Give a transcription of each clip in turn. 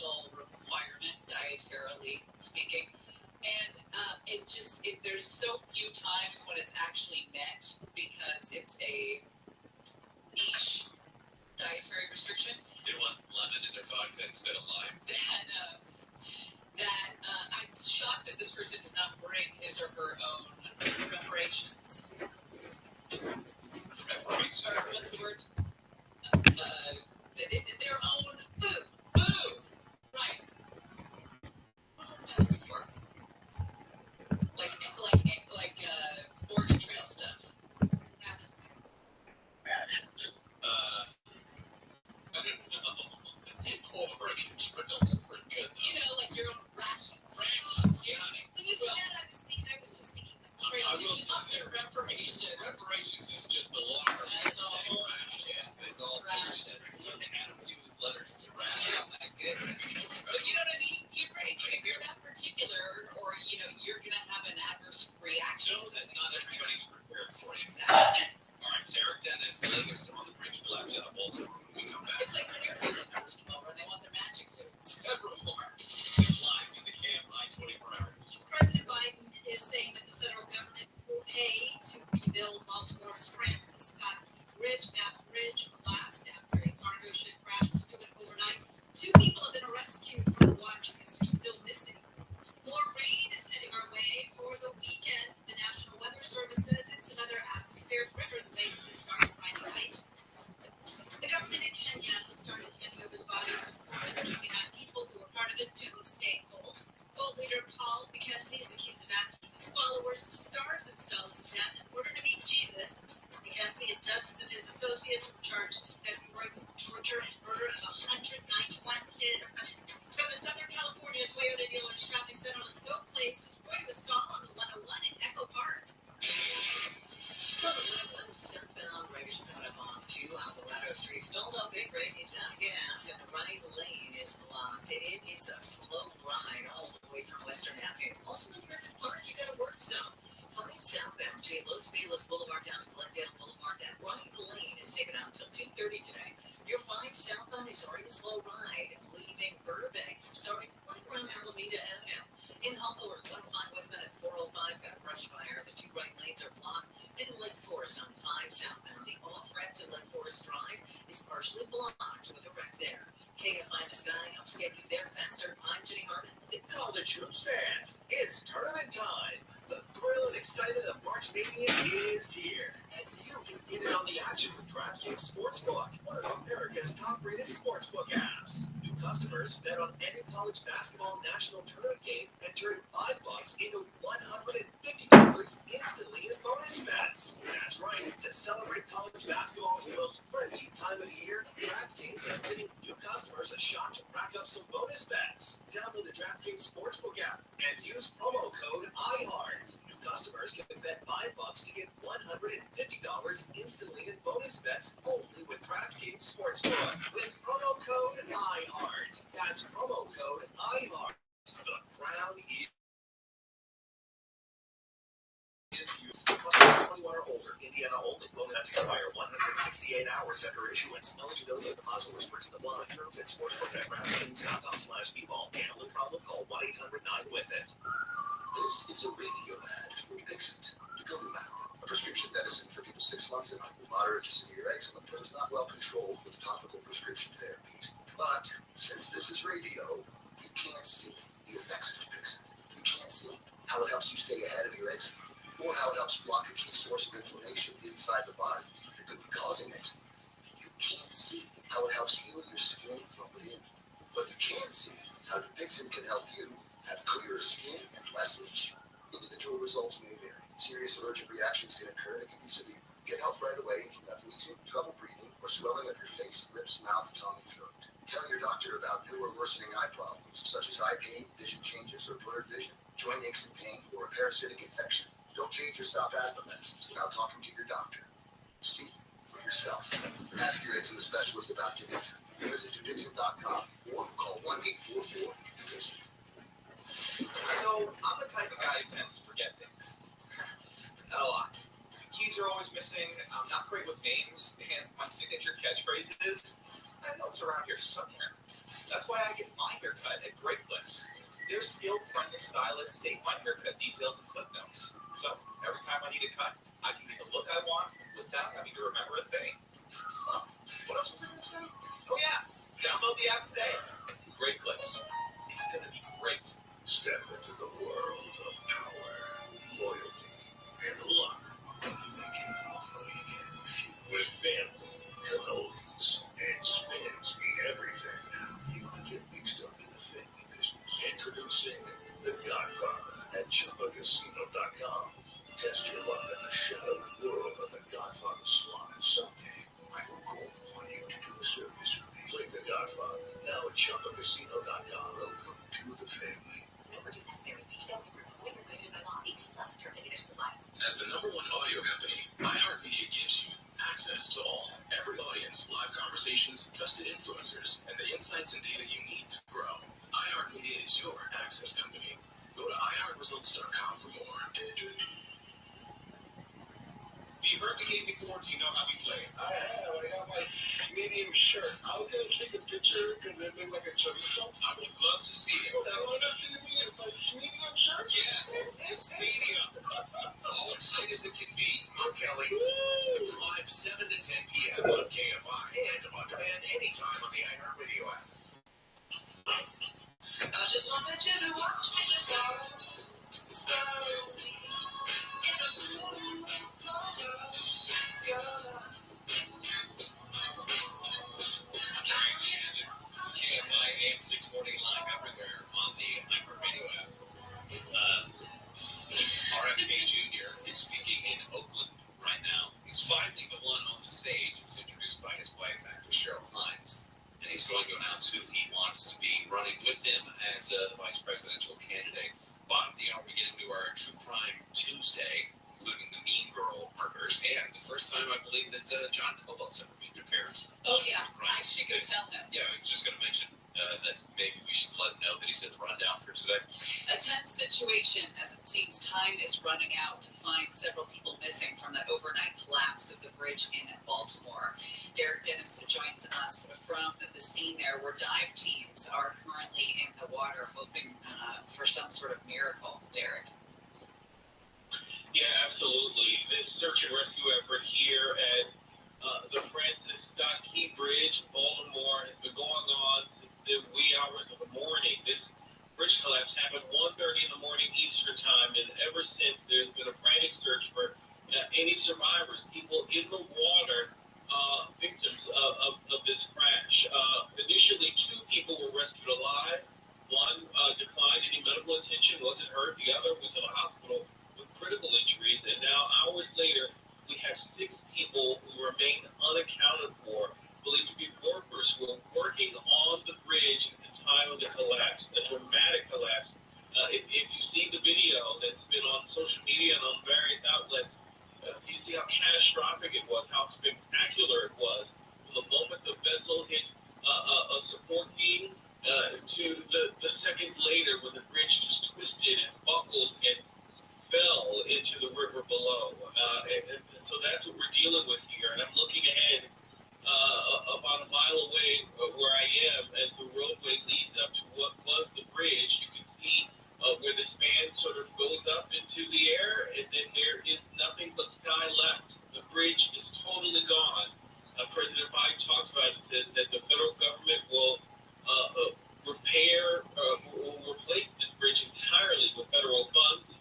essential requirement, dietarily speaking. And there's so few times when it's actually met because it's a niche dietary restriction. They want lemon in their vodka instead of lime. I'm shocked that this person does not bring his or her own reparations. Reparations? Or what's the word? Their own food. Food! Right. What am I looking for? Like Oregon Trail stuff. Rations. I don't know. Oregon Trail, that's pretty good. You know, like your own rations. Excuse me. When you said that, I was just thinking that trail. I will say reparations. Reparations is just the longer way of saying rations. Yeah. It's all rations. You add a few letters to rations. Oh my goodness. But you know what I mean? If you're that particular, or you're gonna have an adverse reaction. Know that not everybody's prepared for it. Exactly. All right, Derek Dennis, the latest on the bridge collapse out of Baltimore when we come back. It's like when your family members come over and they want their magic foods. Several more. It's live in the Cam 24 hours. President Biden is saying that the federal government will pay to rebuild Baltimore's Francis Scott Key Bridge. That bridge collapsed after a cargo ship crashed into it overnight. 2 people have been rescued from the water. 6 are still missing. More rain is heading our way for the weekend. The National Weather Service says it's another atmospheric river that may start Friday night. The government in Kenya has started handing over the bodies of 429 people who were part of the Doomsday Cult. Cult leader Paul Mackenzie is accused of asking his followers to starve themselves to death in order to meet Jesus. Mackenzie and dozens of his associates were charged in February with torture and murder of 191 kids. From the Southern California Toyota Dealers Traffic Center, let's go places. Roy was gone on the 101 in Echo Park. Southern southbound riders coming up on 2 Alvarado Street. Stalled up big rig, he's out of gas, and the right lane is blocked. It is a slow ride all the way from Western Avenue. Also in Griffith Park, you got a work zone. 5 southbound between Los Feliz Boulevard down to Glendale Boulevard. That right lane is taken out until 2:30 today. Your 5 southbound is already a slow ride, leaving Burbank, starting right around Alameda Avenue. In Hawthorne, 105 westbound at 405, got a brush fire. The 2 right lanes are blocked. And in Lake Forest on 5 southbound, the off-ramp to Lake Forest Drive is partially blocked with a wreck there. KFI in the sky helps get you there faster. I'm Jenny Harmon. College hoops fans, it's tournament time. The thrill and excitement of March Mania is here. And you can get in on the action with DraftKings Sportsbook, one of America's top-rated sportsbook apps. New customers bet on any college basketball national tournament game and turn $5 into $150 instantly in bonus bets. That's right. To celebrate college basketball's most frenzied time of the year, DraftKings is giving new customers a shot to rack up some bonus bets. Download the DraftKings Sportsbook app and use promo code IHEART. New customers can bet $5 to get $150 instantly in bonus bets only with DraftKings Sportsbook. With promo code IHEART. That's promo code IHEART. The crown is used. Must be 21 or older. Indiana only. Loan not expire 168 hours after issuance. Eligibility and deposit restrictions apply. Terms at sportsbook.DraftKings.com/speedball. Gambling problem? Call 1-800-9-WITH-IT. This is a radio ad for Dixit, Dupilumab, a prescription medicine for people 6 months and up with moderate to severe eczema, but is not well controlled with topical prescription therapies. But since this is radio, you can't see the effects of Dupixent. You can't see how it helps you stay ahead of your eczema, or how it helps block a key source of inflammation inside the body that could be causing eczema. You can't see how it helps heal your skin from within, but you can see how Dupixent can help you have clearer skin and less itch. Individual results may vary. Serious allergic reactions can occur that can be severe. Get help right away if you have wheezing, trouble breathing, or swelling of your face, lips, mouth, tongue, and throat. Tell your doctor about new or worsening eye problems, such as eye pain, vision changes, or blurred vision, joint aches and pain, or a parasitic infection. Don't change or stop asthma medicines without talking to your doctor. See for yourself. Ask your eczema specialist about Dupixent. Visit Dupixent.com or call 1-844-DUPIXENT. So, I'm the type of guy who tends to forget things. A lot. Keys are always missing, I'm not great with names, and my signature catchphrase is, I know it's around here somewhere. That's why I get my haircut at Great Clips. Their skilled, friendly stylists save my haircut details and clip notes. So every time I need a cut, I can get the look I want without having to remember a thing. Huh. What else was I going to say? Oh yeah, download the app today. Great Clips. It's going to be great. Step into the world of power, loyalty, and luck. I'm gonna make him an offer he can't refuse. With family, cannolis, and spins mean everything. Now you wanna get mixed up in the family business. Introducing The Godfather at ChumbaCasino.com. Test your luck in the shadowy world of The Godfather slot. Someday, I will call upon you to do a service for me. Play The Godfather now at ChumbaCasino.com. Welcome to the family. No purchase necessary. VGW Group. Void where prohibited by law. 18 plus. Terms and conditions apply. As the #1 audio company, iHeartMedia gives you access to all, every audience, live conversations, trusted influencers, and the insights and data you need to grow. iHeartMedia is your access company. Go to iHeartResults.com for more. You heard the game before, do you know how we play it? I have. I got my medium shirt. I was going to take a picture because it looked like a chorizo. I would love to see it. I want to see me in my medium shirt. Yes, medium. All tight as it can be. I'm Kelly. Live 7 to 10 p.m. on KFI and on demand anytime on the iHeartRadio app. I just wanted you to watch me slowly in a groove for your love. Jerry Shannon, KFI AM 640 live everywhere on the iHeartRadio app. RFK Jr. is speaking in Oakland right now. He's finally the one on the stage. He was introduced by his wife, actress Cheryl Hines. And he's going to announce who he wants to be running with him as the vice presidential candidate. Bottom of the hour, we get into our True Crime Tuesday, including the Mean Girl murders, and the first time I believe that John Cobalt's ever meet their parents. Oh, yeah, I should go tell him. Yeah, I was just going to mention that maybe we should let him know that he's in the rundown for today. A tense situation, as it seems time is running out to find several people missing from that overnight collapse of the bridge in Baltimore. Derek Dennis joins us from the scene there where dive teams are currently in the water hoping for some sort of miracle. Derek. Yeah, absolutely. This search and rescue effort here at the Francis Scott Key Bridge in Baltimore has been going on since the wee hours of the morning. This bridge collapse happened 1:30 in the morning Eastern time, and ever since there's been a frantic search for any survivors, people in the water, victims of this crash. Initially, 2 people were rescued alive. One declined any medical attention, wasn't hurt. The other was in a hospital with critical injuries. And now, hours later, we have 6 people who remain unaccounted for, believed to be workers who are working on the bridge at the time of the collapse, the dramatic collapse. If you see the video that's been on social media and on various outlets, you see how catastrophic it was, how spectacular it was. From the moment the vessel hit a support beam to the seconds later when the bridge just twisted and buckled and fell into the river below. And so that's what we're dealing with here. And I'm looking ahead about a mile away where I am as the roadway leads up to what was the bridge. You can see where the span sort of goes up into the air, and then there is nothing but sky left. The bridge is totally gone. President Biden talked about that the federal government will repair or replace this bridge entirely with federal funds,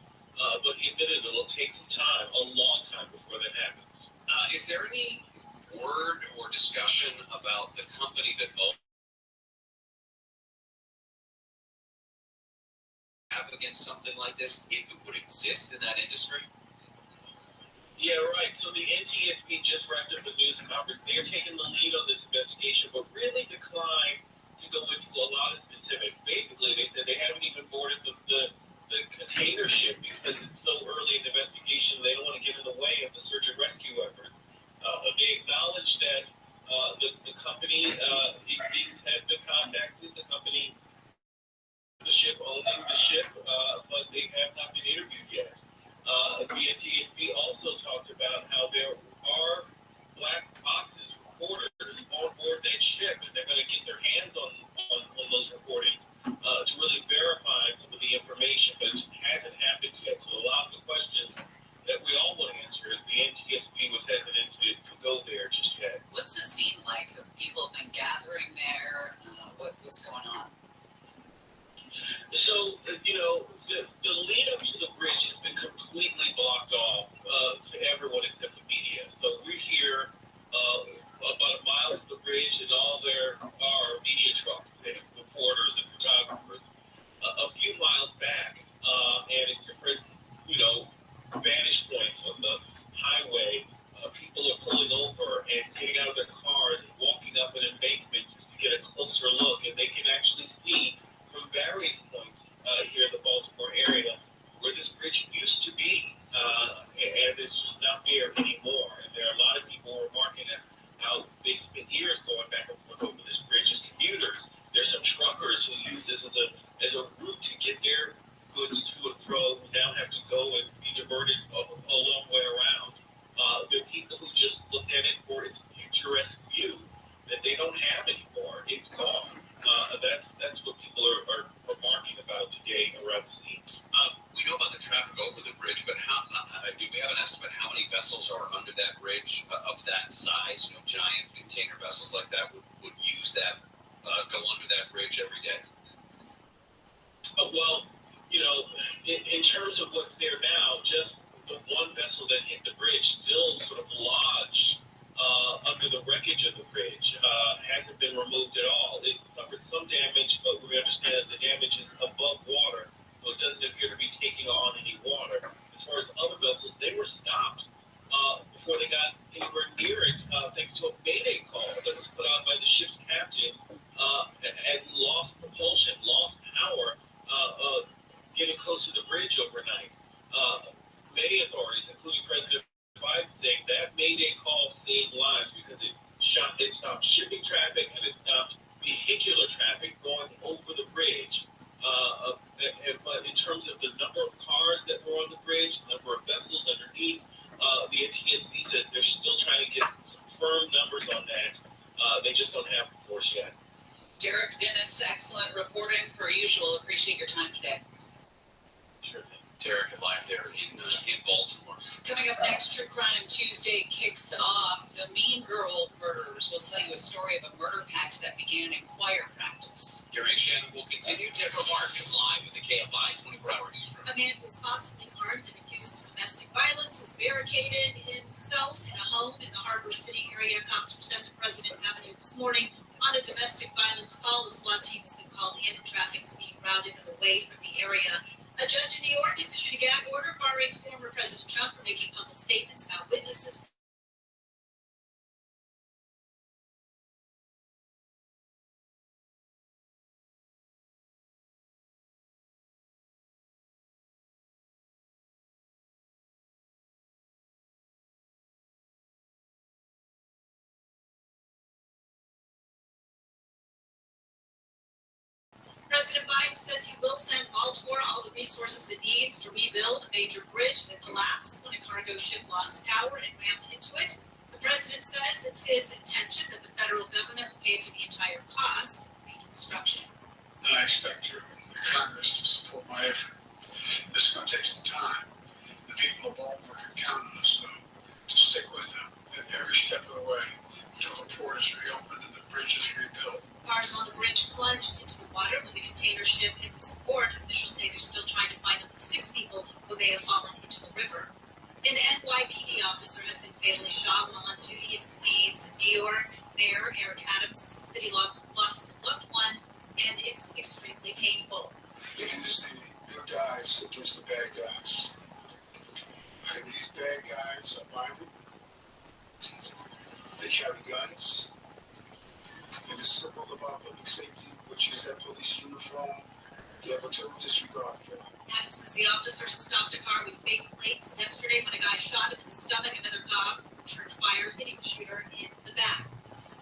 but he admitted it'll take some time, a long time before that happens. Is there any word or discussion about the company that have against something like this, if it would exist in that industry? Yeah, right. So the NTSB just wrapped up a news conference. They're taking the lead on this investigation, but really declined to go into a lot of specifics. Basically, they said they haven't even boarded the container ship because it's so early in the investigation. They don't want to get in the way of the search and rescue effort. They acknowledged that the company has been contacted, the company, the ship owning the ship, but they have not been interviewed yet. The NTSB also talked about how there are black boxes recorded vessels like that would use that, go under that bridge every day? Well, in terms of what's there now, just the one vessel that hit the bridge still sort of lodged under the wreckage of the bridge. Hasn't been removed at all. It suffered some damage, but we understand that the damage is above water, so it doesn't appear to be taking on any water. As far as other vessels, they were stopped before they got anywhere near it, thanks to a mayday call that was put out by the ship's captain, as he lost propulsion, lost power, getting close to the bridge overnight. Many authorities, including President Biden, saying that mayday call saved lives because it stopped shipping traffic and it stopped vehicular traffic going over the bridge. But in terms of the number of cars that were on the bridge, the number of vessels underneath, the NTSB says they're still trying to get some firm numbers on that. They just don't have the force yet. Derek Dennis, excellent reporting per usual. Appreciate your time today. Sure thing. Derek live there in Baltimore. Coming up next, True Crime Tuesday kicks off. The Mean Girl murders. We'll tell you a story of a murder pact that began in choir practice. Gary and Shannon will continue. Deborah Mark is live with the KFI 24-hour newsroom. A man who is possibly armed and accused of domestic violence has barricaded himself in a home in the Harbor City area. Cops were sent to President Avenue this morning on a domestic violence call. The SWAT team has been called in and traffic's being routed away from the area. A judge in New York has issued a gag order barring former President Trump from making public statements about witnesses. President Biden says he will send Baltimore all the resources it needs to rebuild a major bridge that collapsed when a cargo ship lost power and rammed into it. The president says it's his intention that the federal government will pay for the entire cost of reconstruction. And I expect the Congress to support my effort. This is going to take some time. The people of Baltimore can count on us, though, to stick with them at every step of the way until the port is reopened and the bridge is rebuilt. Cars on the bridge plunged into the water when the container ship hit the support. Officials say they're still trying to find at least 6 people who may have fallen into the river. An NYPD officer has been fatally shot while on duty in Queens. New York Mayor Eric Adams says the city lost a loved one, and it's extremely painful. It is the good guys against the bad guys. And these bad guys are violent. They carry guns. And the symbol of our public safety, which is that police uniform, they have a total disregard for. Adams says the officer had stopped a car with fake plates yesterday when a guy shot him in the stomach. Another cop returned fire, hitting the shooter in the back.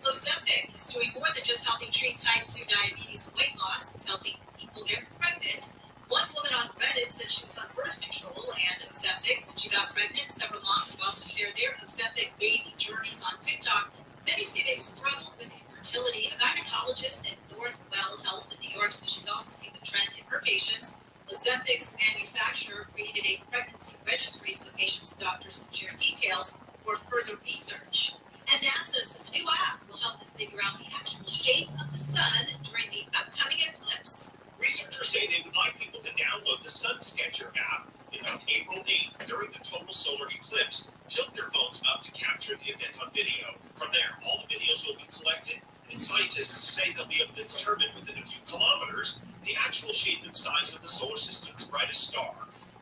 Ozempic is doing more than just helping treat type 2 diabetes and weight loss. It's helping people get pregnant. One woman on Reddit said she was on birth control and Ozempic when she got pregnant. Several moms have also shared their Ozempic baby journeys on TikTok. Many say they struggle with infertility. A gynecologist at Northwell Health in New York says she's also seen the trend in her patients. Ozempic's manufacturer created a pregnancy registry so patients and doctors can share details for further research. And NASA says a new app will help them figure out the actual shape of the sun during the upcoming eclipse. Researchers say they would like people to download the Sun Sketcher app on April 8th during the total solar eclipse. Tilt their phones up to capture the event on video. From there, all the videos will be collected, and scientists say they'll be able to determine within a few kilometers the actual shape and size of the solar system's brightest star.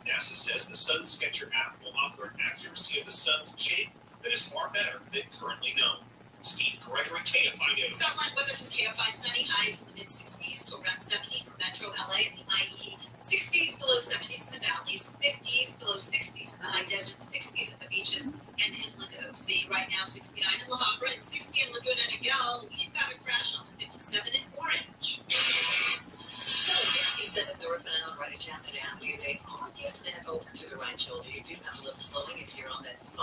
NASA says the Sun Sketcher app will offer an accuracy of the sun's shape that is far better than currently known. Steve Gregory, KFI News. Sunlight weather from KFI, sunny highs in the mid-60s to around 70 for Metro LA and the IE. 60s to low 70s in the valleys, 50s to low 60s in the high desert, 60s at the beaches and inland OC. Right now, 69 in La Habra and 60 in Laguna Niguel. We've got a crash on the 57 in Orange. 57 northbound, right at Chapman Avenue. They are Give that over to the right shoulder. You do have a little slowing if you're on that 5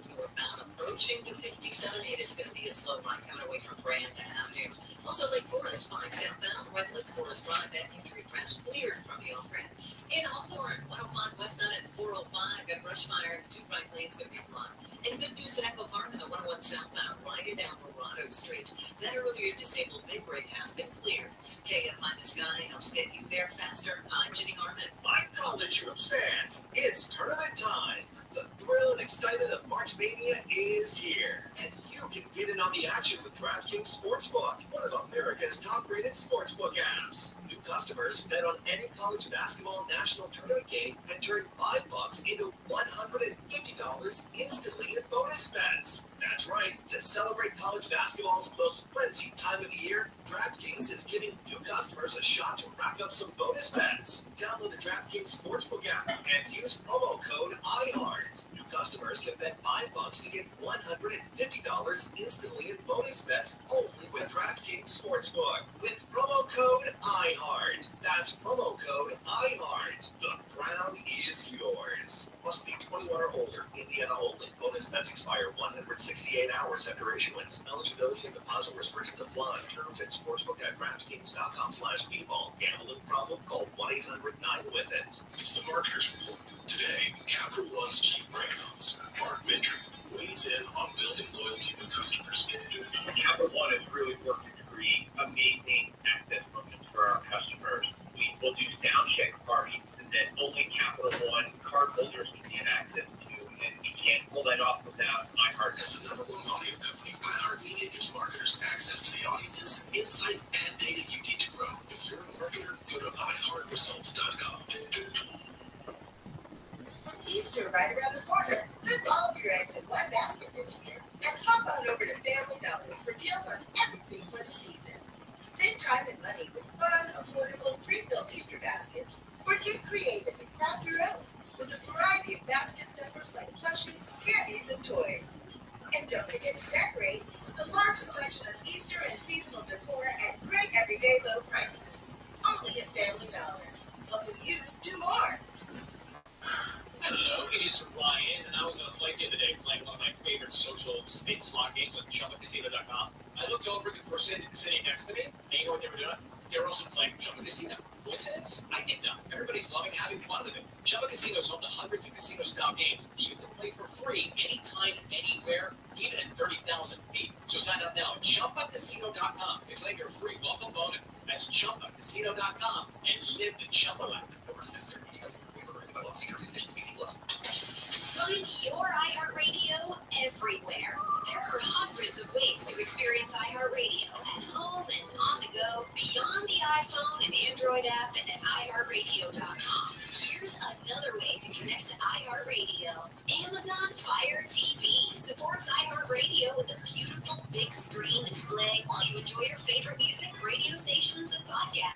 northbound. Approaching the 57, it is going to be a slow ride coming away from Grand Avenue. Also, Lake Forest 5 southbound, right Lake Forest Drive, that entry crash cleared from the off-ramp. In Hawthorne, 105 westbound at 405, got brush fire, and 2 right lanes going to be blocked. And good news at Echo Park in the 101 southbound, riding down Verado Street. That earlier disabled big break has been cleared. KFI The Sky helps get you there faster. I'm Jenny Harmon. I'm college hoops fans. It's tournament time. The thrill and excitement of March Mania is here. And you can get in on the action with DraftKings Sportsbook, one of America's top-rated sportsbook apps. New customers bet on any college basketball national tournament game and turn $5 into $150 instantly in bonus bets. That's right. To celebrate college basketball's most frenzied time of the year, DraftKings is giving new customers a shot to rack up some bonus bets. Download the DraftKings Sportsbook app and use promo code IHEART. New customers can bet $5 to get $150 instantly in bonus bets only with DraftKings Sportsbook. With promo code IHEART. That's promo code IHEART. The crown is yours. Must be 21 or older. Indiana only. Bonus bets expire 168 hours after issuance. Eligibility and deposit restrictions apply. Terms at sportsbook.draftkings.com/b-ball. Gambling problem? Call 1-800-9-WITH-IT. It's the Marketers Report. Today, Capital One's Chief Brand Officer, Mark Mintry, weighs in on building loyalty with customers. Capital One has really worked to create amazing access moments for our customers. We will do sound check parties that only Capital One cardholders can get access to, and we can't pull that off without iHeart. As the #1 audio company, iHeartMedia gives marketers access to the audiences, insights, and data you need to grow. If you're a marketer, go to iHeartResults.com. Easter right around the corner. Put all of your eggs in one basket this year and hop on over to Family Dollar for deals on everything for the season. Save time and money with fun, affordable, pre-filled Easter baskets, or get creative and craft your own with a variety of basket stuffers like plushies, candies, and toys. And don't forget to decorate with a large selection of Easter and seasonal decor at great everyday low prices. Only at Family Dollar. Helping you do more. Hello, it is Ryan, and I was on a flight the other day playing one of my favorite social spin slot games on ChumbaCasino.com. I looked over at the person sitting next to me, and you know what they were doing? They were also playing Chumba Casino. Coincidence? I think not. Everybody's loving having fun with it. Chumba Casino is home to hundreds of casino-style games that you can play for free anytime, anywhere, even at 30,000 feet. So sign up now at ChumbaCasino.com to claim your free welcome bonus. That's ChumbaCasino.com and live the Chumba life. No sister. Find your iHeartRadio everywhere. There are hundreds of ways to experience iHeartRadio at home and on the go, beyond the iPhone and Android app, and at iHeartRadio.com. Here's another way to connect to iHeartRadio. Amazon Fire TV supports iHeartRadio with a beautiful big screen display while you enjoy your favorite music, radio stations, and podcasts.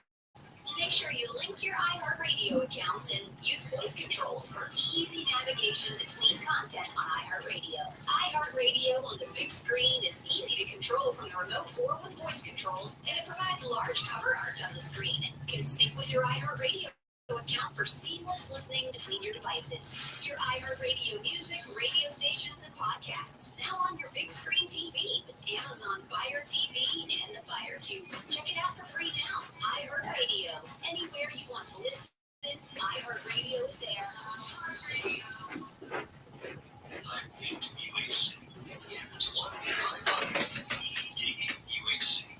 Make sure you link your iHeartRadio account and use voice controls for easy navigation between content on iHeartRadio. iHeartRadio on the big screen is easy to control from the remote or with voice controls, and it provides large cover art on the screen and can sync with your iHeartRadio account for seamless listening between your devices. Your iHeartRadio music, radio stations, and podcasts now on your big screen TV with Amazon Fire TV and the Fire Cube. Check it out for free now. iHeartRadio. Anywhere you want to listen, iHeartRadio is there. I'm Pete UHC. It's 1-855-ET UHC.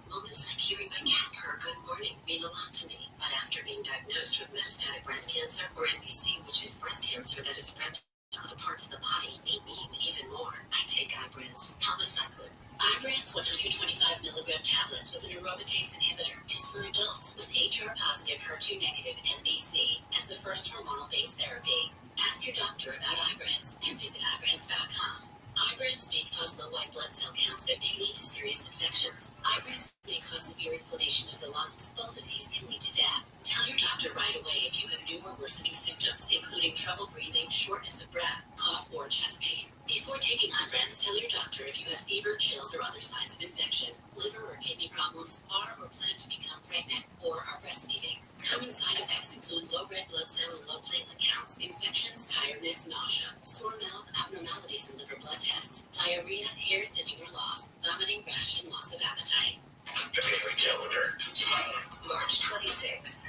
Moments like hearing my cat purr good morning mean a lot to me. But after being diagnosed with metastatic breast cancer, or MBC, which is breast cancer that is spread to other parts of the body, they mean even more. I take Ibrance, palbociclib. Ibrance 125 milligram tablets with an aromatase inhibitor is for adults with HR-positive, HER2-negative MBC as the first hormonal-based therapy. Ask your doctor about Ibrance and visit Ibrance.com. Ibrance may cause low white blood cell counts that may lead to serious infections. Ibrance may cause severe inflammation of the lungs. Both of these can lead to death. Tell your doctor right away if you have new or worsening symptoms, including trouble breathing, shortness of breath, cough, or chest pain. Before taking Ibrance, tell your doctor if you have fever, chills, or other signs of infection, liver or kidney problems, are or plan to become pregnant, or are breastfeeding. Common side effects include low red blood cell and low platelet counts, infections, tiredness, nausea, sore mouth, abnormalities in liver blood tests, diarrhea, hair thinning or loss, vomiting, rash, and loss of appetite. The daily calendar. Today, March 26th.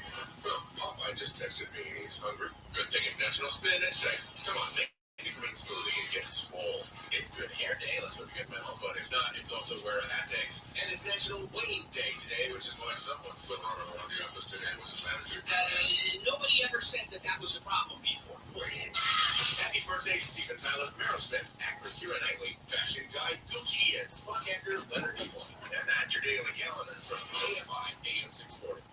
Oh, Popeye just texted me and he's hungry. Good thing it's National Spinach Day. Come on, make a green smoothie and get swole. It's good hair day. Let's hope you get mental, but if not, it's also wear a hat day. And it's National Wayne Day today, which is why someone's put on around the office today with some attitude. Nobody ever said that was a problem before. Wayne. Happy birthday, Stephen Tyler, Meryl Smith, actress Keira Knightley, fashion guy Gucci, and Spock actor Leonard Nimoy. And that's your daily calendar from AFI AM 640.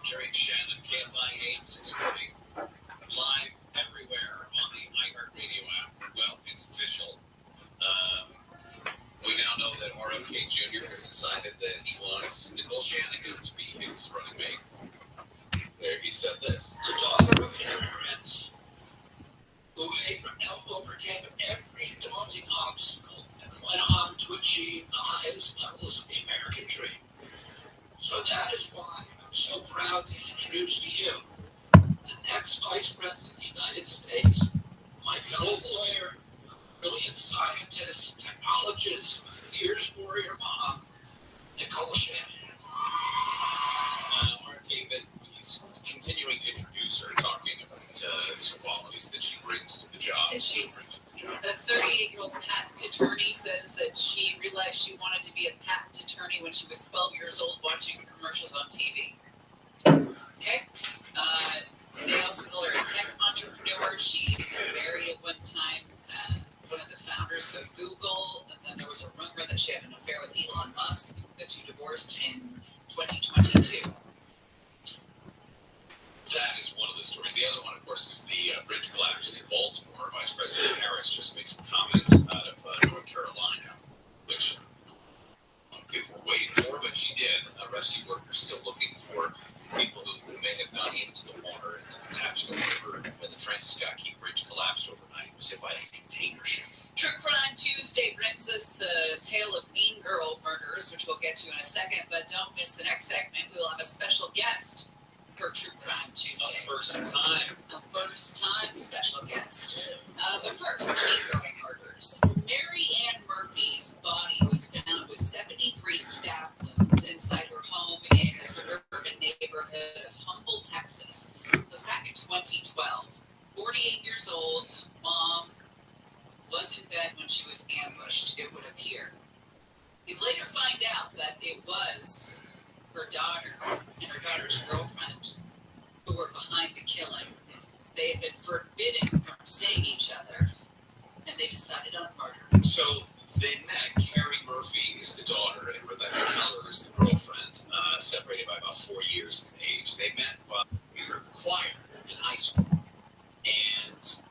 Jerry Shannon, KFI AM 640, live everywhere on the iHeartRadio app. Well, it's official. We now know that RFK Jr. has decided that he wants Nicole Shanahan to be his running mate. There he said this. The daughter of immigrants who overcame every daunting obstacle and went on to achieve the highest levels of the American dream. So that is why I'm so proud to introduce to you the next Vice President of the United States, my fellow lawyer, brilliant scientist, technologist, fierce warrior mom, Nicole Shanahan. RFK, that he's continuing to introduce her, talking about some qualities that she brings to the job. And she's a 38-year-old patent attorney, says that she realized she wanted to be a patent attorney when she was 12 years old watching commercials on TV. Okay. They also call her a tech entrepreneur. She got married at one time, one of the founders of Google, and then there was a rumor that she had an affair with Elon Musk. The two divorced in 2022. That is one of the stories. The other one, of course, is the bridge collapse in Baltimore. Vice President Harris just made some comments out of North Carolina, which people were waiting for, but she did. Rescue workers still looking for people who may have gone into the water in the Patapsco River when the Francis Scott Key Bridge collapsed overnight. It was hit by a container ship. True Crime Tuesday brings us the tale of Mean Girl murders, which we'll get to in a second, but don't miss the next segment. We will have a special guest for True Crime Tuesday. A first time special guest. But first, the Mean Girl murders. Mary Ann Murphy's body was found with 73 stab wounds inside her home in a suburban neighborhood of Humble, Texas. It was back in 2012. 48 years old, mom was in bed when she was ambushed, it would appear. We later find out that it was her daughter and her daughter's girlfriend who were behind the killing. They had been forbidden from seeing each other, and they decided on murder. So they met. Carrie Murphy is the daughter, and Rebecca Keller is the girlfriend, separated by about 4 years in age. They met while we were in choir in high school. And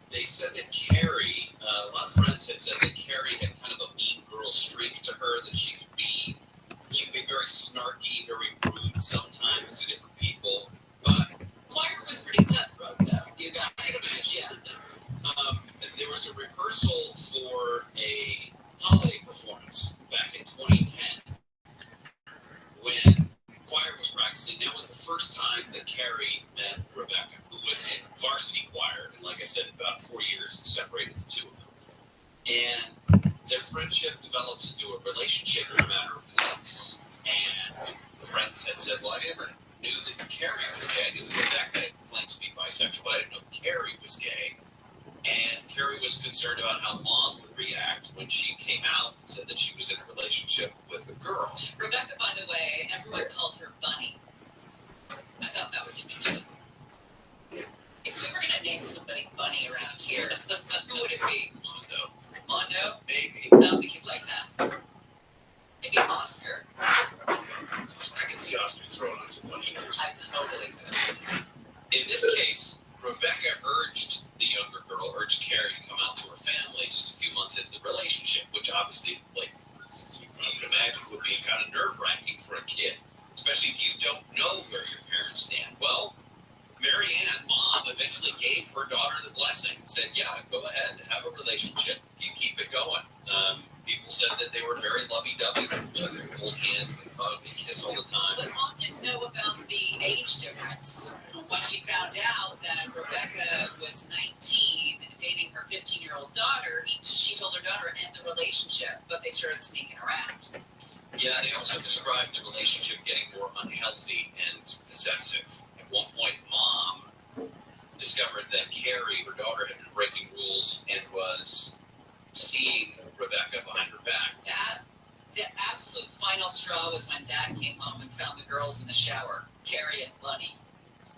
they said that Carrie, a lot of friends had said that Carrie had kind of a mean girl streak to her, that she could be very snarky, very rude sometimes to different people. But choir was pretty cutthroat, though. You got to admit, yeah. There was a rehearsal for a holiday performance back in 2010 when choir was practicing. That was the first time that Carrie met Rebecca, who was in varsity choir. And like I said, about 4 years separated the two of them. And their friendship developed into a relationship in a matter of weeks. And friends had said, well, I never knew that Carrie was gay. I knew that Rebecca claimed to be bisexual, but I didn't know Carrie was gay. And Carrie was concerned about how mom would react when she came out and said that she was in a relationship with a girl. Rebecca, by the way, everyone called her Bunny. I thought that was interesting. If we were going to name somebody Bunny around here, who would it be? Mondo. Mondo? Maybe. I don't think you'd like that. Maybe Oscar. I can see Oscar throwing on some bunny ears. I totally could. In this case, Rebecca obviously, like you would imagine, would be kind of nerve-wracking for a kid, especially if you don't know where your parents stand. Well, Marianne, mom, eventually gave her daughter the blessing and said, yeah, go ahead, have a relationship. You keep it going. People said that they were very lovey-dovey with each other, hold hands, and hug, and kiss all the time. But mom didn't know about the age difference. When she found out that Rebecca was 19, dating her 15-year-old daughter, she told her daughter to end the relationship, but they started sneaking around. Yeah, they also described the relationship getting more unhealthy and possessive. At one point, mom discovered that Carrie, her daughter, had been breaking rules and was seeing Rebecca behind her back. The absolute final straw was when Dad came home and found the girls in the shower, Carrie and Bunny.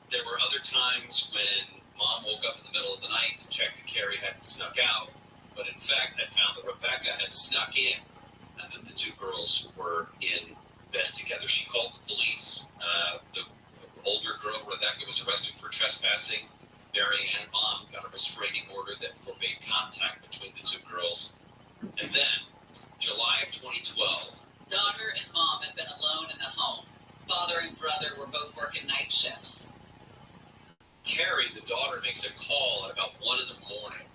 There were other times when Mom woke up in the middle of the night to check that Carrie hadn't snuck out, but in fact had found that Rebecca had snuck in, and that the two girls were in bed together. She called the police. The older girl, Rebecca, was arrested for trespassing. Mary Ann, Mom, got a restraining order that forbade contact between the two girls. And then, July of 2012, Daughter and Mom had been alone in the home. Father and brother were both working night shifts. Carrie, the daughter, makes a call at about 1 in the morning.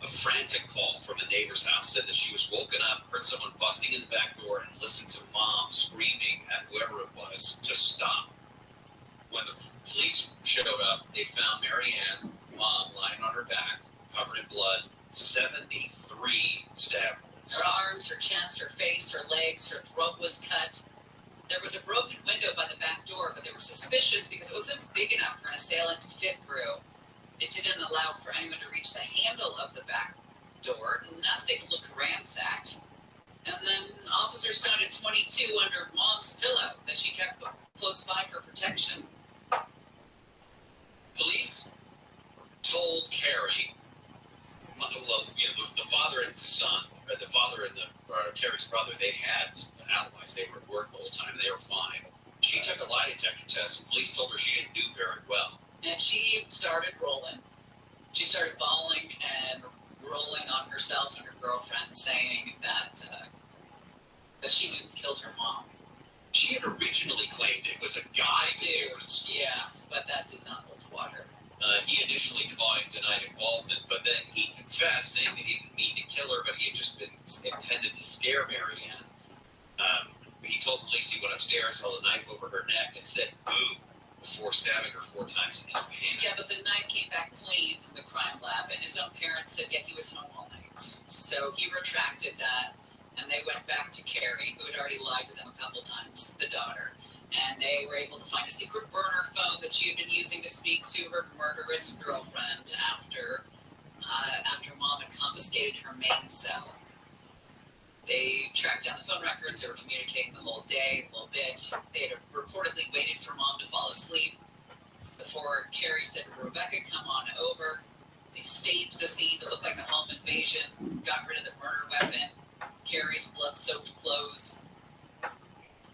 A frantic call from a neighbor's house said that she was woken up, heard someone busting in the back door, and listened to Mom screaming at whoever it was to stop. When the police showed up, they found Mary Ann, Mom, lying on her back, covered in blood, 73 stab wounds. Her arms, her chest, her face, her legs, her throat was cut. There was a broken window by the back door, but they were suspicious because it wasn't big enough for an assailant to fit through. It didn't allow for anyone to reach the handle of the back door. Nothing looked ransacked. And then officers found a .22 under Mom's pillow that she kept close by for protection. Police told Carrie, well, the father and the son, the father and Carrie's brother, they had allies. They were at work the whole time. They were fine. She took a lie detector test, and police told her she didn't do very well. And she started rolling. She started bawling and rolling on herself and her girlfriend, saying that she killed her mom. She had originally claimed it was a guy. Yeah, but that did not hold water. He initially denied involvement, but then he confessed, saying that he didn't mean to kill her, but he had just been intended to scare Mary Ann. He told police he went upstairs, held a knife over her neck, and said "boo" before stabbing her 4 times in the hand. Yeah, but the knife came back clean from the crime lab, and his own parents said, yeah, he was home all night. So he retracted that, and they went back to Carrie, who had already lied to them a couple times, the daughter. And they were able to find a secret burner phone that she had been using to speak to her murderous girlfriend after Mom had confiscated her main cell. They tracked down the phone records. They were communicating the whole day, a little bit. They had reportedly waited for Mom to fall asleep before Carrie said to Rebecca, come on over. They staged the scene to look like a home invasion, got rid of the murder weapon, Carrie's blood-soaked clothes.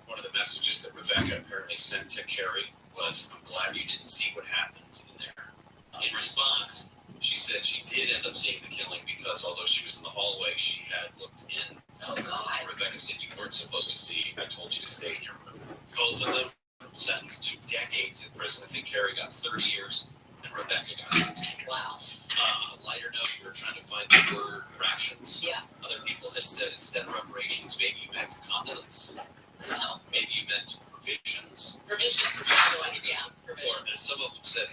One of the messages that Rebecca apparently sent to Carrie was, I'm glad you didn't see what happened in there. In response, she said she did end up seeing the killing because although she was in the hallway, she had looked in. Oh, God. Rebecca said you weren't supposed to see. I told you to stay in your room. Both of them sentenced to decades in prison. I think Carrie got 30 years and Rebecca got 16 years. Wow. On a lighter note, we were trying to find the word rations. Yeah. Other people had said instead of reparations, maybe you meant condiments. No. Maybe you meant provisions. Provisions is Provisions the one, yeah. And Provisions. some of them said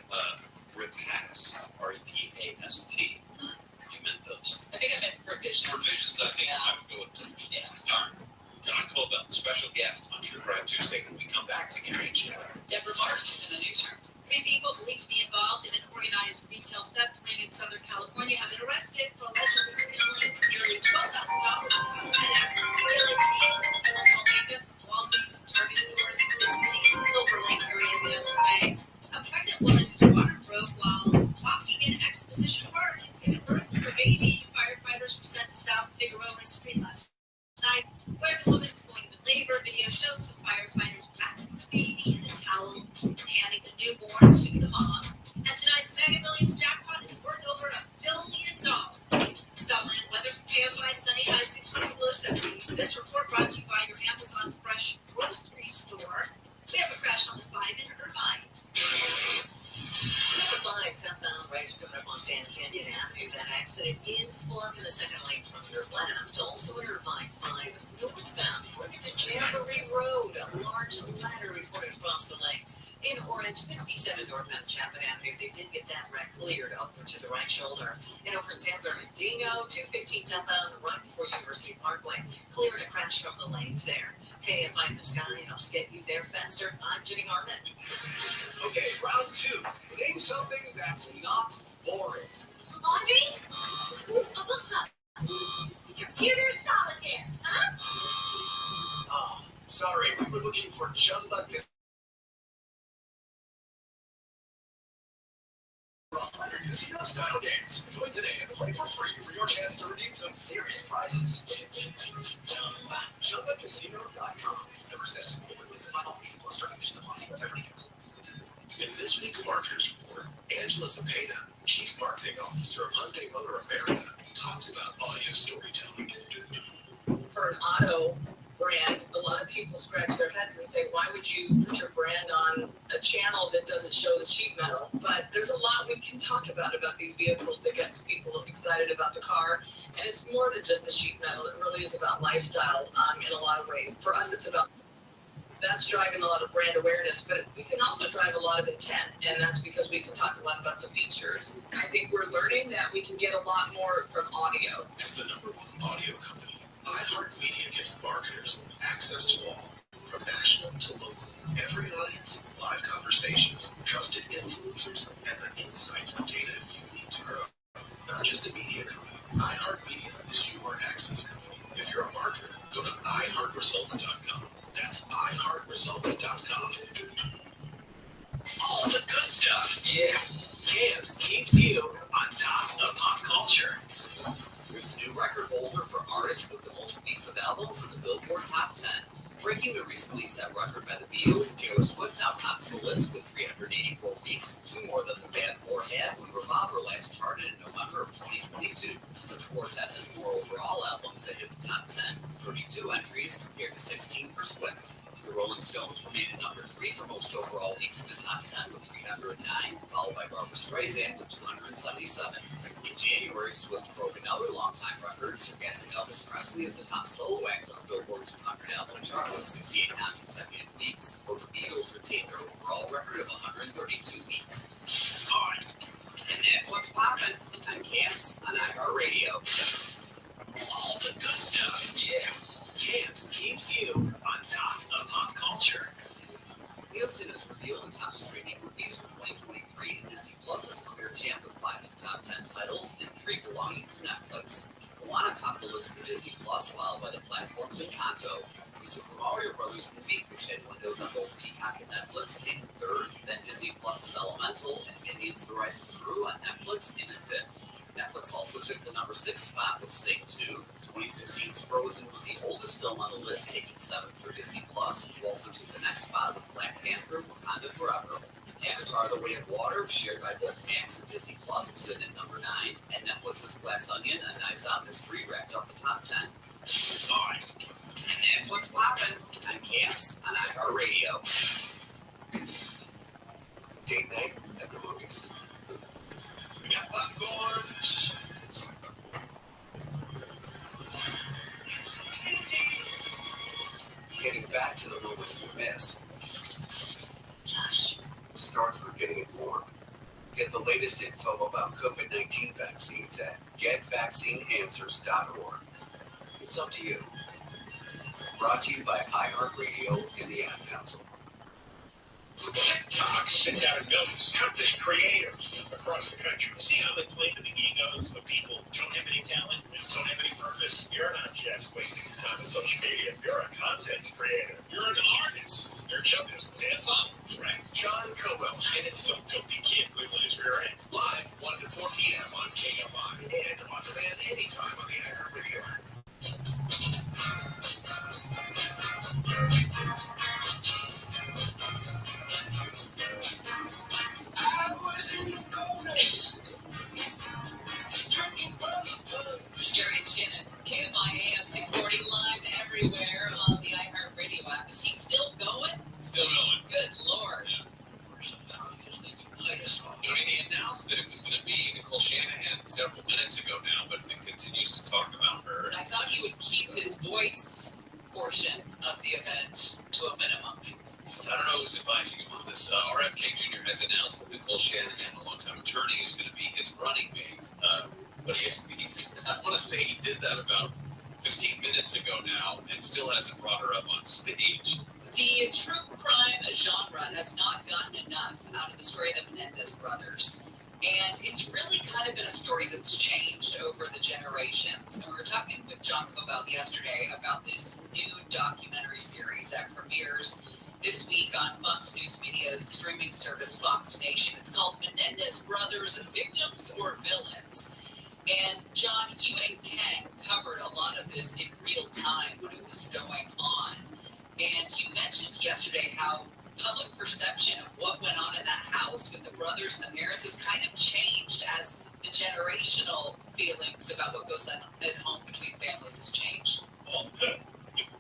repast, R-E-P-A-S-T. You meant those. I think I meant provisions. Provisions, I think Yeah. I would go with provisions. Yeah. All right. John Colbert, special guest on True Crime Tuesday when we come back to Gary and Jim. Deborah Marks in the newsroom. 3 people believed to be involved in an organized retail theft ring in Southern California have been arrested for allegedly stealing nearly $12,000 in cosmetics. The LAPD said the was home makeup from Walgreens and Target stores in Mid-City and Silver Lake areas yesterday. A pregnant woman whose water broke while walking in Exposition Park has given birth to her baby. Firefighters were sent to South Figueroa Street last night, where the woman is going into labor. Video shows the firefighters wrapping the baby in a towel and handing the newborn to the mom. And tonight's Mega Millions jackpot is worth over $1 billion. Southland weather from KOC Otherwise sunny, high 60s, low 70s. This report brought to you by your Amazon Fresh grocery store. We have a crash on the 5 in Irvine. Number 5, southbound right coming up on San Canyon Avenue. That accident is blocking the second lane from your left. Also in Irvine 5 northbound. Before we get to Jamboree Road, a large ladder reported across the lanes. In orange, 57 northbound Chapman Avenue. They did get that wreck cleared over to the right shoulder. And over in San Bernardino, 215 southbound right before University Parkway. Clearing a crash from the lanes there. KFI in the sky helps get you there faster. I'm Jenny Harmon. Okay, round 2. Name something that's not boring. Laundry? A book club? Computer solitaire, huh? Oh, sorry, we were looking for Chumba Casino-style games. Join today and play for free for your chance to redeem some serious prizes. ChumbaCasino.com. Never says final 18 plus terms and conditions apply. See website for details. In this week's Marketers Report, Angela Cepeda, Chief Marketing Officer of Hyundai Motor America, talks about audio storytelling. For an auto brand, a lot of people scratch their heads and say, why would you put your brand on a channel that doesn't show the sheet metal? But there's a lot we can talk about these vehicles that gets people excited about the car. And it's more than just the sheet metal. It really is about lifestyle in a lot of ways. For us, it's about that's driving a lot of brand awareness, but we can also drive a lot of intent, and that's because we can talk a lot about the features. I think we're learning that we can get a lot more from audio. As the #1 audio company, iHeartMedia gives marketers access to all, from national to local. Every audience, live conversations, trusted influencers, and the insights and data you need to grow. Not just a media company, iHeartMedia is your access company. If you're a marketer, go to iHeartResults.com. That's iHeartResults.com. All the good stuff. Yeah. Camps keeps you on top of pop culture. Here's a new record holder for artists with the most weeks of albums in the Billboard Top 10. Breaking the recently set record by the Beatles, Taylor Swift now tops the list with 384 weeks, 2 more than the Band 4 had when Revolver last charted in November of 2022. The quartet has more overall albums that hit the top 10, 32 entries compared to 16 for Swift. The Rolling Stones remained at number 3 for most overall weeks in the top 10 with 309, followed by Barbra Streisand with 277. In January, Swift broke another long-time record, surpassing Elvis Presley as the top solo act on the Billboard 200 album chart with 68 non-consecutive weeks, while the Beatles retained their overall record of 132 weeks. On. And that's what's poppin' on Camps on iHeartRadio. All the good stuff. Yeah. Camps keeps you on top of pop culture. Nielsen has revealed the top streaming movies for 2023, and Disney Plus is a clear champ with 5 of the top 10 titles and 3 belonging to Netflix. Moana topped the list for Disney Plus, followed by the platforms Encanto. The Super Mario Bros. Movie, which had windows on both Peacock and Netflix, came in 3rd. Then Disney Plus's Elemental and Minions: The Rise of Gru on Netflix came in 5th. Netflix also took the number 6 spot with Sing 2. 2016's Frozen was the oldest film on the list, taking 7th for Disney Plus, who also took the next spot with Black Panther: Wakanda Forever. Avatar: The Way of Water, shared by both Max and Disney Plus, was in at number 9, and Netflix's Glass Onion and Knives Out Mystery wrapped up the top 10. On. And that's what's poppin' on Camps on iHeartRadio. Date night at the movies. We got popcorn. It's candy. Getting back to the moments we miss. Josh. Starts with getting informed. Get the latest info about COVID-19 vaccines at getvaccineanswers.org. It's up to you. Brought to you by iHeartRadio and the Ad Council. TikTok sent out a notice out to creators across the country. See how they play to the egos of people who don't have any talent and don't have any purpose? You're not just wasting your time on social media. You're a content creator. You're an artist. You're just dance on, right? John Cobo and it's some dopey kid wiggling his rear end. Live 1 to 4 p.m. on KFI. And on demand anytime on the iHeartRadio app. Gary and Shannon, everywhere on the iHeartRadio app. Is he still going? Still going. Good Lord. Yeah. First of all, his name is I mean, he announced that it was going to be Nicole Shanahan several minutes ago now, but it continues to talk about her. I thought he would keep his voice portion of the event to a minimum. I don't know who's advising him on this. RFK Jr. has announced that Nicole Shanahan, a longtime attorney, is going to be his running mate. But I want to say he did that about 15 minutes ago now and still hasn't brought her up on stage. The true crime genre has not gotten enough out of the story of the Menendez brothers. And it's really kind of been a story that's changed over the generations. And we were talking with John Cobalt yesterday about this new documentary series that premieres this week on Fox News Media's streaming service, Fox Nation. It's called Menendez Brothers, Victims or Villains. And John, you and Ken covered a lot of this in real time when it was going on. And you mentioned yesterday how public perception of what went on in that house with the brothers and the parents has kind of changed as the generational feelings about what goes on at home between families has changed. Well,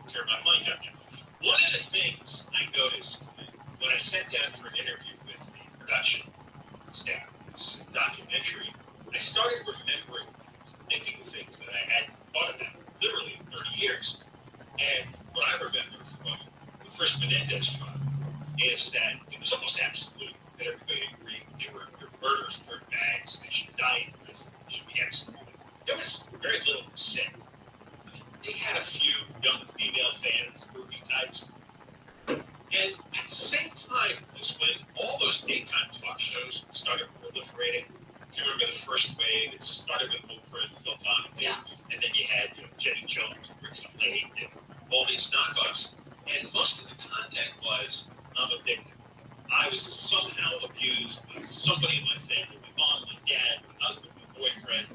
turn my mic up. One of the things I noticed when I sat down for an interview with the production staff of this documentary, I started remembering, thinking of things that I hadn't thought about literally in 30 years. And what I remember from the first Menendez trial is that it was almost absolute that everybody agreed that they were murderers, dirtbags, they should die in prison, they should be executed. There was very little dissent. I mean, they had a few young female fans, groupie types. And at the same time was when all those daytime talk shows started proliferating. Do you remember the first wave? It started with Oprah and Phil Donahue. Yeah. And then you had Jenny Jones, Ricky Lake, and all these knockoffs. And most of the content was, I'm a victim. I was somehow abused by somebody in my family, my mom, my dad, my husband, my boyfriend,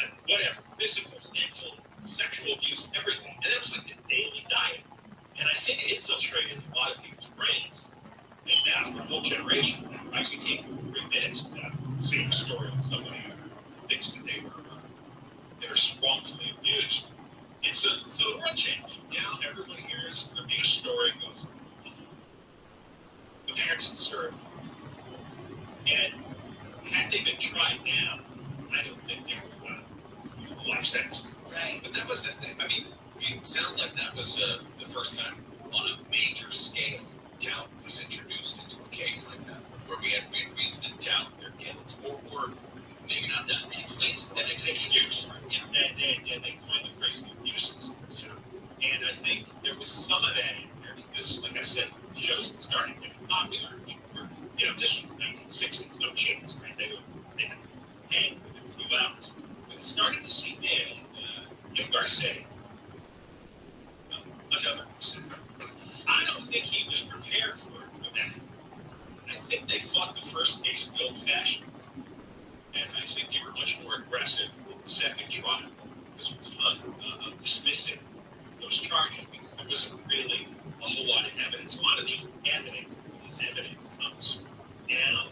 and whatever, physical, mental, sexual abuse, everything. And that was like the daily diet. And I think it infiltrated a lot of people's brains. And that's for a whole generation. Right? You take 3 minutes without seeing a story on somebody who thinks that they were wrongfully abused. And so the world changed. Now everyone hears an abuse story goes, the parents deserve it. And had they been tried now, I don't think they would have gotten a life sentence. Right. But that was, it sounds like that was the first time on a major scale doubt was introduced into a case like that, where we had reason to doubt their guilt, or maybe not that, an excuse. Yeah, they coined the phrase the abuses. And I think there was some of that in there because, like I said, the shows that started getting popular, people were, this was the 1960s, no chance, right? They would hang within a few hours. But it started to seep in, Jim Garcetti, another person. I don't think he was prepared for that. I think they fought the first case the old-fashioned, and I think they were much more aggressive in the second trial because it was of dismissing those charges because there wasn't really a whole lot of evidence. A lot of the evidence comes down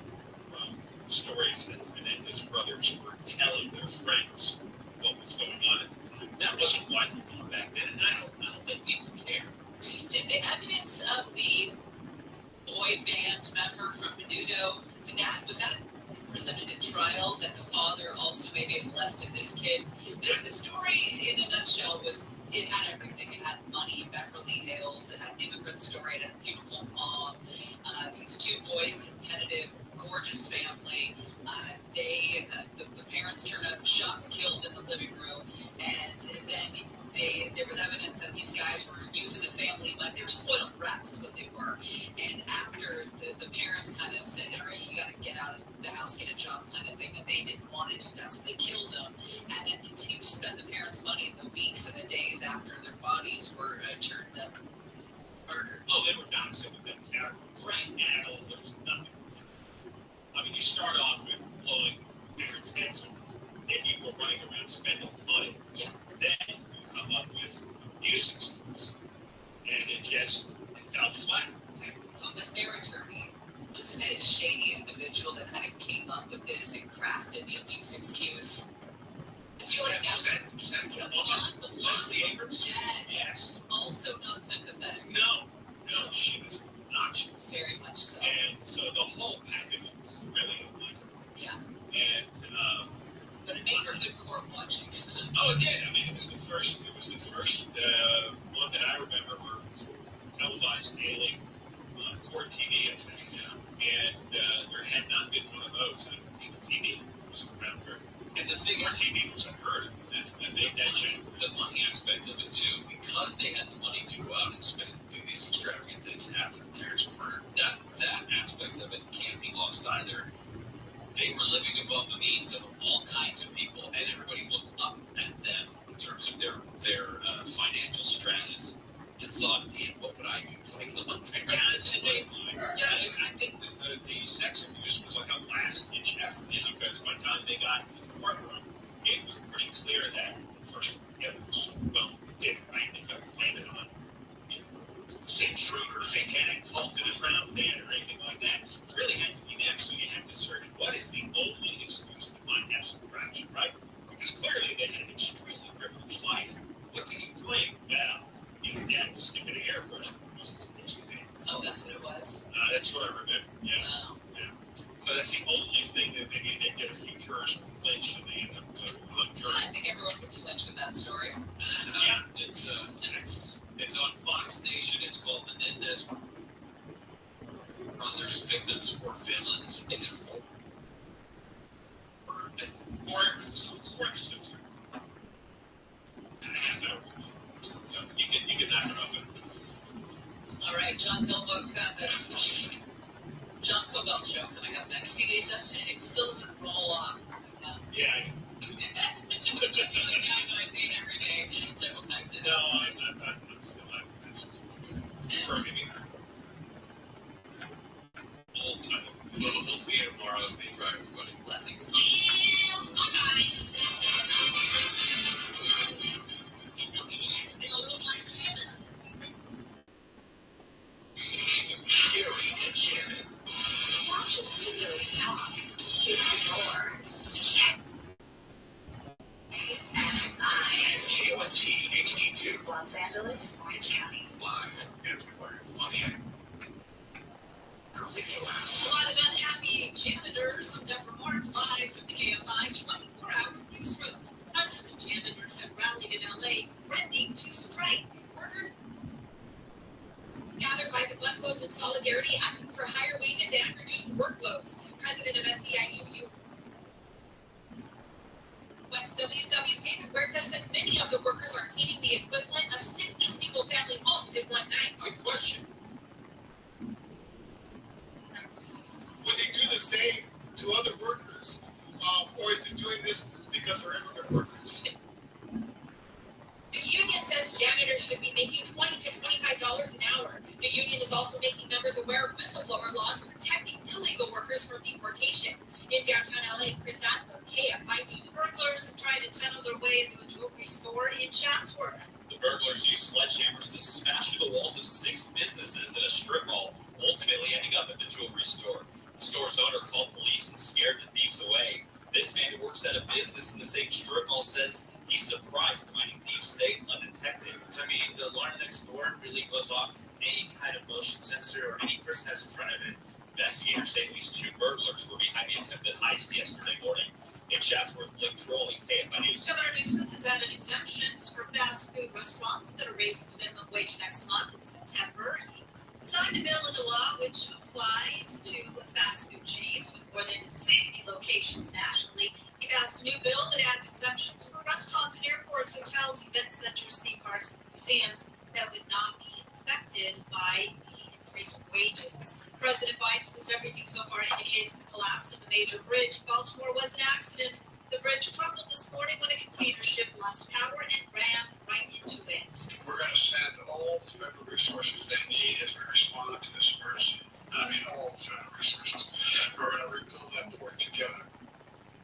from stories that the Menendez brothers were telling their friends what was going on at the time. That wasn't widely known back then, and I don't think people care. Did the evidence of the boy band member from Menudo, was that presented at trial, that the father also maybe molested this kid? The story, in a nutshell, was it had everything. It had money, Beverly Hills, it had an immigrant story, it had a beautiful mom, these 2 boys, competitive, gorgeous family. The parents turned up shot and killed in the living room, and then there was evidence that these guys were using the family money. They were spoiled brats, what they were. And after the parents kind of said, all right, you got to get out of the house, get a job kind of thing, that they didn't want to do that, so they killed them, and then continued to spend the parents' money in the weeks and the days after their bodies were turned up, murdered. Oh, they were not sympathetic characters. Right. At all. There was nothing. I mean, you start off with blowing parents' heads off. Then you go running around spending money. Yeah. Then you come up with abuse incidents. And it fell flat. Who was their attorney? Wasn't it a shady individual that kind of came up with this and crafted the abuse excuse? I feel like now Was that the woman? Leslie Abrams? Yes. Yes. Also because they had the money to go out and spend and do these extravagant things after the parents were murdered. That aspect of it can't be lost either. They were living above the means of all kinds of people, and everybody looked up at them in terms of their financial stratus and thought, man, what would I do if I killed my parents? I think the sex abuse was like a last-ditch effort, because by the time they got in the courtroom, it was pretty clear that first evidence, did right? They could have blamed it on, some intruder, satanic cult in a brown van or anything like that. It really had to be them, so you had to search what is the only excuse that might have some traction, right? Because clearly they had an extremely privileged life. What can you claim? Well, dad was sticking an air brush where it wasn't supposed to be. Oh, that's what it was. That's what I remember. Yeah. Wow. Yeah. So that's the only thing that maybe they get a few jurors from flinch and they end up hung jury. I think everyone would flinch with that story. Yeah. It's on Fox Nation. It's called Menendez Brothers, Victims or Villains. Is it four episodes? Half hour. So you can knock it off. All right, John Cobalt show coming up next. See, it still doesn't roll off. Yeah. I know I say it every day, several times a day. No, I'm still not. Forgiving. Old time. We'll see you tomorrow. Stay dry, everybody. Blessings. Gary and Shannon. Not just stimulating talk, it's more. KOST HD2. Los Angeles, Orange County. Live everywhere on the air. A lot of unhappy janitors on Deborah Mark live from the KFI 24-hour newsroom. Hundreds of janitors have rallied in LA, threatening to strike. Workers gathered by the busloads in solidarity, asking for higher wages and reduced workloads. President of SEIU West WW David Huerta says many of the workers are cleaning the equivalent of 60 single-family homes in one night. My question. Would they do the same to other workers? Or is it doing this because they're immigrant workers? The union says janitors should be making $20 to $25 an hour. The union is also making members aware of whistleblower laws protecting illegal workers from deportation. In downtown LA, Chris Adler, KFI News. Burglars tried to tunnel their way into a jewelry store in Chatsworth. The burglars used sledgehammers to smash through the walls of 6 businesses at a strip mall, ultimately ending up at the jewelry store. The store's owner called police and scared the thieves away. This man who works at a business in the same strip mall says he's surprised the mining thieves stayed undetected. To me, the alarm next door really goes off any kind of motion sensor or any person has in front of it. Investigators say at least 2 burglars were behind the attempted heist yesterday morning. In Chatsworth, Blake Trolley, KFI News. Governor Newsom has added exemptions for fast food restaurants that are raising the minimum wage next month in September. He signed a bill into law which applies to fast food chains with more than 60 locations nationally. He passed a new bill that adds exemptions for restaurants and airports, hotels, event centers, theme parks, and museums that would not be affected by the increased wages. President Biden says everything so far indicates the collapse of the major bridge in Baltimore was an accident. The bridge crumbled this morning when a container ship lost power and rammed right into it. We're going to send all the federal resources they need as we respond to this emergency. I mean, all the federal resources. We're going to rebuild that port together.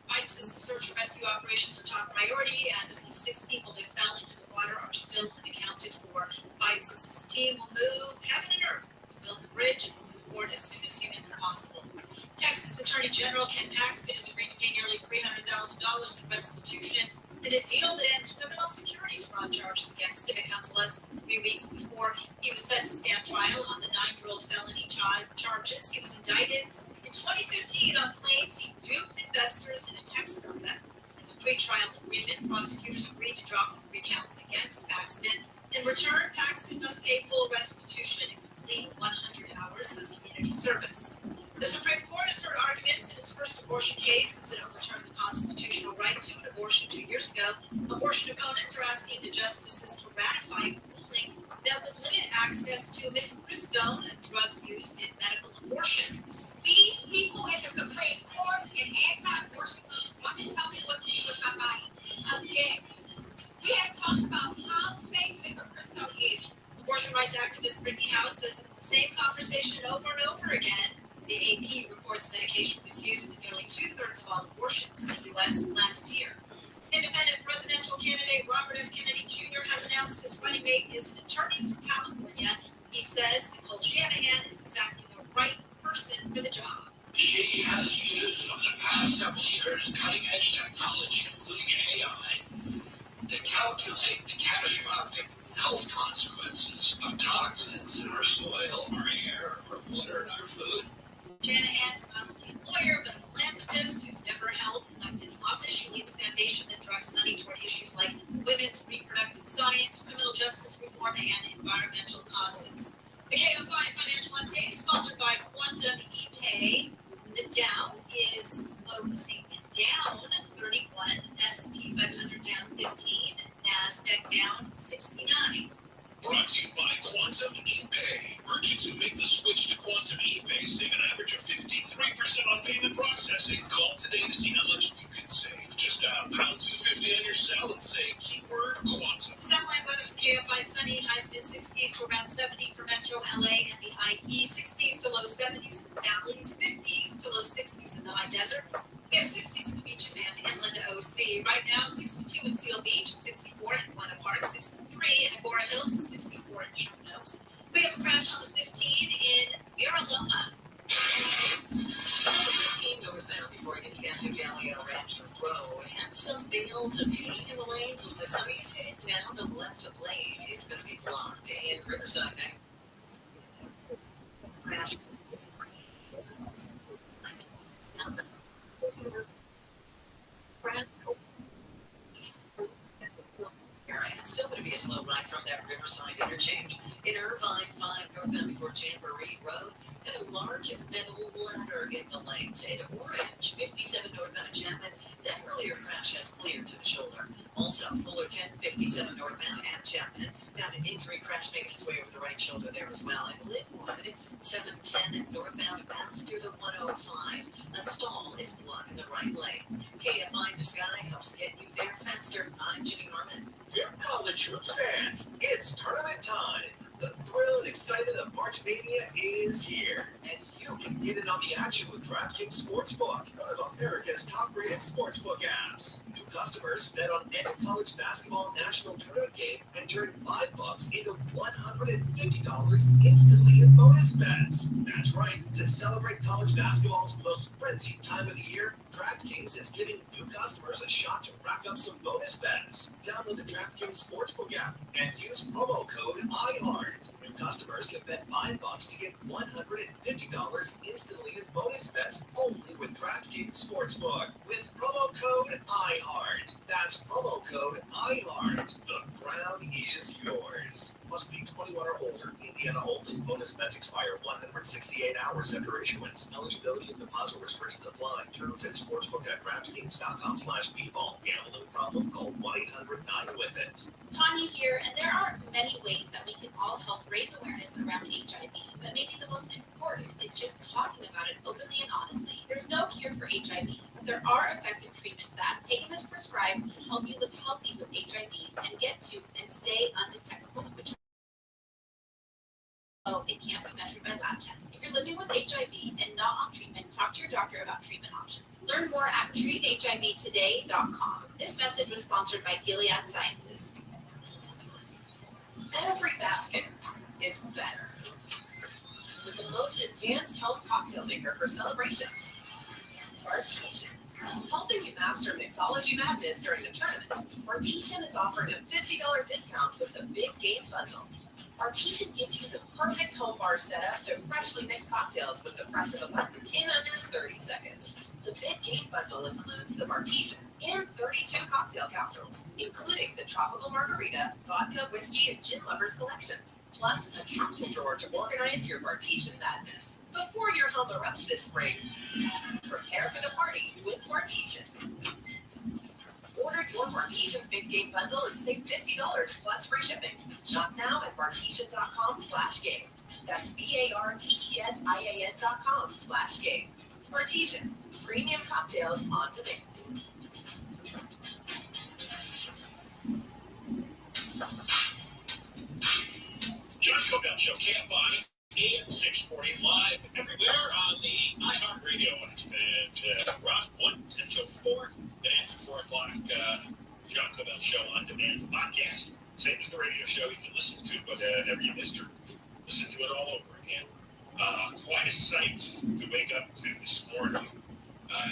Biden says the search and rescue operations are top priority, as at least 6 people that fell into the water are still unaccounted for. Biden says his team will move heaven and earth to build the bridge and move the port as soon as humanly possible. Texas Attorney General Ken Paxton has agreed to pay nearly $300,000 in restitution in a deal that ends criminal securities fraud charges against him. It comes less than 3 weeks before he was set to stand trial on the 9-year-old felony charges. He was indicted in 2015 on claims he duped investors in a text program. In the pre-trial agreement, prosecutors agreed to drop the 3 counts against Paxton. In return, Paxton must pay full restitution and complete 100 hours of community service. The Supreme Court has heard arguments in its first abortion case since it overturned the constitutional right to an abortion 2 years ago. Abortion opponents are asking the justices to ratify a ruling rights activist Brittany House says it's the same conversation over and over again. The AP reports medication was used in nearly 2/3 of all abortions in the U.S. last year. Independent presidential candidate Robert F. Kennedy Jr. has announced his running mate is an attorney from California. He says Nicole Shanahan is exactly the right person for the job. She has used over the past several years cutting-edge technology, including AI, to calculate the catastrophic health consequences of toxins in our soil, our air, our water, and our food. Shanahan is not only a lawyer, but a philanthropist who's never held elected office. She leads a foundation that directs money toward issues like women's reproductive science, criminal justice reform, and environmental causes. The KFI Financial Update is sponsored by Quantum ePay. The Dow is closing down 31, S&P 500 down 15, NASDAQ down 69. Brought to you by Quantum ePay. Merchants who make the switch to Quantum ePay save an average of 53% on payment processing. Call today to see how much you can save. Just dial #250 on your cell and say keyword Quantum. Satellite weather for KFI sunny, highs mid-60s to around 70 for Metro LA and the IE, 60s to low 70s in the valleys, 50s to low 60s in the high desert. We have 60s at the beaches and inland OC. Right now, 62 in Seal Beach, 64 in Buena Park, 63 in Agora Hills, and 64 in Sherman Oaks. We have a crash on the 15 in Mira Loma. 15 northbound before you get to Cantu Valley Ranch Road. And some bales of hay in the lanes. Looks like somebody's headed now. The left of lane is going to be blocked in Riverside. Crash. It's still going to be a slow ride from that Riverside interchange. In Irvine, 5 northbound before Jamboree Road, got a large metal ladder in the lanes. In Orange, 57 northbound at Chapman, that earlier crash has cleared to the shoulder. Also, Fullerton, 57 northbound at Chapman, got an injury crash making its way over the right shoulder there as well. In Linwood, 710 northbound after the 105, a stall is blocking the right lane. KFI The Sky helps get you there faster. I'm Jimmy Harmon. Dear college hoops fans, it's tournament time. The thrill and excitement of March Mania is here, and you can get in on the action with DraftKings Sportsbook, one of America's top-rated sportsbook apps. New customers bet on any college basketball national tournament game and turn $5 into $150 instantly in bonus bets. That's right. To celebrate college basketball's most frenzied time of the year, DraftKings is giving new customers a shot to rack up some bonus bets. Download the DraftKings Sportsbook app and use promo code IHEART. New customers can bet $5 to get $150 instantly in bonus bets only with DraftKings Sportsbook with promo code IHEART. That's promo code IHEART. The crown is yours. Must be 21 or older. Indiana only. Bonus bets expire 168 hours after issuance. Eligibility and deposit restrictions apply. Terms at sportsbook.draftkings.com/bball. Gambling problem? Call 1-800-9-WITH-IT. Tanya here, and there are many ways that we can all help raise awareness around HIV, but maybe the most important is just talking about it openly and honestly. There's no cure for HIV, but there are effective treatments that, taken as prescribed, can help you live healthy with HIV and get to and stay undetectable, which it can't be measured by lab tests. If you're living with HIV and not on treatment, talk to your doctor about treatment options. Learn more at treathivtoday.com. This message was sponsored by Gilead Sciences. Every basket is better with the most advanced health cocktail maker for celebrations. Artesian, helping you master mixology madness during the tournament. Artesian is offering a $50 discount with the Big Game Bundle. Artesian gives you the perfect home bar setup to freshly mix cocktails with the press of a button in under 30 seconds. The Big Game Bundle includes the Artesian and 32 cocktail capsules, including the Tropical Margarita, Vodka, Whiskey, and Gin Lovers collections, plus a capsule drawer to organize your Artesian madness. Before your home erupts this spring, prepare for the party with Artesian. Order your Martesian Big Game Bundle and save $50 plus free shipping. Shop now at Martesian.com/game. That's BARTESIAN.com/game. Martesian, premium cocktails on demand. Jeffco Show, KFI, AM 640, live everywhere on the iHeartRadio and Rock 1 until 4. Then after 4 o'clock, John Cobell Show on demand podcast. Same as the radio show. You can listen to whatever you missed or listen to it all over again. Quite a sight to wake up to this morning.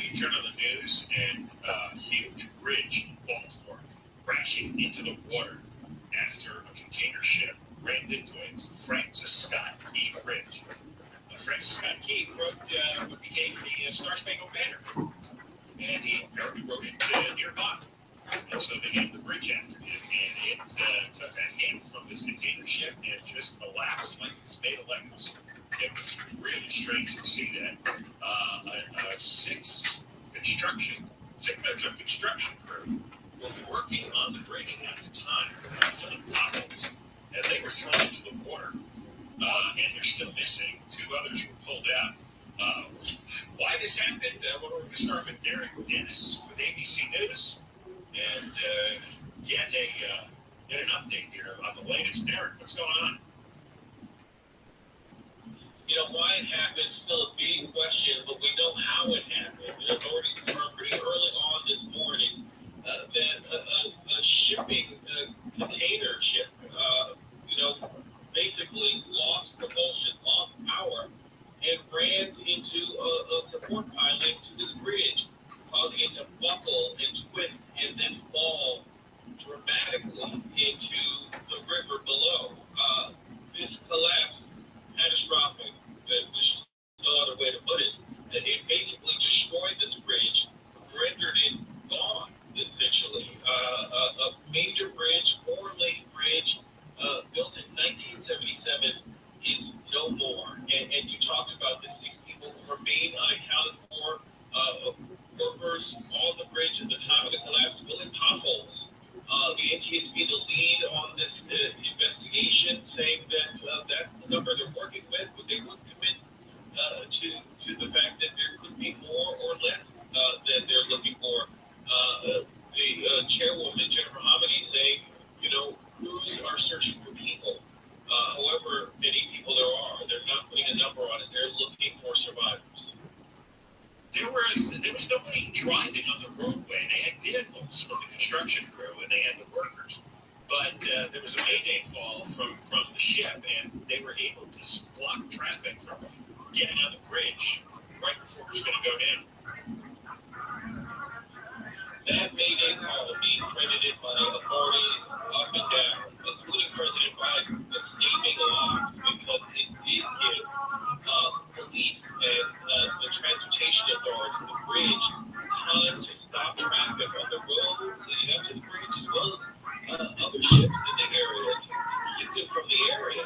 You turn on the news and a huge bridge in Baltimore crashing into the water after a container ship rammed into it. Francis Scott Key Bridge. Francis Scott Key wrote what became the Star Spangled Banner. And he apparently wrote it nearby. And so they named the bridge after him. And it took a hit from this container ship and it just collapsed like it was made of Legos. It was really strange to see that. Six members of construction crew were working on the bridge at the time, filling potholes, and they were thrown into the water, and they're still missing. 2 others were pulled out. Why this happened? We're going to start with Derek Guinness with ABC News, and get an update here on the latest. Derek, what's going on? You know, why it happened is still a big question, but we know how it happened. The authorities confirmed pretty early on this morning that a shipping container ship, basically lost propulsion, lost power, and ran into a support pylon to this bridge, causing it to buckle and twist and then fall dramatically into the river below. This collapse, catastrophic. There's no other way to put it. It basically destroyed this bridge, rendered it gone, essentially. A major bridge, 4-lane bridge, built in 1977, is no more. And you talked about the 6 people who remain unaccounted for, workers on the bridge at the time of the collapse, filling potholes. The NTSB, the lead on this investigation, saying that that's the number they're working with, but they would commit to the fact that there could be more or less that they're looking for. The chairwoman, Jennifer Hamidi, saying, crews are searching for people. However many people there are, they're not putting a number on it. They're looking for survivors. There was nobody driving on the roadway. They had vehicles from the construction crew and they had the workers. But there was a mayday call from the ship, and they were able to block traffic from getting on the bridge right before it was going to go down. That mayday call being credited by authorities up and down, including President Biden, escaping alive because it did give police and the transportation authority, the bridge, time to stop traffic on the road leading up to the bridge, as well as other ships in the area, to keep them from the area,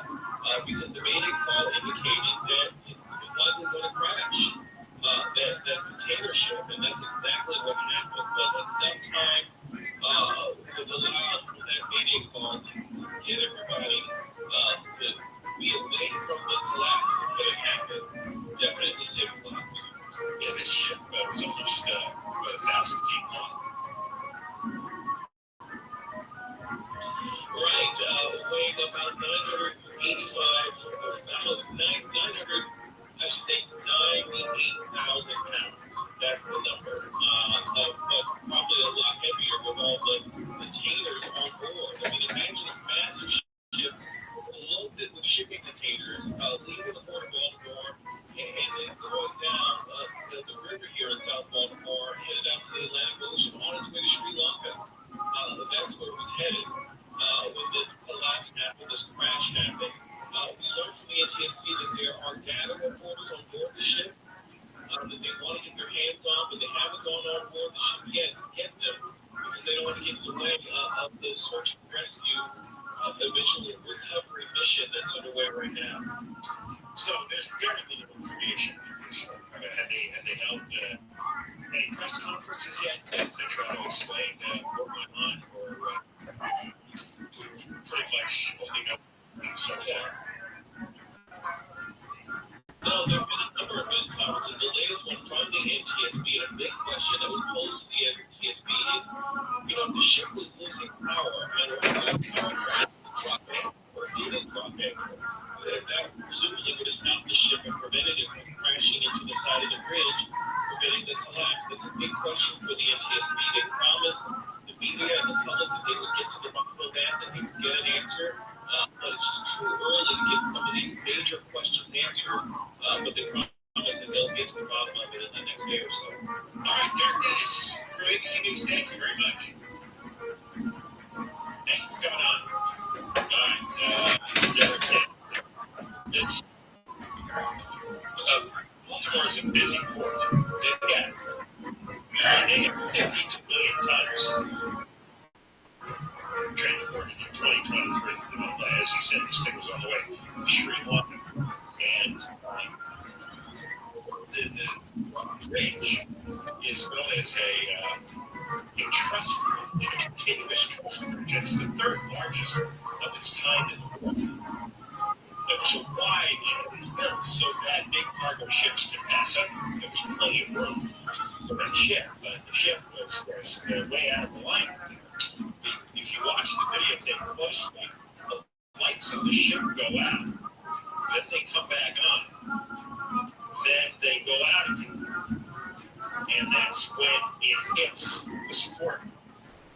because the mayday call indicated that it was likely going to crash. That container ship, and that's exactly what happened. But at some time, was allowed for that mayday call to get everybody to be away from the collapse that had happened. Definitely saving lives. Yeah, this ship was almost about 1,000 feet long. Right, weighing about 98,000 pounds. That's the number. But probably a lot heavier with all the containers on board. I mean, imagine a massive ship loaded with shipping containers leaving the port of Baltimore and then going down the river here in South Baltimore, headed out to the Atlantic Ocean on its way to Sri Lanka. That's where it was headed when this collapse happened, this crash happened. We learned from the NTSB that there are data reporters on board the ship that they want to get their hands on, but they haven't gone on board the ship yet to get them because they don't want to get in the way of the search and rescue, eventually recovery mission that's underway right now. So there's very little information on this. Have they held any press conferences yet to try to explain what went on, or pretty much only know so far? No, there have been a number of press conferences. The latest one from the NTSB, and a big question that was posed to the NTSB is, the ship was losing power, and it was power drop anchor, or did it drop anchor? as he said, this thing was on the way to Sri Lanka. And the bridge is known as a trust bridge, a continuous trust bridge. It's the third largest of its kind in the world. It was wide and it was built so that big cargo ships could pass up. There was plenty of room for that ship, but the ship was way out of alignment. If you watch the videotape closely, the lights of the ship go out, then they come back on, then they go out again, and that's when it hits the support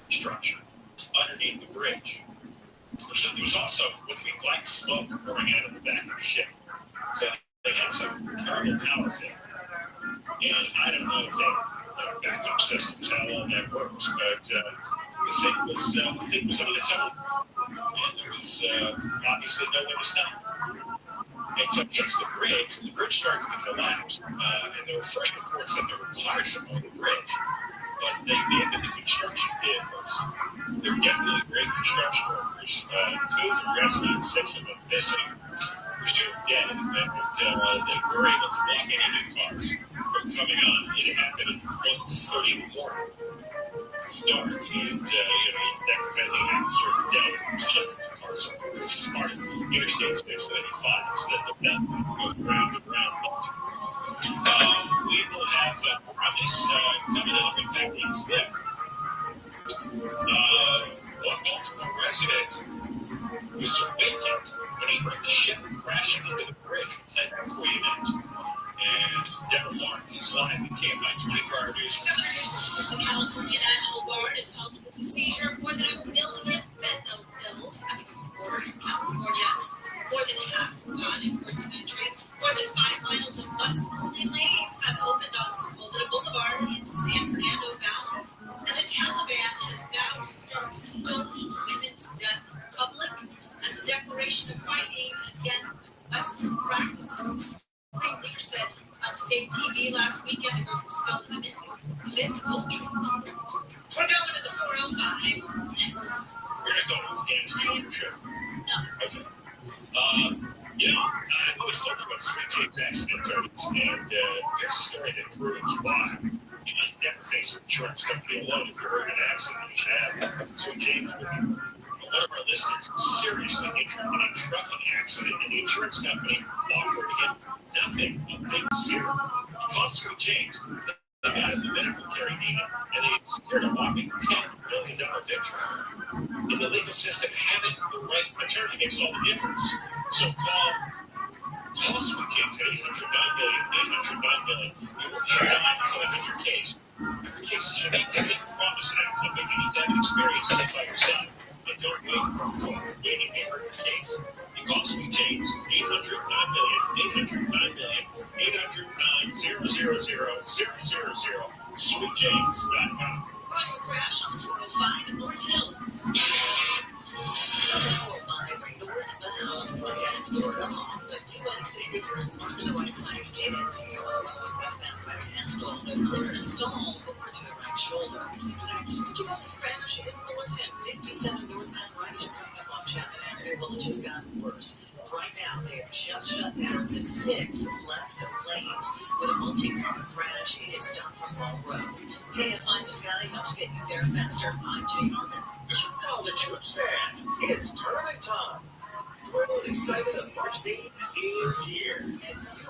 structure underneath the bridge. So there was also what could be black smoke pouring out of the back of the ship. So they had some terrible power failure. And I don't know if that backup systems, how all that works, but the thing was on its own. And there was obviously nowhere to stop. And so it hits the bridge starts to collapse. And there were first reports that there were cars on the bridge. But they abandoned the construction vehicles. They're definitely great construction workers. 2 of them rescued, 6 of them missing. Were soon dead, and they were able to block any new cars from coming on. It happened at 1:30 in the morning. It was dark, and that kind of thing happens during the day. There's hundreds of cars on the bridge. It's part of Interstate 695. It's that the belt goes round and round left. We will have more on this coming up. In fact, a clip. One Baltimore resident was awakened when he heard the ship crashing into the bridge. We'll play that for you next. And Deborah Mark is live at KFI 24-hour news. Governor Newsom says the California National Guard has helped with the seizure of more than 1 million fentanyl pills coming from the border in California. More than half were gone in ports of entry. More than 5 miles of bus-only lanes have opened on Sepulveda Boulevard in the San Fernando Valley. And the Taliban has vowed to start stoning women to death in public as a declaration of fighting against Western practices. The Supreme Leader said on state TV last weekend the group expelled women who commit adultery. We're going to the 405 next. We're going to go to Afghanistan for sure. No. Okay. I've always talked about Sweet James accident targets, and there's a story that proves why. You never face an insurance company alone. If you're in an accident, you should have Sweet James with you. One of our listeners seriously injured in a trucking accident, and the insurance company offered him nothing, a big zero. He called Sweet James. They got him the medical care he needed, and they secured a whopping $10 million victory. In the legal system, having the right attorney makes all the difference. So call Sweet James at 800-9-million, 800-9-million. You won't pay a dime until they win your case. Every case is unique. They can't promise an outcome, but you need to have an experience to by your side. And don't wait for call. Waiting may hurt your case. You call Sweet James, 800-9-million, 800-9-million, 800-9-000-000, sweetjames.com. Road crash on the 405 in North Hills. Northbound, Florida off the new exit is marked the right lane. Guinness, westbound by Hanscom, they're clearing a stall over to the right shoulder. Did you have a Spanish in Fullerton? 57 northbound riders coming up on Chapman Avenue. Well, it just got worse. Right now, they have just shut down the 6 left lanes with a multi-car crash. It is stopped from Ball Road. KFI in the Sky helps get you there faster. I'm Jay Harmon. College hoops fans, it's tournament time. Thrilled and excited that March Mania is here, and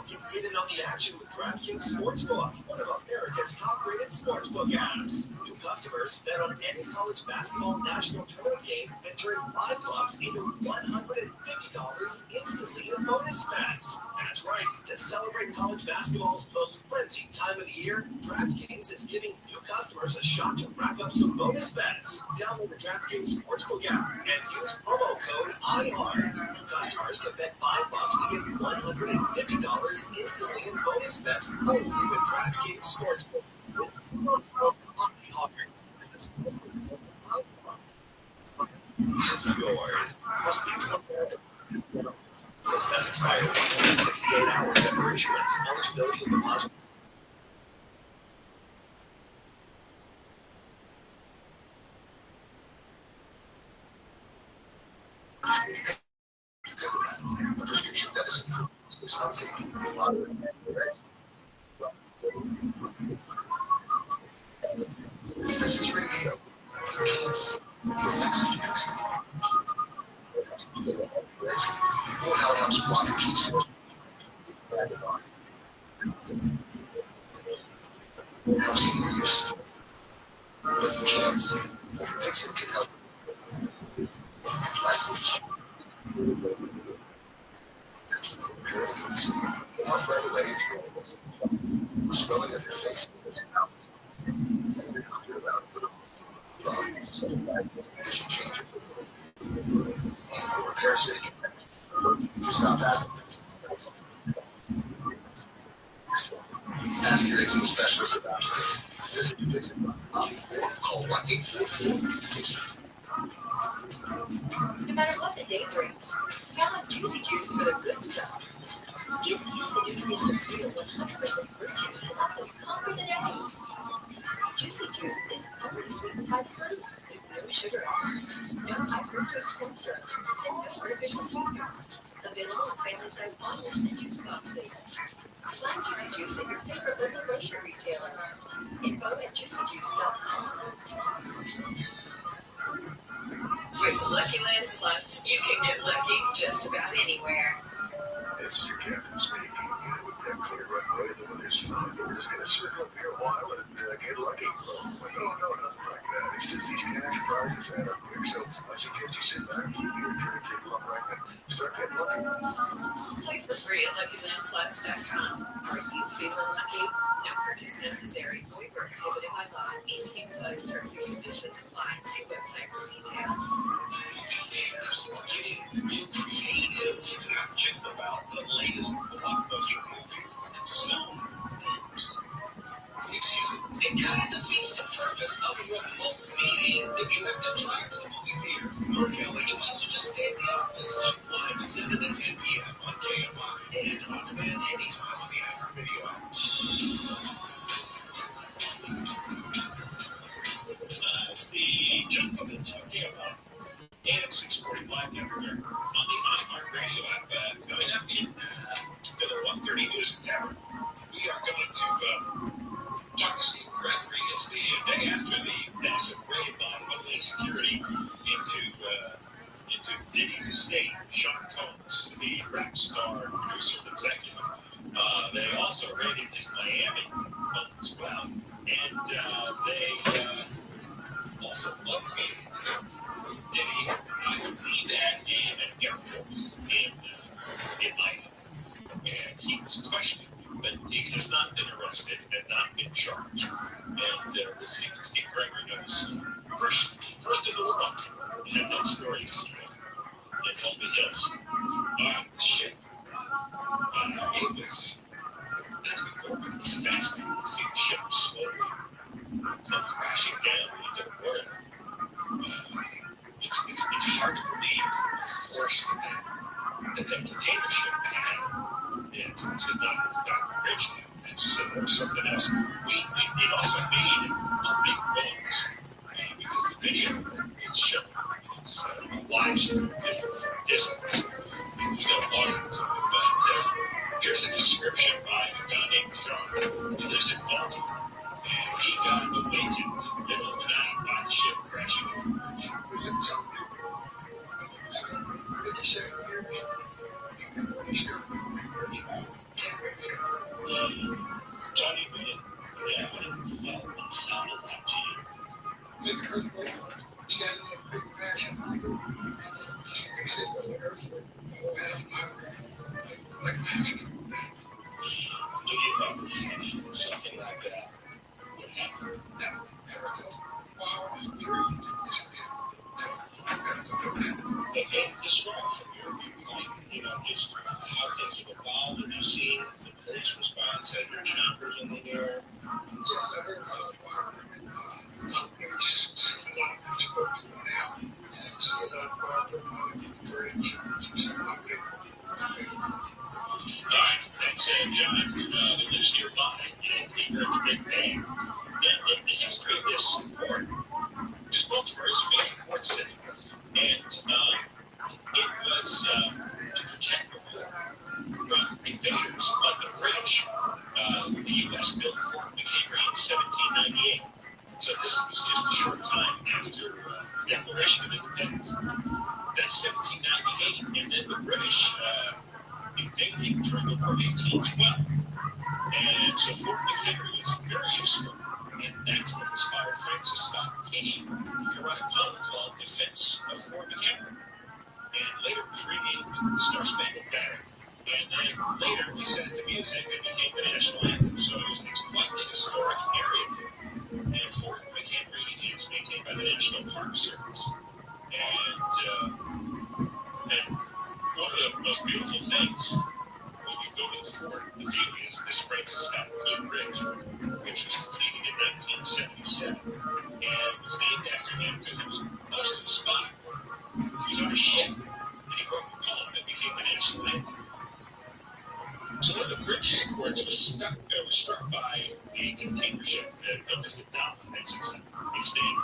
you can get in on the action with DraftKings Sportsbook, one of America's top-rated sportsbook apps. New customers bet on any college basketball national tournament game and turn $5 into $150 instantly in bonus bets. That's right. To celebrate college basketball's most frenzied time of the year, DraftKings is giving new customers a shot to rack up some bonus bets. Download the DraftKings Sportsbook app and use promo code IHEART. New customers can bet $5 to get $150 instantly in bonus bets only with DraftKings Sportsbook. Is yours. Must be compared. Bonus bets expire 168 hours after issuance. Eligibility and deposit. Wisconsin, moderate This is radio. You can't see the effects of music. Or how it helps block a key source. But you can't see. Fixing can help. Message. Walk right away through swelling of your face. Vision changes. Or repair city. You stop asking. Ask your exit specialist about this. Visit Dixon.com or call 1-844-DIXON. No matter what the day brings, count on Juicy Juice for the good stuff. Give these the nutrients of real 100% fruit juice to help them conquer the day. Juicy Juice is only sweet with high fruit, with no sugar, no high fructose corn syrup, and no artificial sweeteners. Available in family-sized bottles and juice boxes. Find Juicy Juice at your favorite local grocery retailer. Info at juicyjuice.com. With Lucky Land Slots, you can get lucky just about anywhere. This is your captain speaking. With that clear runway, the weather's fine. We're just going to circle up here a while and get lucky. But no, nothing like that. It's just these cash prizes add up quick. So I suggest you sit back, keep your turn, take luck right now. Start getting lucky. Play for free at LuckyLandSlots.com. Are you feeling lucky? No purchase necessary. Void where prohibited by law. 18 plus terms and conditions apply. See website for details. Real creative. It's not just about the latest blockbuster movie. Some moves. Excuse me. It kind of defeats the purpose of a remote meeting if you have to drive to a movie theater. Or Kelly. You might as well just stay at the office. Live 7 to 10 p.m. on KFI and on demand anytime on the iHeartRadio app. It's the John Cummins Show, KFI. And 6:45 everywhere on the iHeartRadio app. Coming up in the 1:30 news hour, we are going to talk to Steve Gregory. It's the day after the massive raid by Homeland Security into Diddy's estate. Sean Combs, the rap star, producer, and executive. They also raided his Miami home as well, and they also located Diddy, I believe, at an airport in Miami, and he was questioned, but he has not been arrested and not been charged. And we'll see what Steve Gregory knows. First in the world, we have that story yesterday in Holby Hills. Shit. It was fascinating to see the ship slowly come crashing down into the water. It's hard to believe the force that container ship had and to not have gotten bridge down. It's something else. It also made a big noise because the video was shown. It's a live stream video from a distance. There's no audio to it, but here's a description by a guy named John who lives in Baltimore. And he got awakened in the middle of the night by the ship crashing into the bridge. Tony, what it felt and sounded like to you? Maybe earthquake, standing in a big passion. Except for the earthquake, all half my like matches. Do you ever think something like that would happen? No, never thought. Wow, dreamed this would happen. Never thought it would happen. And describe from your viewpoint, just how things have evolved. Have you seen the police response? Had your choppers in the air? Yes, I heard a lot of police, a lot of police spoke to one out. And so I put the bridge and some of All right, that's John, who lives nearby, and he heard the big bang. And the history of this port, because Baltimore is a major port city, and it was to protect the port from invaders of the British, the U.S. built Fort McHenry in 1798. So this was just a short time after the Declaration of Independence. That's 1798, and then the British invaded during the War of 1812. And so Fort McHenry was very useful, and that's what inspired Francis Scott Key to write a poem called Defense of Fort McHenry. And later was renamed the Star Spangled Banner. And then later we set it to music and became the national anthem. So it's quite the historic area there. And Fort McHenry is maintained by the National Park Service. And one of the most beautiful things when you go to the fort, the view is this Francis Scott Key Bridge, which was completed in 1977. And it was named after him because it was close to the spot where he was on a ship and he wrote the poem that became the national anthem. So one of the bridge supports was struck by a container ship known as the Dolly. That's its name.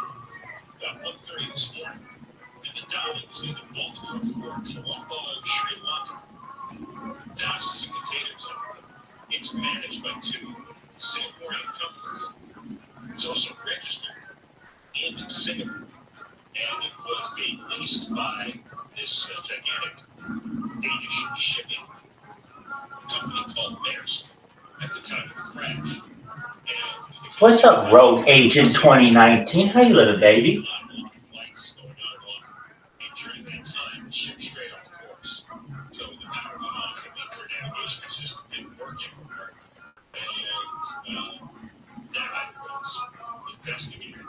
About 1:30 this morning. And the Dolly was near the Baltimore Fort, Colombo, Sri Lanka. Thousands of containers on it. It's managed by two Singaporean companies. It's also registered in Singapore. And it was being leased by this gigantic Danish shipping company called Maersk at the time of the crash. What's up, Road Agent 2019? How you living, baby? Lights going on and off. And during that time, the ship strayed off course. So the power went off. It means their navigation system didn't work anymore. And that was investigated.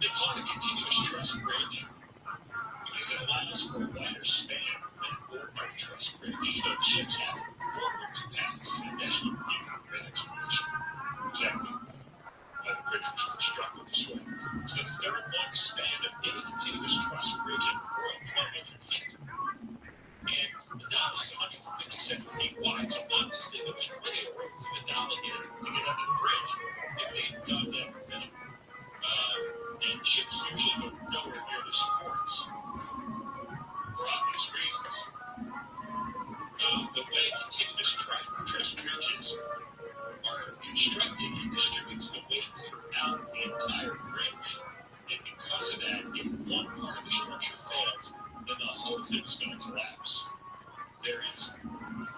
They call it a continuous truss bridge because it allows for a wider span than an ordinary truss bridge. So ships have more room to pass. And that's what we that explanation. Exactly why the bridge was constructed this way. It's the third longest span of any continuous truss bridge in the world, 1,200 feet. And the Dolly is 157 feet wide, so obviously there was plenty of room for the Dolly to get under the bridge if they had gone down the middle. And ships usually go nowhere near the supports for obvious reasons. The way continuous truss bridges are constructed, it distributes the weight throughout the entire bridge. And because of that, if one part of the structure fails, then the whole thing is going to collapse. There is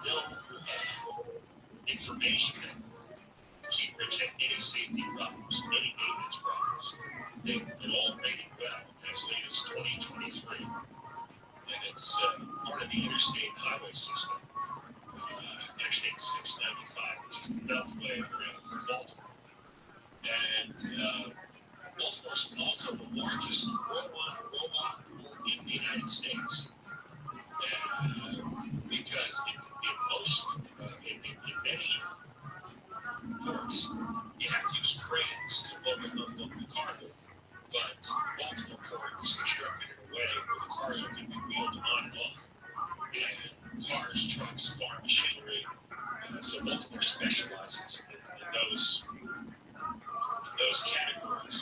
no information that Key Bridge had any safety problems, any maintenance problems. They all rated well as late as 2023. And it's part of the interstate highway system. Interstate 695, which is the beltway around Baltimore. And Baltimore is also the largest roll-off port in the United States. Because in many ports, you have to use cranes to lower the cargo. But Baltimore Port was constructed in a way where the cargo can be wheeled on and off. And cars, trucks, farm machinery. So Baltimore specializes in those categories.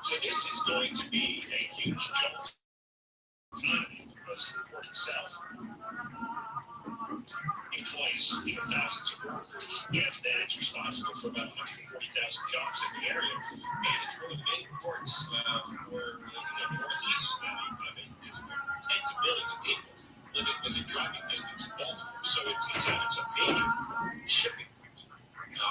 So this is going to be a huge jolt to the economy because the port itself employs thousands of workers, and then it's responsible for about 140,000 jobs in the area. And it's one of the main ports for the Northeast. I mean, there's tens of millions of people living within driving distance of Baltimore. So it's a major shipping route.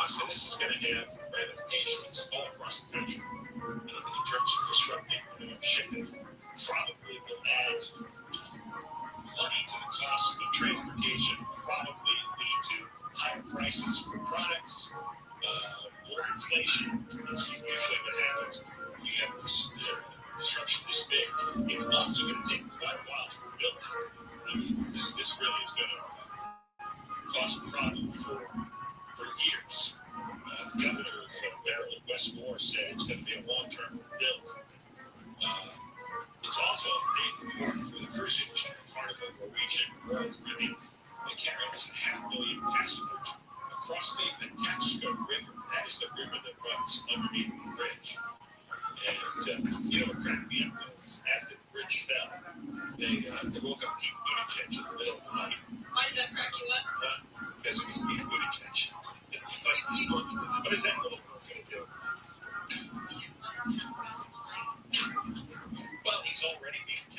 So this is going to have ramifications all across the country in terms of disrupting shipping. Probably will add money to the cost of transportation, probably lead to higher prices for products, more inflation. That's usually what happens when you have this disruption this big. It's also going to take quite a while to rebuild. This really is going to cause a problem for years. The governor of Maryland, Wes Moore, said it's going to be a long-term build. It's also a big port for the cruise industry. Carnival, Norwegian, Royal Caribbean, they carry almost 500,000 passengers across the Patapsco River. That is the river that runs underneath the bridge. And what cracked me up was after the bridge fell, they woke up Pete Buttigieg in the middle of the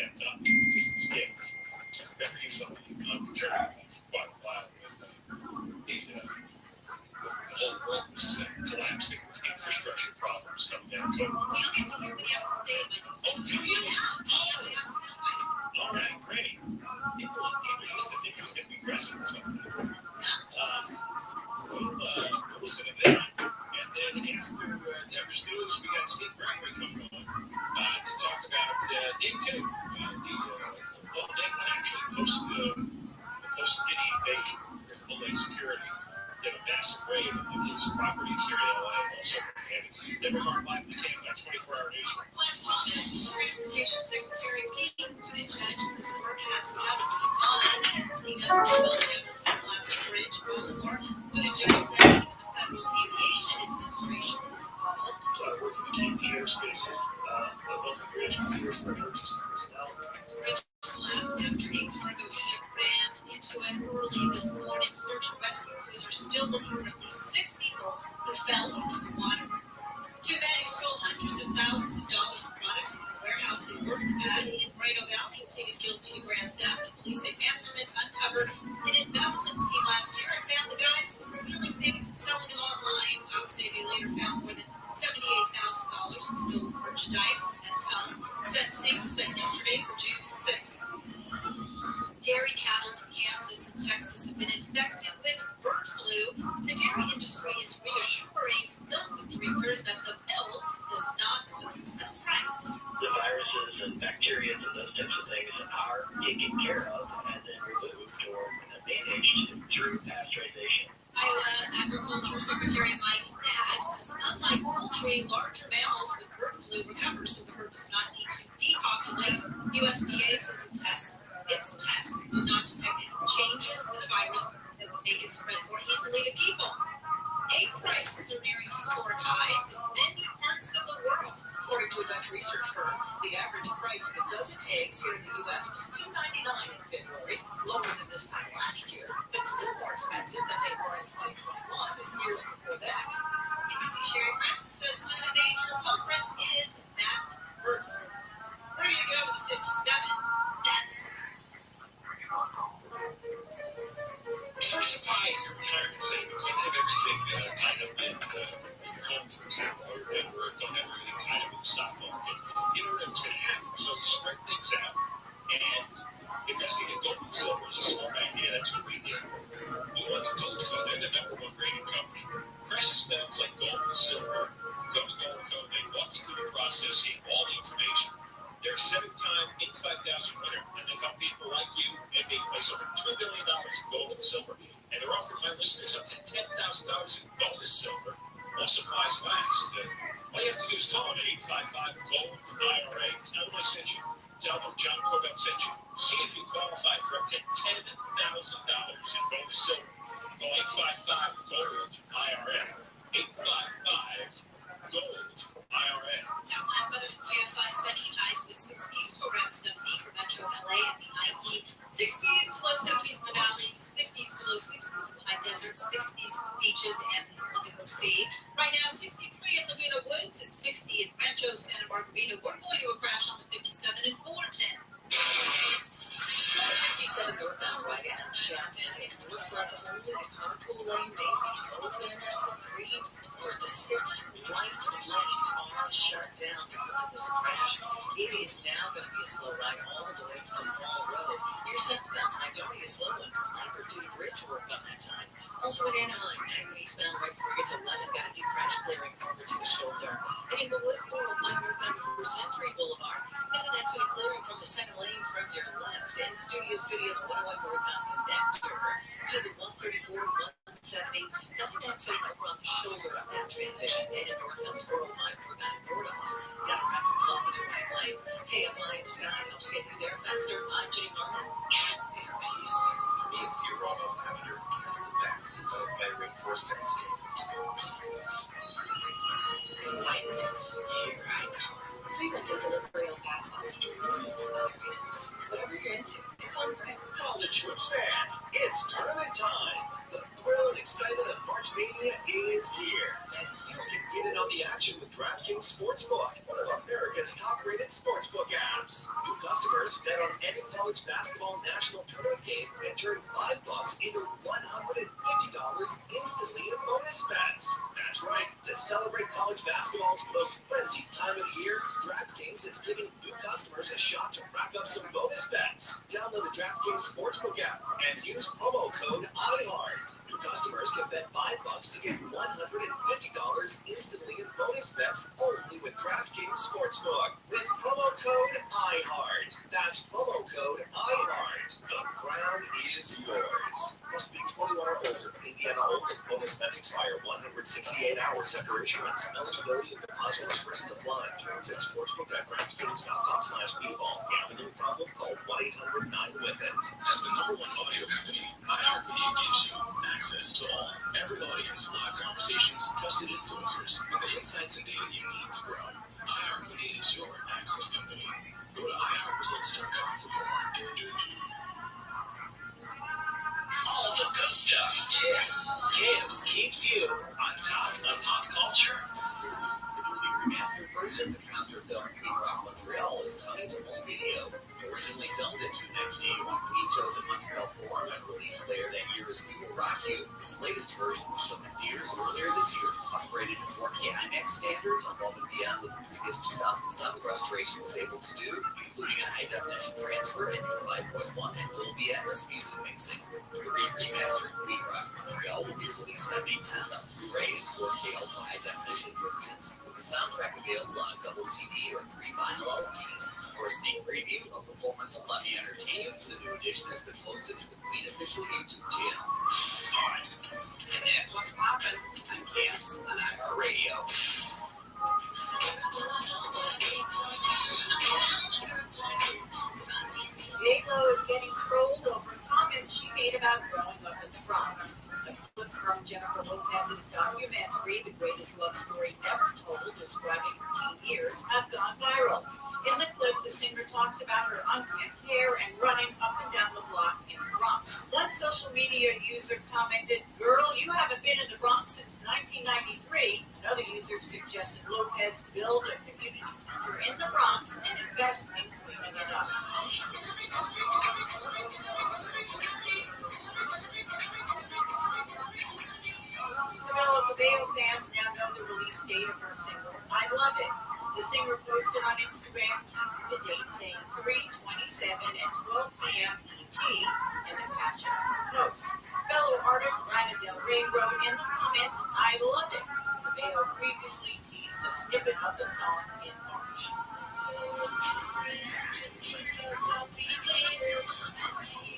kept up because it's kids. Remember, he was on the paternity leave for quite a while when the whole world was collapsing with infrastructure problems coming down COVID. Well, you'll get to hear what he has to say in my news. Oh, do you? Yeah, we have a soundbite. All right, great. People used to think he was going to be president someday. We'll listen to that. And then after Deborah's news, we got Steve Gregory coming on to talk about day two. Day one actually post-Guinea invasion, Homeland Security did a massive raid on his properties here in LA and also in Miami. Deborah Martin live in the KFI 24-hour newsroom. Last promise, Transportation Secretary Pete Buttigieg says work has just begun in the cleanup and rebuilding efforts at Atlantic Bridge in Baltimore. Buttigieg says even the Federal Aviation Administration is involved. Working to keep the airspace above the bridge clear for emergency personnel. The bridge collapsed after a cargo ship rammed into it early this morning. Search and rescue crews are still looking for at least 6 people who fell into the water. 2 men who stole hundreds of thousands of dollars in products from a warehouse they worked at in Moreno Valley pleaded guilty to grand theft. Police say management uncovered an embezzlement scheme last year and found the guys who were stealing things and selling them online. Cops say they later found more than $78,000 in stolen merchandise. And sentencing was set yesterday for June 6th. Dairy cattle in Kansas and Texas have been infected with bird flu. The dairy industry is reassuring milk drinkers that the milk does not pose a threat. The viruses and bacteria and those types of things are taken care of and then removed or managed through pasteurization. Iowa Agriculture Secretary Mike Nack says unlike poultry, larger mammals with bird flu recover, so the herd does not need to depopulate. USDA says its tests did not detect any changes to the virus that would make it spread more easily to people. Egg prices are nearing historic highs in many parts of the world. According to a Dutch research firm, the average price of a dozen eggs here in the U.S. was $2.99 in February, lower than this time last year, but still more expensive than they were in 2021 and years before that. ABC Sherry Preston says one of the major culprits is that bird flu. We're going to go to the 57 next. Diversify your retirement savings. Don't have everything tied up in home, for example, or net worth. Don't have everything tied up in the stock market. You know what's going to happen. So you spread things out. And investing in gold and silver is a smart idea. That's what we did. We went with Gold Co. They're the #1 rated company. Precious metals like gold and silver. Go to Gold Co. They walk you through the process, see all the information. They're a 7-time Inc. 5000 winner, and they help people like you and they place over $2 billion in gold and silver. And they're offering my listeners up to $10,000 in bonus silver while supplies last. All you have to do is call them at 855-GOLD-IRA. Tell them I sent you. Tell them John Corbett sent you. See if you qualify for up to $10,000 in bonus silver. Call 855-GOLD-IRA. 855-GOLD-IRA. Southland weather for KFI sunny, highs with 60s to around 70 for Metro LA and the IE. 60s to low 70s in the valleys, 50s to low 60s in the high desert, 60s in the beaches and in Laguna Sea. Right now, 63 in Laguna Woods, is 60 in Rancho Santa Margarita. We're going to a crash on the 57 in Fullerton. 57 northbound right at Chapman. It looks like only the carpool lane may be open at the 3 or the 6 right lanes are shut down because of this crash. It is now going to be a slow ride all the way from Hall Road. Your southbound side's already a slow one from Piper to the bridge work on that side. Also in Anaheim, 90 eastbound right before you get to 11, got a new crash clearing over to the shoulder. And in Wood 405 northbound for Century Boulevard, got an accident clearing from the second lane from your left. And Studio City on the 101 northbound connector to the 134, 170. Got an accident over on the shoulder of that transition. And in northbound 405 northbound Bordeaux, got a rapid block in the right lane. KFI in the sky helps get you there faster. I'm Jay Norman. Inner peace. For me, it's the aroma of lavender under the bath enveloped by rainforest landscape. Enlightenment. Here I come. Frequently delivery on backlots and millions of other items. Whatever you're into, it's on Prime. College hoops fans, it's tournament time. The thrill and excitement of March Mania is here. And you can get in on the action with DraftKings Sportsbook, one of America's top-rated sportsbook apps. New customers Bet on any college basketball national tournament game and turn $5 into $150 instantly in bonus bets. That's right. To celebrate college basketball's most frenzied time of the year, DraftKings is giving new customers a shot to rack up some bonus bets. Download the DraftKings Sportsbook app and use promo code IHEART. New customers can bet $5 to get $150 instantly in bonus bets only with DraftKings Sportsbook. With promo code IHEART. That's promo code IHEART. The crown is yours. Must be 21 or older. Indiana only. Bonus bets expire 168 hours after issuance. Eligibility and deposit restrictions apply. Terms at sportsbook.draftkings.com/bball. Gambling problem? Call 1-800-9-WITH-IT. As the #1 audio company, iHeartMedia gives you access to all, every audience, live conversations, trusted influencers, and the insights and data you need to grow. iHeartMedia is your access company. Go to iHeartResults.com for more. All the good stuff. Yeah. Camps keeps you on top of pop culture. The remastered version of the concert film Queen Rock Montreal is coming to home video. Originally filmed at 2XD on Queen shows at Montreal Forum and released later that year as We Will Rock You, this latest version was shown in theaters earlier this year. Upgraded to 4K IMAX standards above and beyond what the previous 2007 restoration was able to do, including a high-definition transfer into 5.1 and Dolby Atmos music mixing. The remastered Queen Rock Montreal will be released on May 10th on Blu-ray and 4K Ultra High-Definition versions, with the soundtrack available on a double CD or 3 vinyl LPs. For a sneak preview, a performance of Let Me Entertain You for the new edition has been posted to the Queen official YouTube channel. Alright, and that's what's poppin' on Camps on iHeartRadio. J-Lo is getting trolled over comments she made about growing up in the Bronx. A clip from Jennifer Lopez's documentary, The Greatest Love Story Never Told, describing her teen years, has gone viral. In the clip, the singer talks about her unkempt hair and running up and down the block in the Bronx. One social media user commented, "Girl, you haven't been in the Bronx since 1993. Another user suggested Lopez build a community center in the Bronx and invest in cleaning it up. Camila Cabello fans now know the release date of her single, I Love It. The singer posted on Instagram teasing the date, saying 3/27 at 12 p.m. ET in the caption of her post. Fellow artist Lana Del Rey wrote in the comments, I love it. Cabello previously teased a snippet of the song in March.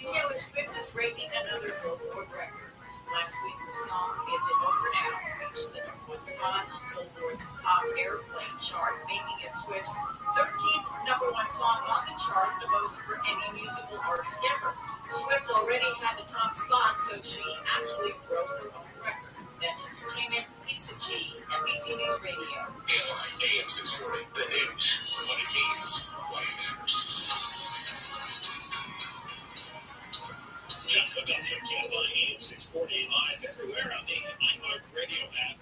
Taylor Swift is breaking another Billboard record. Last week, her song Is It Over Now reached the #1 spot on Billboard's Pop Airplane chart, making it Swift's 13th #1 song on the chart, the most for any musical artist ever. Swift already had the top spot, so she actually broke her own record. That's entertainment. Lisa G, NBC News Radio. AM 640, the news, what it means, why it matters. John Cookhouse from Canada, AM 640 live everywhere on the iHeartRadio app.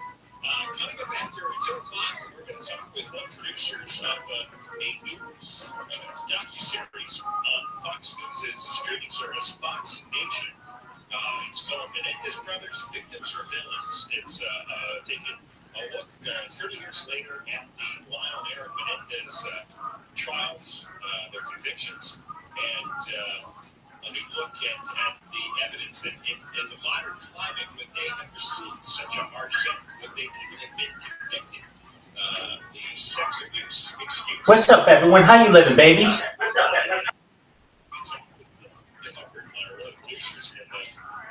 Coming up after 2 o'clock, we're going to talk with one producer of a new docuseries on Fox News' streaming service, Fox Nation. It's called Menendez Brothers, Victims or Villains. It's taking a look 30 years later at the Lyle and Eric Menendez trials, their convictions, and a new look at the evidence in the modern climate. Would they have received such a harsh sentence? Would they even have been convicted? The sex abuse excuse. What's up, everyone? How you living, babies? I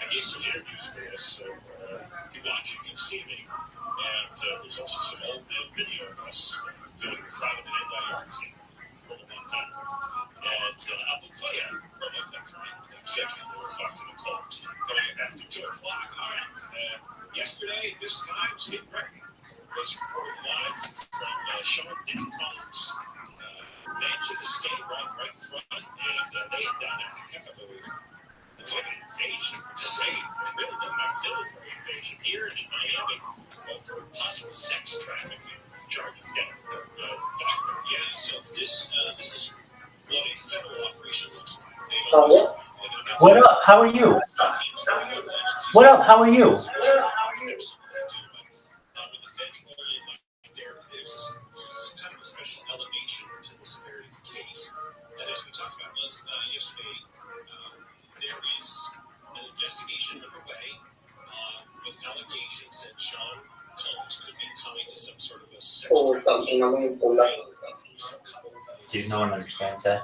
gave some interviews for this, so if you watch it, you'll see me. And there's also some old video of us doing the Friday Night Lights for a long time. And I'll play a promo clip from it in the next segment. We'll talk to Nicole coming up after 2 o'clock. All right. Yesterday, this time, Skid Row was reported live from Sean Diddy Combs' mansion estate right in front. And they had done a heck of a, it's like an invasion. It's a raid. Really done a military invasion here in Miami over possible sex trafficking charges. Yeah, so this is what a federal operation looks like. They don't listen. What up? How are you? What up? How are you? When the feds roll in like there's kind of a special elevation to the severity of the case. And as we talked about this yesterday, there is an investigation underway with allegations that Sean Combs could be coming to some sort of a sex trafficking. Dude, no one understands that.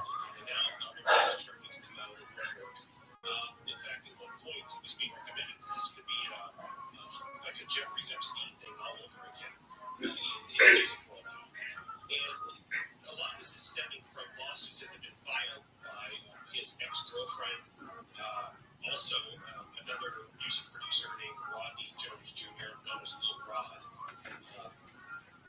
In fact, at one point, it was being recommended that this could be like a Jeffrey Epstein thing all over again in the music world now. And a lot of this is stemming from lawsuits that have been filed by his ex-girlfriend, also another music producer named Rodney Jones Jr., known as Lil Rod.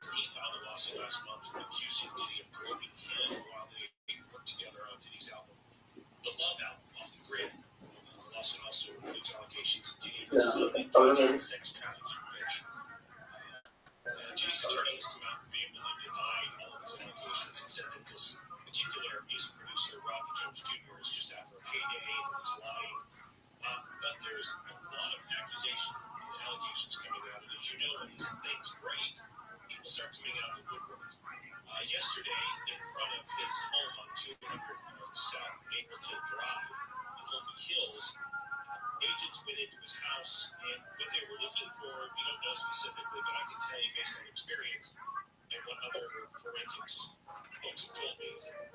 He filed a lawsuit last month accusing Diddy of groping him while they worked together on Diddy's album, The Love Album, Off the Grid. The lawsuit also includes allegations of Diddy and his son engaging in sex trafficking venture. Diddy's attorney has come out and vehemently denied all of these allegations and said that this particular music producer, Rodney Jones Jr., is just out for a payday and he's lying. But there's a lot of accusations and allegations coming out, and as you know, when these things break, people start coming out of the woodwork. Yesterday, in front of his home on 200 South Mapleton Drive in Holden Hills, agents went into his house, and what they were looking for, we don't know specifically, but I can tell you based on experience and what other forensics folks have told me, is that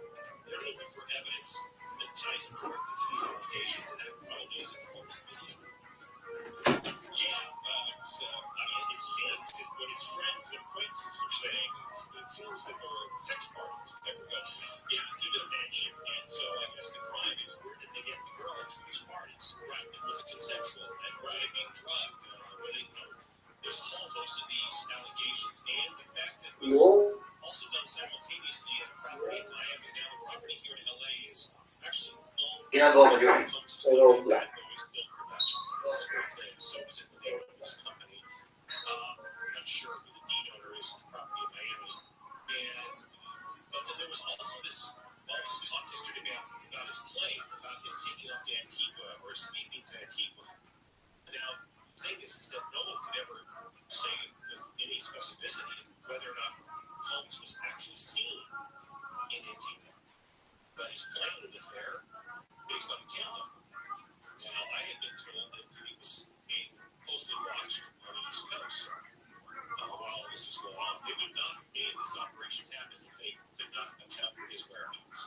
they're looking for evidence that ties him directly to these allegations, and that probably is in the form of video. It seems that what his friends and acquaintances are saying is it seems that there were sex parties that were going on. Yeah, even a mansion. And so I guess the crime is, where did they get the girls for these parties? Right. And was it consensual? And were they being drugged? There's a whole host of these allegations, and the fact that it was also done simultaneously at a property in Miami. Now, the property here in LA is actually owned by Combs' company, Bad Boys Film Production. So it was in the name of his company. I'm not sure who the deed owner is for the property in Miami. But then there was also all this talk yesterday about his plane, about him taking off to Antigua or escaping to Antigua. Now, the thing is that no one could ever say with any specificity whether or not Combs was actually seen in Antigua. But his plane was there based on the tail number. Now, I had been told that he was being closely watched on the East Coast while all this was going on. They would not have made this operation happen if they could not account for his whereabouts.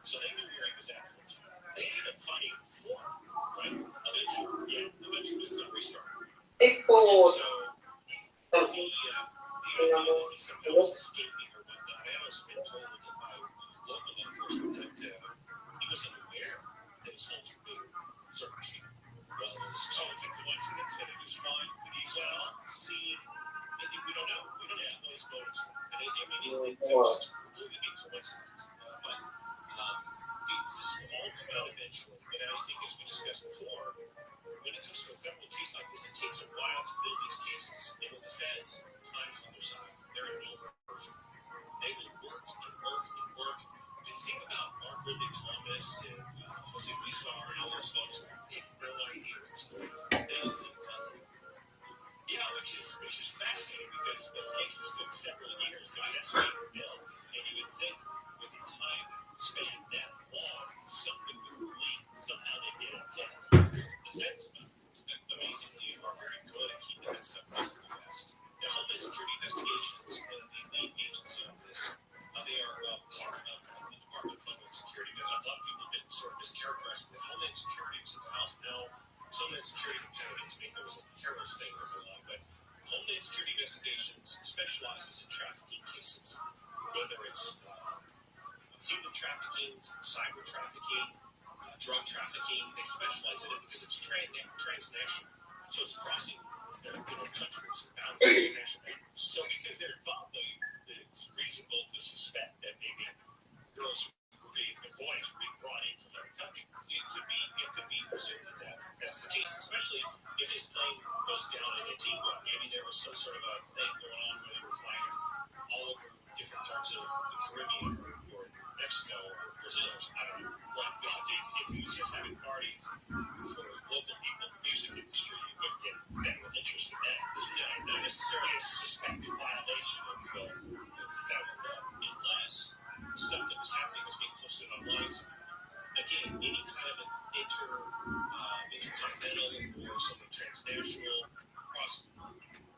So they knew where he was at the time. They ended up finding him before, right? Eventually it's not restarted. So the idea that he somehow was escaping or whatnot, I had also been told by local enforcement that he was unaware that his homes were being searched. Well, so it's a coincidence that it was fine to these see. We don't know. We don't have those motives. And it just completely be coincidence. But this will all come out eventually. But I think, as we discussed before, when it comes to a federal case like this, it takes a while to build these cases. And with the feds, time is on their side. They're in no hurry. They will work and work and work. If you think about Mark Ridley Thomas and Jose Rizar and all those folks, they have no idea what's going on. They didn't see nothing. Yeah, which is fascinating because those cases took several years to investigate and build. And you would think with a time span that long, something would leak. Somehow they did it. The feds, amazingly, are very good at keeping that stuff close to the vest. Now, Homeland Security Investigations, the lead agency on this, they are part of the Department of Homeland Security. But a lot of people have been sort of mischaracterizing that Homeland Security was at the House. No, Homeland Security kind of intimated there was a terrorist thing going on, but Homeland Security Investigations specializes in trafficking cases, whether it's human trafficking, cyber trafficking, drug trafficking. They specialize in it because it's transnational, so it's crossing countries, boundaries, and national boundaries. So because they're involved, it's reasonable to suspect that maybe girls were being, the boys were being brought in from other countries. It could be presumed that that's the case, especially if his plane goes down in Antigua. Maybe there was some sort of a thing going on where they were flying all over different parts of the Caribbean or Mexico or Brazil. I don't know. Right. If he was just having parties for local people in the music industry, you would get federal interest in that. Not necessarily a suspected violation of federal law, unless stuff that was happening was being posted online. Again, any kind of an intercontinental or some transnational cross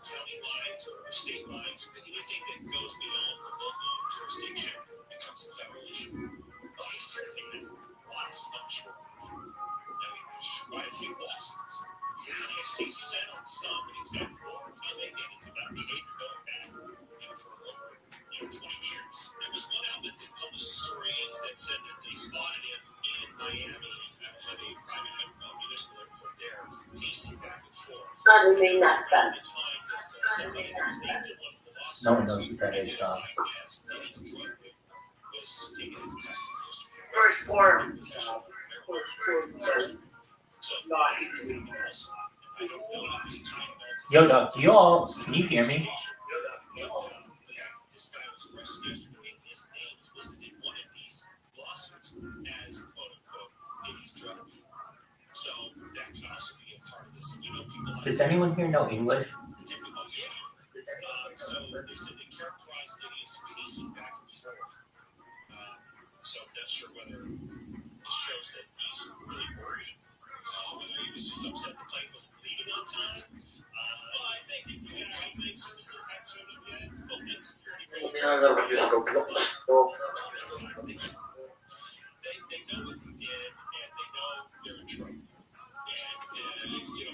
county lines or state lines, anything that goes beyond the local jurisdiction becomes a federal issue. Well, he certainly has a lot of stuff for me. I mean, there's quite a few lawsuits. Yeah, he's settled some, but he's got more allegations about behavior going back, for over 20 years. There was one outlet that published a story that said that they spotted him in Miami at a private municipal airport there, pacing back and forth. Around the time that somebody that was named in one of the lawsuits, No one knows who that is, identified as Denny's drug whip, was taken into custody yesterday. first form. So, I don't know that was tied Yo, Doc, can you hear me? This guy was arrested yesterday, and his name is listed in one of these lawsuits as "quote unquote" Denny's drug. So that could also be a part of this. And people like Does anyone here know English? Oh yeah. So they said they characterized Denny as pacing back and forth. So I'm not sure whether this shows that he's really worried. Whether he was just upset the plane wasn't leaving on time. Well, I think if you have main services haven't showed up yet, Homeland Security They know what they did, and they know they're in trouble. And,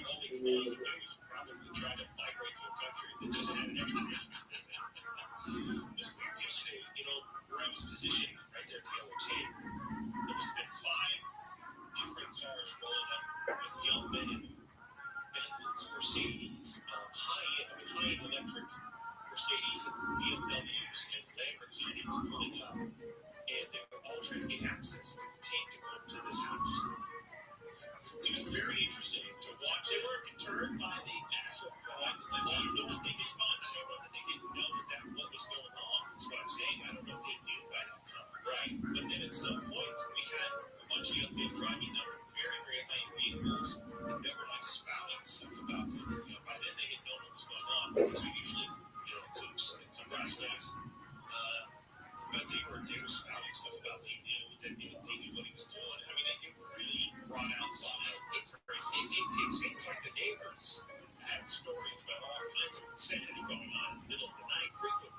all they can do is probably try to migrate to a country that doesn't have an extradition. It was weird yesterday, where I was positioned right there at the yellow tape. There must have been 5 different cars rolling up with young men in them. Bentleys, Mercedes, high-end electric Mercedes and BMWs and Lamborghinis pulling up, and they were all trying to get access to the tape to go up to this house. It was very interesting to watch. They were deterred by the massive those big response. I don't know that they didn't know that what was going on. That's what I'm saying. I don't know if they knew by that time. Right. But then at some point, we had a bunch of young men driving up in very, very high-end vehicles that were like spouting stuff about it. By then they had known what was going on because we usually, hoops that come across us. But they were spouting stuff about they knew what he was doing. I mean, it really brought out some good crazy. It seems like the neighbors have stories about all kinds of insanity going on in the middle of the night frequently.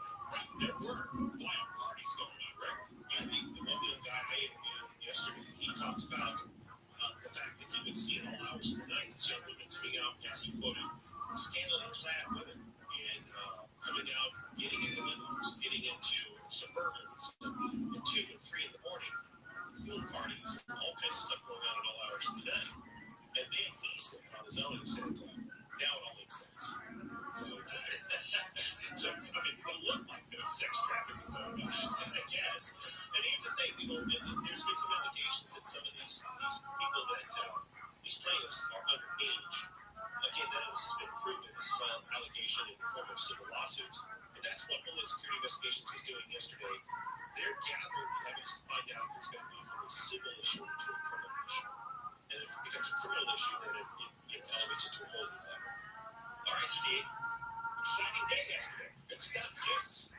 There were wild parties going on, right? And the one young guy I interviewed yesterday, he talked about the fact that he would see in all hours of the night these young women coming out, as he quoted, scantily clad women, and coming out, getting into limos, getting into Suburbans at 2 and 3 in the morning, pool parties, all kinds of stuff going on at all hours of the night. And then he said on his own and said, now it all makes sense. So, it looked like there was sex trafficking going on, I guess. And here's the thing, there's been some allegations that some of these people that, these plaintiffs are underage. Again, none of this has been proven. This is all an allegation in the form of civil lawsuits. But that's what Homeland Security Investigations was doing yesterday. They're gathering the evidence to find out if it's going to move from a civil issue to a criminal issue. And if it becomes a criminal issue, then it elevates it to a whole new level. All right, Steve. Exciting day yesterday. Good stuff. Yes.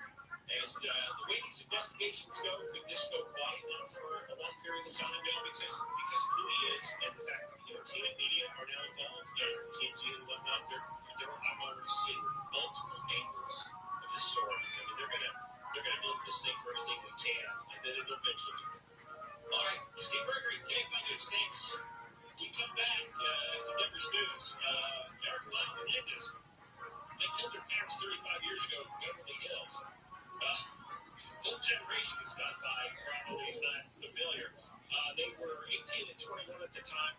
As the way these investigations go, could this go quiet now for a long period of time? No, because of who he is and the fact that the entertainment media are now involved, TNT and whatnot. I'm already seeing multiple angles of this story. I mean, they're gonna milk this thing for everything they can, and then it'll eventually get there. All right, Steve Gregory, KFI News. Thanks. We come back to Denver's News. Derek Lau and Nicholas. They killed their parents 35 years ago in Beverly Hills. Whole generation has gone by. Probably is not familiar. They were 18 and 21 at the time.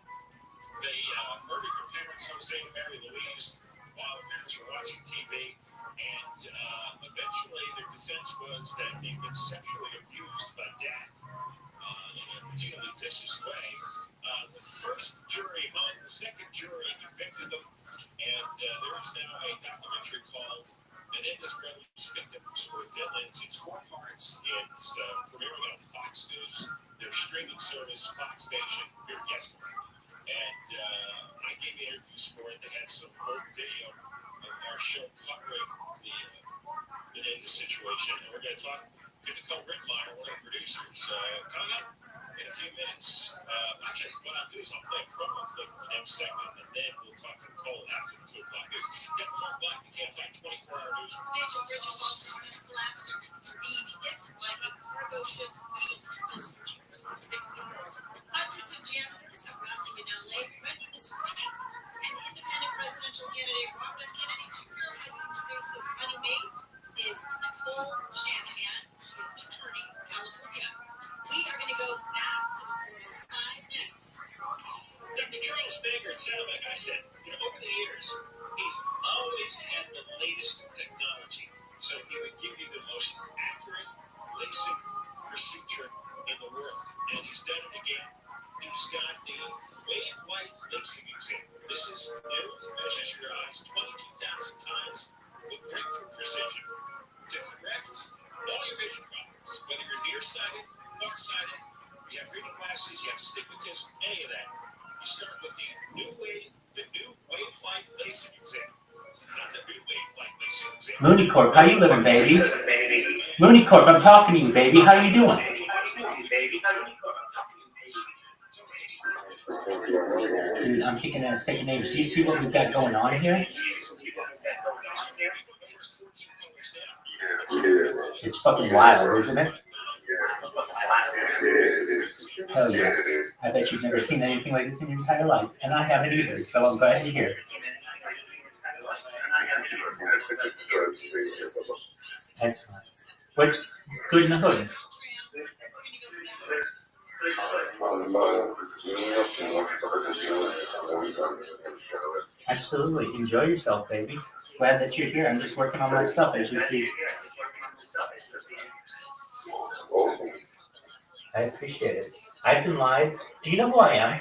They murdered their parents, Jose and Mary Louise, while the parents were watching TV. And eventually their defense was that they'd been sexually abused by dad in a particularly vicious way. The first jury hung, the second jury convicted them. And there is now a documentary called Menendez Brothers Victims for Villains. It's 4 parts. It's premiering on Fox News, their streaming service, Fox Nation, here yesterday. And I gave interviews for it. They had some old video of our show covering the Menendez situation. And we're going to talk to Nicole Rittmeyer, one of the producers, coming up in a few minutes. Actually, what I'll do is I'll play a promo clip for the next segment, and then we'll talk to Nicole after the 2 o'clock news. Get more black, the KSI 24-hour news. Major bridge in Baltimore has collapsed after being hit by a cargo ship. Officials are still searching for the 6 people. Hundreds of janitors have rallied in LA threatening to strike. And independent presidential candidate Robert F. Kennedy Jr. has introduced his running mate, is Nicole Shanahan. She is an attorney from California. We are going to go back to the 405 next. Dr. Charles Baker, it sounded like I said, over the years, he's always had the latest technology. So he would give you the most accurate LASIK procedure in the world. And he's done it again. He's got the wave light LASIK exam. This is new. It measures your eyes 22,000 times with breakthrough precision to correct all your vision problems. Whether you're nearsighted, farsighted, you have reading glasses, you have astigmatism, any of that. You start with the new wave light LASIK exam. Not the new wave light LASIK exam. Mooney Corp, how you living, baby? Mooney Corp, I'm talking to you, baby. How you doing? Dude, I'm kicking in a stick of names. Do you see what we've got going on here? It's fucking wild, isn't it? Hell yeah. I bet you've never seen anything like this in your entire life. And I haven't either, so I'm glad to hear. Excellent. What's good in the hood? Absolutely. Enjoy yourself, baby. Glad that you're here. I'm just working on my stuff, as you see. I appreciate it. I've been live. Do you know who I am?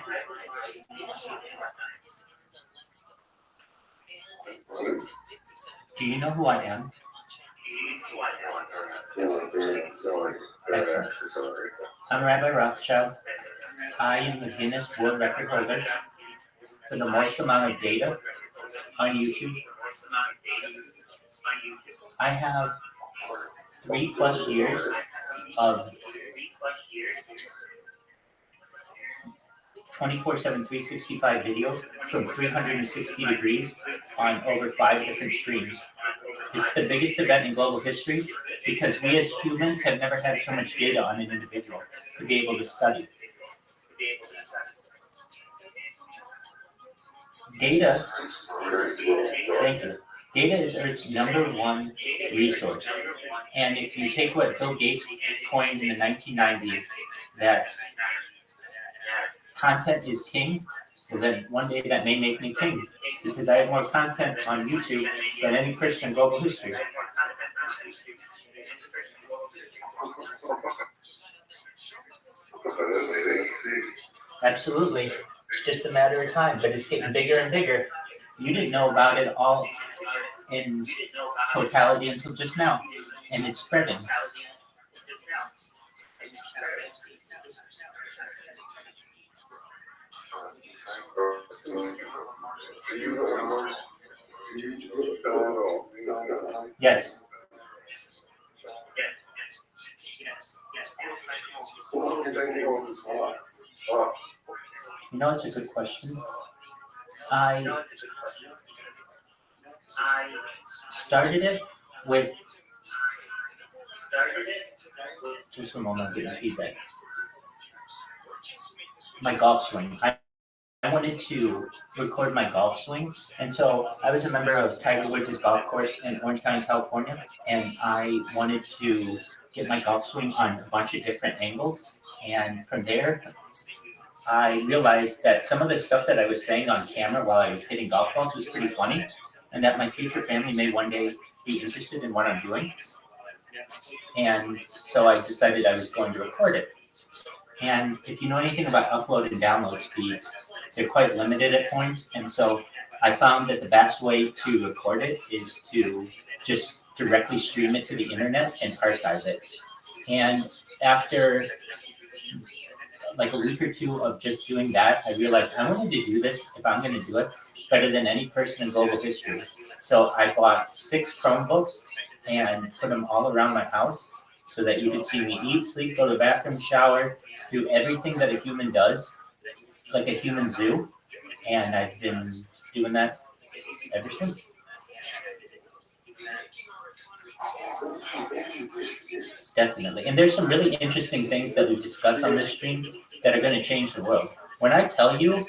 Do you know who I am? Excellent. I'm Rabbi Rothschild. I am the Guinness World Record holder for the most amount of data on YouTube. I have 3+ years of 24/7, 365 video from 360 degrees on over 5 different streams. It's the biggest event in global history because we as humans have never had so much data on an individual to be able to study. Data, thank you. Data is Earth's #1 resource. And if you take what Bill Gates coined in the 1990s, that content is king, so then one day that may make me king, because I have more content on YouTube than any person in global history. Absolutely. It's just a matter of time, but it's getting bigger and bigger. You didn't know about it all in totality until just now, and it's spreading. Yes. You know, it's a good question. I started it with, just a moment, I'm getting feedback. My golf swing. I wanted to record my golf swing, and so I was a member of Tiger Woods' golf course in Orange County, California, and I wanted to get my golf swing on a bunch of different angles, and from there, I realized that some of the stuff that I was saying on camera while I was hitting golf balls was pretty funny, and that my future family may one day be interested in what I'm doing. And so I decided I was going to record it. And if you know anything about upload and download speeds, they're quite limited at points. And so I found that the best way to record it is to just directly stream it to the internet and archive it. And after like a week or two of just doing that, I realized I wanted to do this if I'm going to do it better than any person in global history. So I bought 6 Chromebooks and put them all around my house so that you could see me eat, sleep, go to the bathroom, shower, do everything that a human does, like a human zoo. And I've been doing that ever since. Definitely. And there's some really interesting things that we discuss on this stream that are going to change the world. When I tell you,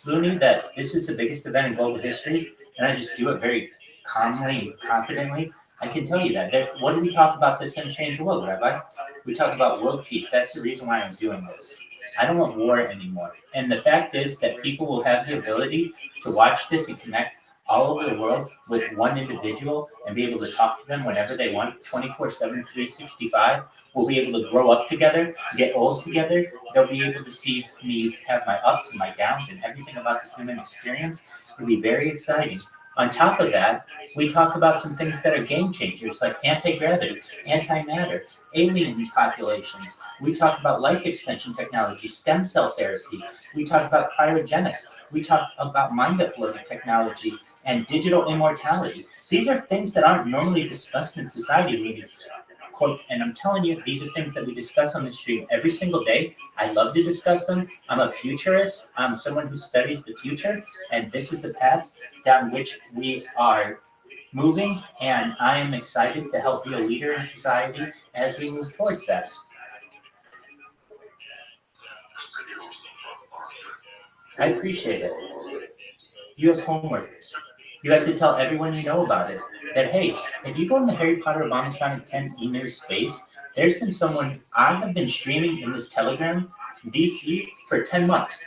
Looney, that this is the biggest event in global history, and I just do it very calmly and confidently, I can tell you that. What do we talk about that's going to change the world, Rabbi? We talk about world peace. That's the reason why I'm doing this. I don't want war anymore. And the fact is that people will have the ability to watch this and connect all over the world with one individual and be able to talk to them whenever they want, 24/7, 365. We'll be able to grow up together, get old together. They'll be able to see me have my ups and my downs and everything about the human experience. It'll be very exciting. On top of that, we talk about some things that are game changers, like anti-gravity, antimatter, alien populations. We talk about life extension technology, stem cell therapy. We talk about cryogenics. We talk about mind uploading technology and digital immortality. These are things that aren't normally discussed in society. And I'm telling you, these are things that we discuss on the stream every single day. I love to discuss them. I'm a futurist. I'm someone who studies the future, and this is the path down which we are moving, and I am excited to help be a leader in society as we move towards that. I appreciate it. You have homework. You have to tell everyone you know about it. That, hey, if you go in the Harry Potter Abomination 10 email space, there's been someone, I have been streaming in this Telegram DC for 10 months.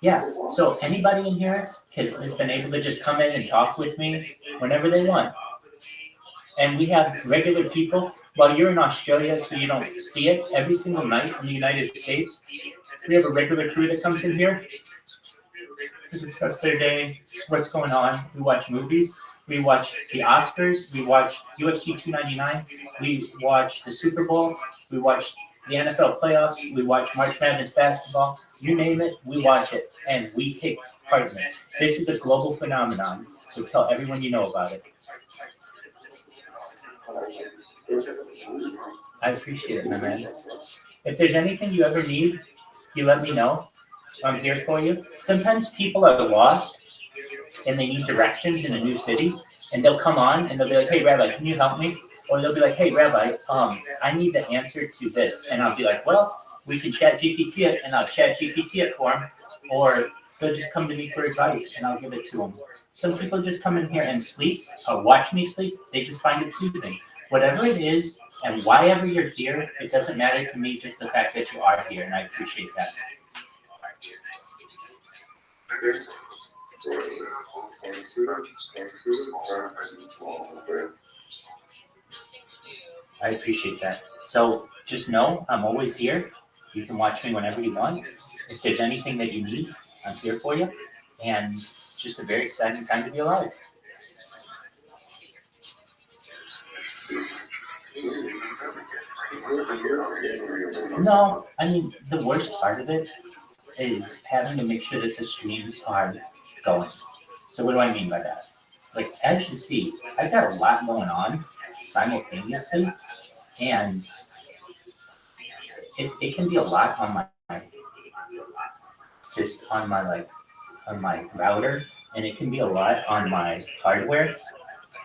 Yeah, so anybody in here has been able to just come in and talk with me whenever they want. And we have regular people, while you're in Australia, so you don't see it, every single night in the United States, we have a regular crew that comes in here to discuss their day, what's going on. We watch movies, we watch the Oscars, we watch UFC 299, we watch the Super Bowl, we watch the NFL playoffs, we watch March Madness basketball, you name it, we watch it, and we take part in it. This is a global phenomenon, so tell everyone you know about it. I appreciate it, my man. If there's anything you ever need, you let me know. I'm here for you. Sometimes people are lost and they need directions in a new city, and they'll come on and they'll be like, hey, Rabbi, can you help me? Or they'll be like, hey, Rabbi, I need the answer to this. And I'll be like, well, we can chat GPT it, and I'll chat GPT it for them. Or they'll just come to me for advice, and I'll give it to them. Some people just come in here and sleep, or watch me sleep. They just find it soothing. Whatever it is, and why ever you're here, it doesn't matter to me, just the fact that you are here, and I appreciate that. I appreciate that. So just know I'm always here. You can watch me whenever you want. If there's anything that you need, I'm here for you. And it's just a very exciting time to be alive. No, I mean, the worst part of it is having to make sure that the streams are going. So what do I mean by that? Like, as you see, I've got a lot going on simultaneously, and it can be a lot on my on my router, and it can be a lot on my hardware.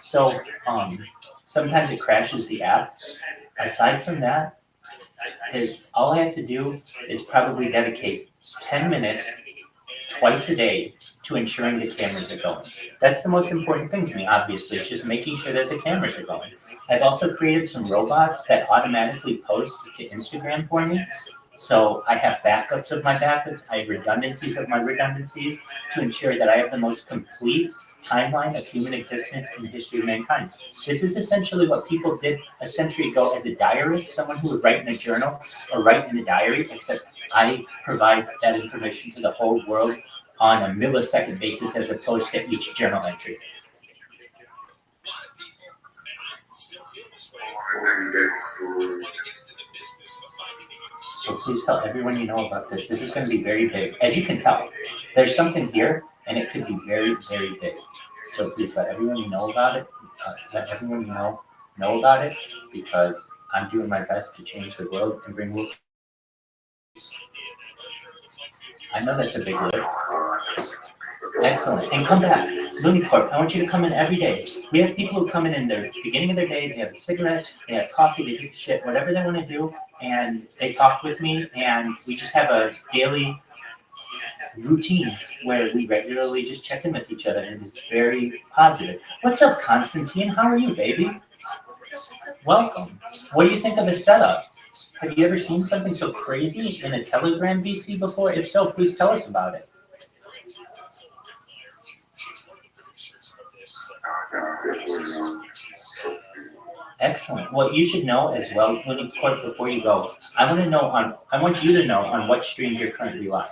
So sometimes it crashes the app. Aside from that, all I have to do is probably dedicate 10 minutes twice a day to ensuring the cameras are going. That's the most important thing to me, obviously. It's just making sure that the cameras are going. I've also created some robots that automatically post to Instagram for me. So I have backups of my backups. I have redundancies of my redundancies to ensure that I have the most complete timeline of human existence in the history of mankind. This is essentially what people did a century ago as a diarist, someone who would write in a journal or write in a diary, except I provide that information to the whole world on a millisecond basis as opposed to each journal entry. So please tell everyone you know about this. This is going to be very big. As you can tell, there's something here, and it could be very, very big. So please let everyone you know about it. Let everyone you know about it, because I'm doing my best to change the world and bring world. I know that's a big word. Excellent. And come back. Looney Corp, I want you to come in every day. We have people who come in the beginning of their day, they have a cigarette, they have coffee, they do shit, whatever they want to do, and they talk with me, and we just have a daily routine where we regularly just check in with each other, and it's very positive. What's up, Constantine? How are you, baby? Welcome. What do you think of the setup? Have you ever seen something so crazy in a Telegram VC before? If so, please tell us about it. Excellent. Well, you should know as well, when you course before you go, I want you to know on what stream you're currently live.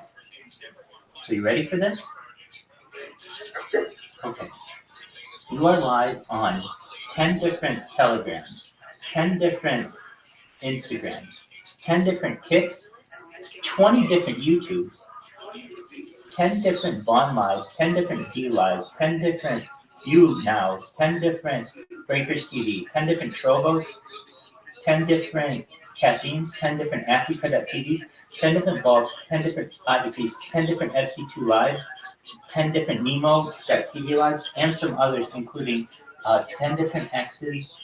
So you ready for this? Okay. You are live on 10 different Telegrams, 10 different Instagrams, 10 different Kicks, 20 different YouTubes, 10 different Bond Lives, 10 different D Lives, 10 different You Nows, 10 different Breakers TV, 10 different Trovos, 10 different Caffeines, 10 different Africa.tv, 10 different Vaults, 10 different Odysseys, 10 different FC2 Lives, 10 different Nemo.tv Lives, and some others, including 10 different X's,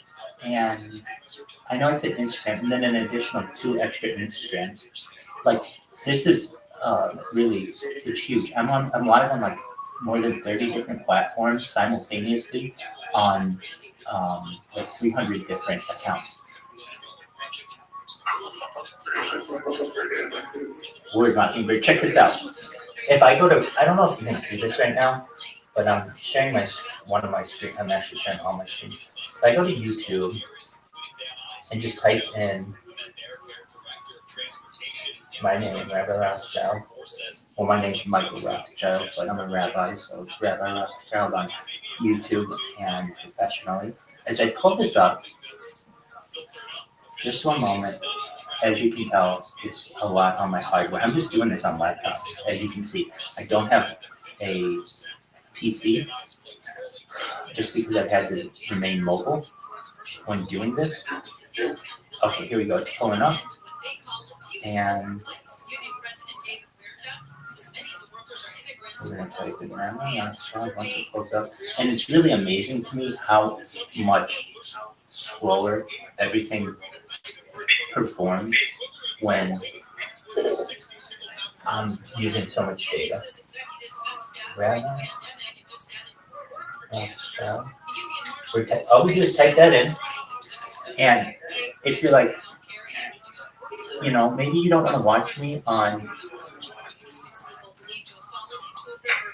and I know I said Instagram, and then an additional 2 extra Instagrams. Like, this is really, it's huge. I'm live on like more than 30 different platforms simultaneously on like 300 different accounts. Word Mockingbird, check this out. If I go to, I don't know if you can see this right now, but I'm sharing one of my screens. I'm actually sharing all my screens. If I go to YouTube and just type in my name, Rabbi Rothschild. Well, my name's Michael Rothschild, but I'm a rabbi, so it's Rabbi Rothschild on YouTube and professionally. As I pull this up, just one moment, as you can tell, it's a lot on my hardware. I'm just doing this on laptop, as you can see. I don't have a PC, just because I've had to remain mobile when doing this. Okay, here we go, it's pulling up. And we're going to type it now. Once it pulls up. And it's really amazing to me how much slower everything performs when I'm using so much data. All we do is type that in. And if you're like, you know, maybe you don't want to watch me on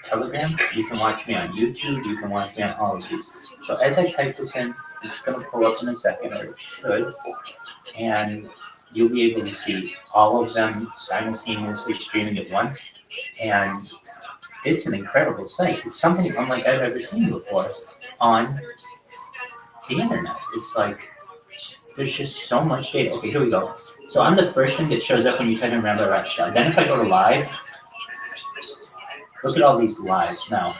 Telegram, you can watch me on YouTube, you can watch me on all of these. So as I type this in, it's going to pull up in a second, or it should, and you'll be able to see all of them simultaneously streaming at once. And it's an incredible site. It's something unlike I've ever seen before on the internet. It's like, there's just so much data. Okay, here we go. So I'm the first thing that shows up when you type in Rabbi Rothschild. Then if I go to live, look at all these lives. Now,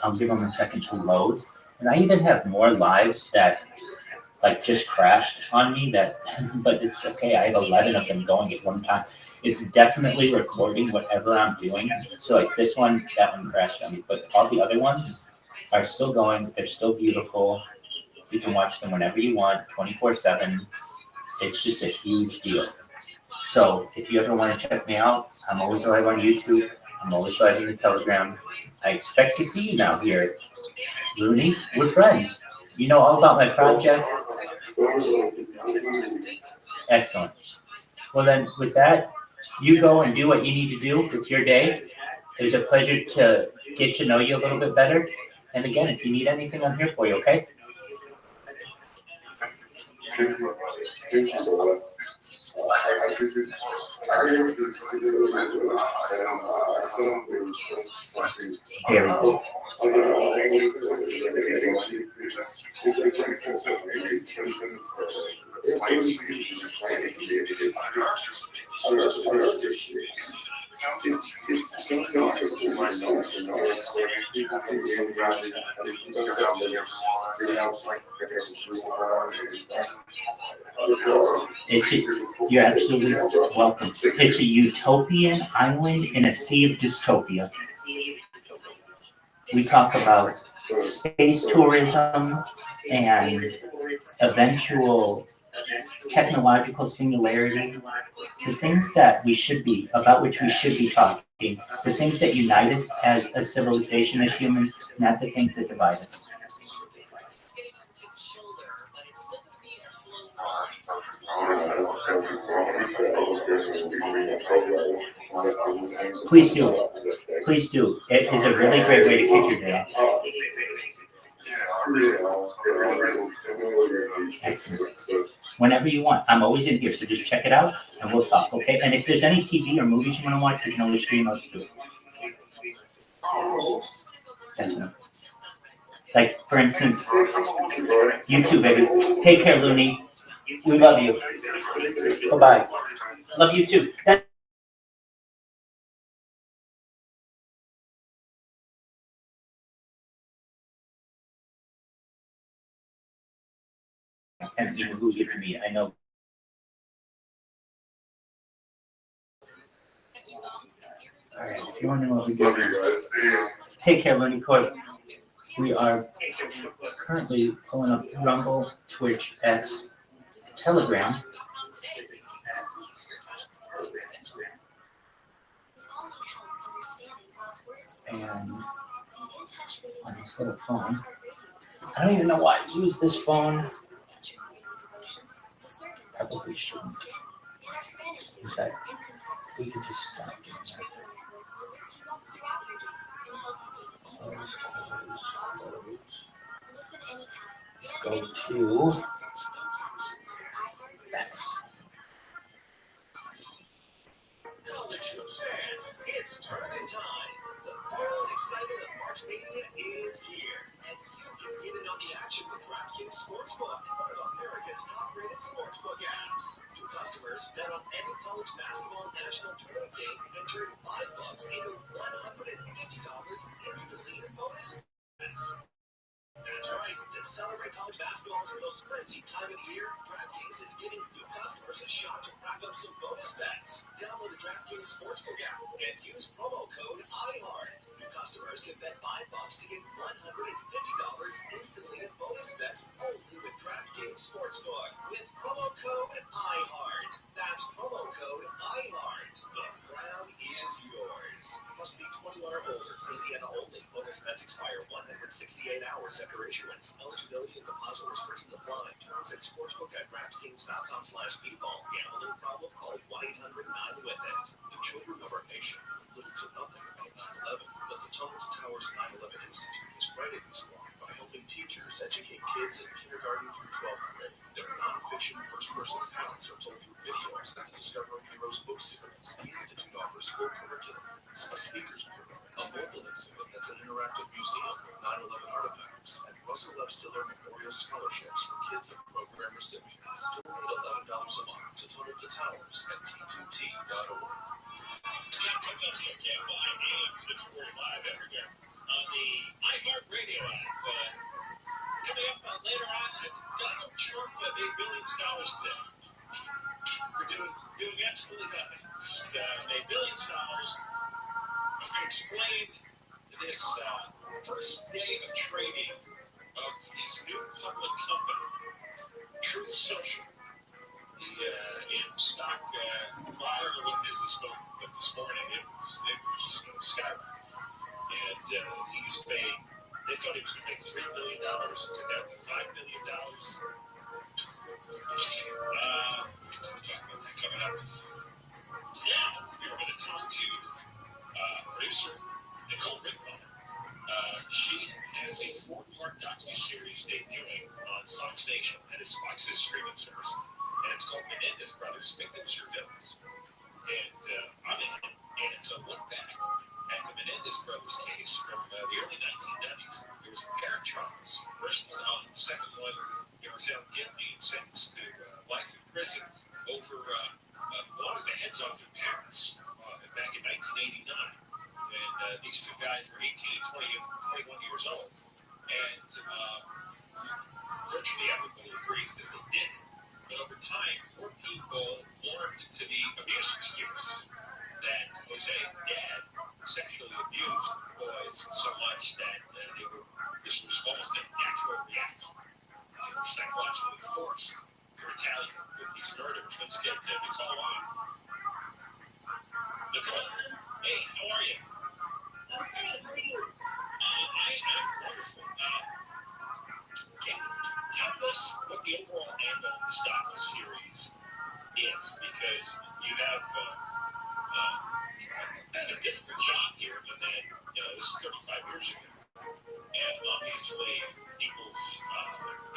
I'll give them a second to load. And I even have more lives that like just crashed on me, but it's okay. I have 11 of them going at one time. It's definitely recording whatever I'm doing. So like this one, that one crashed on me, but all the other ones are still going. They're still beautiful. You can watch them whenever you want, 24/7. It's just a huge deal. So if you ever want to check me out, I'm always live on YouTube. I'm always live in the Telegram. I expect to see you now here. Looney, we're friends. You know all about my project. Excellent. Well then, with that, you go and do what you need to do with your day. It was a pleasure to get to know you a little bit better. And again, if you need anything, I'm here for you, okay? Very cool. You're absolutely welcome. It's a utopian island in a sea of dystopia. We talk about space tourism and eventual technological singularity, the things that we should be, about which we should be talking, the things that unite us as a civilization, as humans, not the things that divide us. Please do. Please do. It is a really great way to kick your day. Excellent. Whenever you want. I'm always in here, so just check it out and we'll talk, okay? And if there's any TV or movies you want to watch, you can always stream those too. Definitely. Like, for instance, YouTube, baby. Take care, Looney. We love you. Bye-bye. Love you too. And even who you to be, I know. All right, if you want to know what we do, take care, Looney Court. We are currently pulling up Rumble, Twitch, X, Telegram. And on this little phone. I don't even know why I use this phone. Probably shouldn't. Is that we could just stop doing that. Go to College hoops fans, it's tournament time. The thrill and excitement of March Mania is here, and you can get in on the action with DraftKings Sportsbook, one of America's top-rated sportsbook apps. New customers bet on any college basketball national tournament game and turn $5 into $150 instantly in bonus bets. That's right. To celebrate college basketball's most frenzied time of the year, DraftKings is giving new customers a shot to rack up some bonus bets. Download the DraftKings Sportsbook app and use promo code IHEART. New customers can bet $5 to get $150 instantly in bonus bets only with DraftKings Sportsbook with promo code IHEART. That's promo code IHEART. The crown is yours. Must be 21 or older. Indiana only. Bonus bets expire 168 hours after issuance. Eligibility and deposit restrictions apply. Terms at sportsbook.draftkings.com/bball. Gambling problem? Call 1-800-9-WITH-IT. The children of our nation know little to nothing about 9/11, but the Tunnel to Towers 9/11 Institute is writing this work by helping teachers educate kids in kindergarten through 12th grade. Their nonfiction first-person accounts are told through videos that discover heroes' book series. The Institute offers full curriculum, a speakers bureau, a mobile exhibit that's an interactive museum with 9/11 artifacts, and Russell F. Stiller Memorial Scholarships for kids and program recipients. Donate $11 a month to Tunnel to Towers at T2T.org. Can't pick up, so can't buy AM 645 everywhere on the iHeartRadio app. Coming up later on, Donald Trump made billions of dollars today for doing absolutely nothing. Just made billions of dollars. I'm going to explain this first day of trading of his new public company, Truth Social. In stock buyer when business spoke this morning, it was skyrocketed. And he's paid, they thought he was going to make $3 billion, could that be $5 billion? We'll talk about that coming up. Now, we're going to talk to producer Nicole Rickman. She has a 4-part docuseries debuting on Fox Nation, that is Fox's streaming service. And it's called Menendez Brothers, Victims or Villains. And I'm in it, and it's a look back at the Menendez Brothers case case from the early 1990s. There was a pair of trials. First one hung, second one, they were found guilty and sentenced to life in prison over blowing the heads off their parents back in 1989. And these two guys were 18 and 21 years old. And virtually everybody agrees that they did it. But over time, more people warmed to the abuse excuse that Jose, the dad, sexually abused boys so much that this was almost a natural reaction. They were psychologically forced to retaliate with these murders. Let's get Nicole on. Nicole, hey, how are you? I'm good. How are you? I'm wonderful. Tell us what the overall angle of this docu-series is, because you have a difficult job here, and then, this is 35 years ago, and obviously people's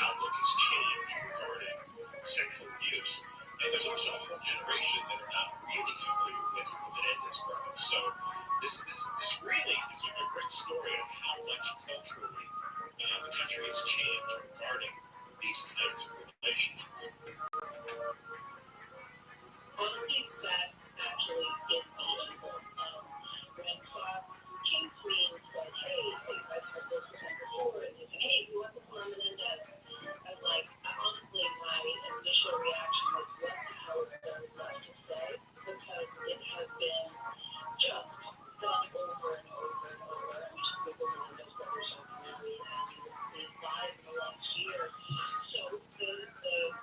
outlook has changed regarding sexual abuse, and there's also a whole generation that are not really familiar with the Menendez brothers. So this really is a great story of how much culturally the country has changed regarding these kinds of relationships. Well, I think that actually is meaningful. When Fox came to me and said, hey, I've heard this before, and he said, hey, you want to come on Menendez? I was like, honestly, my initial reaction was, what the hell is there left to say? Because it has been just done over and over and over. I mean, just Google Menendez brothers documentary, and you will see live in the last year. So the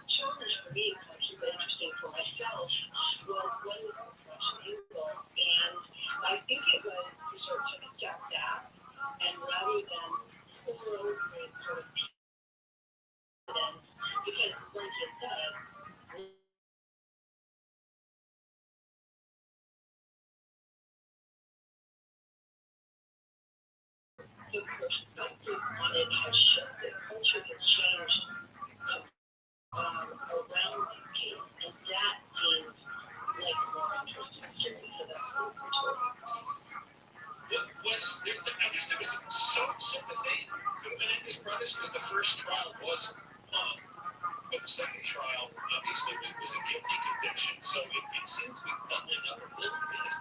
challenge for me, which was interesting for myself, was what is the fresh angle? And I think it was to sort of take a step back, and rather than pour over it sort of evidence, because like you said, the perspective on it has shifted. Culture has changed around the case, and that seems like a more interesting story. So that's what we're talking about. I guess there was some sympathy for the Menendez brothers, because the first trial was hung, but the second trial obviously was a guilty conviction, so it seemed to be bubbling up a little bit.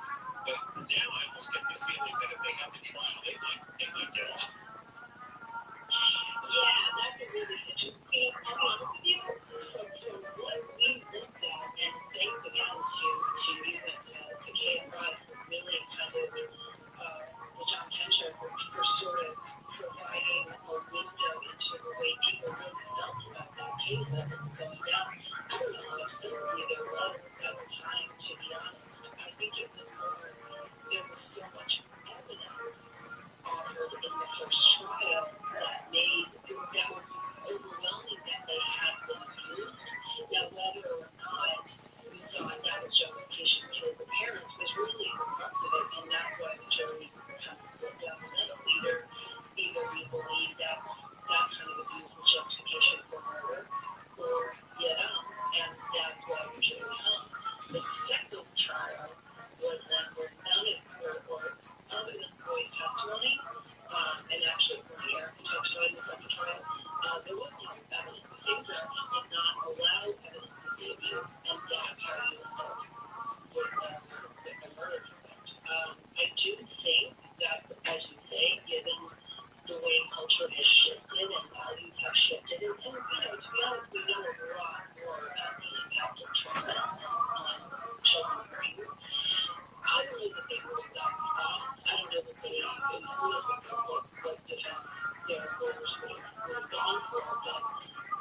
But now I almost get the feeling that if they have the trial, they might get off. Yeah, that's a really interesting. I'll be honest with you. So what we looked at, and thanks again to you and to Kay and Ross, was really kind of the John Tencher for sort of providing a window into the way people really felt about that case that was going down. I don't know how much sympathy there was at the time, to be honest. I think it was more, there was so much evidence offered in the first trial that was overwhelming that they had been abused. Now, whether or not we thought that was justification to kill the parents was really the crux of it, and that's why the jury kind of split down the middle. Either we believe that that kind of abuse was justification for murder, or you don't, and that's why the jury hung. The second trial was then where none of or other than Boyd's testimony, and actually Bernier, who testified in the second trial, there was no evidence. The same judge did not allow evidence to be abused, and that's how you end up with the murder convict. I do think that, as you say, given the way culture has shifted and values have shifted, and to be honest, we know a lot more about the impact of trauma on children's brains. I don't know that they would have gotten off. I don't know that they, who knows what defense their lawyers would have gone for, but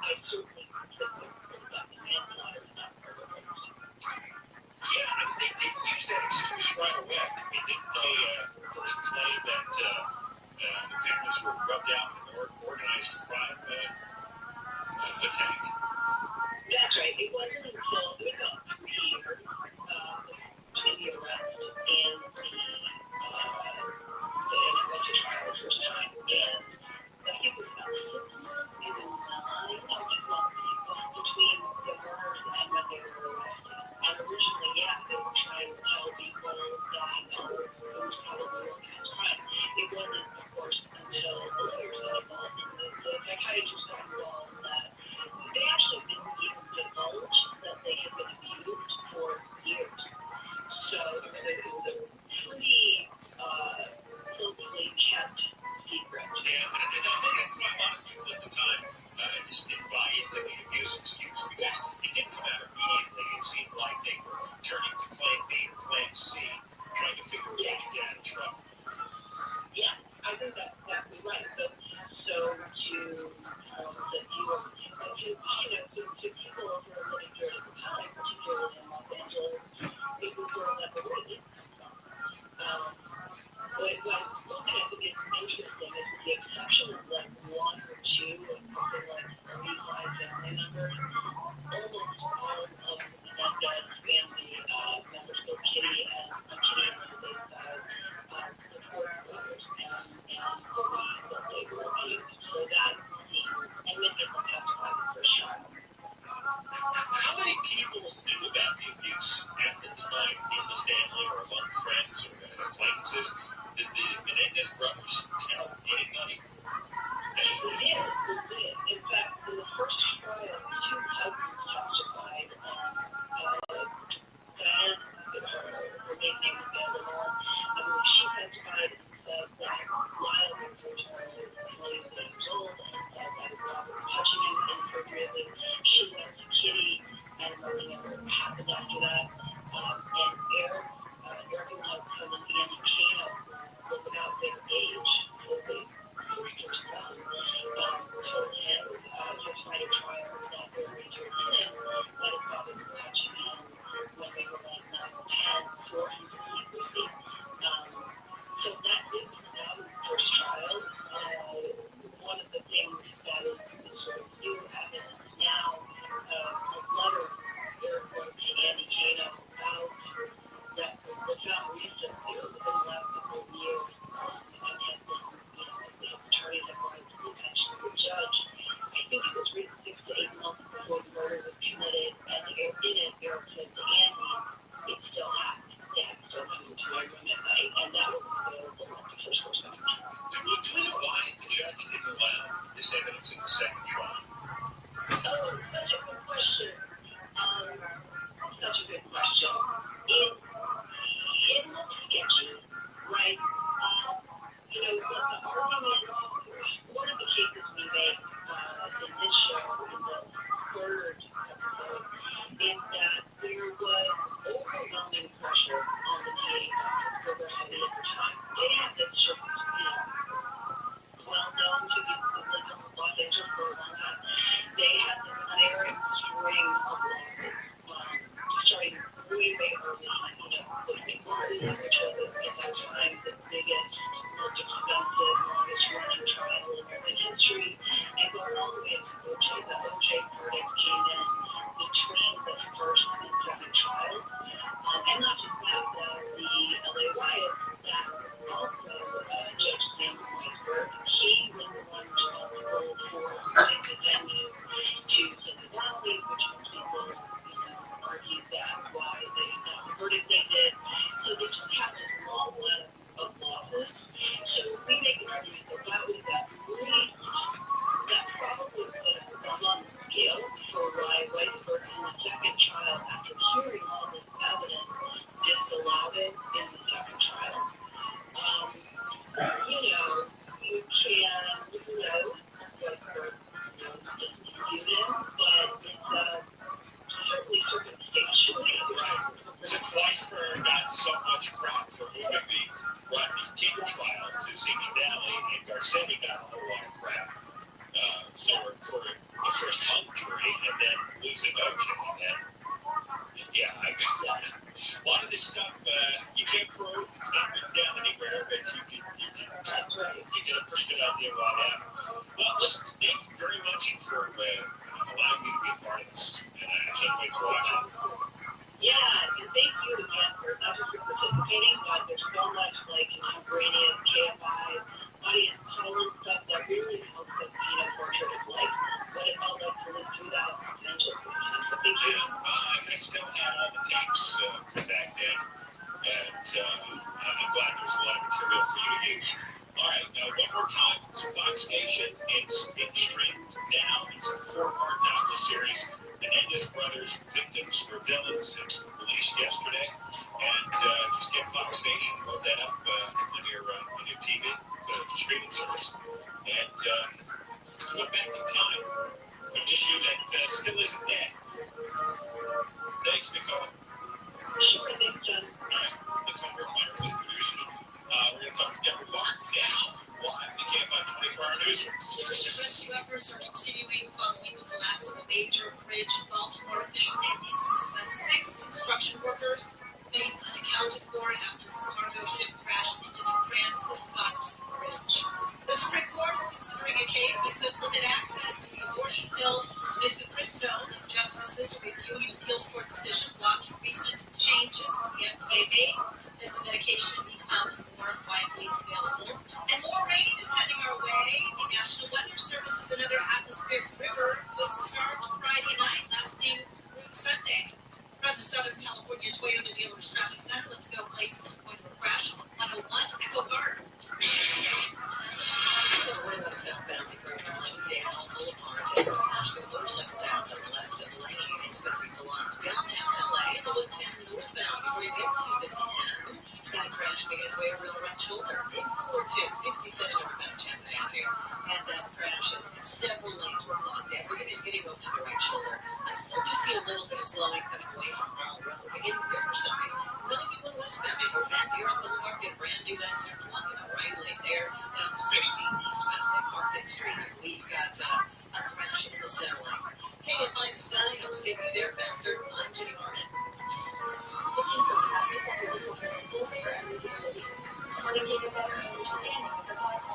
I certainly think they would have gotten manslaughter and not murder rates. Yeah, I mean, they didn't use that excuse right away. Didn't they first claim that the parents were rubbed out in an organized crime attack? That's right. It wasn't until it was about 3 years between the arrest and it went to trial the first time. And I think it was about 6 months, maybe 9 months between the murders and when they were arrested. And originally, yeah, they were trying to tell people that, no, it was probably organized crime. It wasn't a pretty closely kept secret. Yeah, and I think that's why a lot of people at the time just didn't buy into the abuse excuse because it didn't come out immediately. It seemed like they were turning to Plan B or Plan C, trying to figure a way to get out of trouble. Yeah, I think that's exactly right. So to people who are living during the time, particularly in Los Angeles, it was sort of like a really what I think is interesting is with the exception of like one or two of something like 35 family members, almost all of Menendez family members, both Kitty and Elizabeth, support brothers and believe that they were abused. So that and many of them testified in first trial. How many people knew about the abuse at the time in the family or among friends or acquaintances? Did the Menendez brothers tell anybody? They did. In fact, in the first trial, two cousins testified. Diane, her maiden name was Eleanor. She testified and said that while they were 20 years old and said that Robert was touching him inappropriately, she went to Kitty and nothing ever happened after that. And Eric and my cousin Andy Kano, who was about their age, so they first son, told him, testified at trial that their age was him, that his father was touching him when they were like 9 or 10 for him to secrecy. So that did come out in the first trial. One of the things that is sort of new evidence now, a letter Eric wrote to Andy Kano about that was not recently, it was in the last couple of years, and had been, the attorney that brought it to the attention of the judge. I think it was written 6 to 8 months before the murder was committed, and in it, Eric said to Andy, it still happened. Dad still coming to my room at night, and that was available at the first course second trial. Do we know why the judge didn't allow this evidence in the second trial? Oh, such a good question. Such a good question. It looks sketchy, right? What the argument, one of the cases we make in this show, in the third episode, is that there was overwhelming pressure on the DA office for their heavy at the time. They had this sort of, well known to people who lived in Los Angeles for a long time. They had this unerring string of lawsuits, starting way early, with McMartin, which was at that time the biggest, most expensive, longest running trial in American history, and going all the way to OJ. The OJ verdict came in between the first and second trial. And not just that, the LA riots, that also Judge Sam Weisberg, he was the one responsible for moving the venue to Simi Valley, which most people, argued that why they got the verdict they did. So they just have this long list of losses. So we make an argument that that was at least, that probably put some on the scale for why Weisberg in the second trial, after hearing all this evidence, disallowed it in the second trial. You can, who knows, Weisberg, just dispute it, but it's certainly circumstantially. Right. Since Weisberg got so much crap for moving the Rodney King trial to Simi Valley, and Garcetti got a whole lot of crap for the first hung jury, and then losing OJ. A lot of this stuff you can't prove. It's not written down anywhere, but you get a pretty good idea why that happened. Listen, thank you very much for allowing me to be a part of this, and I can't wait to watch it. Yeah, and thank you again for not just for participating, but there's so much like contemporaneous KFI audience polling stuff that really helps us paint a portrait of like what it felt like to live through that Los Angeles time. So thank you. I still have all the tapes from back then, and I'm glad there's a lot of material for you to use. All right, one more time, it's a Fox station. It's being streamed now. It's a 4-part docu-series. Menendez Brothers, Victims or Villains, released yesterday. And just get Fox station, load that up on your TV, the streaming service, and look back in time to an issue that still isn't dead. Thanks, Nicole. Sure, thanks, John. All right, Nicole Bergmeyer was the producer. We're going to talk to Deborah Mark now. Live in the KFI 24-hour newsroom. Search and rescue efforts are continuing following the collapse of a major bridge in Baltimore. Officials say at least 6 construction workers remain unaccounted for after a cargo ship crashed into the Francis Scott Bridge. The Supreme Court is considering a case that could limit access to the abortion pill mifepristone. Justices are reviewing an appeals court decision blocking recent changes the FDA made that the medication become more widely available. And more rain is heading our way. The National Weather Service says another atmospheric river could start Friday night, lasting through Sunday. From the Southern California Toyota Dealers Traffic Center, let's go places to point to a crash. 101 Echo Park. So we're going southbound from Dale Boulevard. There are Nashville motorcycle down the left of lane. It's going to be blocked. Downtown LA, the 110 northbound before you get to the 10. That crash making its way over the right shoulder. In 4-2, 57 northbound Chapman Avenue. Had that crash and several lanes were blocked. Everything is getting over to the right shoulder. I still do see a little bit of slowing coming away from Mall Road. Beginning of Riverside. Another people westbound before that. Here on Boulevard, get brand new exit blocking the right lane there. And on the 60 eastbound at Market Street, we've got a crash in the center lane. KFI in the sky, I'm getting you there faster. I'm Jenny Martin. Looking for practical biblical principles for everyday living? Want to gain a better understanding of the Bible?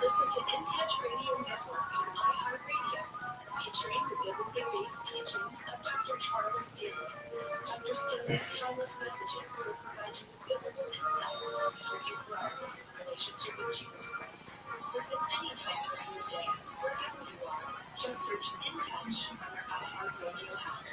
Listen to In Touch Radio Network on iHeartRadio, featuring the biblically based teachings of Dr. Charles Stanley. Dr. Stanley's timeless messages will provide you with biblical insights to help you grow in relationship with Jesus Christ. Listen anytime during the day, wherever you are. Just search In Touch on your iHeartRadio app.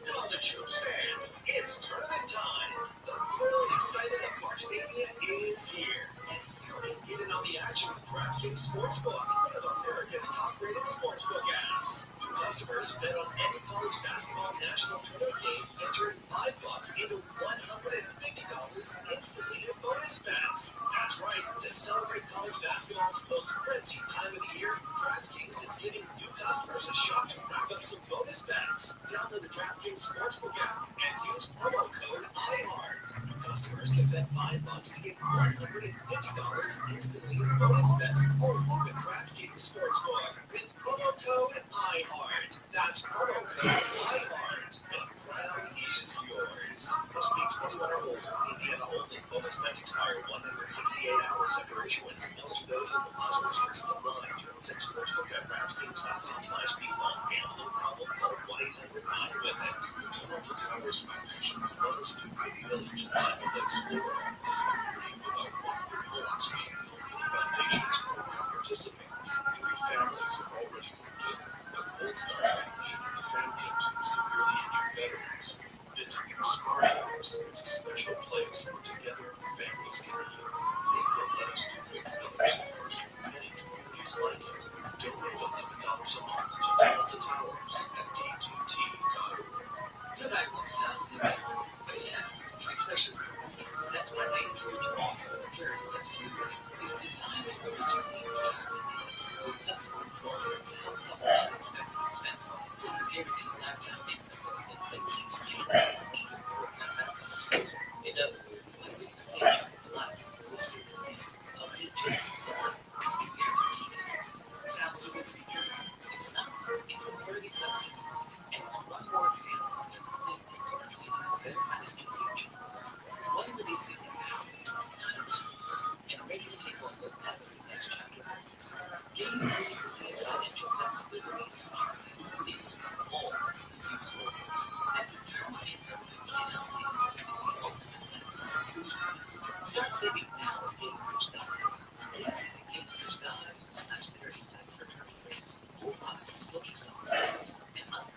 College hoops fans, it's tournament time. The thrill and excitement of March Mania is here. And you can get in on the action with DraftKings Sportsbook, one of America's top-rated sportsbook apps. New customers bet on any college basketball national tournament game and turn $5 into $150 instantly in bonus bets. That's right. To celebrate college basketball's most frenzied time of the year, DraftKings is giving new customers a shot to rack up some bonus bets. Download the DraftKings Sportsbook app and use promo code IHEART. New customers can bet $5 to get $150 instantly in bonus bets only with DraftKings Sportsbook with promo code IHEART. That's promo code IHEART. The crown is yours. Must be 21 or older. Indiana only. Bonus bets expire 168 hours after issuance. Eligibility and deposit restrictions apply. Terms and sportsbook at DraftKings.com/B1. Gambling problem? Call 1-800-9-WITH-IT. The Toronto Towers Foundation's Level 2 Brady Village in Lima Lakes, Florida is a community of about 100 homes being built for the foundation's program participants. 3 families have already moved in. The Gold Star family and the family of 2 severely injured veterans moved into new smart homes. It's a special place where together families can heal. Make the Let Us Do Good Village the first of many communities like it. Donate $11 a month to Toronto Towers at T2T.org. The Bible's found in the Bible, but yeah, especially that's why they encourage all the care that you is designed to go to retirement needs with flexible controls to help cover unexpected expenses. It's a guaranteed lifetime income that keeps paying keep important matters. In other words, it's like getting a paycheck for life with certainty of his journey for life. Guaranteed. Sounds too good to be true. It's not. It's a worthy concept. And it's one more example of the commitment to creating a better financial future. One that is empowered, not insulated, and ready to take on whatever the next chapter brings. Getting ready to replace financial flexibility is hard. It's all things work. And retirement income that can help you is the ultimate legacy. Start saving now and get rich now. This is a Get Rich Now/Marriage Tax Return Rates. Or disclosures on sales and other.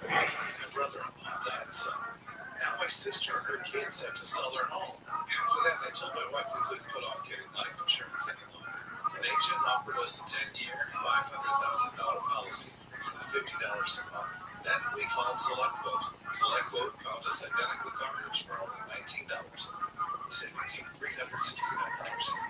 My brother-in-law died suddenly. Now my sister and her kids have to sell their home. After that, I told my wife we couldn't put off getting life insurance any longer. An agent offered us a 10-year, $500,000 policy for only $50 a month. That we call SelectQuote. SelectQuote found us identical coverage for only $19, savings of $369 a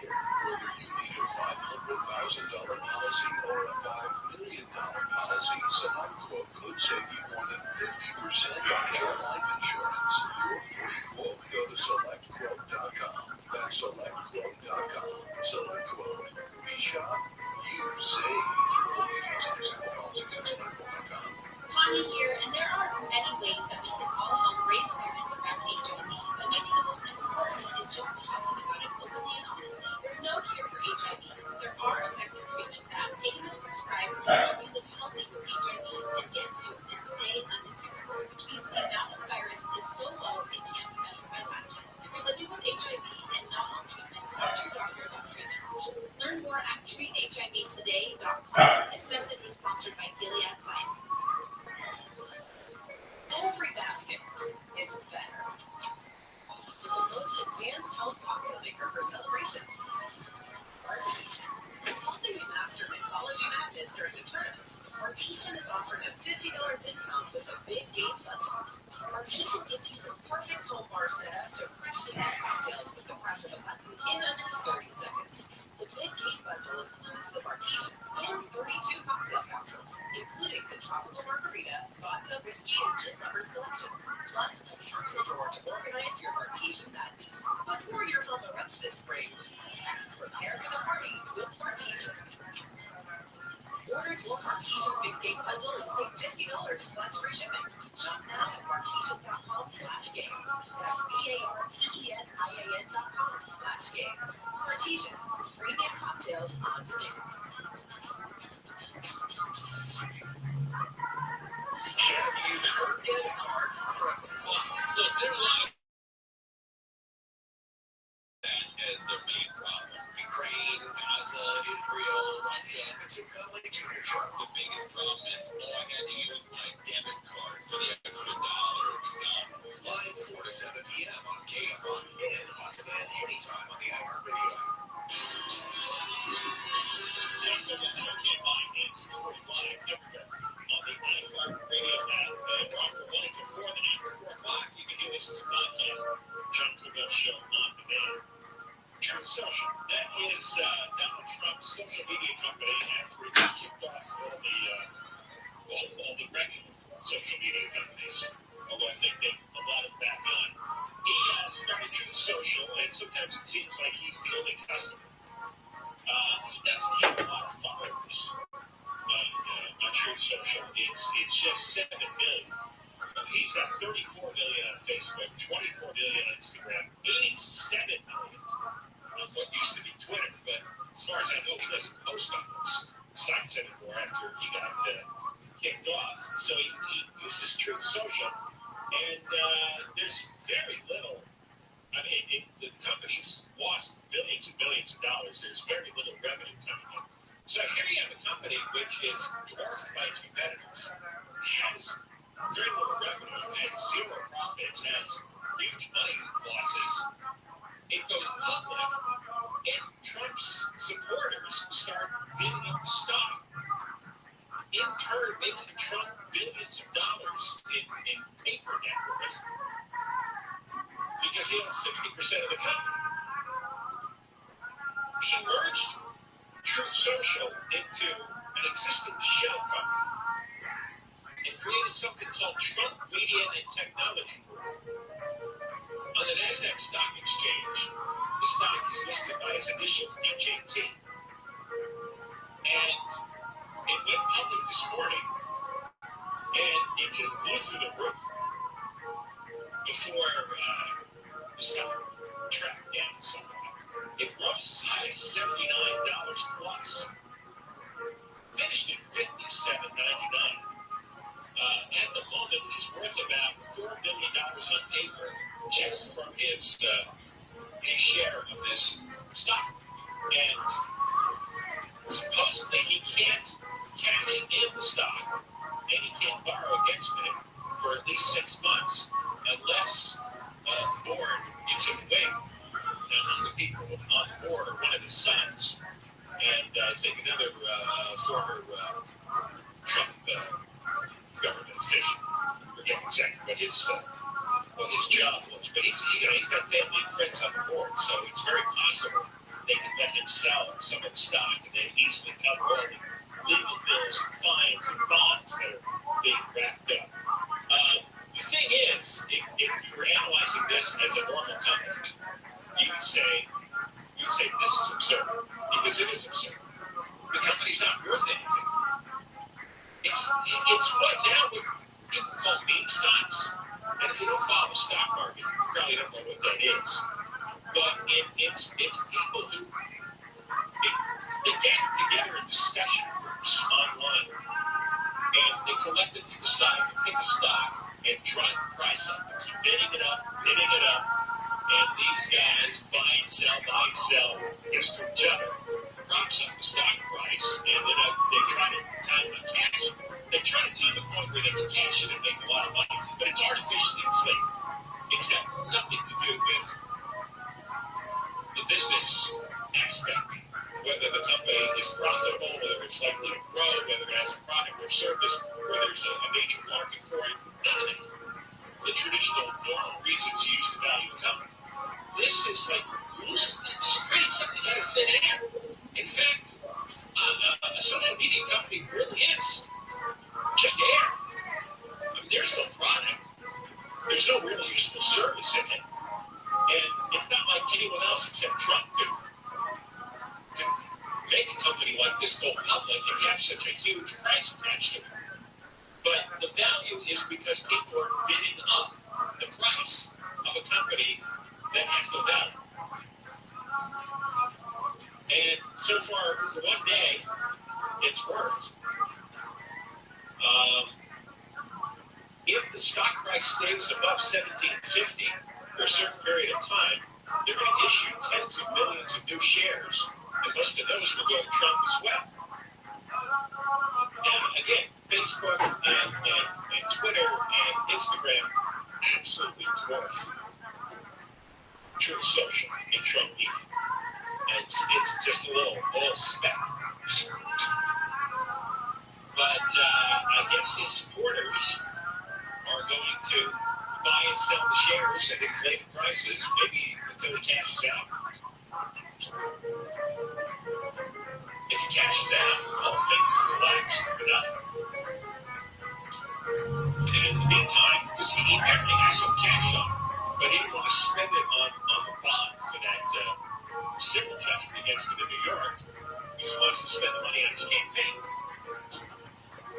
year. Whether you need a $500,000 policy or a $5 million policy, SelectQuote could save you more than 50% on your life insurance. Your free quote. Go to SelectQuote.com. That's SelectQuote.com. SelectQuote. We shop, you save. For details on example policies at SelectQuote.com. Tanya here, and there are many ways that we can all help raise awareness around HIV, but maybe the most important is just talking about it openly and honestly. There's no cure for HIV, but there are effective treatments that, taken as prescribed, can help you live healthy with HIV and get to and stay undetectable, which means the amount of the virus is so low it can't be measured by lab tests. If you're living with HIV and not on treatment, talk to your doctor about treatment options. Learn more at treathivtoday.com. This message was sponsored by Gilead Sciences. Every basket is better. The most advanced health cocktail maker for celebrations. Artesian. Helping you master mixology madness during the tournament. Artesian is offering a $50 discount with a big game bundle. Artesian gives you the perfect home bar setup to freshly mix cocktails with the press of a button in under 30 seconds. The big game bundle includes the Artesian and 32 cocktail capsules, including the tropical margarita, vodka, whiskey, and gin lovers collections, plus a capsule drawer to organize your Artesian madness. But pour your home erupts this spring. Prepare for the party with Artesian. Order your Artesian Big Game Bundle and save $50 plus free shipping. Shop now at Artesian.com/game. That's BARTESIAN.com/game. Artesian, premium cocktails on demand. Champions for debit card. Look, there are a lot of that as their main problem. Ukraine, Gaza, Israel, Russia, it's a LA Junior show. The biggest problem is, I had to use my debit card for the extra dollar at McDonald's. Live 4 to 7 p.m. on KFI and on demand anytime on the iHeartRadio app. John Cook Show KFI is streaming live everywhere on the iHeartRadio app. We're on from 1 until 4, then after 4 o'clock, you can hear this as a podcast. John Cook Show on demand. Truth Social. That is Donald Trump's social media company after he kicked off all the regular social media companies. Although I think they've allowed him back on. He started Truth Social, and sometimes it seems like he's the only customer. He doesn't have a lot of followers on Truth Social. It's just 7 million. He's got 34 million on Facebook, 24 million on Instagram, 87 million on what used to be Twitter. But as far as I know, he doesn't post on those sites anymore after he got kicked off. So he uses Truth Social, and there's very little. I mean, the company's lost billions and billions of dollars. There's very little revenue coming in. So here you have a company which is dwarfed by its competitors, has very little revenue, has zero profits, has huge money losses. It goes public, and Trump's supporters start bidding up the stock, in turn making Trump billions of dollars in paper net worth, because he owns 60% of the company. He merged Truth Social into an existing shell company and created something called Trump Media and Technology Group. On the NASDAQ Stock Exchange, the stock is listed by his initials, DJT. And it went public this morning, and it just blew through the roof before the stock tracked down somewhat. It rose as high as $79 plus. Finished at $57.99. At the moment, he's worth about $4 billion on paper just from his share of this stock. And supposedly he can't cash in the stock, and he can't borrow against it for at least 6 months unless the board gives him a waiver. Now, the people on the board are one of his sons, and I think another former Trump government official. I forget exactly what his job was, but he's got family and friends on the board, so it's very possible they can let him sell some of the stock and then easily cover all the legal bills and fines and bonds that are being racked up. The thing is, if you were analyzing this as a normal company, you would say this is absurd, because it is absurd. The company's not worth anything. It's what people call meme stocks. And if you don't follow the stock market, you probably don't know what that is. But it's people who they get together in discussion groups online, and they collectively decide to pick a stock and drive the price up. They keep bidding it up, and these guys buy and sell against each other, props up the stock price, and then they try to time the cash. They try to time the point where they can cash it and make a lot of money, but it's artificially inflated. It's got nothing to do with the business aspect, whether the company is profitable, whether it's likely to grow, whether it has a product or service, whether there's a major market for it. None of that. The traditional normal reasons used to value a company. This is like it's creating something out of thin air. In fact, a social media company really is just air. I mean, there's no product. There's no real useful service in it. And it's not like anyone else except Trump could make a company like this go public and have such a huge price attached to it. But the value is because people are bidding up the price of a company that has no value. And so far, for one day, it's worked. If the stock price stays above $17.50 for a certain period of time, they're going to issue tens of millions of new shares, and most of those will go to Trump as well. Now, again, Facebook and Twitter and Instagram absolutely dwarf Truth Social and Trump media. It's just a little speck. But I guess his supporters are going to buy and sell the shares at inflated prices, maybe until he cashes out. If he cashes out, the whole thing could collapse for nothing. And in the meantime, because he apparently has some cash on him, but he didn't want to spend it on the bond for that civil judgment against him in New York, because he wants to spend the money on his campaign.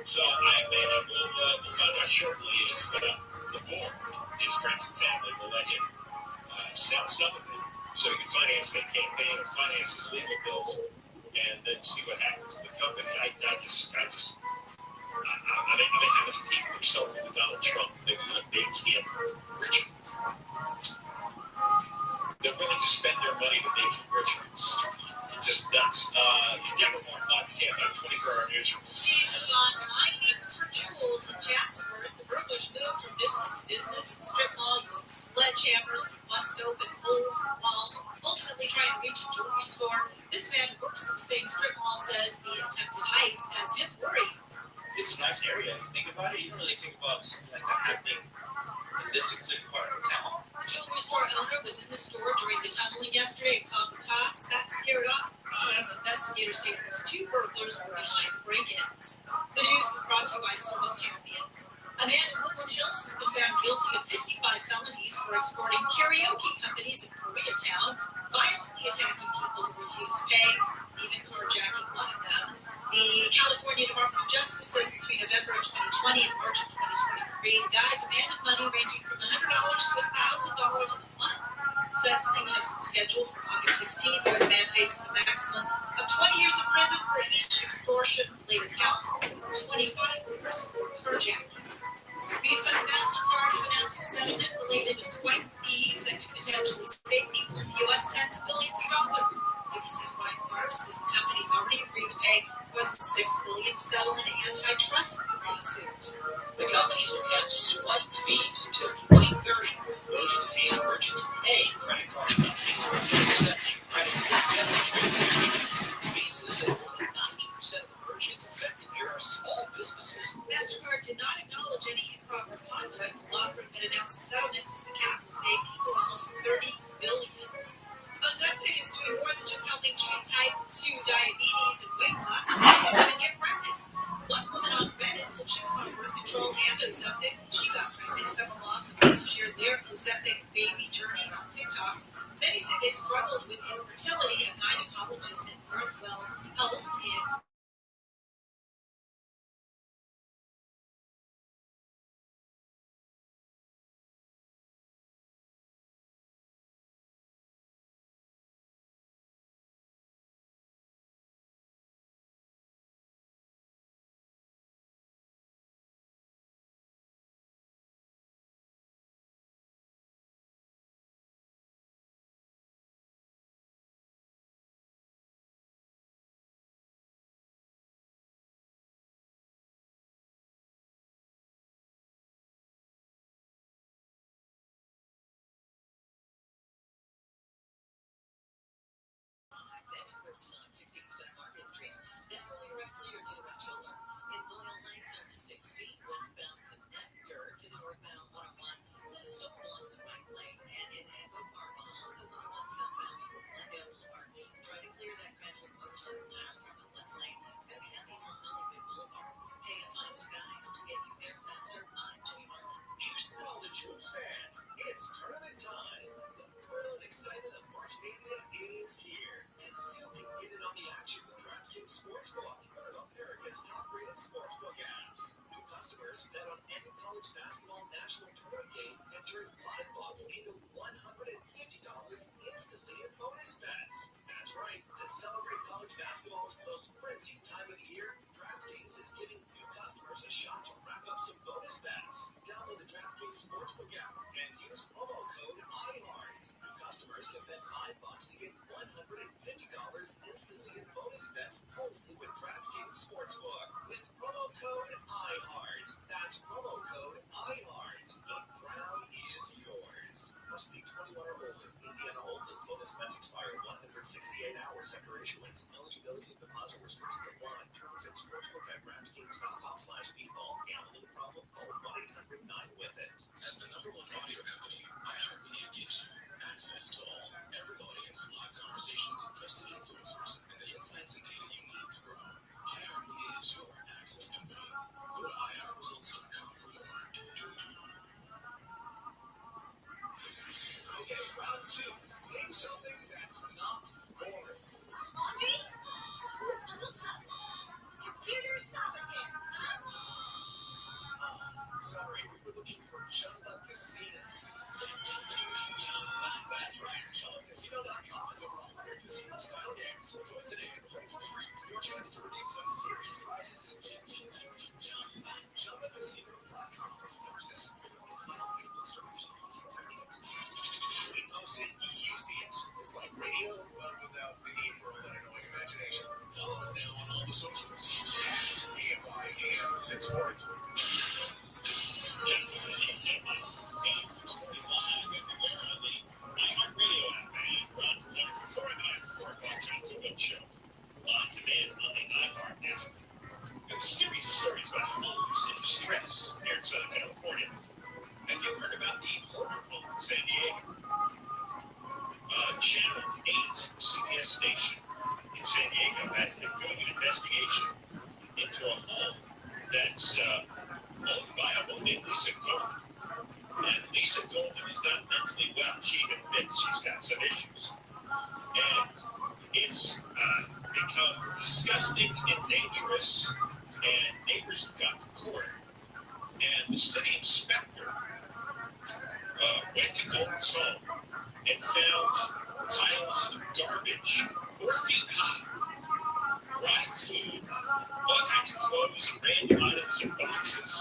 So I imagine we'll find out shortly if the board, his friends and family, will let him sell some of it so he can finance that campaign or finance his legal bills, and then see what happens to the company. I mean, how many people are sold with Donald Trump that want to make him richer? They're willing to spend their money to make him richer. It's just nuts. Deborah Moore, live at KFM 24-hour newsroom. Days have gone mining for jewels in Chatsworth. The burglars moved from business to business in the strip mall using sledgehammers, busted open holes in the walls, ultimately trying to reach a jewelry store. This man who works in the same strip mall says the attempted heist has him worried. It's a nice area. If you think about it, you don't really think about something like that happening in this secluded part of the town. The jewelry store owner was in the store during the tunneling yesterday and called the cops. That scared off the thieves. Investigators say it was two burglars were behind the break-ins. The news is brought to you by Service Champions. A man in Woodland Hills has been found guilty of 55 felonies for exporting karaoke companies in Koreatown, violently attacking people who refuse to pay, even carjacking one of them. The California Department of Justice says between November of 2020 and March of 2023, the guy demanded money ranging from $100 to $1,000 a month. Sentencing has been scheduled for August 16th, where the man faces a maximum of 20 years in prison for each extortion-related count, 25 years for carjacking. Visa and MasterCard have announced a settlement related to swipe fees that could potentially save people in the U.S. tens of billions of dollars. ABC's Brian Clark says the company's already agreed to pay more than $6 billion to settle an antitrust lawsuit. The companies will cap swipe fees until 2030. Those are the fees merchants pay credit card companies for accepting credit or debit transactions. Visa says more than 90% of the merchants affected here are small businesses. MasterCard did not acknowledge post epic baby journeys on TikTok. Many say they struggled with infertility. A gynecologist at Northwell Health in on 16th Market Street. Then going directly to the Rochella. In Loyal Heights on the 60 westbound connector to the northbound 101. Then a stone along the right lane. And in Echo Park along the 101 southbound before Glendale Boulevard. Try to clear that crash with motorcycle tile from the left lane. It's going to be heavy from Hollywood Boulevard. KFI the Sky helps get you there faster. I'm Jenny Harlan. Here's college hoops fans. It's tournament time. The thrill and excitement of March Mania is here. And you can get in on the action with DraftKings Sportsbook, one of America's top-rated sportsbook apps. New customers bet on any college basketball national tournament game and turn $5 into $150 instantly in bonus bets. That's right. To celebrate college basketball's most frenzied time of the year, DraftKings is giving new customers a shot to rack up some bonus bets. Download the DraftKings Sportsbook app and use promo code IHEART. New customers can bet $5 to get $150 instantly in bonus bets only with DraftKings Sportsbook. With promo code IHEART. That's promo code IHEART. The crown is yours. Must be 21 or older. Indiana only. Bonus bets expire 168 hours after issuance. Eligibility and deposit restrictions apply. Terms and sportsbook at DraftKings.com/speedball. Gambling problem? Call 1-800-9-WITH-IT. As the #1 audio company, iHeartMedia gives you access to all, every audience, live conversations, trusted influencers, and the insights and data you need to grow. iHeartMedia is your access company. Go to iHeartResults.com for more. Okay, round two. Name something that's not boring. laundry. A book club. Computer solitaire. Sorry, we were looking for Chumba Casino. That's right. ChumbaCasino.com is over 100 casino-style games. Join today and play for free for your chance to redeem some serious prizes. ChumbaCasino.com. No system. We post it, you see it. It's like radio, but without the need for all that annoying imagination. Follow us now on all the socials. AFI 640. Check out 645 everywhere on the iHeartRadio app and run for one for 4 minutes before o'clock John Cook Show on demand on the iHeart app. A series of stories about homes and stress here in Southern California. Have you heard about the horror home in San Diego? Channel 8, the CBS station in San Diego, has been doing an investigation into a home that's owned by a woman named Lisa Golden. And Lisa Golden is not mentally well. She admits she's got some issues. And it's become disgusting and dangerous, and neighbors have got to court. And the city inspector went to Golden's home and found piles of garbage 4 feet high, rotting food, all kinds of clothes and random items in boxes.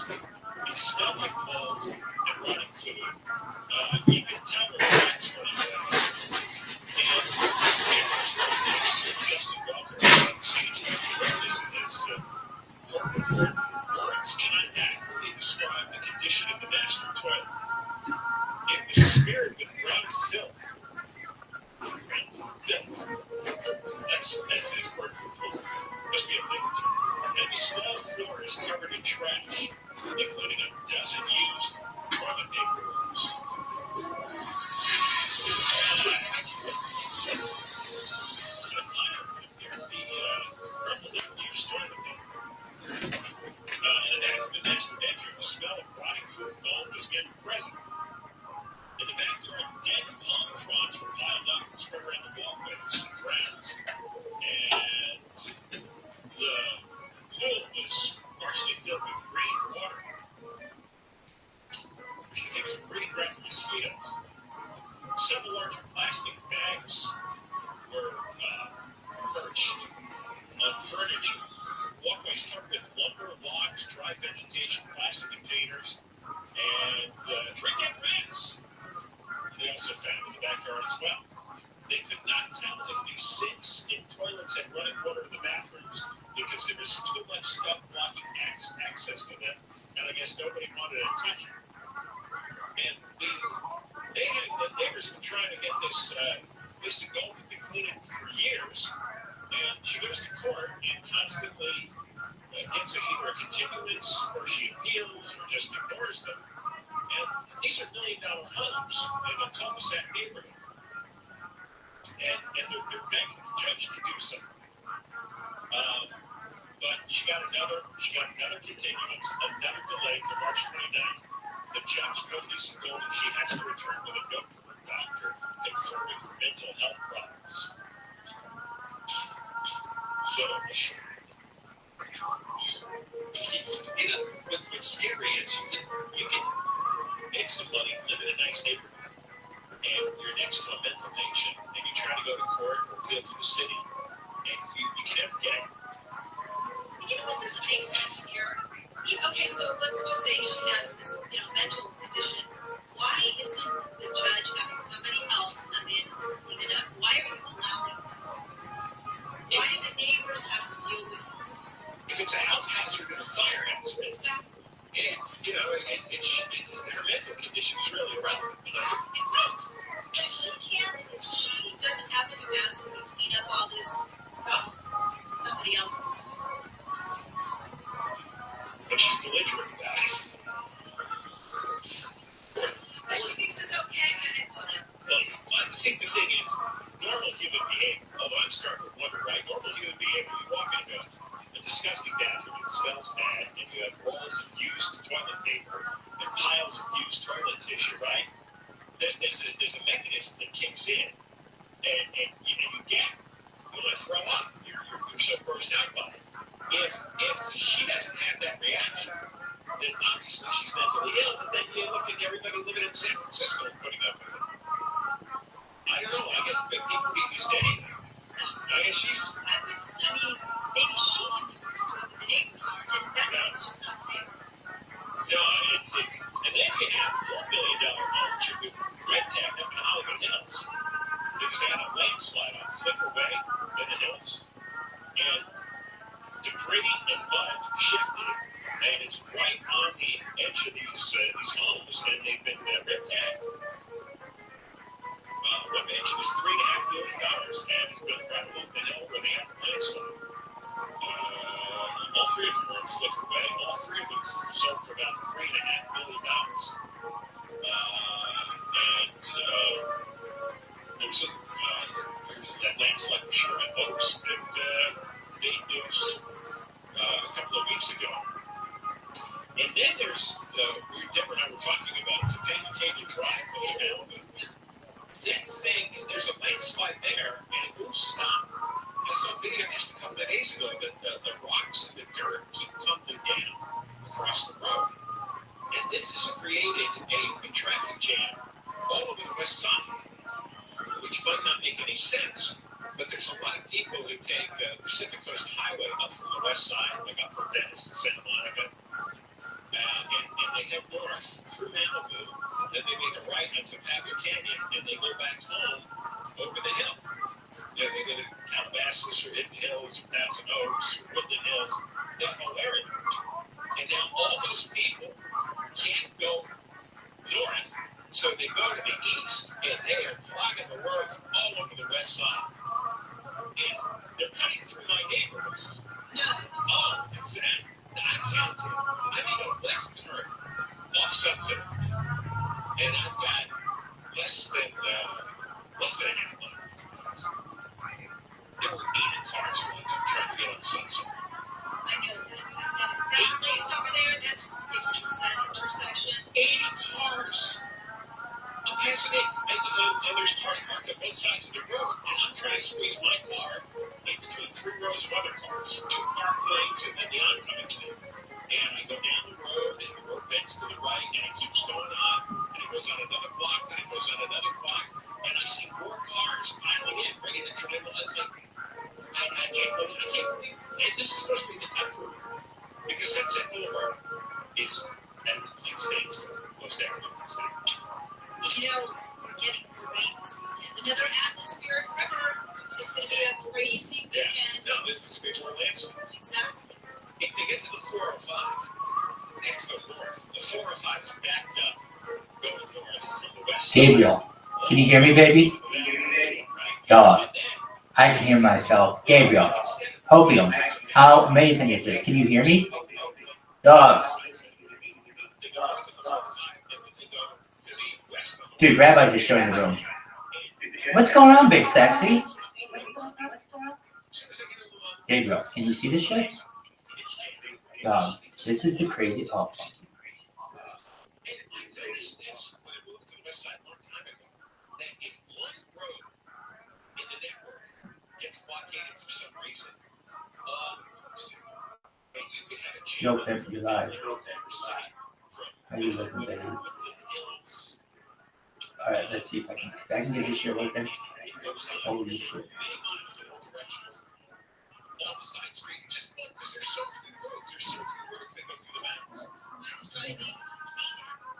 It smelled like mold and rotting food. You can tell where rats running around. And Justin Walker on the scenes wrote this in his court report. Words cannot adequately describe the condition of the master toilet. It was smeared with brown filth. That's his word for poop. Must be a linked. And the small floor is covered in trash, including a dozen used toilet paper rolls. The pile would appear to be crumpled up used toilet paper. In the master bedroom, the smell of rotting food and mold was getting present. Several larger plastic bags were perched on furniture. Walkways covered with lumber, logs, dry vegetation, plastic containers, and 3 dead rats. They also found in the backyard as well. They could not tell if the sinks and toilets had running water in the bathrooms because there was too much stuff blocking access to them, and I guess nobody wanted to touch it. And the neighbors have been trying to get this Lisa Goldman to clean it for years, and she goes to court and constantly gets either a continuance or she appeals or just ignores them. And these are $1 million homes in a cul-de-sac neighborhood. And they're begging the judge to do something. But she got another continuance, another delay to March 29th. The judge told Lisa Goldman she has to return with a note from her doctor confirming her mental health problems. So, what's scary is you can make some money, live in a nice neighborhood, and you're next to a mental patient, and you try to go to court or appeal to the city, and you can never get it. You know what doesn't make sense here? Okay, so let's just say she has this, mental condition. Why isn't the judge having somebody else come in and clean it up? Why are you allowing this? Why do the neighbors have to deal with this? If it's a health hazard and a fire hazard. Exactly. And, her mental condition is really irrelevant. Exactly. Right. If she doesn't have the capacity to clean up all this stuff, somebody else needs to. But she's belligerent about it. But she thinks it's okay. Well, see, the thing is, normal human behavior, although I'm starting to wonder, right? Normal human behavior, you walk into a disgusting bathroom, it smells bad, and you have rolls of used toilet paper and piles of used toilet tissue, right? There's a mechanism that kicks in, and you get, you want to throw up. You're so grossed out by it. If she doesn't have that reaction, then obviously she's mentally ill, but then you look at everybody living in San Francisco and putting up with it. I don't know, I guess people get used to anything. I guess maybe she can be used to it, but the neighbors aren't, and it's just not fair. No, and then you have $4 million homes with red tag up in Hollywood Hills. Because they had a landslide on Flicker Way in the hills. And debris and mud shifted, and it's right on the edge of these homes, and they've been red tagged. One mansion is $3.5 million, and it's built right along the hill where they have the landslide. All three of them were in Flicker Way. All three of them sold for about $3.5 million. There's that landslide for sure in Oaks that made news a couple of weeks ago. And then there's, Deborah and I were talking about Topanga Canyon Drive in Malibu. That thing, there's a landslide there, and it won't stop. I saw a video just a couple of days ago that the rocks and the dirt keep tumbling down across the road. And this has created a traffic jam all over the west side, which might not make any sense. But there's a lot of people who take Pacific Coast Highway up from the west side, like up from Venice to Santa Monica, and they head north through Malibu, then they make a right onto Topanga Canyon, and they go back home over the hill. They go to Calabasas or Hidden Hills or Thousand Oaks or Woodland Hills, that whole area. And now all those people can't go north, so they go to the east, and they are clogging the roads all over the west side. And they're cutting through my neighborhood. No. Oh, it's that. I counted. I made a left turn off Sunset, and I've got less than a half mile. There were 80 cars lined up trying to get on Sunset. I know that place over there, that's ridiculous, that intersection. 80 cars. I'm passing it, and there's cars parked on both sides of the road, and I'm trying to squeeze my car in between 3 rows of other cars, 2 parked lanes, and then the oncoming lane. And I go down the road, and the road bends to the right, and it keeps going on, and it goes on another block, and it goes on another block. answer. Exactly. If they get to the 405, they have to go north. The 405 is backed up going north from the west side. Gabriel, can you hear me, baby? Dog, I can hear myself. Gabriel, Hopium, how amazing is this? Can you hear me? Dog. Dude, Rabbi just joined the room. What's going on, Big Sexy? Gabriel, can you see this shit? Dog, this is the crazy... Oh, yo, Pimp, you live. How you looking, baby? Alright, let's see if I can get this shit working. Holy shit.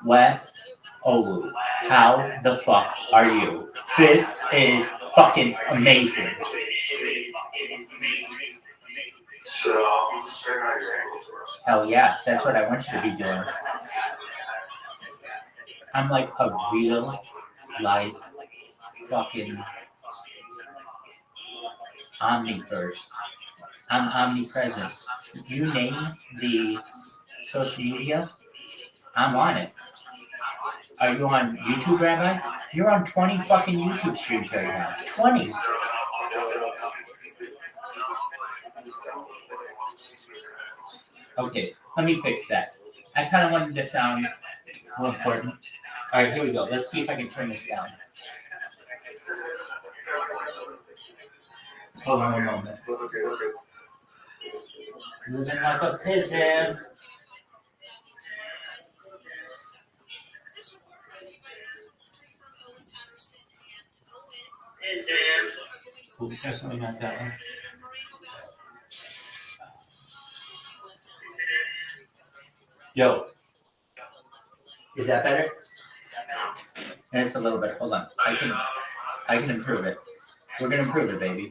What? Oh, how the fuck are you? This is fucking amazing. Hell yeah, that's what I want you to be doing. I'm like a real life fucking omniverse. I'm omnipresent. You name the social media, I'm on it. Are you on YouTube, Rabbi? You're on 20 fucking YouTube streams right now. 20. Okay, let me fix that. I kind of wanted to sound more important. All right, here we go. Let's see if I can turn this down. Hold on one moment. Moving like a pigeon. Ooh, definitely not that one. Yo, is that better? And it's a little better. Hold on, I can improve it. We're gonna improve it, baby.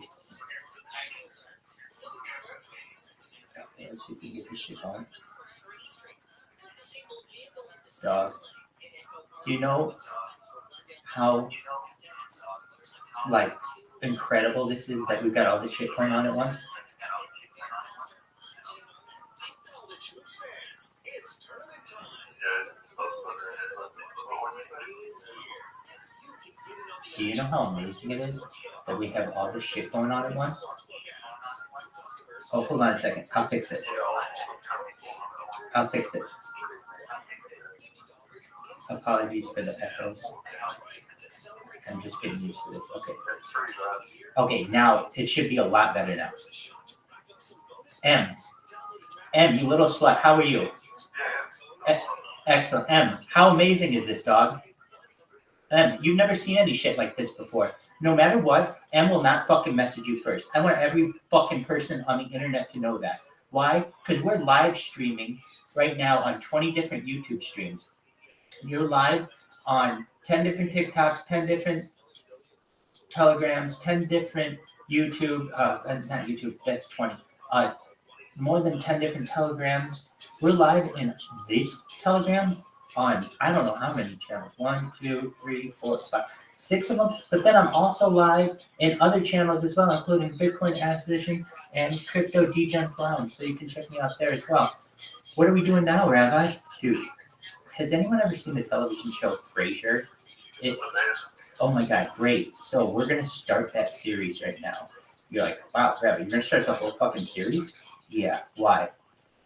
Let's see if we can get this shit going. Dog, you know how like incredible this is that we've got all this shit going on at once? Do you know how amazing it is that we have all this shit going on at once? Oh, hold on a second. I'll fix it. Apologies for the echo. I'm just getting used to this. Okay. Okay, now it should be a lot better now. M, you little slut, how are you? Excellent. M, how amazing is this, dog? M, you've never seen any shit like this before. No matter what, M will not fucking message you first. I want every fucking person on the internet to know that. Why? Because we're live streaming right now on 20 different YouTube streams. You're live on 10 different TikToks, 10 different Telegrams, 10 different YouTube, that's not YouTube, that's 20. More than 10 different Telegrams. We're live in this Telegram on, I don't know how many channels. 1, 2, 3, 4, 5, 6 of them. But then I'm also live in other channels as well, including Bitcoin Acquisition and Crypto Degen Lounge. So you can check me out there as well. What are we doing now, Rabbi? Dude, has anyone ever seen the television show Frasier? Oh my God, great. So we're going to start that series right now. You're like, wow, Rabbi, you're going to start the whole fucking series? Yeah, why?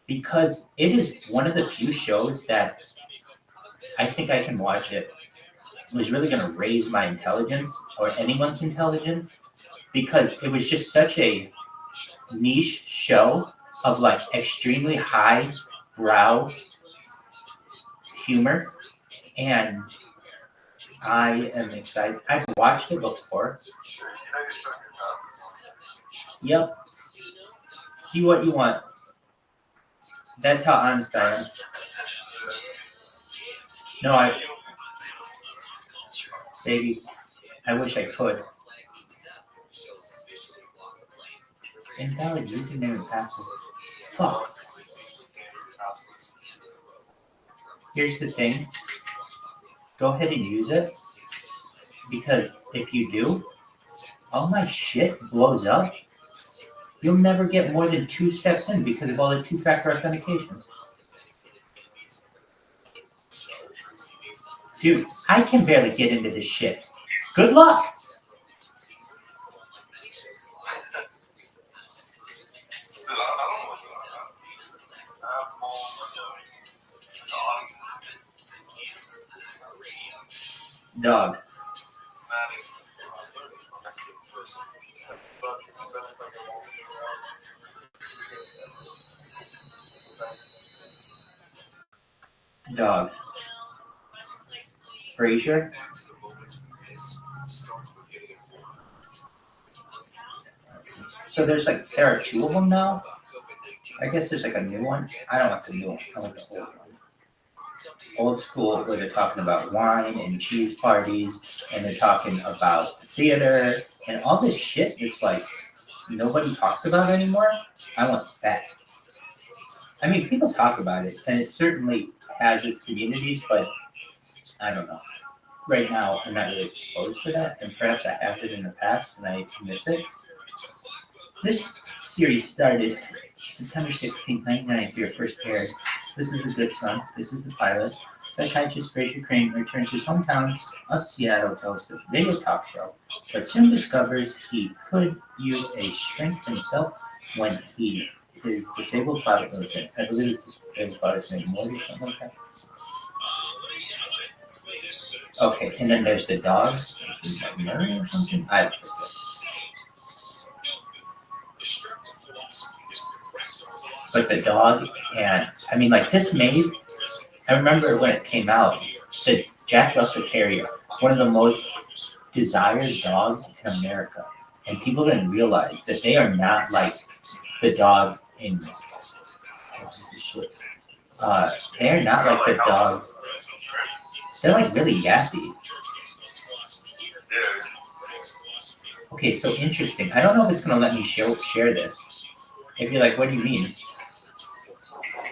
Because it is one of the few shows that I think I can watch it. It was really going to raise my intelligence or anyone's intelligence because it was just such a niche show of like extremely high brow humor, and I am excited. I've watched it before. Yep. See what you want. That's how honest I am. No, baby, I wish I could. Invalid username and password. Fuck. Here's the thing. Go ahead and use it. Because if you do, all my shit blows up. You'll never get more than 2 steps in because of all the 2-factor authentications. Dude, I can barely get into this shit. Good luck! Dog. Dog. Frazier. So there are 2 of them now. I guess there's like a new one. I don't like the new one. I like the old one. Old school, where they're talking about wine and cheese parties, and they're talking about theater and all this shit. It's like nobody talks about anymore. I want that. I mean, people talk about it, and it certainly has its communities, but I don't know. Right now, I'm not really exposed to that, and perhaps I have it in the past, and I miss it. This series started September 16, 1993, first aired. This is The Good Son. This is the pilot. Psychiatrist Fraser Crane returns to his hometown of Seattle to host a video talk show, but soon discovers he could use a shrink himself when his disabled father moves in. I believe his disabled father's name Morty or something like that. Okay, and then there's the dog. Murray or something? I forget. But the dog, and I mean, like this made. I remember when it came out, the Jack Russell Terrier, one of the most desired dogs in America, and people didn't realize that they are not like the dog in. They are not like the dogs. They're like really yappy. Okay, so interesting. I don't know if it's gonna let me share this. If you're like, what do you mean?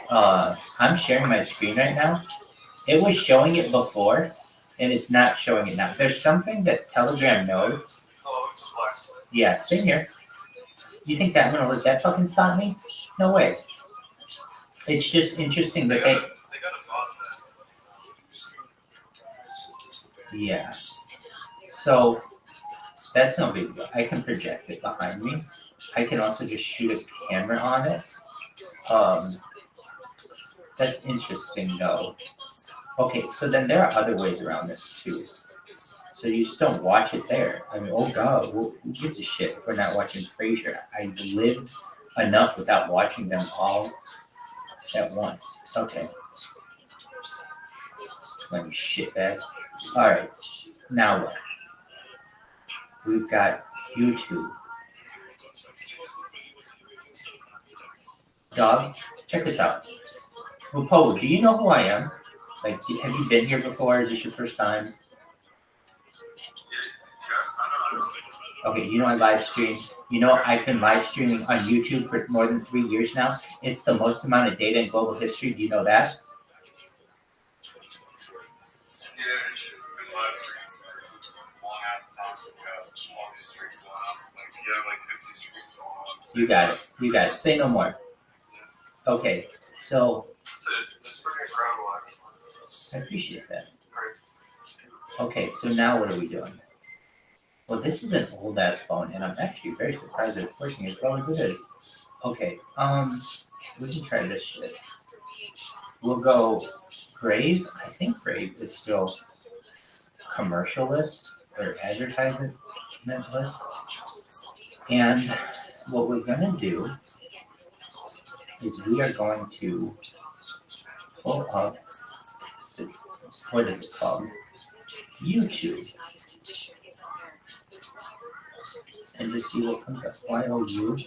I'm sharing my screen right now. It was showing it before, and it's not showing it now. There's something that Telegram knows. Yeah, same here. You think that I'm gonna let that fucking stop me? No way. It's just interesting that they. Yeah. So that's no big deal. I can project it behind me. I can also just shoot a camera on it. That's interesting though. Okay, so then there are other ways around this too. So you just don't watch it there. I mean, oh god, who gives a shit if we're not watching Frasier? I lived enough without watching them all at once. Okay. Let me shit back. Alright, now what? We've got YouTube. Dog, check this out. Well, Poe, do you know who I am? Like, have you been here before? Is this your first time? Okay, you know I live stream. You know I've been live streaming on YouTube for more than 3 years now. It's the most amount of data in global history. Do you know that? You got it. You got it. Say no more. Okay, so I appreciate that. Okay, so now what are we doing? Well, this is an old ass phone, and I'm actually very surprised that it's working as well as it is. Okay, we can try this shit. We'll go Brave. I think Brave is still commercial list or advertisement list. And what we're gonna do is we are going to pull up what is it called? YouTube. And just see what comes up. YOU.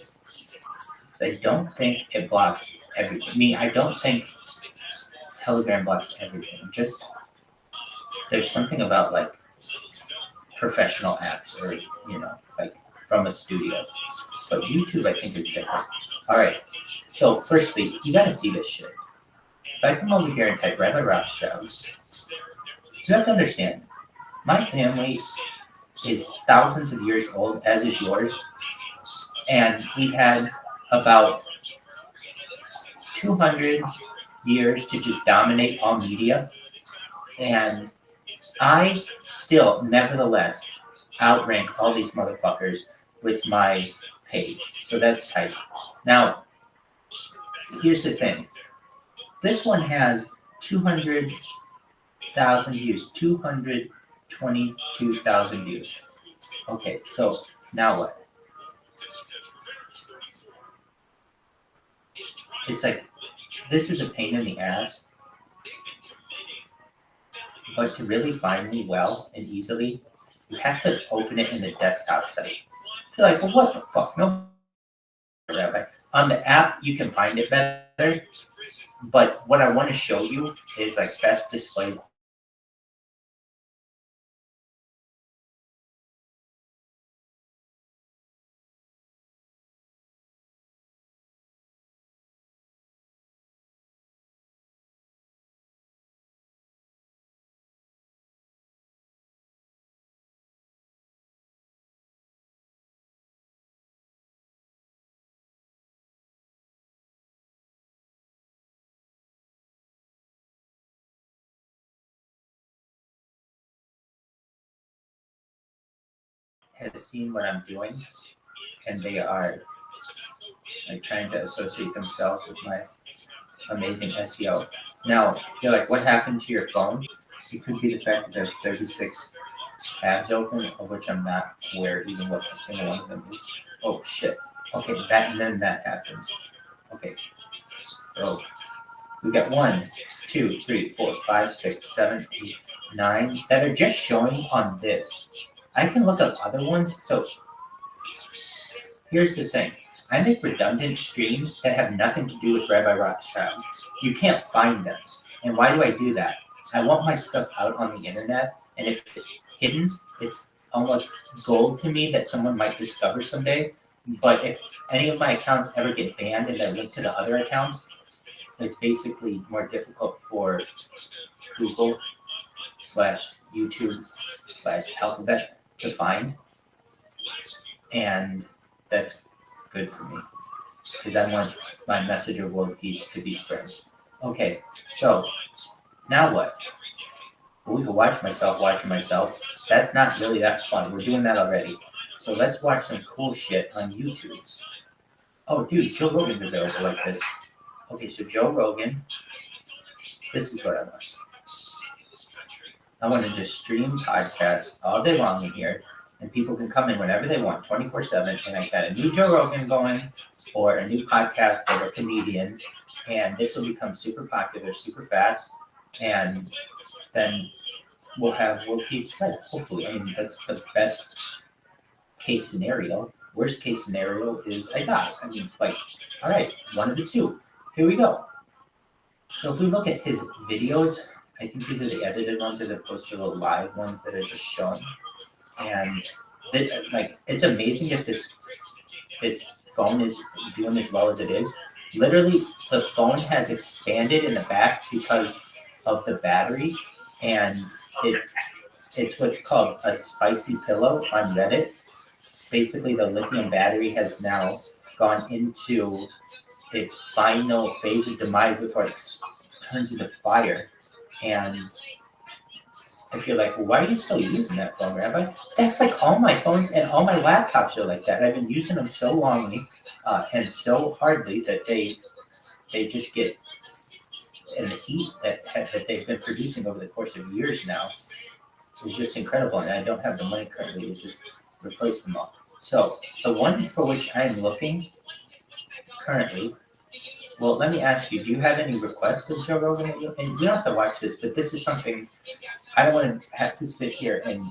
I don't think it blocks everything. I don't think Telegram blocks everything. Just there's something about like professional apps or like from a studio. But YouTube, I think, is different. All right. So, firstly, you got to see this shit. If I come over here and type Rabbi Rothschild, you have to understand, my family is thousands of years old, as is yours, and we've had about 200 years to just dominate all media, and I still, nevertheless, outrank all these motherfuckers with my page. So that's tight. Now, here's the thing. This one has 200,000 views, 222,000 views. Okay, so now what? It's like, this is a pain in the ass, but to really find me well and easily, you have to open it in the desktop site. You're like, well, what the fuck? No, Rabbi. On the app, you can find it better, but what I want to show you is like best display. Has seen what I'm doing, and they are like trying to associate themselves with my amazing SEO. Now, you're like, what happened to your phone? It could be the fact that there's 36 tabs open, of which I'm not aware even what a single one of them is. Oh shit. Okay, that and then that happens. Okay, so we got 1, 2, 3, 4, 5, 6, 7, 8, 9 that are just showing on this. I can look up other ones. So here's the thing. I make redundant streams that have nothing to do with Rabbi Rothschild. You can't find them. And why do I do that? I want my stuff out on the internet, and if it's hidden, it's almost gold to me that someone might discover someday. But if any of my accounts ever get banned and they're linked to the other accounts, it's basically more difficult for Google / YouTube / Alphabet to find, and that's good for me because I want my message of world peace to be spread. Okay, so now what? Well, we can watch myself watching myself. That's not really that fun. We're doing that already. So let's watch some cool shit on YouTube. Oh, dude, Joe Rogan's available like this. Okay, so Joe Rogan, this is what I want. I want to just stream podcasts all day long in here, and people can come in whenever they want, 24/7, and I got a new Joe Rogan going, or a new podcast of a comedian, and this will become super popular super fast, and then we'll have world peace spread, hopefully. I mean, that's the best case scenario. Worst case scenario is I die. I mean, like, all right, one of the two. Here we go. So if we look at his videos, I think these are the edited ones as opposed to the live ones that are just shown. And it's amazing that this phone is doing as well as it is. Literally, the phone has expanded in the back because of the battery, and it's what's called a spicy pillow on Reddit. Basically, the lithium battery has now gone into its final phase of demise before it turns into fire. And if you're like, well, why are you still using that phone, Rabbi? That's like all my phones and all my laptops are like that. I've been using them so longly and so hardly that they just get in the heat that they've been producing over the course of years now. It's just incredible, and I don't have the money currently to just replace them all. So the one for which I'm looking currently, well, let me ask you, do you have any requests of Joe Rogan? And you don't have to watch this, but this is something I don't want to have to sit here and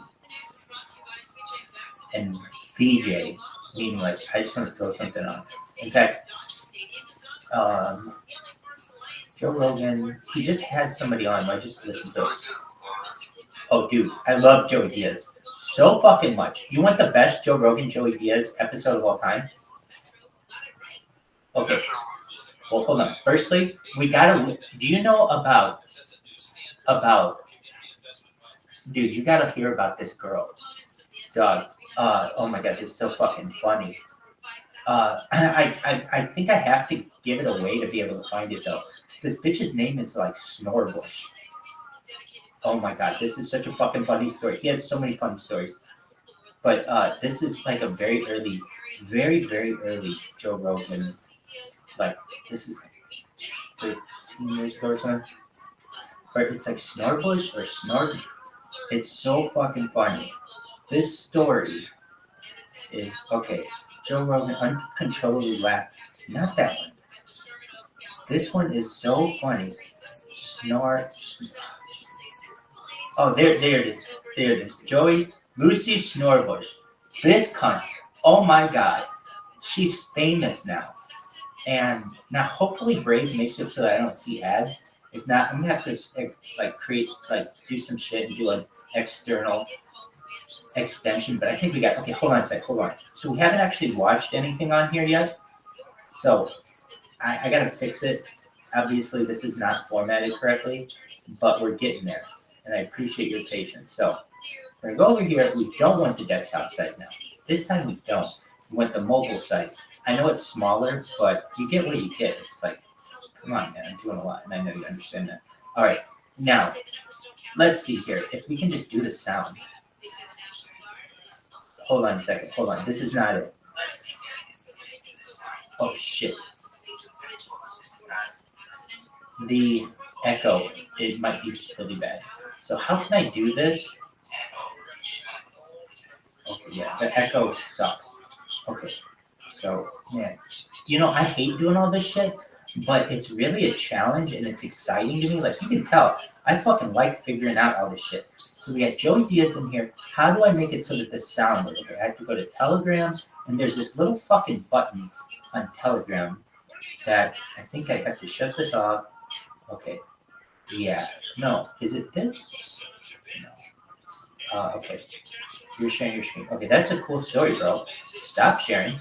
VJ, meaning like I just want to throw something on. In fact, Joe Rogan, he just had somebody on. I just listened to it. Oh, dude, I love Joey Diaz so fucking much. You want the best Joe Rogan, Joey Diaz episode of all time? Okay. Well, hold on. Firstly, we gotta. Do you know about? Dude, you gotta hear about this girl. Dog. Oh my god, this is so fucking funny. I think I have to give it away to be able to find it though. This bitch's name is like Snorbush. Oh my god, this is such a fucking funny story. He has so many fun stories. But this is like a very early Joe Rogan. Like this is 15 years ago or something. Or it's like Snorbush or Snort. It's so fucking funny. This story is okay. Joe Rogan uncontrollably laughed. Not that one. This one is so funny. Snort. Oh, there it is. There it is. Lucy Snorbush. This cunt. Oh my god. She's famous now. And now hopefully Brave makes it so that I don't see ads. If not, I'm gonna have to do some shit and do an external extension. But I think we got. Okay, hold on a sec. Hold on. So we haven't actually watched anything on here yet. So I gotta fix it. Obviously, this is not formatted correctly, but we're getting there, and I appreciate your patience. So we're gonna go over here. We don't want the desktop site now. This time we don't. We want the mobile site. I know it's smaller, but you get what you get. It's like, come on, man, I'm doing a lot, and I know you understand that. All right, now, let's see here. If we can just do the sound. Hold on a second. Hold on. This is not it. Oh, shit. The echo, it might be really bad. So how can I do this? Okay, yeah, the echo sucks. Okay, so, man, I hate doing all this shit, but it's really a challenge and it's exciting to me. Like, you can tell, I fucking like figuring out all this shit. So we got Joey Diaz in here. How do I make it so that the sound is okay? I have to go to Telegram, and there's this little fucking button on Telegram that I think I have to shut this off. Okay. Yeah. No. Is it this? No. Okay. You're sharing your screen. Okay, that's a cool story, bro. Stop sharing.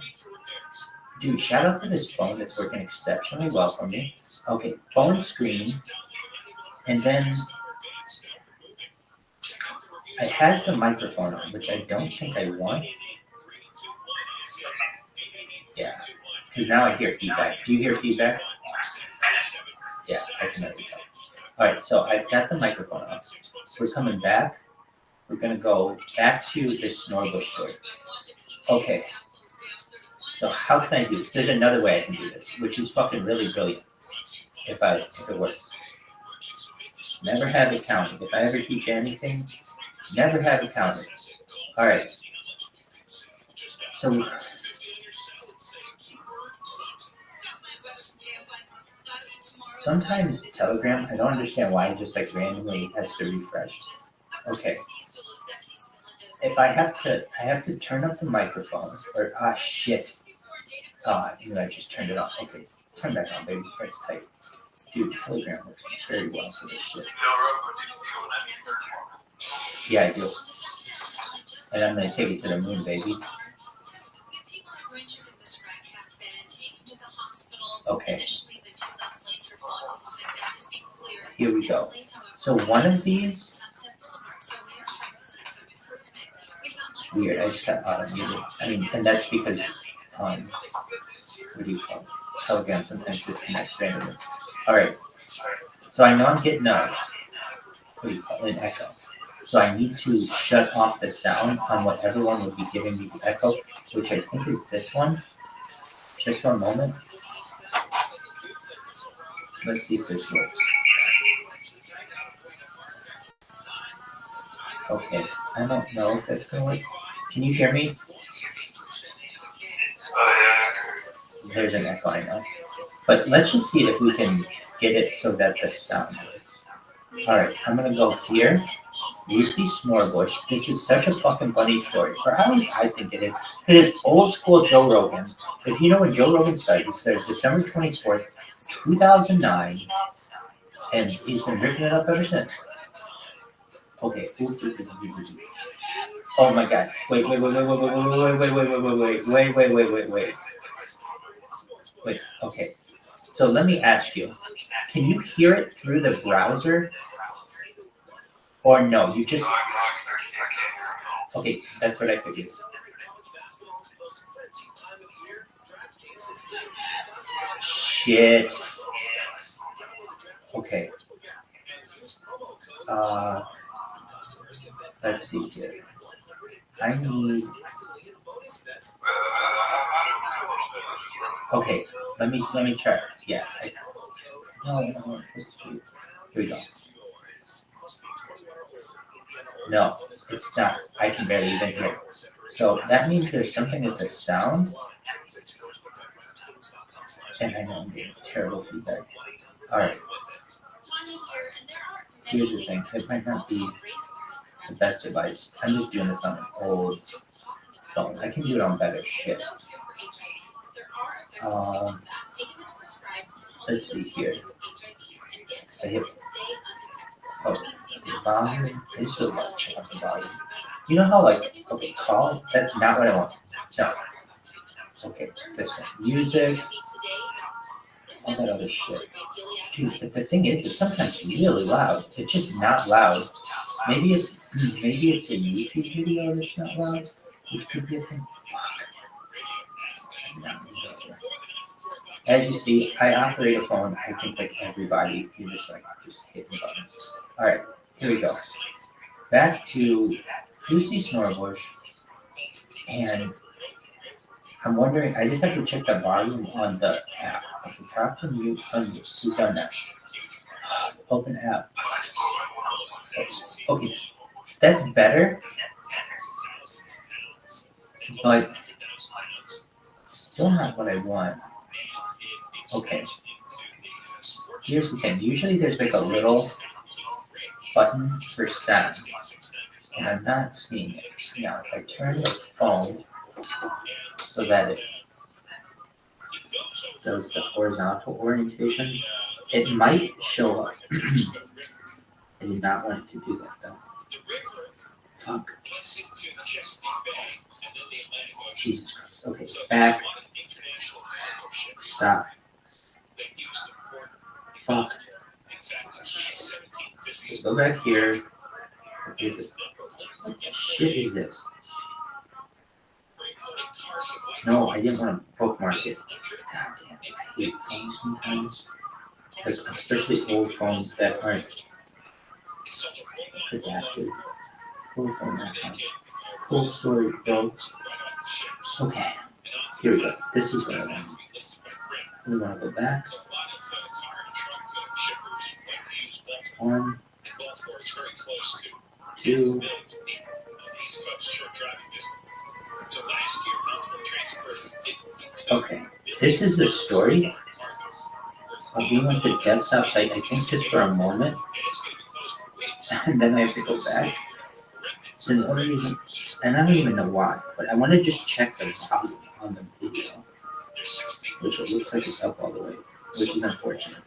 Dude, shout out to this phone that's working exceptionally well for me. Okay, phone screen. And then it has the microphone on, which I don't think I want. Yeah, because now I hear feedback. Do you hear feedback? Yeah, I can already tell. All right, so I've got the microphone on. We're coming back. We're going to go back to this Snorbush story. Okay. So how can I do this? There's another way I can do this, which is fucking really brilliant. If it works. Never have it counted. If I ever teach anything, never have it counted. All right. So sometimes Telegram, I don't understand why it just like randomly has to refresh. Okay. If I have to turn up the microphone, or shit. I just turned it off. Okay, turn back on, baby. That's tight. Dude, Telegram works very well for this shit. Yeah, I do. And I'm gonna take it to the moon, baby. Okay. Here we go. So one of these. Weird, I just got muted. I mean, and that's because, what do you call it? Telegram sometimes disconnects randomly. Alright, so I know I'm getting an echo. So I need to shut off the sound on whatever one would be giving me the echo, which I think is this one. Just one moment. Let's see if this works. Okay, I don't know if that's gonna work. Can you hear me? There's an echo, I know. But let's just see if we can get it so that the sound works. Alright, I'm gonna go here. Lucy Snorbush. This is such a fucking funny story. Or at least I think it is. Because it's old school Joe Rogan. If you know when Joe Rogan started, he started December 24th, 2009. And he's been ripping it up ever since. Okay. Oh my God. Wait. Wait, okay. So let me ask you, can you hear it through the browser? Or no, you just... Okay, that's what I figured. Shit. Okay. Let's see here. I need... Okay, let me try. Yeah. No. Here we go. No, it's not. I can barely even hear it. So that means there's something with the sound. And I know I'm getting terrible feedback. Alright. Here's the thing. It might not be the best device. I'm just doing this on an old phone. I can do it on better shit. Let's see here. I hit... Oh, the volume. I just would love to check out the volume. You know how, like, okay, call? That's not what I want. No. Okay, this one. Music. All that other shit. Dude, but the thing is, it's sometimes really loud. It's just not loud. Maybe it's a YouTube video that's not loud, which could be a thing. Fuck. As you see, I operate a phone. I think like everybody, you just hit the button. All right, here we go. Back to Lucy Snorbush, and I'm wondering. I just have to check the volume on the app. Okay, talk to mute. Unmute. Who's done that? Open app. Okay, that's better, but still not what I want. Okay. Here's the thing. Usually there's like a little button for sound, and I'm not seeing it. Now, if I turn the phone so that it does the horizontal orientation, it might show up. I did not want it to do that though. Fuck. Jesus Christ. Okay, back. Stop. Fuck. Okay, go back here. Okay, what shit is this? No, I didn't want to bookmark it. God damn it. I hate phones sometimes. Especially old phones that aren't adapted. Cool phone icon. Cool story, bro. Okay, here we go. This is what I want. We want to go back. 1, 2. Okay, this is the story. We went to desktop site, I think just for a moment, and then I have to go back. So the only reason, and I don't even know why, but I want to just check the volume on the video, which it looks like it's up all the way, which is unfortunate.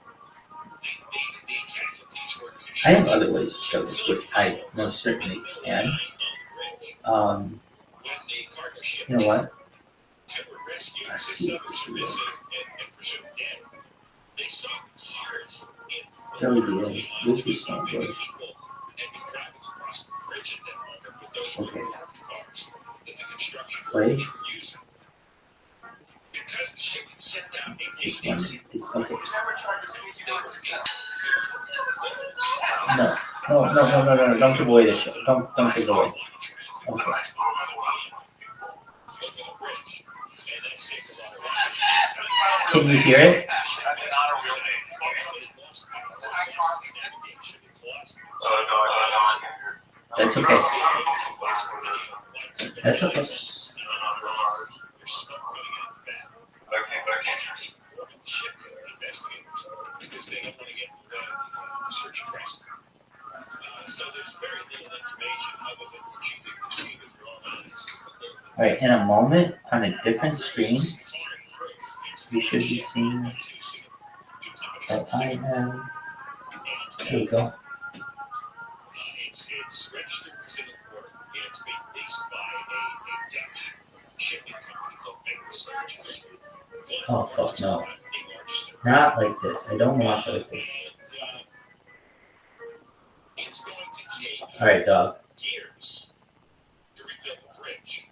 I have other ways to show this, which I most certainly can. You know what? Let's see if this will work. Joey DA, Lucy Snorbush. Okay. Play. Just one. Okay. No. Don't give away the show. Don't give away. Okay. Can you hear it? That's okay. That's okay. All right, in a moment, on a different screen, you should be seeing that I have. There we go. It's registered in Singapore, and it's made Dutch shipping company called Guinness, which is Oh, fuck no. Not like this. I don't want it like this. It's going to take Alright, dog. years to rebuild the bridge.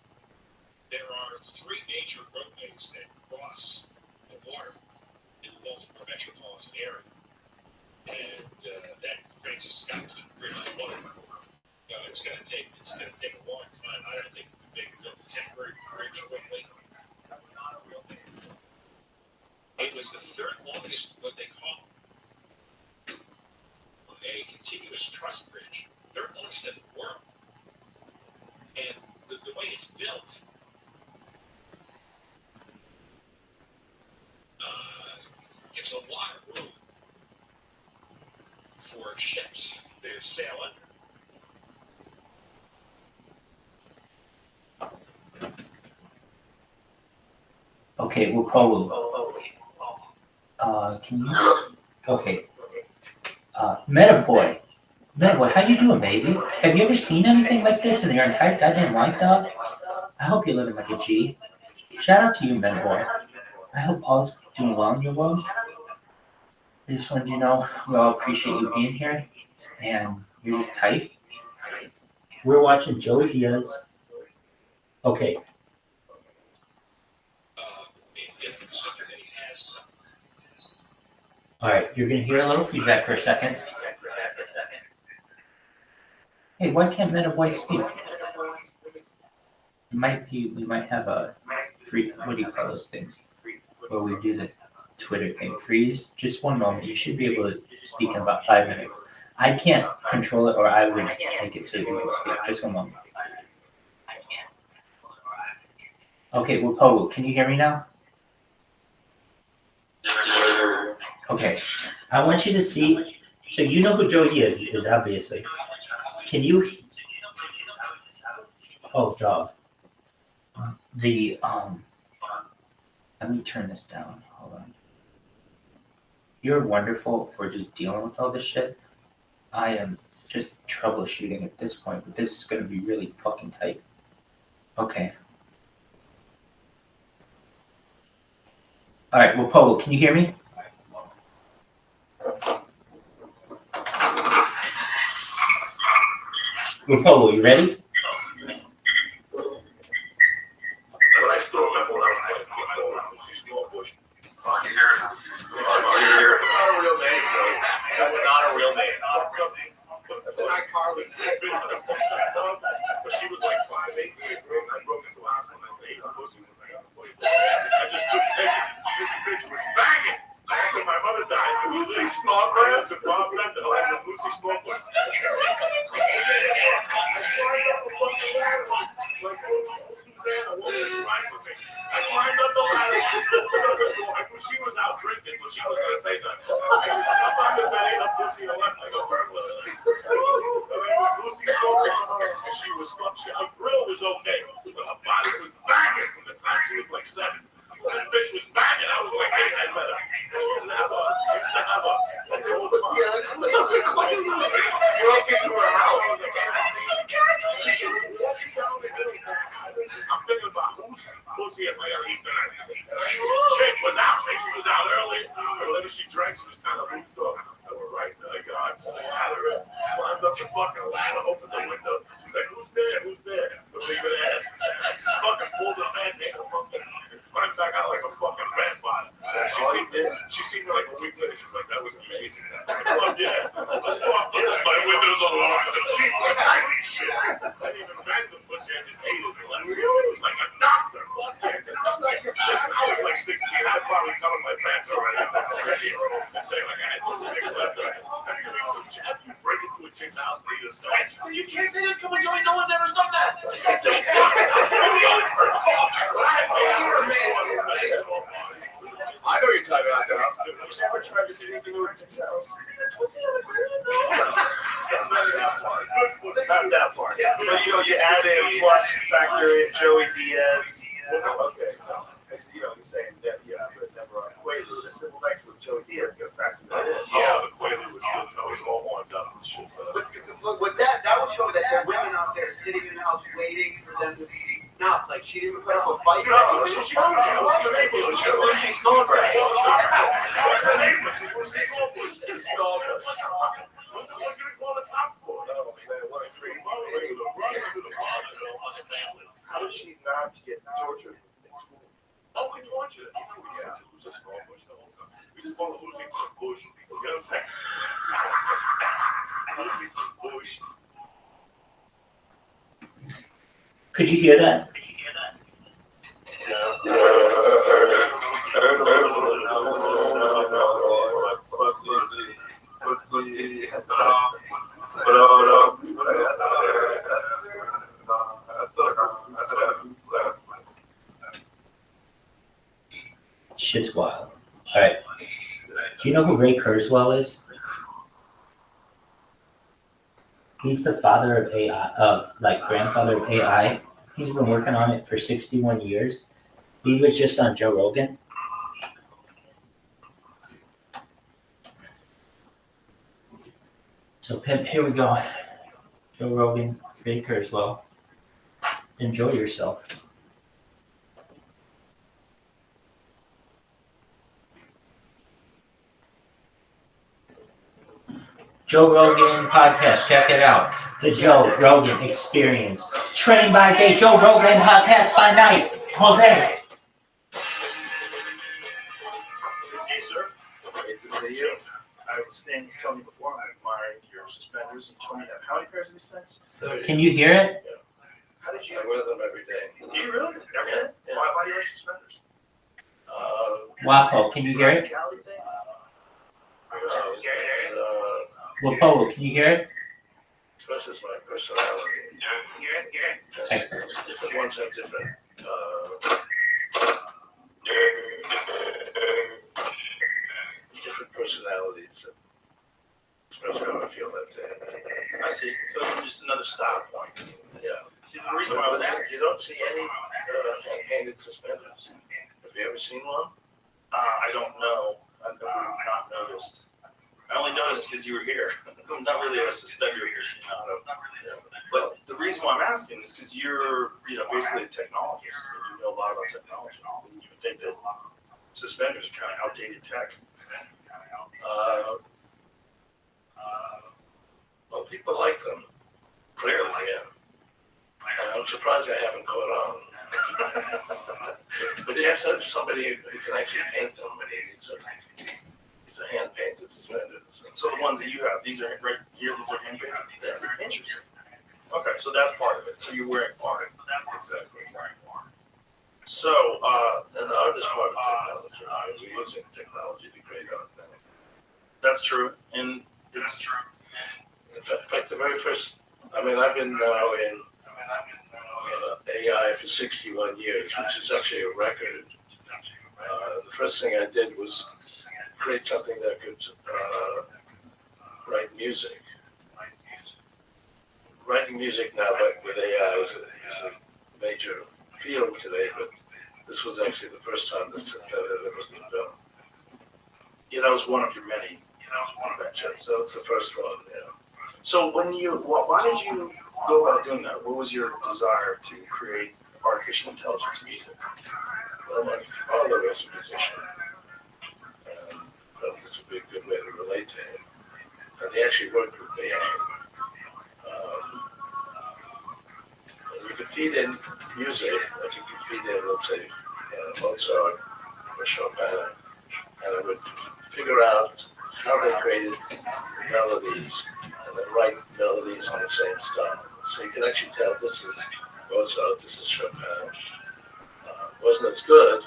There are 3 major roadways that cross the water in the Baltimore metropolitan area. And that Francis Scott Key Bridge is one of them. It's going to take a long time. I don't think they can build a temporary bridge quickly. It was the 3rd longest, what they call a continuous truss bridge, 3rd longest in the world. And the way it's built, gives a lot of room for ships to sail under. Okay, we'll probably. Can you? Okay. Metaboy, how you doing, baby? Have you ever seen anything like this in your entire goddamn life, dog? I hope you're living like a G. Shout out to you, Metaboy. I hope all's doing well in your world. I just wanted you to know we all appreciate you being here, and you're just tight. We're watching Joey Diaz. Okay. All right, you're gonna hear a little feedback for a second. Hey, why can't Metaboy speak? We might have a free. What do you call those things? Where we do the Twitter thing. Freeze. Just one moment. You should be able to speak in about 5 minutes. I can't control it, or I would make it so you can speak. Just one moment. Okay, well, Pogo, can you hear me now? Okay, I want you to see. So you know who Joey is obviously. Can you? Oh, dog. Let me turn this down. Hold on. You're wonderful for just dealing with all this shit. I am just troubleshooting at this point, but this is going to be really fucking tight. Okay. All right, well, Pogo, can you hear me? Well, Pogo, you ready? But I still remember when I was playing football, she's small bush. Fucking hair. That's not a real name, so that's not a real name. That's why Carly's but she was like 5'8", and I broke into the house when I ate her pussy when I got to play. I just couldn't take it. This bitch was banging. After my mother died, Lucy Snodgrass and Bob Fender. Her name was Lucy Snodgrass. I climbed up the ladder. I knew she was out drinking, so she was gonna say nothing. I could jump on the bed, a pussy and left like a burglar. Her name was Lucy Snodgrass, and she was fucked. Her grill was okay, but her body was banging from the time she was like 7. This bitch was banging. I was like, hey, I met her. She used to have a old pussy. Broke into her house. I'm thinking about whose pussy am I gonna eat tonight? This chick was out. She was out early. Whenever she drank, she was kind of loosed up. I went right to the guy, had her in, climbed up the fucking ladder, opened the window. She's like, who's there? Who's there? The big ass. She fucking pulled her pants and climbed back out like a fucking vampire. She seen me like a week later. She's like, that was amazing. Fuck yeah. Fuck yeah. My window's unlocked. She's like, shit. I didn't even bang the pussy. I just ate it. Really? Like a doctor. Fuck yeah. I was like 16. I'd probably cover my pants already. And say like, I had one big left. After you break into a chick's house and eat a sandwich. You can't say that. Come on, Joey. No one ever's done that. I know you're talking about stuff. Have you ever tried to sneak into a chick's house? Not that part. But you know, you add in plus factor in Joey Diaz. Okay. You're saying that but never on Quaalude. I said, well, thanks for Joey Diaz. You got to factor that in. Yeah, the Quaalude was good. I was all on up and shit. But with that would show that there are women out there sitting in the house waiting for them to be Not like she didn't put up a fight. Lucy Snowbush. Her name was Lucy Snowbush. What was going to call the cops for? Oh, man, what a crazy thing. How did she not get tortured in school? Oh, we tortured her. Yeah, Lucy Snowbush the whole time. We just call her Lucy Bush. You know what I'm saying? Lucy Bush. Could you hear that? Shit's wild. All right. Do you know who Ray Kurzweil is? He's the father of AI, grandfather of AI. He's been working on it for 61 years. He was just on Joe Rogan. So, Pimp, here we go. Joe Rogan, Ray Kurzweil. Enjoy yourself. Joe Rogan podcast, check it out. The Joe Rogan Experience. Training by day, Joe Rogan podcast by night. All day. Good to see you, sir. Great to see you. I was standing telling you before, I admired your suspenders. You told me how many pairs of these things? 30. Can you hear it? Yeah. How did you? I wear them every day. Do you really? Every day? Yeah. Why do you wear suspenders? Wapo, can you hear it? Cali thing? Wapo, can you hear it? This is my personality. Excellent. Different ones have different. Different personalities that express how I feel that day. I see. So it's just another style point. Yeah. See, the reason why I was asking. You don't see any hand-painted suspenders. Have you ever seen one? I don't know. I've not noticed. I only noticed because you were here. I'm not really a suspender aficionado. But the reason why I'm asking is because you're, basically a technologist. And you know a lot about technology. You would think that suspenders are kind of outdated tech. Well, people like them. Clearly. Yeah. And I'm surprised I haven't caught on. But you have to have somebody who can actually paint them. I mean, these are hand-painted suspenders. So the ones that you have, these are right here, these are hand painted? Yeah. Interesting. Okay, so that's part of it. So you're wearing part. Exactly. So, and the art is part of technology. We're using technology to create art now. That's true. And it's in fact, the very first, I've been now in AI for 61 years, which is actually a record. The first thing I did was create something that could write music. Writing music now with AI is a major field today, but this was actually the first time that had ever been done. Yeah, that was one of your many inventions. So it's the first one, yeah. So why did you go about doing that? What was your desire to create artificial intelligence music? Well, my father was a musician. Felt this would be a good way to relate to him. And he actually worked with me. And you could feed in music, like you could feed in, let's say, Mozart or Chopin, and it would figure out how they created melodies and then write melodies in the same style. So you can actually tell this is Mozart, this is Chopin. Wasn't as good,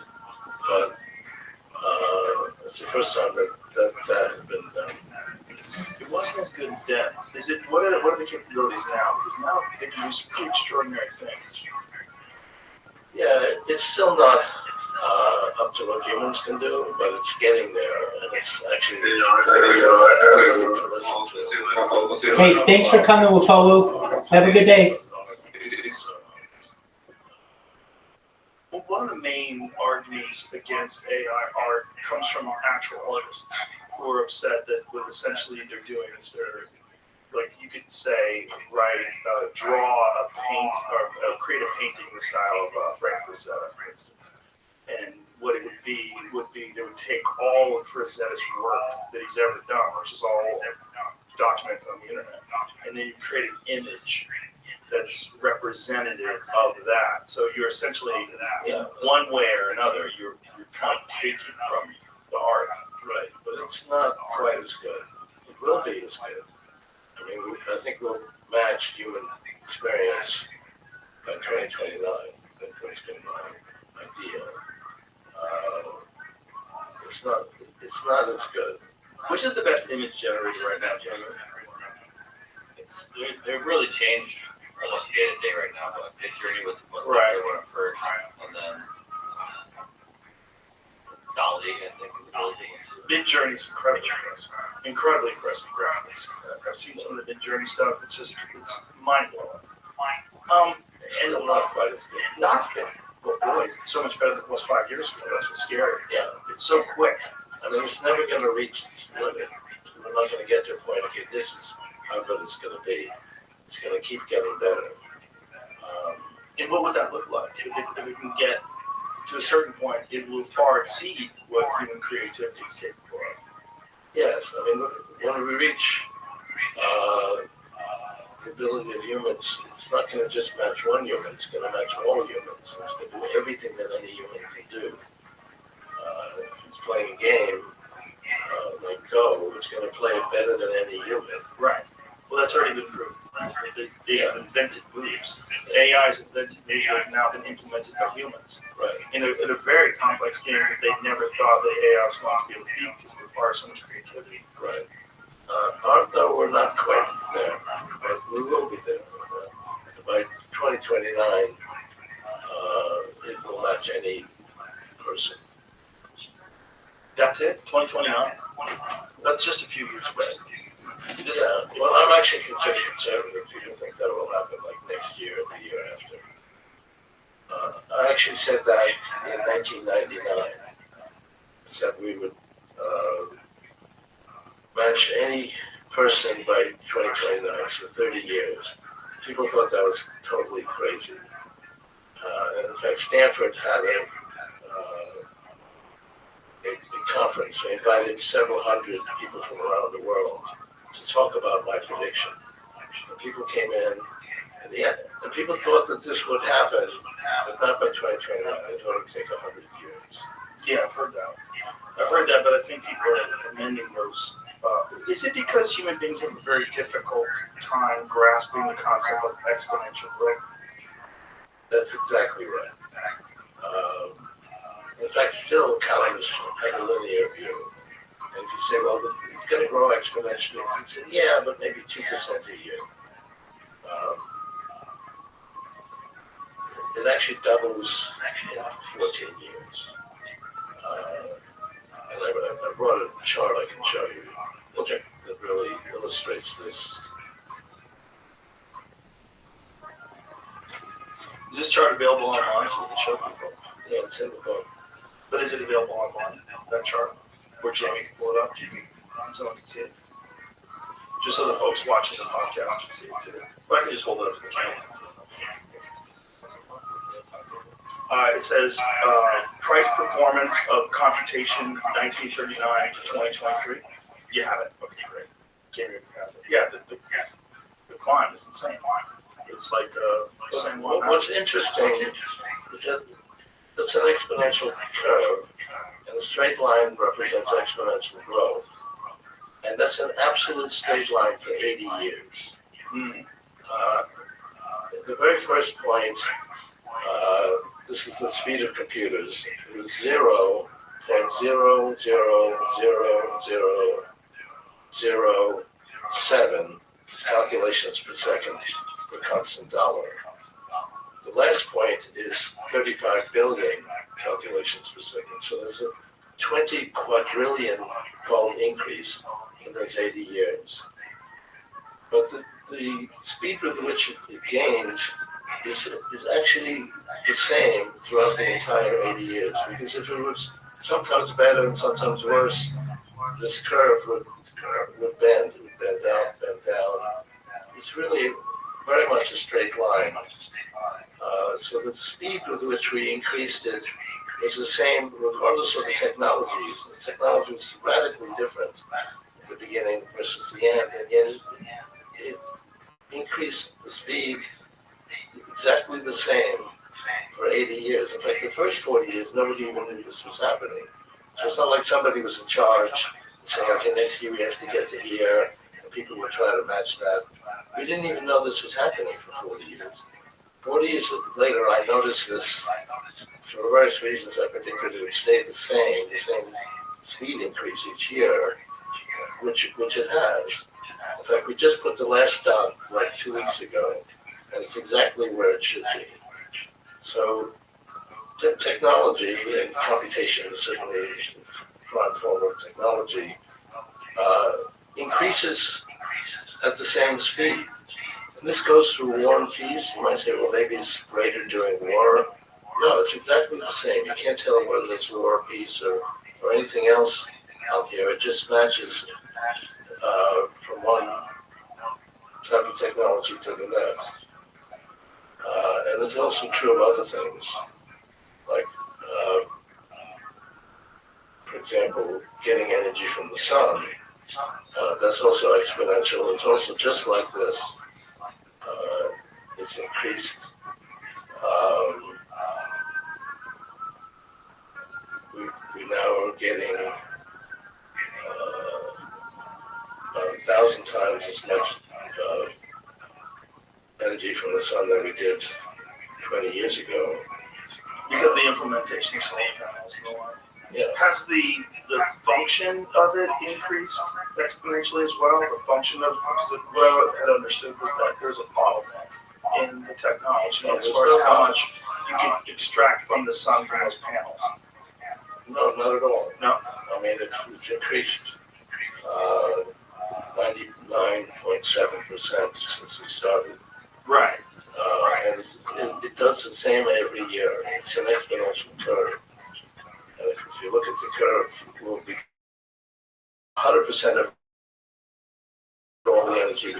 but it's the first time that had been done. It wasn't as good then. What are the capabilities now? Because now they can do some pretty extraordinary things. Yeah, it's still not up to what humans can do, but it's getting there, and it's actually Hey, thanks for coming, Wapo. Have a good day. Well, one of the main arguments against AI art comes from actual artists who are upset that what essentially they're doing is they're like you could say, draw a paint or create a painting in the style of Frank Frazetta, for instance. And what it would be they would take all of Frazetta's work that he's ever done, which is all documented on the internet, and then you create an image that's representative of that. So you're essentially, in one way or another, you're kind of taking from the art. Right, but it's not quite as good. It will be as good. I mean, I think we'll match human experience by 2029. That's been my idea. It's not as good. Which is the best image generator right now, Jamie? They've really changed almost day to day right now, but Midjourney was right one at first, and then Dolly, I think, was a really big one too. Midjourney is incredibly impressive graphics. I've seen some of the Midjourney stuff. It's mind blowing. And not quite as good. Not as good. But boy, it's so much better than it was 5 years ago. That's what's scary. Yeah, it's so quick. I mean, it's never going to reach its limit. We're not going to get to a point. Okay, this is how good it's going to be. It's going to keep getting better. And what would that look like? If it can get to a certain point, it will far exceed what human creativity is capable of. Yes, I mean, when we reach the ability of humans, it's not going to just match one human. It's going to match all humans. It's going to do everything that any human can do. If it's playing a game like Go, it's going to play it better than any human. Right. Well, that's already been proven. They have invented moves. AI's invented moves that have now been implemented by humans. Right. In a very complex game that they never thought the AI was going to be able to beat because it requires so much creativity. Right. Although we're not quite there, but we will be there. By 2029, it will match any person. That's it? 2029? That's just a few years away. Well, I'm actually considered conservative. People think that will happen like next year or the year after. I actually said that in 1999. I said we would match any person by 2029, so 30 years. People thought that was totally crazy. And in fact, Stanford had a conference. They invited several hundred people from around the world to talk about my prediction. And people came in, and people thought that this would happen, but not by 2029. They thought it would take 100 years. Yeah, I've heard that. But I think people are amending those. Is it because human beings have a very difficult time grasping the concept of exponential growth? That's exactly right. In fact, still economists have a linear view. And if you say, well, it's going to grow exponentially, you say, yeah, but maybe 2% a year. It actually doubles in 14 years. And I brought a chart I can show you that really illustrates this. Is this chart available online so we can show people? Yeah, it's in the book. But is it available online, that chart? Where Jamie can pull it up, so I can see it. Just so the folks watching the podcast can see it too. But I can just hold it up to the camera. It says price performance of computation 1939 to 2023. You have it. Okay, great. Jamie has it. Yeah, the climb is insane. It's like same one. What's interesting is that it's an exponential curve, and a straight line represents exponential growth. And that's an absolute straight line for 80 years. The very first point, this is the speed of computers, it was 0.000007 calculations per second per constant dollar. The last point is 35 billion calculations per second. So there's a 20 quadrillion fold increase in those 80 years. But the speed with which it gained is actually the same throughout the entire 80 years. Because if it was sometimes better and sometimes worse, this curve would bend. It would bend out, bend down. it's really very much a straight line. So the speed with which we increased it was the same regardless of the technologies. The technology was radically different at the beginning versus the end, and yet it increased the speed exactly the same for 80 years. In fact, the first 40 years, nobody even knew this was happening. So it's not like somebody was in charge saying, okay, next year we have to get to here, and people would try to match that. We didn't even know this was happening for 40 years. 40 years later, I noticed this. For various reasons, I predicted it would stay the same speed increase each year, which it has. In fact, we just put the last stop like 2 weeks ago, and it's exactly where it should be. So technology and computation is certainly a prime form of technology, increases at the same speed. And this goes through war and peace. You might say, well, maybe it's greater during war. No, it's exactly the same. You can't tell whether it's war or peace or anything else out here. It just matches from one type of technology to the next. And it's also true of other things, like, for example, getting energy from the sun. That's also exponential. It's also just like this. It's increased. We now are getting about 1,000 times as much energy from the sun that we did 20 years ago. Because the implementation of solar panels and the like. Yeah. Has the function of it increased exponentially as well? The function of, because what I had understood was that there's a bottleneck in the technology as far as how much you can extract from the sun from those panels. No, not at all. No. I mean, it's increased 99.7% since we started. Right. And it does the same every year. It's an exponential curve. And if you look at the curve, it will be 100% of all the energy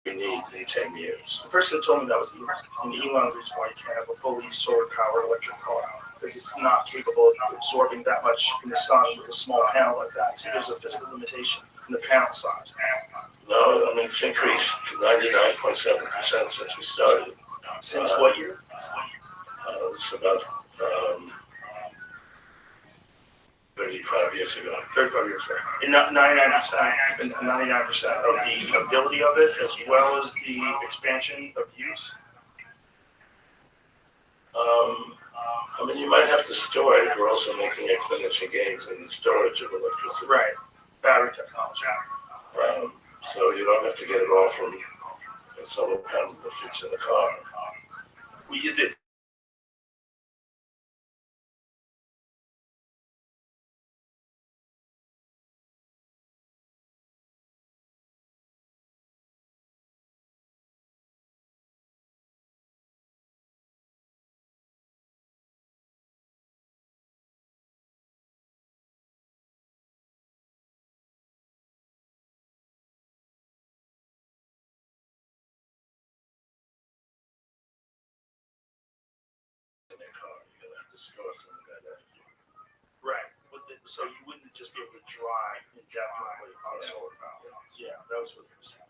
we need in 10 years. The person who told me that was Elon. And Elon, the reason why you can't have a fully solar-powered electric car because it's not capable of absorbing that much in the sun with a small panel like that. So there's a physical limitation in the panel size. No, I mean, it's increased to 99.7% since we started. Since what year? It's about 35 years ago. 35 years ago. And 99% of the ability of it, as well as the expansion of use? I mean, you might have to store it. We're also making exponential gains in the storage of electricity. Right. Battery technology. So you don't have to get it all from a solar panel that fits in the car. Well, you did. Store some of that energy. Right. So you wouldn't just be able to dry indefinitely on solar power. Yeah, that was what you were saying.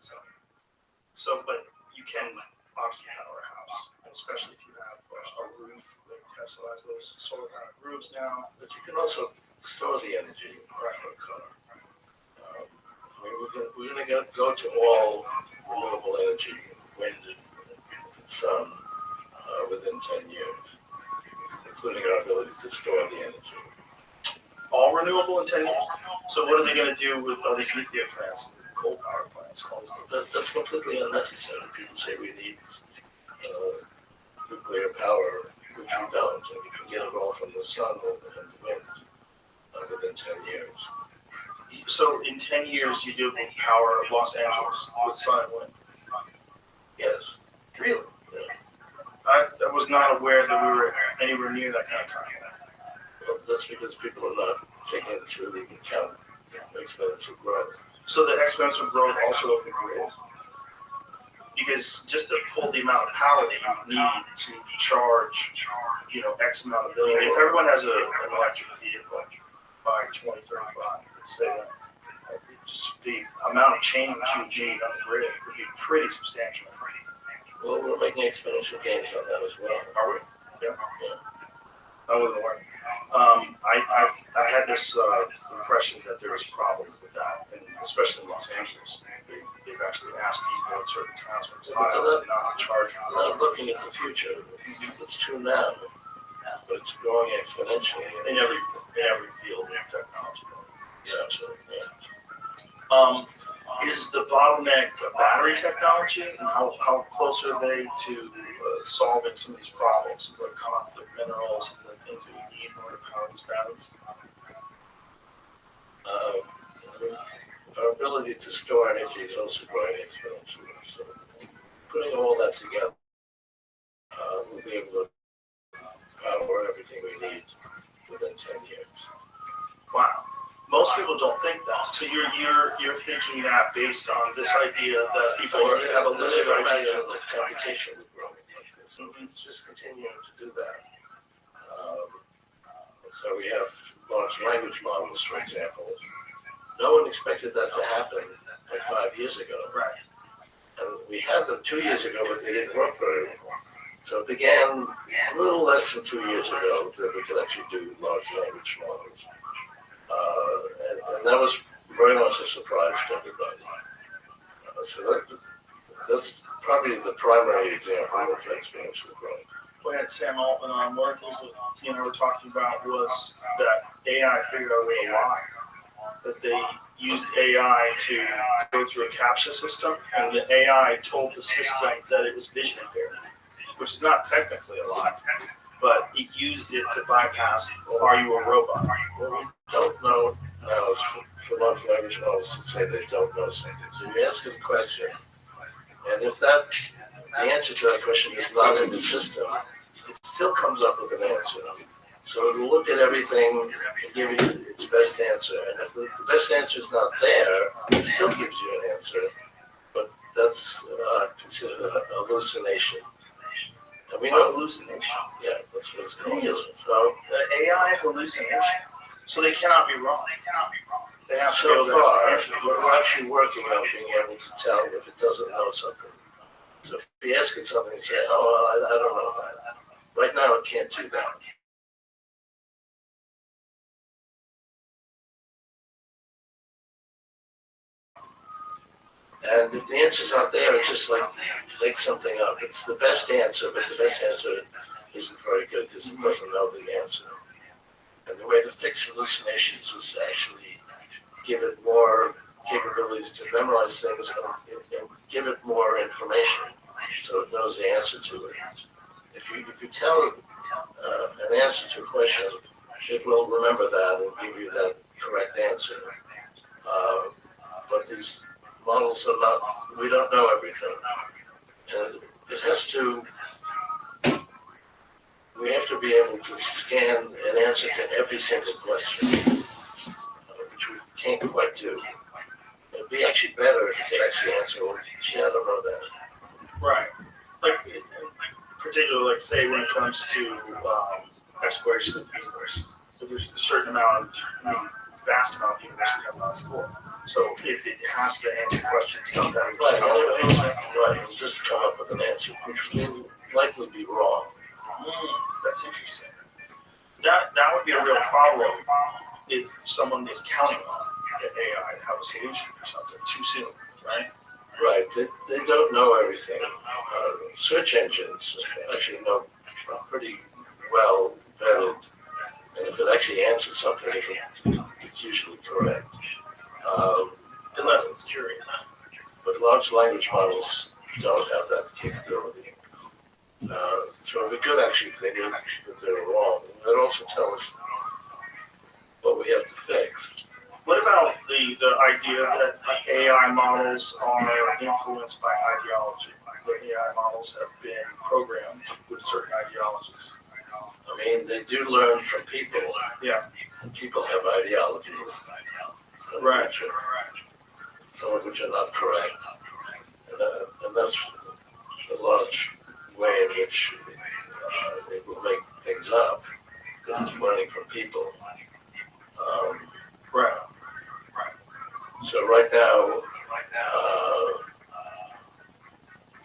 So, but you can obviously power a house, especially if you have a roof. Like Tesla has those solar powered roofs now. But you can also store the energy in a car. I mean, we're going to go to all renewable energy, wind and sun, within 10 years. Including our ability to store the energy. All renewable in 10 years? So what are they going to do with all these nuclear plants, coal power plants, all this stuff? That's completely unnecessary. People say we need nuclear power, which we don't. And we can get it all from the sun and the wind within 10 years. So in 10 years, you do power Los Angeles with sun and wind? Yes. Really? Yeah. I was not aware that we were anywhere near that kind of time. Well, that's because people are not taking it through the account exponential growth. So the exponential growth also of the grid because just to pull the amount of power that you need to charge, X amount of billion. If everyone has an electric vehicle by 2035, let's say that, just the amount of change you need on the grid would be pretty substantial. Well, we're making exponential gains on that as well. Are we? Yeah. I wasn't aware. I had this impression that there was problems with that, and especially in Los Angeles. They've actually asked people at certain times when it's hot to not charge. Not looking at the future. It's true now, but it's growing exponentially in every field of technology. Essentially, yeah. Is the bottleneck battery technology, and how close are they to solving some of these problems, like conflict minerals and the things that you need in order to power these batteries? Our ability to store energy is also growing exponentially. So putting all that together, we'll be able to power everything we need within 10 years. Wow. Most people don't think that. So you're thinking that based on this idea that people have a limited idea of the computation with growing like this. It's just continuing to do that. So we have large language models, for example. No one expected that to happen like 5 years ago. Right. And we had them 2 years ago, but they didn't work very well. So it began a little less than 2 years ago that we could actually do large language models. And that was very much a surprise to everybody. So that's probably the primary example of exponential growth. Well, and Sam Altman, one of the things that he and I were talking about was that AI figured out a way to lie. That they used AI to go through a CAPTCHA system, and the AI told the system that it was vision impaired, which is not technically a lie, but it used it to bypass, are you a robot? Well, we don't know now for large language models to say they don't know something. So you ask it a question, and if the answer to that question is not in the system, it still comes up with an answer. So it will look at everything and give you its best answer. And if the best answer is not there, it still gives you an answer. But that's considered a hallucination. And we know hallucination. Yeah, that's what it's called. So AI hallucination. So they cannot be wrong. They have to so go far, we're actually working on being able to tell if it doesn't know something. So if you ask it something and say, oh, well, I don't know that. Right now, it can't do that. And if the answer's not there, it's just like make something up. It's the best answer, but the best answer isn't very good because it doesn't know the answer. And the way to fix hallucinations is to actually give it more capabilities to memorize things and give it more information so it knows the answer to it. If you tell an answer to a question, it will remember that and give you that correct answer. But these models are not, we don't know everything. And it has to, we have to be able to scan an answer to every single question, which we can't quite do. It'd be actually better if you could actually answer, well, gee, I don't know that. Right. Like, particularly, like, say, when it comes to exploration of the universe, if there's a certain amount of, vast amount of universe we have not explored. So if it has to answer questions about that, right, it'll just come up with an answer, which will likely be wrong. That's interesting. That would be a real problem if someone was counting on the AI to have a solution for something too soon, right? Right, they don't know everything. Search engines actually know pretty well vetted, and if it actually answers something, it's usually correct. Unless it's curious. But large language models don't have that capability. So we could actually figure that they're wrong. They'd also tell us what we have to fix. What about the idea that AI models are influenced by ideology? That AI models have been programmed with certain ideologies. I mean, they do learn from people. Yeah. And people have ideologies. Right. Some of which are not correct. And that's a large way in which it will make things up because it's learning from people. Right. So right now,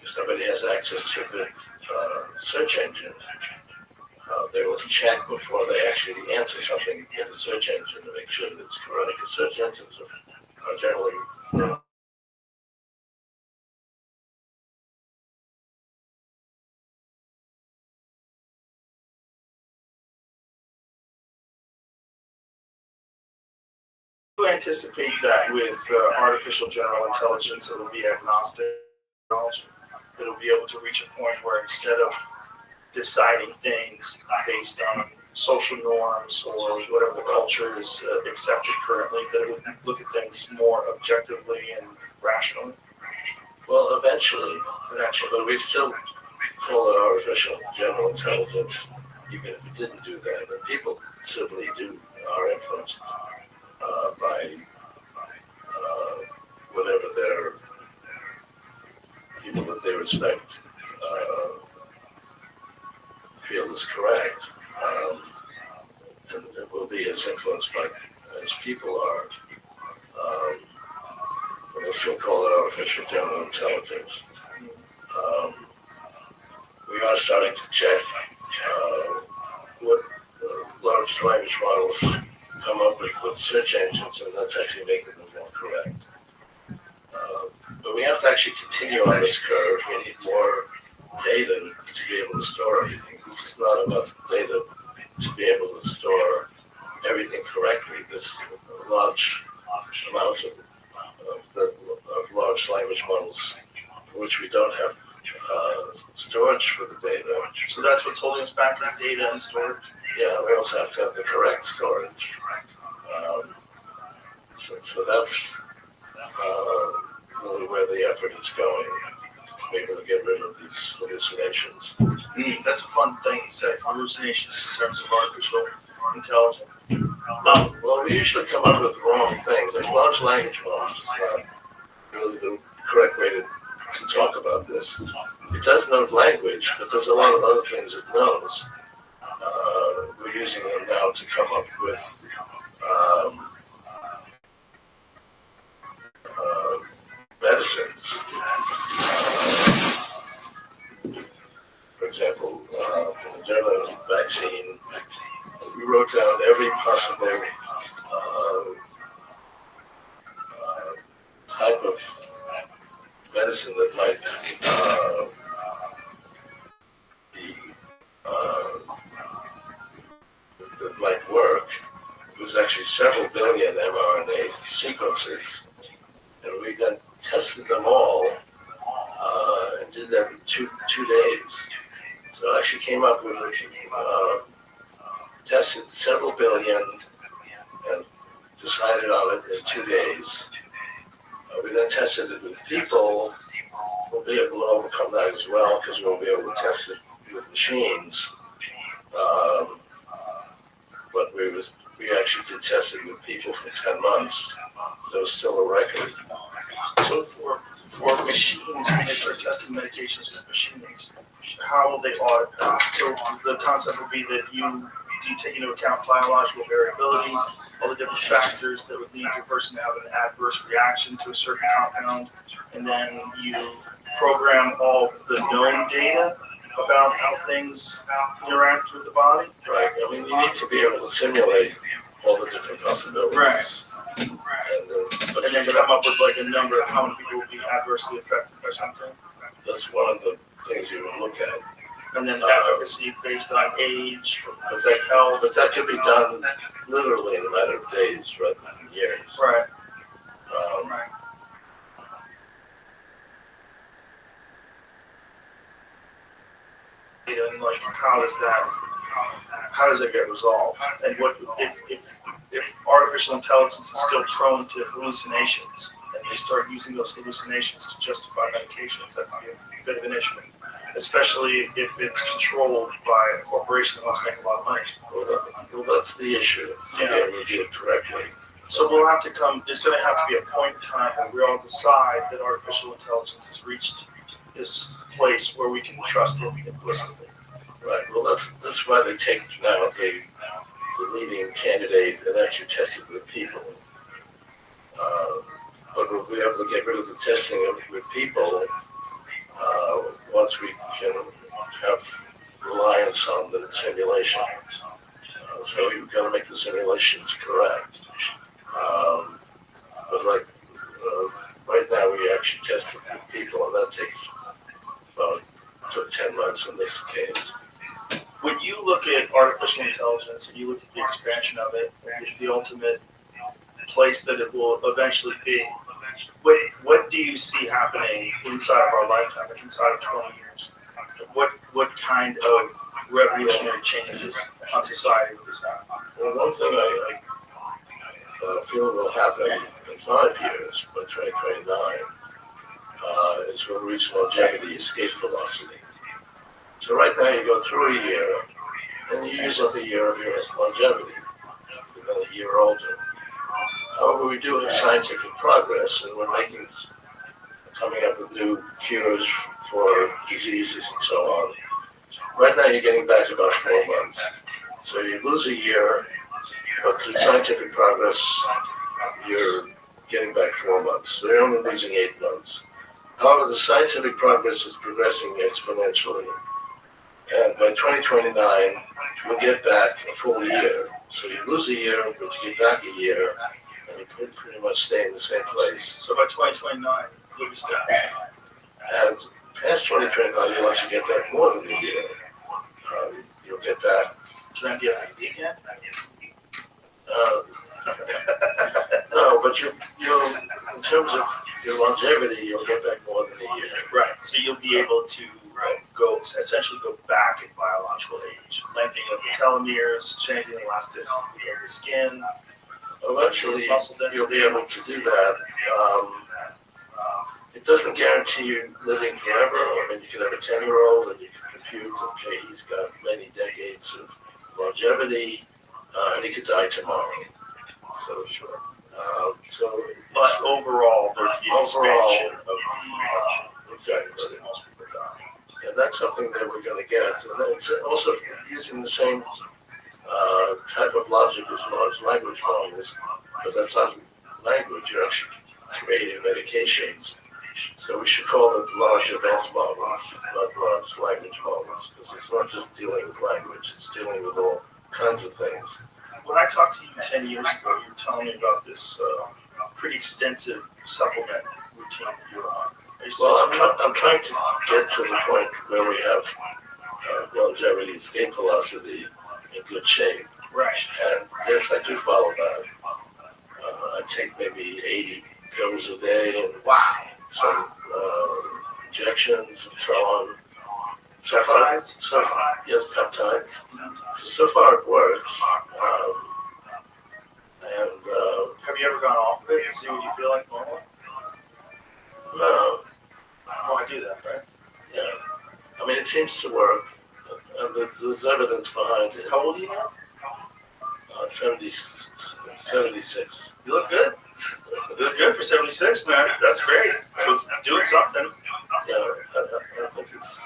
if somebody has access to a good search engine, they will check before they actually answer something in the search engine to make sure that it's correct. Because search engines are generally Do you anticipate that with artificial general intelligence, it'll be agnostic knowledge? It'll be able to reach a point where instead of deciding things based on social norms or whatever the culture is accepted currently, that it would look at things more objectively and rationally? well, eventually, but we still call it artificial general intelligence, even if it didn't do that. And people simply are influenced by whatever their people that they respect feel is correct, and it will be as influenced by as people are. We'll still call it artificial general intelligence. We are starting to check what large language models come up with search engines, and that's actually making them more correct. But we have to actually continue on this curve. We need more data to be able to store everything. This is not enough data to be able to store everything correctly. This is large amounts of large language models for which we don't have storage for the data. So that's what's holding us back is data and storage? Yeah, we also have to have the correct storage. So that's really where the effort is going, to be able to get rid of these hallucinations. That's a fun thing to say, hallucinations in terms of artificial intelligence. Well, we usually come up with wrong things. Like large language models is not really the correct way to talk about this. It does know language, but there's a lot of other things it knows. We're using them now to come up with medicines. For example, the Moderna vaccine, we wrote down every possible type of medicine that might that might work. It was actually several billion mRNA sequences, and we then tested them all and did that in two days. So it actually came up with tested several billion and decided on it in 2 days. We then tested it with people. We'll be able to overcome that as well because we'll be able to test it with machines. But we actually did test it with people for 10 months. That was still a record. So for machines, when they start testing medications with machines, how will they audit that? So the concept would be that you take into account biological variability, all the different factors that would lead your person to have an adverse reaction to a certain compound, and then you program all the known data about how things interact with the body. Right. I mean, you need to be able to simulate all the different possibilities. Right. And then come up with like a number of how many people will be adversely affected by something. That's one of the things you would look at. And then efficacy based on age, but that could be done literally in a matter of days rather than years. Right. And like, how does that get resolved? And what if artificial intelligence is still prone to hallucinations, and they start using those hallucinations to justify medications? That could be a bit of an issue, especially if it's controlled by a corporation that wants to make a lot of money. Well, that's the issue. To be able to do it correctly. So we'll have to there's going to have to be a point in time where we all decide that artificial intelligence has reached this place where we can trust it implicitly. Right. Well, that's why they take now the leading candidate and actually test it with people. But we'll be able to get rid of the testing with people once we can have reliance on the simulation. So we've got to make the simulations correct. But like right now, we actually test it with people, and that takes about 10 months in this case. When you look at artificial intelligence and you look at the expansion of it, the ultimate place that it will eventually be, what do you see happening inside of our lifetime, like inside of 20 years? What kind of revolutionary changes on society will this happen? Well, one thing I feel will happen in 5 years, by 2029, is we'll reach longevity escape velocity. So right now you go through a year, and you use up a year of your longevity, and then a year older. However, we do have scientific progress, and we're coming up with new cures for diseases and so on. Right now, you're getting back about 4 months. So you lose a year, but through scientific progress, you're getting back 4 months. So you're only losing 8 months. However, the scientific progress is progressing exponentially. And by 2029, you'll get back a full year. So you lose a year, but you get back a year, and you pretty much stay in the same place. So by 2029, you'll be stacked. And past 2029, you'll actually get back more than a year. You'll get back. Can I be a baby again? No, but you'll, in terms of your longevity, you'll get back more than a year. Right. So you'll be able to essentially go back in biological age, lengthening of the telomeres, changing the elasticity of the skin. Eventually, you'll be able to do that. It doesn't guarantee you living forever. I mean, you can have a 10-year-old and you can compute, okay, he's got many decades of longevity, and he could die tomorrow. So, sure. But overall, there's the expansion of the exactly. And that's something that we're going to get. And it's also using the same type of logic as large language models, but that's not language. You're actually creating medications. So we should call it large event models, not large language models, because it's not just dealing with language, it's dealing with all kinds of things. When I talked to you 10 years ago, you were telling me about this pretty extensive supplement routine that you're on. Well, I'm trying to get to the point where we have longevity, escape velocity in good shape. Right. And yes, I do follow that. I take maybe 80 pills a day and some injections and so on. Peptides? Yes, peptides. So far it works. Have you ever gone off of it and see what you feel like normally? No. Well, I do that, right? Yeah. I mean, it seems to work. And there's evidence behind it. How old are you now? 76. You look good. You look good for 76, man. That's great. So it's doing something. Yeah, I think it's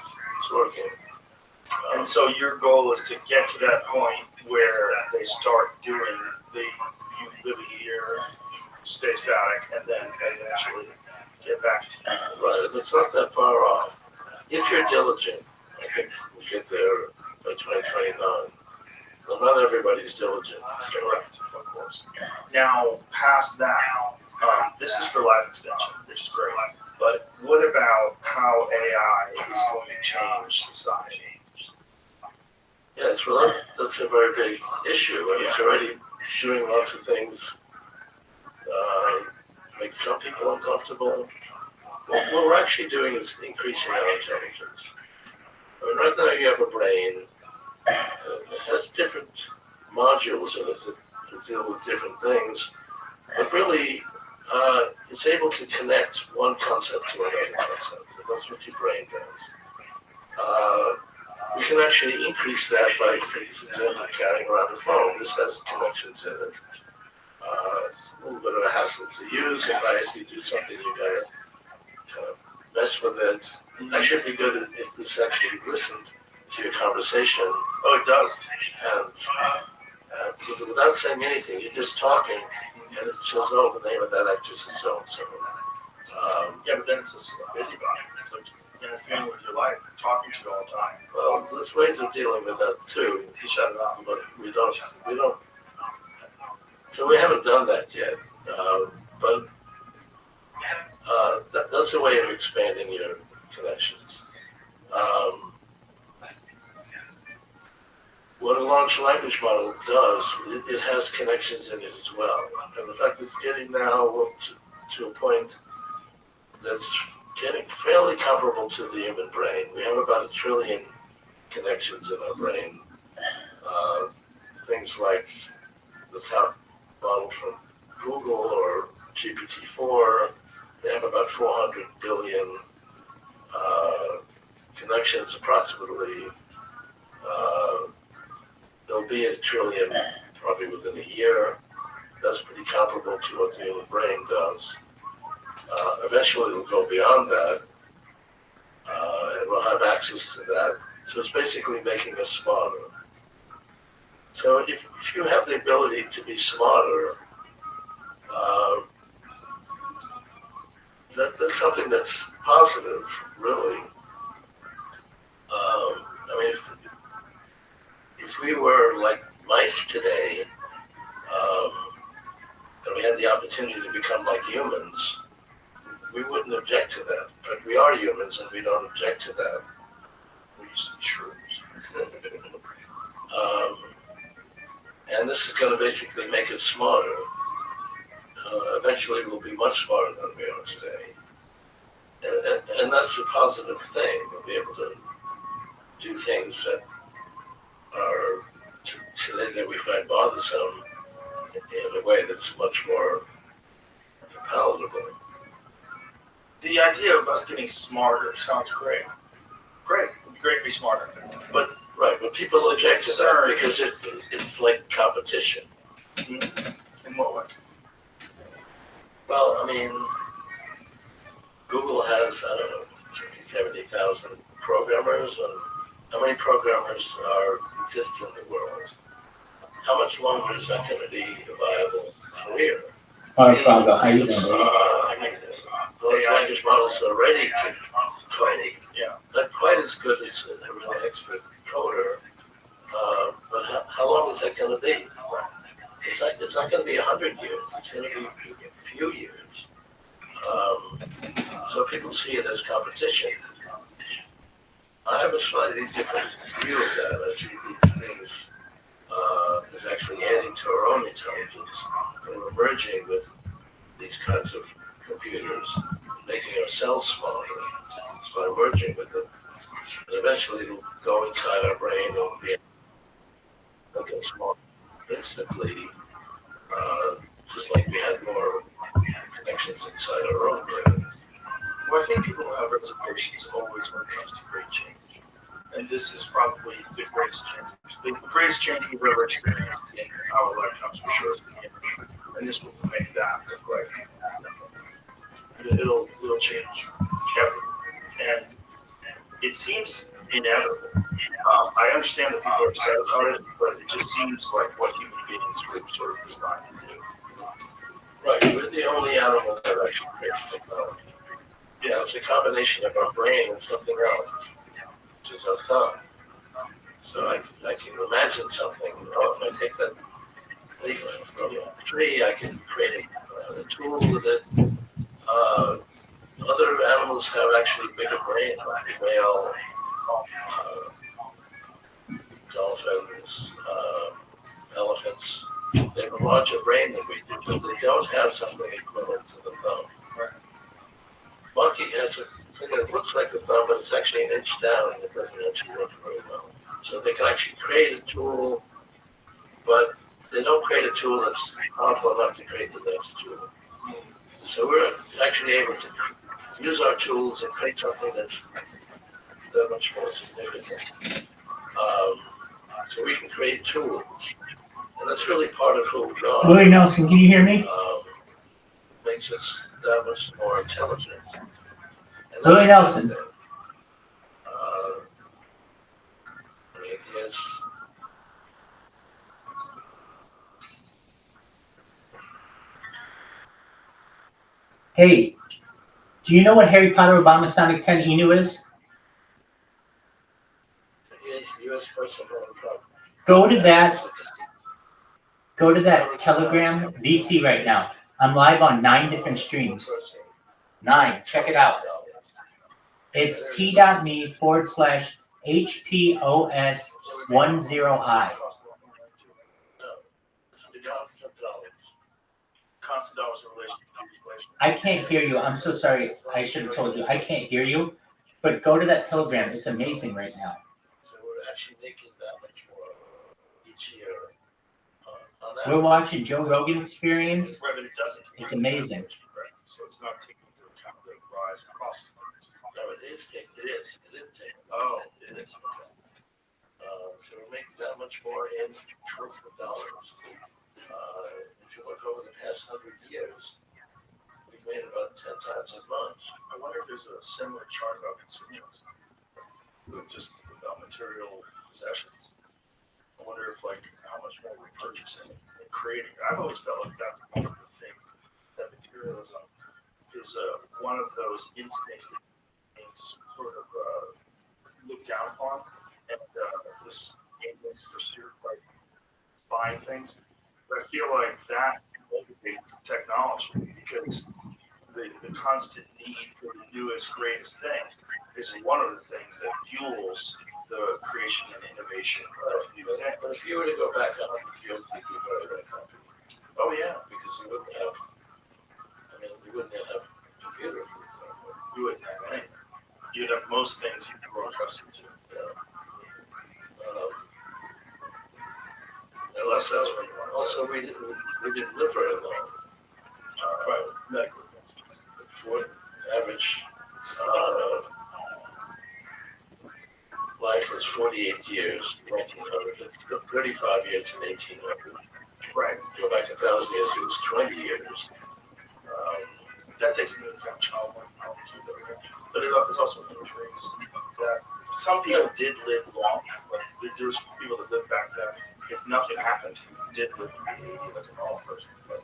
working. And so your goal is to get to that point where they start doing you live a year, stay static, and then eventually get back to right. It's not that far off. If you're diligent, I think we'll get there by 2029. Well, not everybody's diligent. So. Correct, of course. Now, past that, this is for life extension, which is great. But what about how AI is going to change society? Yes, well, that's a very big issue, and it's already doing lots of things, make some people uncomfortable. What we're actually doing is increasing our intelligence. I mean, right now you have a brain. It has different modules in it that deal with different things, but really it's able to connect one concept to another concept, and that's what your brain does. We can actually increase that by, for example, carrying around a phone. This has connections in it. It's a little bit of a hassle to use. If I ask you to do something, you gotta kind of mess with it. Actually, it'd be good if this actually listened to your conversation. Oh, it does. And without saying anything, you're just talking, and it says, "Oh, the name of that actress is so and so." Yeah, but then it's a busybody. It's like interfering with your life, talking to you all the time. Well, there's ways of dealing with that too. You shut it off. But we don't. So we haven't done that yet. But that's a way of expanding your connections. What a large language model does, it has connections in it as well. And the fact it's getting now to a point that's getting fairly comparable to the human brain. We have about 1 trillion connections in our brain. Things like the top model from Google or GPT-4, they have about 400 billion connections approximately. They'll be at 1 trillion probably within a year. That's pretty comparable to what the human brain does. Eventually it'll go beyond that, and we'll have access to that. So it's basically making us smarter. So if you have the ability to be smarter, that's something that's positive, really. I mean, if we were like mice today, and we had the opportunity to become like humans, we wouldn't object to that. In fact, we are humans and we don't object to that. We used to be shrooms. And this is going to basically make us smarter. Eventually we'll be much smarter than we are today. And that's a positive thing. We'll be able to do things that are today that we find bothersome in a way that's much more palatable. The idea of us getting smarter sounds great. Great. It'd be great to be smarter. But people object to that because it's like competition. In what way? Well, I mean, Google has, 60,000, 70,000 programmers, and how many programmers exist in the world? How much longer is that going to be a viable career? Fargo, how you doing? Those language models already can code. Yeah. Not quite as good as a really expert coder, but how long is that going to be? It's not going to be 100 years. It's going to be a few years. So people see it as competition. I have a slightly different view of that. I see these things as actually adding to our own intelligence, and we're merging with these kinds of computers, making ourselves smarter by merging with them. And eventually it'll go inside our brain and be able to get smart instantly, just like we had more connections inside our own brain. Well, I think people have reservations always when it comes to great change. And this is probably the greatest change. The greatest change we've ever experienced in our lifetimes, for sure. And this will make that look like it'll change everything. And it seems inevitable. I understand that people are upset about it, but it just seems like what human beings were sort of designed to do. Right, we're the only animal that actually creates technology. Yeah, it's a combination of our brain and something else, which is our thumb. So I can imagine something. If I take that leaf from a tree, I can create a tool with it. Other animals have actually bigger brains, like whale, dolphins, elephants. They have a larger brain than we do, but they don't have something equivalent to the thumb. Monkey has a thing that looks like the thumb, but it's actually an inch down, and it doesn't actually work very well. So they can actually create a tool, but they don't create a tool that's powerful enough to create the next tool. So we're actually able to use our tools and create something that's that much more significant. So we can create tools, and that's really part of who we are. Willie Nelson, can you hear me? Makes us that much more intelligent. Willie Nelson. Yes. Hey, do you know what Harry Potter Obama Sonic 10 Inu is? Yes, U.S. President Donald Trump. Go to that Telegram VC right now. I'm live on 9 different streams. 9. Check it out. It's t.me/HPOS10I. Constant dollars in relation to inflation. I can't hear you. I'm so sorry. I should have told you. I can't hear you. But go to that Telegram. It's amazing right now. So we're actually making that much more each year. We're watching Joe Rogan Experience. Right, but it doesn't. It's amazing. Right. So it's not taking into account the rise across. No, it is taking. It is. It is taking. Oh, it is. Okay. So we're making that much more in terms of dollars. If you look over the past 100 years, we've made about 10 times as much. I wonder if there's a similar chart about consumers, just about material possessions. I wonder if, like, how much more we're purchasing and creating. I've always felt like that's one of the things that materialism is one of those instincts that things sort of look down upon, and this aimless pursuit, like buying things. But I feel like that motivates technology because the constant need for the newest, greatest thing is one of the things that fuels the creation and innovation of new things. But if you were to go back 100 years, you'd be very, very happy. Oh, yeah. Because you wouldn't have computers. You wouldn't have anything. You'd have most things you were accustomed to. Unless that's what you want. Also, we didn't live very long. Right. Medical. For average life was 48 years in 1900. It's 35 years in 1800. Right. Go back 1,000 years, it was 20 years. That takes into account child mortality, but it's also injuries. That some people did live long, but there was people that lived back then. If nothing happened, did live like a normal person. But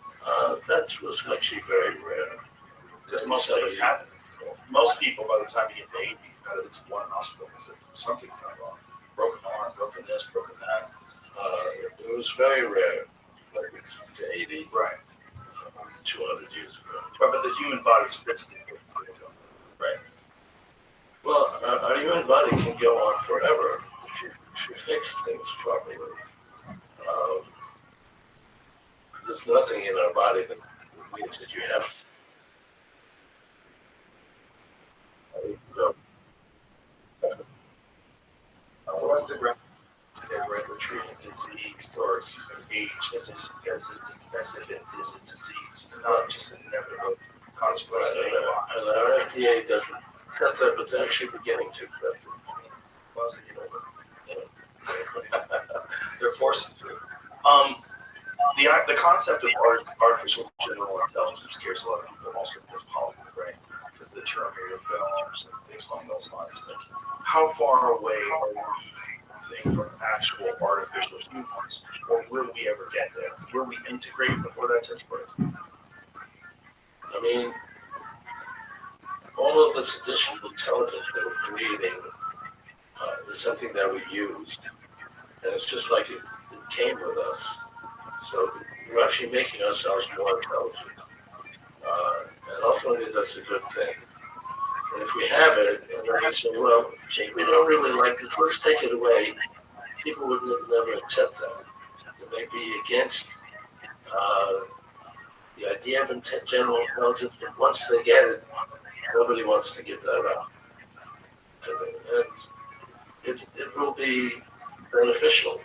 that was actually very rare. Because most things happen. Most people, by the time you get to 80, out of this one hospital, something's gone wrong. Broken arm, broken this, broken that. It was very rare, like to 80. Right. 200 years ago. Right, but the human body's physically right. Well, our human body can go on forever if you fix things properly. There's nothing in our body that means that you have to. What's the ground? We're treating disease or age as if it is a disease, not just an inevitable consequence. And our FDA doesn't accept that, but they're actually beginning to accept it. They're forced to. The concept of artificial general intelligence scares a lot of people, also because Hollywood, right? Because the Terminator films and things along those lines. Like, how far away are we from actual artificial humans, or will we ever get there? Will we integrate before that takes place? I mean, all of this additional intelligence that we're creating is something that we used, and it's just like it came with us. So we're actually making ourselves more intelligent, and ultimately that's a good thing. And if we have it, and then we say, well, we don't really like this, let's take it away, people would never accept that. They may be against the idea of general intelligence, but once they get it, nobody wants to give that up. And it will be beneficial.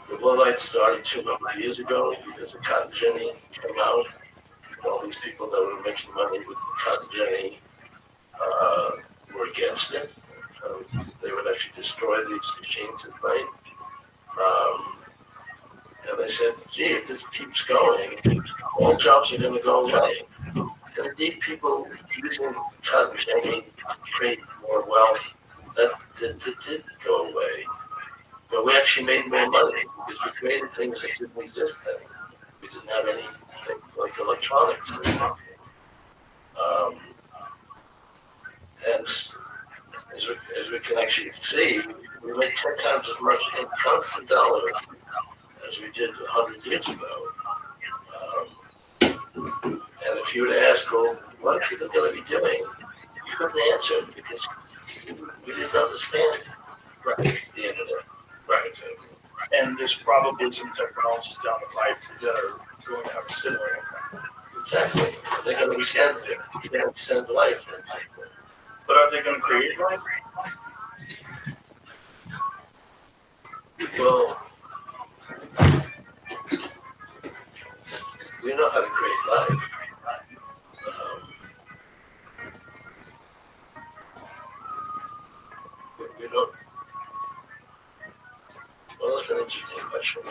The Luddites started 200 years ago because the cotton gin came out. All these people that were making money with cotton gin were against it. They would actually destroy these machines at night. And they said, gee, if this keeps going, all jobs are going to go away. And indeed, people using cotton gin to create more wealth. That didn't go away. But we actually made more money because we created things that didn't exist then. We didn't have anything like electronics. And as we can actually see, we make 10 times as much in constant dollars as we did 100 years ago. And if you were to ask, well, what are people going to be doing? You couldn't answer because we didn't understand the internet. Right. And there's probably some technologies down the pipe that are going to have a similar impact. Exactly. They're going to extend life. But are they going to create life? Well, we know how to create life. We don't. Well, that's an interesting question.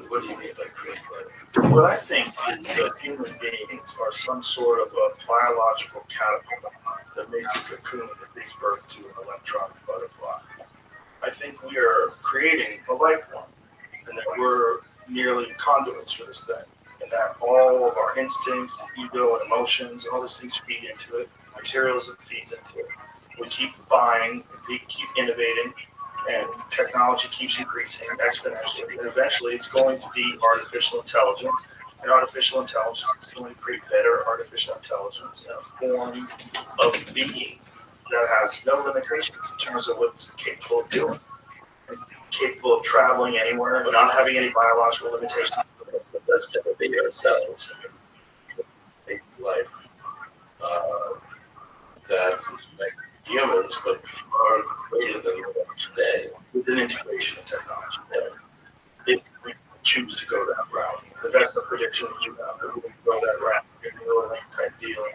What do you mean by create life? What I think is that human beings are some sort of a biological caterpillar that makes a cocoon that gives birth to an electronic butterfly. I think we are creating a life form, and that we're merely conduits for this thing, and that all of our instincts, and ego, and emotions, and all these things feed into it, materials that feeds into it. We keep buying, we keep innovating, and technology keeps increasing exponentially, and eventually it's going to be artificial intelligence, and artificial intelligence is going to create better artificial intelligence in a form of being that has no limitations in terms of what it's capable of doing. Capable of traveling anywhere, but not having any biological limitations. That's going to be ourselves. Life that is like humans, but far greater than we are today. With an integration of technology. If we choose to go that route. But that's the prediction that you have, that we're going to go that route. We're going to go that type deal,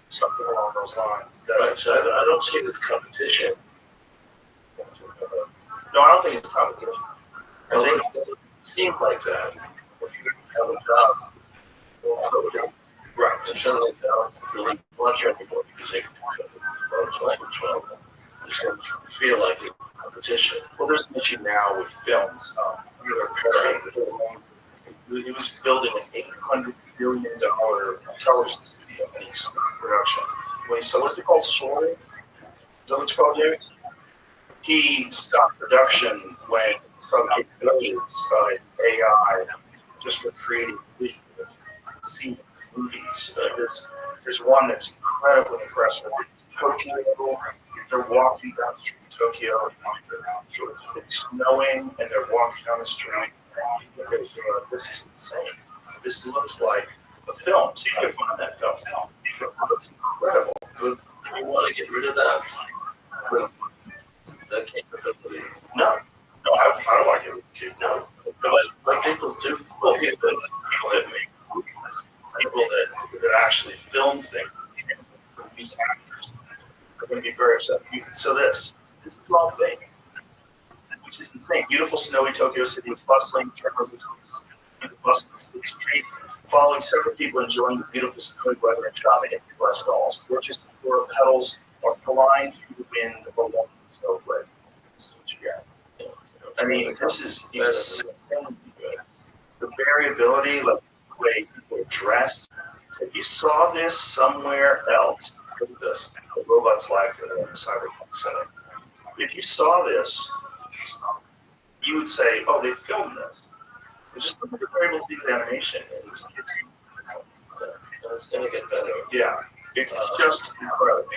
something along those lines. Right, so I don't see this competition. No, I don't think it's competition. I think it seems like that. If you have a job, right, and suddenly they don't really want you anymore because they can do something language well. It's going to feel like a competition. Well, there's an issue now with films. He was building an $800 billion television studio, and he stopped production. What's it called, Soaring? Is that what it's called, Jerry? He stopped production when some capabilities of AI just for creating visual scenes, movies. There's one that's incredibly impressive. Tokyo, they're walking down the street in Tokyo. It's snowing, and they're walking down the street. This is insane. This looks like a film. See, you can find that film. It's incredible. But we want to get rid of that. That capability. No, I don't want to get rid of it. No. But people do. People that make movies, people that actually film things, these actors are going to be very upset. So this is all fake, which is insane. Beautiful snowy Tokyo City is bustling, bustling street, following several people enjoying the beautiful snowy weather and shopping at bus stalls. Gorgeous floral petals are flying through the wind along the snowflake. This is what you get. I mean, this is insane. The variability, like the way people are dressed. If you saw this somewhere else, look at this, the Robots Life in the Cyberpunk Center. If you saw this, you would say, oh, they filmed this. But just look at the variable speed of animation. It's going to get better. Yeah, it's just incredible.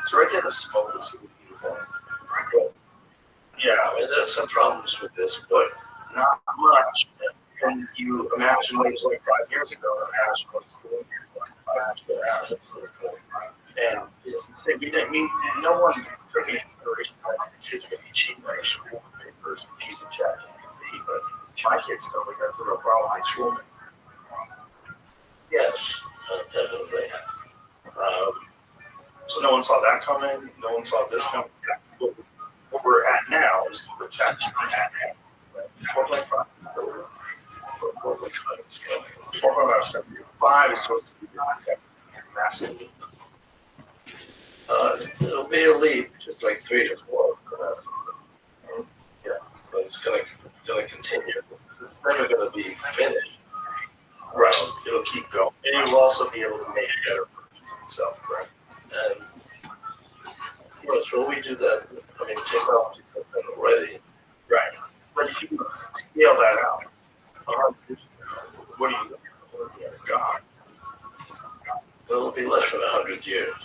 So right there, the smoke is beautiful. Yeah, I mean, there's some problems with this, but not much. Can you imagine what it was like 5 years ago? Imagine what's going on. And it's insane. No one took into consideration that kids are going to be cheating on school papers and using ChatGPT, but my kids don't think that's a real problem in school. Yes, definitely. So no one saw that coming. No one saw this coming. What we're at now is the ChatGPT. 4.5. 4.5 is supposed to be capacity? It'll be a leap, just like 3 to 4. Yeah, but it's gonna continue. It's never gonna be finished. Right. It'll keep going. And it will also be able to make better versions of itself, right? And yes, well, we do that. I mean, technology does that already. Right. But if you scale that out, what do you think? God. It'll be less than 100 years.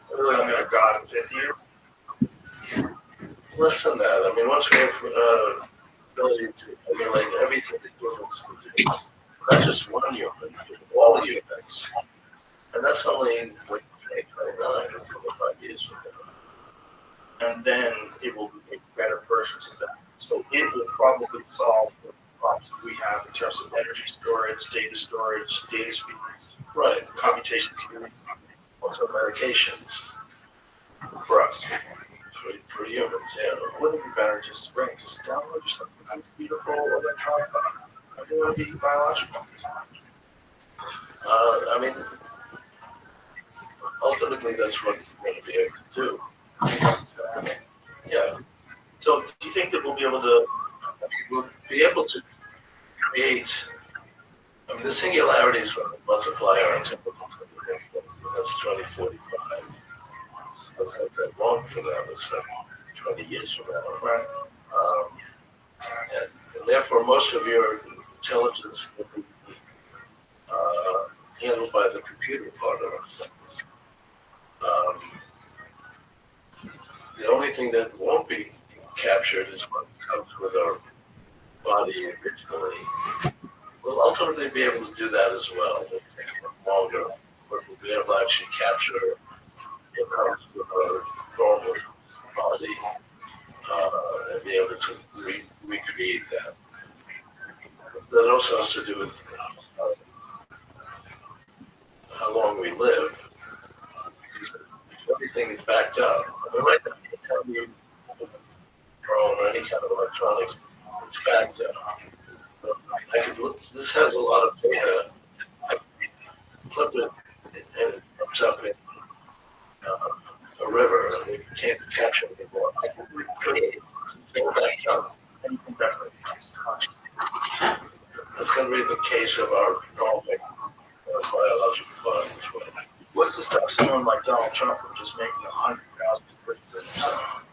So really, I'm going to God in 50 years? Less than that. I mean, once we have ability to emulate everything that humans can do, not just one human, all humans. And that's only in 2029 or 25 years from now. And then it will make better versions of that. So it will probably solve the problems we have in terms of energy storage, data speeds, right, computation speeds, also medications for us. For humans, yeah. Wouldn't it be better just to just download yourself this beautiful electronic and it would be biological? I mean, ultimately, that's what it's going to be able to do. Yeah. So, do you think that we'll be able to create? I mean, the singularity is going to multiply our typical. That's 2045. That's not that long for that. It's 20 years from now, right? And therefore, most of your intelligence will be handled by the computer part of ourselves. The only thing that won't be captured is what comes with our body originally. We'll ultimately be able to do that as well. It'll take longer, but we'll be able to actually capture what comes with our normal body and be able to recreate that. That also has to do with how long we live. Everything is backed up. I mean, right now, anytime you drone or any kind of electronics, it's backed up. This has a lot of data. I can flip it and it comes up in a river and we can't capture it anymore. I can recreate it. It's all backed up. And you think that's going to be That's going to be the case of our normal biological body as well. What's to stop someone like Donald Trump from just making 100,000 versions of himself?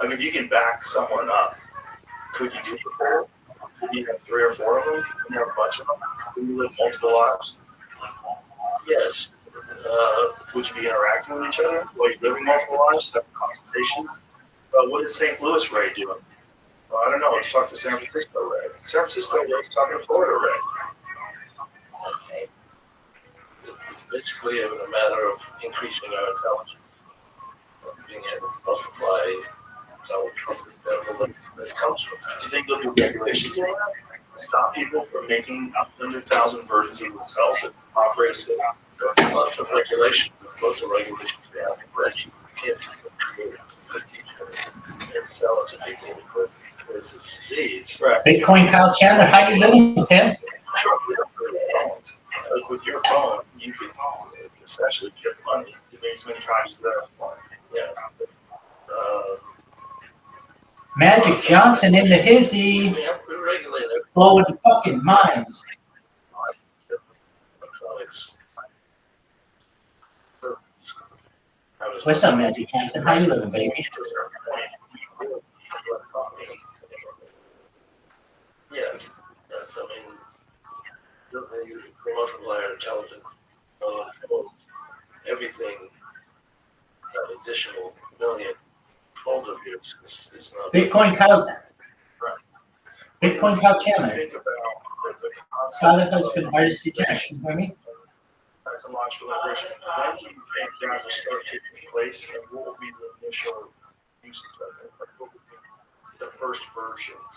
Like, if you can back someone up, could you do the poll? Could you have 3 or 4 of them? Could you have a bunch of them? Could you live multiple lives? Yes. Would you be interacting with each other while you're living multiple lives? Have consultations? What is St. Louis Ray doing? Well, I don't know. Let's talk to San Francisco Ray. San Francisco Ray's talking to Florida Ray. Okay. It's basically a matter of increasing our intelligence, being able to multiply our truth that comes from that. Do you think there'll be regulations around that? Stop people from making 100,000 versions of themselves that operate as lots of regulations we have in place. You can't just create it and sell it to people because there's this disease. Right. Bitcoin Kyle Chandler, how you doing, Tim? Like with your phone, you can essentially get money to make as many copies of that as you want. Yeah. Magic Johnson in the hizzy. We have to regulate it. Blowing fucking minds. What's up, Magic Johnson? How you living, baby? Yes. Yes. I mean, you multiply our intelligence. Everything, that additional million fold of you is not. Bitcoin Kyle. Bitcoin Kyle Chandler. Think about the concept. Scarlet husband, artist degenerate. Can you hear me? Technological liberation. When do you think that will start taking place, and what will be the initial usage of it? Like, what would be the first versions?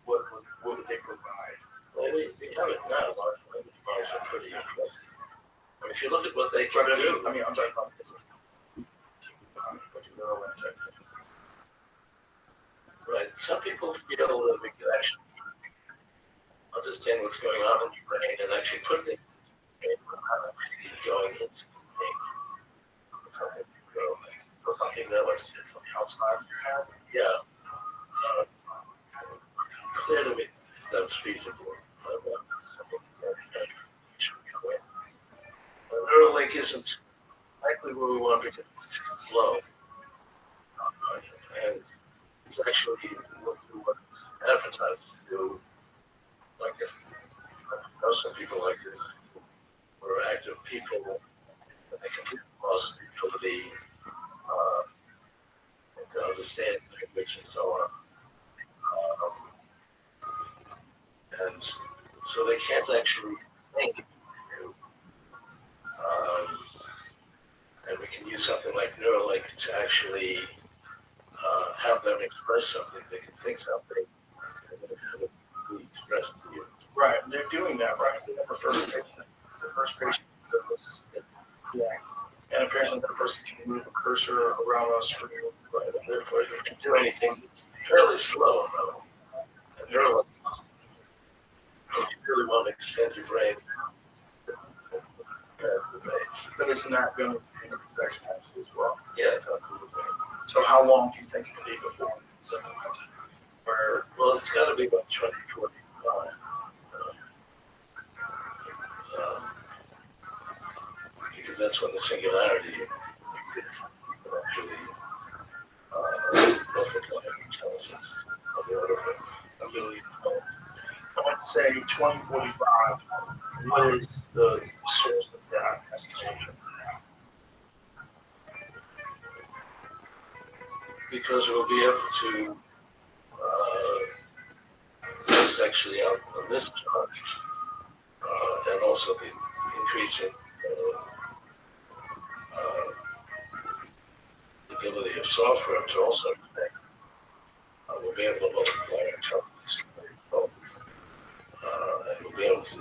What would they provide? Well, we have it now. Large language models are pretty impressive. I mean, if you look at what they can do. I mean, I'm talking about right. Some people feel that we can actually understand what's going on in your brain and actually put things going into something that like sits on the outside of your head. Yeah. Clear to me if that's feasible. Neuralink isn't likely where we want because it's slow. And it's actually what advertisers do. Like if some people like this were active people, they can cross the ability to understand the conviction and so on. And so they can't actually think. And we can use something like Neuralink to actually have them express something. They can think something and then have it be expressed to you. Right, and they're doing that, right? The first patient goes, yeah. And apparently that person can move a cursor around on a screen. Right, and therefore you can do anything fairly slow, though. And Neuralink, if you really want to extend your brain, but isn't that going to increase exponentially as well? Yeah, it's absolutely. So how long do you think it could be before it's implemented? Well, it's got to be about 2045. Because that's when the singularity exists. Actually, multiply intelligence of the order of a million. I want to say 2045. What is the source of that estimation? Because we'll be able to, this actually out on this chart, and also the increasing ability of software to also connect. We'll be able to multiply our intelligence. And we'll be able to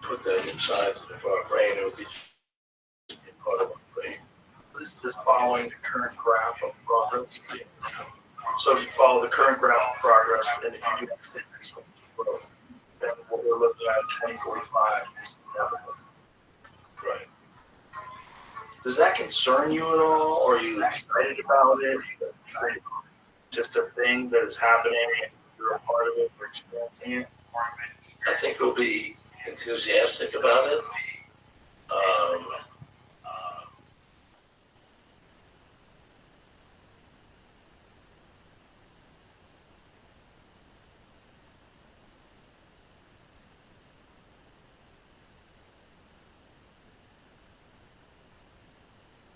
put that inside of our brain. It will be part of our brain. This is following the current graph of progress. So if you follow the current graph of progress, and if you do exponential growth, then what we're looking at in 2045 is inevitable. Right. Does that concern you at all, or are you excited about it? Just a thing that is happening, and you're a part of it, you're experiencing it? I think we'll be enthusiastic about it.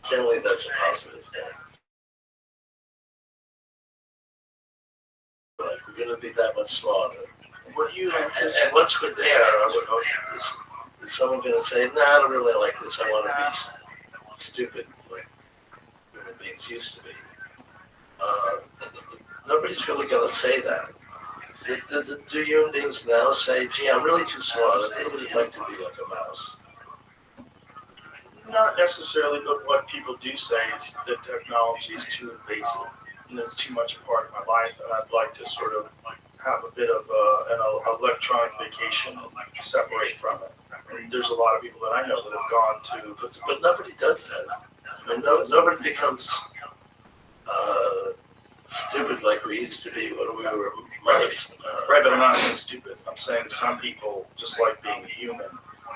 Generally, that's a positive thing. Like, we're going to be that much smarter. What do you anticipate? And once we're there, I would hope, is someone going to say, "No, I don't really like this. I want to be stupid like human beings used to be." Nobody's really going to say that. Do human beings now say, "Gee, I'm really too smart. I really would like to be like a mouse"? Not necessarily, but what people do say is that technology is too invasive and it's too much a part of my life, and I'd like to sort of have a bit of an electronic vacation and separate from it. And there's a lot of people that I know that have gone to, but nobody does that. I mean, nobody becomes stupid like we used to be when we were mice. Right, but I'm not saying stupid. I'm saying some people just like being human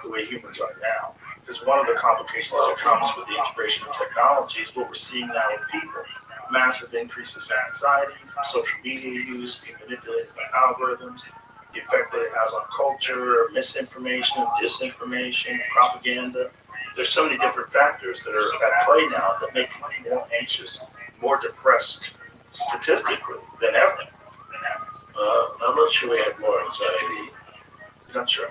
the way humans are now. Because one of the complications that comes with the integration of technology is what we're seeing now with people. Massive increases in anxiety from social media use, being manipulated by algorithms, the effect that it has on culture, misinformation, disinformation, propaganda. There's so many different factors that are at play now that make people more anxious, more depressed statistically than ever. I'm not sure we have more anxiety. I'm not sure.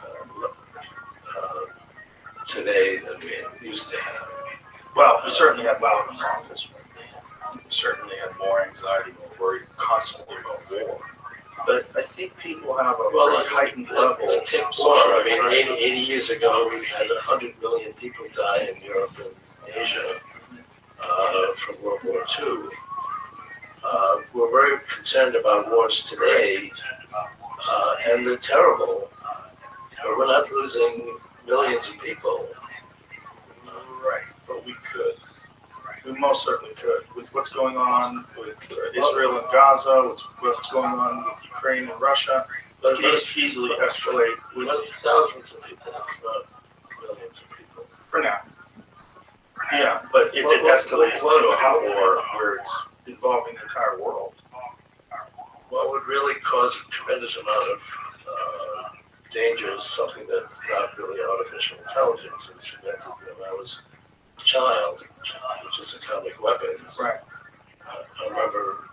Today than we used to have. Well, we certainly have more we certainly have more anxiety, more worried constantly about war. But I think people have a very heightened level of social. I mean, 80 years ago, we had 100 million people die in Europe and Asia from World War II. We're very concerned about wars today, and they're terrible. not losing millions of people. Right, but we could. We most certainly could. With what's going on with Israel and Gaza, what's going on with Ukraine and Russia, But it can easily escalate with that's thousands of people. It's not millions of people. for now. Yeah, but if it escalates to a hot war where it's involving the entire world, What would really cause a tremendous amount of danger is something that's not really artificial intelligence. It was invented when I was a child, which is atomic weapons. right? I remember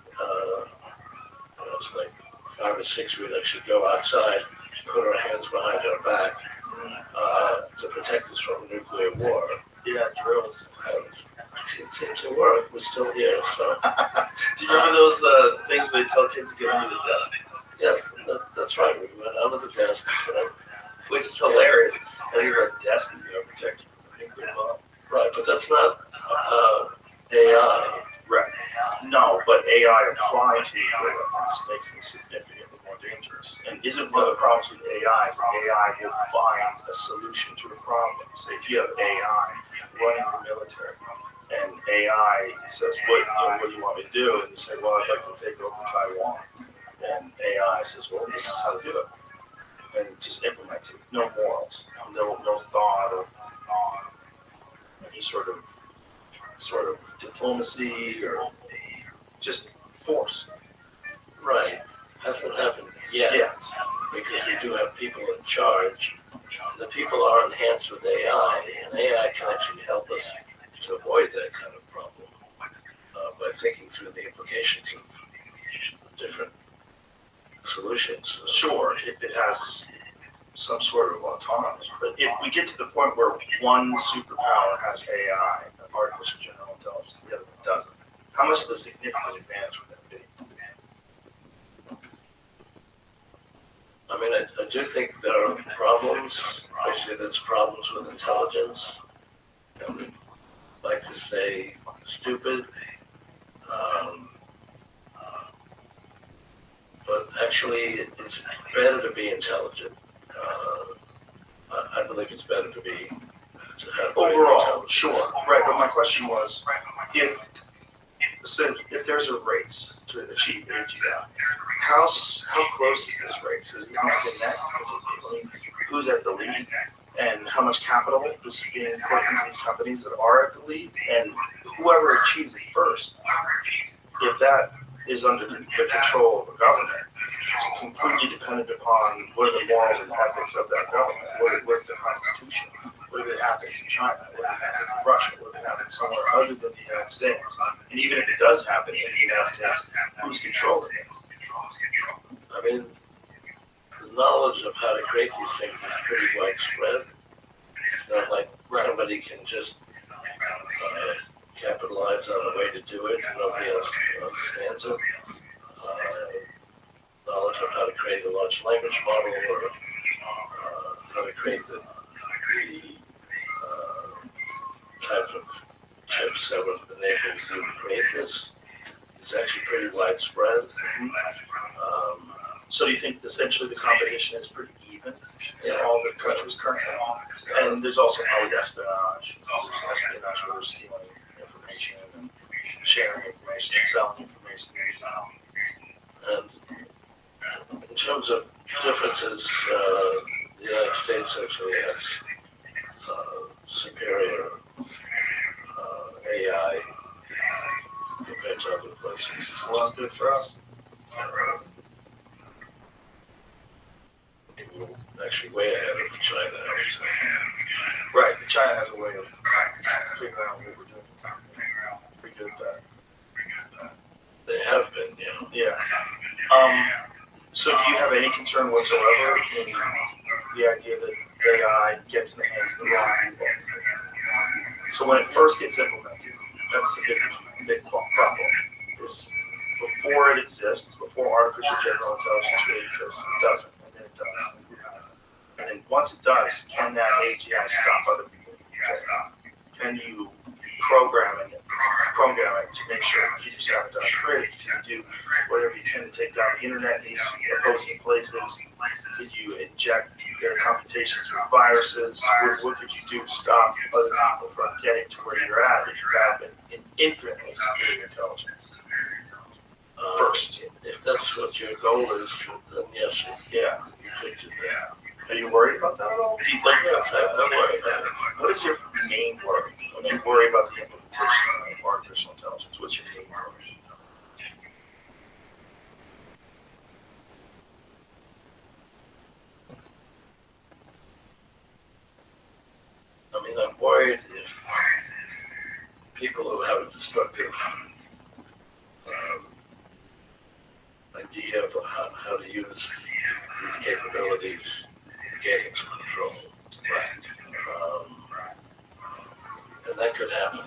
when I was like 5 or 6, we'd actually go outside, put our hands behind our back to protect us from a nuclear war. Yeah, drills. And it seems to work. We're still here, so. Do you remember those things they tell kids to get under the desk? Yes, that's right. We went under the desk, Which is hilarious. And your desk is going to protect you from a nuclear bomb. Right, but that's not AI. Right. No, but AI applied to nuclear weapons makes them significantly more dangerous. And isn't one of the problems with AI is that AI will find a solution to a problem. So if you have AI running the military and AI says, what do you want me to do? And you say, well, I'd like to take over Taiwan. And AI says, well, this is how to do it. And just implements it. No morals. No thought of any sort of diplomacy or just force. Right. Hasn't happened yet. Yes. Because we do have people in charge. The people are enhanced with AI, and AI can actually help us to avoid that kind of problem by thinking through the implications of different solutions. Sure, if it has some sort of autonomy. But if we get to the point where one superpower has AI, artificial general intelligence, the other one doesn't, how much of a significant advantage would that be? I mean, I do think there are problems. Actually, there's problems with intelligence. I would like to say stupid. But actually, it's better to be intelligent. I believe it's better to have Overall, sure. Right, but my question was, if there's a race to achieve AGI, how close is this race? Is it neck and neck? Who's at the lead? And how much capital is being put into these companies that are at the lead? And whoever achieves it first, if that is under the control of a government, it's completely dependent upon what are the morals and ethics of that government. What's the Constitution? What if it happens in China? What if it happens in Russia? What if it happens somewhere other than the United States? And even if it does happen in the United States, who's controlling it? I mean, the knowledge of how to create these things is pretty widespread. It's not like somebody can just capitalize on a way to do it and nobody else understands it. Knowledge of how to create a large language model or how to create the type of chips that would enable you to create this is actually pretty widespread. So do you think essentially the competition is pretty even in all the countries currently? And there's also probably espionage. There's espionage where they're stealing information and sharing information and selling information. And in terms of differences, the United States actually has superior AI compared to other places. Well, that's good for us. We're actually way ahead of China, I would say. Right, but China has a way of figuring out what we're doing. Pretty good at that. They have been, yeah. Yeah. So do you have any concern whatsoever in the idea that AI gets in the hands of the wrong people? So when it first gets implemented, that's the big problem. Is before it exists, before artificial general intelligence really exists, it doesn't, and then it does. And then once it does, can that AGI stop other people? Can you program programming to make sure you keep sabotage free. You do whatever you can to take down the internet in these opposing places. Could you inject their computations with viruses? What could you do to stop other people from getting to where you're at if you have an infinitely superior intelligence? First, if that's what your goal is, then yes, yeah, you could do that. Are you worried about that at all? Do you like that? I'm worried about it. What is your main worry? When you worry about the implementation of artificial intelligence, what's your main worry? I mean, I'm worried if people who have a destructive idea of how to use these capabilities get into control. And that could happen.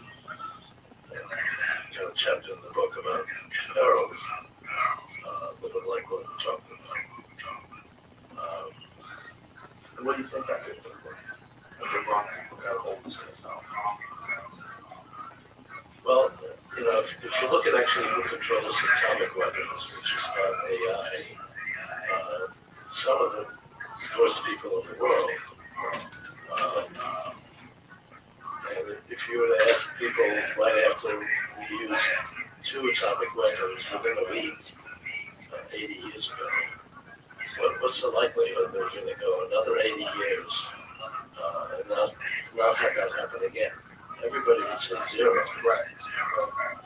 And, you know, a chapter in the book about perils, that are like what we're talking about. And what do you think that could look like? If the wrong people got a hold of this technology? Well, you know, if you look at actually who controls atomic weapons, which is not AI, some of the worst people in the world. And if you were to ask people right after we used 2 atomic weapons within a week, 80 years ago, what's the likelihood they're going to go another 80 years and not have that happen again? Everybody would say 0. Right.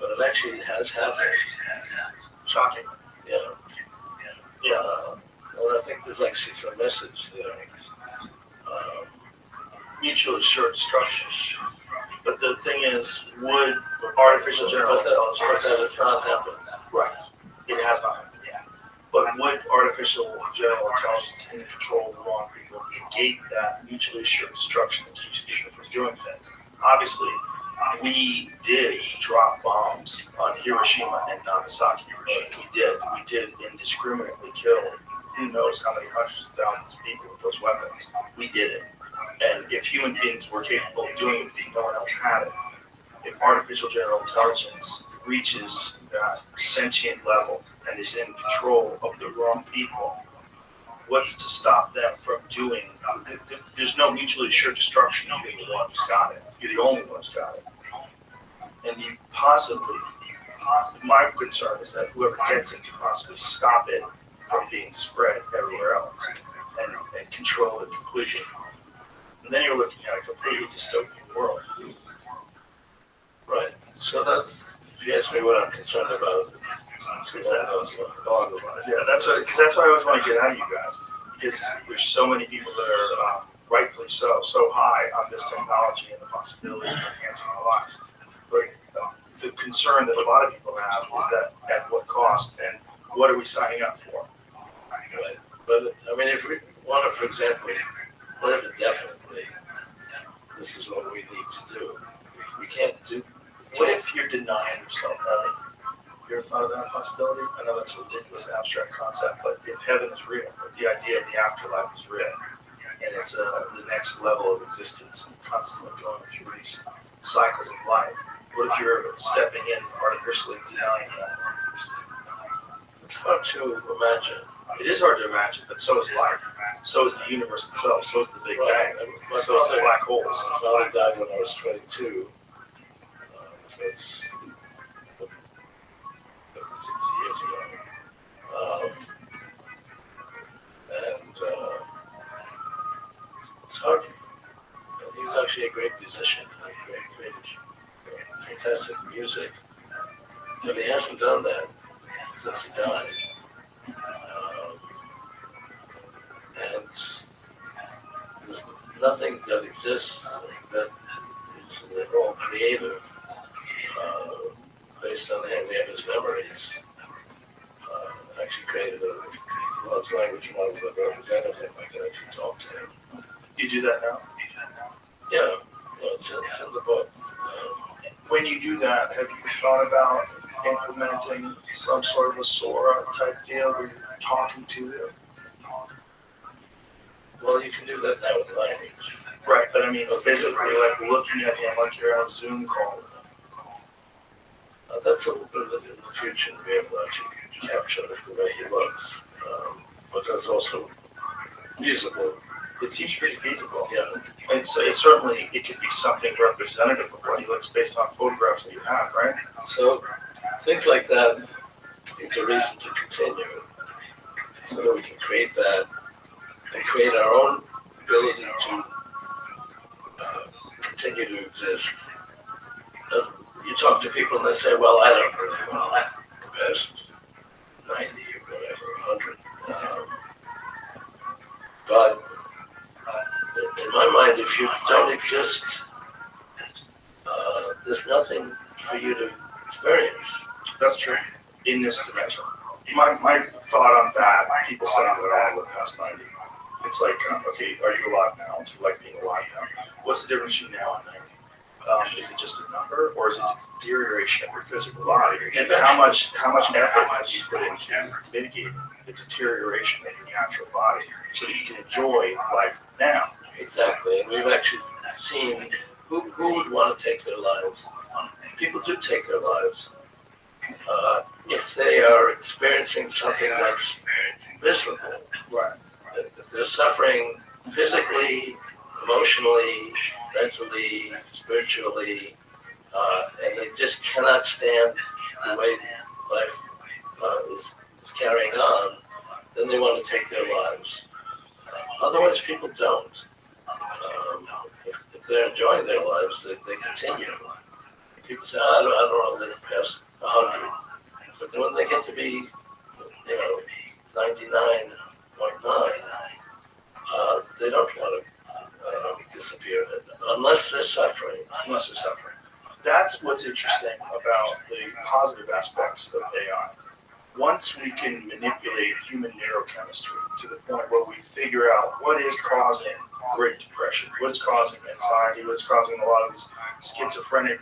But it actually has happened. Shocking. Yeah. Yeah. And I think there's actually some message there. Mutual assured destruction. But the thing is, would artificial general intelligence... But that has not happened. Right. It has not happened, yeah. But would artificial general intelligence in control of the wrong people negate that mutually assured destruction that keeps people from doing things? Obviously, we did drop bombs on Hiroshima and Nagasaki. We did indiscriminately kill who knows how many hundreds of thousands of people with those weapons. We did it. And if human beings were capable of doing it because no one else had it, if artificial general intelligence reaches that sentient level and is in control of the wrong people, what's to stop them from doing? There's no mutually assured destruction if you're the one who's got it. You're the only one who's got it. And you possibly, my concern is that whoever gets it can possibly stop it from being spread everywhere else and control it completely. And then you're looking at a completely dystopian world. Right. So that's, if you ask me what I'm concerned about, yeah, that's what I always want to get out of you guys. Because there's so many people that are rightfully so high on this technology and the possibility of enhancing our lives. But the concern that a lot of people have is that at what cost and what are we signing up for? Right. But I mean, if we want to, for example, live indefinitely, this is what we need to do. We can't do. What if you're denying yourself heaven? You ever thought of that possibility? I know that's a ridiculous abstract concept, but if heaven is real, if the idea of the afterlife is real, and it's the next level of existence, and constantly going through these cycles of life, what if you're stepping in artificially denying that? It's hard to imagine. It is hard to imagine, but so is life. So is the universe itself. So is the Big Bang. So is the black holes. My father died when I was 22. So it's 50, 60 years ago. And it's hard. He was actually a great musician. Great, fantastic music. But he hasn't done that since he died. And there's nothing that exists that is at all creative based on his memories. Actually created a large language model that represented him. I could actually talk to him. You do that now? Yeah, it's in the book. When you do that, have you thought about implementing some sort of a Sora type deal where you're talking to them? Well, you can do that now with language. Right, but I mean physically, like looking at him like you're on a Zoom call with him. That's a little bit in the future to be able to actually capture the way he looks. But that's also feasible. It seems pretty feasible. Yeah. And so it certainly, it could be something representative of what he looks based on photographs that you have, right? So things like that is a reason to continue, so that we can create that and create our own ability to continue to exist. You talk to people and they say, well, I don't really want the best 90 or whatever, 100. But in my mind, if you don't exist, there's nothing for you to experience. That's true. In this dimension. My thought on that, people saying that all the past 90. It's like, okay, are you alive now? Do you like being alive now? What's the difference between now and 90? Is it just a number, or is it a deterioration of your physical body? And how much effort have you put into mitigating the deterioration of your natural body so that you can enjoy life now? Exactly, and we've actually seen who would want to take their lives. People do take their lives if they are experiencing something that's miserable. Right. If they're suffering physically, emotionally, mentally, spiritually, and they just cannot stand the way life is carrying on, then they want to take their lives. Otherwise, people don't. If they're enjoying their lives, they continue. People say, I don't want to live past 100. But then when they get to be, 99.9, they don't want to disappear unless they're suffering. That's what's interesting about the positive aspects of AI. Once we can manipulate human neurochemistry to the point where we figure out what is causing Great Depression, what's causing anxiety, what's causing a lot of these schizophrenic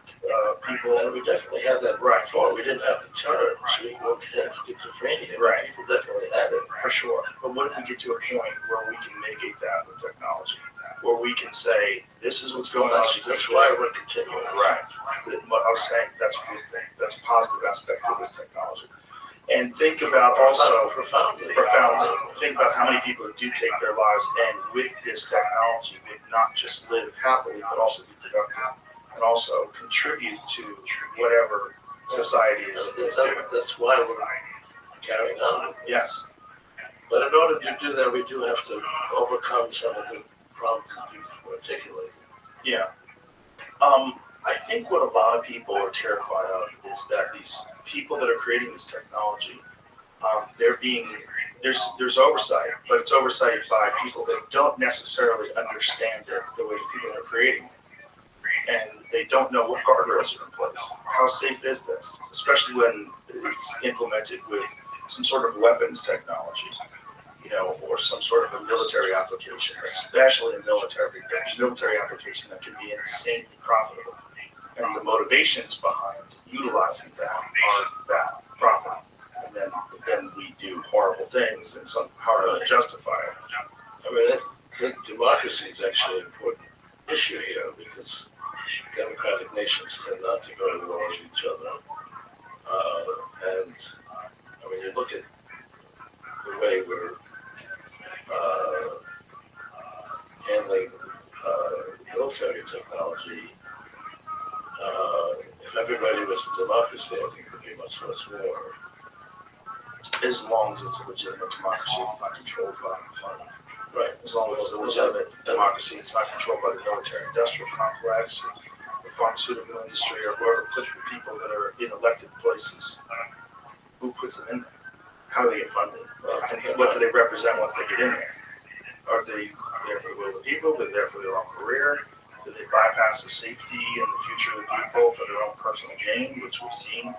people. And we definitely had that right before. We didn't have the term, so we won't stand schizophrenia. Right. People definitely had it. For sure. But what if we get to a point where we can mitigate that with technology? Where we can say, this is what's going on. That's why we're continuing. Right. I was saying that's a good thing. That's a positive aspect of this technology. And think about also profoundly. Think about how many people do take their lives, and with this technology, would not just live happily, but also be productive, and also contribute to whatever society is doing. That's why we're carrying on. Yes. But in order to do that, we do have to overcome some of the problems that you've articulated. Yeah. I think what a lot of people are terrified of is that these people that are creating this technology, there's oversight, but it's oversight by people that don't necessarily understand it the way people are creating it. And they don't know what guardrails are in place. How safe is this? Especially when it's implemented with some sort of weapons technology, or some sort of a military application, especially a military application that can be insanely profitable. And the motivations behind utilizing that aren't that profitable. And then we do horrible things and somehow to justify it. I mean, I think democracy is actually an important issue here because democratic nations tend not to go to war with each other. And I mean, you look at the way we're handling military technology. If everybody was a democracy, I think there'd be much less war. As long as it's a legitimate democracy, it's not controlled by money. Right. As long as it's a legitimate democracy, it's not controlled by the military-industrial complex, or the pharmaceutical industry, or whoever puts the people that are in elected places. Who puts them in there? How do they get funded? What do they represent once they get in there? Are they there for the will of the people? They're there for their own career? Do they bypass the safety and the future of the people for their own personal gain, which we've seen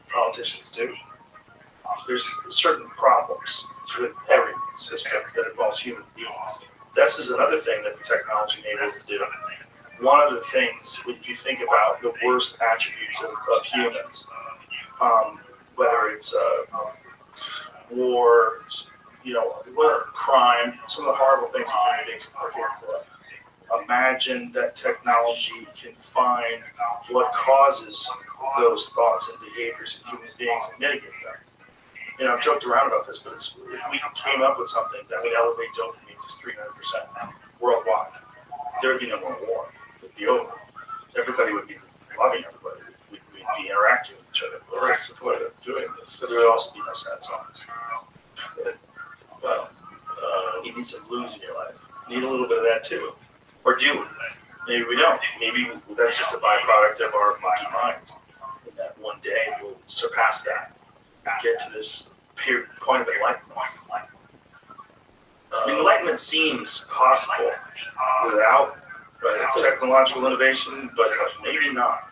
politicians do? There's certain problems with every system that involves human beings. This is another thing that the technology enables to do. One of the things, if you think about the worst attributes of humans, whether it's war, crime, some of the horrible things that human beings are capable of. imagine that technology can find what causes those thoughts and behaviors in human beings and mitigate them. You know, I've joked around about this, but if we came up with something that would elevate dopamine just 300% worldwide, there would be no more war. It would be over. Everybody would be loving everybody. We'd be interacting with each other. Well, that's the point of doing this. But there would also be no sad songs. Well, you need some blues in your life. You need a little bit of that too. Or do we? Maybe we don't. Maybe that's just a byproduct of our monkey minds. And that one day we'll surpass that and get to this point of enlightenment. Enlightenment seems possible without technological innovation, but maybe not.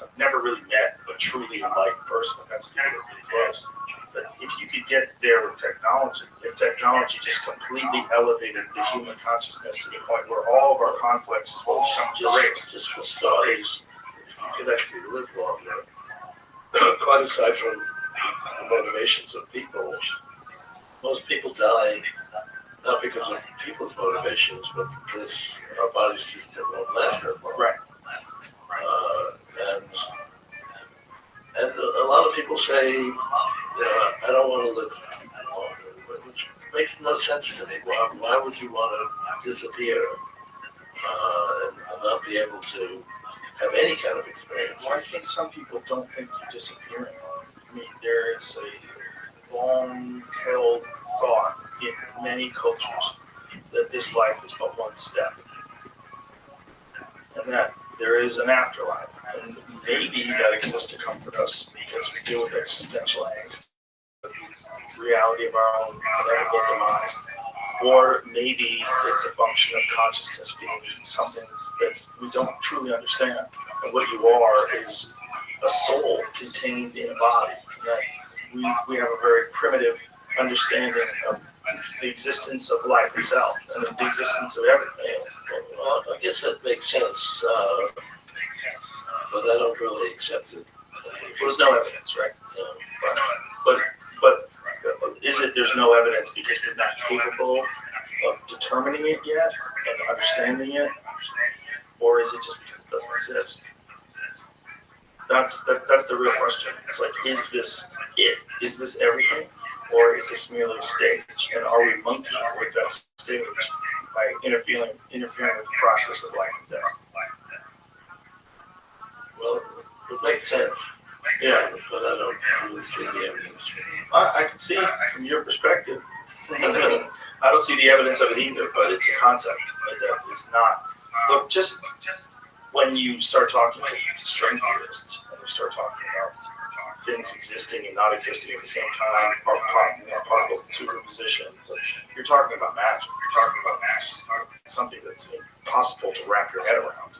I've never really met a truly enlightened person. That's really close. But if you could get there with technology, if technology just completely elevated the human consciousness to the point where all of our conflicts will become erased. Just for starters, if you could actually live longer, quite aside from the motivations of people, most people die not because of people's motivations, but because our bodies just don't last that long. Right. And a lot of people say, you know, I don't want to live longer, which makes no sense to me. Why would you want to disappear and not be able to have any kind of experience? Well, I think some people don't think you're disappearing. I mean, there is a long-held thought in many cultures that this life is but one step, and that there is an afterlife, and maybe that exists to comfort us because we deal with existential angst, the reality of our own inevitable demise, or maybe it's a function of consciousness being something that we don't truly understand, and what you are is a soul contained in a body. That we have a very primitive understanding of the existence of life itself and the existence of everything. Well, I guess that makes sense, but I don't really accept it. There's no evidence, right? But is it there's no evidence because we're not capable of determining it yet and understanding it, or is it just because it doesn't exist? That's the real question. It's like, is this it? Is this everything? Or is this merely a stage? And are we monkeying with that stage by interfering with the process of life and death? Well, it makes sense. Yeah, but I don't really see the evidence. I can see from your perspective. I don't see the evidence of it either, but it's a concept that is not. Look, just when you start talking to string theorists, and you start talking about things existing and not existing at the same time, or particles in superposition, you're talking about magic. You're talking about something that's impossible to wrap your head around.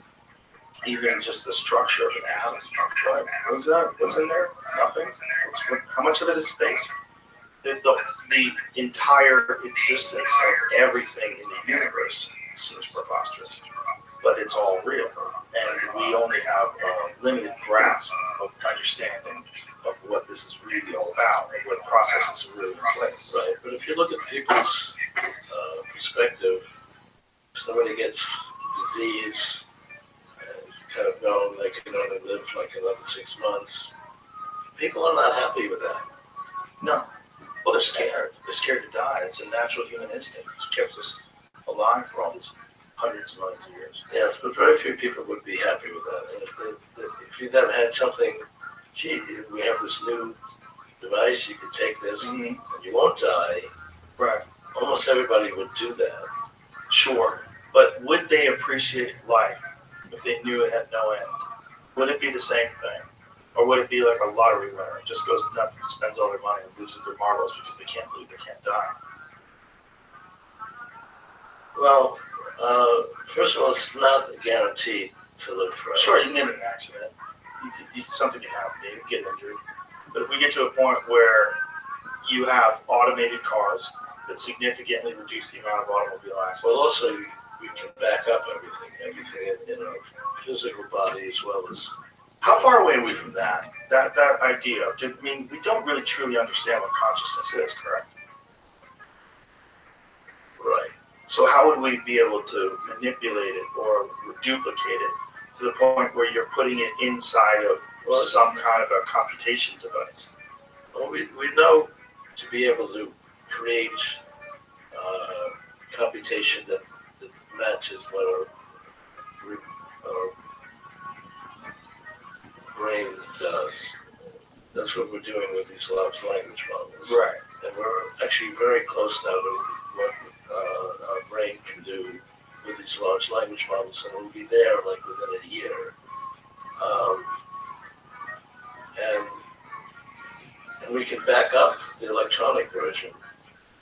Even just the structure of an atom. Right? What's that? What's in there? Nothing. How much of it is space? The entire existence of everything in the universe seems preposterous, but it's all real, and we only have a limited grasp of understanding of what this is really all about and what processes are really in place. Right, but if you look at people's perspective, if somebody gets disease, it's kind of known they can only live like another 6 months. People are not happy with that. No. Well, they're scared. They're scared to die. It's a natural human instinct. It's kept us alive for all these hundreds of millions of years. Yes, but very few people would be happy with that. And if you then had something, gee, we have this new device, you can take this and you won't die. Right. Almost everybody would do that. Sure. But would they appreciate life if they knew it had no end? Would it be the same thing? Or would it be like a lottery winner who just goes nuts and spends all their money and loses their marbles because they can't believe they can't die? Well, first of all, it's not guaranteed to live forever. Sure, you can get in an accident. Something can happen. You can get injured. But if we get to a point where you have automated cars that significantly reduce the amount of automobile accidents. Well, also, we can back up everything in our physical body as well as... How far away are we from that? That idea? I mean, we don't really truly understand what consciousness is, correct? Right. So how would we be able to manipulate it or duplicate it to the point where you're putting it inside of some kind of a computation device? Well, we know to be able to create computation that matches what our brain does. That's what we're doing with these large language models. Right. And we're actually very close now to what our brain can do with these large language models, and we'll be there like within a year. And we can back up the electronic version,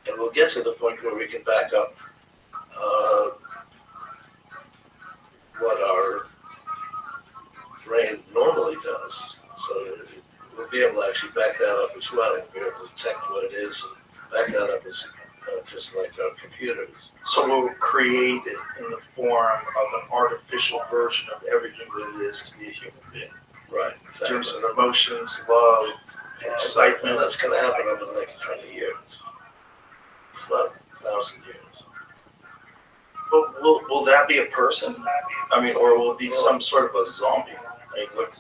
and we'll get to the point where we can back up what our brain normally does. So we'll be able to actually back that up as well. We'll be able to detect what it is and back that up as just like our computers. So we'll create it in the form of an artificial version of everything that it is to be a human being. Right. In terms of emotions, love, excitement. And that's going to happen over the next 20 years. It's not 1,000 years. But will that be a person? I mean, or will it be some sort of a zombie? Like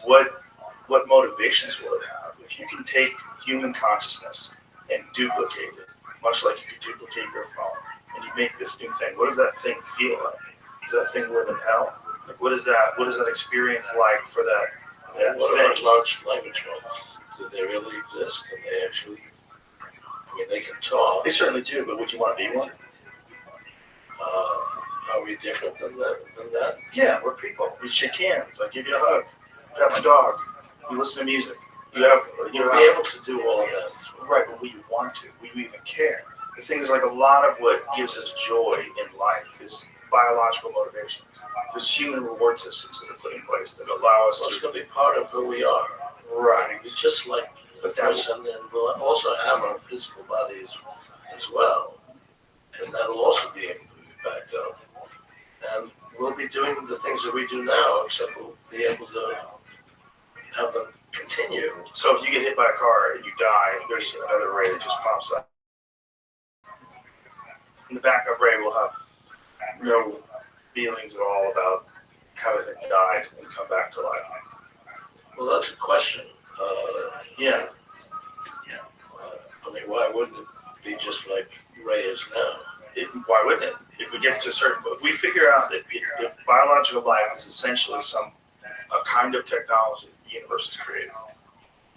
what motivations will it have? If you can take human consciousness and duplicate it, much like you could duplicate your phone, and you make this new thing, what does that thing feel like? Does that thing live in hell? Like, what is that experience like for that what thing? are large language models? Do they really exist? Can they actually? I mean, they can talk. They certainly do, but would you want to be one? Are we different than that? Yeah, we're people. We shake hands. I give you a hug. Pet my dog. You listen to music. You'll be able to do all of that. Right, but we want to. We even care. The thing is, like, a lot of what gives us joy in life is biological motivations. There's human reward systems that are put in place that allow us It's going to be part of who we are. Right. It's just like the person, and we'll also have our physical bodies as well. And that'll also be able to be backed up. And we'll be doing the things that we do now, except we'll be able to have them continue. So if you get hit by a car and you die, there's another ray that just pops up. And the backup ray will have no feelings at all about how it died and come back to life. Well, that's a question. Yeah. I mean, why wouldn't it be just like Ray is now? Why wouldn't it? If it gets to a certain point, if we figure out that if biological life is essentially a kind of technology the universe has created,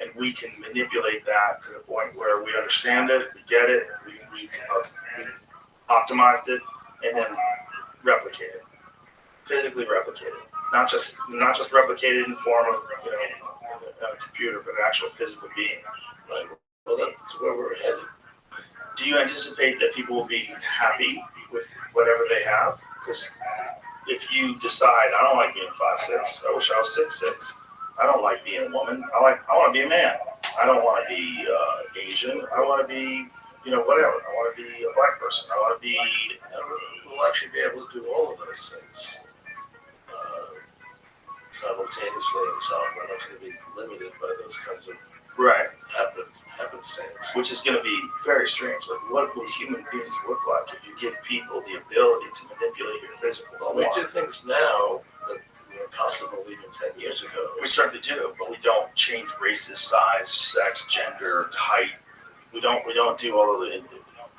and we can manipulate that to the point where we understand it, we get it, we've optimized it, and then replicate it, physically replicate it, not just replicate it in the form of a computer, but an actual physical being. Right. Well, that's where we're headed. Do you anticipate that people will be happy with whatever they have? Because if you decide, I don't like being 5'6", I wish I was 6'6", I don't like being a woman, I want to be a man. I don't want to be Asian. I want to be, whatever. I want to be a black person. I want to be. We'll actually be able to do all of those things simultaneously, and so we're not going to be limited by those kinds of happenstance. Which is going to be very strange. Like, what will human beings look like if you give people the ability to manipulate your physical form? Well, we do things now that were possible even 10 years ago. We certainly do, but we don't change races, size, sex, gender, height. We don't do all of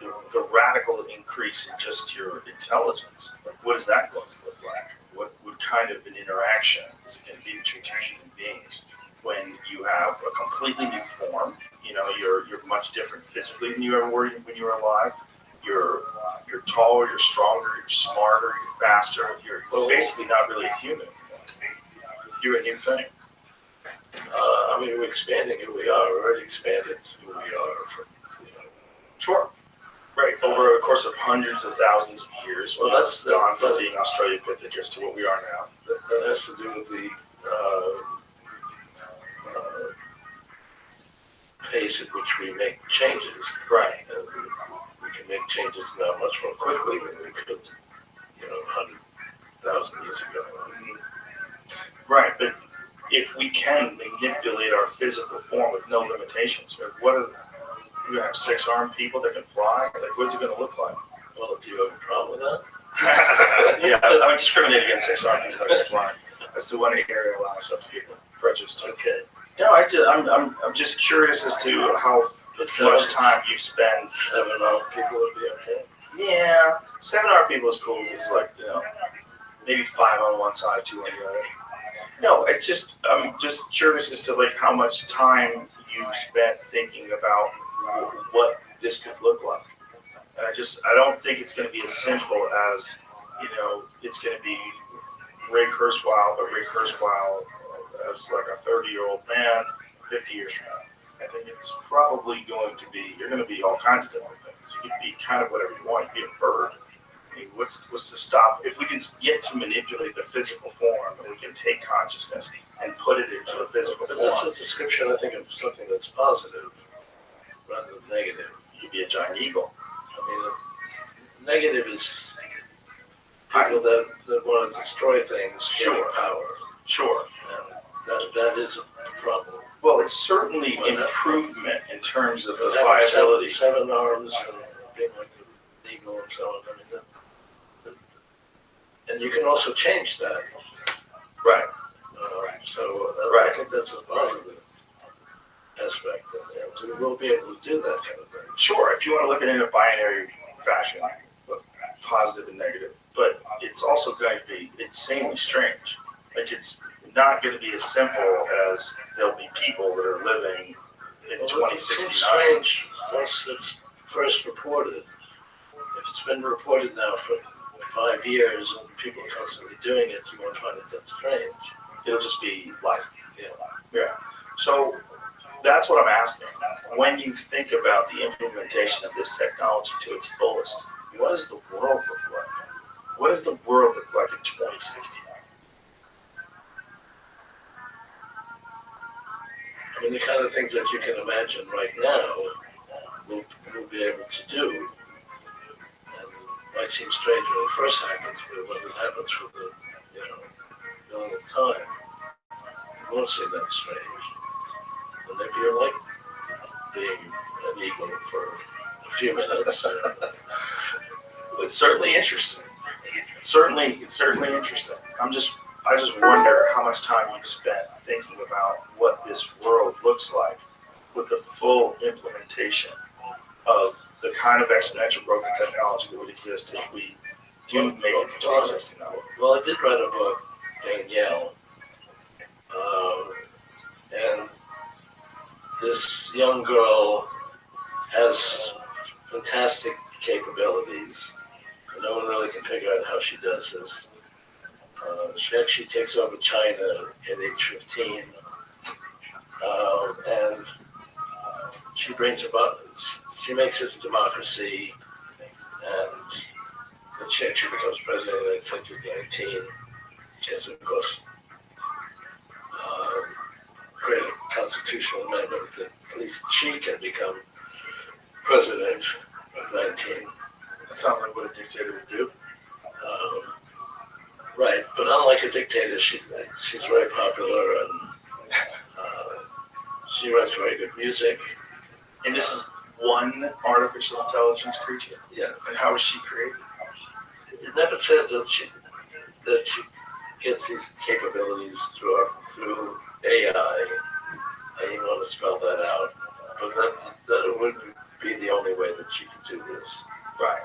the radical increase in just your intelligence. Like, what is that going to look like? What kind of an interaction is it going to be between two human beings when you have a completely new form? You're much different physically than you ever were when you were alive. You're taller, you're stronger, you're smarter, you're faster. You're basically not really a human. You're a new thing. We're expanding who we are. We're already expanded who we are. Sure. Right. Over a course of hundreds of thousands of years. Well, that's gone from being Australopithecus to what we are now. That has to do with the pace at which we make changes. Right. We can make changes now much more quickly than we could, 100,000 years ago. Right, but if we can manipulate our physical form with no limitations, you have 6-armed people that can fly. Like, what is it going to look like? Well, Do you have a problem with that? Yeah, I'm discriminating against sex-armed people that are flying. That's the one area I allow myself to be prejudiced. Okay. No, I'm just curious as to how much time you spend. 7 armed people would be okay. Yeah, 7 hour people is cool. It's like, maybe 5 on one side, 2 on the other. No, I'm just curious as to like how much time you spent thinking about what this could look like. And I don't think it's going to be as simple as, it's going to be Ray Kurzweil, but Ray Kurzweil as like a 30-year-old man 50 years from now. I think it's probably going to be, you're going to be all kinds of different things. You can be kind of whatever you want. You can be a bird. I mean, what's to stop? If we can get to manipulate the physical form, and we can take consciousness and put it into a physical But form. that's a description, I think, of something that's positive rather than negative. You'd be a giant eagle. I mean, negative is people that want to destroy things getting power. Sure. And that is a problem. Well, it's certainly improvement in terms of the But having viability. seven arms and being like an eagle and so on. I mean, and you can also change that. Right. So Right. I think that's a positive aspect. We will be able to do that kind of thing. Sure, if you want to look at it in a binary fashion, positive and negative, but it's also going to be insanely strange. Like, it's not going to be as simple as there'll be people that are living in 2069. It's strange once it's first reported. If it's been reported now for 5 years and people are constantly doing it, you won't find it that strange. It'll just be life. Yeah. So that's what I'm asking. When you think about the implementation of this technology to its fullest, what does the world look like? What does the world look like in 2069? I mean, the kind of things that you can imagine right now, we'll be able to do. And it might seem strange when it first happens, but when it happens for the millionth time, it won't seem that strange. And maybe you like being an eagle for a few minutes. It's certainly interesting. It's certainly interesting. I just wonder how much time you've spent thinking about what this world looks like with the full implementation of the kind of exponential growth of technology that would exist if we do make it to 2069. Well, I did write a book in Yale, and this young girl has fantastic capabilities. No one really can figure out how she does this. She actually takes over China at age 15, and she brings about, she makes it a democracy, and she actually becomes president of the United States at 19. Yes, of course, create a constitutional amendment that at least she can become president at 19. That sounds like what a dictator would do. Right, but unlike a dictator, she's very popular and she writes very good music. And this is one artificial intelligence creature? Yes. And how is she created? It never says that she gets these capabilities through AI. I didn't want to spell that out, but that it wouldn't be the only way that she could do this. Right.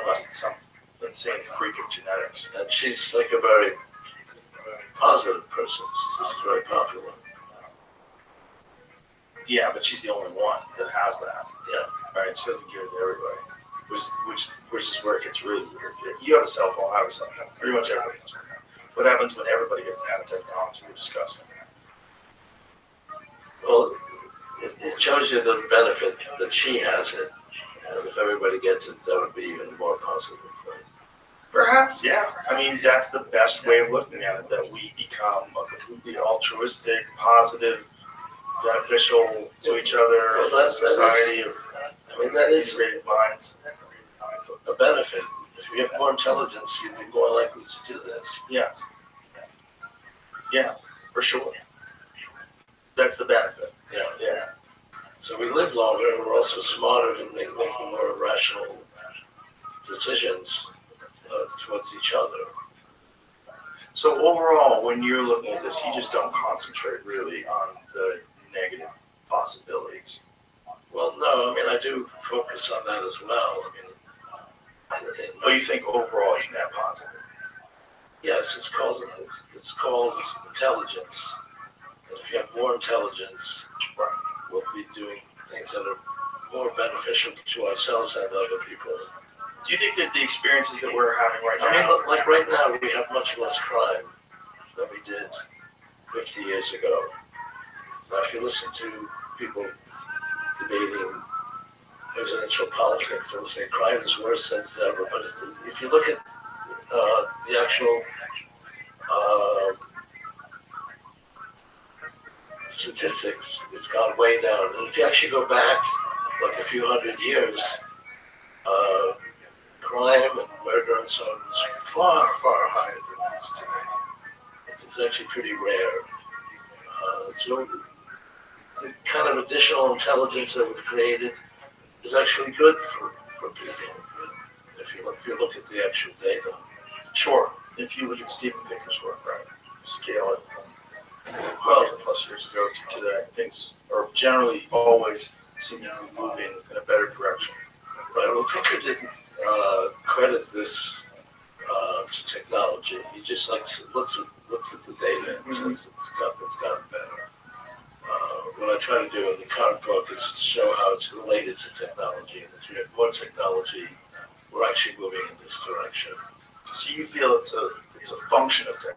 Unless it's some insane freak of genetics. And she's like a very positive person. She's very popular. Yeah, but she's the only one that has that. Yeah. Right. She doesn't give it to everybody. Which is where it gets really weird. You have a cell phone, I have a cell phone. Pretty much everybody has one. What happens when everybody gets that technology? We're discussing. Well, it shows you the benefit that she has it. And if everybody gets it, that would be even more positive. Right? Perhaps, yeah. I mean, that's the best way of looking at it, that we become a completely altruistic, positive, beneficial to each other, society of integrated minds. A benefit. If you have more intelligence, you'd be more likely to do this. Yes. Yeah, for sure. That's the benefit. Yeah. So we live longer, and we're also smarter and making more rational decisions towards each other. So overall, when you're looking at this, you just don't concentrate really on the negative possibilities. Well, no, I mean, I do focus on that as well. But you think overall it's net positive? Yes, it's called intelligence. And if you have more intelligence, we'll be doing things that are more beneficial to ourselves and other people. Do you think that the experiences that we're having right now? I mean, like right now, we have much less crime than we did 50 years ago. Now, if you listen to people debating presidential politics, they'll say crime is worse than ever. But if you look at the actual statistics, it's gone way down. And if you actually go back like a few hundred years, crime and murder and so on is far, far higher than it is today. It's actually pretty rare. So the kind of additional intelligence that we've created is actually good for people. If you look at the actual data. Sure. If you look at Stephen Pinker's work, right? Scale it from 100+ years ago to today, things are generally always seem to be moving in a better direction. Right. Well, Pinker didn't credit this to technology. He just looks at the data and says it's gotten better. What I try to do in the current book is to show how it's related to technology, and if we have more technology, we're actually moving in this direction. So you feel it's a function of technology?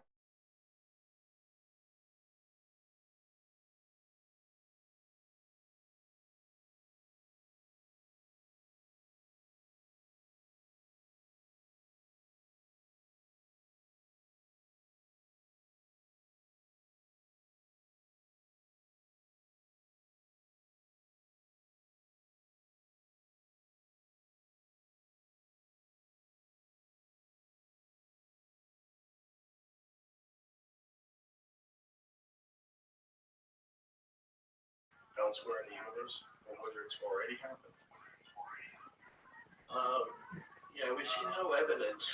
Elsewhere in the universe, or whether it's already happened? Yeah, we see no evidence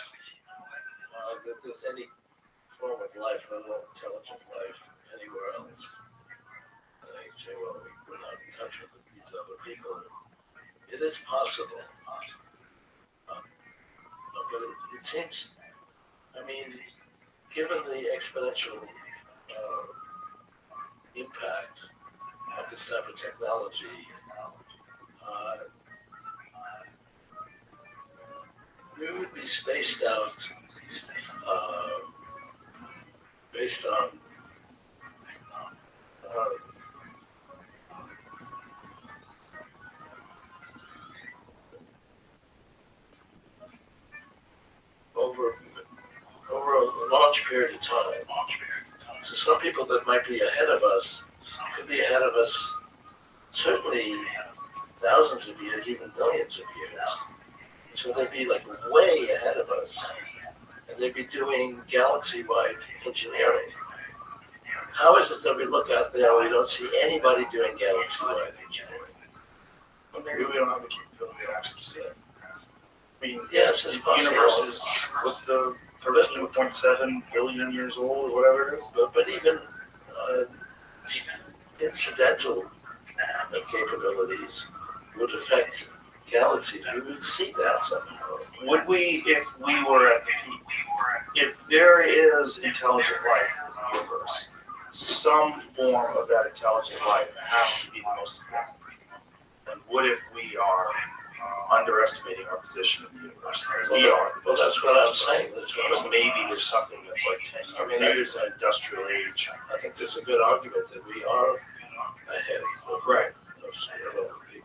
that there's any form of life, let alone intelligent life, anywhere else. And they say, well, we're not in touch with these other people. It is possible. But it seems, I mean, given the exponential impact of this type of technology, we would be spaced out based on over a large period of time. So some people that might be ahead of us could be ahead of us certainly thousands of years, even millions of years. So they'd be like way ahead of us. And they'd be doing galaxy-wide engineering. How is it that we look out there and we don't see anybody doing galaxy-wide engineering? Well, maybe we don't have the capability to actually see it. I mean, yes, it's the universe is, what's the 13.7 billion years old or whatever it is? But even incidental capabilities would affect galaxies. We would see that somehow. Would we, if we were at the peak? If there is intelligent life in the universe, some form of that intelligent life has to be the most advanced. And what if we are underestimating our position in the universe? We are. Well, that's what I'm saying. But maybe there's something that's like 10 years. Maybe there's an industrial age. I think there's a good argument that we are ahead of right.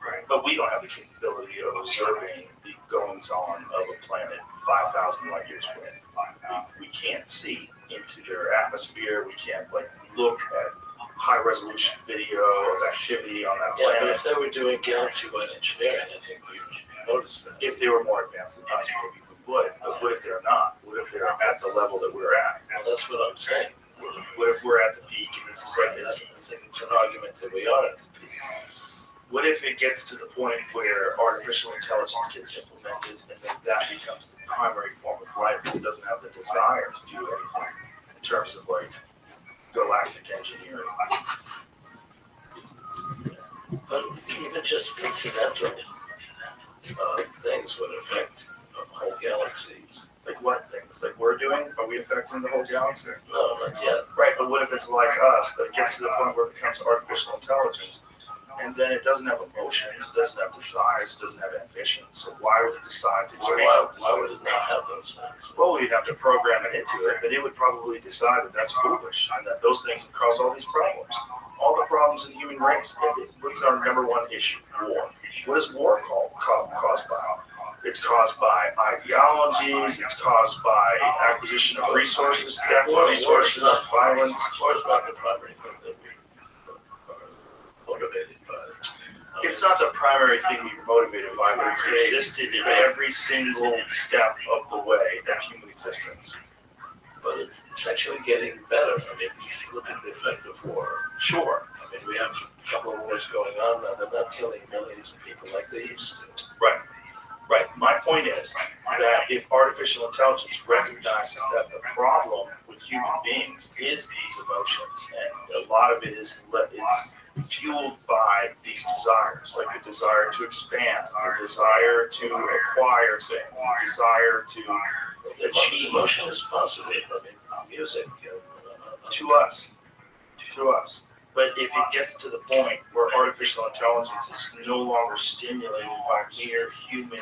Right. But we don't have the capability of observing the goings-on of a planet 5,000 light years away. We can't see into their atmosphere. We can't look at high-resolution video of activity on that planet. Yeah, but if they were doing galaxy-wide engineering, I think we'd notice that. If they were more advanced than us, maybe we would. But what if they're not? What if they're at the level that we're at? Well, that's what I'm saying. What if we're at the peak and this is like this? I think it's an argument that we are at the peak. What if it gets to the point where artificial intelligence gets implemented and then that becomes the primary form of life, it doesn't have the desire to do anything in terms of like galactic engineering. But even just incidental things would affect whole galaxies. Like what things? Like we're doing? Are we affecting the whole galaxy? No, not yet. Right, but what if it's like us, but it gets to the point where it becomes artificial intelligence, and then it doesn't have emotions, it doesn't have desires, it doesn't have ambitions. So why would it decide to expand? Why would it not have those things? Well, we'd have to program it into it, but it would probably decide that that's foolish and that those things have caused all these problems. All the problems in the human race. What's our number one issue? War. What is war caused by? It's caused by ideologies, it's caused by acquisition of resources, theft of resources, violence. War is not the primary thing that we are motivated by. It's not the primary thing we were motivated by, but it's existed in every single step of the way of human existence. But it's actually getting better. I mean, look at the effect of war. Sure. I mean, we have a couple of wars going on now. They're not killing millions of people like they used to. Right. Right. My point is that if artificial intelligence recognizes that the problem with human beings is these emotions, and a lot of it is fueled by these desires, like the desire to expand, the desire to acquire things, the desire to achieve. Emotion is positive. I mean, music. To us. But if it gets to the point where artificial intelligence is no longer stimulated by mere human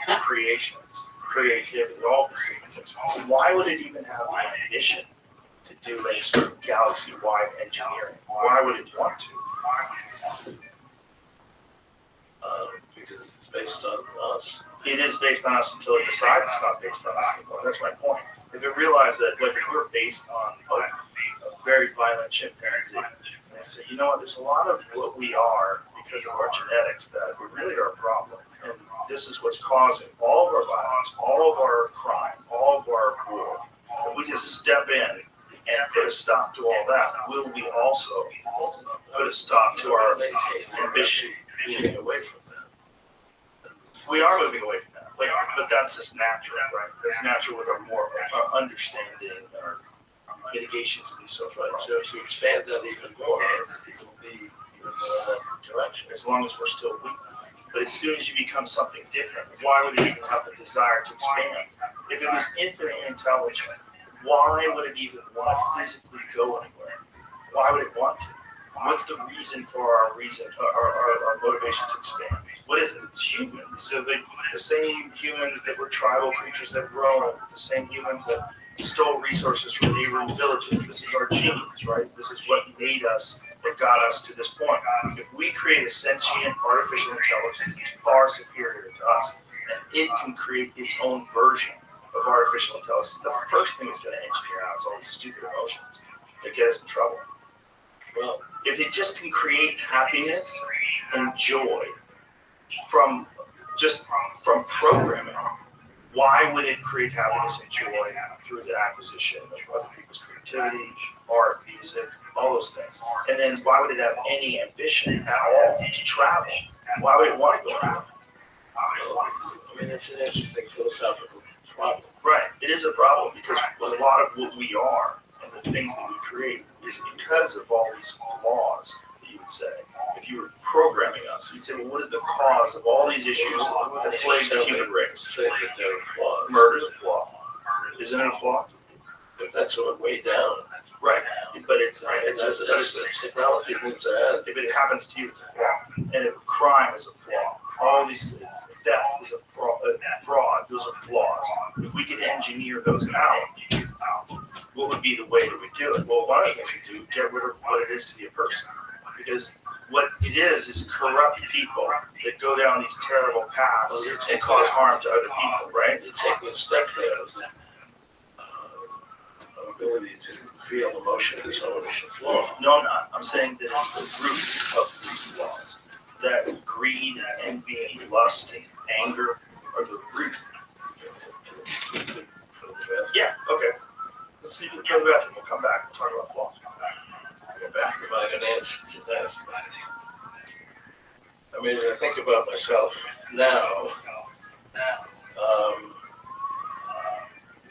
creativity, all these things, why would it even have the ambition to do any sort of galaxy-wide engineering? Why would it want to? Because it's based on us. It is based on us until it decides it's not based on us anymore. That's my point. If it realized that, like, if we're based on a very violent chimpanzee, and they say, you know what, there's a lot of what we are because of our genetics that we really are a problem. And this is what's causing all of our violence, all of our crime, all of our war. If we just step in and put a stop to all that, will we also put a stop to our ambition Moving away from that. We are moving away from that, but that's just natural, right? That's natural with our understanding, our mitigations of these social Right. So if you expand that even more, it will be even more in that direction. as long as we're still weak. But as soon as you become something different, why would it even have the desire to expand? If it was infinitely intelligent, why would it even want to physically go anywhere? Why would it want to? What's the reason for our motivation to expand? What is it? It's human. So the same humans that were tribal creatures that roamed, the same humans that stole resources from neighboring villages. This is our genes, right? This is what made us, that got us to this point. If we create a sentient artificial intelligence that's far superior to us, and it can create its own version of artificial intelligence, the first thing it's going to engineer out is all these stupid emotions that get us in trouble. Well, if it just can create happiness and joy from programming, why would it create happiness and joy through the acquisition of other people's creativity, art, music, all those things? And then why would it have any ambition at all to travel? Why would it want to go out? I mean, it's an interesting philosophical problem. Right. It is a problem because a lot of what we are and the things that we create is because of all these flaws that you would say. If you were programming us, you'd say, well, what is the cause of all these issues that plague the human race? Say that they're flaws. Murder's a flaw. Isn't it a flaw? But that's what way down. Right. But it's as technology moves ahead. If it happens to you, it's a flaw. And if crime is a flaw, all these things, theft is a fraud, those are flaws. If we could engineer those out, what would be the way that we do it? Well, one of the things we do, get rid of what it is to be a person. Because what it is corrupt people that go down these terrible paths and cause harm to other people, right? You take a step there. Ability to feel emotion is always a flaw. No, I'm not. I'm saying that it's the root of these flaws. That greed, envy, and lust, and anger are the root. Yeah, okay. Let's go to the bathroom. We'll come back. We'll talk about flaws. Go back. Provide an answer to that. I mean, as I think about myself now,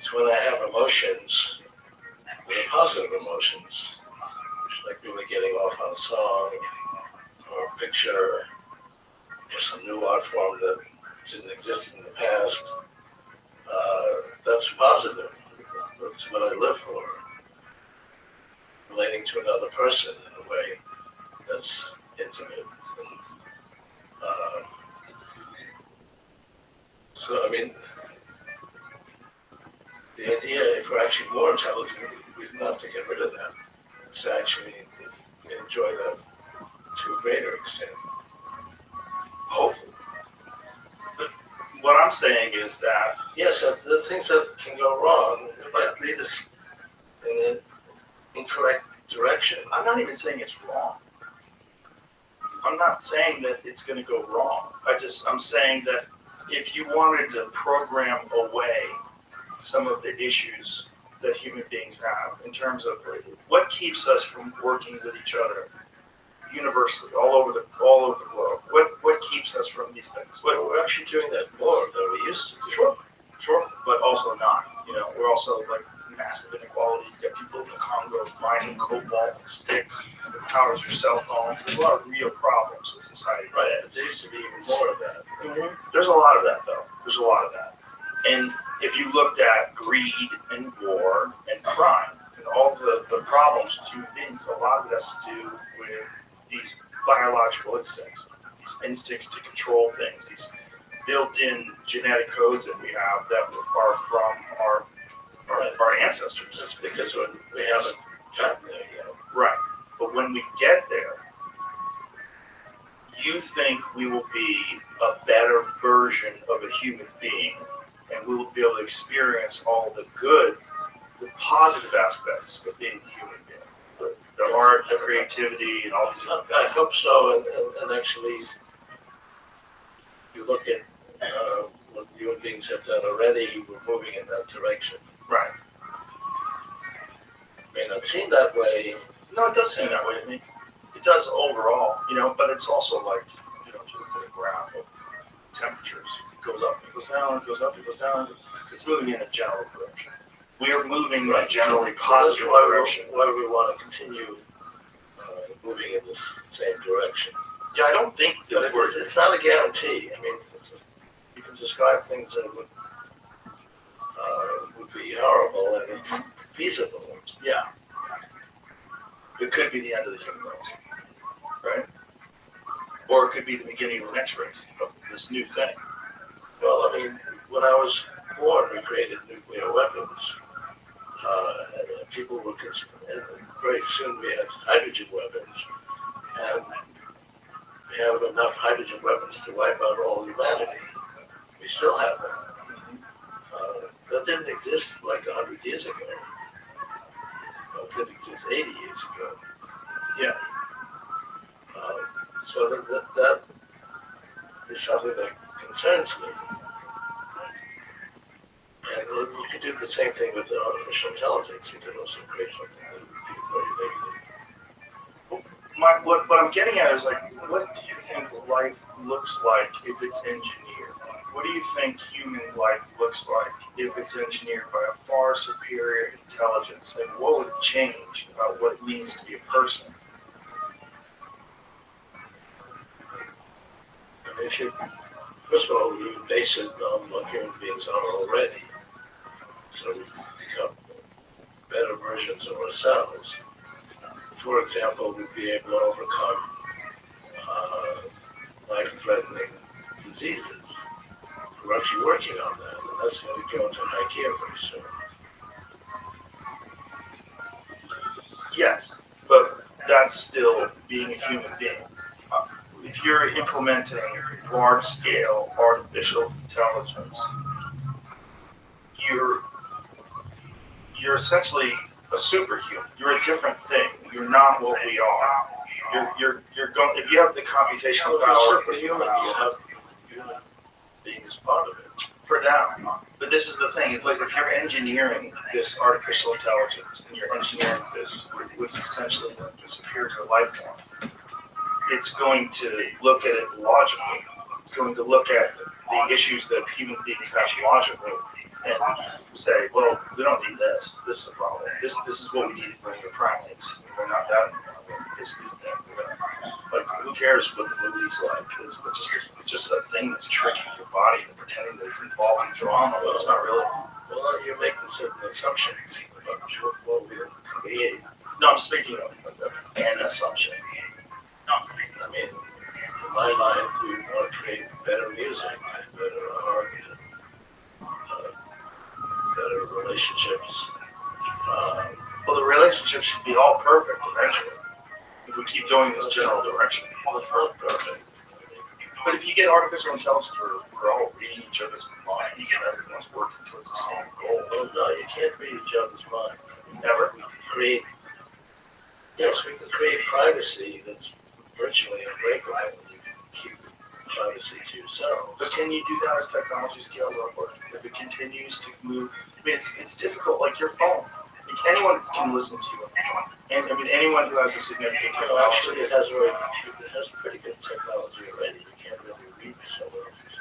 It's when I have emotions, positive emotions, like really getting off on a song or a picture or some new art form that didn't exist in the past. That's positive. That's what I live for. Relating to another person in a way that's intimate. So, I mean, the idea, if we're actually more intelligent, we'd not to get rid of that. To actually enjoy that to a greater extent. Hopefully. But what I'm saying is that... Yes, the things that can go wrong might lead us in an incorrect direction. I'm not even saying it's wrong. I'm not saying that it's going to go wrong. I'm saying that if you wanted to program away some of the issues that human beings have in terms of what keeps us from working with each other universally, all over the globe. What keeps us from these things? We're actually doing that more than we used to do. Sure, but also not. We're also like massive inequality. You got people in the Congo mining cobalt and sticks, the powers for cell phones. There's a lot of real problems with society. Right, there used to be even more of that. Mm-hmm. There's a lot of that, though. There's a lot of that. And if you looked at greed and war and crime and all the problems with human beings, a lot of it has to do with these biological instincts, these instincts to control things, these built-in genetic codes that we have that are from our ancestors. That's because we haven't gotten there yet. Right. But when we get there, you think we will be a better version of a human being, and we will be able to experience all the good, the positive aspects of being a human being. The art, the creativity, and all these other things. I hope so, and actually, you look at what human beings have done already, we're moving in that direction. Right. May not seem that way. No, it does seem that way to me. It does overall, but it's also like, if you look at a graph of temperatures, it goes up, it goes down, it goes up, it goes down. It's moving in a general direction. We are moving in a generally positive direction. Why do we want to continue moving in this same direction? Yeah, I don't think that it's not a guarantee. I mean, you can describe things that would be horrible, and it's feasible. Yeah. It could be the end of the human race, right? Or it could be the beginning of the next race, of this new thing. Well, I mean, when I was born, we created nuclear weapons. People were very soon we had hydrogen weapons, and we have enough hydrogen weapons to wipe out all humanity. We still have them. That didn't exist like 100 years ago. It didn't exist 80 years ago. Yeah. So that is something that concerns me. And you could do the same thing with the artificial intelligence. You could also create something that would be very negative. What I'm getting at is, like, what do you think life looks like if it's engineered? What do you think human life looks like if it's engineered by a far superior intelligence? And what would change about what it means to be a person? I mean, first of all, you base it on what human beings are already. So we become better versions of ourselves. For example, we'd be able to overcome life-threatening diseases. We're actually working on that, and that's going to go into high gear very soon. Yes, but that's still being a human being. If you're implementing large-scale artificial intelligence, you're essentially a superhuman. You're a different thing. You're not what we are. You're going. If you have the computational power, superhuman, you have human being as part of it. For now. But this is the thing. It's like if you're engineering this artificial intelligence and you're engineering this with essentially a superior life form, it's going to look at it logically. It's going to look at the issues that human beings have logically, and say, well, we don't need this. This is a problem. This is what we need to bring your primates. We're not that. Just need that. Like, who cares what the movie's like? It's just a thing that's tricking your body and pretending that it's involving drama, but it's not really. Well, you're making certain assumptions about what we're creating. No, I'm speaking of an assumption. I mean, in my mind, we want to create better music, better art, better relationships. Well, the relationship should be all perfect eventually. If we keep going this general direction. Well, it's not perfect. But if you get artificial intelligence where we're all reading each other's minds and everyone's working towards the same goal. Well, no, you can't read each other's minds. Ever? We can create privacy that's virtually unbreakable. You can keep privacy to yourself. But can you do that as technology scales upward? If it continues to move, I mean, it's difficult. Like your phone, like anyone can listen to you, and I mean anyone who has a significant technology. Actually, it has pretty good technology already. You can't really read someone else's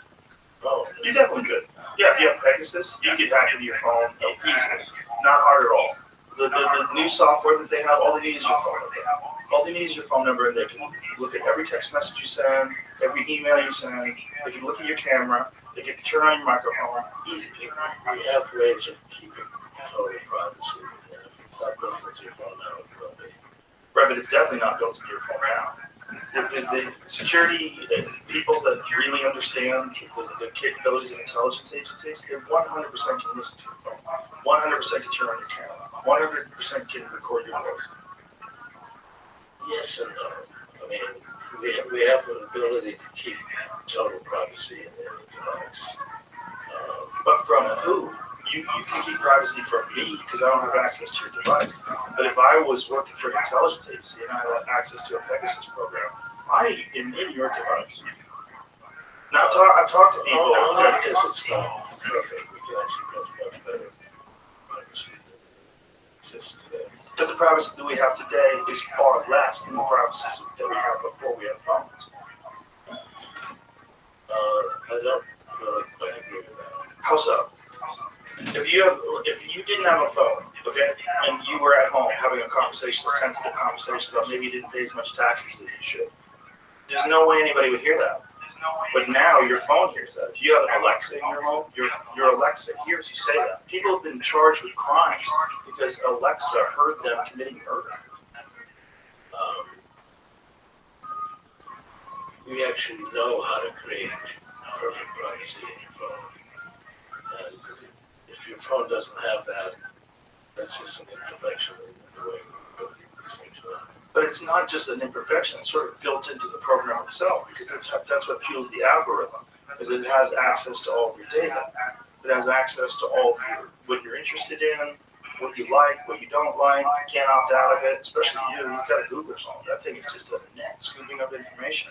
phone. You definitely could. Yeah, if you have Pegasus, you could hack into your phone easily. Not hard at all. The new software that they have, all they need is your phone number. All they need is your phone number, and they can look at every text message you send, every email you send. They can look at your camera. They can turn on your microphone. Easy. We have ways of keeping total privacy. And if it's not built into your phone now, it will be. Right, but it's definitely not built into your phone now. The security people that really understand the capabilities of intelligence agencies, they 100% can listen to your phone. 100% can turn on your camera. 100% can record your voice. Yes and no. I mean, we have an ability to keep total privacy in any device. But from who? You can keep privacy from me because I don't have access to your device. But if I was working for an intelligence agency and I had access to a Pegasus program, I am in your device. Now, I've talked to people. I guess it's not perfect. We can actually build much better privacy than exists today. But the privacy that we have today is far less than the privacy that we had before we had phones. I don't really quite agree with that. How so? If you didn't have a phone, okay, and you were at home having a conversation, a sensitive conversation about maybe you didn't pay as much taxes as you should, there's no way anybody would hear that. But now your phone hears that. If you have an Alexa in your home, your Alexa hears you say that. People have been charged with crimes because Alexa heard them committing murder. We actually know how to create perfect privacy in your phone. And if your phone doesn't have that, that's just an imperfection in the way we build these things up. But it's not just an imperfection; it's sort of built into the program itself because that's what fuels the algorithm. Because it has access to all of your data. It has access to all of what you're interested in, what you like, what you don't like. You can't opt out of it, especially you. You've got a Google phone. That thing is just a net scooping up information.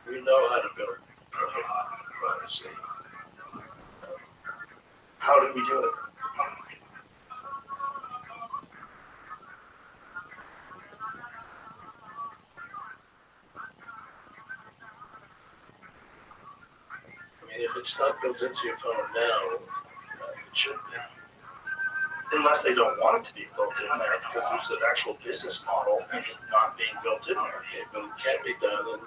We know how to build perfect privacy. How did we do it? I mean, if it's not built into your phone now, it should be. Unless they don't want it to be built in there because there's an actual business model and it not being built in there. Okay, but it can be done, and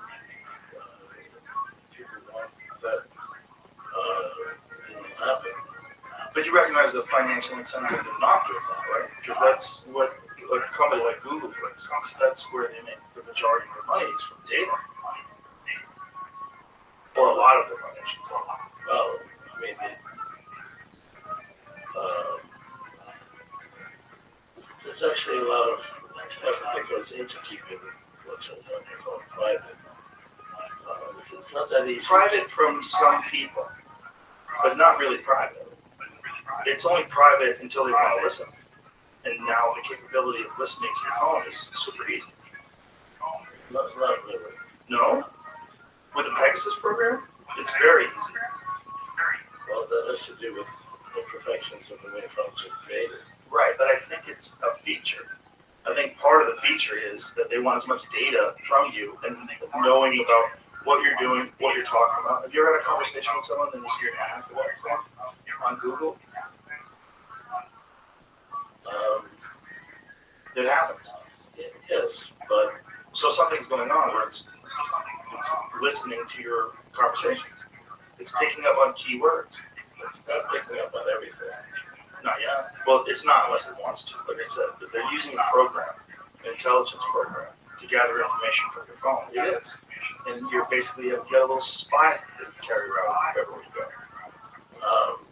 people want that will happen. But you recognize the financial incentive to not do that, right? Because that's what a company like Google, for instance, that's where they make the majority of their money is from data. Or a lot of their money, I should say. Well, I mean, there's actually a lot of effort that goes into keeping what's on your phone private. It's not that easy. Private from some people, but not really private. It's only private until they want to listen. And now the capability of listening to your phone is super easy. Not really. No? With the Pegasus program, it's very easy. Well, that has to do with imperfections of the way phones are created. Right, but I think it's a feature. I think part of the feature is that they want as much data from you and knowing about what you're doing, what you're talking about. Have you ever had a conversation with someone and you see an ad for that thing on Google? It happens. Yes, but so something's going on where it's listening to your conversations. It's picking up on keywords. it's not picking up on everything. Not yet. Well, it's not unless it wants to. Like I said, if they're using a program, an intelligence program, to gather information from your phone, it is. And you're basically, you got a little spy that you carry around everywhere you go.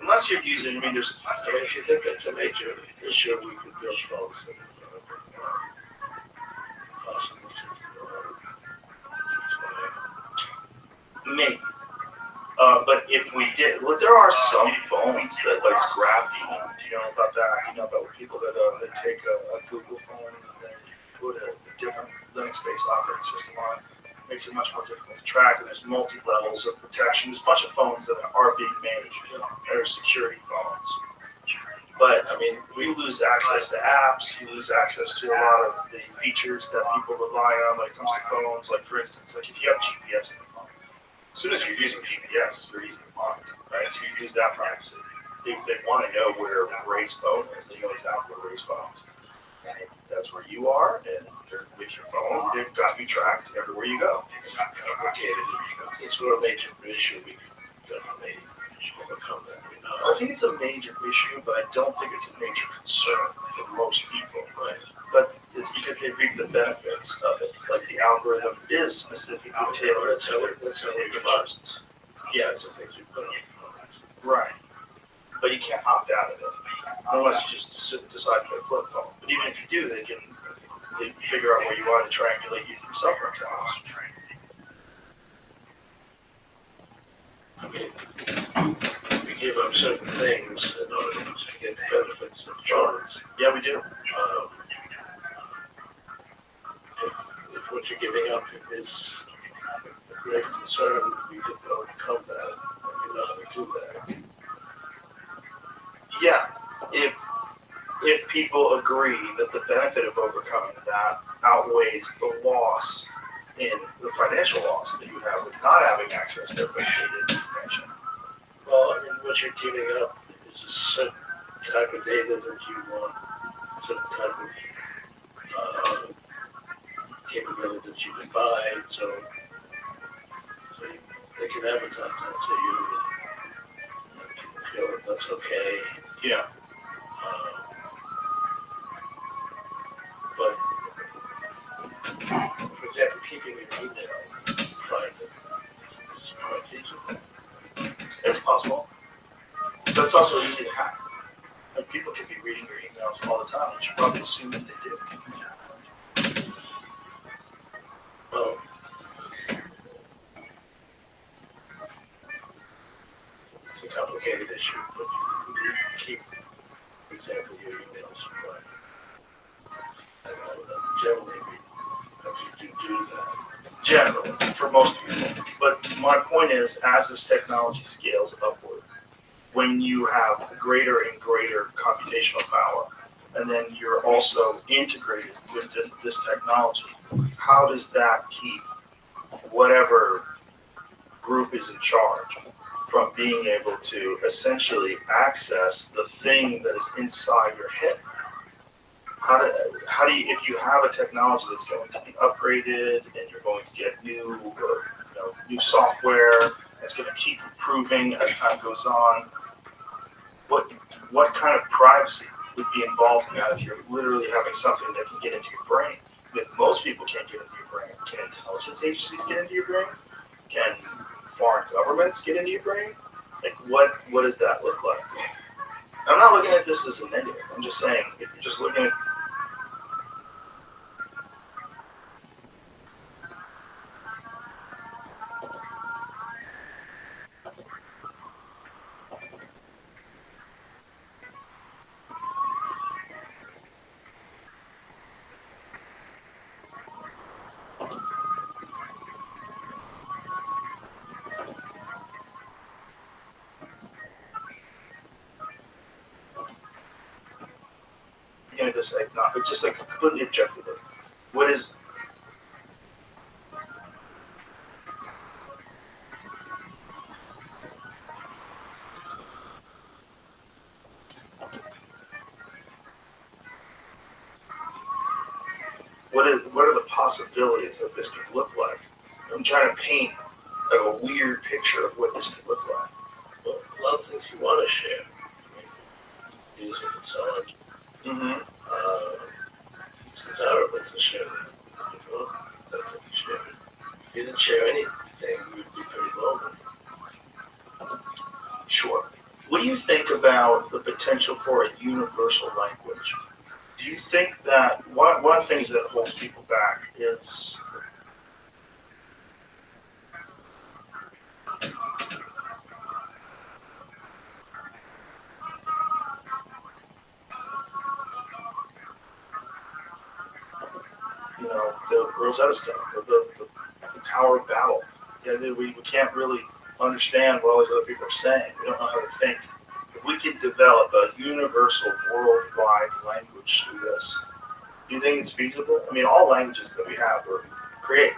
Unless you're using, I mean, there's. If you think it's a major issue, we could build phones that possibly Maybe. But if we did, well, there are some phones that like graphene. Do you know about that? You know about people that take a Google phone and they put a different Linux-based operating system on it. Makes it much more difficult to track, and there's multi-levels of protection. There's a bunch of phones that are being made that are security phones. But, I mean, we lose access to apps, you lose access to a lot of the features that people rely on when it comes to phones. Like, for instance, like if you have GPS on your phone, as soon as you're using GPS, you're easy to find, right? So you use that privacy. If they want to know where Ray's phone is, they know exactly where Ray's phone is. And that's where you are, and with your phone, they've got you tracked everywhere you go. It's not complicated. If this were a major issue, we could definitely overcome that. I think it's a major issue, but I don't think it's a major concern for most people. Right? But it's because they reap the benefits of it. Like the algorithm is specifically tailored. That's how we interests. Yeah, that's the things we put on phones. Right. But you can't opt out of it unless you just decide to flip phone. But even if you do, they figure out where you are to triangulate you from cell phone towers. I mean, we give up certain things in order to get the benefits of insurance. Yeah, we do. If what you're giving up is a great concern, we could overcome that. We're not going to do that. Yeah, if people agree that the benefit of overcoming that outweighs the loss in the financial loss that you have with not having access to everybody's data information. Well, I mean, what you're giving up is a certain type of data that you want, a certain type of capability that you can buy, so they can advertise that to you, and people feel that that's okay. Yeah. But, for example, keeping your email private is quite feasible. It's possible. But it's also easy to hack. Like people can be reading your emails all the time. You should probably assume that they do. Well, it's a complicated issue, but you keep, for example, your emails private. And generally, we actually do that. Generally, for most people. But my point is, as this technology scales upward, when you have greater and greater computational power, and then you're also integrated with this technology, how does that keep whatever group is in charge from being able to essentially access the thing that is inside your head? How do you, if you have a technology that's going to be upgraded and you're going to get new software that's going to keep improving as time goes on, what kind of privacy would be involved in that if you're literally having something that can get into your brain? If most people can't get into your brain, can intelligence agencies get into your brain? Can foreign governments get into your brain? Like, what does that look like? I'm not looking at this as a negative. I'm just saying, if you're just looking at this, like, not, but just like completely objectively, what is what are the possibilities that this could look like? I'm trying to paint like a weird picture of what this could look like. Well, a lot of things you want to share, music and so on. Mm-hmm. It's desirable to share that. That's what you share. If you didn't share anything, you would be pretty lonely. Sure. What do you think about the potential for a universal language? Do you think that one of the things that holds people back is the Rosetta Stone, the Tower of Babel? Yeah, we can't really understand what all these other people are saying. We don't know how to think. If we could develop a universal worldwide language through this, do you think it's feasible? I mean, all languages that we have were created.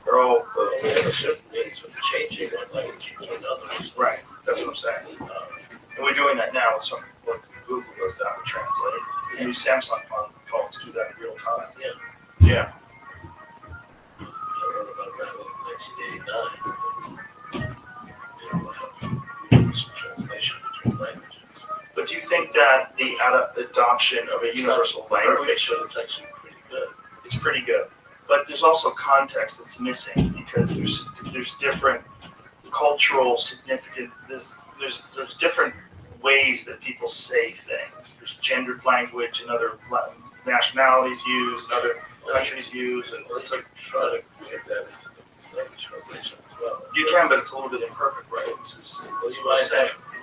They're all we have a certain means of changing one language to another. Right. That's what I'm saying. And we're doing that now with something like Google does that with translate. The new Samsung phones do that in real time. Yeah. Yeah. I wrote about that in 1989. Some translation between languages. But do you think that the adoption of a universal language, it's actually pretty good. It's pretty good. But there's also context that's missing because there's different cultural significance. There's different ways that people say things. There's gendered language and other nationalities use and other countries use, and let's try to get that into the language translation as well. You can, but it's a little bit imperfect, right? You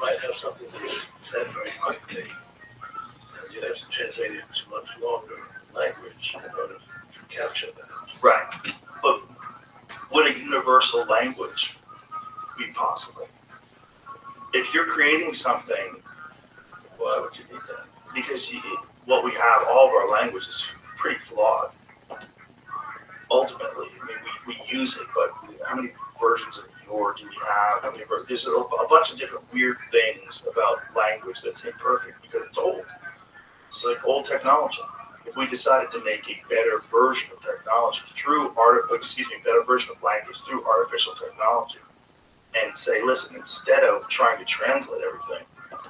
might have something that is said very quickly, and you'd have to translate it into much longer language in order to capture that. Right. But would a universal language be possible? If you're creating something, why would you need that? Because what we have, all of our language is pretty flawed. Ultimately, I mean, we use it, but how many versions of your do we have? There's a bunch of different weird things about language that's imperfect because it's old. It's like old technology. If we decided to make a better version of technology better version of language through artificial technology, and say, listen, instead of trying to translate everything,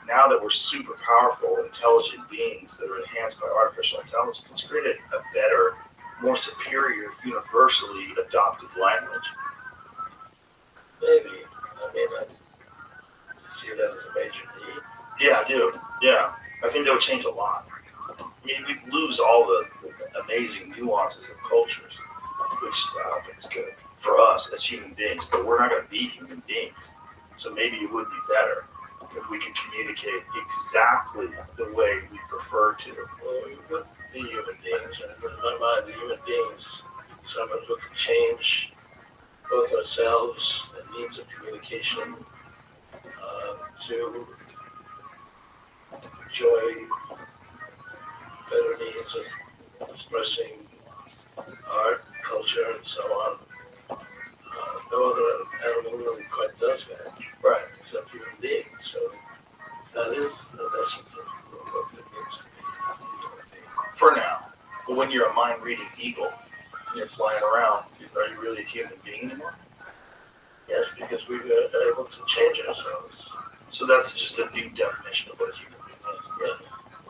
now that we're super powerful, intelligent beings that are enhanced by artificial intelligence, let's create a better, more superior, universally adopted language. Maybe. I mean, I see that as a major need. Yeah, I do. Yeah. I think that would change a lot. I mean, we'd lose all the amazing nuances of cultures, which I don't think is good for us as human beings, but we're not going to be human beings. So maybe it would be better if we could communicate exactly the way we prefer to. Well, we would be human beings, and in my mind, the human beings, someone who can change both ourselves and means of communication to enjoy better means of expressing art, culture, and so on. No other animal really quite does that, right? Except human beings. So that is the essence of what it means to be. For now, but when you're a mind-reading eagle and you're flying around, are you really a human being anymore? Yes, because we are able to change ourselves. So that's just a new definition of what a human being is. Yeah.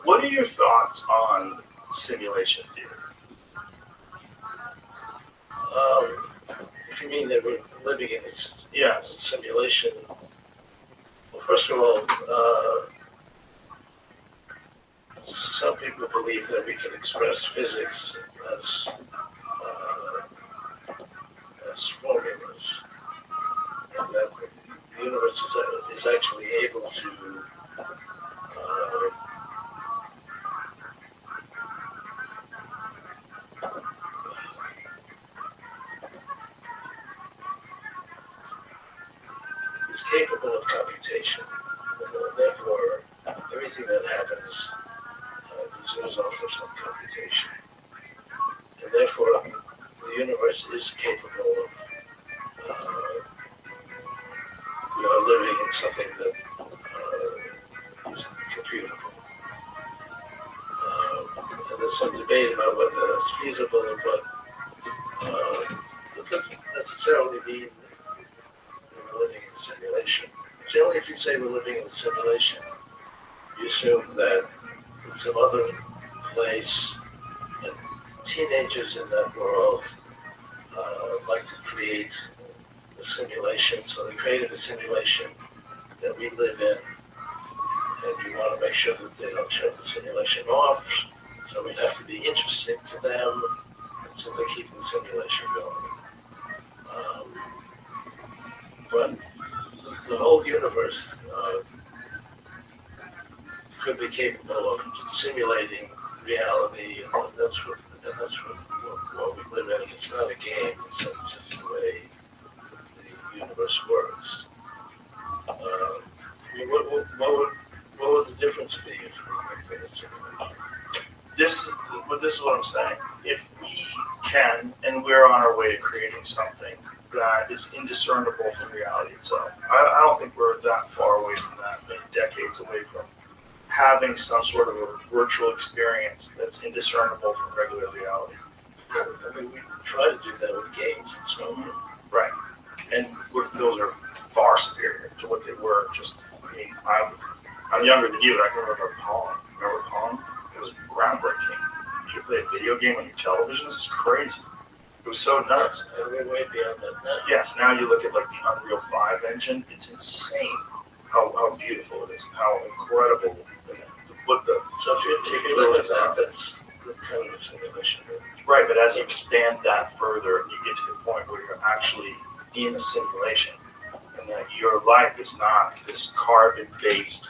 What are your thoughts on simulation theory? If you mean that we're living in this yes. simulation, well, first of all, some people believe that we can express physics as formulas, and that the universe is actually able to is capable of computation, and therefore everything that happens is a result of some computation, and therefore the universe is capable of living in something that is computable. And this there's some debate about whether that's feasible, but it doesn't necessarily mean we're living in a simulation. Generally, if you say we're living in a simulation, you assume that in some other place, and teenagers in that world like to create a simulation. So they created a simulation that we live in, and you want to make sure that they don't shut the simulation off. So we'd have to be interesting to them, and so they keep the simulation going. But the whole universe could be capable of simulating reality, and that's what we live in. It's not a game; it's just the way the universe works. I mean, what would the difference be if we lived in a simulation? This is what I'm saying. If we can, and we're on our way to creating something that is indiscernible from reality itself, I don't think we're that far away from that, many decades away from having some sort of a virtual experience that's indiscernible from regular reality. I mean, we try to do that with games and so on. Right. And those are far superior to what they were. Just, I mean, I'm younger than you, and I can remember Pong. Remember Pong? It was groundbreaking. You could play a video game on your television. This is crazy. It was so nuts. And we're way beyond that now. Yes, now you look at like the Unreal 5 engine. It's insane how beautiful it is, how incredible. So if you look at that, that's kind of a simulation. Right, but as you expand that further, you get to the point where you're actually in a simulation, and that your life is not this carbon-based.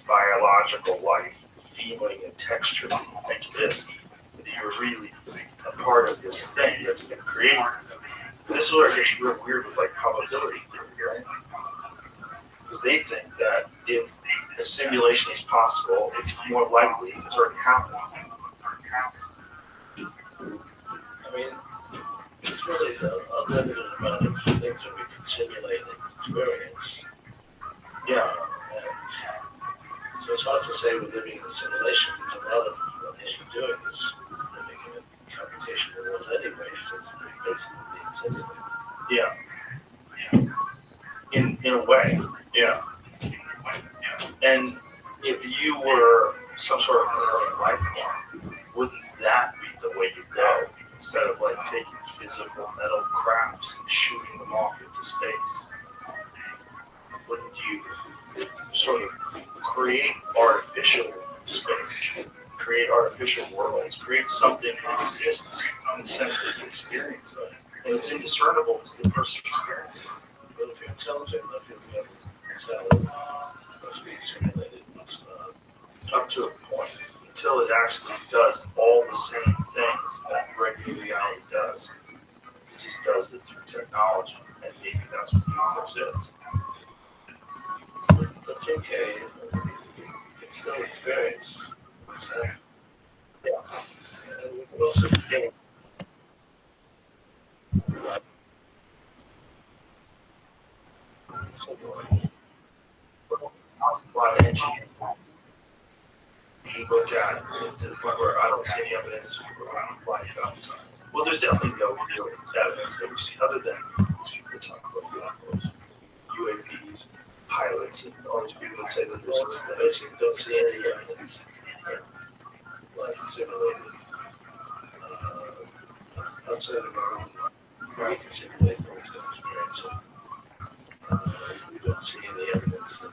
Biological life, feeling and texture, you think it is. You're really a part of this thing that's been created. This is where it gets real weird with like probability theory, right? Because they think that if a simulation is possible, it's more likely it's already happened. I mean, it's really the unlimited amount of things that we can simulate and experience. Yeah. So it's hard to say we're living in a simulation because a lot of what we're doing is living in a computational world anyway, so it's basically being simulated. Yeah. In a way, yeah. And if you were some sort of alien life form, wouldn't that be the way you go? Instead of like taking physical metal crafts and shooting them off into space, wouldn't you sort of create artificial space, create artificial worlds, create something that exists in the sense that you experience it, and it's indiscernible to the person experiencing it. But if you're intelligent enough, you'll be able to tell what's being simulated and what's not. Up to a point, until it actually does all the same things that regular reality does. It just does it through technology, and maybe that's what the universe is. That's okay. It's still experience. Yeah. And we can also get you look at it to the point where I don't see any evidence around life outside. Well, there's definitely no real evidence that we see other than these people talk about UAPs, pilots, and all these people that say that there's this thing. basically don't see any evidence that life is simulated outside of our own life. We can simulate things and experience it. We don't see any evidence that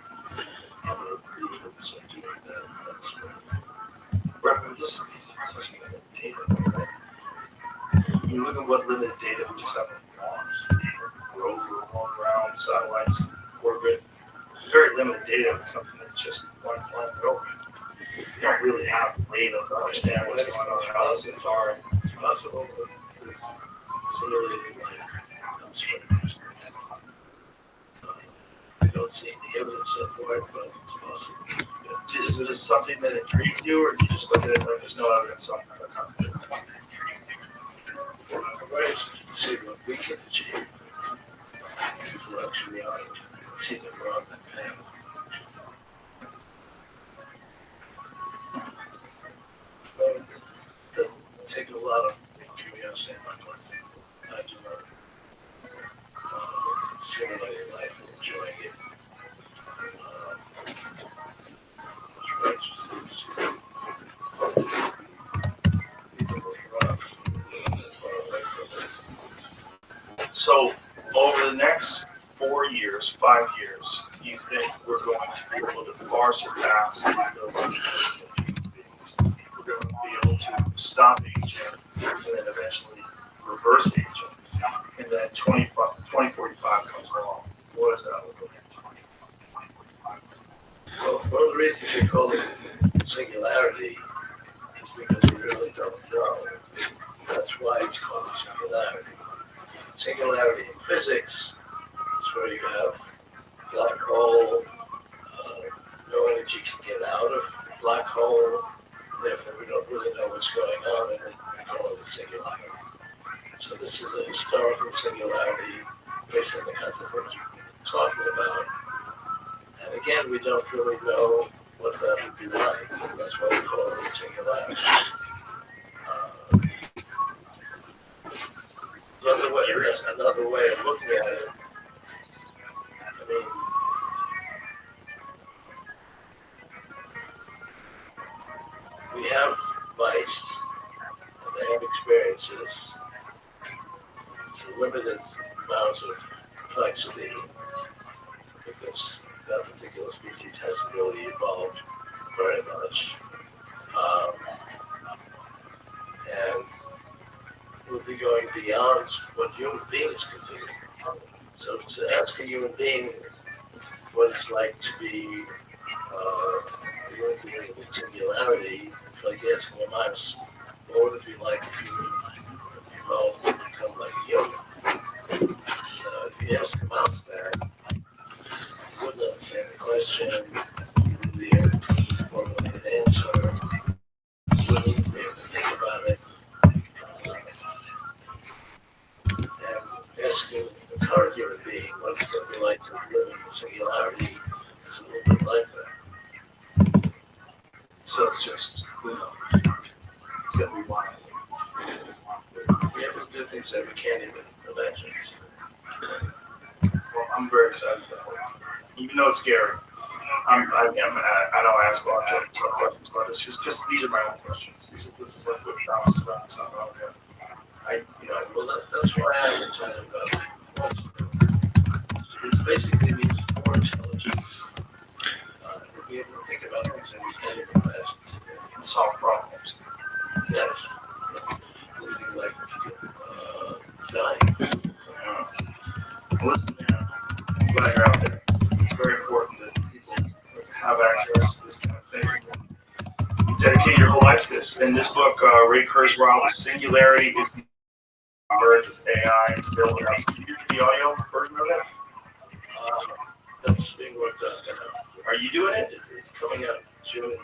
you look at what limited data we just have on Mars, rover, going around, satellites, orbit, very limited data with something that's just one planet over. You don't really have a way to understand what's going on, how those things are. It's possible that this simulated life comes from. I don't see the evidence so far, but it's possible. Is it something that intrigues you, or do you just look at it like there's no evidence on it? Right, see what we can achieve. We're actually on it. See that we're on that path. But it doesn't take a lot of curiosity on my part. I do not simulate life and enjoying it. Righteousness. So, over the next 4 years, 5 years, you think we're going to be able to far surpass the ability of human beings? We're going to be able to stop aging and then eventually reverse aging. And then 2045 comes along. What does that look like? Well, one of the reasons we call it singularity is because we really don't know. That's why it's called singularity. Singularity in physics is where you have black hole, no energy can get out of black hole, therefore we don't really know what's going on, and we call it a singularity. So this is a historical singularity based on the kinds of things we're talking about. And again, we don't really know what that would be like, and that's why we call it a singularity. Another way of looking at it, I mean, we have mice, and they have experiences, for limited amounts of complexity, because that particular species hasn't really evolved very much. And we'll be going beyond what human beings can do. So to ask a human being what it's like to be a human being with singularity, it's like asking a mouse, what would it be like if you evolved to become like a human? If you ask a mouse that, you wouldn't understand the question, you wouldn't be able to formulate an answer, you wouldn't even be able to think about it. And asking the current human being what it's going to be like to live in singularity is a little bit like that. So it's just, it's going to be wild. We have to do things that we can't even imagine. Well, I'm very excited about it. Even though it's scary, I don't ask a lot of questions, but it's just these are my own questions. This is like what bounces around the top of my head. Well, that's why I'm excited about it. It basically means more intelligence. We'll be able to think about things that we can't even imagine. And solve problems. Yes. Including like dying. Listen, man, I'm glad you're out there. It's very important that people have access to this kind of thing. You dedicate your whole life to this. In this book, Ray Kurzweil, The Singularity is the Merge with AI. It's available now. Can you do the audio version of it? That's being worked on. Are you doing it? It's coming out June.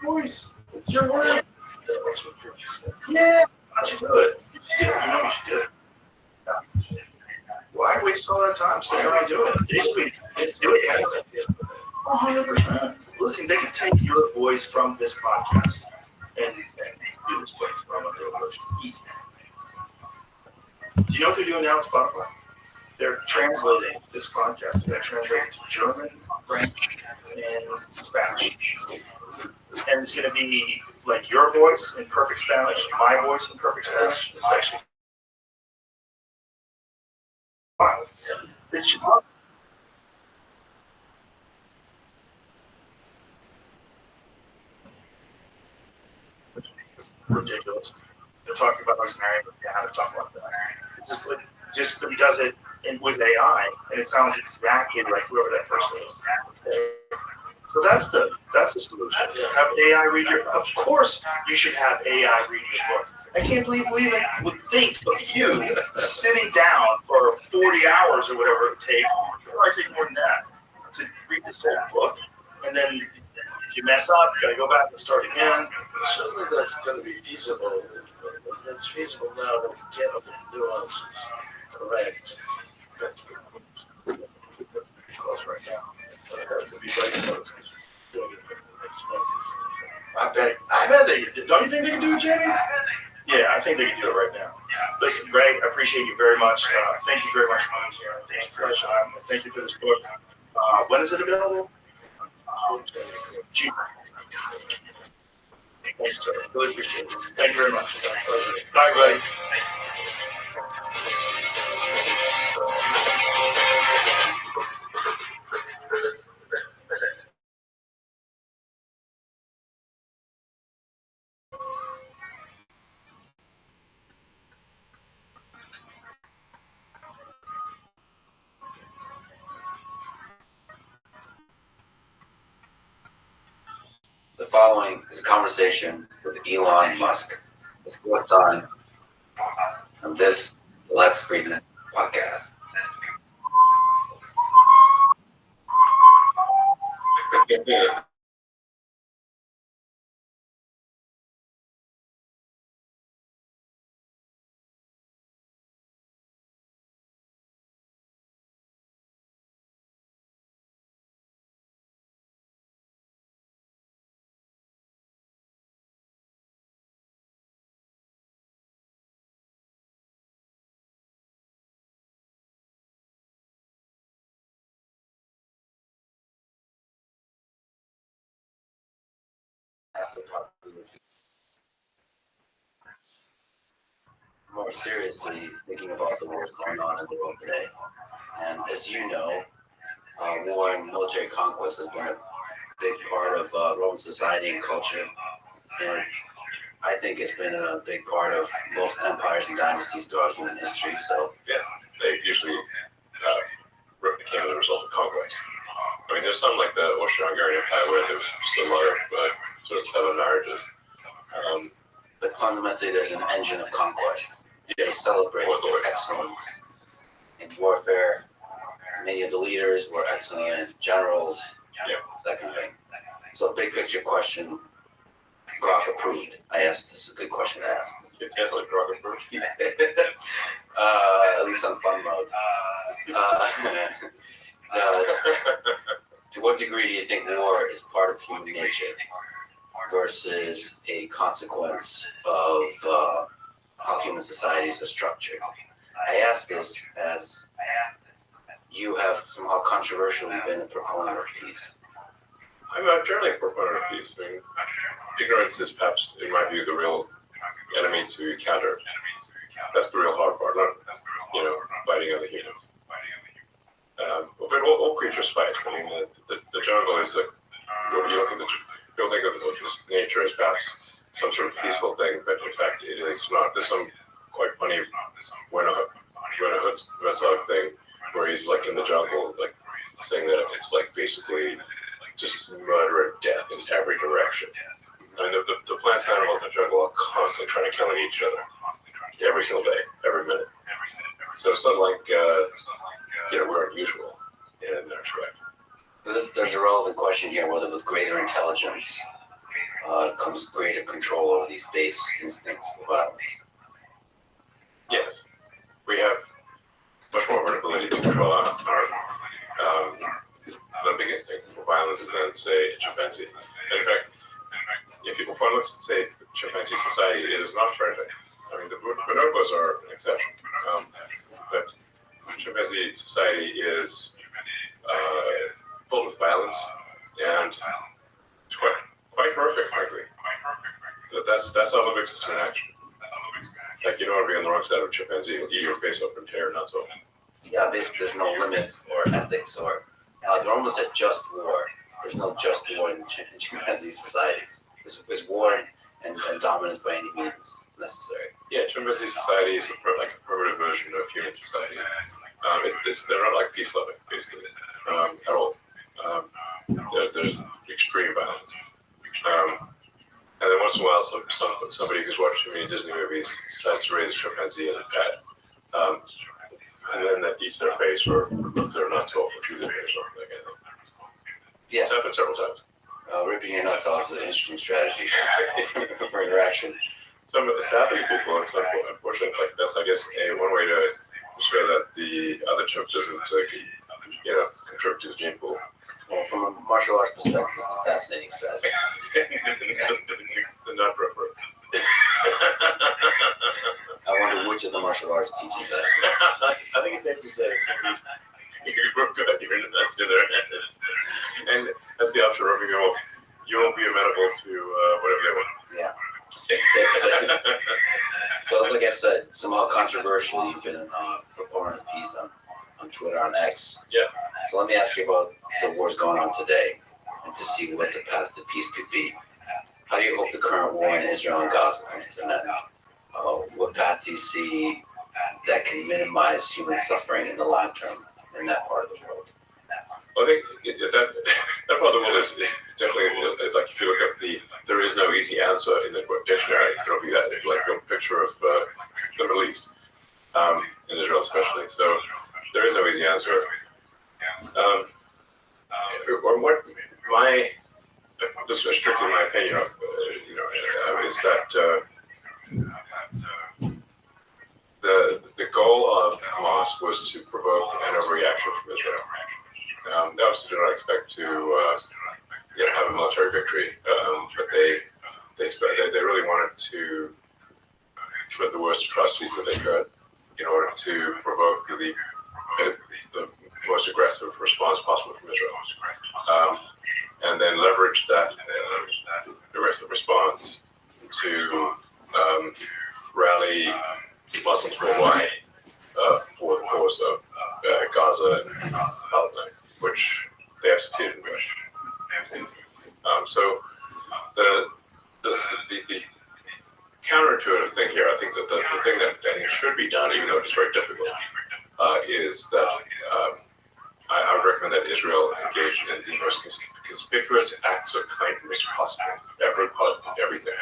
Voice. It's your word. That's what you're saying. Yeah. How'd you do it? You know you should do it. Yeah. Why waste all that time saying how you do it? Basically, do it. 100%. Look, they can take your voice from this podcast and do this voice from a real person. Easy. Do you know what they're doing now with Spotify? They're translating this podcast. They're going to translate it to German, French, and Spanish. And it's going to be like your voice in perfect Spanish, my voice in perfect Spanish. It's actually fun. It should ridiculous. They're talking about us marrying with how to talk about that. Just but he does it with AI, and it sounds exactly like whoever that person is. So that's the solution. Have AI read your. Of course, you should have AI read your book. I can't believe we even would think of you sitting down for 40 hours or whatever it would take. It might take more than that to read this whole book, and then if you mess up, you got to go back and start again. Certainly, that's going to be feasible. It's feasible now that we get the nuances correct. That's good. Because right now, it has to be right now. I bet they did. Don't you think they can do it, Jenny? Yeah, I think they can do it right now. Listen, Greg, I appreciate you very much. Thank you very much for being here. Thank you for your time. Thank you for this book. When is it available? June. Thanks, sir. Really appreciate it. Thank you very much. Bye, everybody. The following is a conversation with Elon Musk. It's what time on this Let's Freedom podcast. More seriously, thinking about the wars going on in the world today. And as you know, war and military conquest has been a big part of Roman society and culture. And I think it's been a big part of most empires and dynasties throughout human history. So yeah, they usually became the result of conquest. I mean, there's some like the Austro-Hungarian Empire where there was just a lot of sort of clever marriages. But fundamentally, there's an engine of conquest. They celebrate their excellence in warfare. Many of the leaders were excellent generals, that kind of thing. So, big picture question, Grok approved. I asked, this is a good question to ask. Tesla Grok approved? At least on fun mode. To what degree do you think war is part of human nature versus a consequence of how human societies are structured? I ask this as you have somehow controversially been a proponent of peace. I'm generally a proponent of peace. I mean, ignorance is perhaps, in my view, the real enemy to counter. That's the real hard part, not, fighting other humans. But all creatures fight. I mean, the jungle is you look at people think of this nature as perhaps some sort of peaceful thing, but in fact it is not. There's some quite funny Werner Herzog thing where he's like in the jungle, like saying that it's like basically just murder and death in every direction. I mean, the plants and animals in the jungle are constantly trying to kill each other every single day, every minute. So it's not like we're unusual in that respect. There's a relevant question here, whether with greater intelligence comes greater control over these base instincts for violence. Yes, we have much more of an ability to control our the big instinct for violence than, say, a chimpanzee. And in fact, if one looks at, say, chimpanzee society, it is not friendly. I mean, the bonobos are an exception, but chimpanzee society is full of violence and quite horrific, frankly. That's how limbic system in action. Like, you don't want to be on the wrong side of a chimpanzee and eat your face off and tear nuts open. Yeah, basically there's no limits or ethics or they're almost at just war. There's no just war in chimpanzee societies. There's war and dominance by any means necessary. Yeah, chimpanzee society is like a primitive version of human society. They're not like peace loving, basically, at all. There's extreme violence. And then once in a while, somebody who's watched too many Disney movies decides to raise a chimpanzee as a pet. And then that eats their face or rips their nuts off or chews their face off, that kind of thing. Yeah. It's happened several times. Ripping your nuts off is an interesting strategy for interaction. It's happening to people. It's unfortunate. Like that's, I guess, one way to ensure that the other chimp doesn't, contribute to the gene pool. Well, from a martial arts perspective, it's a fascinating strategy. The nut ripper. I wonder which of the martial arts teaches that. I think it's safe to say you broke out your nuts in their heads. And as the option rubbing them off, you won't be amenable to whatever they want. Yeah. So, like I said, somehow controversially, you've been a proponent of peace on Twitter, on X. Yeah. So let me ask you about the wars going on today and to see what the path to peace could be. How do you hope the current war in Israel and Gaza comes to an end? What path do you see that can minimize human suffering in the long term in that part of the world? Well, I think that part of the world is definitely, like if you look up there is no easy answer in the dictionary. It'll be that, like a picture of the Middle East, in Israel especially. So there is no easy answer. This is strictly my opinion, is that the goal of Hamas was to provoke an overreaction from Israel. They obviously do not expect to have a military victory, but they really wanted to commit the worst atrocities that they could in order to provoke the most aggressive response possible from Israel, and then leverage that aggressive response to rally Muslims worldwide for the cause of Gaza and Palestine, which they have succeeded in doing. So the counterintuitive thing here, I think that the thing that I think should be done, even though it's very difficult, is that I would recommend that Israel engage in the most conspicuous acts of kindness possible, everything.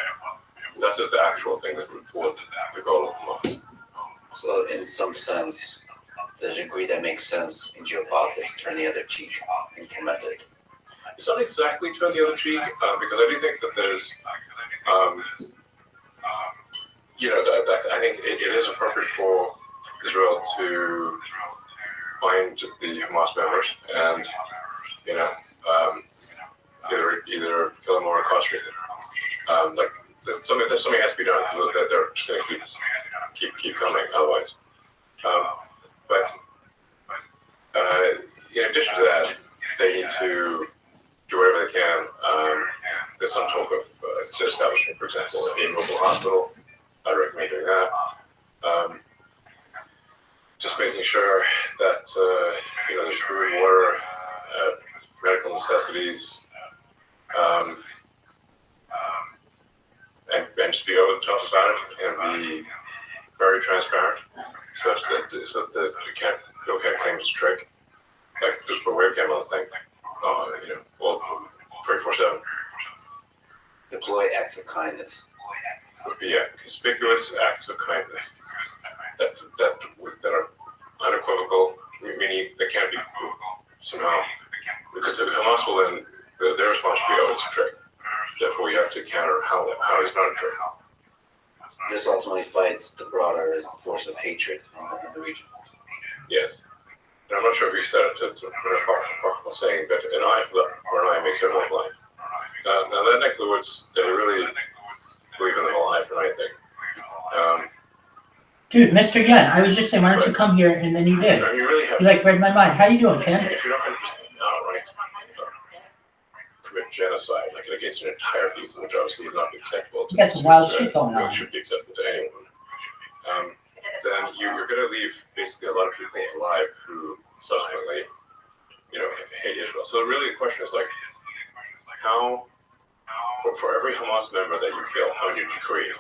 That is the actual thing that would thwart the goal of Hamas. So, in some sense, the degree that makes sense in geopolitics, turn the other cheek, implemented. It's not exactly turn the other cheek, because I do think that there's, I think it is appropriate for Israel to find the Hamas members and, either kill them or incarcerate them. Something has to be done because they're just going to keep coming otherwise. But in addition to that, they need to do whatever they can. There's some talk of establishing, for example, a mobile hospital. I'd recommend doing that. Just making sure that there's food, water, medical necessities, and just be over the top about it and be very transparent, such that people can't claim it's a trick. Like just put a webcam on the thing, well, 24/7. Deploy acts of kindness. Yeah, conspicuous acts of kindness that are unequivocal, meaning they can't be somehow, because if Hamas will then their response will be, oh, it's a trick. Therefore, we have to counter how it's not a trick. This ultimately fights the broader force of hatred in the region. Yes. And I'm not sure if you said it, it's a powerful saying, but an eye for an eye makes everyone blind. Now, that neck of the woods, they really believe in the whole eye for an eye thing. Dude, Mr. Yen, I was just saying, why don't you come here, and then you did. No, you really have. You read my mind. How you doing, Ken? If you're not going to just outright commit genocide, like against an entire people, which obviously would not be acceptable. You got some wild shit going on. It should be acceptable to anyone. Then you're going to leave basically a lot of people alive who subsequently, hate Israel. So really the question is like, how for every Hamas member that you kill, how many did you create?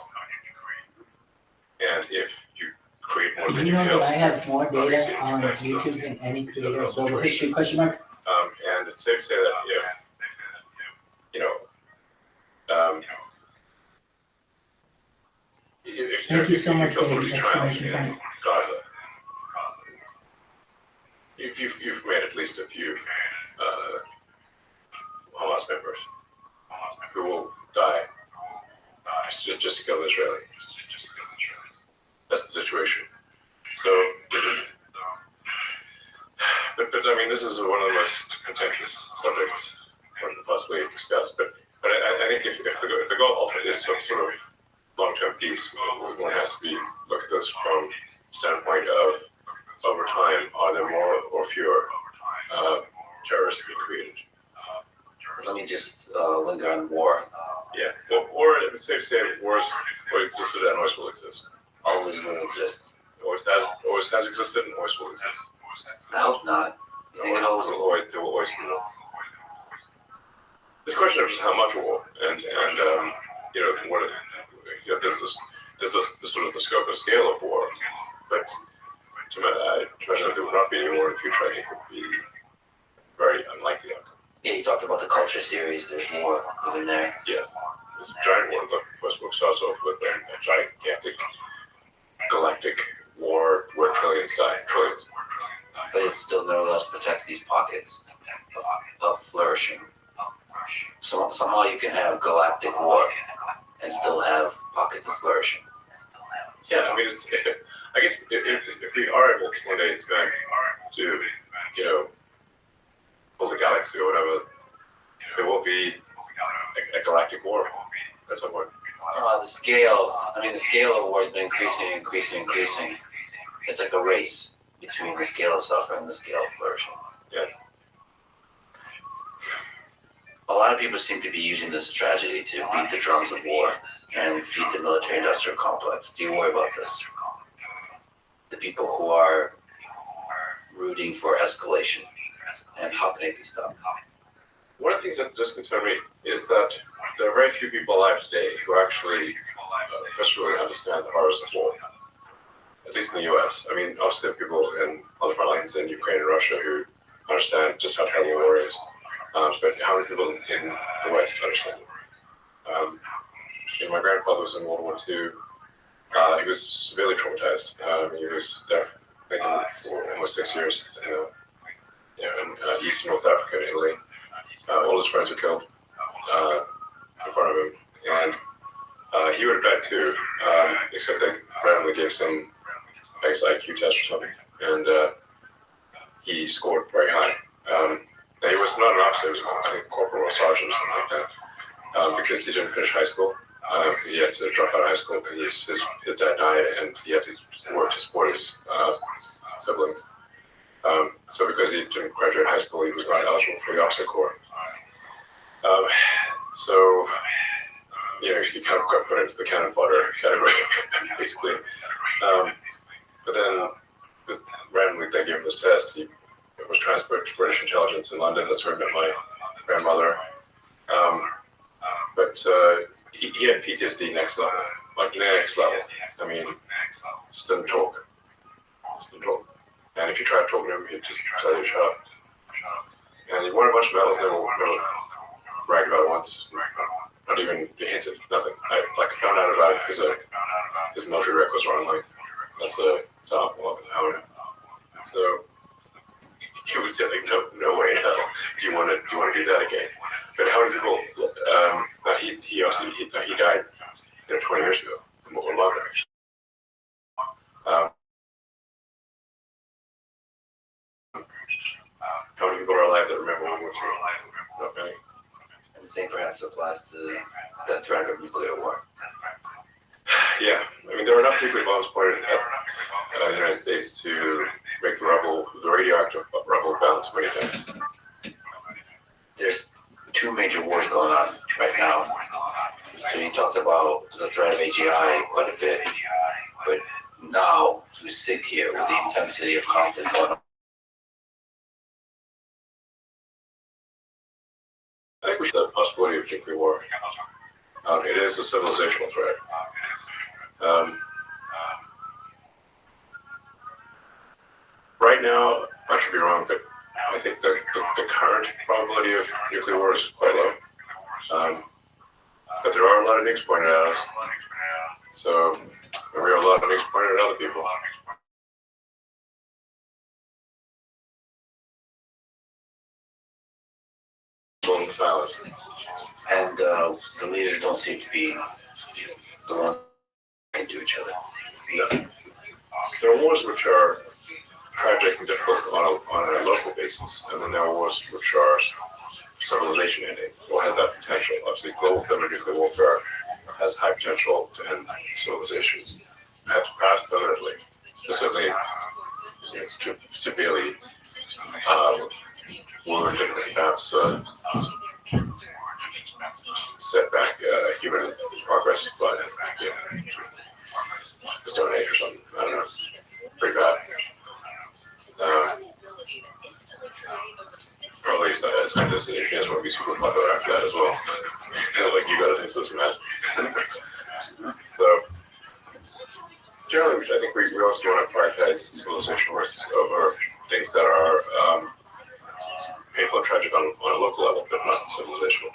And if you create more Do than you you know kill, that I have more you're not data succeeding. on That's the- YouTube than any the creator real of global history? situation. Question mark. And it's safe to say that if Thank you so if much kill for the somebody's child explanation, in Frank. Gaza, you've made at least a few Hamas members who will die just to kill an Israeli. That's the situation. So, but I mean, this is one of the most contentious subjects one could possibly discuss. But I think if the goal ultimately is some sort of long-term peace, one has to look at this from the standpoint of, over time, are there more or fewer terrorists being created? Let me just linger on war. Yeah, well, war, it's safe to say wars existed and always will exist. Always will exist. Always has existed and always will exist. I hope not. I think it always will. There will always be war. It's a question of just how much war, and what this the sort of the scope and scale of war. But to imagine that there would not be any war in the future, I think would be very unlikely outcome. Yeah, you talked about the culture series. There's more even there. Yeah, there's a giant war. The first book starts off with a gigantic galactic war where trillions die. Trillions. But it still nevertheless protects these pockets of flourishing. So somehow you can have galactic war and still have pockets of flourishing. Yeah, I mean, I guess if we are able to one day expand to, pull the galaxy or whatever, there will be a galactic war at some point. The scale of war has been increasing. It's like a race between the scale of suffering and the scale of flourishing. Yeah. A lot of people seem to be using this tragedy to beat the drums of war and feed the military-industrial complex. Do you worry about this? The people who are rooting for escalation, and how can it be stopped? One of the things that does concern me is that there are very few people alive today who actually really understand the horrors of war, at least in the U.S. I mean, obviously there are people on the front lines in Ukraine and Russia who understand just how terrible war is, but how many people in the West understand it? My grandfather was in World War II. He was severely traumatized. He was there, I think, for almost 6 years in East and North Africa and Italy. All his friends were killed in front of him, and he went back too, except they randomly gave some, I guess, IQ test or something, and he scored very high. He was not an officer; he was, I think, corporal or sergeant or something like that, because he didn't finish high school. He had to drop out of high school because his dad died, and he had to work to support his siblings. So because he didn't graduate high school, he was not eligible for the officer corps. So, he kind of got put into the cannon fodder category, basically. But then, randomly, they gave him this test. He was transferred to British intelligence in London. That's where I met my grandmother. But he had PTSD next level, like next level. I mean, just didn't talk. And if you tried talking to him, he'd just tell you to shut up. And he won a bunch of medals, never bragged about it once, not even hinted, nothing. I found out about it because his military records were online. That's how I know. So he would say, like, no way in hell. Do you want to do that again? But how many people? He obviously he died 20 years ago, or longer actually. How many people are alive that remember World War II? Not many. And the same perhaps applies to the threat of nuclear war. Yeah, I mean, there are enough nuclear bombs pointed at the United States to make the radioactive rubble bounce many times. There's two major wars going on right now. So you talked about the threat of AGI quite a bit, but now, as we sit here with the intensity of conflict going on, I think we should have the possibility of nuclear war. It is a civilizational threat. Right now, I could be wrong, but I think the current probability of nuclear war is quite low. But there are a lot of nukes pointed at us. So there are a lot of nukes pointed at other people. Silence. And the leaders don't seem to be the ones that do each other. No. There are wars which are tragic and difficult on a local basis, and then there are wars which are civilization ending, or have that potential. Obviously, global thermonuclear warfare has high potential to end civilization, perhaps permanently, specifically, to severely wound and perhaps set back human progress by the Stone Age or something. I don't know. Pretty bad. Or at least scientists and engineers want to be super popular after that as well. Like, you gotta think this mess. So, generally, I think we also want to prioritize civilization risks over things that are painful and tragic on a local level, but not civilizational.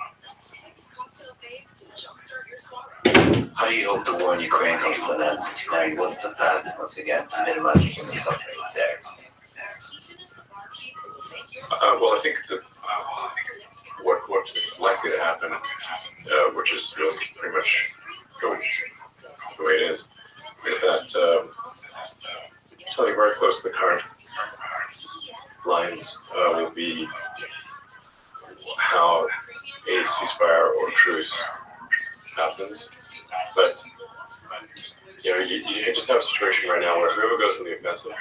How do you hope the war in Ukraine comes to an end? And what's the path, once again, to minimizing human suffering there? Well, I think that what's likely to happen, which is really pretty much going the way it is that something very close to the current lines will be how a ceasefire or truce happens. But you just have a situation right now where whoever goes in the offensive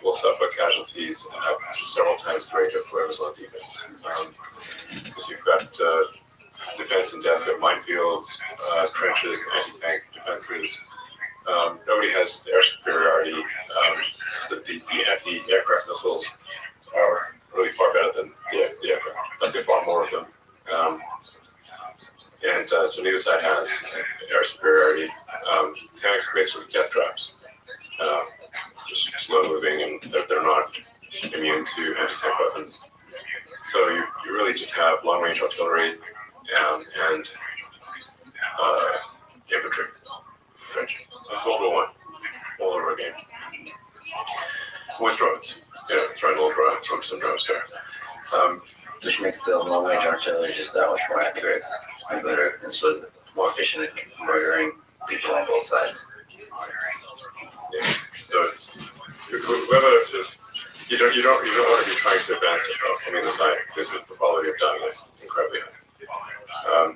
will suffer casualties several times the rate of whoever's on defense. Because you've got defense in depth, minefields, trenches, anti-tank defenses. Nobody has air superiority. The anti-aircraft missiles are really far better than the aircraft, but they far more of them. So neither side has air superiority. Tanks are basically death traps, just slow moving, and they're not immune to anti-tank weapons. So you really just have long-range artillery and infantry trenches. That's World War I, all over again. With drones, throwing little drones, some drones there. Which makes the long-range artillery just that much more accurate and better, and so more efficient at murdering people on both sides. Yeah. So whoever is, you don't want to be trying to advance yourself from either side because the probability of dying is incredibly high.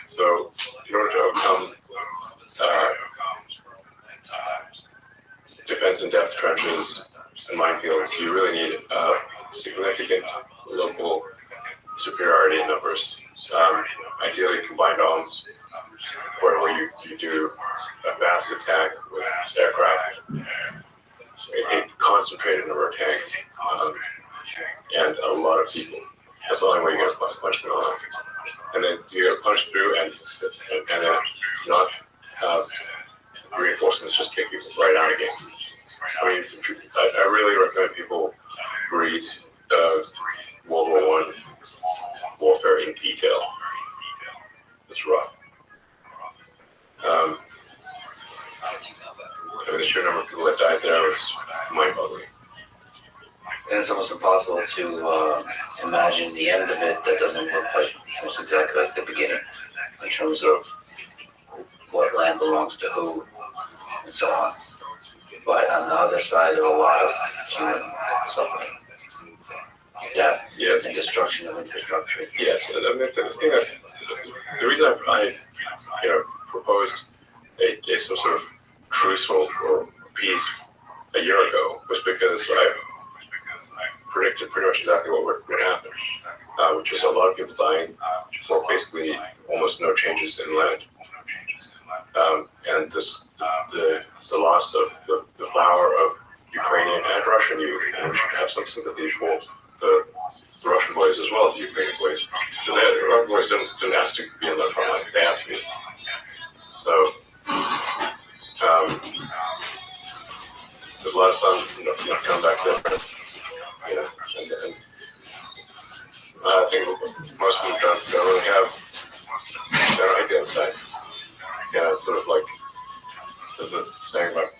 So in order to overcome defense in depth trenches and minefields, you really need significant local superiority in numbers. Ideally combined arms, where you do a fast attack with aircraft, a concentrated number of tanks, and a lot of people. That's the only way you're going to punch them on. And then you're going to punch through and then not have reinforcements just kick you right out again. I mean, I really recommend people read World War I warfare in detail. It's rough. I mean, the sheer number of people that died there was mind-boggling. And it's almost impossible to imagine the end of it that doesn't look like almost exactly like the beginning, in terms of what land belongs to who, and so on. But on the other side of a lot of human suffering, death, and destruction of infrastructure. Yes, and I mean, the reason I proposed some sort of truce or peace a year ago was because I predicted pretty much exactly what would happen, which is a lot of people dying for basically almost no changes in land, and the loss of the flower of Ukrainian and Russian youth, and we should have some sympathy for the the Russian boys as well as the Ukrainian boys. So the Russian boys didn't ask to be in the front line. They have to be. So there's a lot of sons not coming back there. And I think most of them don't really have their idea inside. Yeah, it's sort of like the saying about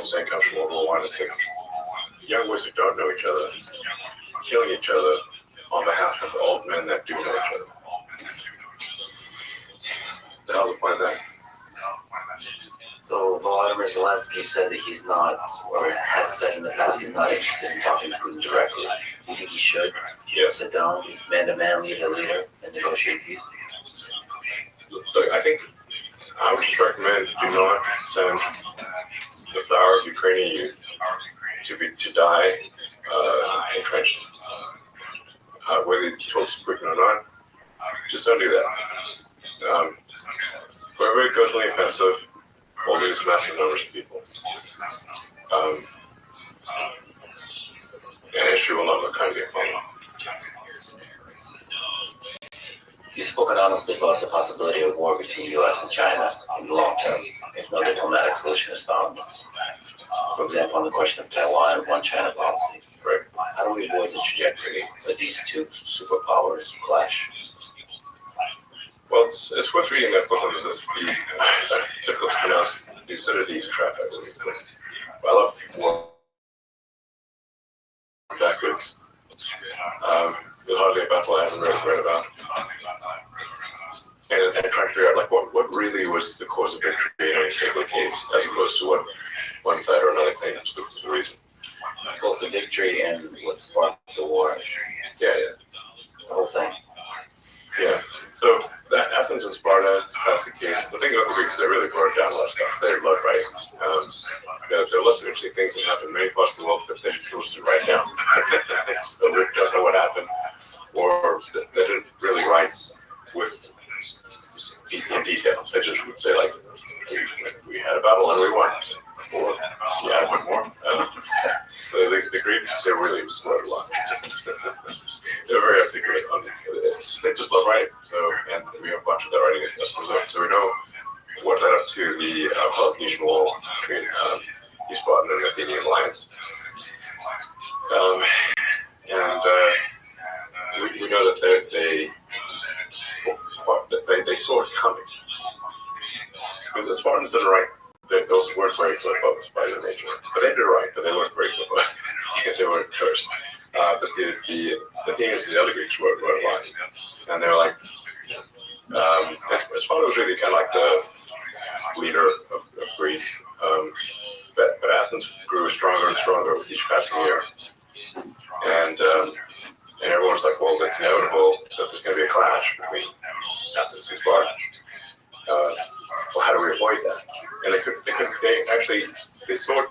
saying comes from World War I. It's like young boys who don't know each other killing each other on behalf of old men that do know each other. The hell's the point of that? So Volodymyr Zelensky said that he's not, or has said in the past, he's not interested in talking to Putin directly. Do you think he should sit down, man-to-man, leader, and negotiate peace? Look, I think I would just recommend do not send the flower of Ukrainian youth to die in trenches. Whether the talks are quick or not, just don't do that. Wherever it goes on the offensive, we'll lose massive numbers of people. And history will not look kindly upon them. You've spoken honestly about the possibility of war between the U.S. and China in the long term, if no diplomatic solution is found. For example, on the question of Taiwan and one China policy. Right. How do we avoid the trajectory that these two superpowers clash? Well, it's worth reading that book on the difficult to pronounce Thucydides trap, I believe. I love people backwards. There's hardly a battle I haven't read about. And trying to figure out like what really was the cause of victory in any particular case, as opposed to what one side or another claims the reason. Both the victory and what sparked the war. Yeah. The whole thing. Yeah. So that Athens and Sparta is a classic case. The thing about the Greeks, they really wrote down a lot of stuff. They wrote right. There are lots of interesting things that happened in many parts of the world that they chose to write down. So we don't know what happened, or they didn't really write with in detail. They just would say like, we had a battle and we won, or yeah, a bit more. The Greeks, they really wrote a lot. They're very articulate on it. They just love writing. So, and we have a bunch of that writing as preserved. So we know what led up to the Peloponnesian War between the Spartan and the Athenian alliance. We know that they saw it coming. Because the Spartans didn't write. Those weren't very focused by their nature. But they did write, but they weren't very focused. They weren't cursed. But the Athenians and the other Greeks wrote a lot. And they were like, Sparta was really kind of like the leader of Greece. But Athens grew stronger and stronger with each passing year. And everyone's like, well, it's inevitable that there's going to be a clash between Athens and Sparta. Well, how do we avoid that? And they saw it.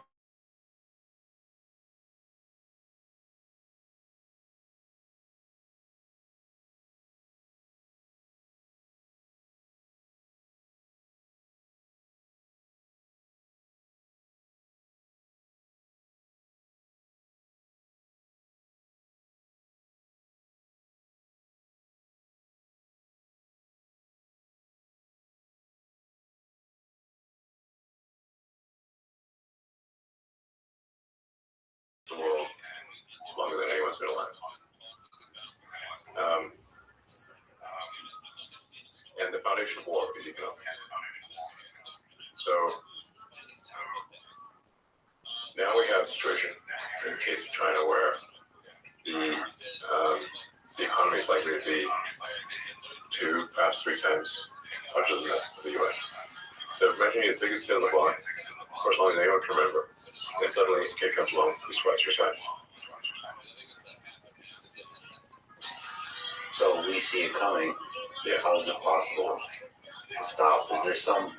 The world longer than anyone's been alive. And the foundation of war is economics. So now we have a situation in the case of China where the economy is likely to be 2, perhaps 3 times larger than that of the U.S. So imagine you're the biggest kid on the block, for as long as anyone can remember, and suddenly a kid comes along who's twice your size. So we see it coming. Yeah. How is it possible to stop? Is there some,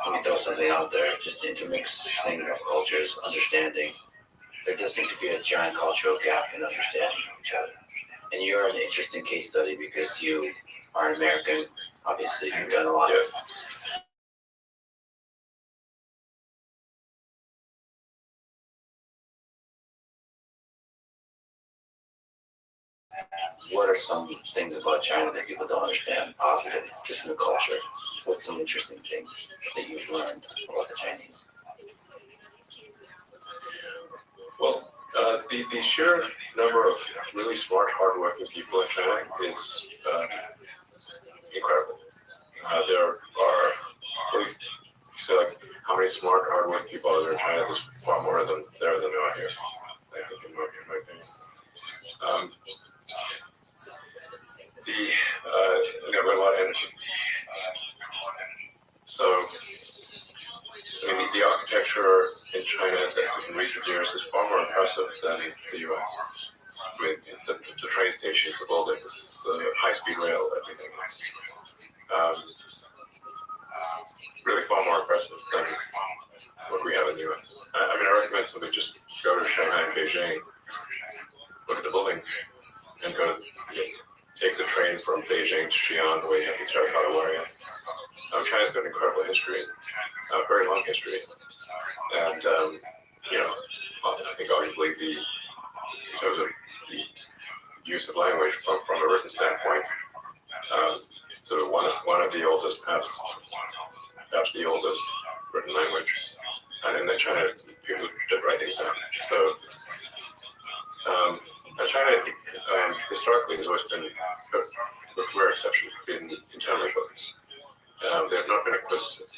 let me throw something out there, just intermixing of cultures, understanding. There does seem to be a giant cultural gap in understanding each other. And you're an interesting case study because you are an American. Obviously, you've done a lot of what are some things about China that people don't understand positive, just in the culture? What's some interesting things that you've learned about the Chinese? Well, the sheer number of really smart, hardworking people in China is incredible. There are, really, so like, how many smart, hardworking people are there in China? There's far more of them there than there are here, I think, in my opinion. They have a lot of energy. So, I mean, the architecture in China that's in recent years is far more impressive than the U.S. I mean, it's the train stations, the buildings, the high-speed rail, everything. It's really far more impressive than what we have in the U.S. I mean, I recommend somebody just go to Shanghai and Beijing, look at the buildings, and go take the train from Beijing to Xi'an, where you have the terracotta warrior. China's got an incredible history, a very long history, and I think arguably in terms of the use of language from a written standpoint, sort of one of the oldest, perhaps the oldest written language, and in China people did write things down. So China historically has always been, with rare exception, been internally focused. They have not been acquisitive.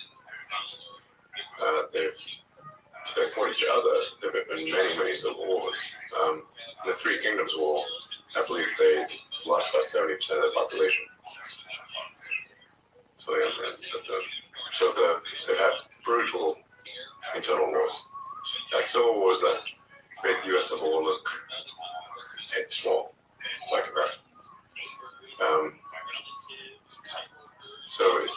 They've fought each other. There have been many civil wars. The Three Kingdoms War, I believe they lost about 70% of the population. So they've had brutal internal wars. Like civil wars that made the U.S. Civil War look small, by comparison. So I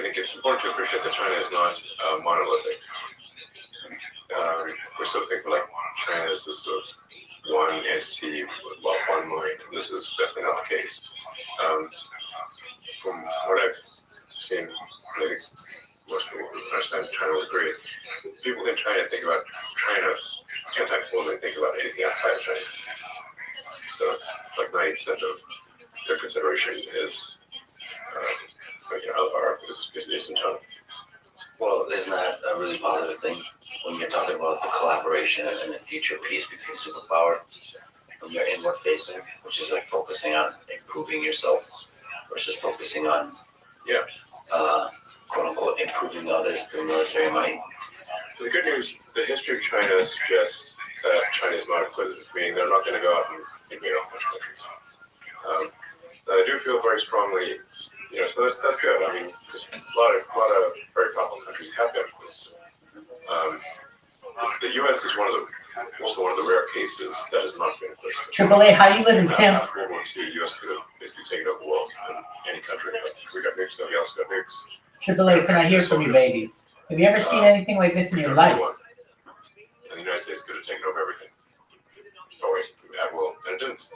think it's important to appreciate that China is not monolithic. We still think like China is this sort of one entity with one mind. This is definitely not the case. From what I've seen, I think most people who understand China will agree. People in China think about China 10 times more than they think about anything outside of China. So like 90% of their consideration is internal. Well, isn't that a really positive thing when you're talking about the collaboration and the future peace between superpowers? When you're inward facing, which is like focusing on improving yourself versus focusing on, quote unquote, improving others through military might. The good news, the history of China suggests that China is not acquisitive, meaning they're not going to go out and invade a bunch of countries. I do feel very strongly, so that's good. I mean, because a lot of very powerful countries have been acquisitive. The U.S. is also one of the rare cases that has not been acquisitive. Triple A, how you live in Pimp? After World War II, the U.S. could have basically taken over the world in any country. But we got nukes, nobody else got nukes. Triple A, can I hear from you, baby? Have you ever seen anything like this in your life? And the United States could have taken over everything. Oh wait, at will, and it didn't.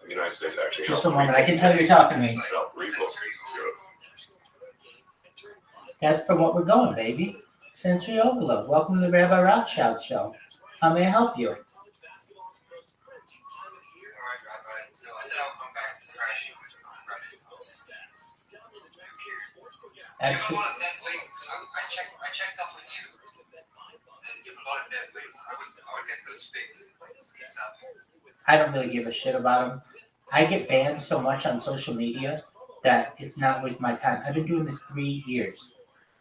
The United States actually. Just a moment, I can tell you're talking to me. That's for what we're going, baby. Sensory overload. Welcome to the Rabbi Rothschild show. How may I help you? Actually, I checked up with you. I don't really give a shit about them. I get banned so much on social media that it's not worth my time. I've been doing this 3 years.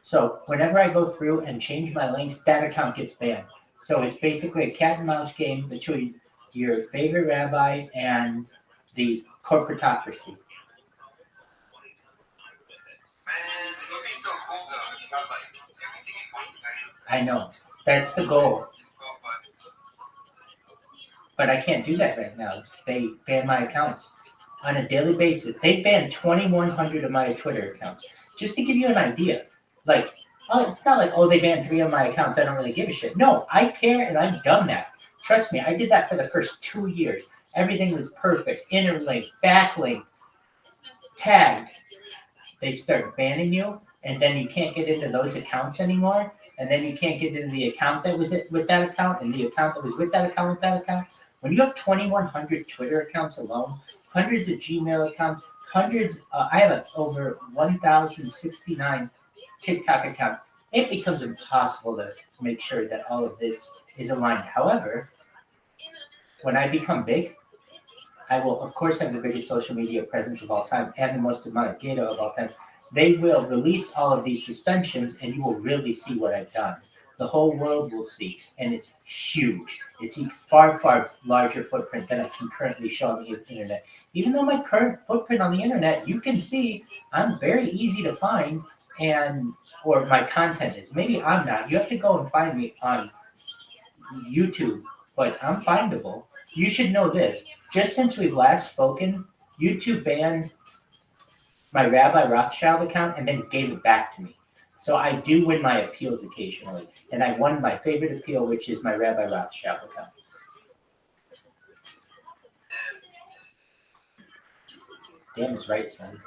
So whenever I go through and change my links, that account gets banned. So it's basically a cat and mouse game between your favorite rabbi and the corporatocracy. I know. That's the goal. But I can't do that right now. They ban my accounts on a daily basis. They banned 2,100 of my Twitter accounts. Just to give you an idea. Like, it's not like, they banned 3 of my accounts. I don't really give a shit. No, I care and I've done that. Trust me, I did that for the first 2 years. Everything was perfect. Interlink, backlink, tagged. They start banning you. and then you can't get into those accounts anymore, and then you can't get into the account that was with that account, and the account that was with that account. When you have 2,100 Twitter accounts alone, hundreds of Gmail accounts, hundreds, I have over 1,069 TikTok accounts. It becomes impossible to make sure that all of this is aligned. However, when I become big, I will, of course, have the biggest social media presence of all time and the most amount of data of all time. They will release all of these suspensions, and you will really see what I've done. The whole world will see, and it's huge. It's a far, far larger footprint than I can currently show on the internet. Even though my current footprint on the internet, you can see I'm very easy to find, or my content is. Maybe I'm not. You have to go and find me on YouTube, but I'm findable. You should know this. Just since we've last spoken, YouTube banned my Rabbi Rothschild account and then gave it back to me. So I do win my appeals occasionally, and I won my favorite appeal, which is my Rabbi Rothschild account. Damn is right, son.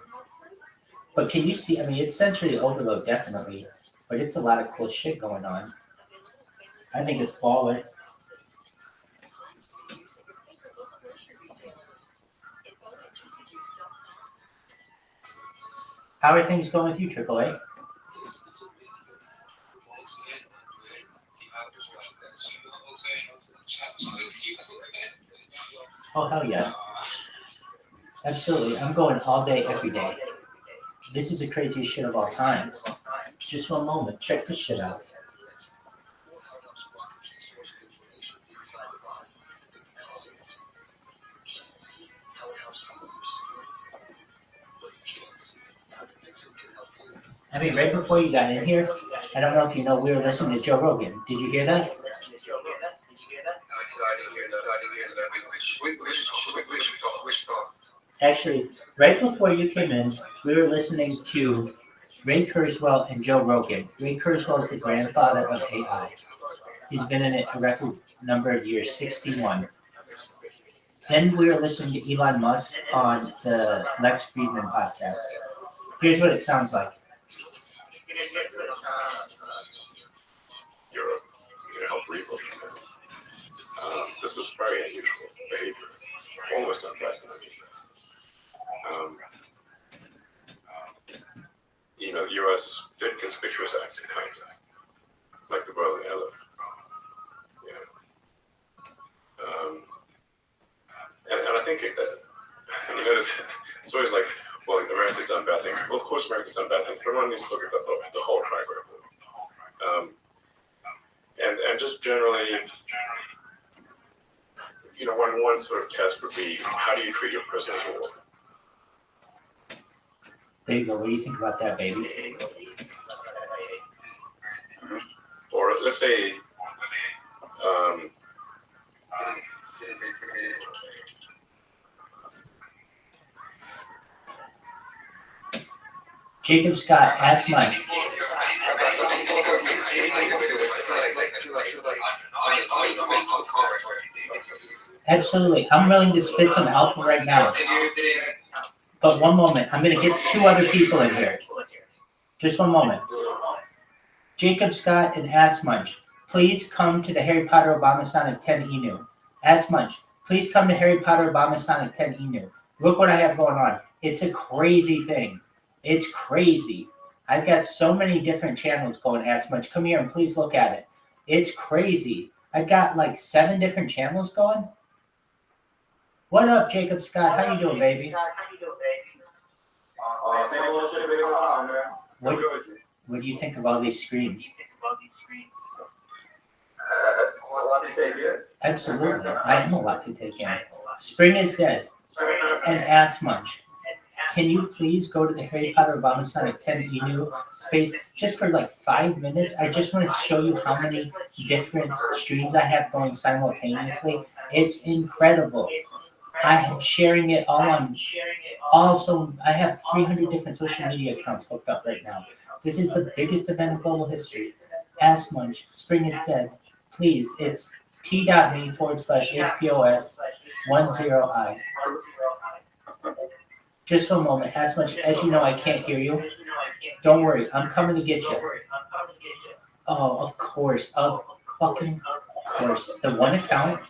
But can you see, I mean, it's sensory overload, definitely, but it's a lot of cool shit going on. I think it's baller. How are things going with you, AAA? Oh, hell yeah. Absolutely. I'm going all day, every day. This is the craziest shit of all time. Just one moment. Check this shit out. I mean, right before you got in here, I don't know if you know, we were listening to Joe Rogan. Did you hear that? Actually, right before you came in, we were listening to Ray Kurzweil and Joe Rogan. Ray Kurzweil is the grandfather of AI. He's been in it a record number of years, 61. Then we were listening to Elon Musk on the Lex Friedman podcast. Here's what it sounds like. You're help rebuild. This is very unusual behavior, almost unprecedented. The U.S. did conspicuous acts of kindness, like the brotherly elephant. And I think it's always like, well, America's done bad things. Well, of course, America's done bad things, but everyone needs to look at the whole track record. And just generally, one sort of test would be, how do you treat your prisoners of war? There you go. What do you think about that, baby? Or let's say, Jacob Scott, ask Mike. Absolutely. I'm willing to spit some alpha right now. But one moment. I'm going to get two other people in here. Just one moment. Jacob Scott and Ass Munch, please come to the Harry Potter Obama Sonic 10 Enu. Ass Munch, please come to Harry Potter Obama Sonic 10 Enu. Look what I have going on. It's a crazy thing. It's crazy. I've got so many different channels going, Ass Munch. Come here and please look at it. It's crazy. I've got like 7 different channels going. What up, Jacob Scott? How you doing, baby? What do you think of all these screens? That's a lot to take in. Absolutely. I am a lot to take in. Spring is dead. And Ass Munch. Can you please go to the Harry Potter Obama Sonic 10 Enu space just for like 5 minutes? I just want to show you how many different streams I have going simultaneously. It's incredible. I am sharing it all on. Also, I have 300 different social media accounts hooked up right now. This is the biggest event in global history. Ass Munch, Spring is dead. Please, it's t.me/HPOS10I. Just one moment. Ass Munch, as you know, I can't hear you. Don't worry, I'm coming to get you. Oh, of course. Of fucking course. It's the one account.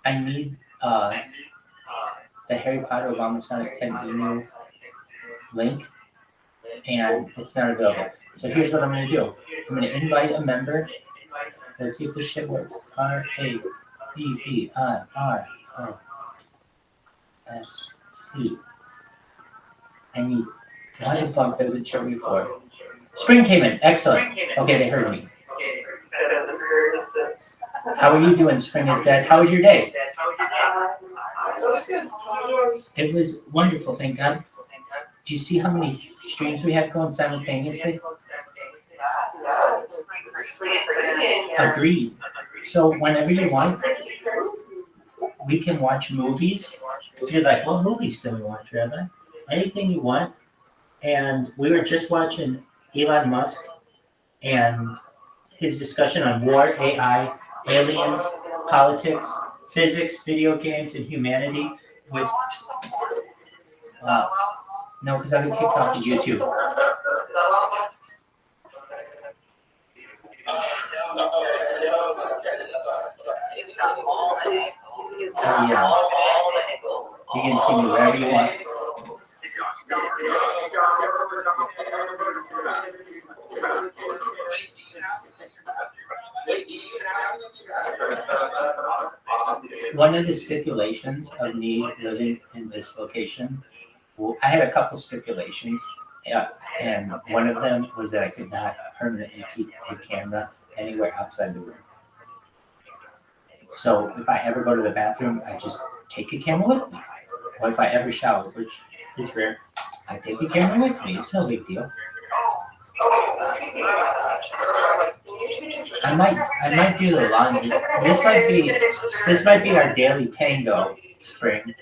I need the Harry Potter Obama Sonic 10 email link, and it's not available. So here's what I'm going to do. I'm going to invite a member. Let's see if this shit works. RABBIROSC. I need. Why the fuck does it show me for? Spring came in. Excellent. Okay, they heard me. How are you doing, Spring is dead? How was your day? It was wonderful, thank God. Do you see how many streams we have going simultaneously? Agreed. So whenever you want, we can watch movies. If you're like, what movies can we watch, Rabbi? Anything you want. And we were just watching Elon Musk and his discussion on war, AI, aliens, politics, physics, video games, and humanity with... no, because I got kicked off of YouTube. Yeah. You can see me wherever you want. One of the stipulations of me living in this location, well, I had a couple stipulations, and one of them was that I could not permanently keep a camera anywhere outside the room. So if I ever go to the bathroom, I just take a camera with me. Or if I ever shower, which is rare, I take a camera with me. It's no big deal. I might do the laundry. This might be our daily tango, Spring.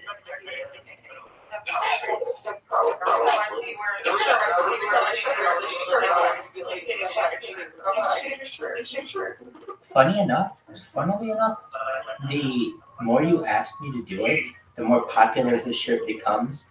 Funnily enough, the more you ask me to do it, the more popular this shirt becomes.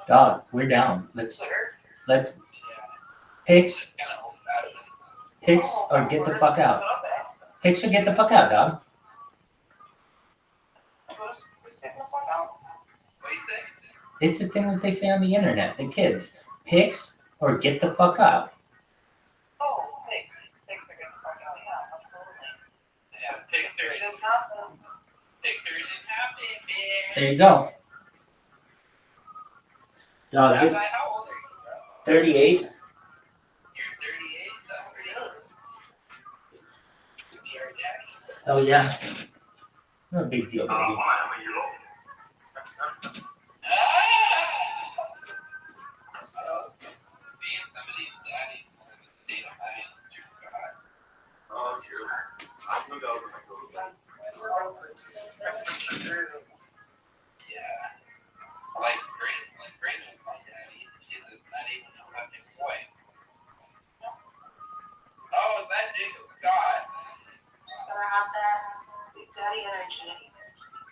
Dog, we're down. Let's Hicks or get the fuck out. Hicks or get the fuck out, dog. It's a thing that they say on the internet, the kids. Hicks or get the fuck out. There you go. Dog, get 38. You're 38? Oh yeah. No big deal, baby.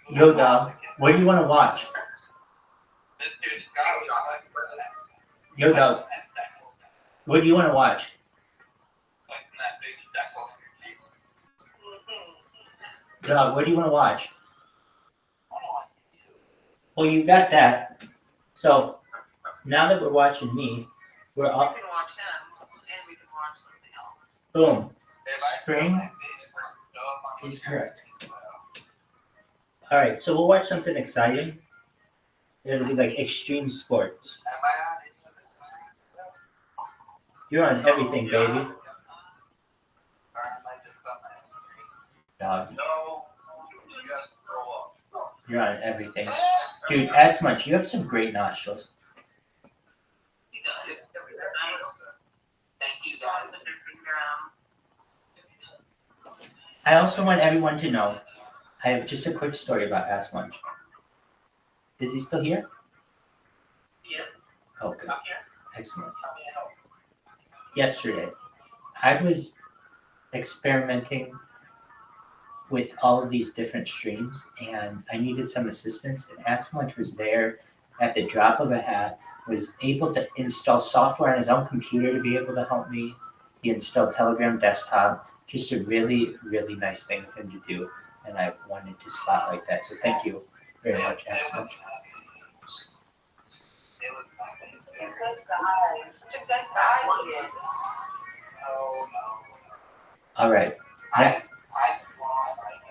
Yo, dog, what do you want to watch? Yo, dog, what do you want to watch? Dog, what do you want to watch? Well, you got that. So, now that we're watching me, we're all... We can watch him, and we can watch something else. Boom. Spring is correct. All right, so we'll watch something exciting. It'll be like extreme sports. You're on everything, baby. Dog. No, you guys throw up. You're on everything. Dude, S Munch, you have some great nostrils. He does. Thank you, guys. I also want everyone to know, I have just a quick story about S Munch. Is he still here? Yeah. Oh, good. I'm here. Excellent. How may I help? Yesterday, I was experimenting with all of these different streams, and I needed some assistance, and Ask Munch was there at the drop of a hat, was able to install software on his own computer to be able to help me. He installed Telegram desktop, just a really, really nice thing for him to do, and I wanted to spotlight that, so thank you very much, Ask Munch. It was nice. He's a good guy. He's such a good guy, kid. Oh, no. All right. I fly right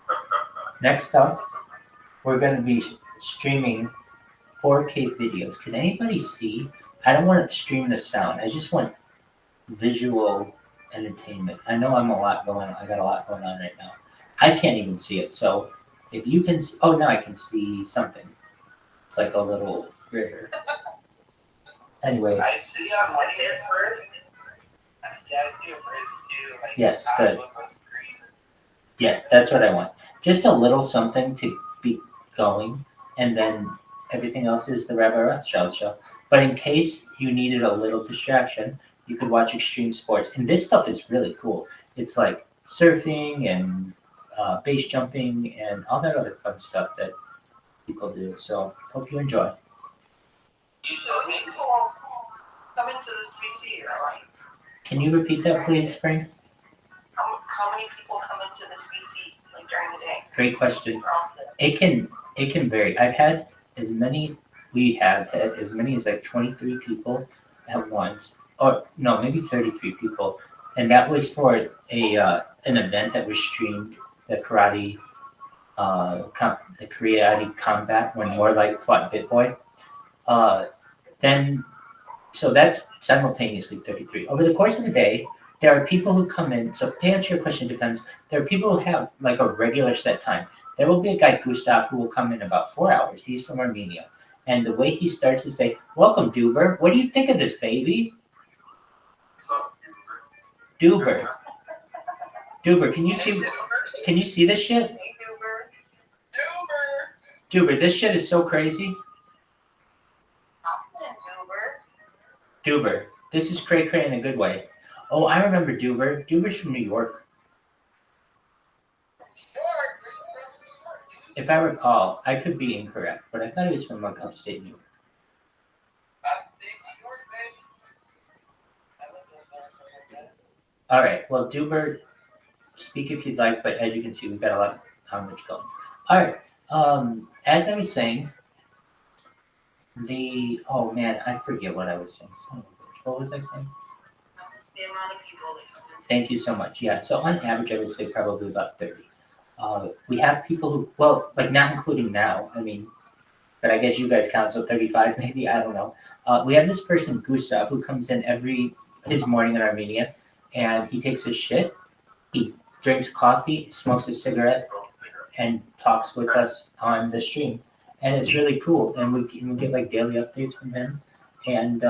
now. Next up, we're going to be streaming 4K videos. Can anybody see? I don't want to stream the sound. I just want visual entertainment. I know I got a lot going on right now. I can't even see it. So if you can, oh, now I can see something. It's like a little river. Anyway. I see on one here first. Yeah, I see a bridge too. Like, Yes, good. Yes, that's what I want. Just a little something to be going, and then everything else is the Rabbi Rothschild show. But in case you needed a little distraction, you could watch extreme sports. And this stuff is really cool. It's like surfing and base jumping and all that other fun stuff that people do. So hope you enjoy. You should people come into this VC, right? Can you repeat that, please, Spring? How many people come into this VC like during the day? Great question. It can vary. We have had as many as like 23 people at once, or no, maybe 33 people, and that was for an event that was streamed, the karate combat when Warlight fought BitBoy. So that's simultaneously 33. Over the course of the day, there are people who come in. So to answer your question, depends. There are people who have like a regular set time. There will be a guy, Gustav, who will come in about 4 hours. He's from Armenia. And the way he starts his day, welcome, Duber. What do you think of this, baby? Duber. Duber, can you see this shit? Hey, Duber, this shit is so crazy. Duber, this is cray cray in a good way. Oh, I remember Duber. Duber's from New York. If I recall, I could be incorrect, but I thought he was from like upstate New York. All right, well, Duber, speak if you'd like, but as you can see, we've got a lot of much going. All right, as I was saying, oh man, I forget what I was saying. What was I saying? The amount of people that come in. Thank you so much. Yeah, so on average, I would say probably about 30. We have people who, well, like not including now, I mean, but I guess you guys count, so 35 maybe, I don't know. We have this person, Gustav, who comes in his morning in Armenia, and he takes his shit, he drinks coffee, smokes a cigarette, and talks with us on the stream. And it's really cool, and we get like daily updates from him, and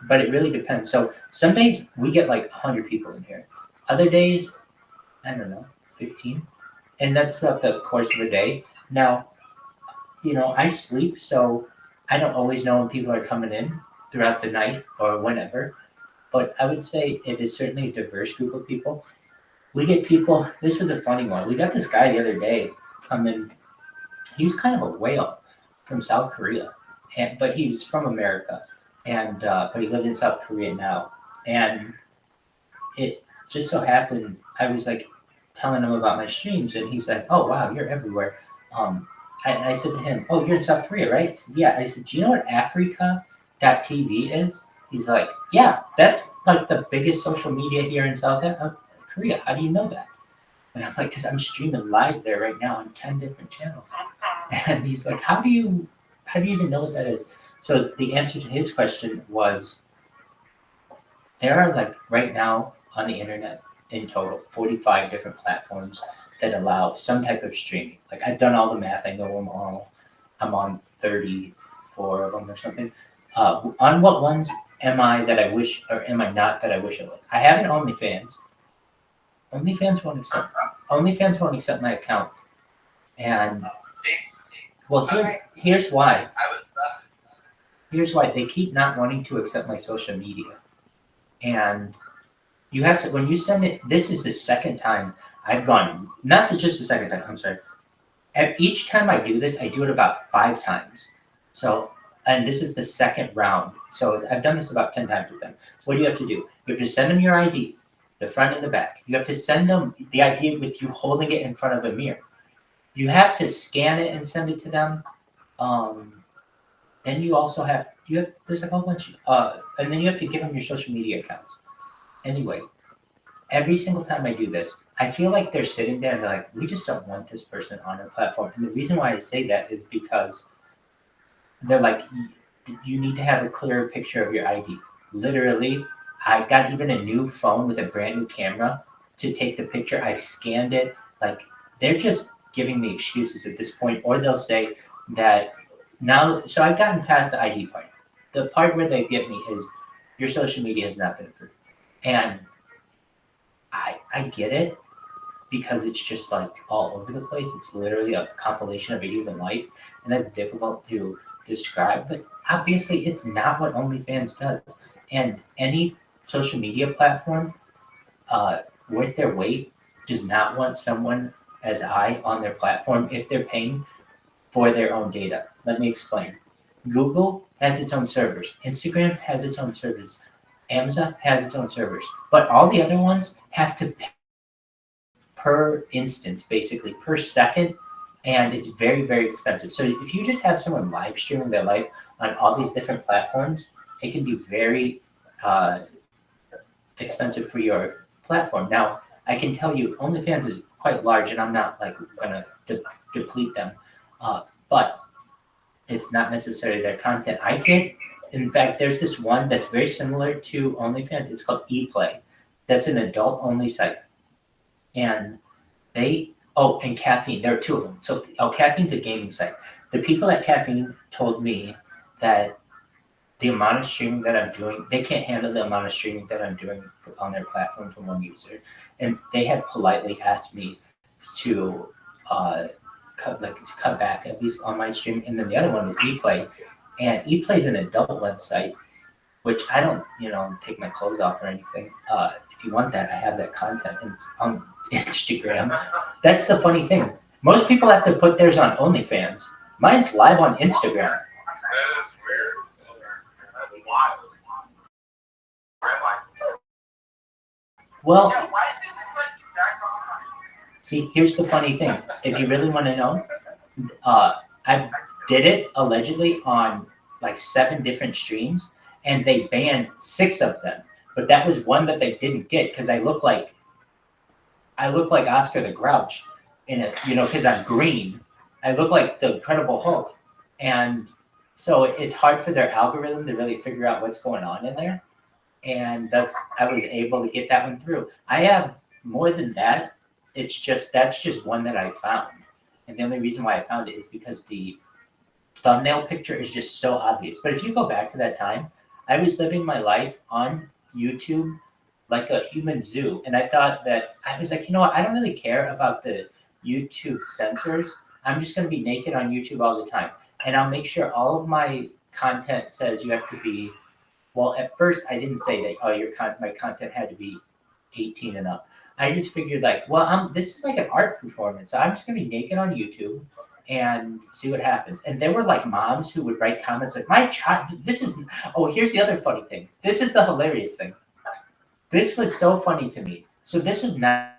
but it really depends. So some days we get like 100 people in here. Other days, I don't know, 15, and that's throughout the course of a day. Now, I sleep, so I don't always know when people are coming in throughout the night or whenever. But I would say it is certainly a diverse group of people. We get people. This was a funny one. We got this guy the other day come in. He was kind of a whale from South Korea, but he was from America, and but he lived in South Korea now. And it just so happened I was like telling him about my streams, and he's like, "Oh wow, you're everywhere." I said to him, "Oh, you're in South Korea, right?" He said, "Yeah." I said, "Do you know what Africa.tv is?" He's like, "Yeah, that's like the biggest social media here in South Korea. How do you know that?" And I'm like, "Because I'm streaming live there right now on 10 different channels." And he's like, how do you even know what that is? So the answer to his question was, there are like right now on the internet in total, 45 different platforms that allow some type of streaming. Like I've done all the math, I know them all. I'm on 34 of them or something. On what ones am I that I wish, or am I not that I wish I was? I have an OnlyFans. OnlyFans won't accept my account. And well, here's why. Here's why. They keep not wanting to accept my social media. And you have to, when you send it, this is the second time I've gone, not just the second time, I'm sorry. Each time I do this, I do it about 5 times. So, and this is the second round. So I've done this about 10 times with them. What do you have to do? You have to send them your ID, the front and the back. You have to send them the ID with you holding it in front of a mirror. You have to scan it and send it to them. Then you also have, there's a whole bunch, and then you have to give them your social media accounts. Anyway, every single time I do this, I feel like they're sitting there and they're like, we just don't want this person on our platform. And the reason why I say that is because they're like, you need to have a clearer picture of your ID. Literally, I got even a new phone with a brand new camera to take the picture. I've scanned it. Like, they're just giving me excuses at this point, or they'll say that now, so I've gotten past the ID part. The part where they get me is your social media has not been approved. And I get it, because it's just like all over the place. It's literally a compilation of a human life, and that's difficult to describe. But obviously, it's not what OnlyFans does. And any social media platform worth their weight does not want someone as I on their platform if they're paying for their own data. Let me explain. Google has its own servers. Instagram has its own servers. Amazon has its own servers. But all the other ones have to pay per instance, basically, per second, and it's very, very expensive. So if you just have someone live streaming their life on all these different platforms, it can be very expensive for your platform. Now, I can tell you, OnlyFans is quite large, and I'm not like going to deplete them, but it's not necessarily their content. I get, in fact, there's this one that's very similar to OnlyFans. It's called ePlay. That's an adult-only site. And and Caffeine, there are 2 of them. So, Caffeine's a gaming site. The people at Caffeine told me that the amount of streaming that I'm doing, they can't handle the amount of streaming that I'm doing on their platform from one user. And they have politely asked me to cut back, at least on my stream. And then the other one is ePlay. And ePlay is an adult website, which I don't, take my clothes off or anything. If you want that, I have that content, and it's on Instagram. That's the funny thing. Most people have to put theirs on OnlyFans. Mine's live on Instagram. That's weird. Well, see, here's the funny thing. If you really want to know, I did it allegedly on like 7 different streams, and they banned 6 of them. But that was one that they didn't get because I look like Oscar the Grouch in it, because I'm green. I look like the Incredible Hulk, and so it's hard for their algorithm to really figure out what's going on in there. And I was able to get that one through. I have more than that. That's just one that I found, and the only reason why I found it is because the thumbnail picture is just so obvious. But if you go back to that time, I was living my life on YouTube like a human zoo. And I thought that, I was like, I don't really care about the YouTube censors. I'm just going to be naked on YouTube all the time. And I'll make sure all of my content says you have to be, well, at first I didn't say that, my content had to be 18 and up. I just figured this is like an art performance. So I'm just going to be naked on YouTube and see what happens. And there were like moms who would write comments like, my child, here's the other funny thing. This is the hilarious thing. This was so funny to me. So this was not,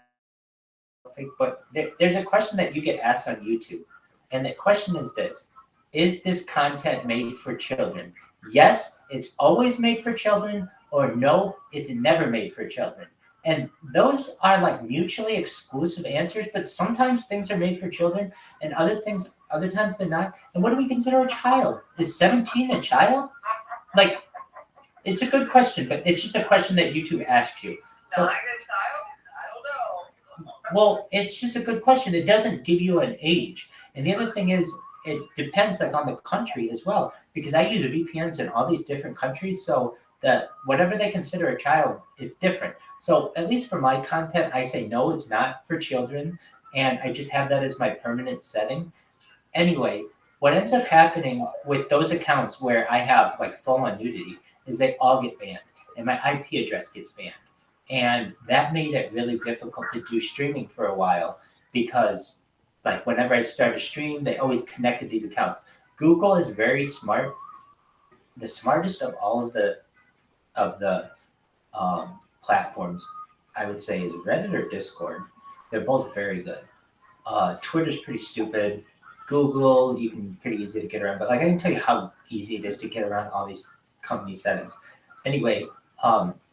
but there's a question that you get asked on YouTube. And the question is this: is this content made for children? Yes, it's always made for children, or no, it's never made for children. And those are like mutually exclusive answers, but sometimes things are made for children and other times they're not. And what do we consider a child? Is 17 a child? Like, it's a good question, but it's just a question that YouTube asks you. So, Well, it's just a good question. It doesn't give you an age. And the other thing is, it depends like on the country as well, because I use VPNs in all these different countries. So that whatever they consider a child, it's different. So at least for my content, I say no, it's not for children, and I just have that as my permanent setting. Anyway, what ends up happening with those accounts where I have like full on nudity is they all get banned, and my IP address gets banned, and that made it really difficult to do streaming for a while because like whenever I start a stream, they always connected these accounts. Google is very smart. The smartest of all of the platforms, I would say, is Reddit or Discord. They're both very good. Twitter's pretty stupid. Google, you can pretty easy to get around, but like I can tell you how easy it is to get around all these company settings. Anyway,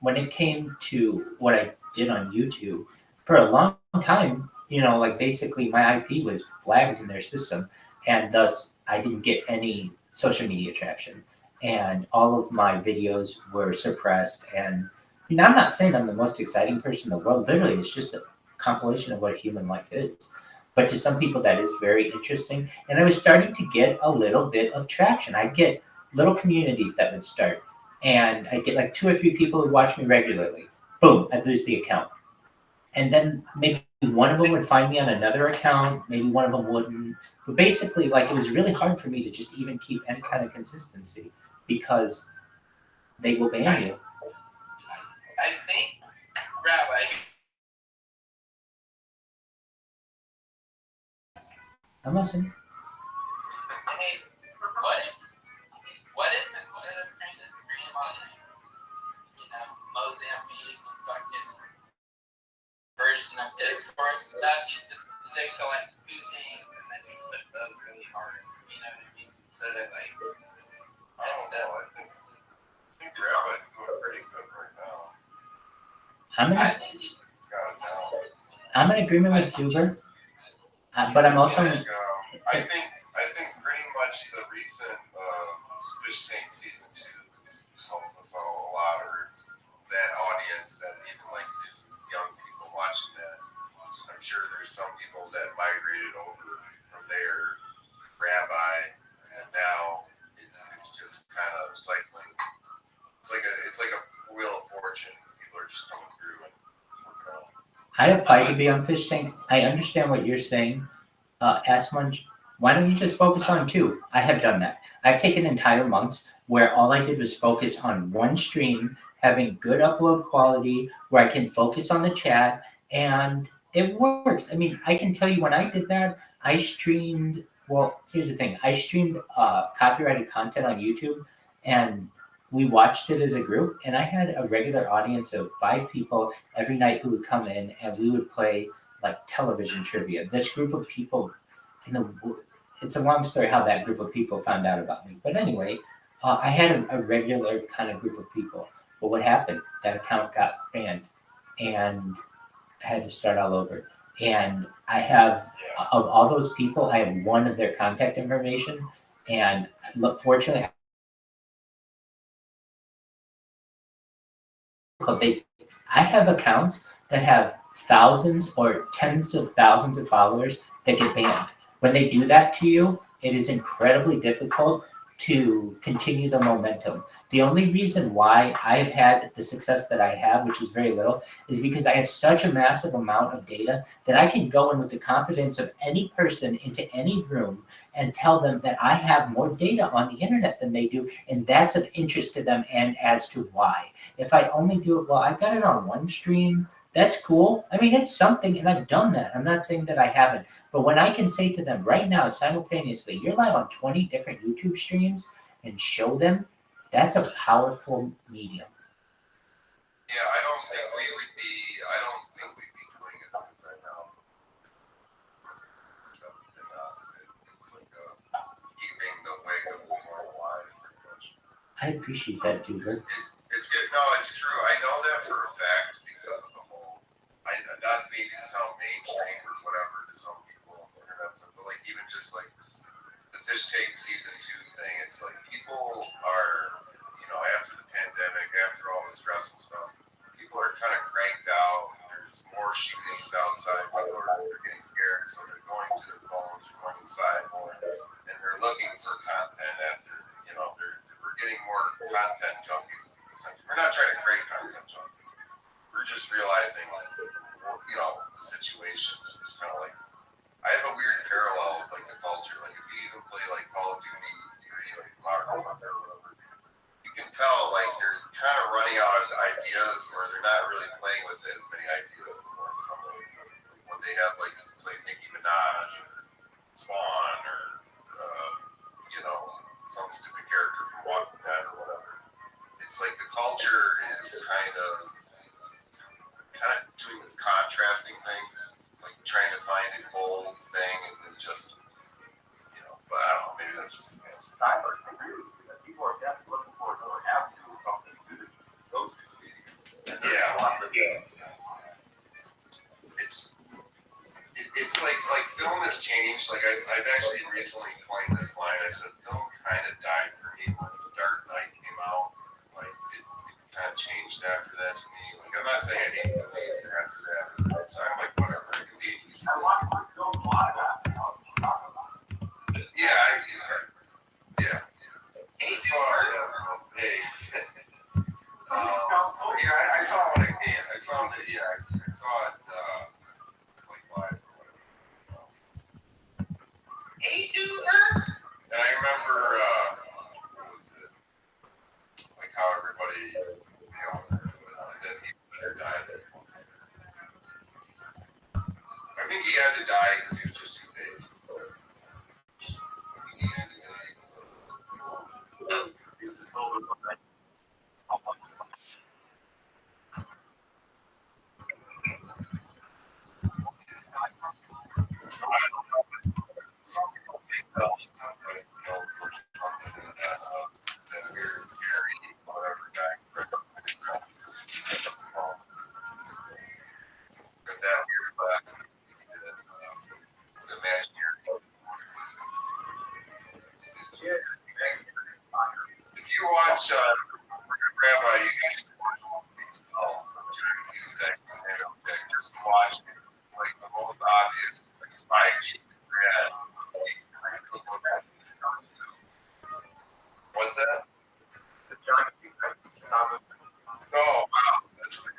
when it came to what I did on YouTube, for a long time, like basically my IP was flagged in their system, and thus I didn't get any social media traction, and all of my videos were suppressed. And I'm not saying I'm the most exciting person in the world. Literally, it's just a compilation of what human life is. But to some people, that is very interesting. And I was starting to get a little bit of traction. I'd get little communities that would start, and I'd get like 2 or 3 people who watch me regularly. Boom, I'd lose the account. And then maybe one of them would find me on another account, maybe one of them wouldn't. But basically, like it was really hard for me to just even keep any kind of consistency because they will ban you. I think, Rabbi. I'm listening. Hey, what if kind of dream on, Mozambique fucking version of Discord and stuff? You just they collect 2 things and then you put those really hard. You know what I mean? Instead of like, I don't know. I think Rabbi's doing pretty good right now. I'm in agreement with Duber, but I'm also. I think pretty much the recent Fish Tank season 2 helped us out a lot, or that audience that even like these young people watching that. I'm sure there's some people that migrated over from there, Rabbi, and now it's just kind of cycling. It's like a wheel of fortune. People are just coming through and working out. I applied to be on Fish Tank. I understand what you're saying. Asmunch, why don't you just focus on 2? I have done that. I've taken entire months where all I did was focus on one stream, having good upload quality, where I can focus on the chat, and it works. I mean, I can tell you when I did that, I streamed, well, here's the thing. I streamed copyrighted content on YouTube, and we watched it as a group, and I had a regular audience of 5 people every night who would come in, and we would play like television trivia. This group of people, it's a long story how that group of people found out about me. But anyway, I had a regular kind of group of people. But what happened? That account got banned, and I had to start all over. And I have, of all those people, I have one of their contact information. And look, fortunately, I have accounts that have thousands or tens of thousands of followers that get banned. When they do that to you, it is incredibly difficult to continue the momentum. The only reason why I've had the success that I have, which is very little, is because I have such a massive amount of data that I can go in with the confidence of any person into any room and tell them that I have more data on the internet than they do, and that's of interest to them and as to why. If I only do it, well, I've got it on one stream, that's cool. I mean, it's something, and I've done that. I'm not saying that I haven't. But when I can say to them right now, simultaneously, you're live on 20 different YouTube streams and show them, that's a powerful medium. Yeah, I don't think we'd be doing as good right now. It's like keeping the wake of the world alive, pretty much. I appreciate that, Duber. It's good. No, it's true. I know that for a fact because of the whole. Not maybe to sound mainstream or whatever to some people, internet stuff, but like even just like the Fish Tank season 2 thing. It's like people are, after the pandemic, after all the stress and stuff, people are kind of cranked out. There's more shootings outside. side more, and they're looking for content after, we're getting more content junkies. We're not trying to create content junkies. We're just realizing, the situation. It's kind of like, I have a weird parallel with like the culture. Like if you even play like Call of Duty 3, like Modern Warfare or whatever, you can tell like they're kind of running out of ideas, or they're not really playing with as many ideas anymore in some ways. When they have like play Nicki Minaj or Spawn or some stupid character from Walking Dead or whatever, it's like the culture is kind of doing this contrasting thing, like trying to find a bold thing and then just, but I don't know, maybe that's just me. I agree with you that people are definitely looking for another avenue of something to do. Those two. Yeah. It's like film has changed. Like I've actually recently coined this line. I said film kind of died for me when The Dark Knight came out. Like it kind of changed after that to me. Like I'm not saying I hate movies after that. So I'm like whatever. It can be. I want to film a lot of that. Yeah. Hey. I saw it again. I saw it. Yeah, I saw it. Like live or whatever. Hey, dude. And I remember, what was it? Like how everybody, and then he died. I think he had to die because he was just too big. He had to die. Some people think that somebody that weird Jerry, whatever guy, but that weird class, the match here. If you watch Rabbi, you guys should watch all these just watch like the most obvious like 5G thread. What's that? Oh, wow. That's crazy.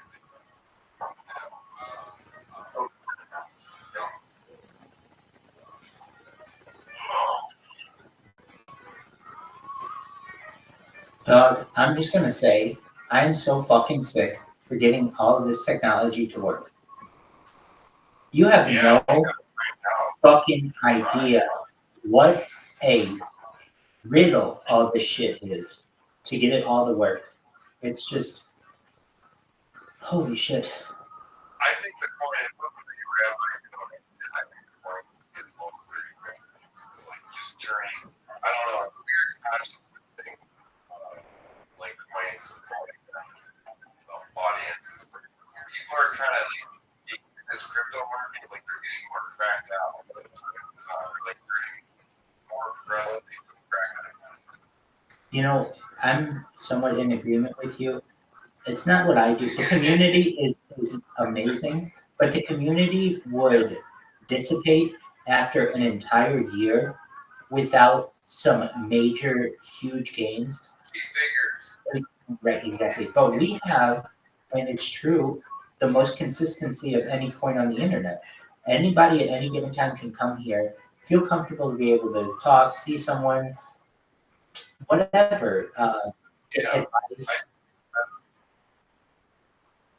Doug, I'm just gonna say, I'm so fucking sick for getting all of this technology to work. You have no fucking idea what a riddle all this shit is to get it all to work. It's just, holy shit. I think the point is like just turning, I don't know, it's a weird consciousness thing, like playing some audiences. People are kind of like, this crypto market, like they're getting more cracked out. Like they're more aggressive people cracked out. I'm somewhat in agreement with you. It's not what I do. The community is amazing, but the community would dissipate after an entire year without some major, huge gains. Figures. Right, exactly. But we have, and it's true, the most consistency of any point on the internet. Anybody at any given time can come here, feel comfortable to be able to talk, see someone, whatever. Get advice.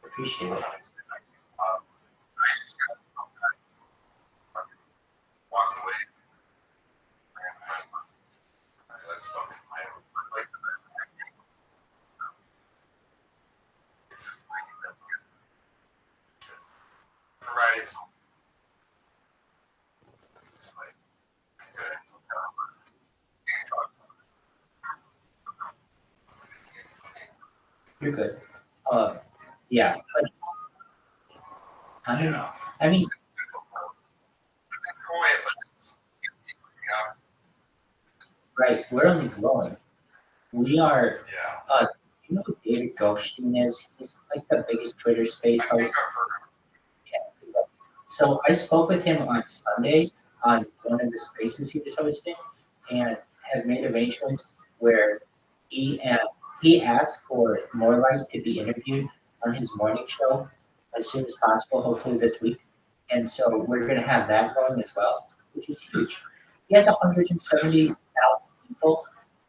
Appreciate it. Walked away. Right. You're good. Yeah. But, I mean, right, we're only growing. We are, you know who David Goldstein is? He's like the biggest Twitter space host. Yeah. So I spoke with him on Sunday. on one of the spaces he was hosting, and have made arrangements where he asked for More Light to be interviewed on his morning show as soon as possible, hopefully this week. And so we're going to have that going as well, which is huge. He has 170,000 people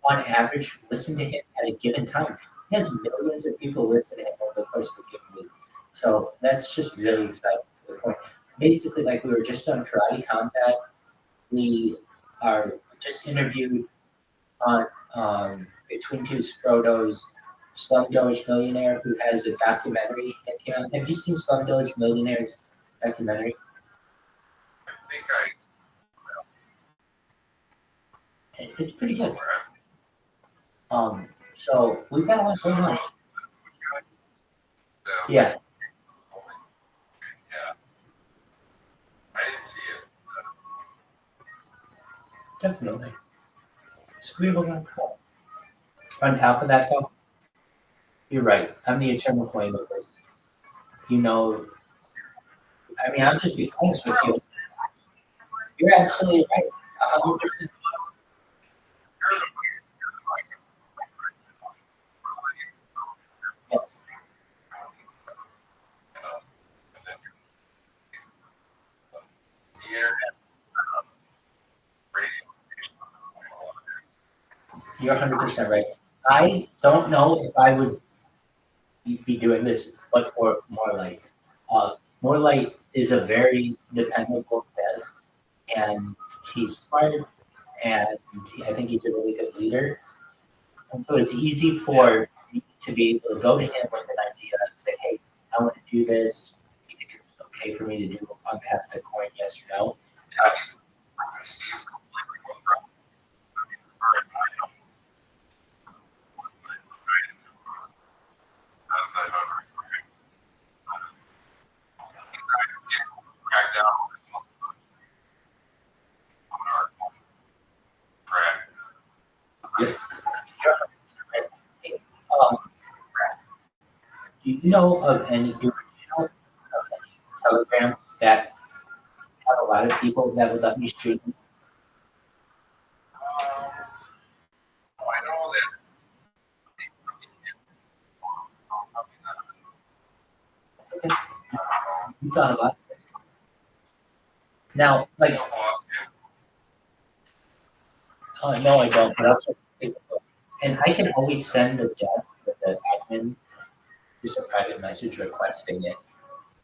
on average listen to him at a given time. He has millions of people listen to him over the course of a given week. So that's just really exciting to the point. Basically, like we were just on Karate Combat, we are just interviewed on Between Two Scrotos, Slumdog Millionaire, who has a documentary that came out. Have you seen Slumdog Millionaire's documentary? I think It's pretty good. So we've got a lot going on. Yeah. I didn't see it. Definitely. On top of that, though, you're right. I'm the eternal flame of this. You know, I mean, I'll just be honest with you. You're absolutely right. 100%. Yes. The internet, radio. You're 100% right. I don't know if I would be doing this, but for More Light. More Light is a very dependable dev, and he's smart, and I think he's a really good leader. And so it's easy for me to be able to go to him with an idea and say, hey, I want to do this. You think it's okay for me to do on behalf of the coin, yes or no? Do you know of any Telegram that have a lot of people that would let me stream? I know that. Okay. You thought about it. Now, like, no, I don't. But also, and I can always send the dev with the admin just a private message requesting it.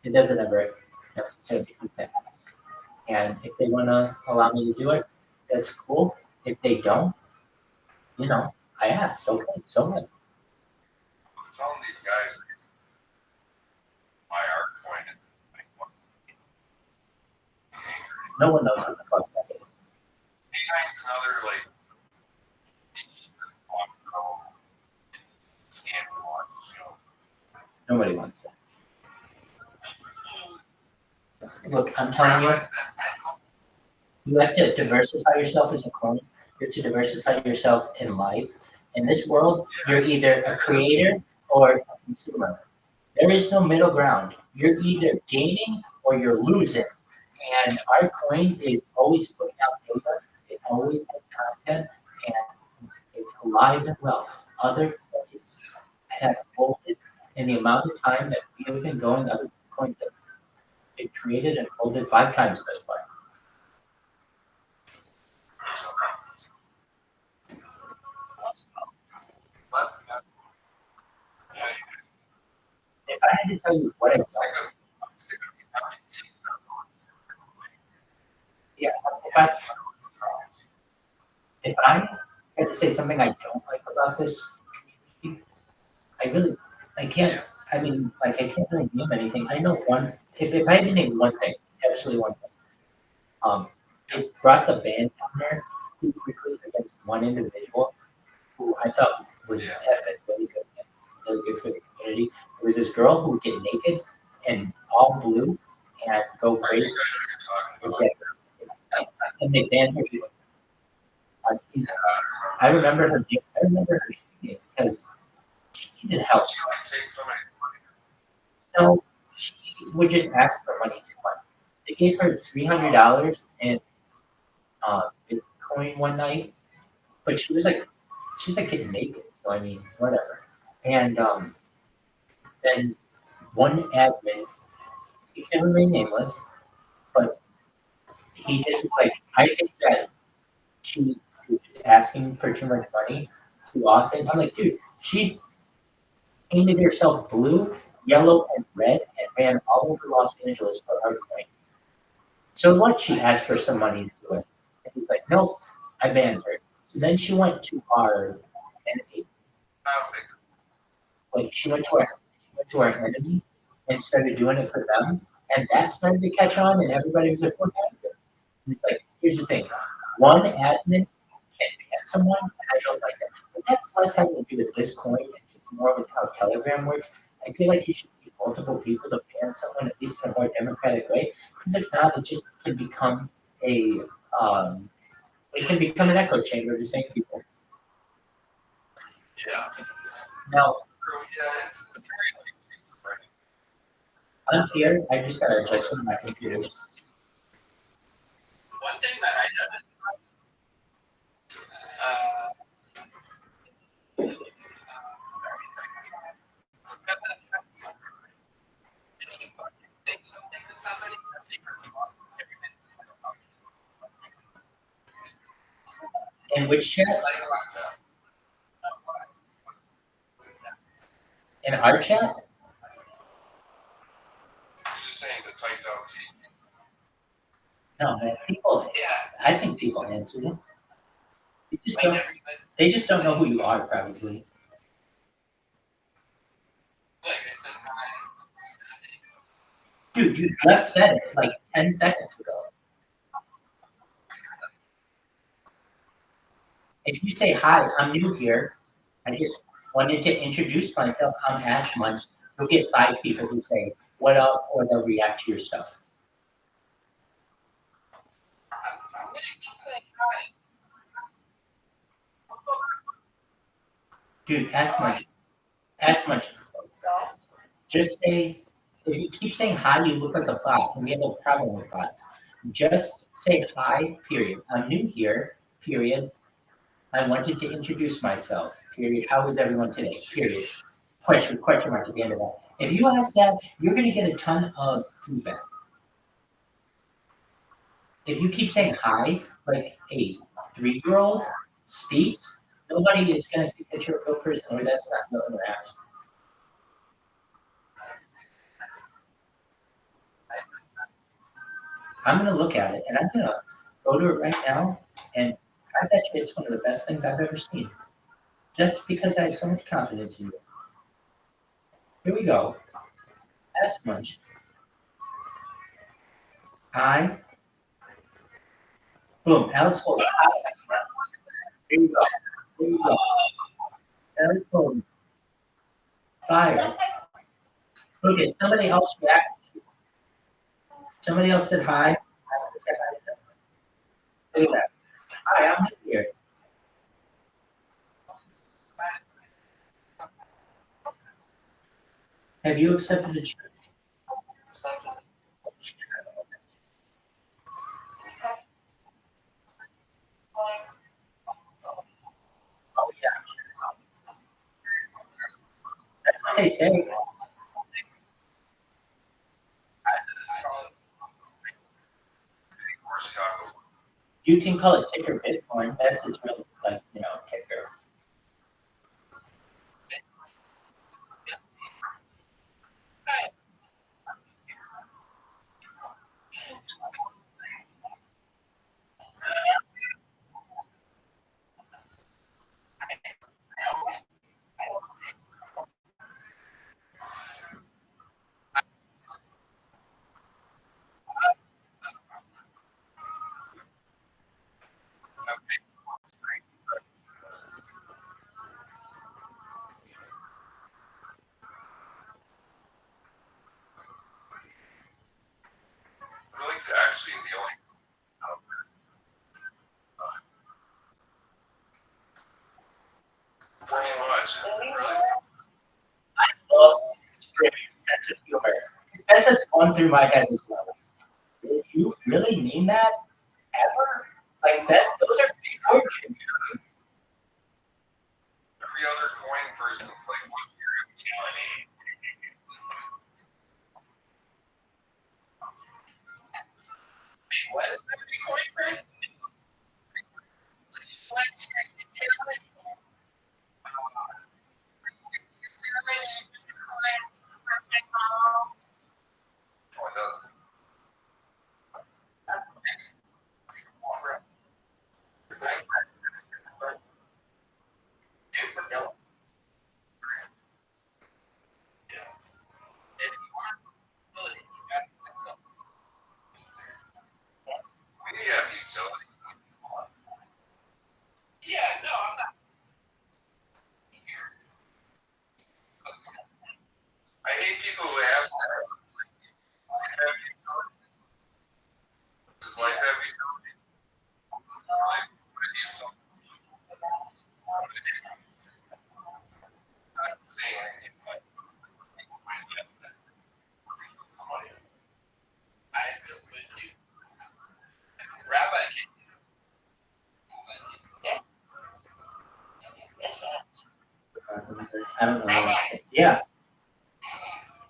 It doesn't ever necessarily have to ask. And if they want to allow me to do it, that's cool. If they don't, you know, I asked. Okay, so what? Some of these guys, my art point. No one knows what the fuck that is. It's another like Nobody wants that. Look, I'm telling you, you have to diversify yourself as a clone. You have to diversify yourself in life. In this world, you're either a creator or a consumer. There is no middle ground. You're either gaining or you're losing. And our coin is always putting out data. It always has content, and it's alive and well. Other coins have folded in the amount of time that we have been going. Other coins have been created and folded 5 times this far. If I had to tell you what I don't, yeah, if I had to say something I don't like about this community, I can't. I mean, like, I can't really name anything. I know one. If I had to name one thing, absolutely one thing, it brought the band down there too quickly against one individual who I thought would have been really good for the community. There was this girl who would get naked and all blue and go crazy. Exactly. And they banned her. I remember her. Because she needed help. So she would just ask for money. They gave her $300, and Bitcoin one night, but she was like getting naked. So I mean, whatever. And then one admin, he can remain nameless, but he just was like, I think that she was asking for too much money too often. I'm like, dude, she painted herself blue, yellow, and red and ran all over Los Angeles for her coin. So what? She asked for some money to do it. And he's like, nope, I banned her. So then she went to our enemy. Like she went to our enemy and started doing it for them. And that started to catch on and everybody was like, what happened? And it's like, here's the thing. One admin can ban someone, and I don't like that. But that's less having to do with this coin and just more with how Telegram works. I feel like you should need multiple people to ban someone, at least in a more democratic way. Because if not, it just can become an echo chamber of the same people. Yeah. Now, Yeah, it's I'm here. I just gotta adjust to my computer. One thing that I noticed, In which chat? In our chat? just saying the type out. No, man, people. I think people answer them. They just don't know who you are, probably. Dude, you just said it like 10 seconds ago. If you say, hi, I'm new here, I just wanted to introduce myself, I'm Ash Munch, you'll get 5 people who say, what up, or they'll react to your stuff. Dude, Ash Munch, just say, if you keep saying hi, you look like a bot, and we have a problem with bots. Just say hi, period. I'm new here, period. I wanted to introduce myself, period. How is everyone today, period. Question mark at the end of that. If you ask that, you're going to get a ton of feedback. If you keep saying hi, like a 3-year-old speaks, nobody is going to think that you're a real person, or that's not real interaction. I'm going to look at it, and I'm going to go to it right now, and I bet you it's one of the best things I've ever seen. Just because I have so much confidence in you. Here we go. Ask Munch. Hi. Boom. Alex Holden. Here you go. Alex Holden. Fire. Look at somebody else reacted. Somebody else said hi. I said hi to them. Look at that. Hi, I'm here. Have you accepted the church? Oh, yeah. That's what they say. You can call it ticker Bitcoin. That's its real, ticker. Really, actually, the only pretty much. Really, I love Spring's sense of humor. That's what's going through my head as well. Did you really mean that? Ever? Like, I don't know. Yeah.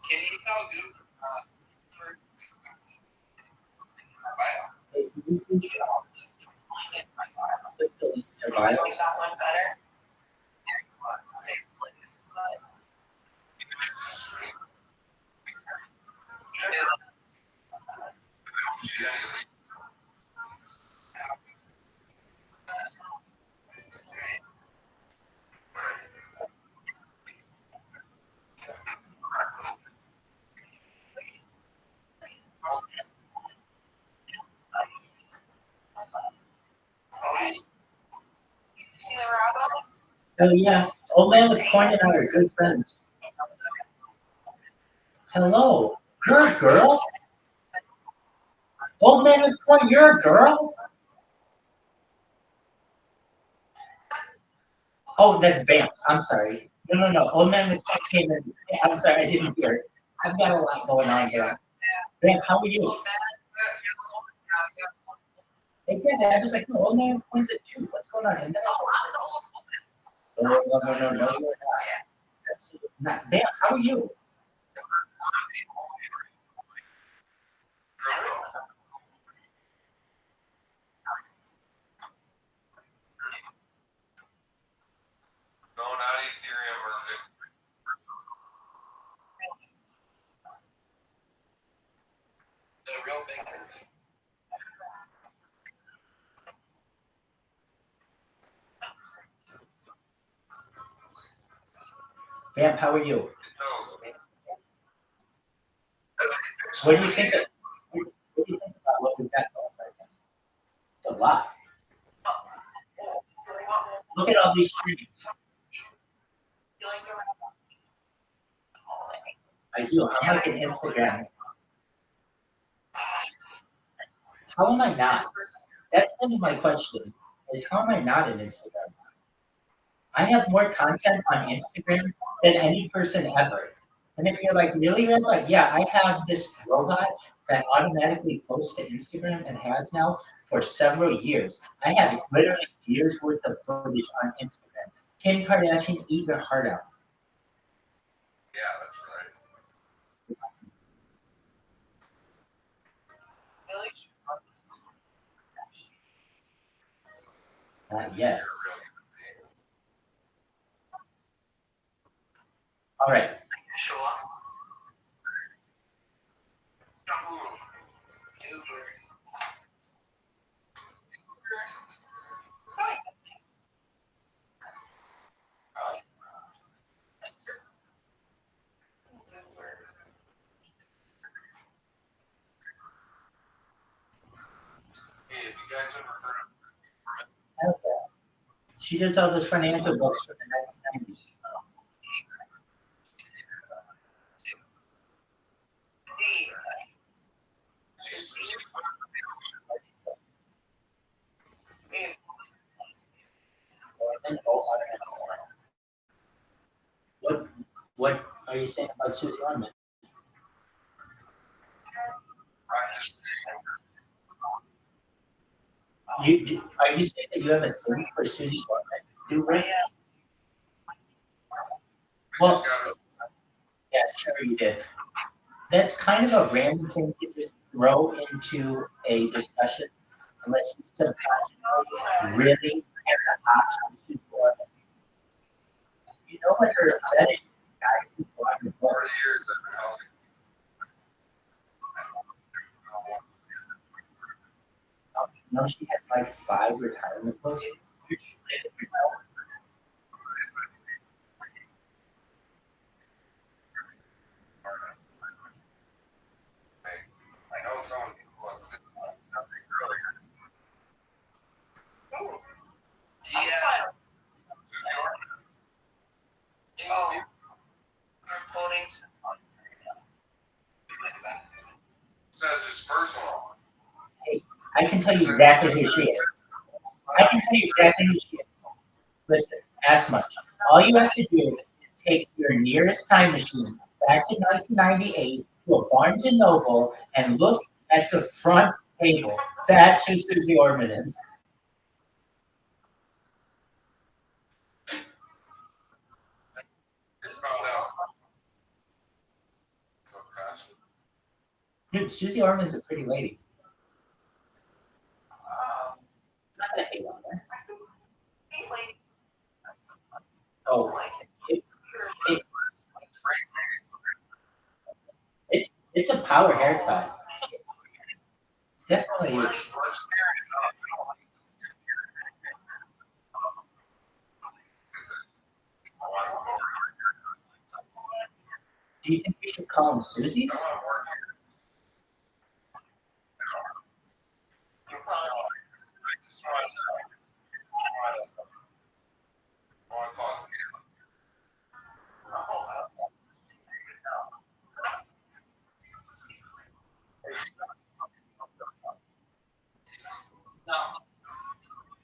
Can you tell Google? Hey, can you please click the link to their bio? Oh yeah, old man with corn and I are good friends. Hello, you're a girl? Old man with corn, you're a girl? Oh, that's Bam. I'm sorry. No. Old man with corn came in. I'm sorry, I didn't hear it. I've got a lot going on here. Bam, how are you? Exactly. I was like, no, old man with corn's at 2. What's going on? And then no, you're not. Absolutely not. Bam, how are you? No, not Ethereum or Bitcoin. The real bankers. Bam, how are you? What do you think of, what do you think about what we've got going right now? It's a lot. Look at all these streams. I do. I'm like an Instagram. How am I not? That's kind of my question. Is how am I not an Instagram? I have more content on Instagram than any person ever. And if you're like, really, like, yeah, I have this robot that automatically posts to Instagram and has now for several years. I have literally years worth of footage on Instagram. Kim Kardashian, eat your heart out. Yeah, that's right. Not yet. All right. Hey, have you guys ever heard of She does all those financial books for the 1990s. What are you saying about Susie Orman? Are you saying that you have a thing for Susie Orman? Do we? Well, yeah, sure you did. That's kind of a random thing to just throw into a discussion unless you subconsciously really have the hots for Susie Orman. You know what her fetish is, guys? Susie Orman. 4 years ago? No, she has like 5 retirement books. I know someone who was something earlier. Yes. Oh. Quoting. Says it's personal. Hey, I can tell you exactly who she is. I can tell you exactly who she is. Listen, ask much. All you have to do is take your nearest time machine back to 1998 to a Barnes & Noble and look at the front table. That's who Susie Orman is. Dude, Susie Orman's a pretty lady. I'm not gonna hate on her. Oh, it, it's a power haircut. It's definitely. Do you think we should call them Susie's?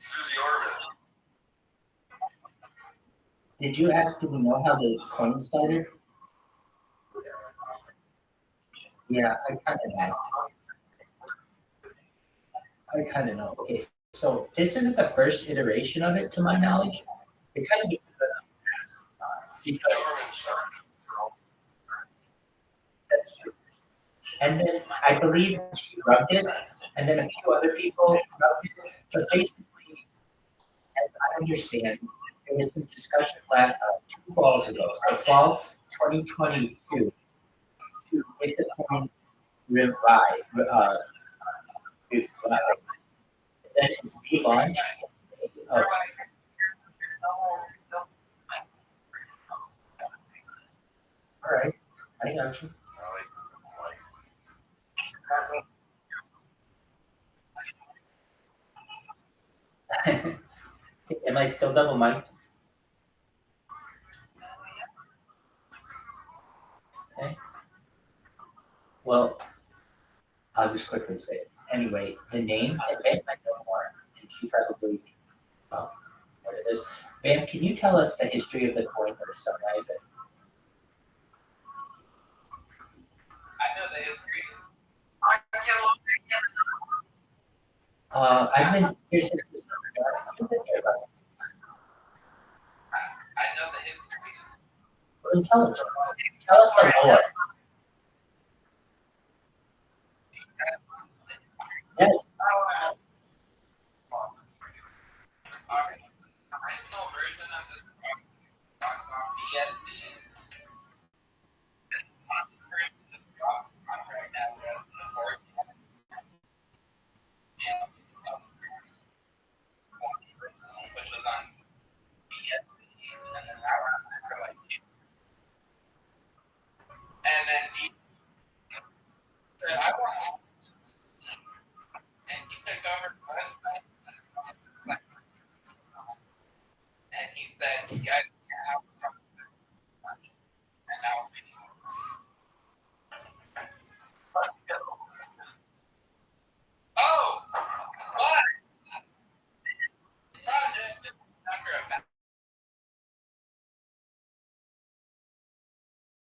Susie Orman. Did you ask, do we know how the coin started? Yeah, I kind of know. Okay, so this isn't the first iteration of it, to my knowledge. It kind of because that's true. And then I believe she rubbed it, and then a few other people rubbed it. But basically, as I understand, there was some discussion last 2 falls ago. So fall 2022 to make the coin revive, then relaunch. Uh, all right, I got you. Am I still double mic'd? Okay. Well, I'll just quickly say it. Anyway, the name, and Van might know more, and she probably what it is. Van, can you tell us the history of the coin or summarize it? I know the history. I've been here since the summer. I've been here about. I know the history. Well, then tell us the lore. Yes. Alright. The original version of this talks about BSD. Contract that was the court. Which was on BSD. And then that ran for like 2. And then he said, I want. And he took over the website. And he said, you guys can have and that was oh, what? Project is under a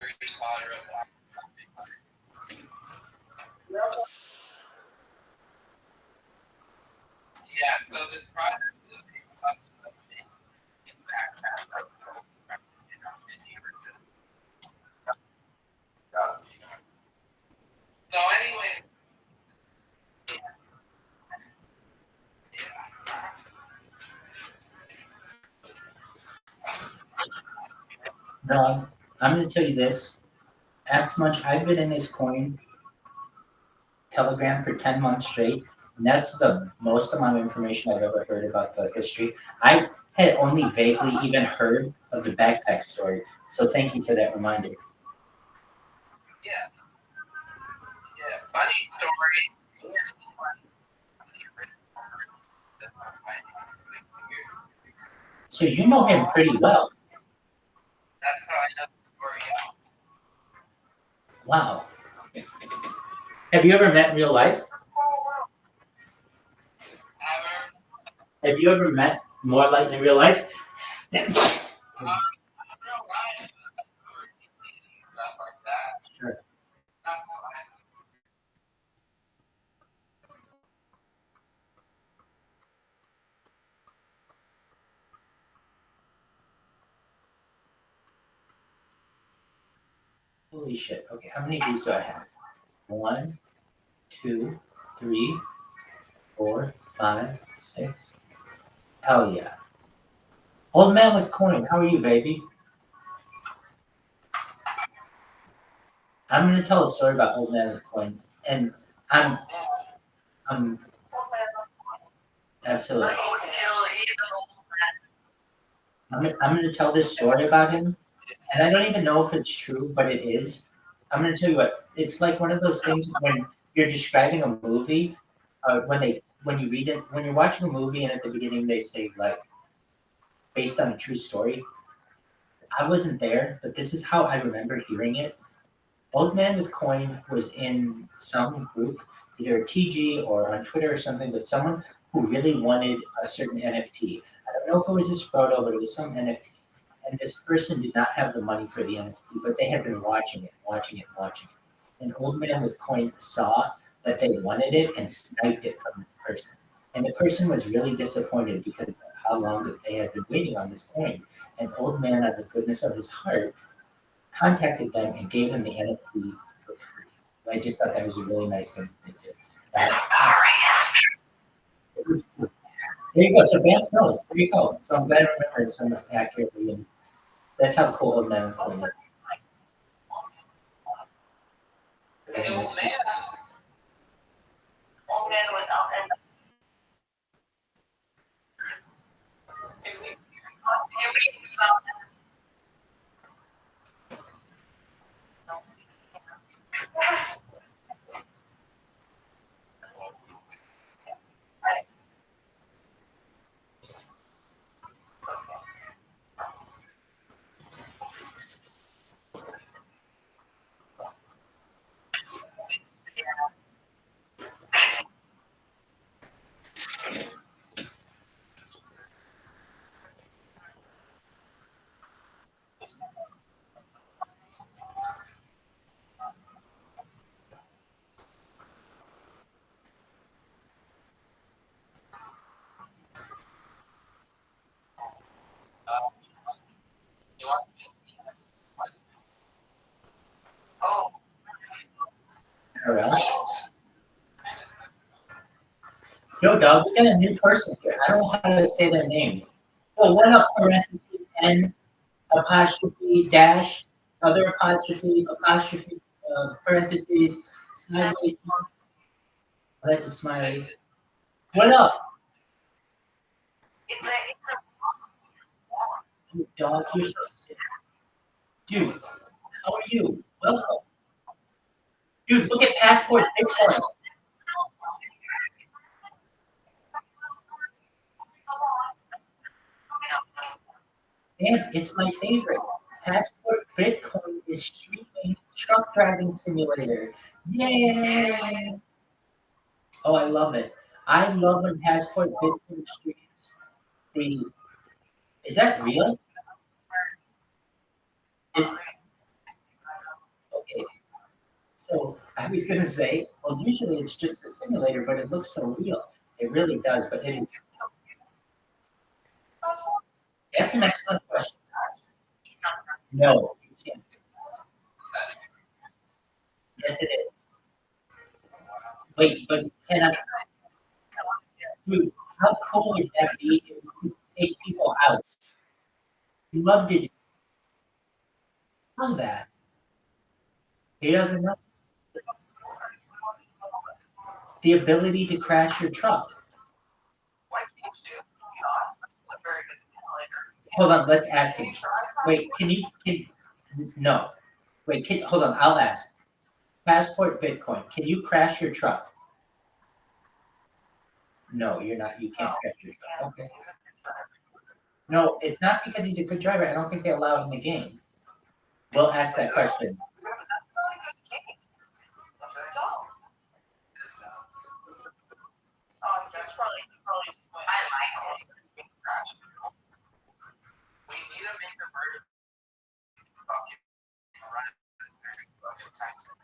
very moderate. Yeah, so this project is so anyway. No, I'm going to tell you this. As much I've been in this coin Telegram for 10 months straight, and that's the most amount of information I've ever heard about the history. I had only vaguely even heard of the backpack story, so thank you for that reminder. Yeah. Yeah, funny story. So you know him pretty well. That's how I know the story. Wow. Have you ever met in real life? Have you ever met more like in real life? Sure. Holy shit. Okay, how many of these do I have? 1, 2, 3, 4, 5, 6. Hell yeah. Old man with coin, how are you, baby? I'm gonna tell a story about old man with coin, and I'm absolutely. I'm gonna tell this story about him, and I don't even know if it's true, but it is. I'm gonna tell you what. It's like one of those things when you're describing a movie, when you read it, when you're watching a movie, and at the beginning they say like based on a true story. I wasn't there, but this is how I remember hearing it. Old Man with Coin was in some group, either a TG or on Twitter or something, but someone who really wanted a certain NFT. I don't know if it was this photo, but it was some NFT. And this person did not have the money for the NFT, but they had been watching it. And Old Man with Coin saw that they wanted it and sniped it from this person. And the person was really disappointed because of how long that they had been waiting on this coin. And Old Man, out of the goodness of his heart, contacted them and gave them the NFT for free. I just thought that was a really nice thing they did. There you go. So Bam knows. There you go. So I'm glad I remembered so accurately. And that's how cool Old Man with Coin is. Old man without end. Yo, dog, we got a new person here. I don't know how to say their name. Oh, what up, parentheses, N, apostrophe, dash, other apostrophe, parentheses, sideways. Oh, that's a smiley. What up? Oh, dog, you're so sick. Dude, how are you? Welcome. Dude, look at Passport Bitcoin. Man, it's my favorite. Passport Bitcoin is streaming truck driving simulator. Yay! Oh, I love it. I love when Passport Bitcoin streams. Is that real? Okay. So I was gonna say, well, usually it's just a simulator, but it looks so real. It really does, but it is. That's an excellent question. No, you can't. Yes, it is. Wait, but can I? Dude, how cool would that be if we could take people out? Love to know that. He doesn't know. The ability to crash your truck. Hold on, let's ask him. Wait, no. Wait, hold on, I'll ask. Passport Bitcoin, can you crash your truck? No, you're not. You can't crash your truck. Okay. No, it's not because he's a good driver. I don't think they allow it in the game. We'll ask that question.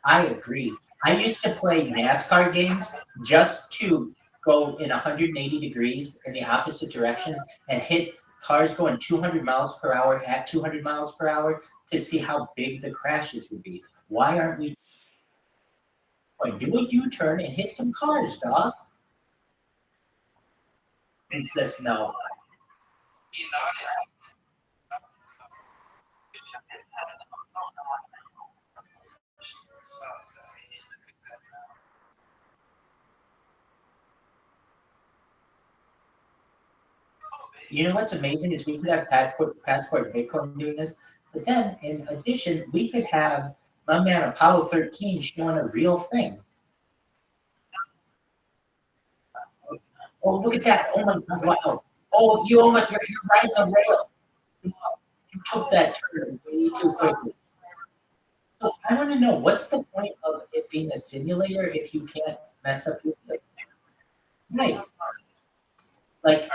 I agree. I used to play NASCAR games just to go in 180 degrees in the opposite direction and hit cars going 200 miles per hour at 200 miles per hour to see how big the crashes would be. Why aren't we? Bitcoin. Do a U-turn and hit some cars, dog. He says no. You know what's amazing is we could have passport Bitcoin doing this, but then in addition, we could have my man Apollo 13 showing a real thing. Oh, look at that! Oh my God! Wow! Oh, you're right on the rail. You took that turn way too quickly. So I want to know what's the point of it being a simulator if you can't mess up your like, right? Like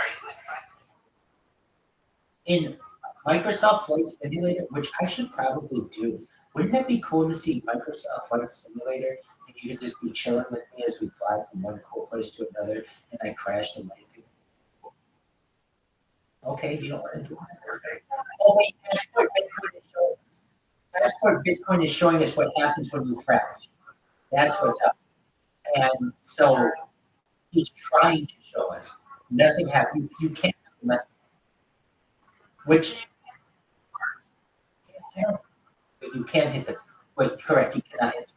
in Microsoft Flight Simulator, which I should probably do. Wouldn't that be cool to see Microsoft Flight Simulator and you could just be chilling with me as we fly from one cool place to another and I crashed and landed? Okay, you don't want to do that. Oh wait, Passport Bitcoin is showing us what happens when we crash. That's what's up. And so he's trying to show us. Nothing happened. You can't mess. Which you can't hit the. Wait, correct. You cannot hit.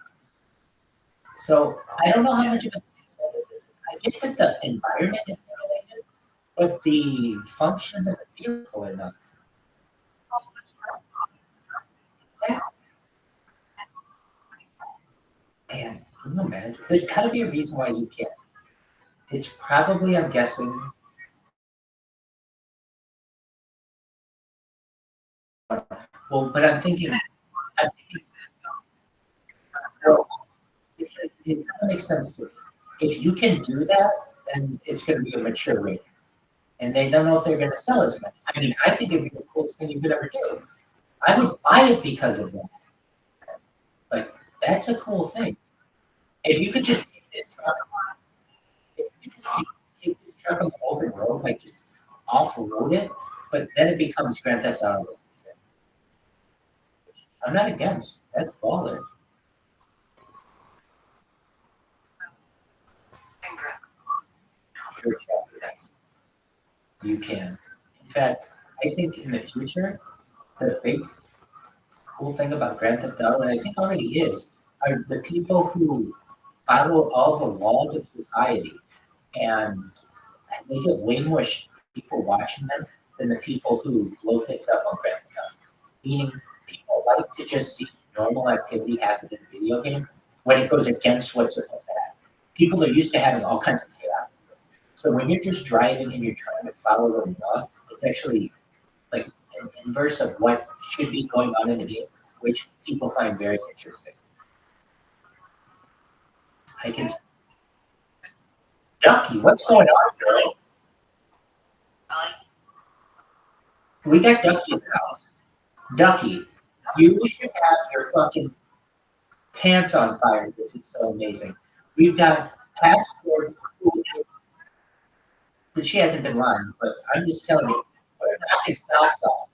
So I don't know how much of a simulator this is. I get that the environment is simulated, but the functions of the vehicle are not. Yeah. Man, can you imagine? There's got to be a reason why you can't. It's probably, I'm guessing. Well, but I'm thinking well, it kind of makes sense to me. If you can do that, then it's going to be a mature rate. And they don't know if they're going to sell as much. I mean, I think it'd be the coolest thing you could ever do. I would buy it because of that. Like, that's a cool thing. If you could just take this truck, if you just take this truck on the open road, like just off-road it, but then it becomes Grand Theft Auto. I'm not against. That's baller. Sure, yes. You can. In fact, I think in the future, the big cool thing about Grand Theft Auto, and I think already is, are the people who follow all the laws of society, and they get way more people watching them than the people who blow things up on Grand Theft Auto. Meaning, people like to just see normal activity happen in a video game when it goes against what's supposed to happen. People are used to having all kinds of chaos. So when you're just driving and you're trying to follow the law, it's actually like an inverse of what should be going on in the game, which people find very interesting. I can. Ducky, what's going on, girl? We got Ducky in the house. Ducky, you should have your fucking pants on fire. This is so amazing. We've got Passport, but she hasn't been lying, but I'm just telling you, we're knocking socks off.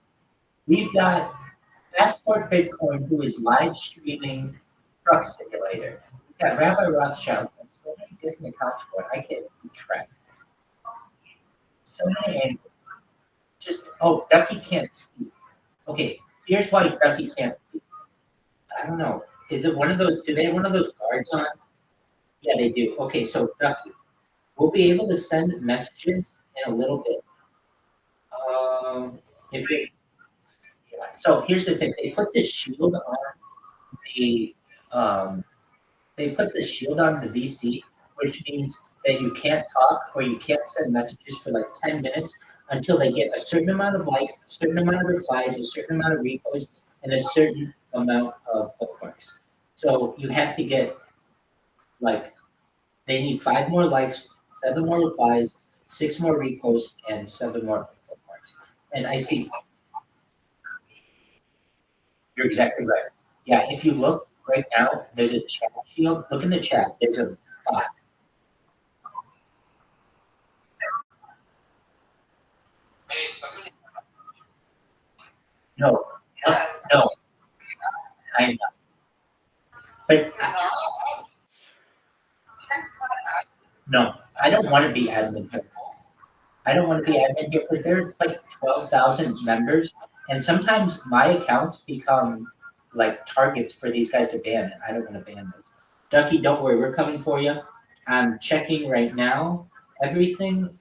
We've got Passport Bitcoin, who is live streaming Truck Simulator. We've got Rabbi Rothschild on so many different accounts for it, I can't keep track. So many angles. Just, Ducky can't speak. Okay, here's why Ducky can't speak. I don't know. Is it one of those? Do they have one of those guards on? Yeah, they do. Okay, so Ducky, we'll be able to send messages in a little bit. So here's the thing: they put this shield on the VC, which means that you can't talk or you can't send messages for like 10 minutes until they get a certain amount of likes, a certain amount of replies, a certain amount of reposts, and a certain amount of bookmarks. So you have to get they need 5 more likes, 7 more replies, 6 more reposts, and 7 more bookmarks. And I see you're exactly right. Yeah, if you look right now, there's a chat field. Look in the chat. There's a bot. No. I am not. But don't want to be admin here. I don't want to be admin here because there's like 12,000 members, and sometimes my accounts become like targets for these guys to ban, and I don't want to ban this. Ducky, don't worry, we're coming for you. I'm checking right now. Everything.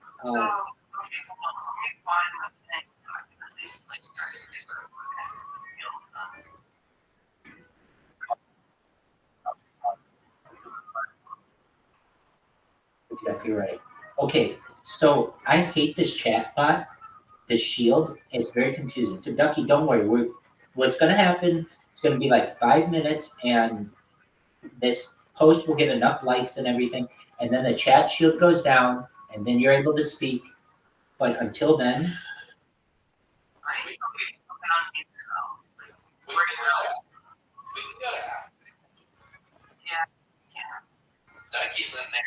Exactly right. Okay, so I hate this chat bot, this shield. It's very confusing. So Ducky, don't worry. What's gonna happen? It's gonna be like 5 minutes, and this post will get enough likes and everything, and then the chat shield goes down, and then you're able to speak. But until then, Ducky's in there.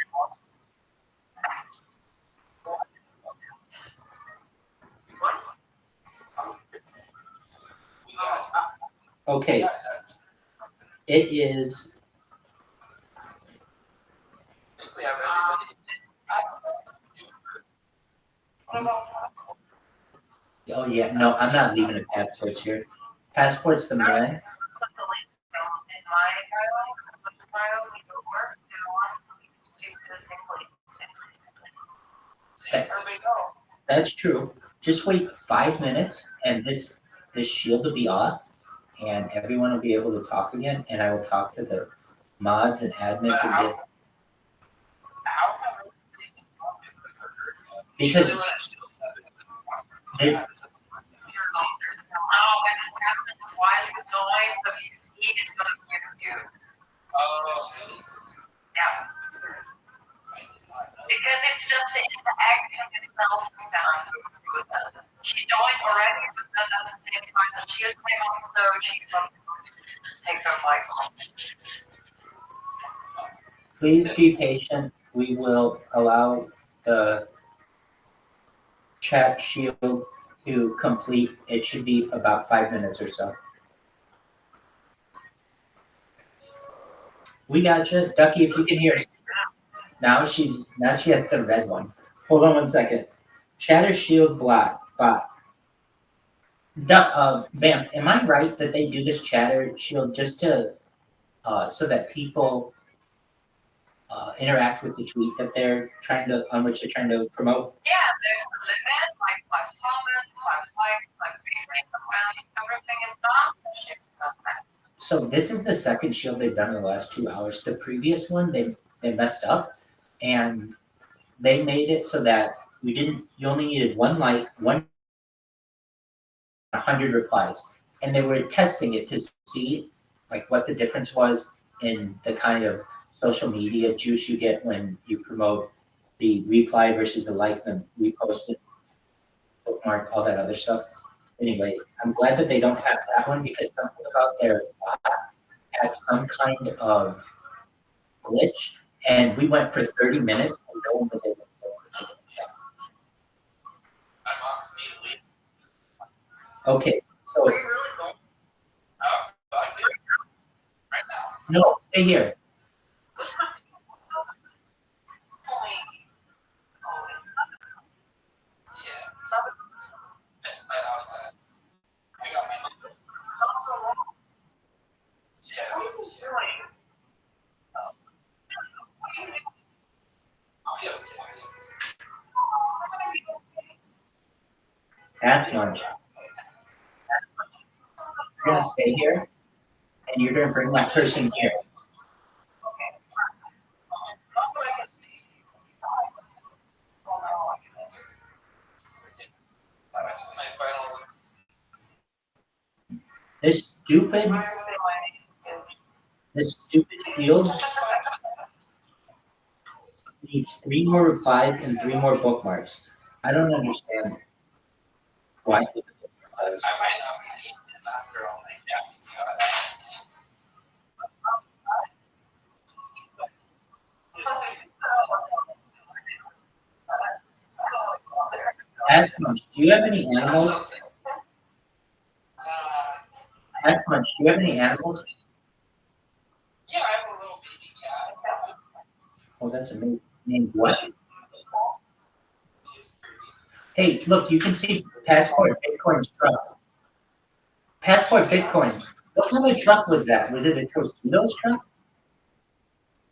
okay, it is. Oh yeah, no, I'm not leaving the passports here. Passports the man. That's true. Just wait 5 minutes, and this shield will be off, and everyone will be able to talk again. And I will talk to the mods and admins and get because they, Because it's just the interaction itself. She joined already, but then at the same time that she is came on, so she's going to take her mic off. please be patient. We will allow the chat shield to complete. It should be about 5 minutes or so. We got you, Ducky. If you can hear us. Now she has the red one. Hold on 1 second. Chatter shield bot. Bam, am I right that they do this chatter shield just to so that people interact with the tweet that they're on which they're trying to promote? Yeah, there's a limit, like 5 comments, 5 likes, 5 favorites, everything is done. So this is the second shield they've done in the last 2 hours. The previous one they messed up, and they made it so that you only needed 1 like, 100 replies, and they were testing it to see like what the difference was in the kind of social media juice you get when you promote the reply versus the like, the reposted, bookmark, all that other stuff. Anyway, I'm glad that they don't have that one because something about their bot had some kind of glitch, and we went for 30 minutes and no one was able to. Okay, so no, stay here. That's lunch. You're gonna stay here, and you're gonna bring that person here. This stupid shield needs 3 more replies and 3 more bookmarks. I don't understand why. Ask Munch, do you have any animals? Ask Munch, do you have any animals? Yeah, I have a little baby cat. Oh, that's amazing. Named what? Hey, look, you can see Passport Bitcoin's truck. Passport Bitcoin. What kind of truck was that? Was it a Tostitos truck?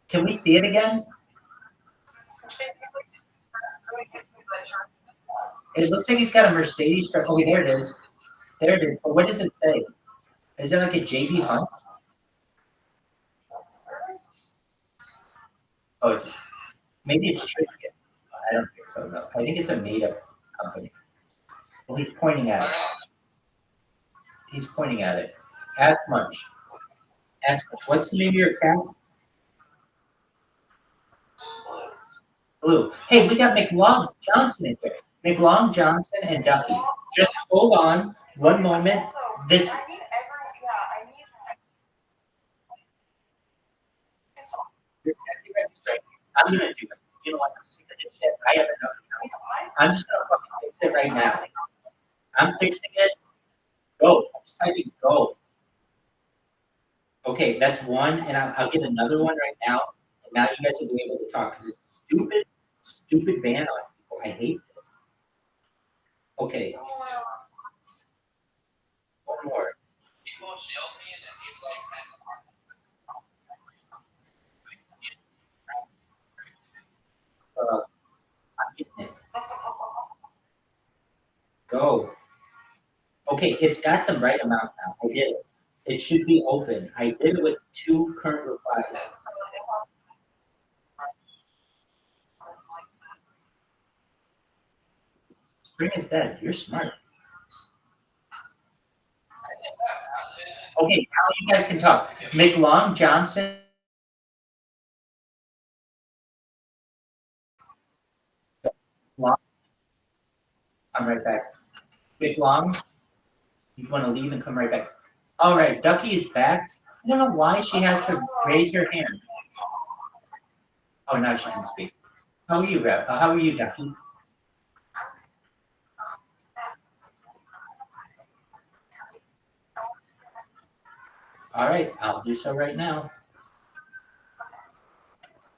Can we see it again? It looks like he's got a Mercedes truck. Okay, there it is. There it is. But what does it say? Is it like a JB Hunt? Oh, maybe it's Trisket. I don't think so, no. I think it's a made-up company. Well, he's pointing at it. He's pointing at it. Ask Munch. Ask Munch. What's the name of your account? Blue. Hey, we got McLong Johnson in here. McLong Johnson and Ducky. Just hold on one moment. This. I'm gonna do it. You know what? I'm sick of this shit. I have enough accounts. I'm just gonna fucking fix it right now. I'm fixing it. Go. I'm just typing go. Okay, that's one, and I'll get another one right now. And now you guys will be able to talk because it's stupid ban on people. I hate this. Okay. One more. I'm getting it. Go. Okay, it's got the right amount now. I did it. It should be open. I did it with 2 current replies. Spring is dead. You're smart. Okay, now you guys can talk. McLong Johnson. I'm right back. McLong, you want to leave and come right back. All right, Ducky is back. I don't know why she has to raise her hand. Oh, now she can speak. How are you, How are you, Ducky? All right, I'll do so right now.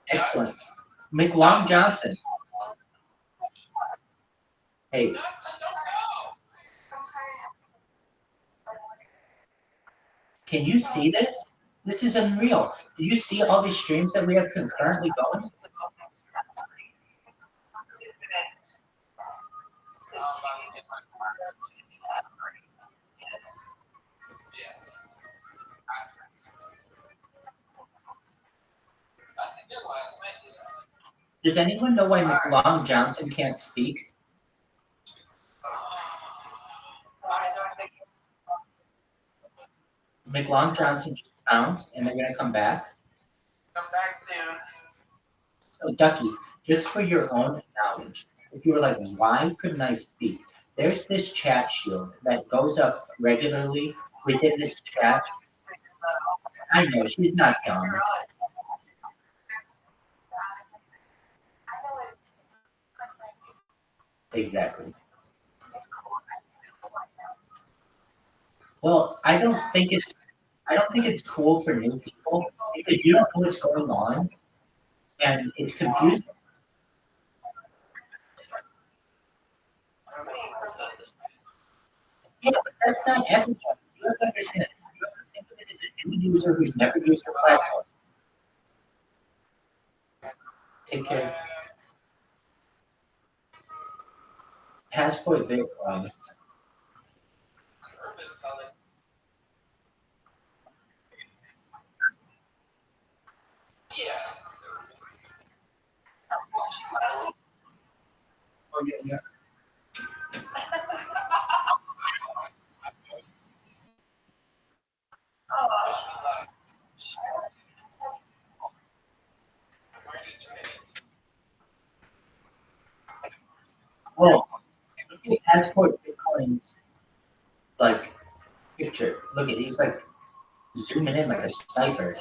Excellent. McLong Johnson. Hey. Can you see this? This is unreal. Do you see all these streams that we have concurrently going? Does anyone know why McLong Johnson can't speak? McLong Johnson just bounced, and they're going to come back. Come back soon. So, Ducky, just for your own knowledge, if you were like, why couldn't I speak? There's this chat shield that goes up regularly within this chat. I know, she's not dumb. Exactly. Well, I don't think it's cool for new people because you don't know what's going on, and it's confusing. Yeah, but that's not everyone. You have to understand. You have to think of it as a new user who's never used your platform. Take care. Passport Bitcoin. Oh, yeah. Well, look at Passport Bitcoin's like picture. Look at he's like zooming in like a sniper.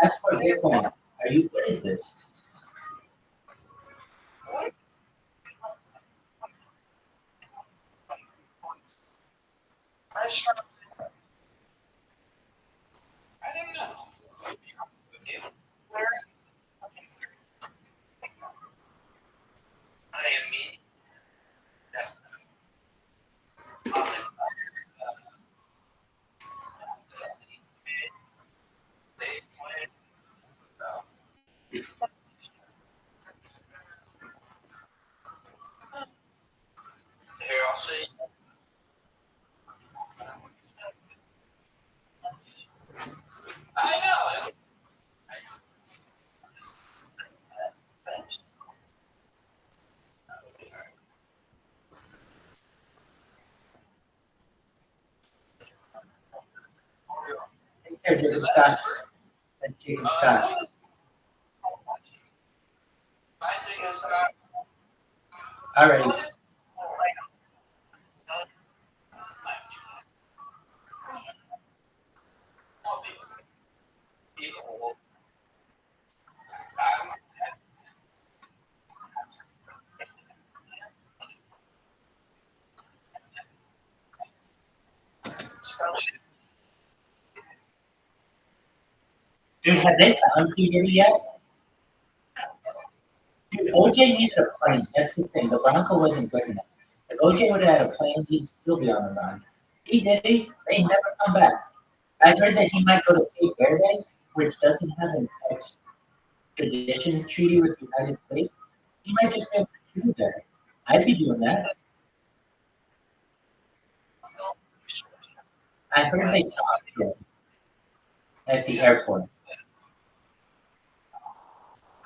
Passport Bitcoin. Are you? What is this? immediately. That's here, I'll see. I know. Hey, Jacob Scott. Jacob Scott. I think it's got. All right. Dude, have they found P. Diddy yet? Dude, OJ needed a plane. That's the thing. The Bronco wasn't good enough. If OJ would have had a plane, he'd still be on the run. P. Diddy, they never come back. I heard that he might go to Cape Verde, which doesn't have an extradition treaty with the United States. He might just go to there. I'd be doing that. I heard they talked to him at the airport.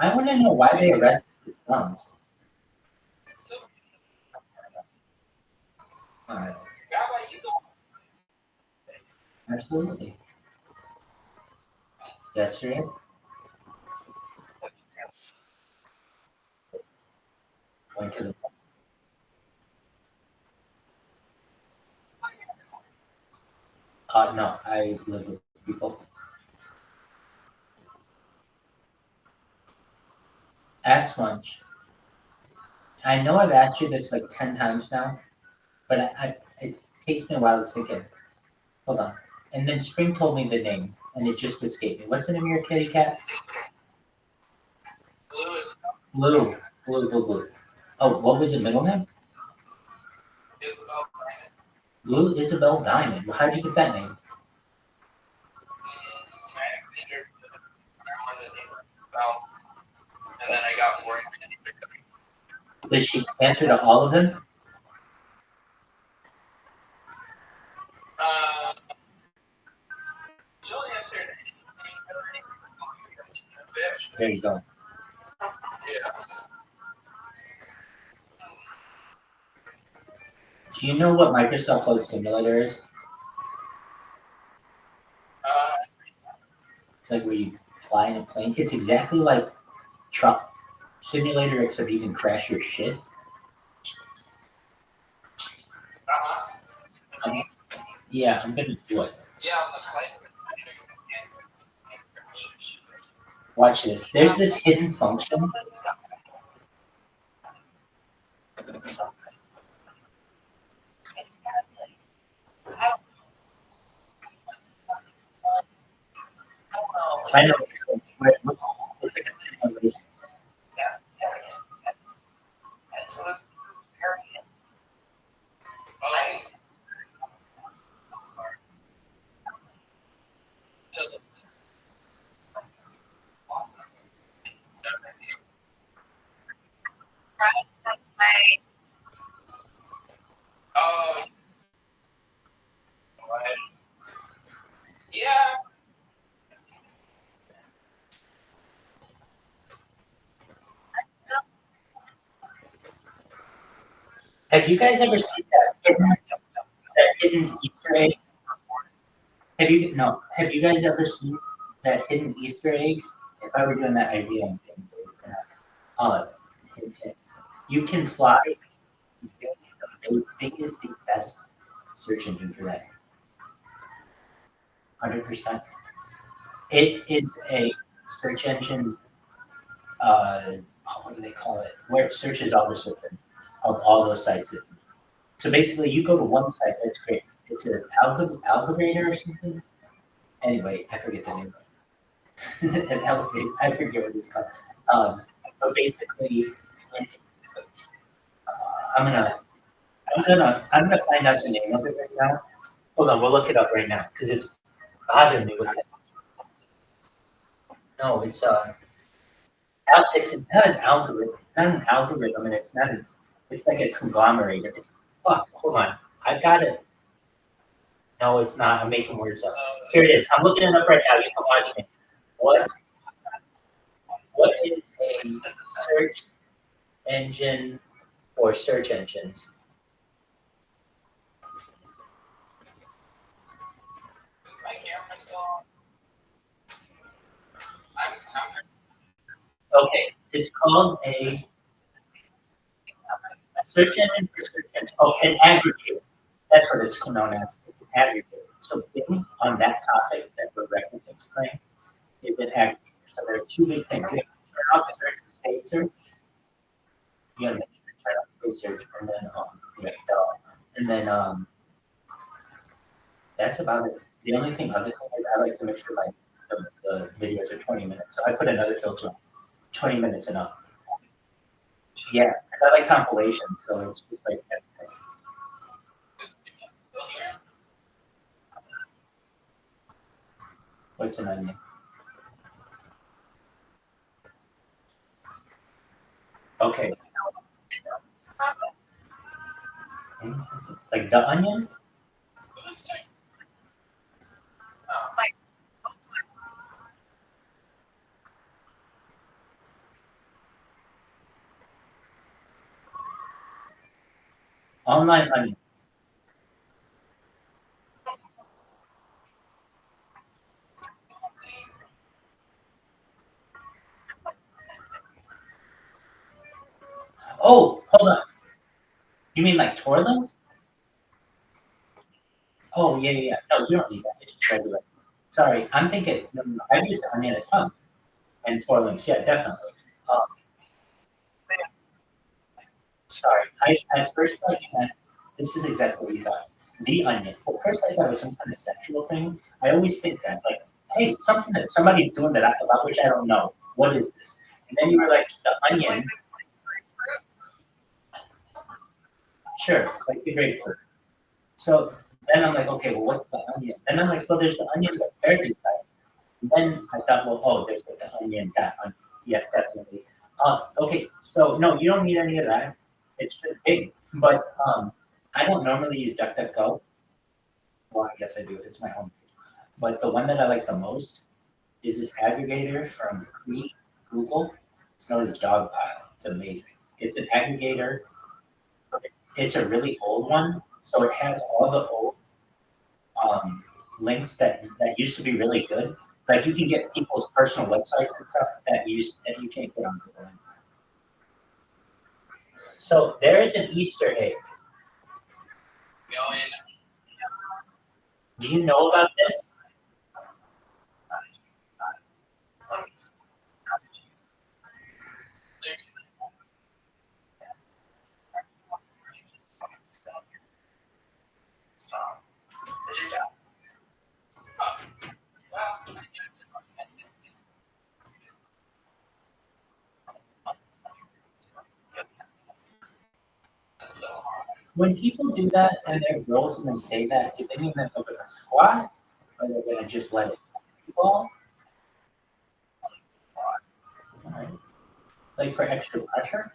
I want to know why they arrested his sons. All right. Absolutely. That's right. Going to the no, I live with people. Ask lunch. I know I've asked you this like 10 times now, but it takes me a while to sink in. Hold on. And then Spring told me the name, and it just escaped me. What's the name of your kitty cat? Blue. Blue. Oh, what was the middle name? Blue Isabel Diamond. Well, how'd you get that name? And then I got more. Did she answer to all of them? She'll answer. There you go. Yeah. Do you know what Microsoft Flight Simulator is? It's like where you fly in a plane. It's exactly like Truck Simulator, except you can crash your shit. Yeah, I'm gonna do it. Yeah, on the plane. Watch this. There's this hidden function. I know. It's like a simulation. Oh. Yeah. Have you guys ever seen that hidden Easter egg? Have you guys ever seen that hidden Easter egg? If I were doing that idea, you can fly. Bing is the best search engine for that. 100%. It is a search engine. What do they call it? Where it searches all the search engines of all those sites. So basically, you go to one site. That's great. It's an algorithm or something. Anyway, I forget the name. An algorithm. I forget what it's called. But basically, I'm gonna find out the name of it right now. Hold on, we'll look it up right now because it's bothering me with it. No, it's not an algorithm. Not an algorithm, and it's not. It's like a conglomerate. It's fuck. Hold on, I got it. No, it's not. I'm making words up. Here it is. I'm looking it up right now. You can watch me. What is a search engine or search engines? My camera's still on. Okay, it's called a search engine for search engine. Oh, an aggregator. That's what it's known as. It's an aggregator. So thing on that topic that we're referencing tonight is an aggregator. So there are two big things. You have to turn off the state search. You have to make sure to turn off state search, and then that's about it. The only thing other thing is I like to make sure the videos are 20 minutes. So I put another filter on. 20 minutes enough. Yeah, because I like compilations, so it's just like everything. What's an onion? Okay. Like the onion? Online onion. Oh, hold on. You mean like Torlins? Oh, yeah. No, you don't need that. It's just regular. Sorry, I'm thinking, no, I've used onion a ton. And Torlins, yeah, definitely. Sorry, at first thought you meant, this is exactly what you thought. The onion. Well, first I thought it was some kind of sexual thing. I always think that, like, hey, something that somebody's doing about which I don't know. What is this? And then you were like, the onion. Sure, like the grapefruit. So then I'm like, okay, well, what's the onion? And I'm like, well, there's the onion that berries type. And then I thought, well, oh, there's like the onion, that onion. Yeah, definitely. Okay, so no, you don't need any of that. It's just big. But I don't normally use DuckDuckGo. Well, I guess I do if it's my home. But the one that I like the most is this aggregator from Google. It's known as Dogpile. It's amazing. It's an aggregator. It's a really old one, so it has all the old links that used to be really good. Like you can get people's personal websites and stuff that you can't get on Google. So there is an Easter egg. Do you know about this? When people do that and they're girls and they say that, do they mean that they're gonna squat or they're gonna just let it fall? Right. Like for extra pressure?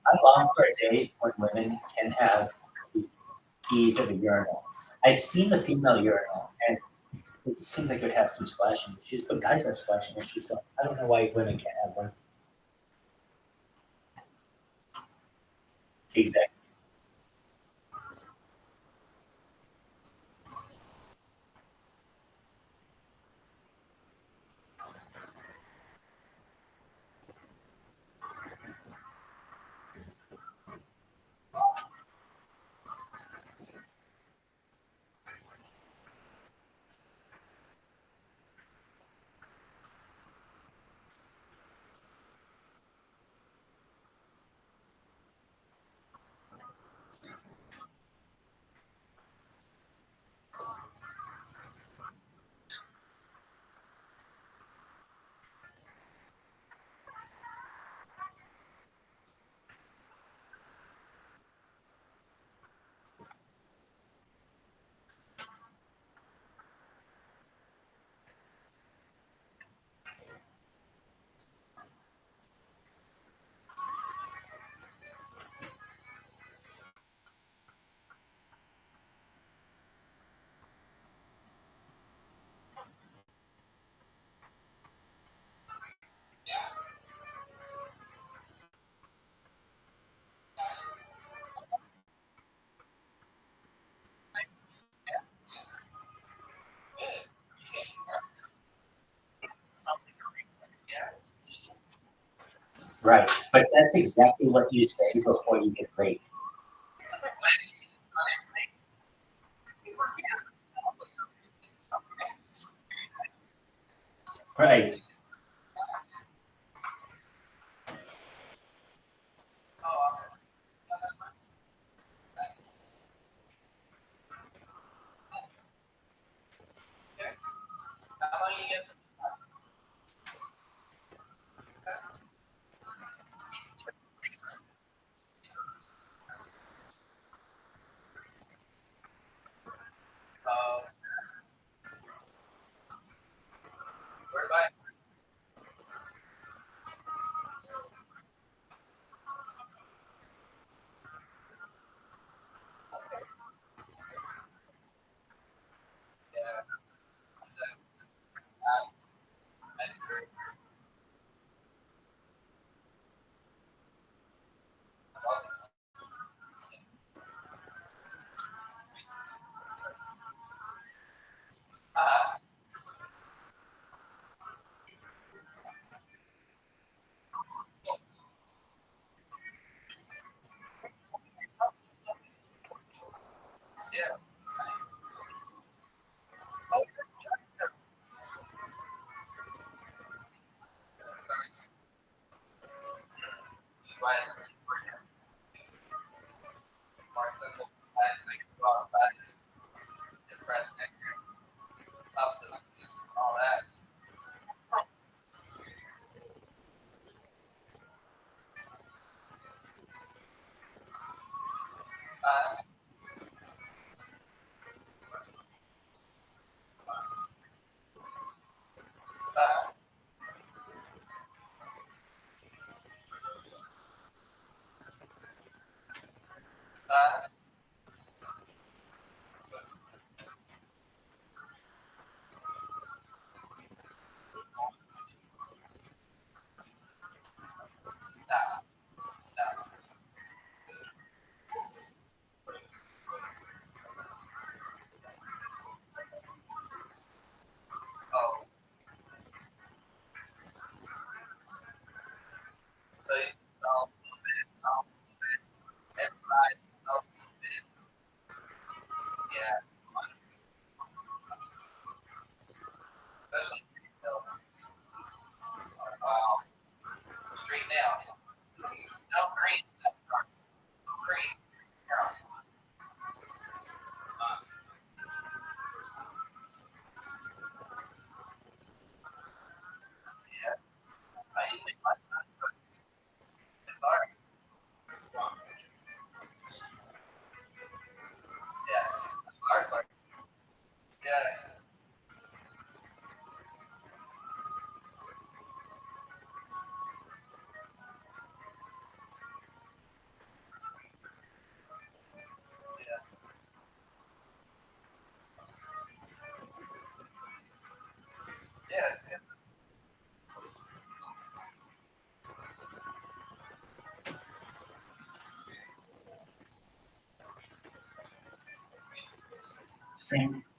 I long for a day when women can have the ease of a urinal. I've seen the female urinal and it seems like it would have some splashing issues, but guys have splashing issues, so I don't know why women can't have one. Exactly. Right. But that's exactly what you say before you get raped. Right.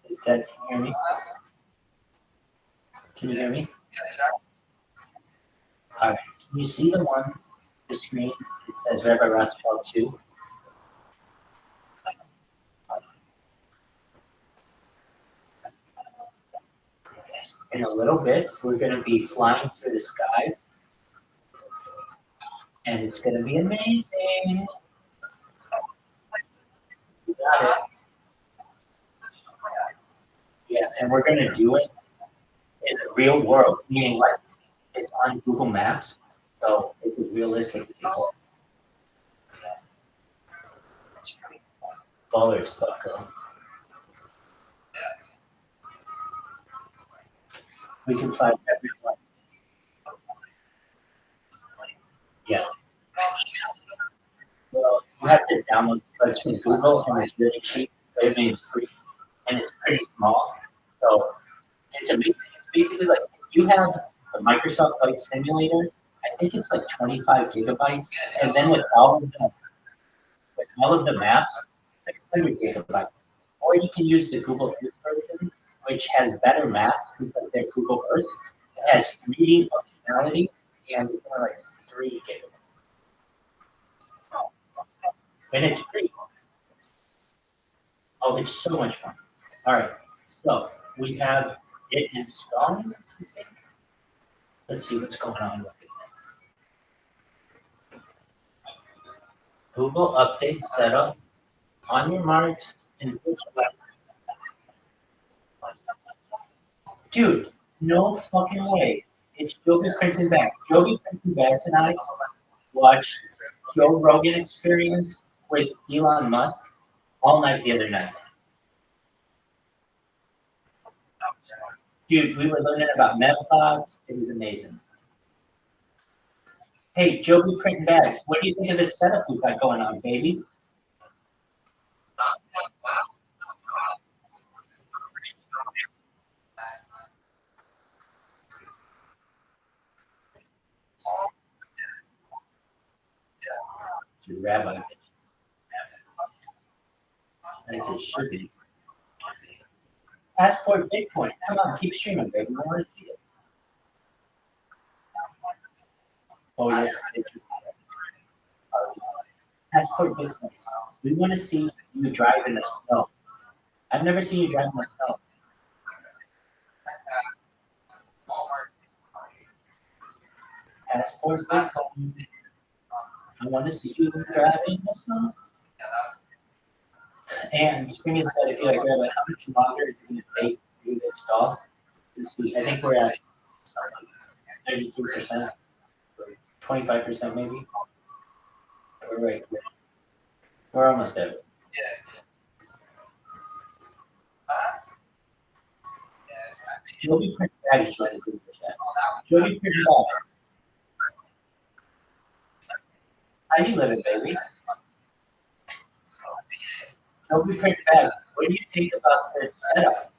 Is that, can you hear me? Can you hear me? All right. Can you see the one, the screen? It says Rabbi Rothschild 2. In a little bit, we're going to be flying through the sky, and it's going to be amazing. You got it. Yeah, and we're going to do it in the real world, meaning like it's on Google Maps, so it's realistic to people. Ballers, fuck girl. We can find everyone. Yes. Well, you have to download, but it's from Google and it's really cheap. But it means free, and it's pretty small. So it's amazing. It's basically like you have the Microsoft Flight Simulator. I think it's like 25 gigabytes, and then with all of the maps, like 100 gigabytes. Or you can use the Google Earth version, which has better maps because they're Google Earth. It has 3D functionality, and it's more like 3 gigabytes. And it's free. Oh, it's so much fun. All right, so we have it installing. Let's see what's going on with it. Google Update Setup. On your marks, and dude, no fucking way. It's Joby Printing Bags. Joby Printing Bags and I watched Joe Rogan Experience with Elon Musk all night the other night. Dude, we were learning about metaplots. It was amazing. Hey, Joby Printing Bags, what do you think of this setup we've got going on, baby? Rabbi. As it should be. Passport Bitcoin. Come on, keep streaming, baby. I want to see it. Oh, yes. Passport Bitcoin. We want to see you drive in the snow. I've never seen you drive in the snow. Passport Bitcoin. I want to see you driving in the snow. And Spring is good if you like Rabbi. How much longer is it going to take you to install? Let's see. I think we're at 33%, 25% maybe. We're right. We're almost there. Joby Print Bag is trying to do that. Joby Print Bag. How you living, baby? Joby Print Bag. What do you think about this setup?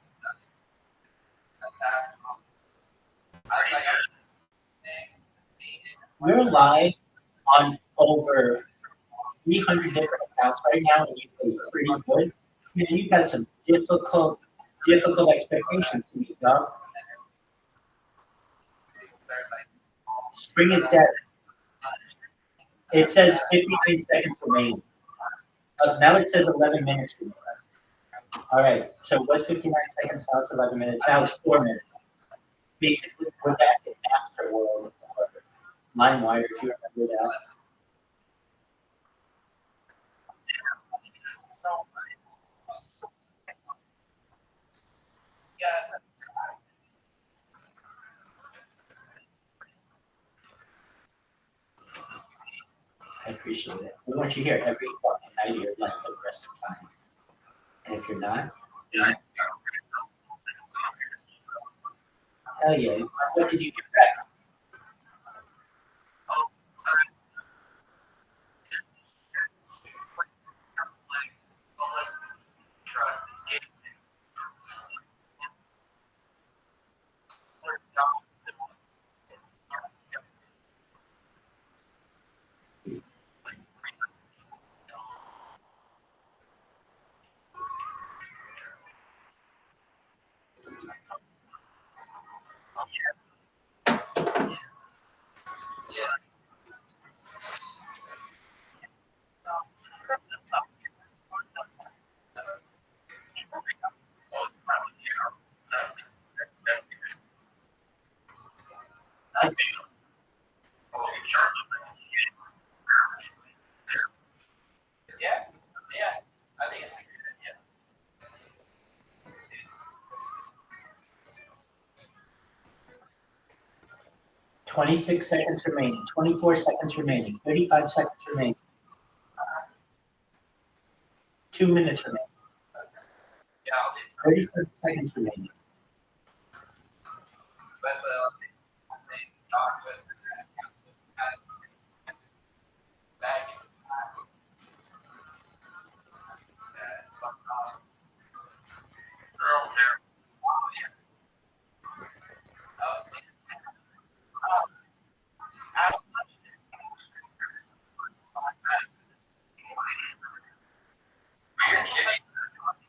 We're live on over 300 different accounts right now, and you play pretty good. Man, you've got some difficult expectations to meet, dog. Spring is dead. It says 59 seconds remaining. Now it says 11 minutes remaining. All right, so it was 59 seconds, now it's 11 minutes, now it's 4 minutes. Basically, we're back in Master World. LimeWire, if you remember that. I appreciate it. We want you here every fucking night of your life for the rest of the time. And if you're not, hell yeah. What did you get back? I think it's a good idea. 26 seconds remaining, 24 seconds remaining, 35 seconds remaining. 2 minutes remaining. 37 seconds remaining.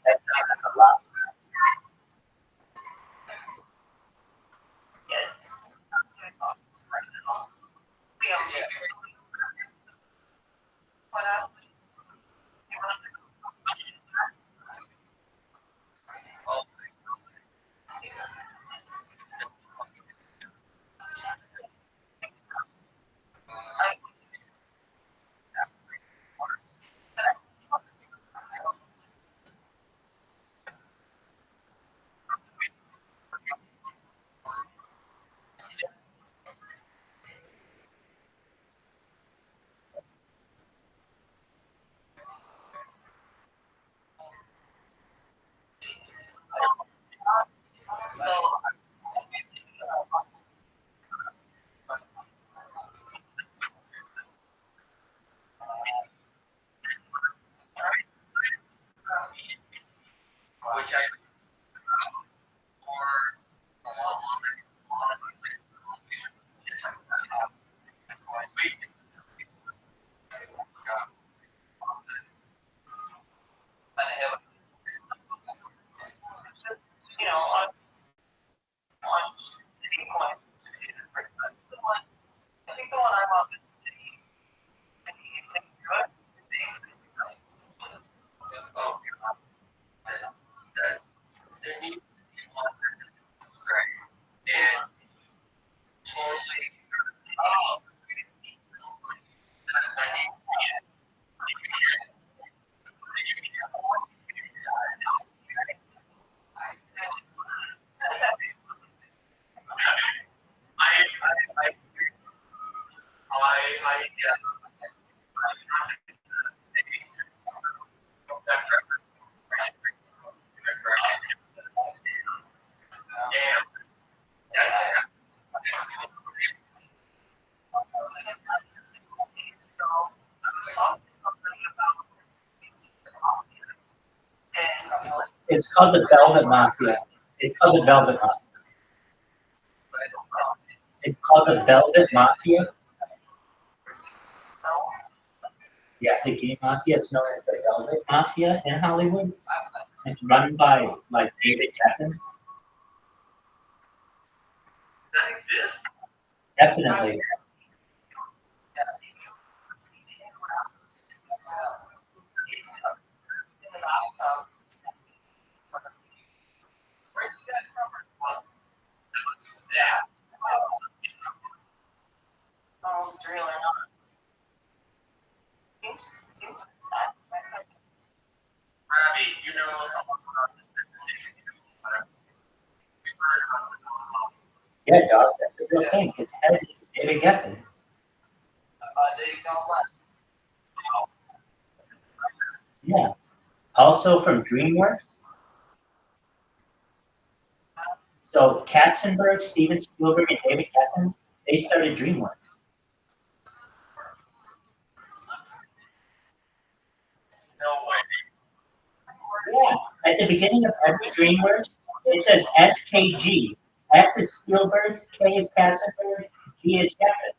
That sounds like a lot. It's called the Velvet Mafia. It's called the Velvet Mafia. It's called the Velvet Mafia. Yeah, the gay mafia is known as the Velvet Mafia in Hollywood. It's run by like David Geffen. That exists? Definitely. Oh, it's really not. Rabbi, you know Yeah, dog, that's the real thing. It's head David Geffen. they don't let. Yeah. Also from DreamWorks. So Katzenberg, Steven Spielberg, and David Geffen, they started DreamWorks. No way. Yeah. At the beginning of every DreamWorks, it says SKG. S is Spielberg, K is Katzenberg, G is Geffen.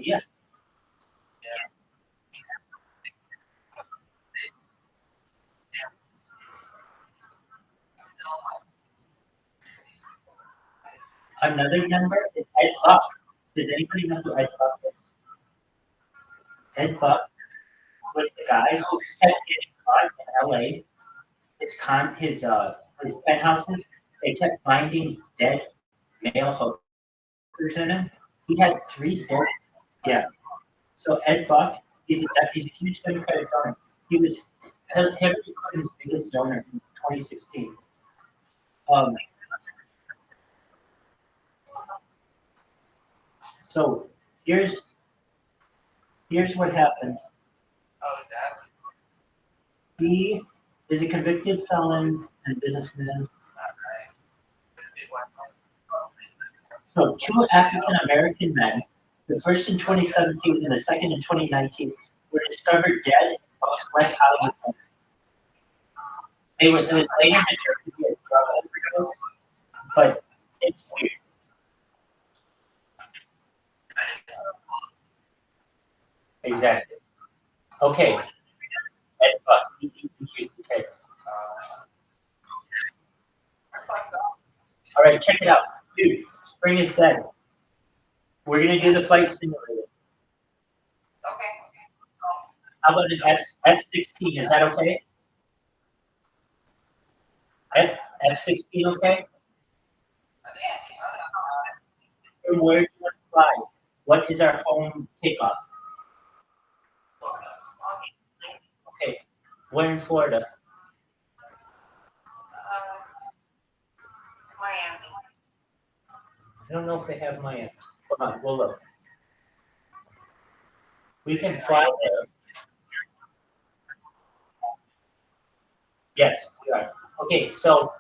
Yeah. Another member is Ed Buck. Does anybody know who Ed Buck is? Ed Buck was the guy who kept getting caught in LA. His penthouses, they kept finding dead male hookers in him. He had 3 dead. Yeah. So Ed Buck, he's a huge Democratic donor. He was Hillary Clinton's biggest donor in 2016. So here's what happened. He is a convicted felon and businessman. So 2 African American men, the first in 2017 and the second in 2019, were discovered dead in West Hollywood. It was later determined to be a drug overdose, but it's weird. Exactly. Okay. Ed Buck, he used to take. All right, check it out. Dude, spring is dead. We're going to do the flight simulator. Okay. How about an F-16? Is that okay? F-16 okay? And where do you want to fly? What is our home takeoff? Okay, we're in Florida. Miami. I don't know if they have Miami. Come on, we'll look. We can fly there. Yes, we are. Okay, so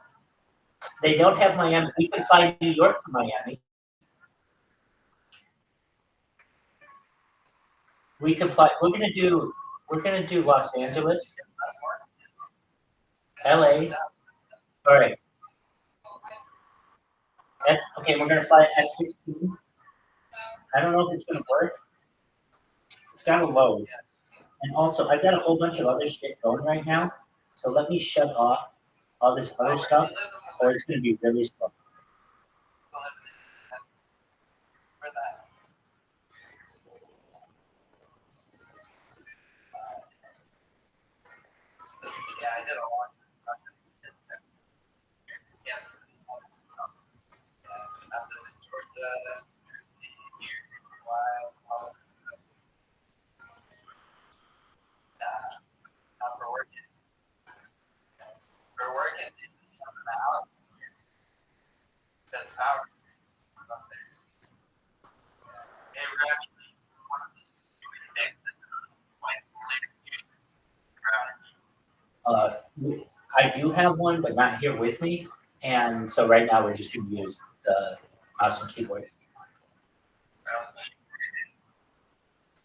they don't have Miami. We can fly New York to Miami. We can fly. We're gonna do Los Angeles, LA. All right. That's okay. We're gonna fly X-16. I don't know if it's gonna work. It's got to load. And also, I've got a whole bunch of other shit going right now. So let me shut off all this other stuff, or it's gonna be really slow. Yeah, I did a lot. Yeah. After the Georgia, not for working. For working, out. Because power. Hey, Rabbi. I do have one, but not here with me. And so right now we're just gonna use the mouse and keyboard.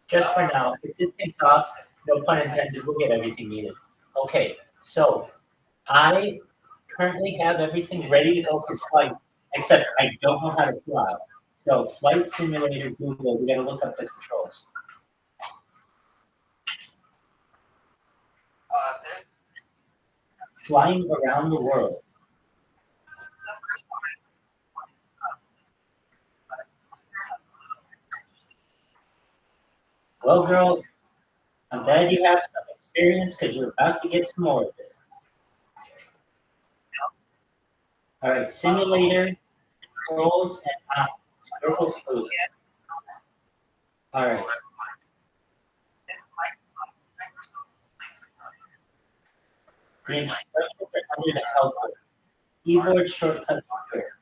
Just for now, if this takes off, no pun intended, we'll get everything needed. Okay, so I currently have everything ready to go for flight, except I don't know how to fly. So flight simulator Google, we gotta look up the controls. Flying around the world. Well, girl, I'm glad you have some experience because you're about to get some more of it. All right, simulator, controls, and circle cruise. All right. The instructions are under the helper. Keyboard shortcut here.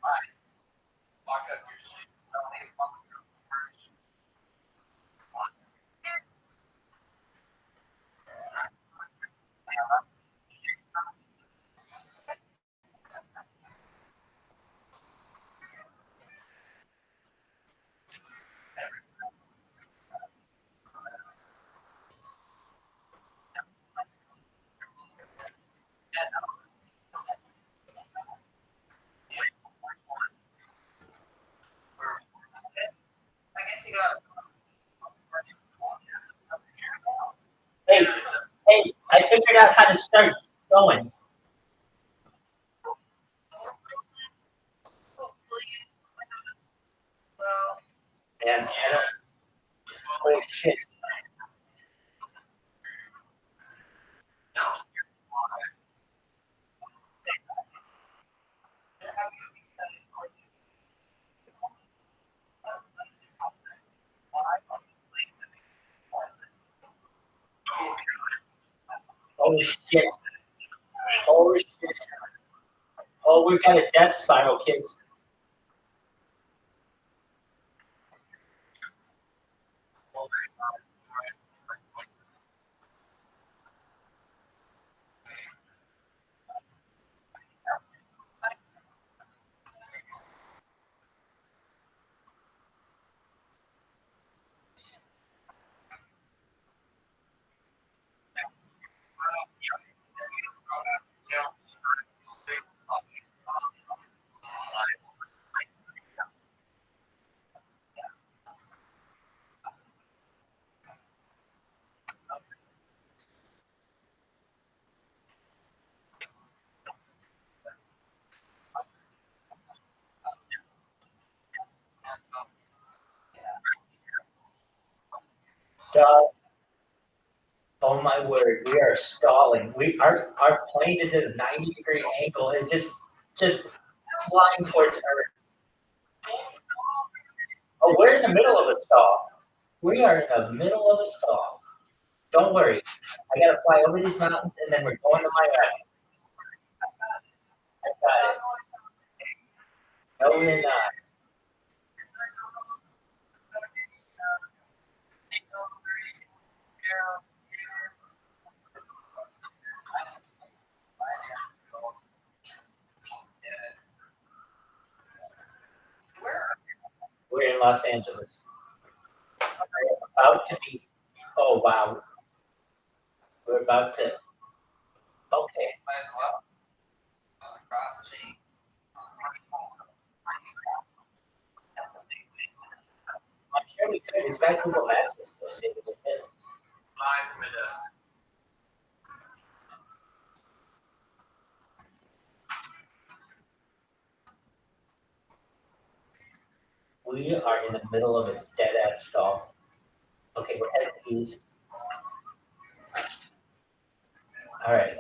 Hey, I figured out how to start going. And I don't. Oh shit. Oh shit. Oh shit. Oh, we got a death spiral, kids. Dog. Oh my word, we are stalling. Our plane is at a 90-degree angle. It's just flying towards Earth. Oh, we're in the middle of a stall. We are in the middle of a stall. Don't worry. I gotta fly over these mountains and then we're going to Miami. I got it. No, we're not. We're in Los Angeles. I am about to be Oh, wow. We're about to. Okay. I'm sure we could. It's got Google Maps associated with it. We are in the middle of a dead end stall. Okay, we're heading east. All right.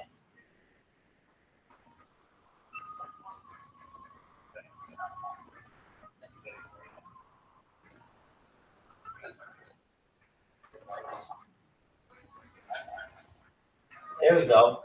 There we go.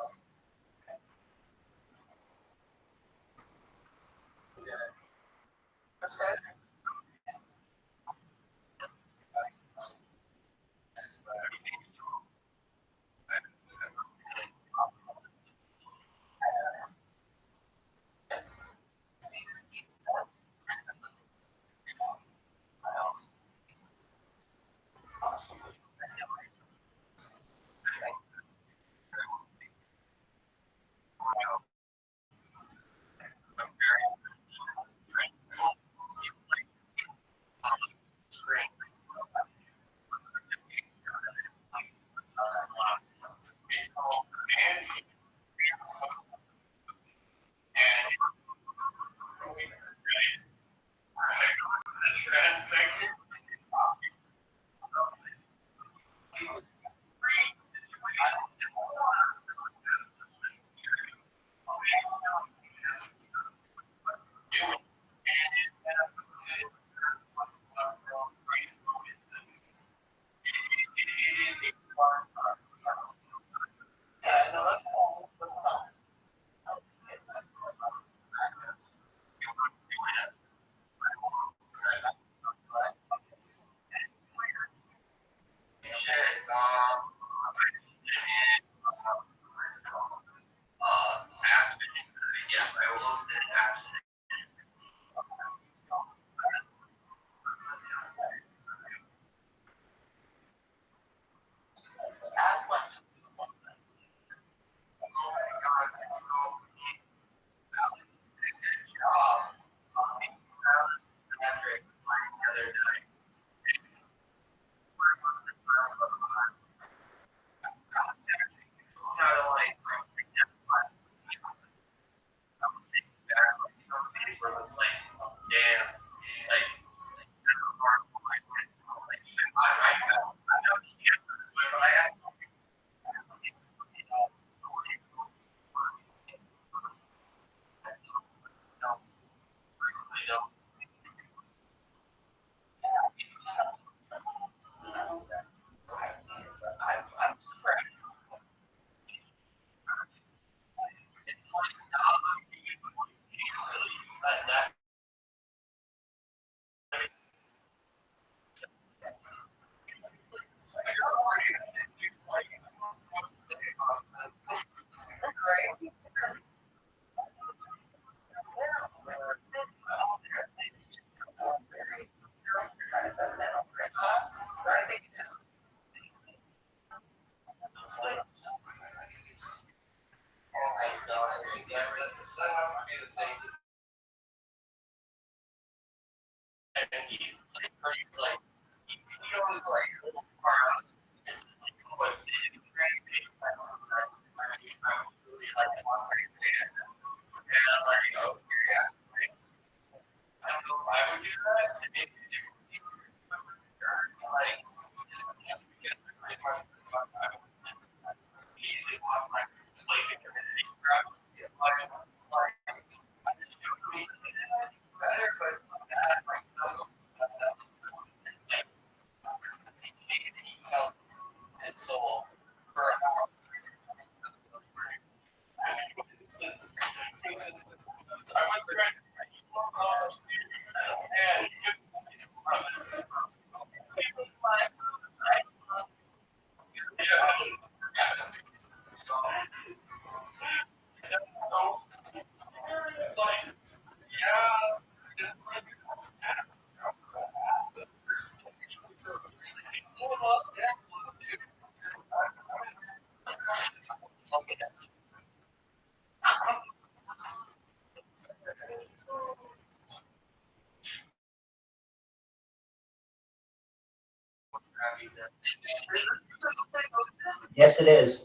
Yes, it is.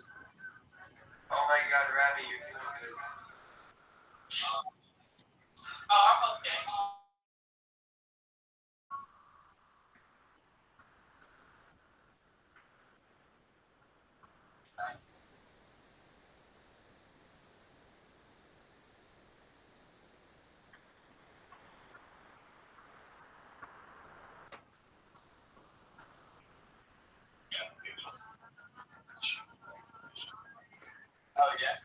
Oh my God, Rabbi, you're doing good. I'm okay. Oh yeah.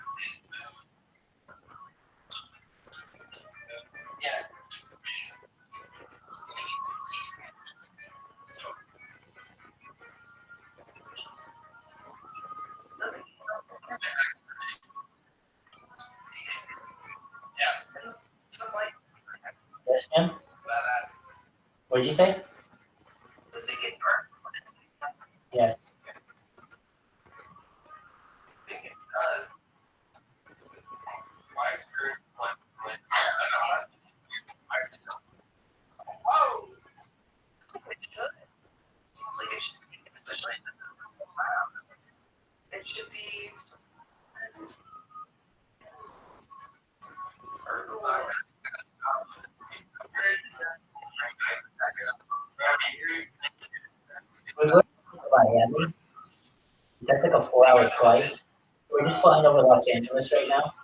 Yeah. Yes, ma'am. What did you say? Does it get dark? Yes. Whoa! It should. Like it should be, especially since it's so loud. It should be. We were in Miami. That's like a 4-hour flight. We're just flying over Los Angeles right now.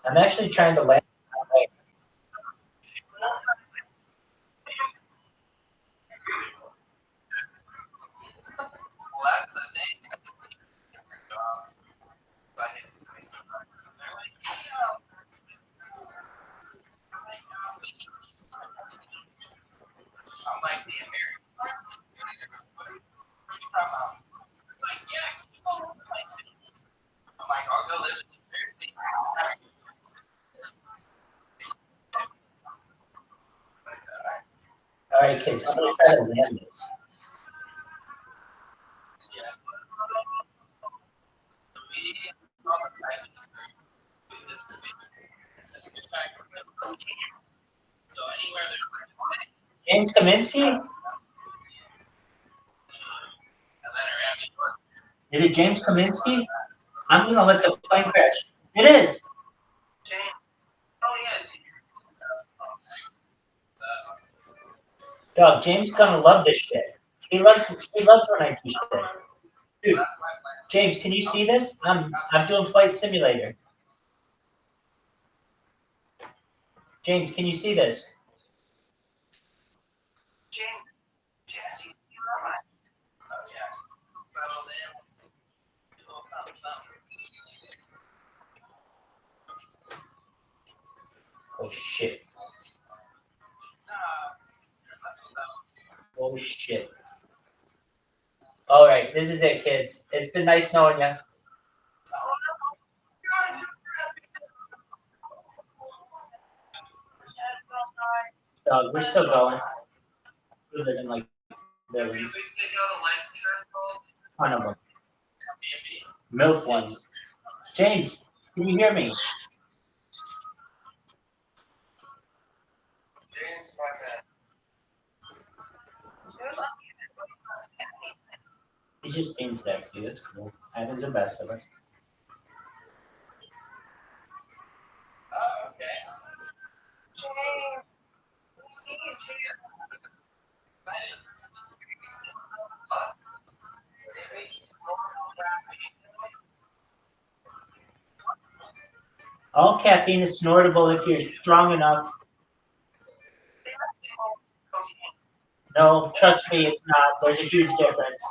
I'm actually trying to land. I'm like the American. I'm like, I'll go live in All right, kids, I'm gonna try to land this. James Kaminsky? Is it James Kaminsky? I'm gonna let the plane crash. It is. Dog, James gonna love this shit. He loves when I do shit. Dude, James, can you see this? I'm doing Flight Simulator. James, can you see this? Oh shit. Oh shit. All right, this is it, kids. It's been nice knowing you. Dog, we're still going. We're living like villains. Ton of them. MILF ones. James, can you hear me? He's just being sexy. That's cool. Having the best of it. Oh, okay. All caffeine is snortable if you're strong enough. No, trust me, it's not. There's a huge difference.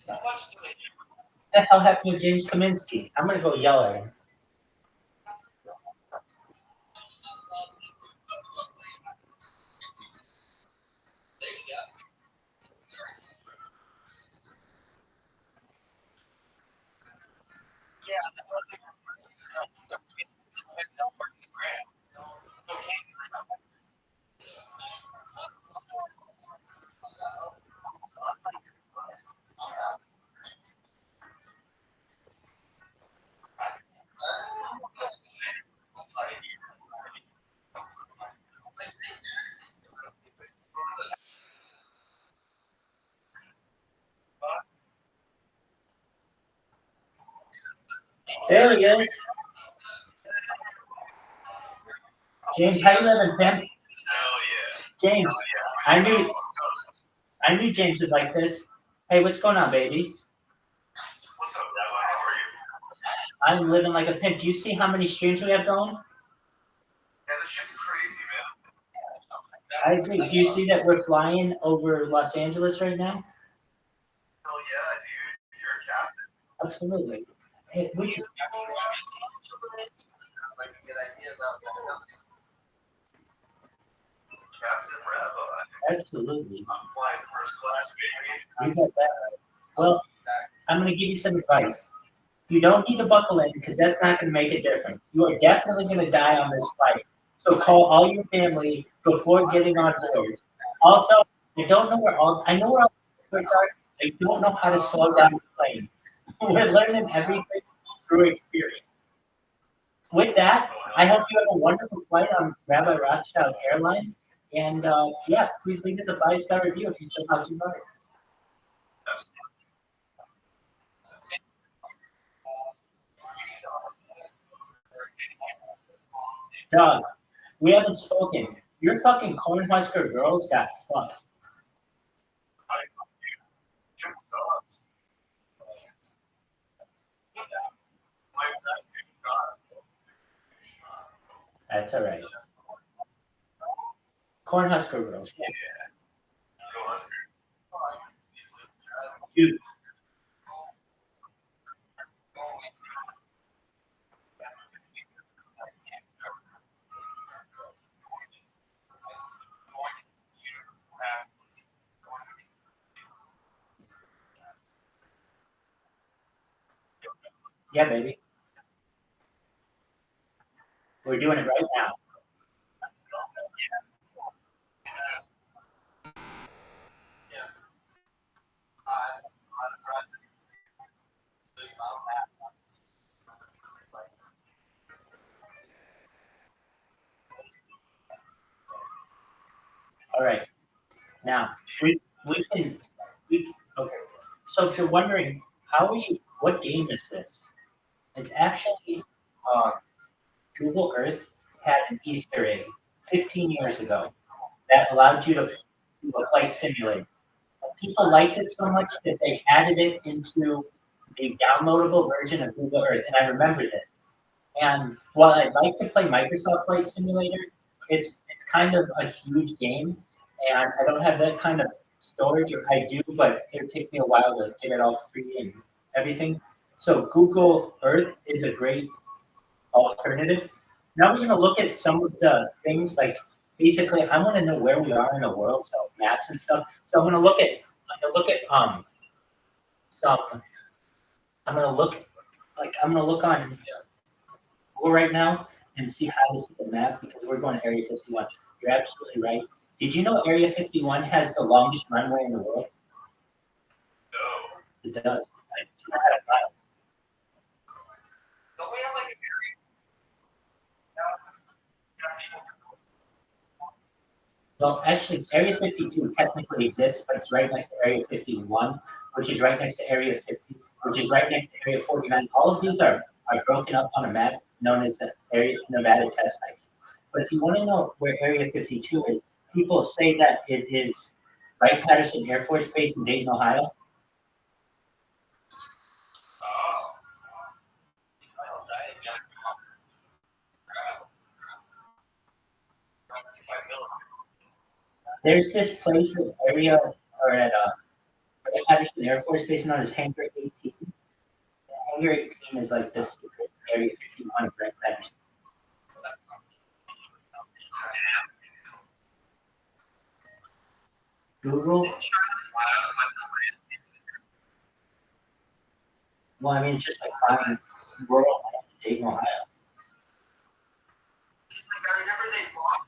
What the hell happened with James Kaminsky? I'm gonna go yell at him. There he is. James, how you living, pimp? James, I knew James would like this. Hey, what's going on, baby? What's up, Dad? How are you? I'm living like a pimp. Do you see how many streams we have going? Yeah, this shit's crazy, man. I agree. Do you see that we're flying over Los Angeles right now? Hell yeah, dude. You're a captain. Absolutely. Hey, we just, Captain Rabbi. absolutely. I'm flying first class, baby. You got that right. Well, I'm going to give you some advice. You don't need to buckle in because that's not going to make a difference. You are definitely going to die on this flight. So call all your family before getting on board. Also, I don't know where all I know where all the experts are. I don't know how to slow down the plane. We're learning everything through experience. With that, I hope you have a wonderful flight on Rabbi Rothschild Airlines. And yeah, please leave us a 5-star review if you somehow survive. Doug, we haven't spoken. Your fucking Cornhusker girls got fucked. That's all right. Cornhusker girls. Yeah. Dude. Yeah, baby. We're doing it right now. All right. Now we can okay. So if you're wondering what game is this? It's actually Google Earth had an Easter egg 15 years ago that allowed you to do a flight simulator. People liked it so much that they added it into the downloadable version of Google Earth, and I remember this. And while I'd like to play Microsoft Flight Simulator, it's kind of a huge game, and I don't have that kind of storage, or I do, but it would take me a while to get it all free and everything. So Google Earth is a great alternative. Now we're going to look at some of the things like basically I want to know where we are in the world, so maps and stuff. So I'm going to look at some. I'm going to look on Google right now and see how to see the map because we're going to Area 51. You're absolutely right. Did you know Area 51 has the longest runway in the world? No. It does. Like 2.5 miles. Don't we have like an area? Well, actually, Area 52 technically exists, but it's right next to Area 51, which is right next to Area 50, which is right next to Area 49. All of these are broken up on a map known as the Area Nevada Test Site. But if you want to know where Area 52 is, people say that it is Wright-Patterson Air Force Base in Dayton, Ohio. There's this place in area or at Wright-Patterson Air Force Base known as Hangar 18. Hangar 18 is like this secret Area 51 of Wright-Patterson. Google. Well, I mean, it's just like buying rural Dayton, Ohio. I remember they bought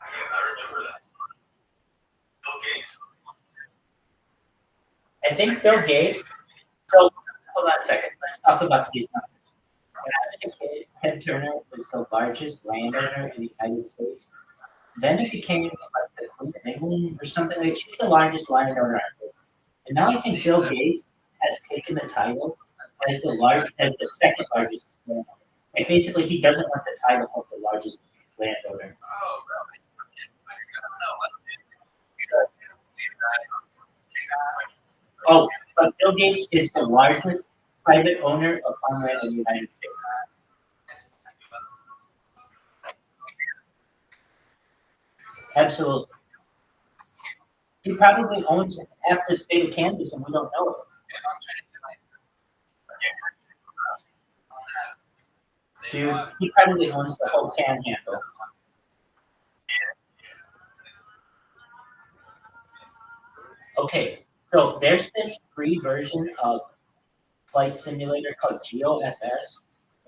I remember that. Bill Gates. I think Bill Gates. So hold on a second. Let's talk about these numbers. When I was a kid, Ted Turner was the largest landowner in the United States. Then it became like the Queen of England or something. Like she's the largest landowner ever. And now I think Bill Gates has taken the title as the second largest landowner. And basically, he doesn't want the title of the largest landowner. Oh, but Bill Gates is the largest private owner of farmland in the United States. Absolutely. He probably owns half the state of Kansas and we don't know it. Dude, he probably owns the whole panhandle. Okay, so there's this free version of Flight Simulator called GeoFS,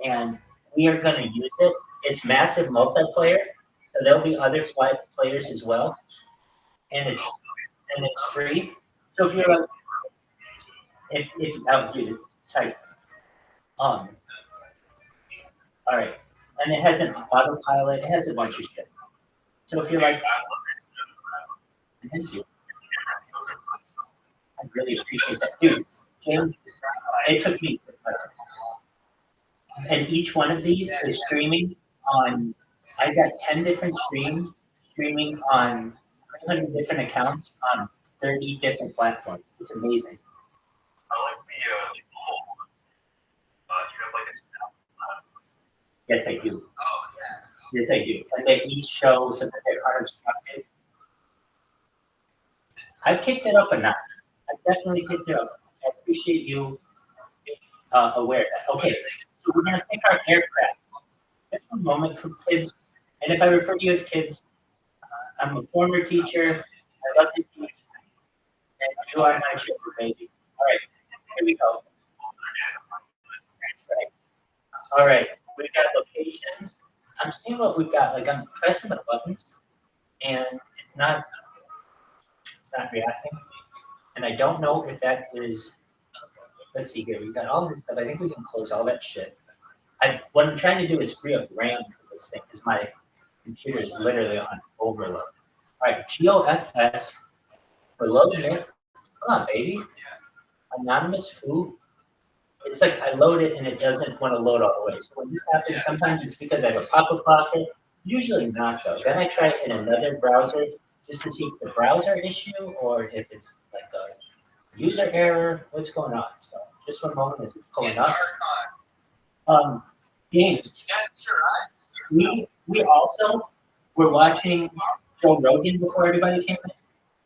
and we are going to use it. It's massive multiplayer, so there'll be other flight players as well, and it's free. So if you're like, if oh, dude, type, all right, and it has an autopilot. It has a bunch of shit. So if you're like, thank you. I really appreciate that, dude. James, it took me, and each one of these is streaming on. I got 10 different streams streaming on 300 different accounts on 30 different platforms. It's amazing. I like the you have like a snap. Yes, I do. Oh, yeah. Yes, I do. And they each show so that they're unobstructed. I've kicked it up a notch. I've definitely kicked it up. I appreciate you aware of that. Okay, so we're going to pick our aircraft. Just a moment for kids. And if I refer to you as kids, I'm a former teacher. I love to teach. And you are my shipper, baby. All right, here we go. That's right. All right, we got location. I'm seeing what we've got. Like I'm pressing the buttons, and it's not reacting. And I don't know if that is. Let's see here. We've got all this stuff. I think we can close all that shit. What I'm trying to do is free up RAM for this thing because my computer is literally on overload. All right, GeoFS for loading it. Come on, baby. Anonymous food. It's like I load it and it doesn't want to load all the way. So when this happens, sometimes it's because I have a pop-up blocker. Usually not though. Then I try it in another browser just to see if the browser issue or if it's like a user error. What's going on? So just one moment as it's pulling up. James, we also were watching Joe Rogan before everybody came in,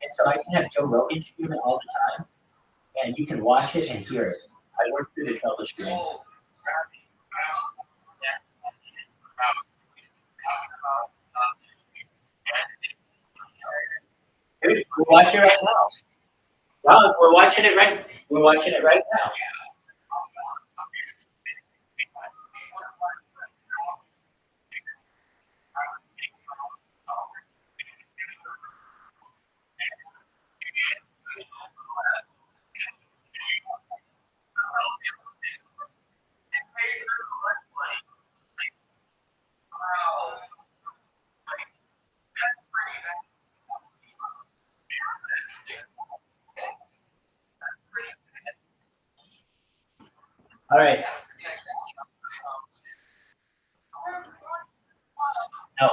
and so I can have Joe Rogan stream it all the time, and you can watch it and hear it. I worked through the troubleshooting. We're watching it right now. Wow, we're watching it right now. All right. No,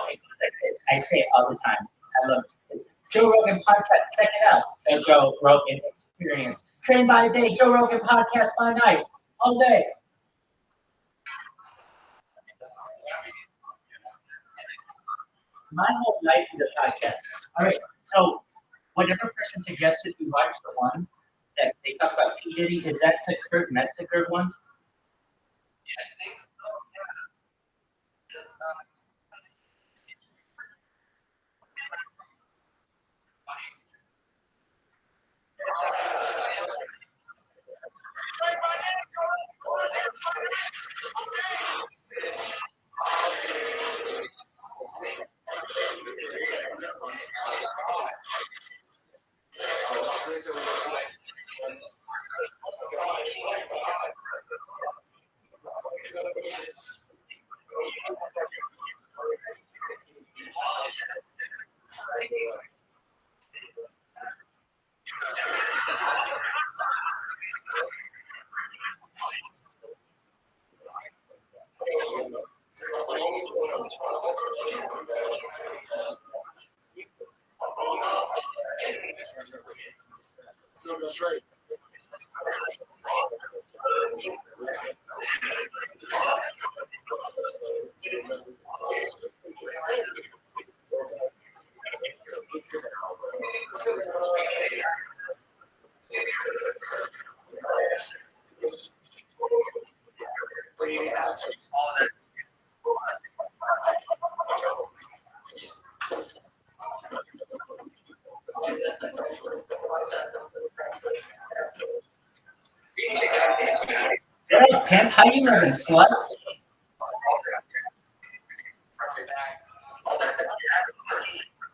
I say it all the time. I love it. Joe Rogan podcast. Check it out. The Joe Rogan Experience. Train by day, Joe Rogan podcast by night, all day. My whole life is a podcast. All right. So, whatever person suggested we watch the one that they talk about P. Diddy, is that the Kurt Metzger one? No, that's right. Hey, pimp, how you living, slut?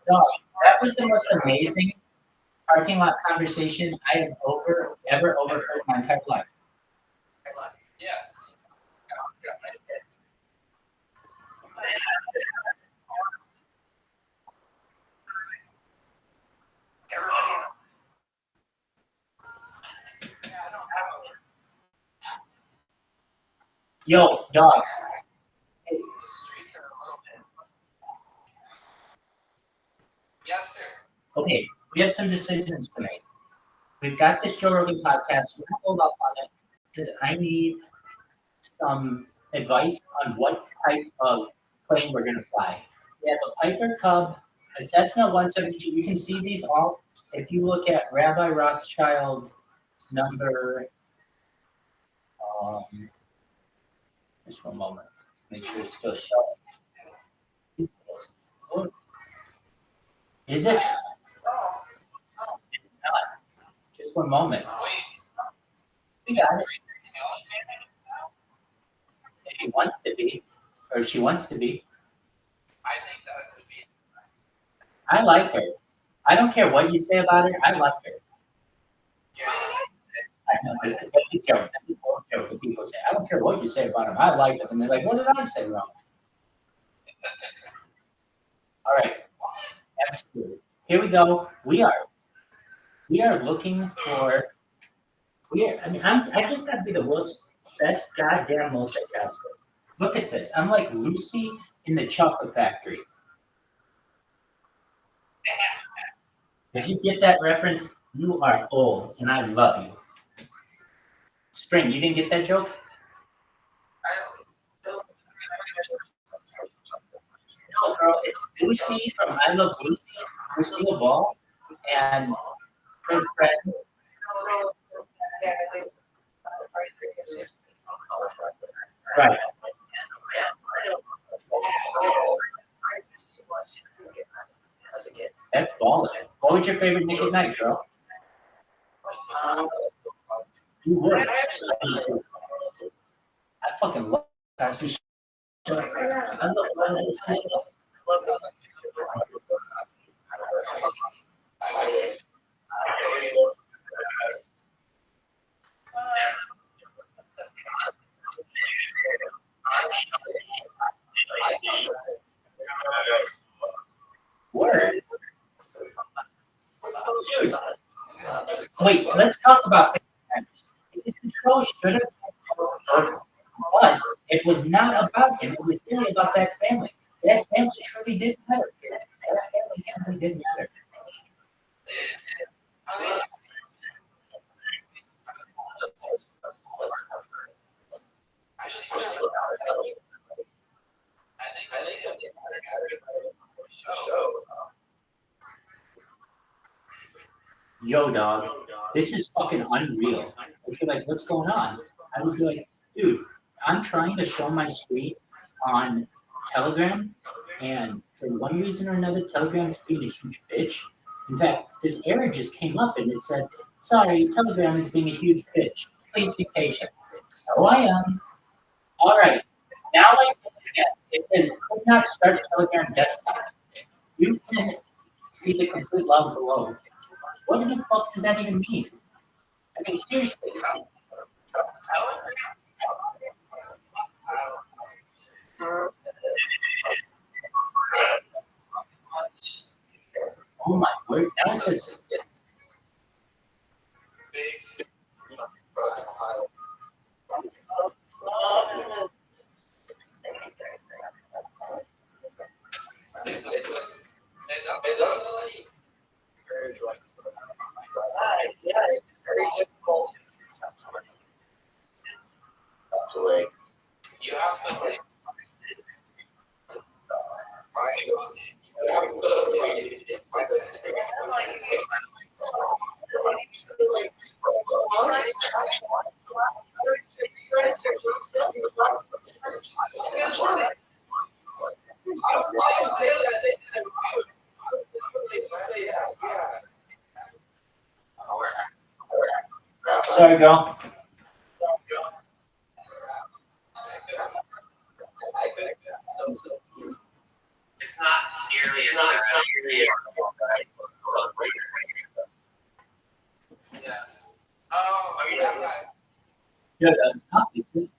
No, that was the most amazing parking lot conversation I have ever overheard in my entire life. Yeah. Yo, dogs. Yes, sir. Okay, we have some decisions to make. We've got this Joe Rogan podcast. We're gonna hold up on it because I need some advice on what type of plane we're gonna fly. We have a Piper Cub, a Cessna 172. You can see these all if you look at Rabbi Rothschild number. Just one moment. Make sure it's still showing. Is it? Not. Just one moment. We got it. If he wants to be, or she wants to be. I think that would be. I like her. I don't care what you say about her. I like her. I know, that's a joke. That's a joke that people say. I don't care what you say about him. I like them. And they're like, what did I say wrong? All right. Absolutely. Here we go. We are looking for. I just got to be the world's best goddamn multitasker. Look at this. I'm like Lucy in the Chocolate Factory. If you get that reference, you are old, and I love you. Spring, you didn't get that joke? No, girl, it's Lucy from I Love Lucy, Lucille Ball, and her friend. Right. That's baller. What was your favorite Nick at Night, girl? You would. I fucking love Cosby Show. I love Word. Dude. Wait, let's talk about it. This show should have been, but it was not about him. It was really about that family. That family truly did matter. That family truly did matter. Yo, dog, this is fucking unreal. If you're like, what's going on? I would be like, dude, I'm trying to show my screen on Telegram, and for one reason or another, Telegram's being a huge bitch. In fact, this error just came up and it said, sorry, Telegram is being a huge bitch. Please be patient. So I am. All right. Now I can again. It says could not start Telegram desktop. You can see the complete log below. What the fuck does that even mean? I mean, seriously. Oh my word, now it says. You have to like. Sorry, girl. It's not nearly as bad. Yeah. Oh, yeah. Good. I'll fix it.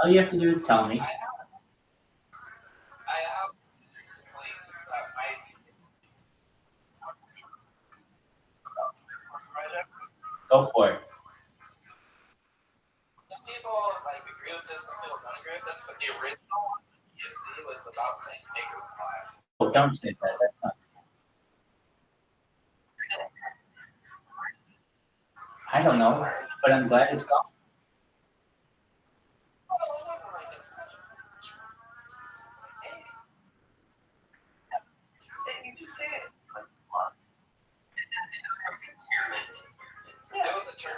All you have to do is tell me. I have complaints that Go for it. some people like agree with this, some people don't agree with this, but the original one, ESD, was about the Snickers bar. Oh, don't say that. That's not. I don't know, but I'm glad it's gone. That was a term.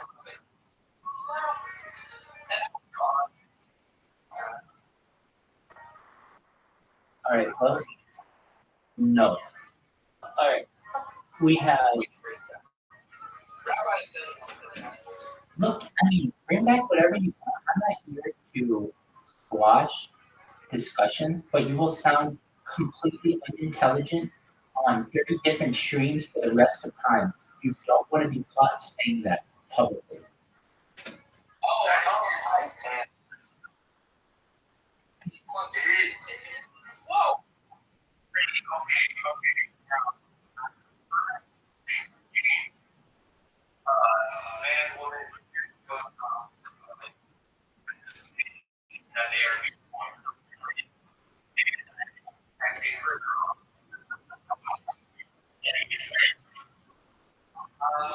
All right, well, no. All right, we have. Look, I mean, bring back whatever you want. I'm not here to squash discussion, but you will sound completely unintelligent on 30 different streams for the rest of time. You don't want to be caught saying that publicly. I see. Whoa. Man, woman,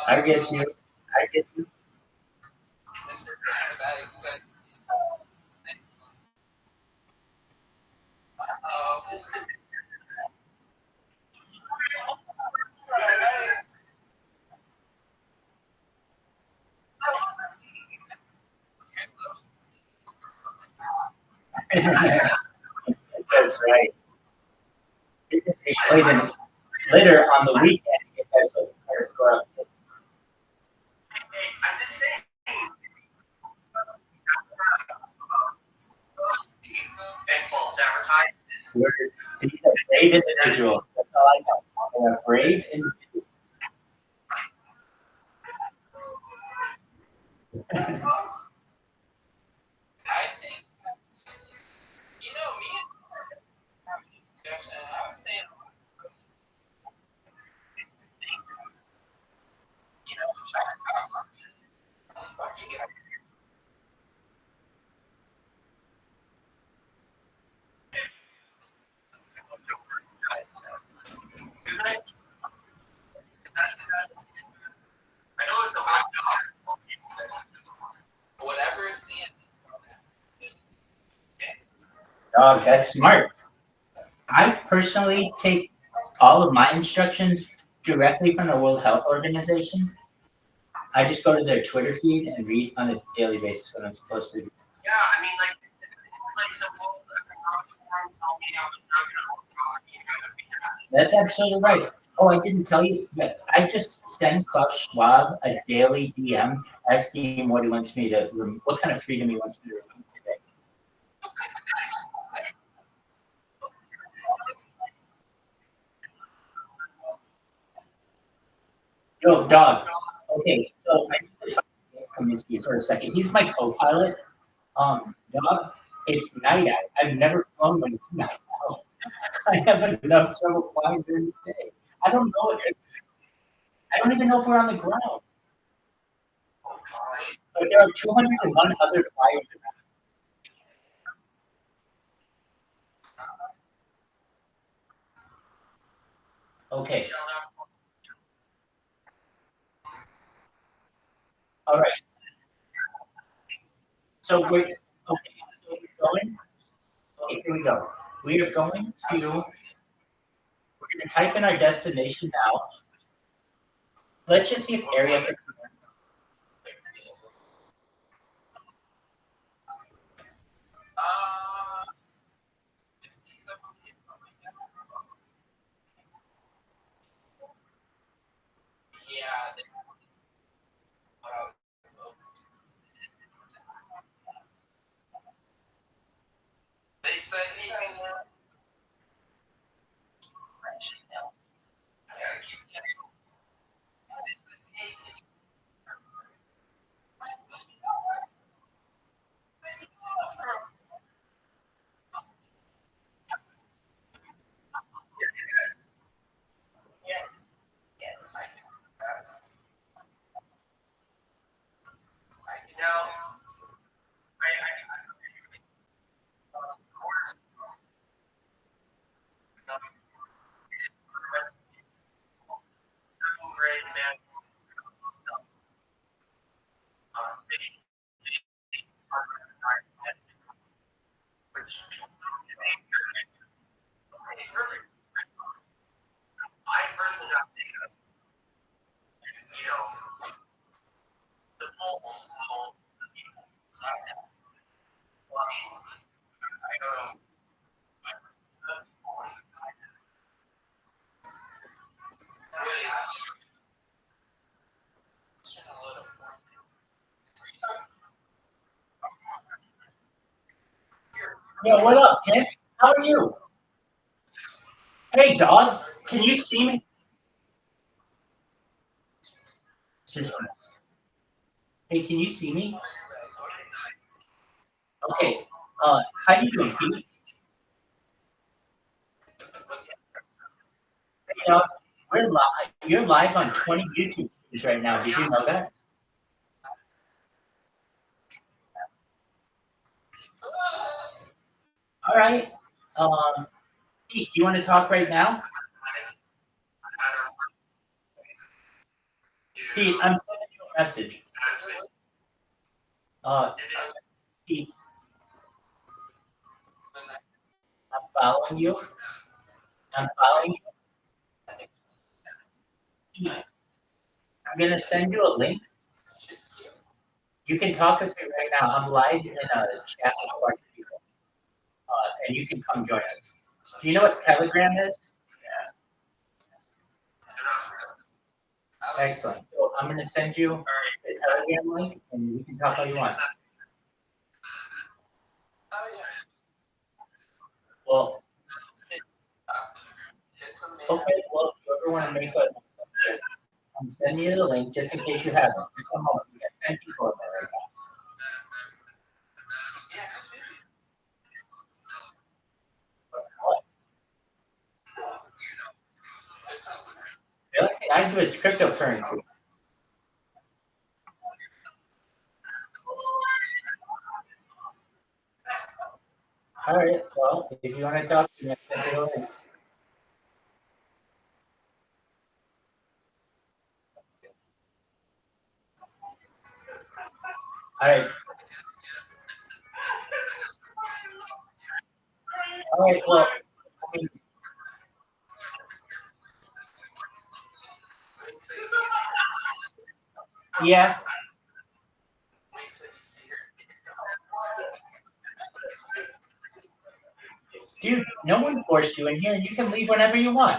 I get you. I get you. That's right. They play them later on the weekend. If that's what players go out. I'm just saying. And false advertising. These are brave individuals. That's all I know. They're brave individuals. I think, you know, me and Justin, I was saying, you know, fuck you guys. I know it's a hot dog. Whatever is the Dog, that's smart. I personally take all of my instructions directly from the World Health Organization. I just go to their Twitter feed and read on a daily basis what I'm supposed to do. Yeah, I mean, like the World Economic Forum told me I was not going to That's absolutely right. Oh, I didn't tell you that I just send Klaus Schwab a daily DM asking him what he wants me to, what kind of freedom he wants me to remove today. Yo, dog. Okay, so I need to talk to Dave Kaminsky for a second. He's my co-pilot. Dog, it's night out. I've never flown when it's night out. I have enough trouble flying during the day. I don't know if I don't even know if we're on the ground. But there are 201 other flyers around. Okay. All right. So we're okay. So we're going. Okay, here we go. We are going to type in our destination now. Let's just see if area. They said he's Yeah, what up, Ken? How are you? Hey, dog. Can you see me? Hey, can you see me? Okay. How you doing, Pete? Hey, dog. We're live. You're live on 20 YouTube videos right now. Did you know that? All right. Pete, you want to talk right now? Pete, I'm sending you a message. Pete, I'm following you. I'm following you. I'm gonna send you a link. You can talk with me right now. I'm live in a chat with a bunch of people, and you can come join us. Do you know what Telegram is? Excellent. So I'm going to send you the Telegram link, and you can talk all you want. Well, okay. Well, if you ever want to make a, I'm sending you the link just in case you haven't. Just a moment. We got 10 people in there right now. The only thing I do is cryptocurrency. All right. Well, if you want to talk to me, I'll send you the link. All right. All right. Well, I mean, yeah. Dude, no one forced you in here, and you can leave whenever you want.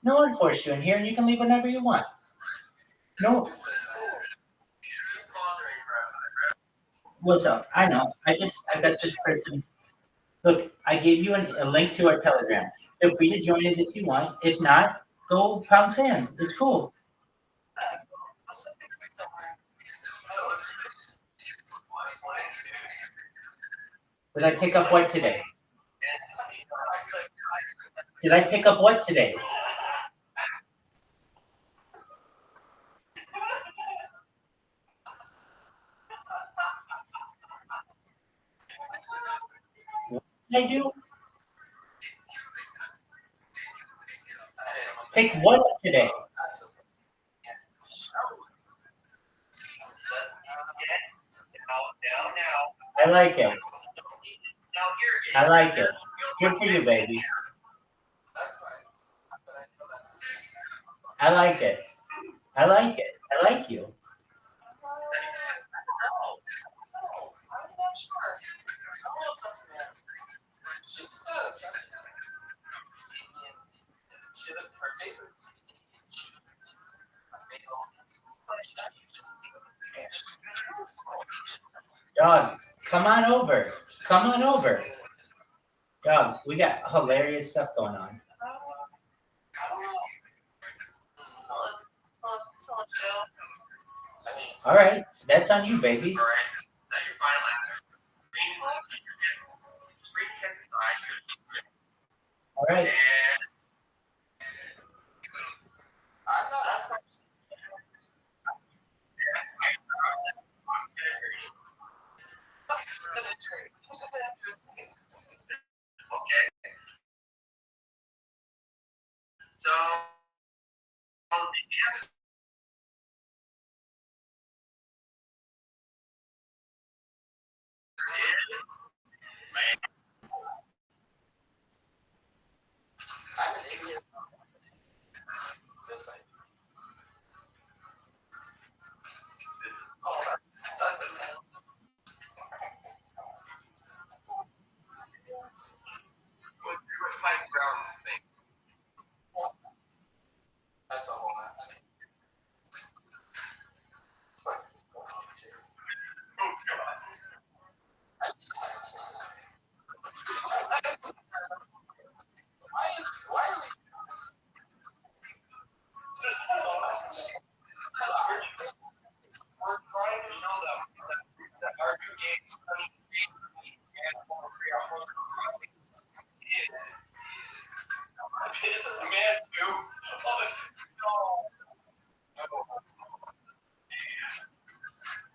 No one forced you in here, and you can leave whenever you want. No. What's up? I know. I got this person. Look, I gave you a link to our Telegram. Feel free to join it if you want. If not, go pound sand. It's cool. Did I pick up what today? Did I pick up what today? What did I do? Pick what up today? I like it. I like it. Good for you, baby. I like it. I like it. I like you. Dog, come on over. Come on over. Dog, we got hilarious stuff going on. All right, that's on you, baby. All right.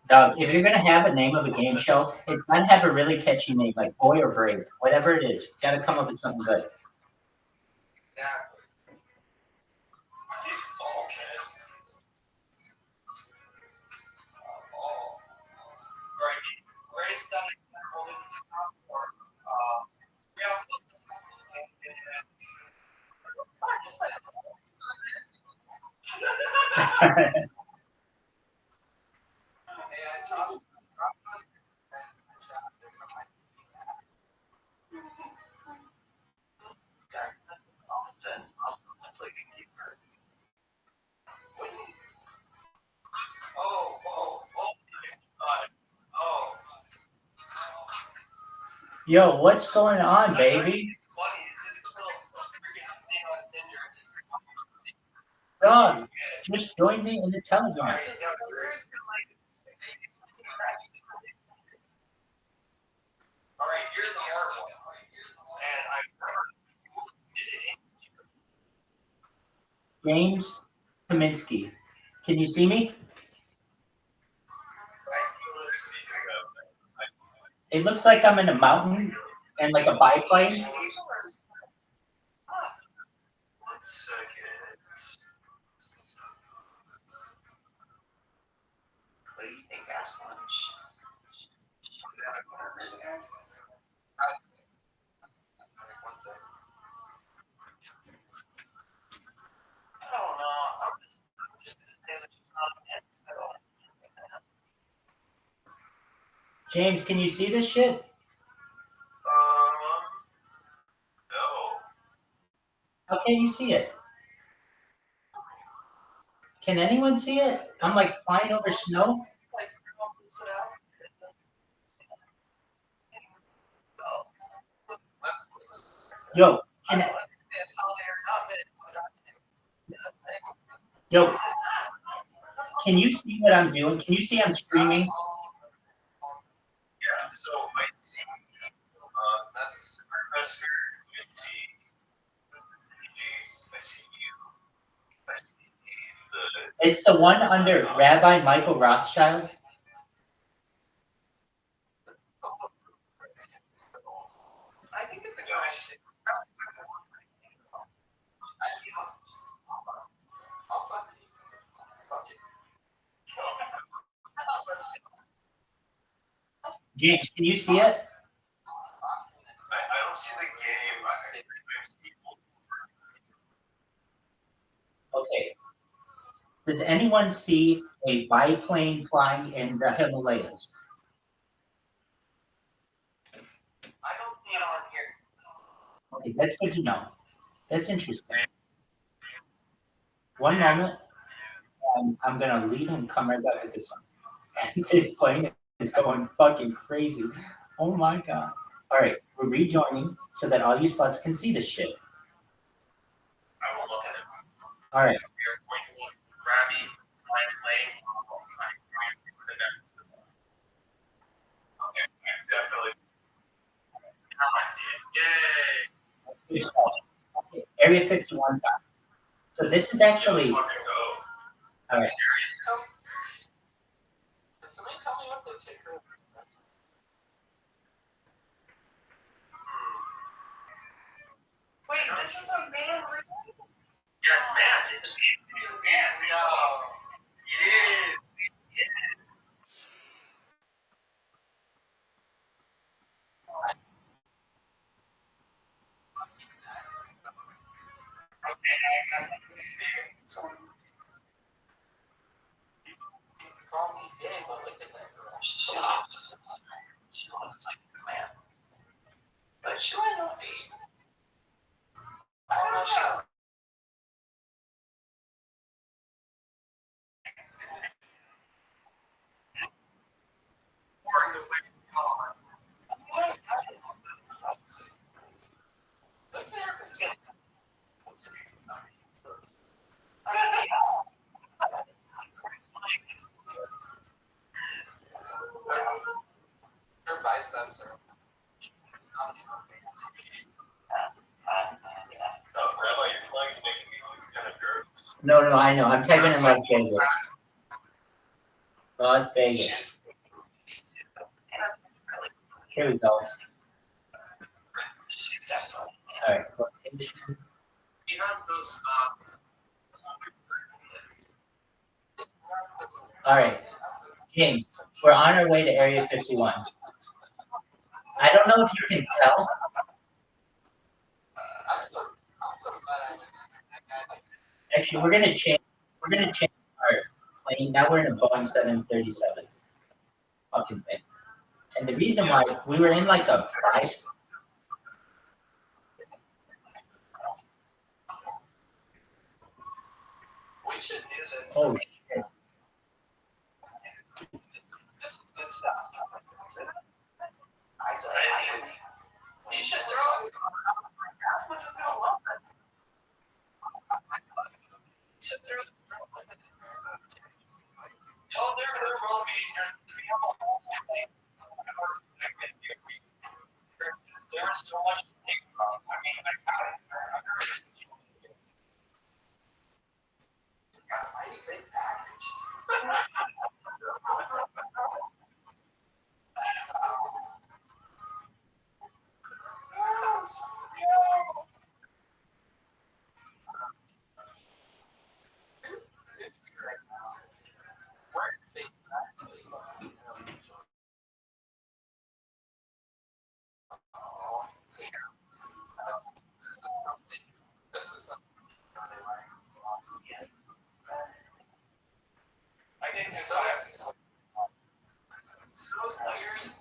Dog, if you're gonna have a name of a game show, it's gotta have a really catchy name, like Boy or Brave, whatever it is. Gotta come up with something good. Yo, what's going on, baby? Dog, just join me in the Telegram. James Kaminsky. Can you see me? It looks like I'm in a mountain and like a biplane. James, can you see this shit? No. How can you see it? Can anyone see it? I'm like flying over snow. Yo, yo, can you see what I'm doing? Can you see I'm streaming? Yeah, so I see that's Professor, I see you. I see the It's the one under Rabbi Michael Rothschild. I think it's a guy. James, can you see it? Does anyone see a biplane flying in the Himalayas? I don't see it on here. Okay, that's good to know. That's interesting. One moment, I'm gonna leave and come right back with this one. And this plane is going fucking crazy. Oh my god. All right, we're rejoining so that all you sluts can see this shit. I will look at it. All right. We are going to look Rabbi Rothschild. Okay, definitely. Now I see it. Yay! Good stuff. Okay, Area 51 time. So this is actually. All right. Can somebody tell me what the ticker is? Wait, this is a man really? Yes, man. It's a man. No. It is. Call me gay, but look at that girl. She looks like a man. But she might not be. I'm not sure. Her biceps are. Rabbi, your flag's making me look kind of nervous. No, I know. I'm typing in Las Vegas. Las Vegas. Here we go. All right. Location. All right. James, we're on our way to Area 51. I don't know if you can tell. Actually, we're gonna change our plane. Now we're in a Boeing 737 fucking thing. And the reason why we were in like a private. We should do this. Oh shit. This is good stuff. You should do it. That's what is gonna love it. There will be. We have a whole thing. There's so much to take from. I mean, I got it. Mighty big package. It's right now. Where is the I didn't so serious.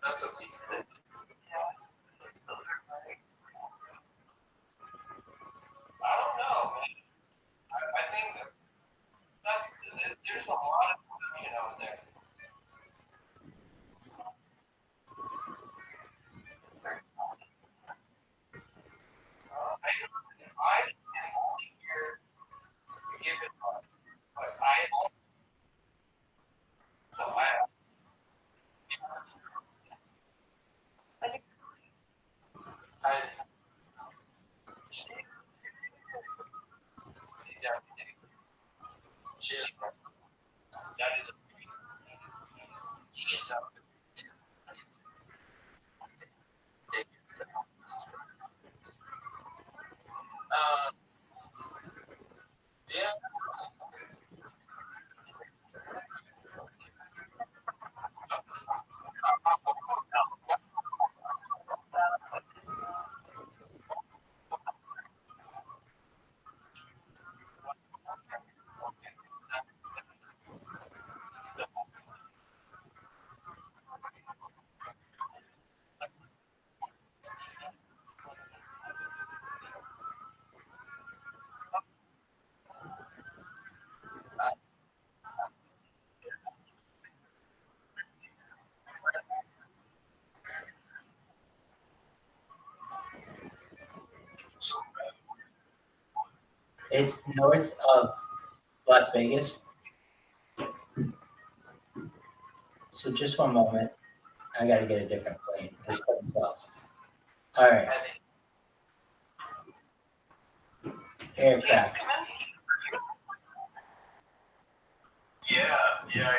That's a piece of it. I don't know, man. I think That is. It's north of Las Vegas. So just one moment. I got to get a different plane. This doesn't well. All right. Aircraft. Yeah. You guys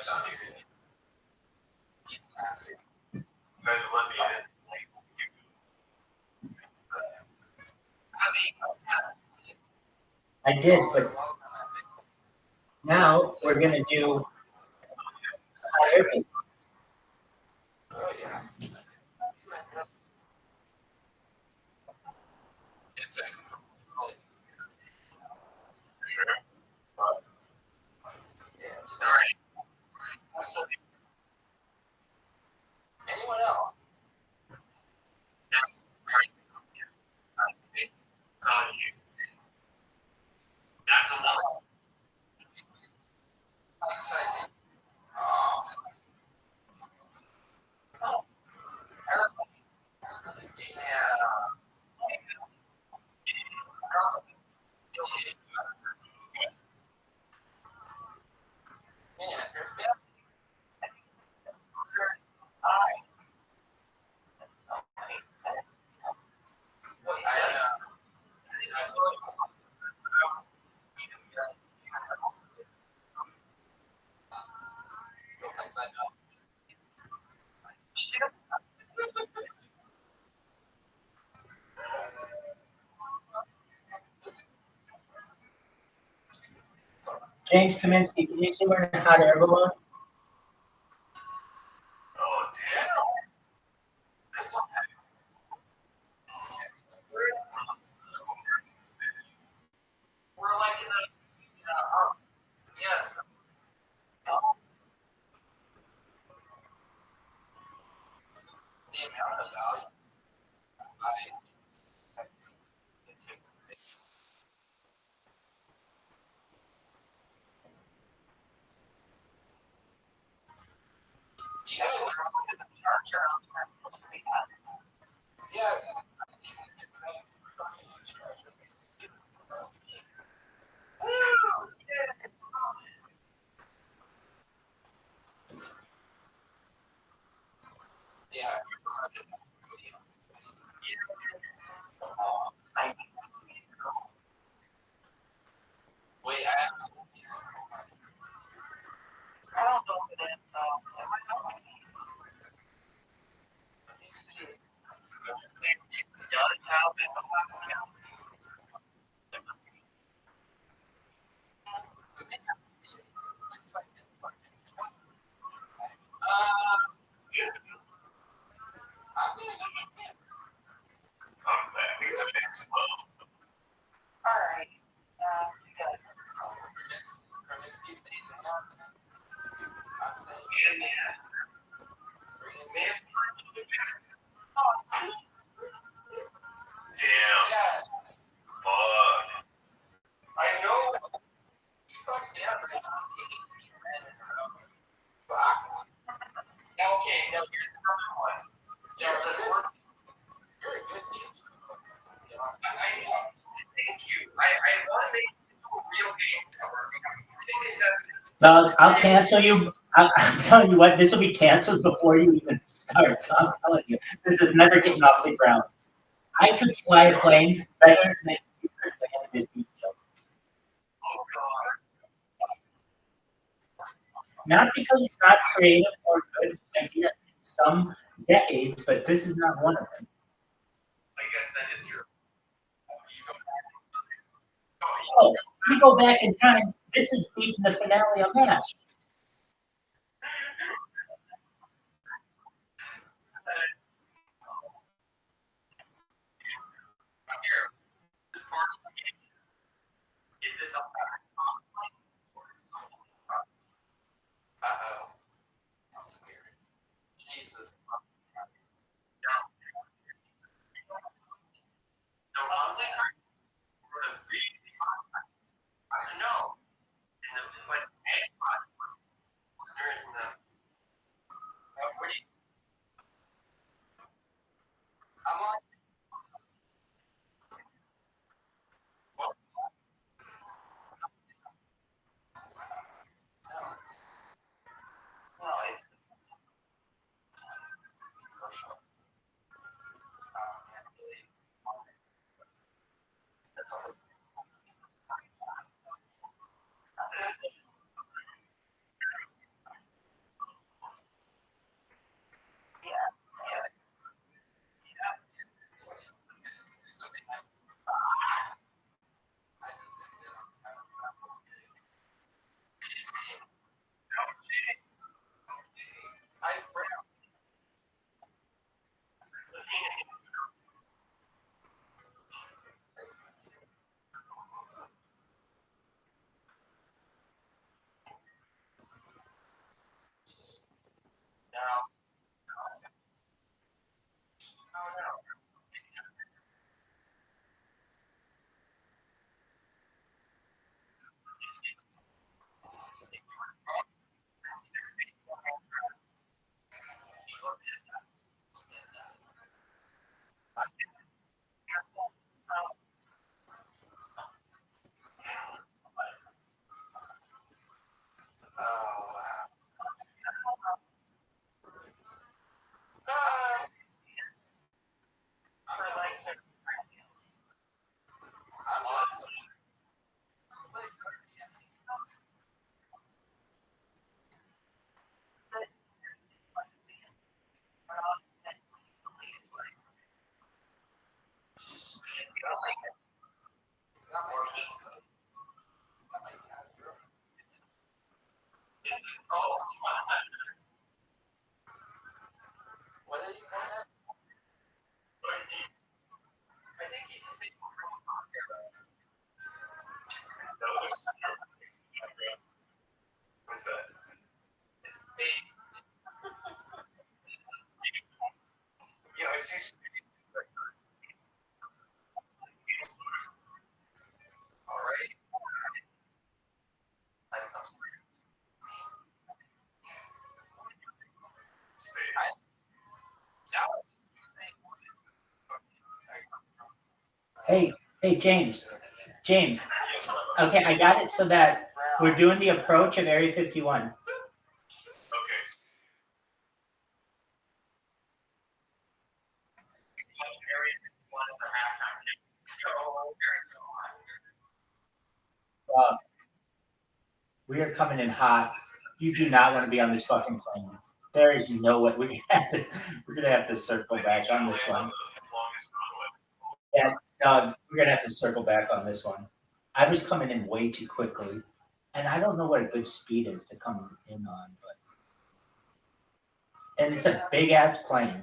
let me in. I did, but now we're going to do hot air balloon. Oh, yeah. Anyone else? That's a lot. James Kaminsky, can you see we're in a hot air balloon? Oh, damn. We're like in a, yes. The amount of value. You guys are in the church around. Yeah. Yeah. Wait, I don't know if it is, though. It does have it. I'm back. It's a bit slow. All right. Good. Damn. Fuck. I know. Okay, now here's the first one. Yeah, you're a good teacher. Thank you. I want to make it a real game cover. I think it does. Well, I'll cancel you. I'm telling you what, this will be canceled before you even start. So I'm telling you, this is never getting off the ground. I could fly a plane better than you could land this beach show. Not because it's not creative or good idea in some decades, but this is not one of them. Oh, we go back in time. This is beating the finale of MASH. Uh-oh. I'm scared. Jesus. Hey, James. James. Okay, I got it so that we're doing the approach of Area 51. We are coming in hot. You do not want to be on this fucking plane. There is no way. We're gonna have to circle back on this one. Yeah, Doug, we're gonna have to circle back on this one. I was coming in way too quickly, and I don't know what a good speed is to come in on, and it's a big ass plane.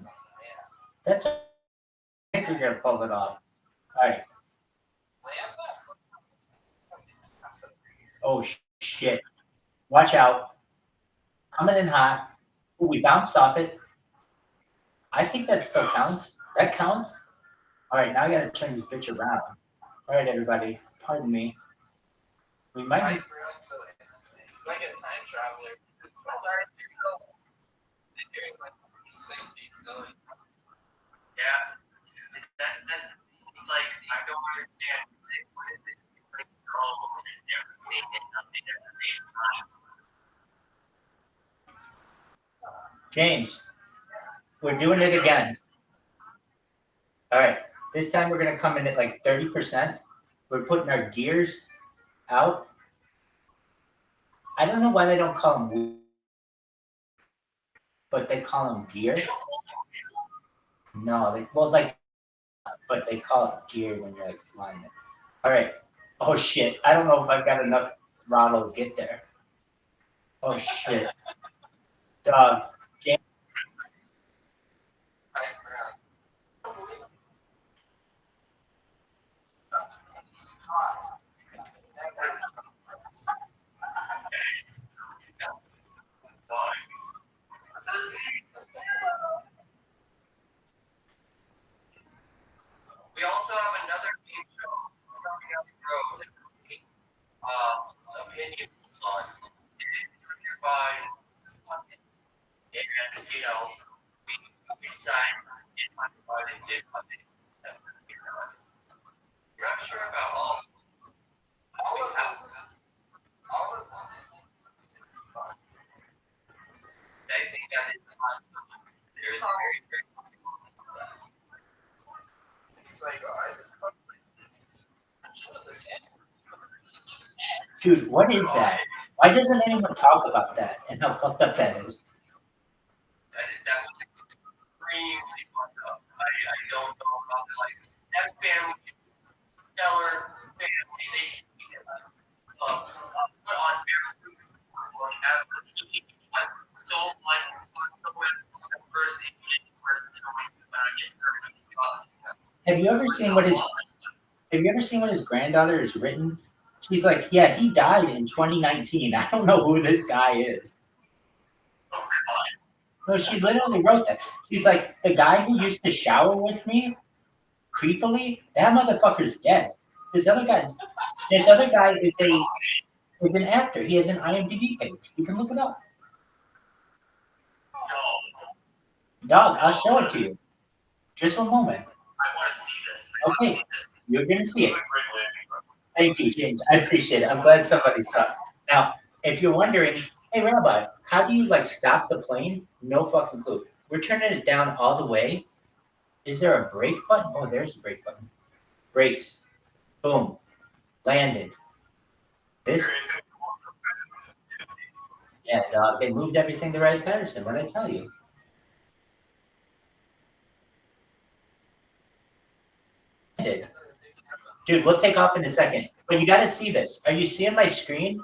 I think we're gonna pull it off. All right. Oh shit! Watch out! Coming in hot. Ooh, we bounced off it. I think that still counts. That counts. All right, now I gotta turn this bitch around. All right, everybody, pardon me. We might. Like a time traveler. Yeah. That's like, I don't understand. What is it? James, we're doing it again. All right, this time we're gonna come in at like 30%. We're putting our gears out. I don't know why they don't call them but they call them gear. No, but they call it gear when you're like flying it. All right. Oh shit! I don't know if I've got enough throttle to get there. Oh shit, dog. James. We also have another game show coming up the road. Opinion on by and we decided what they did. We're not sure about all of them. I think that is there's very, very it's like Dude, what is that? Why doesn't anyone talk about that and how fucked up that is? that was extremely fucked up. I don't know about like that family, stellar family. They should be put on their have so much diversity. Have you ever seen what his granddaughter has written? She's like, yeah, he died in 2019. I don't know who this guy is. No, she literally wrote that. She's like, the guy who used to shower with me, creepily, that motherfucker's dead. This other guy is an actor. He has an IMDb page. You can look it up. Dog, I'll show it to you. Just one moment. Okay, you're gonna see it. Thank you, James. I appreciate it. I'm glad somebody saw it. Now, if you're wondering, hey, Rabbi, how do you stop the plane? No fucking clue. We're turning it down all the way. Is there a brake button? Oh, there's a brake button. Brakes. Boom. Landed. This. Yeah, dog. They moved everything to Wright Patterson. What did I tell you? Dude, we'll take off in a second. But you got to see this. Are you seeing my screen?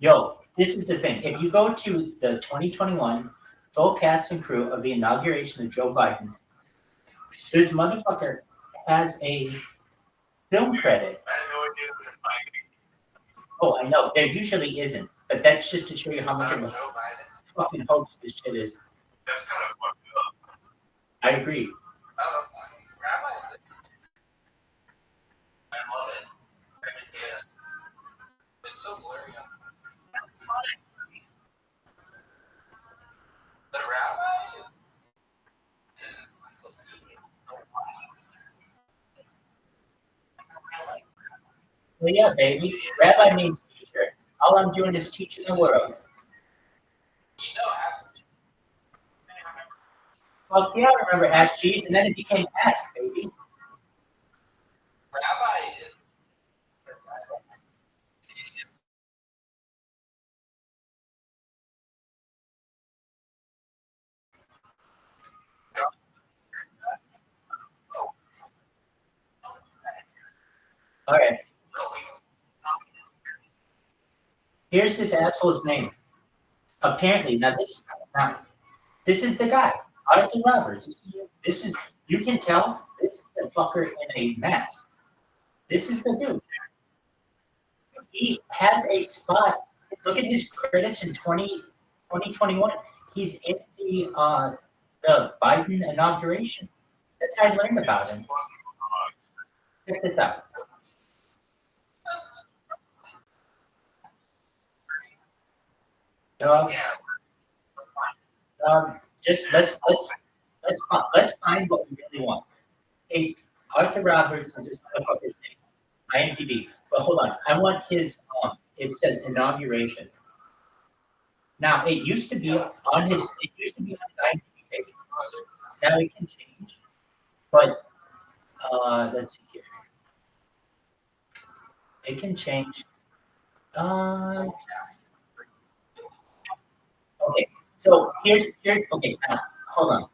Yo, this is the thing. If you go to the 2021 full cast and crew of the inauguration of Joe Biden, this motherfucker has a film credit. Oh, I know. There usually isn't. But that's just to show you how much of a fucking hoax this shit is. That's kind of fucked up. I agree. I love it. It's so blurry. The rabbi? Well, yeah, baby. Rabbi means teacher. All I'm doing is teaching the world. Well, yeah, I remember Ask Jeeves, and then it became Ask, baby. Rabbi is. All right. Here's this asshole's name. Apparently, now this is the guy, Arthur Roberts. This is you can tell this is the fucker in a mask. This is the dude. He has a spot. Look at his credits in 2021. He's in the Biden inauguration. That's how I learned about him. Check this out. Just let's find what we really want. Hey, Arthur Roberts is this motherfucker's name. IMDb. But hold on, I want his. It says inauguration. Now it used to be on his. It used to be on his IMDb page. Now it can change. But let's see here. It can change. Okay, so here. Okay, now hold on.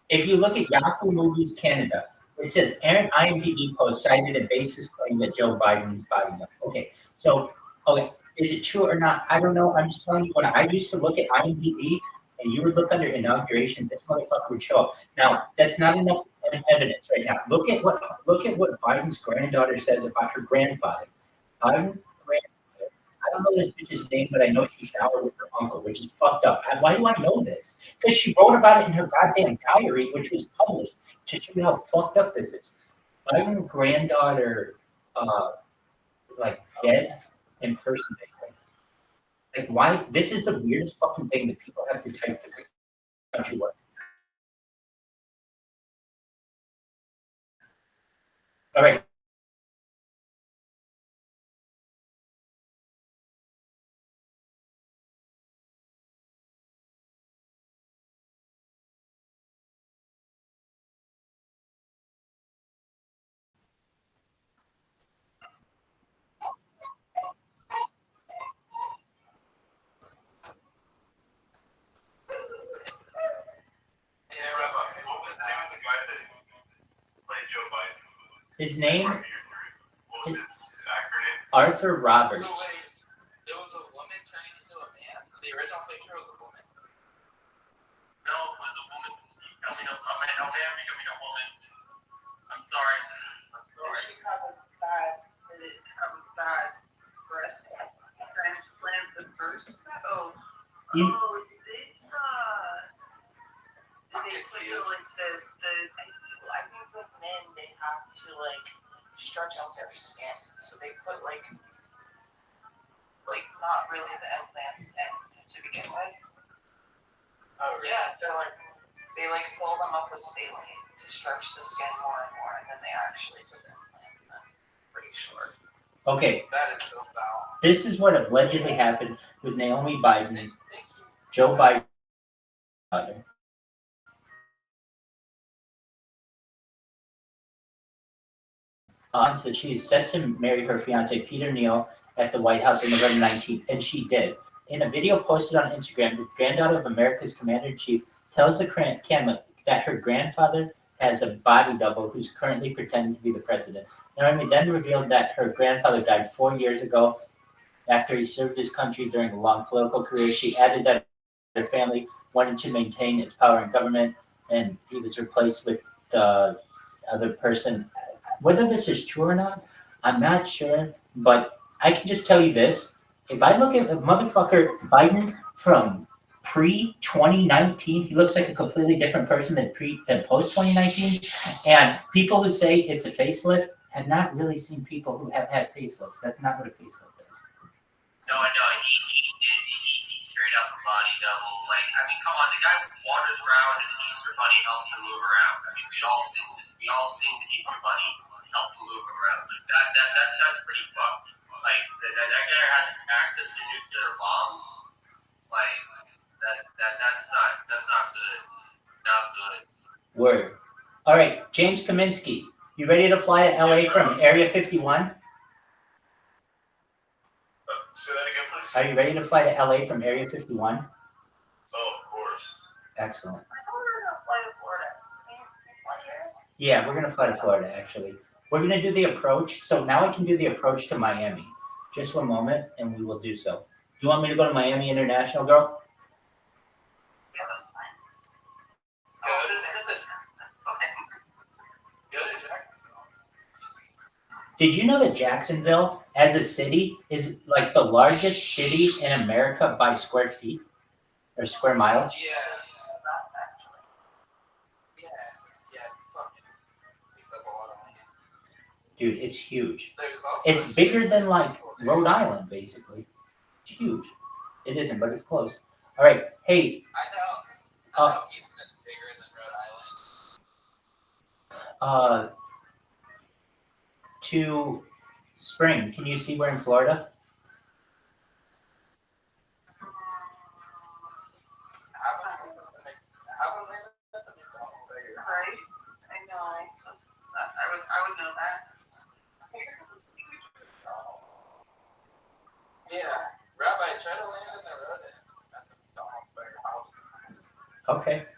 If you look at Yahoo Movies Canada, it says Aaron IMDb post cited a basis claim that Joe Biden is body double. Okay, is it true or not? I don't know. I'm just telling you. When I used to look at IMDb and you would look under inauguration, this motherfucker would show up. Now that's not enough evidence right now. Look at what Biden's granddaughter says about her grandfather. Biden's grandfather. I don't know this bitch's name, but I know she showered with her uncle, which is fucked up. Why do I know this? Because she wrote about it in her goddamn diary, which was published, to show you how fucked up this is. Biden's granddaughter, like dead in person. Like, why? This is the weirdest fucking thing that people have to type to the country web. All right. Yeah, Rabbi, what was the name of the guy that played Joe Biden? His name? What was his acronym? Arthur Roberts. So wait, it was a woman turning into a man? The original picture was a woman? No, it was a woman becoming a man becoming a woman. I'm sorry. She have a bad breast transplant the first? You- It's they put the like I think with men they have to like stretch out their skin, so they put like not really the implants to begin with. Oh, really? Yeah, they're like they like pull them up with saline to stretch the skin more and more, and then they actually put the implant in. I'm pretty sure. Okay. That is so foul. This is what allegedly happened with Naomi Biden, Joe Biden. That she's set to marry her fiance Peter Neal at the White House on November 19th, and she did. In a video posted on Instagram, the granddaughter of America's commander-in-chief tells the camera that her grandfather has a body double who's currently pretending to be the president. Naomi then revealed that her grandfather died 4 years ago after he served his country during a long political career. She added that her family wanted to maintain its power in government, and he was replaced with the other person. Whether this is true or not, I'm not sure, but I can just tell you this. If I look at the motherfucker Biden from pre-2019, he looks like a completely different person than post-2019. And people who say it's a facelift have not really seen people who have had facelifts. That's not what a facelift is. No, I know. He straight up body double. Like, I mean, come on, the guy wanders around and the Easter Bunny helps him move around. I mean, we all seen the Easter Bunny help him move around. Like, that's pretty fucked. Like, that guy has access to nuclear bombs. Like, that's not good. Not good. Word. All right, James Kaminsky, you ready to fly to LA from Area 51? Say that again, please. Are you ready to fly to LA from Area 51? Oh, of course. Excellent. I thought we were gonna fly to Florida. Can you fly here? Yeah, we're gonna fly to Florida actually. We're gonna do the approach. So now I can do the approach to Miami. Just one moment, and we will do so. You want me to go to Miami International, girl? Yeah, that's fine. Go to this. Okay. Go to Jacksonville. Did you know that Jacksonville, as a city, is like the largest city in America by square feet or square miles? Yeah, actually. Yeah. That's a lot of money. Dude, it's huge. There's also It's bigger than like Rhode Island, basically. It's huge. It isn't, but it's close. All right. Hey. I know Houston's bigger than Rhode Island. To Spring, can you see we're in Florida? Right? I know. Yeah. Rabbi, try to land in the road at the McDonald's by your house. Okay,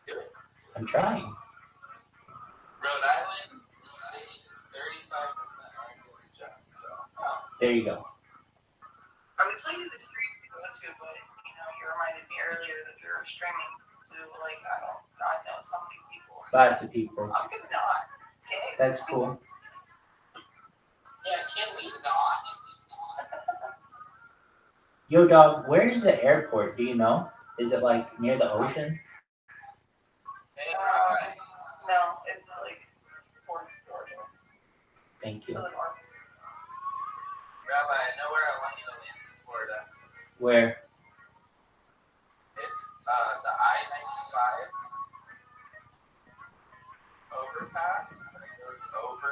Do it. I'm trying. Rhode Island, city, 35% arguing job. There you go. I would tell you the streets to go to, but you reminded me earlier that you're streaming to like God knows how many people. Lots of people. I'm gonna not. Okay. That's cool. Yeah, can we not? Yo, dog, where's the airport? Do you know? Is it like near the ocean? No, it's like towards Georgia. Thank you. To the north. Rabbi, I know where I want you to land in Florida. Where? It's the I-95 overpass. It goes over.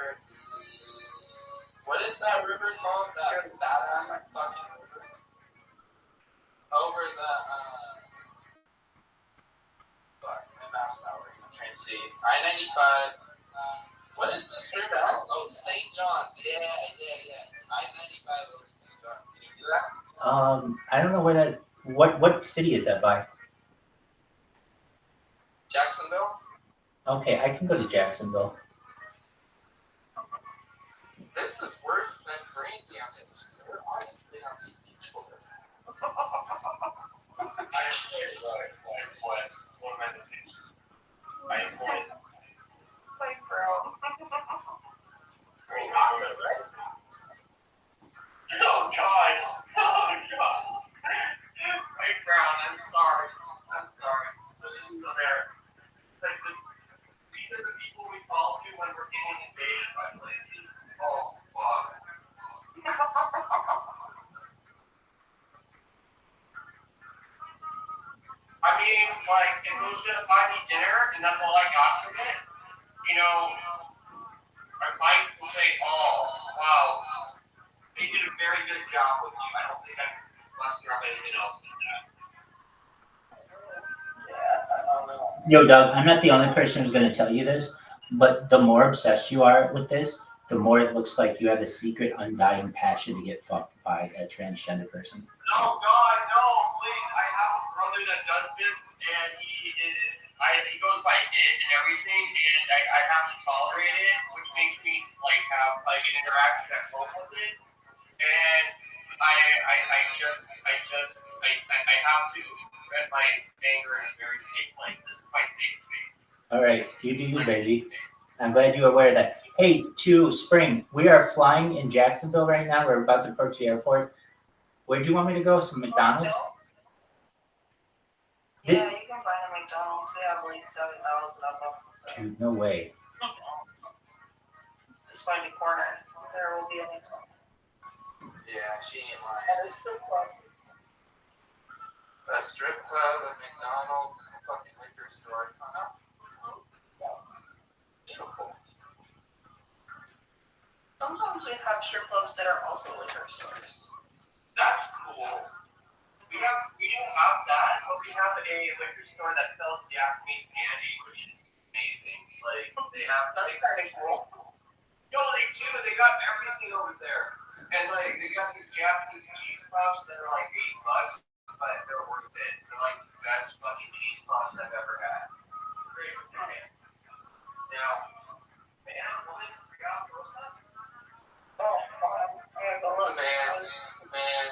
What is that river called? That badass fucking river. Over the fuck, my map's not working. I'm trying to see. I-95. What is this river? Oh, St. John's. Yeah. I-95 over St. John's. Can you do that? I don't know where that. What city is that by? Jacksonville. Okay, I can go to Jacksonville. This is worse than brain damage. Honestly, I'm speechless. Like, bro. Oh God! Wait, Brown, I'm sorry. Listen to there. Like, these are the people we call to when we're getting invaded by places. Oh, fuck. I mean, like, if it was gonna buy me dinner and that's all I got from it, I might say, oh, wow, they did a very good job with you. I don't think I can muster up anything else than that. Yeah, I don't know. Yo, Doug, I'm not the only person who's going to tell you this, but the more obsessed you are with this, the more it looks like you have a secret, undying passion to get fucked by a transgender person. No, God, no, please. I have a brother that does this, and he goes by it and everything, and I have to tolerate it, which makes me, like, have, like, an interaction at home with it. And I have to vent my anger in a very safe place. This is my safe space. All right, you do you, baby. I'm glad you're aware of that. Hey, to Spring, we are flying in Jacksonville right now. We're about to approach the airport. Where do you want me to go? Some McDonald's? Yeah, you can find a McDonald's. We have like 7,000 of them. So. Dude, no way. Just find a corner. There will be a McDonald's. Yeah, she ain't lying. And a strip club. A strip club, a McDonald's, a fucking liquor store. Beautiful. Sometimes we have strip clubs that are also liquor stores. That's cool. We don't have that, but we have a liquor store that sells Japanese candy, which is amazing. Like, they have That's kind of cool. No, they do. They got everything over there. And, like, they got these Japanese cheese puffs that are like $8, but they're worth it. They're like the best fucking cheese puffs I've ever had. Great. Now, man, I really forgot those stuff. Oh, fine. I gotta go look. It's a man.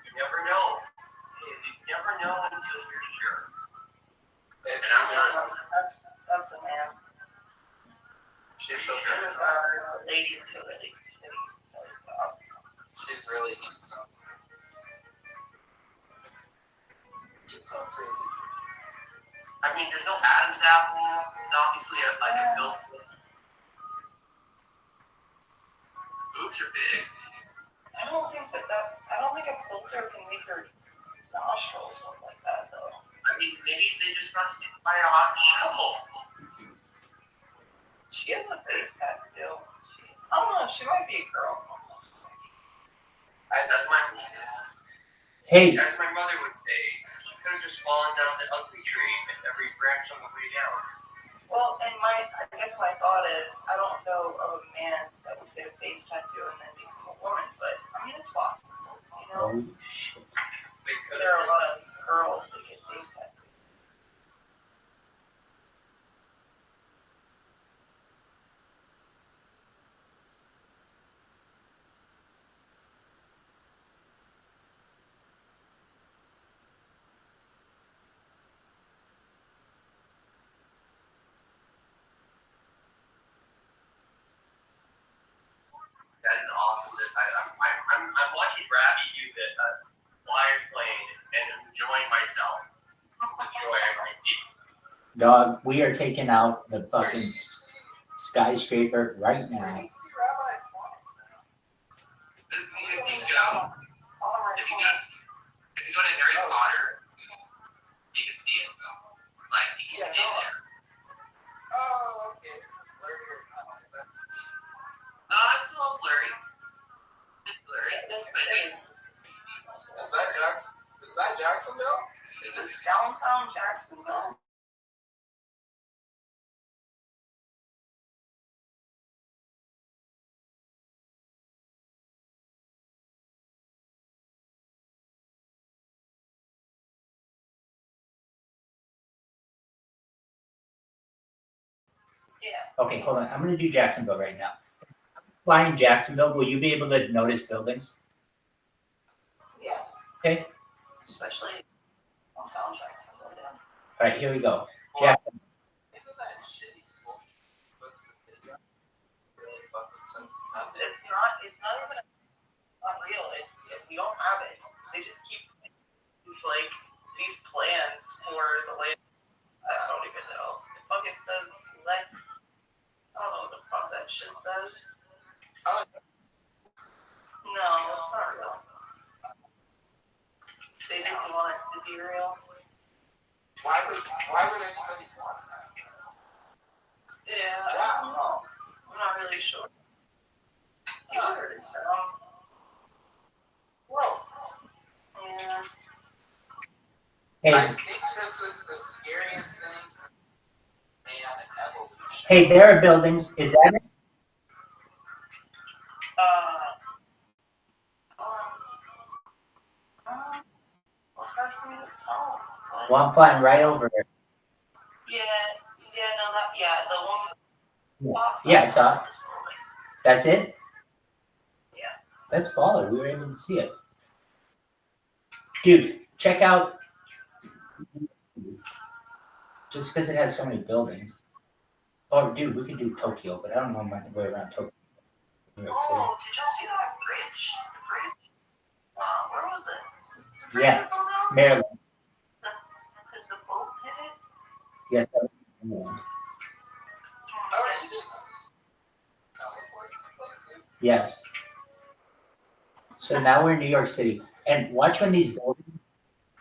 You never know. You never know until you're sure. That's a man. She's so She's a lady to lady. She's really handsome. She's so pretty. I mean, there's no Adam's apple. It's obviously like a milk. Boobs are big. I don't think a filter can make her nostrils look like that though. I mean, maybe they just got hit by a hot shovel. She has a face tattoo. I don't know. She might be a girl. That's my. Hey. As my mother would say, she could have just fallen down the ugly tree and every branch on the way down. Well, and I guess my thought is, I don't know of a man that would get a face tattoo and then become a woman, but I mean, it's possible, you know? Oh shit. There are a lot of girls that get face tattoos. That is awesome. I'm watching Rabbi do the flyers plane and enjoying myself. Enjoy everything. Dog, we are taking out the fucking skyscraper right now. If you go to Harry Potter, you can see it. Like, you can see it there. Oh, okay. It's a little blurry. It's blurry. Is that Jacksonville? Is this downtown Jacksonville? Yeah. Okay, hold on. I'm gonna do Jacksonville right now. Flying Jacksonville, will you be able to notice buildings? Yeah. Okay. Especially downtown Jacksonville, yeah. All right, here we go. Jacksonville. It's not even real. We don't have it. They just keep these plans for the land. I don't even know. It fucking says Lex. I don't know what the fuck that shit says. No, it's not real. They just want it to be real. Why would anybody want that? Yeah. Yeah, no. I'm not really sure. You heard it, so. Well. Yeah. Hey. I think this is the scariest things man in evolution. Hey, there are buildings. Is that it? Well, I'm flying right over there. The one. Yeah, I saw it. That's it? Yeah. That's baller. We were able to see it. Dude, check out. Just because it has so many buildings. Oh, dude, we could do Tokyo, but I don't know my way around Tokyo. New York City. Oh, did y'all see that bridge? The bridge? Where was it? Yeah, Maryland. Because the boat hit it? Yes, that was Maryland. Yes. So now we're in New York City. And watch when these buildings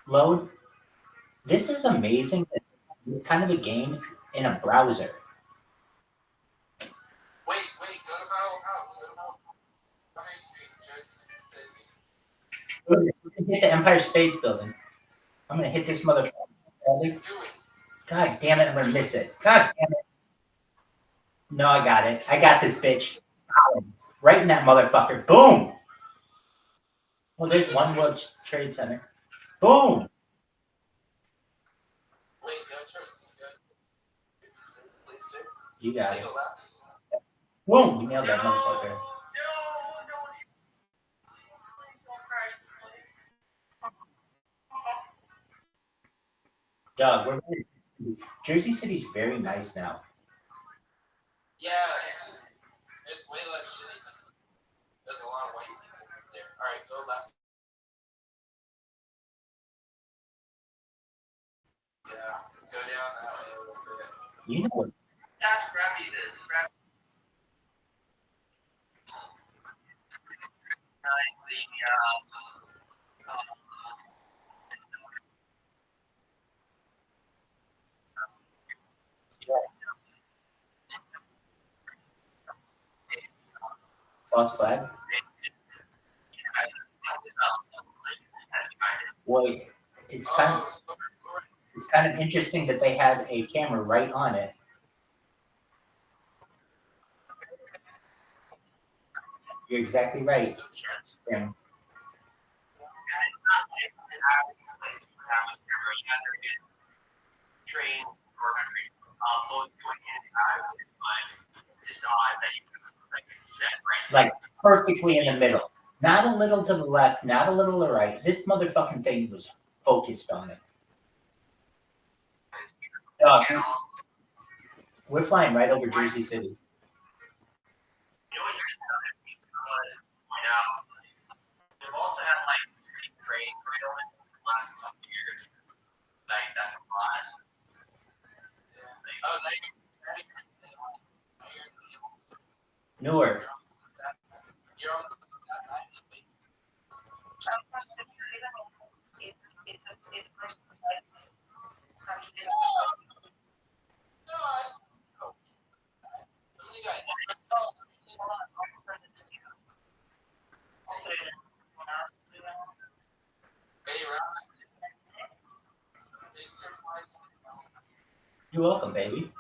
load. This is amazing. It's kind of a game in a browser. Wait, go to We can hit the Empire State Building. I'm going to hit this motherfucker. God damn it, I'm going to miss it. God damn it. No, I got it. I got this bitch. Right in that motherfucker. Boom. Well, there's One World Trade Center. Boom. You got it. Boom. You nailed that motherfucker. Dog, Jersey City's very nice now. Yeah, it's way less shitty. There's a lot of white people there. All right, go left. Yeah, go down that way a little bit. You know what? That's Rabbi this. False flag? Boy, it's kind of interesting that they had a camera right on it. You're exactly right. Yeah. And it's not like an average place for having either get trained or both going in and out of it, but it's odd that you can like set right. Like perfectly in the middle. Not a little to the left, not a little to the right. This motherfucking thing was focused on it. We're flying right over Jersey City. You know what? Here's another thing I want to point out. We've also had like trade railway in the last couple of years. Like that's a lot. Newark. You're welcome, baby.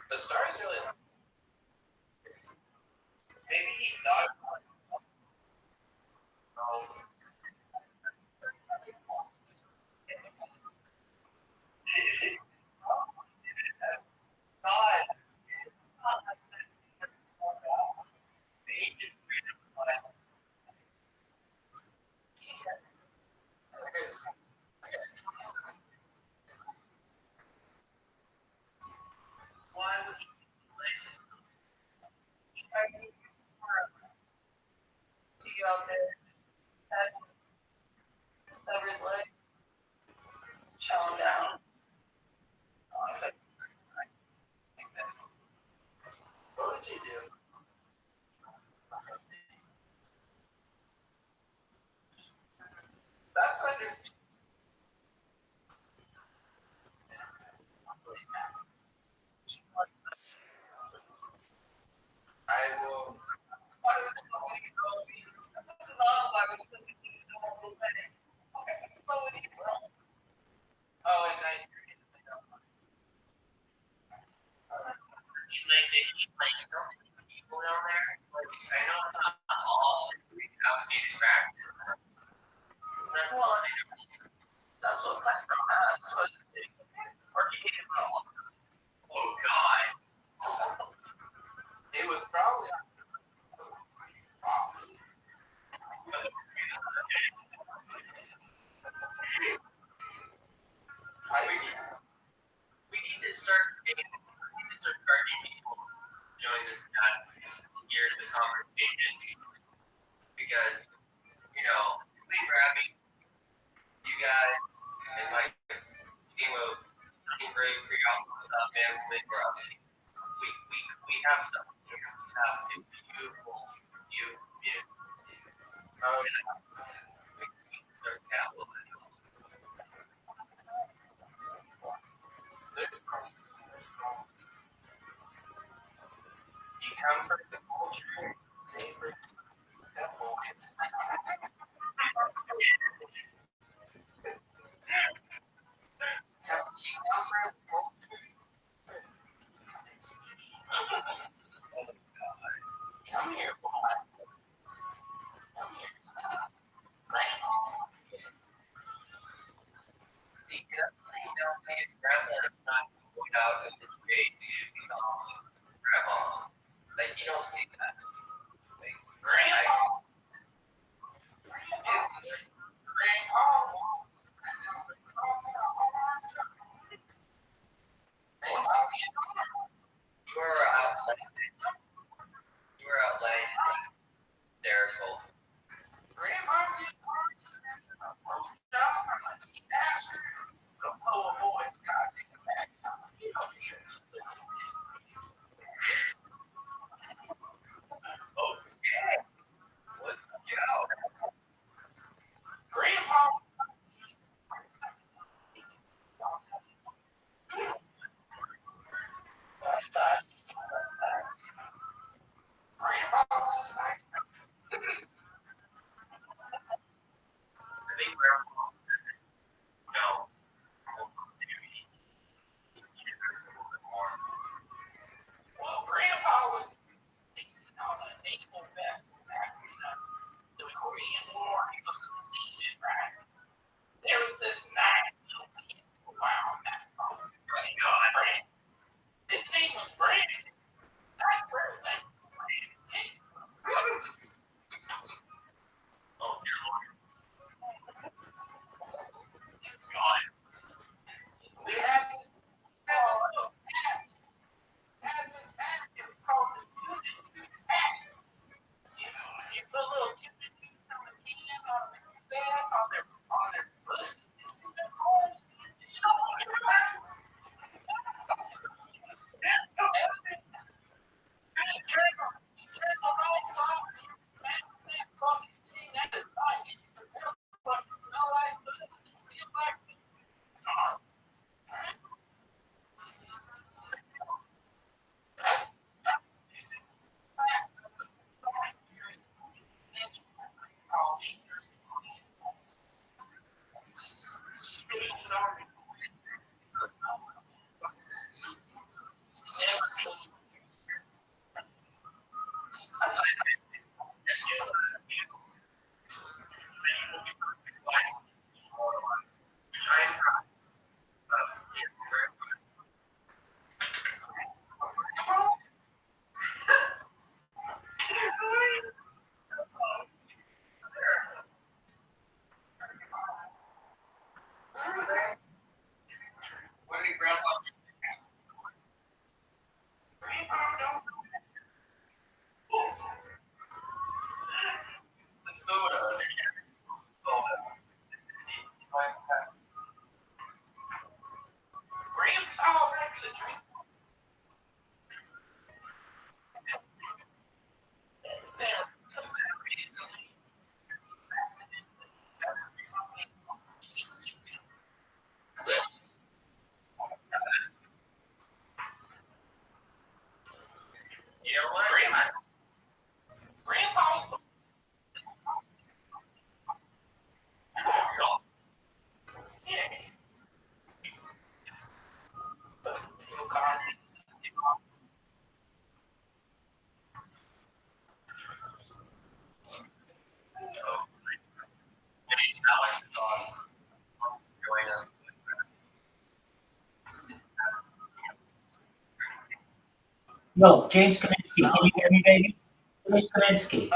The stars really. Maybe he thought. What would you do? That's what there's. I will. Oh, and I. Like people down there. Like I know it's not all outdated practice. That's all. That's what my from has. Oh God. It was probably. not hear the conversation because, you know, please, Rabbi, you guys, and like, team of great stuff, man, we have something here. We have a beautiful, beautiful. You come from the culture, favorite temple. Come here, boy. Come here. Not going out of this way to grandma. Like, you don't see that. Like, grandma. You were out late. Hysterical. Grandma. Oh, boy. Okay. Let's go. Grandpa. Well, Grandpa was on a naval vessel back in the Korean War. He was a seaman, right? There was this nice little kid around that phone. His name was Brandon. That's where that oh, dear Lord. God. We have this little app. It's called the Guinness app. You know, you put a little Guinness on the can on their pussy. What did Grandpa do? Grandpa don't the soda. Grandpa likes a drink. You know what? Grandpa. No, James Kaminsky. Can you hear me, baby? James Kaminsky.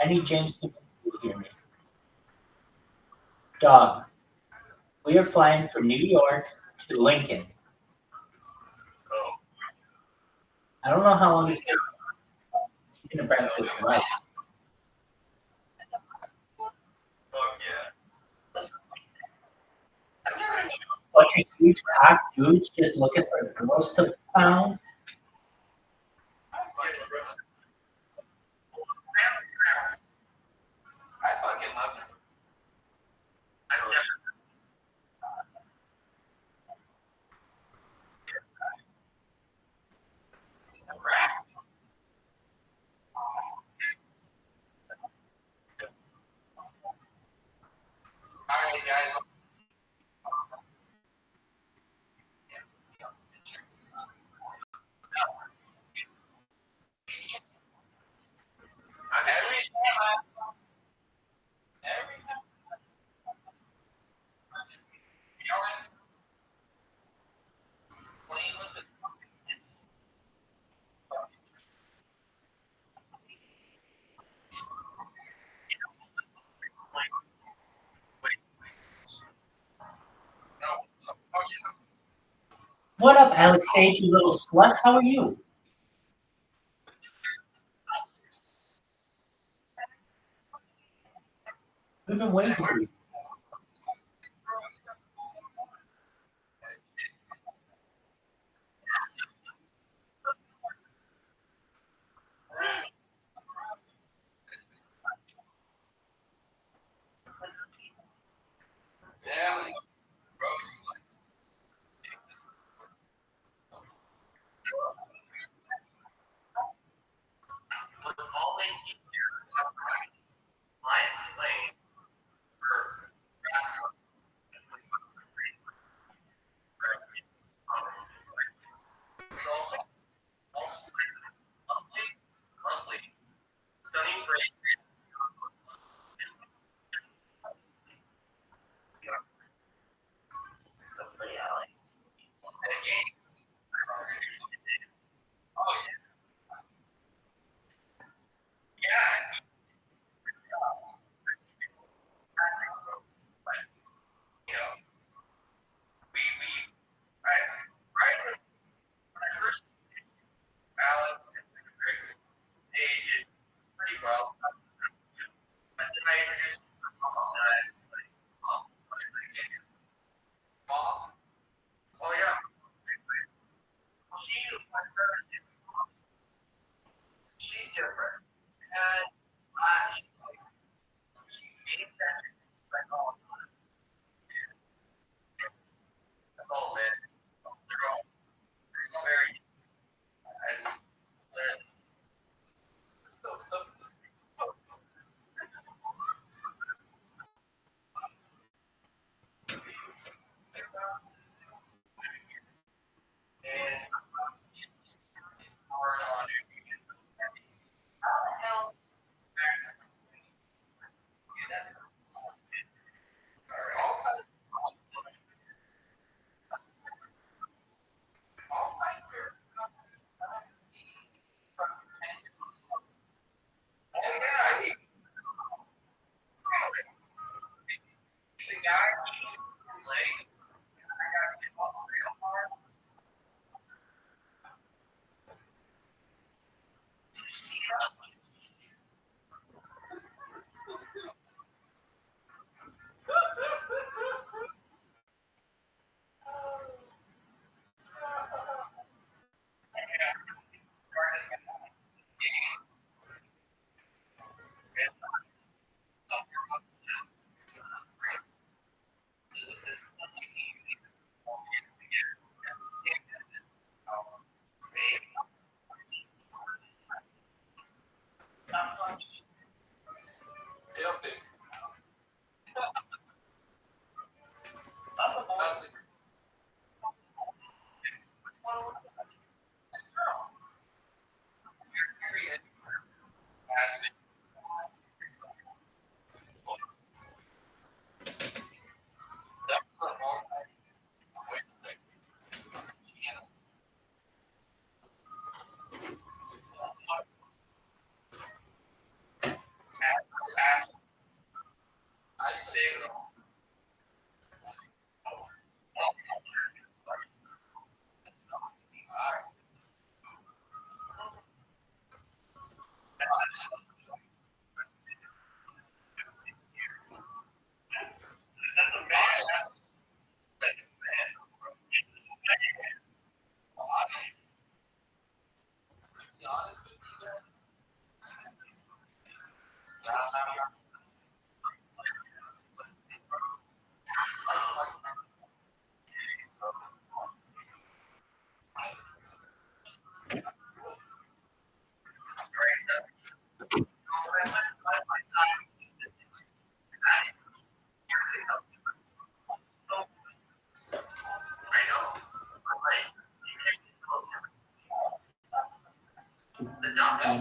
I need James to hear me. Dog. We are flying from New York to Lincoln. Oh, I don't know how long it's going to Nebraska's flight. fuck yeah. Bunch of huge cock dudes just looking for girls to pound. I fucking love it. Alright, guys. What up, Alex Sage, you little slut? How are you? We've been waiting for you.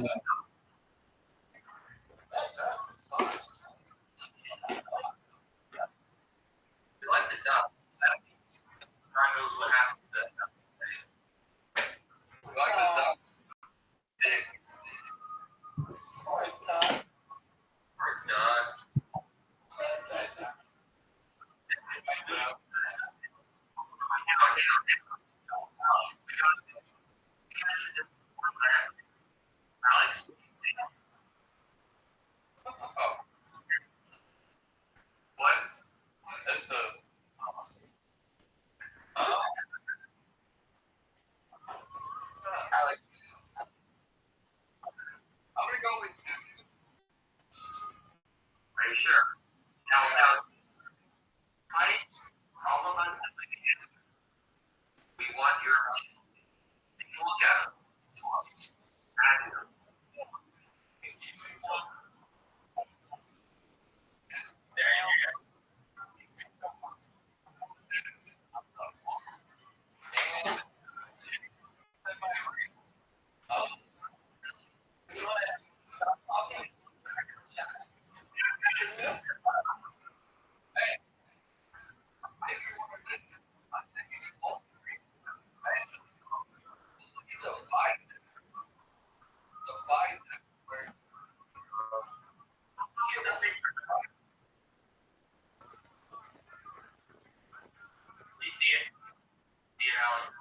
know. You like the duck. God knows what happened to that duck. You like the duck. Poor duck. Poor duck. Alex? Oh. What? That's the. Alex. I'm gonna go with. Are you sure? Now, Mike, all of us, we want your. Look at him. There you go. You see it? See it, Alex?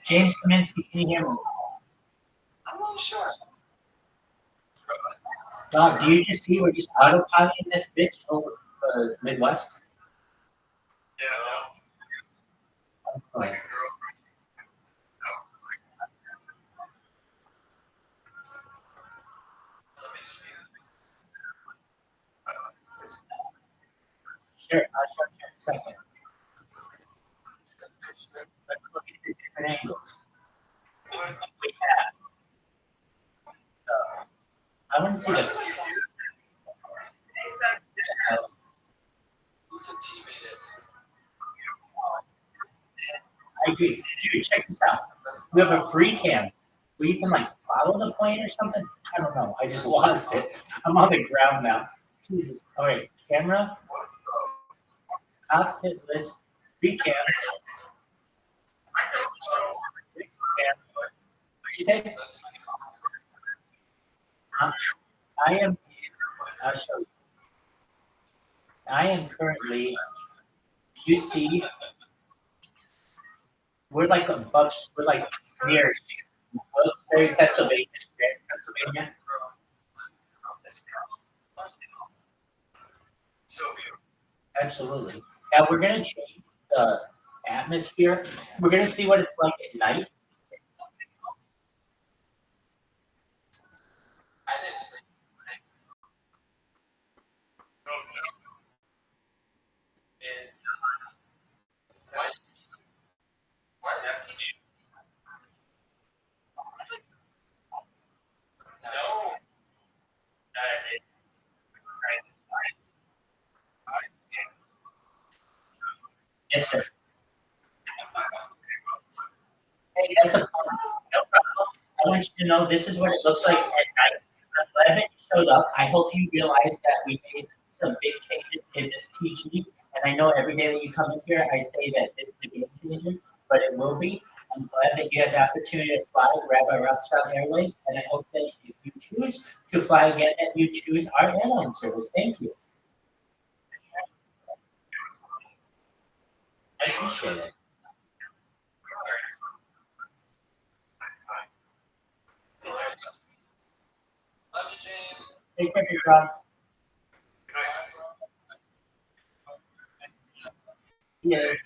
James Kaminsky, can you hear me? I'm not sure. Dog, do you just see we're just autopiloting this bitch over the Midwest? Yeah. Like, Let me see. sure, I'll show you in a second. Let's look at the different angles. We have. I want to see the. I agree. Dude, check this out. We have a free cam where you can like follow the plane or something. I don't know. I just lost it. I'm on the ground now. Jesus. All right, camera. Cockpit list. Free cam. Fixed cam. What did you say? I am. I'll show you. I am currently. You see, we're like a Bucks. We're like near Wilkes-Barre, Pennsylvania. Absolutely. Now we're gonna change the atmosphere. We're gonna see what it's like at night. Yes, sir. Hey, that's a problem. No problem. I want you to know this is what it looks like at night. I'm glad that you showed up. I hope you realize that we made some big changes in this teaching. And I know every day that you come in here, I say that this is a game changer, but it will be. I'm glad that you had the opportunity to fly Rabbi Rothschild Airways, and I hope that if you choose to fly again, that you choose our airline service. Thank you. I appreciate it. Take care, Rob. Yes.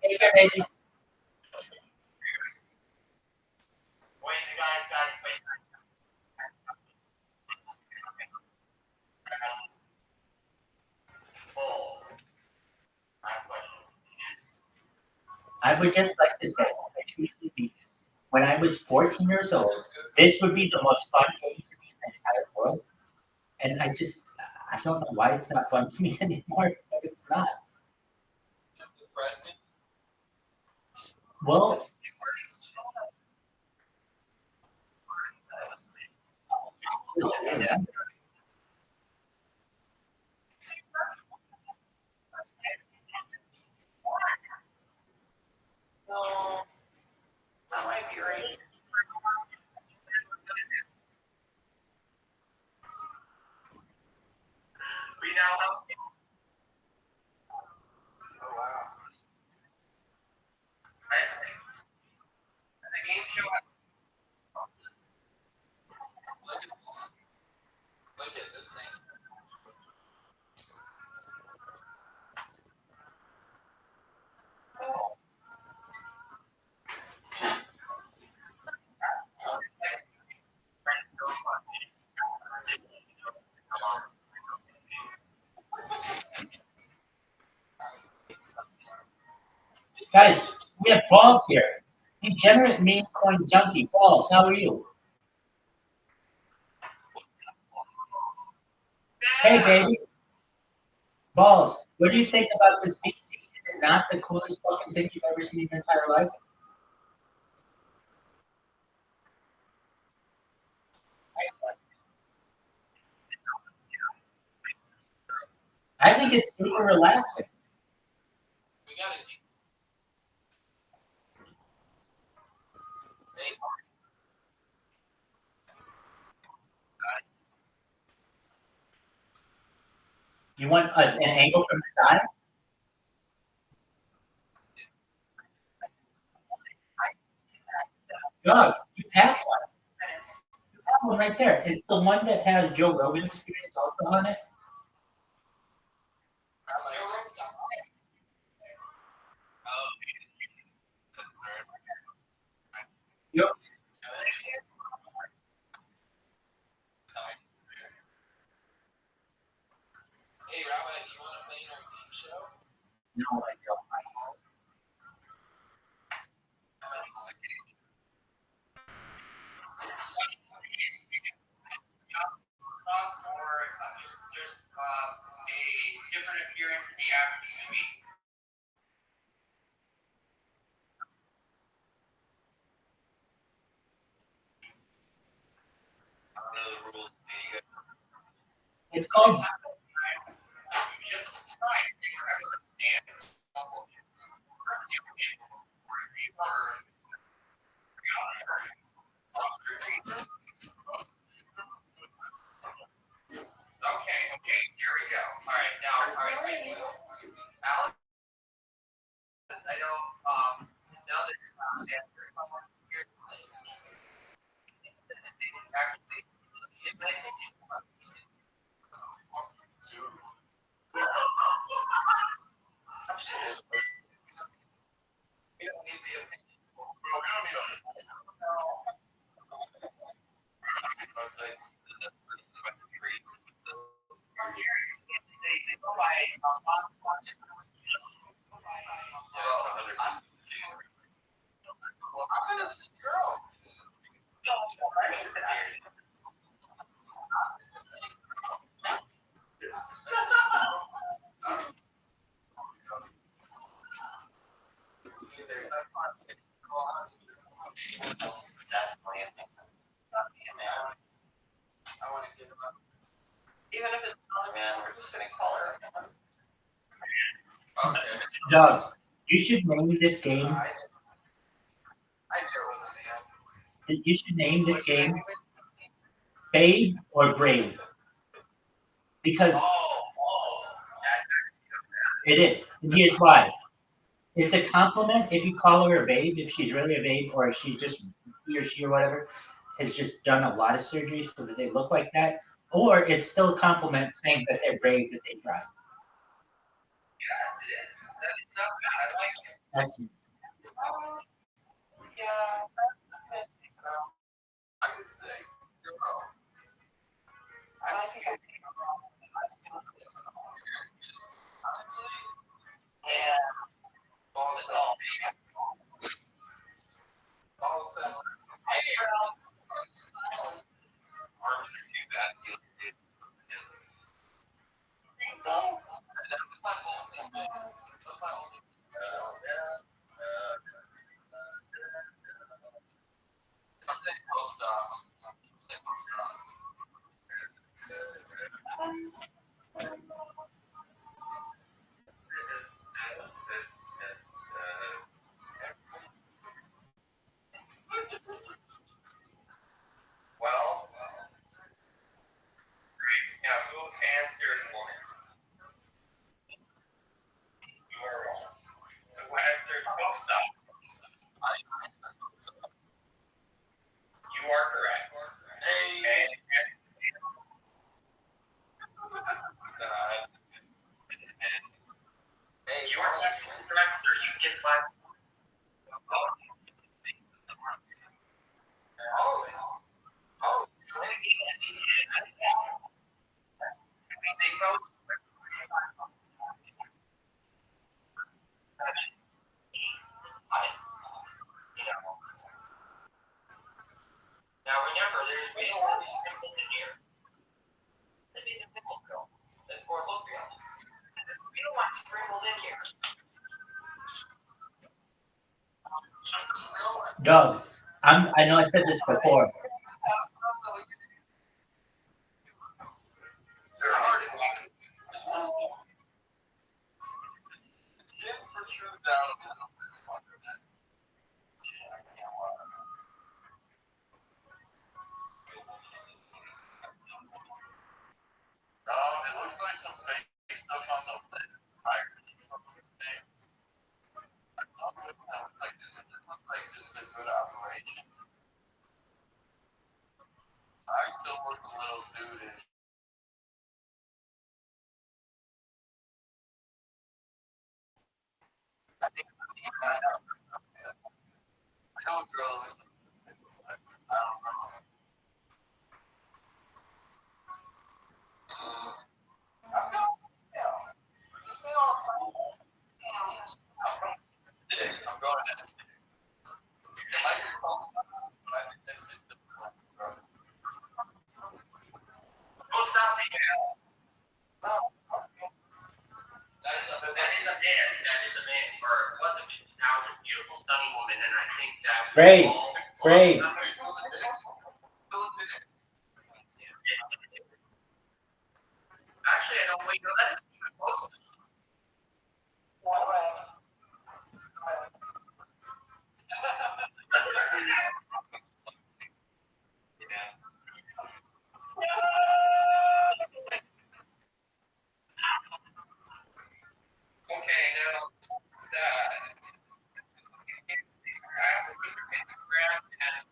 Take care, baby. I would just like to say, I truly believe this. When I was 14 years old, this would be the most fun game for me in the entire world. And I don't know why it's not fun to me anymore, but it's not. Well, That might be right. We now have. Oh wow. The game show. Look at this thing. guys, we have Balls here. Degenerate meme coin junkie. Balls, how are you? Hey, baby. Balls, what do you think about this VC? Is it not the coolest fucking thing you've ever seen in your entire life? I think it's super relaxing. We got it. You want an angle from the side? Doug, you have one. You have one right there. It's the one that has Joe Rogan experience also on it. Yep. Hey, Rabbi, do you want to play in our game show? No, I don't. Or just a different appearance in the average movie. It's called. Just try it. Okay, here we go. All right, now, Alex, I know, now that you're not answering, here's the thing. Actually, in my opinion, we don't need the opinion. We don't need a they go by I'm gonna see girl. Even if it's another man, we're just gonna call her. Doug, you should name this game. You should name this game Babe or Brave. Because it is. And here's why. It's a compliment if you call her a babe, if she's really a babe, or if she just, he or she or whatever, has just done a lot of surgery so that they look like that. Or it's still a compliment saying that they're brave, that they tried. Yes, it is. That is not bad. I like it. That's Yeah. I would say, girl. I think I yeah. Also, hey, girl. Well, now who answered woman? You are wrong. Who answered post op? You are correct. Hey. You are correct, sir. You get 5. Now remember, there's real resistance in here. That means a pickle pill. Or look pill. We don't want sprinkled in here. Doug, I know I said this before. It looks like some fake stuff on the lid. Like just a good operation. I still look a little dudish. I don't grow. I don't know. I'm going to. Don't stop me now. That is a man. That is a man. Or it wasn't. Now it's a beautiful, stunning woman, and I think that was Brave. all. Brave. Actually, I don't wait. No, that is close. Okay, now Instagram and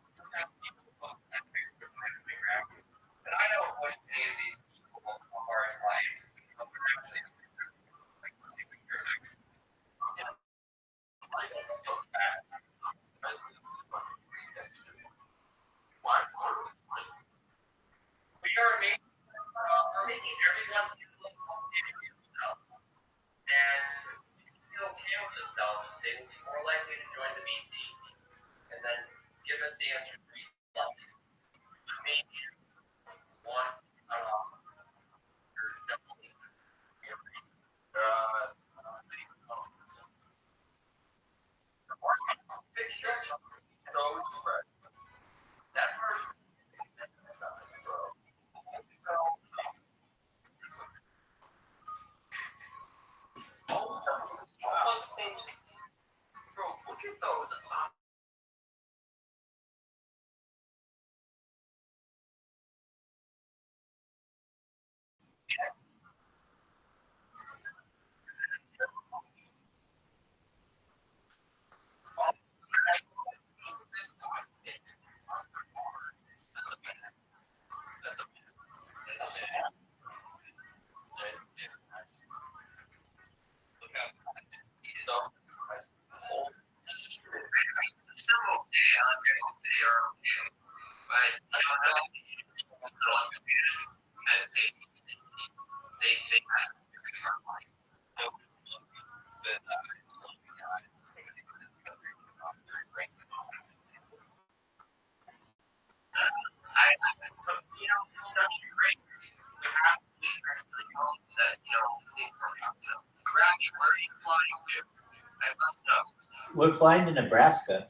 We're flying to Nebraska.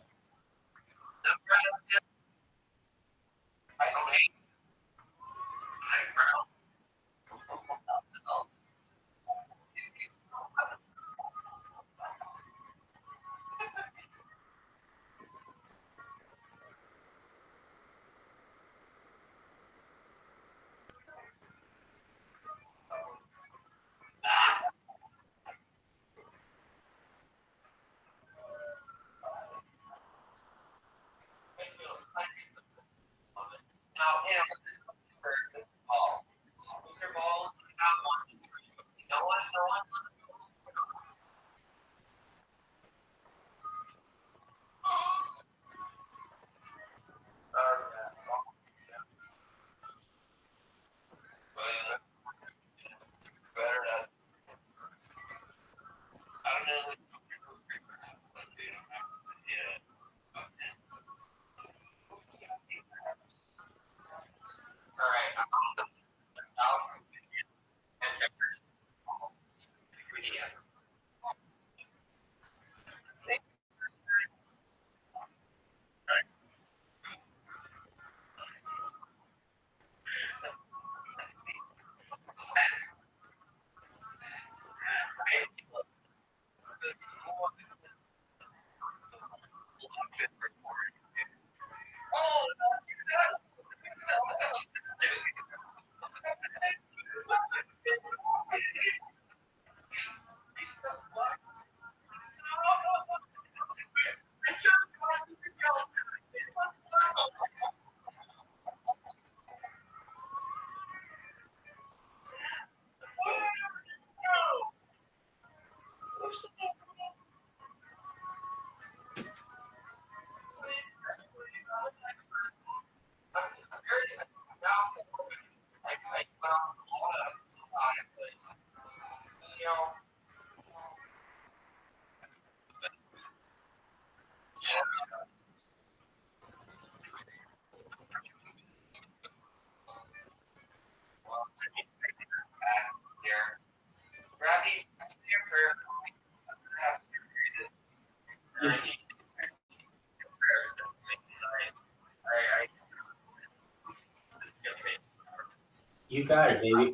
You got it, baby.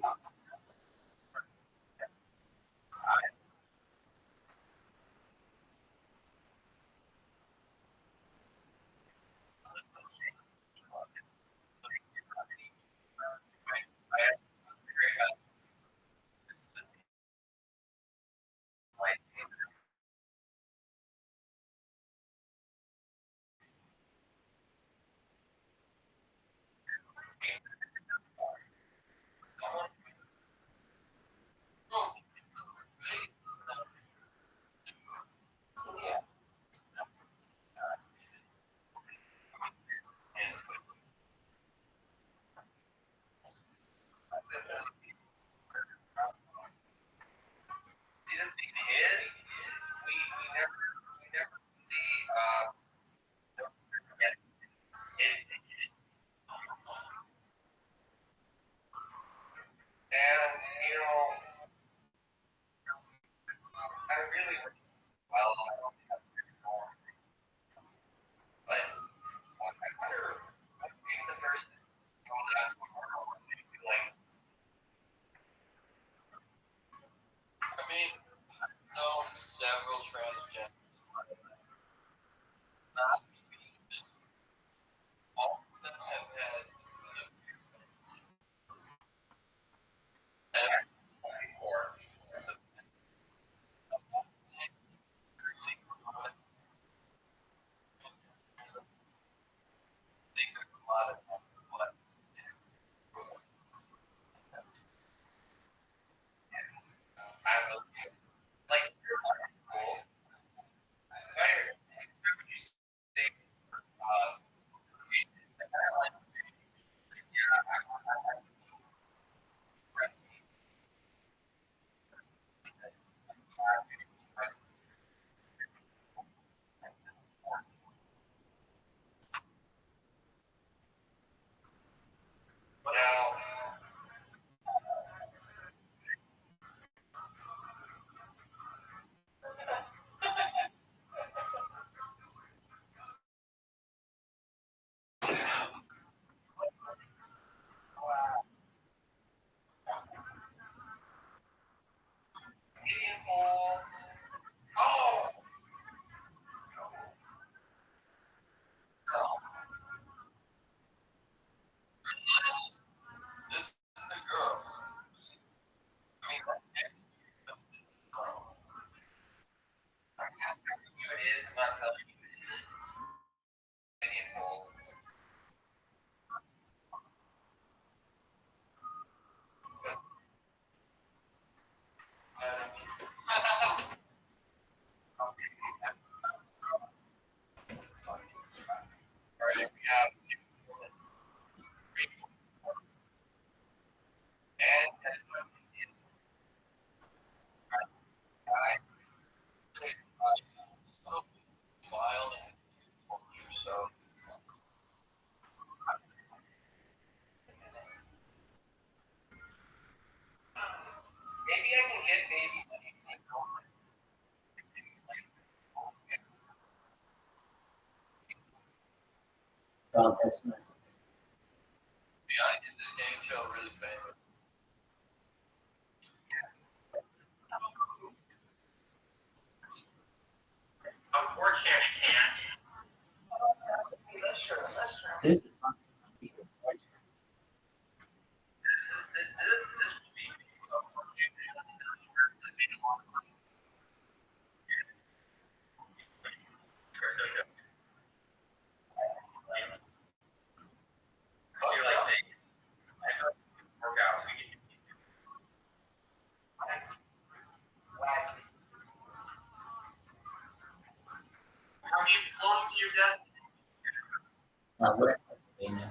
Well, that's not. Be honest, is this game show really famous? Unfortunately, I can't. That's true. That's true. This is not something we can watch. This would be you're like, hey, I know work out. How do you belong to your destiny? We're in Pennsylvania.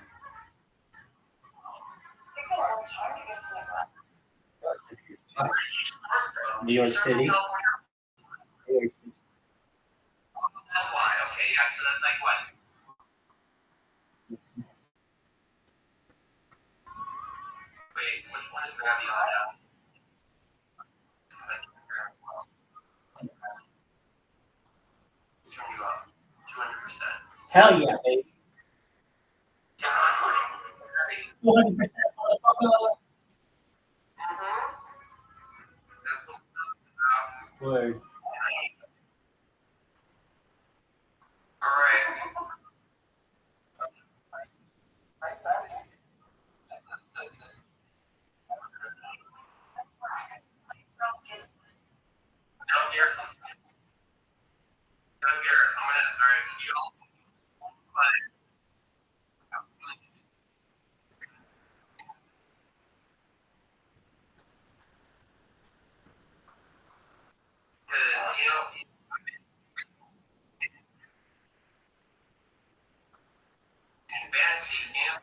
New York City. New York City. That's why. Okay, yeah. So that's like what? Wait, which one is Rabbi Rothschild? Turn you up 200%. Hell yeah, baby. 200%. Word. All right. Down here. Down here. I'm gonna. All right. You all. You know. Fantasy camp.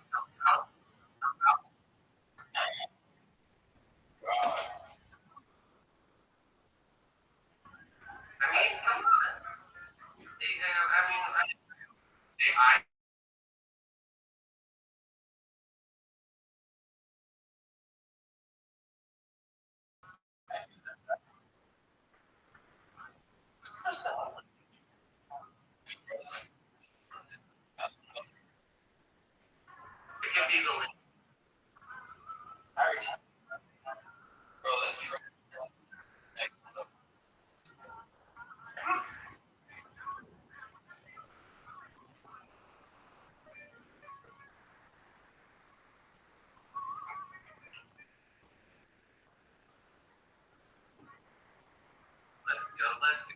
I mean, come on. I can be the lead. Let's go. Let's go.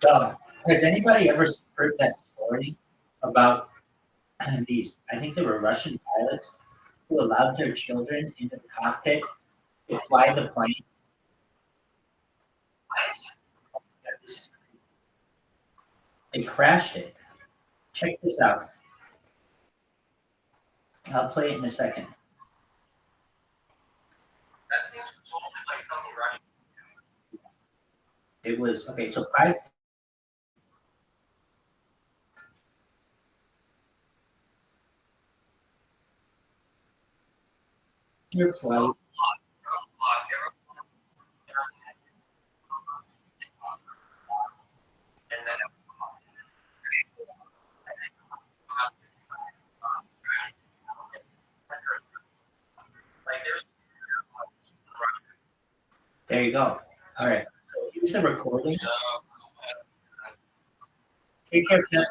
Dog. Has anybody ever heard that story about these? I think they were Russian pilots who allowed their children into the cockpit to fly the plane. They crashed it. Check this out. I'll play it in a second. That seems totally like something Russian. It was okay. So I. Your flight. There you go. All right. So here's the recording. Take care, Ken.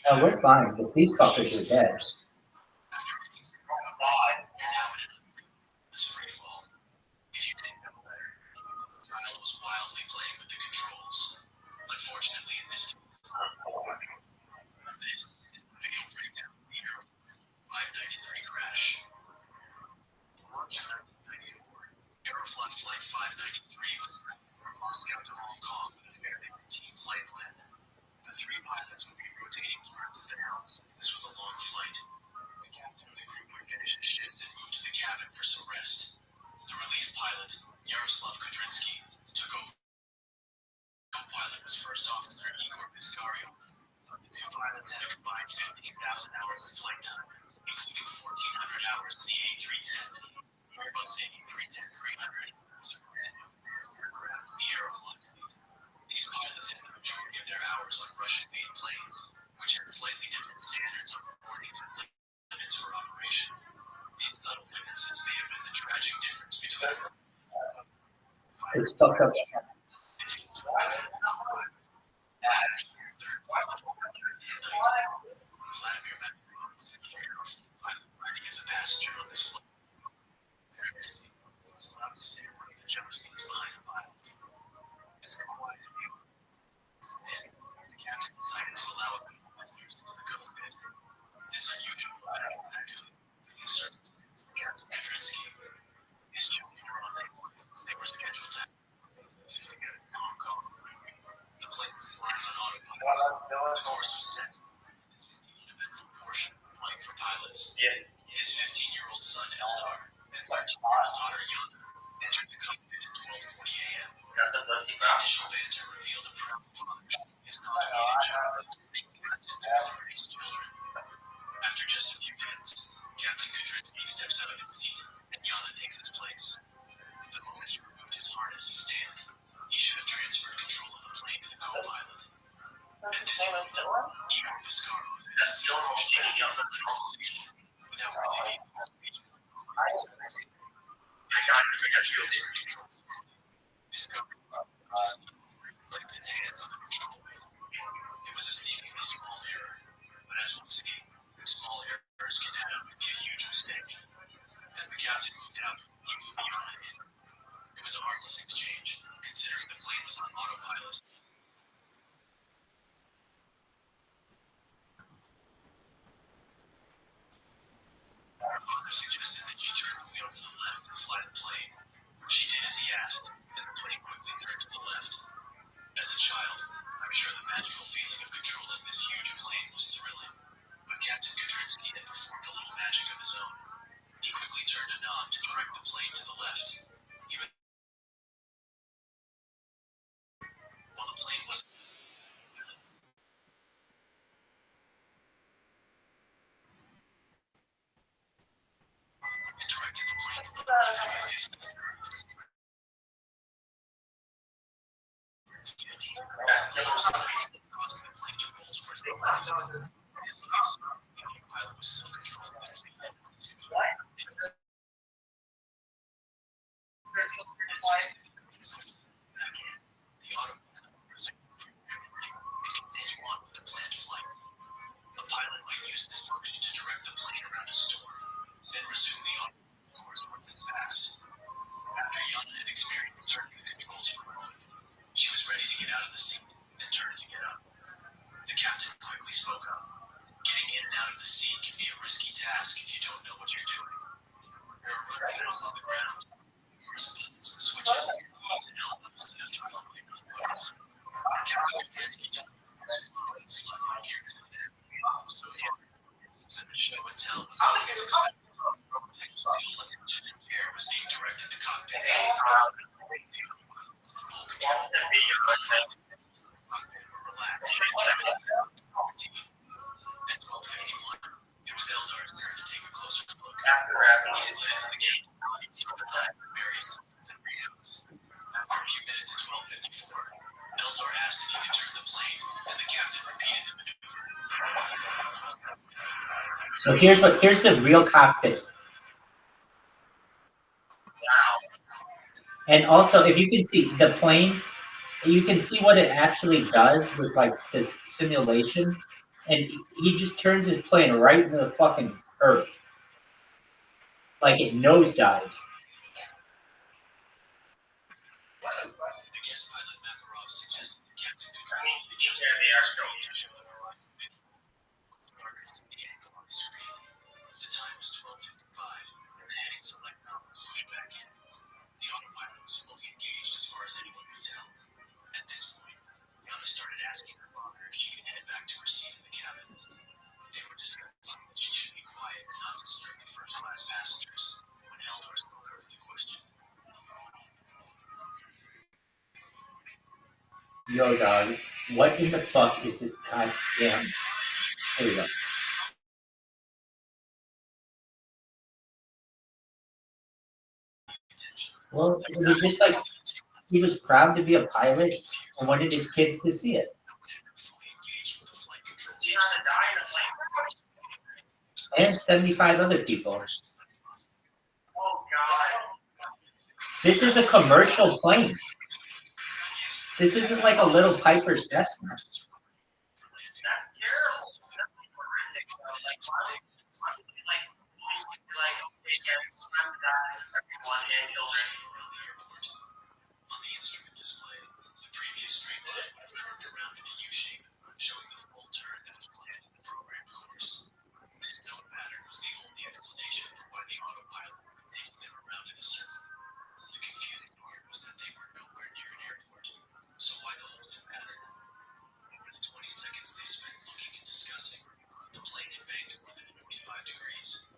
We're fine, but these fuckers are dead. Free fall. If you didn't know better, the child was wildly playing with the controls. Unfortunately, in this case, this is the fatal breakdown of the Aero 593 crash. In March of 1994, Aeroflot Flight 593 was from Moscow to Hong Kong with a fairly routine flight plan. The three pilots would be rotating towards the helm since this was a long flight. The captain of the crew would finish his shift and move to the cabin for some rest. The relief pilot, Yaroslav Kudrinsky, took over. Co-pilot was First Officer Igor Piscario. The two pilots had a combined 15,000 hours of flight time, including 1,400 hours in the A310. Airbus A310-300 was a brand new advanced aircraft in the Aeroflot fleet. These pilots had the majority of their hours on Russian-made planes, which had slightly different standards on warnings and limits for operation. These subtle differences may have been the tragic difference between It's fucked up. Vladimir Makarov was a pilot riding as a passenger on this flight. He was allowed to stay in one of the jump seats behind the pilots. As they quieted the captain decided to allow a couple of visitors into the cockpit. This unusual event was actually a circumstance for Captain Kudrinsky. His children were on this flight since they were scheduled to have together in Hong Kong. The plane was flying on autopilot. The course was set. This was the uneventful portion of the flight for pilots. His 15-year-old son Eldar and 13-year-old daughter Yana entered the cockpit at 12:40 a.m. The initial banter revealed a proud father, his complicated job as a commercial captain to his increased children. After just a few minutes, Captain Kudrinsky steps out of his seat and Yana takes his place. The moment he removed his harness to stand, he should have transferred control of the plane to the co-pilot. At this point, Igor Piscario had without really needing motivation. I transferred control. Piscario just placed his hands on the control wheel. It was a seemingly small error, but as we'll see, small errors can add up to be a huge mistake. As the captain moved out, he moved Yana in. It was a harmless exchange, considering the plane was on autopilot. Her father suggested that she turn the wheel to the left and fly the plane. She did as he asked, and the plane quickly turned to the left. As a child, I'm sure the magical feeling of controlling this huge plane was thrilling. But Captain Kudrinsky had performed a little magic of his own. He quickly turned a knob to direct the plane to the left. While the plane was directed the plane to the left by 15 degrees. 15 degrees, causing the plane to roll towards the left. In his case, the autopilot was still controlling the speed. The autopilot resumed and continue on with the planned flight. A pilot might use this function to direct the plane around a storm, then resume the autopilot course once it's passed. After Yana had experienced turning the controls for a moment, she was ready to get out of the seat and turned to get up. The captain quickly spoke up. Getting in and out of the seat can be a risky task if you don't know what you're doing. There are rubber panels on the ground, numerous buttons and switches at your knees and elbows that a child might not notice. Captain Kudrinsky took the slightly carefully. So far, it seems that the show and tell was going as expected. All attention and care was being directed to cockpit safety. Full control. Relaxed. At 12:51, it was Eldar's turn to take a closer look. He slid into the gate and saw the various buttons and readouts. After a few minutes at 12:54, Eldar asked if he could turn the plane, and the captain repeated the maneuver. So here's the real cockpit. And also, if you can see the plane, you can see what it actually does with like this simulation. and he just turns his plane right into the fucking earth. Like it nosedives. The guest pilot Makarov suggested that Captain Kudransky adjust the to show the horizon vision. Clark could see the angle on the screen. The time was 12:55, and the heading select knob was pushed back in. The autopilot was fully engaged as far as anyone could tell. At this point, Yana started asking her father if she could head back to her seat in the cabin. They were discussing that she should be quiet and not disturb the first-class passengers when Eldar spoke her with the question. Yo, dog, what in the fuck is this goddamn? Here we go. Well, it was just like he was proud to be a pilot and wanted his kids to see it. And 75 other people. This is a commercial plane. This isn't like a little Piper's Cessna. That's terrible. That's horrific. Everyone and children. On the instrument display, the previous straight line would have curved around in a U shape, showing the full turn that was planned in the programmed course. This known pattern was the only explanation for why the autopilot would be taking them around in a circle. The confusing part was that they were nowhere near an airport, so why the hold-in pattern? Over the 20 seconds they spent looking and discussing, the plane had banked more than 45 degrees.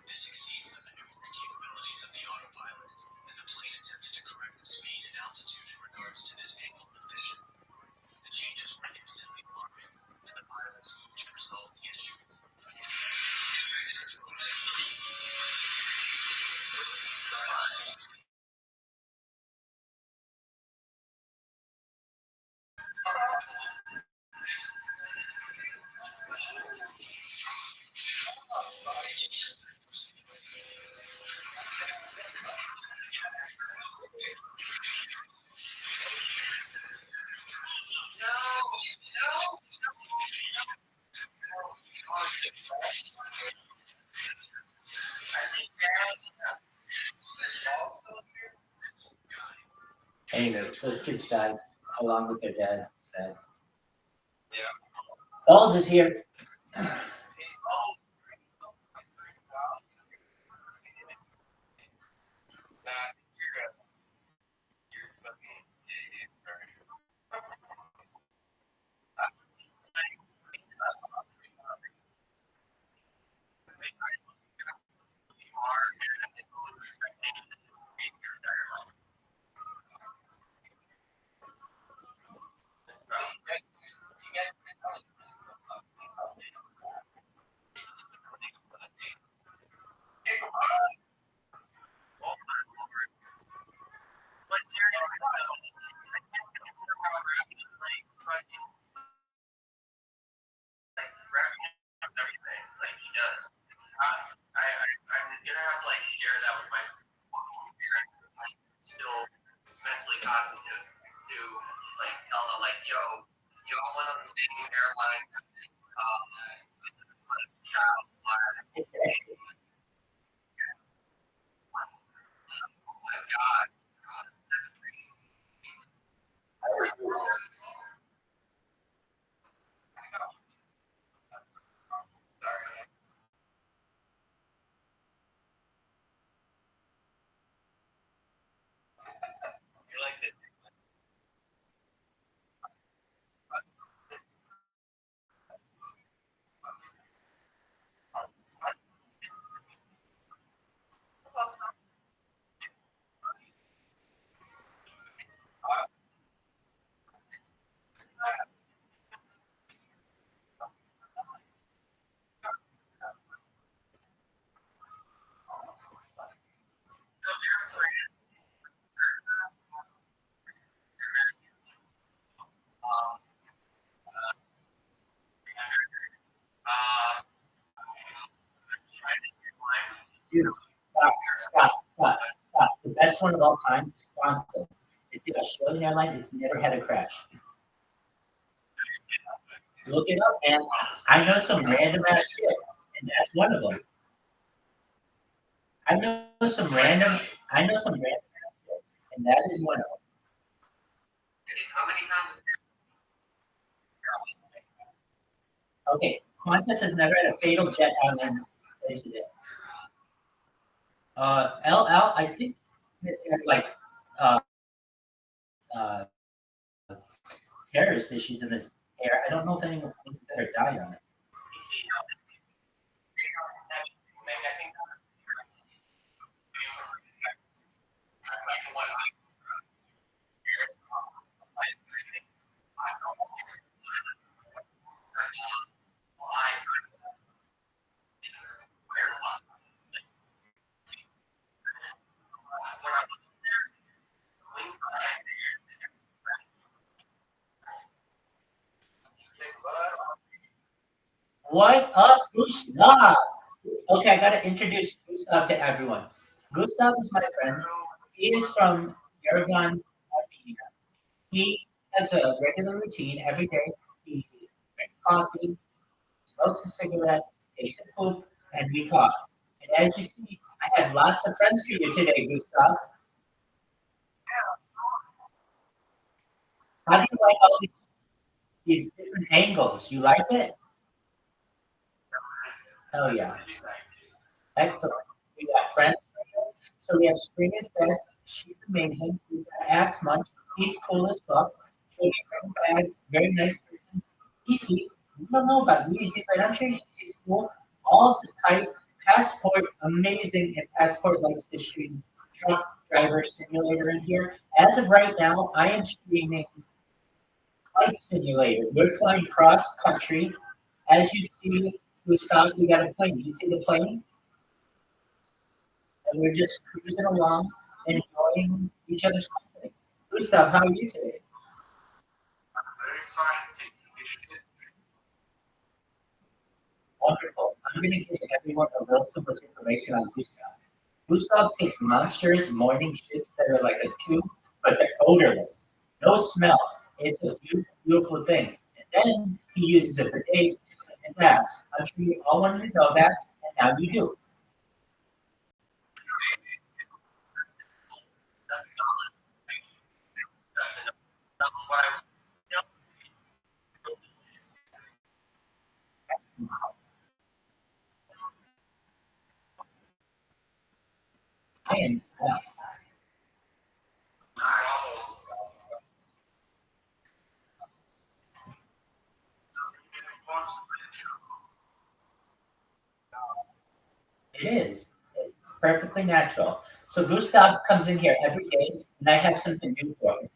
This exceeds the maneuvering capabilities of the autopilot, and the plane attempted to correct the speed and altitude in regards to this angled position. The changes were instantly alarming, and the pilots moved to resolve the issue. Anyway, those kids died along with their dad. Sad. Balls is here. I'm gonna have to share that with my still mentally cognitive to tell them yo, you all went on the same airline child. Oh my God. Dude, stop. The best one of all time, Qantas. It's the Australian airline. It's never had a crash. Look it up, man. I know some random ass shit, and that's one of them. I know some random ass shit, and that is one of them. Okay, Qantas has never had a fatal jet airline incident. LL, I think it's had like uh, uh, terrorist issues in this air. I don't know if anyone ever died on it. What up, Gustav? Okay, I gotta introduce Gustav to everyone. Gustav is my friend. He is from Yerevan, Armenia. He has a regular routine every day. He drinks coffee, smokes a cigarette, takes a poop, and we talk. And as you see, I have lots of friends for you today, Gustav. How do you like all these different angles? You like it? Oh yeah. Excellent. We got friends. So we have Spring is dead. She's amazing. We got Ass Munch. He's cool as fuck. Jody Bags, very nice person. Easy. We don't know about Easy, but I'm sure he's cool. All's is tight. Passport, amazing. And Passport likes to stream truck driver simulator in here. As of right now, I am streaming flight simulator. We're flying cross country. As you see, Gustav, we got a plane. Do you see the plane? And we're just cruising along, enjoying each other's company. Gustav, how are you today? Wonderful. I'm going to give everyone a little too much information on Gustav. Gustav takes monstrous morning shits that are like a tube, but they're odorless. No smell. It's a beautiful, beautiful thing. And then he uses it for days and fast. I'm sure you all wanted to know that, and now you do. I am. It is. It's perfectly natural. So Gustav comes in here every day, and I have something new for him.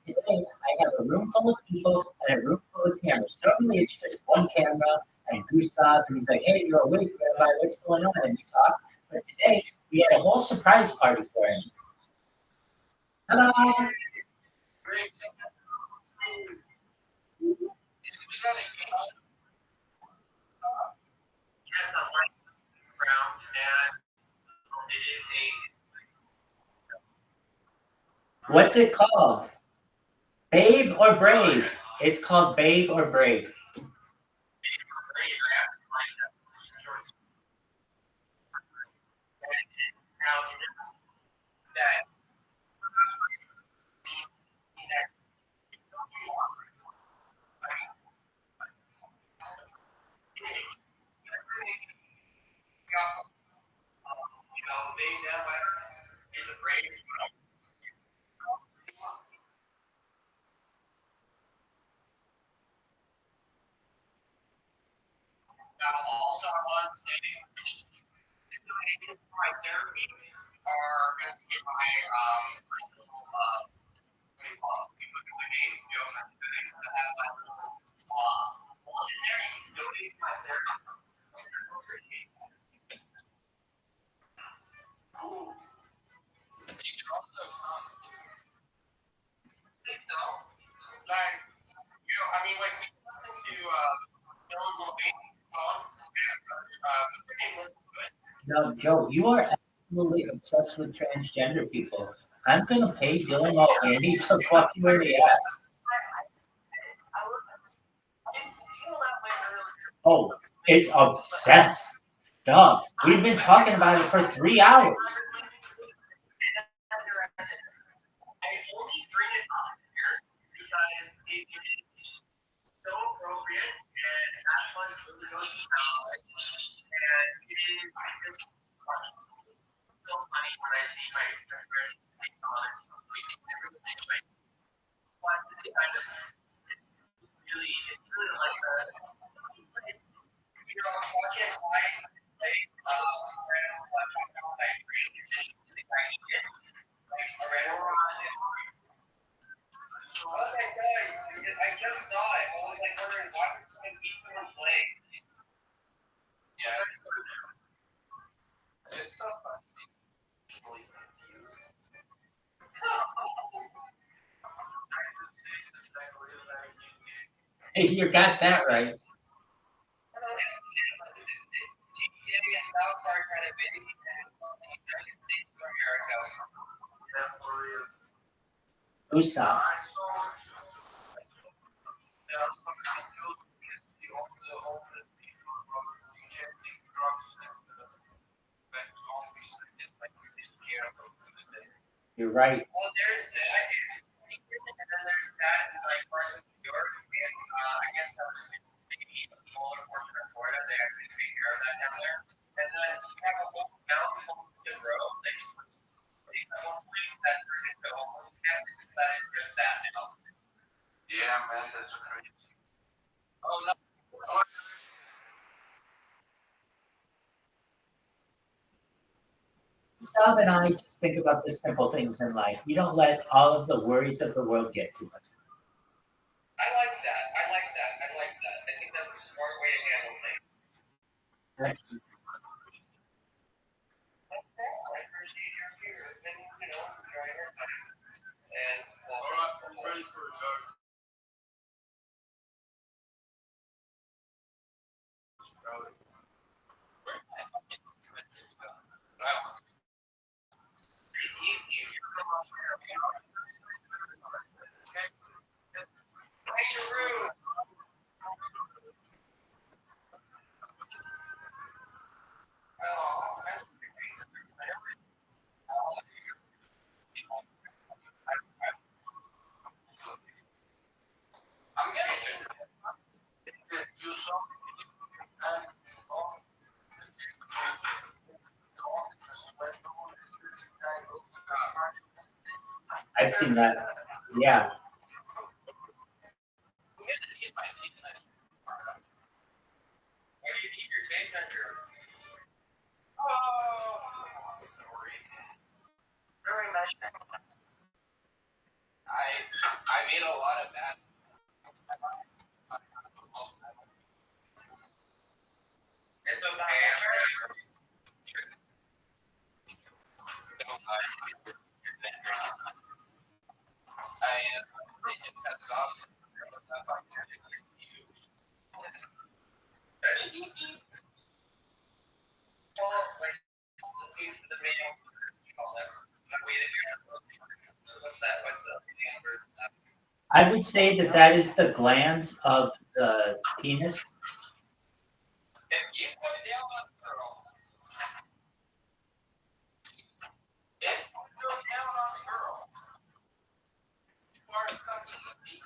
Today, I have a room full of people and a room full of cameras. Normally, it's just one camera and Gustav, and he's like, "Hey, you're awake, Rabbi, what's going on?" And we talk. But today, we had a whole surprise party for him. Hello. What's it called? Babe or Brave? It's called Babe or Brave. No, Joe, you are absolutely obsessed with transgender people. I'm gonna pay Dylan Mulvaney to fuck you in the ass. Oh, it's obsessed. Dog, we've been talking about it for 3 hours. I only bring it up here because it is so appropriate and Ashley really knows how it. And it is just so funny when I see my friends like on it. Like, what's this kind of it's really like a watching why like random watching how I really like a random okay, guys, I just saw it. I was like wondering why would someone eat someone's leg? Yeah, it's so funny. Always confused. Hey, you got that right. Usopp. You're right. Well, there's that, and then there's that, and like parts of New York, and I guess maybe a smaller portion of Florida, they actually take care of that down there. And then you have a whole town called Skid Row, like at one point that turned into a homeless camp, that is just that now. Yeah, man, that's crazy. Oh no. Tom and I just think about the simple things in life. We don't let all of the worries of the world get to us. I like that. I think that's a smart way to handle things. Right. I appreciate your here and enjoy your time. And I'm ready for I've seen that. Yeah. Very nice. I made a lot of that. It's okay. I would say that that is the glands of the penis. If you put it down on the girl, if you go down on the girl, you are sucking the penis.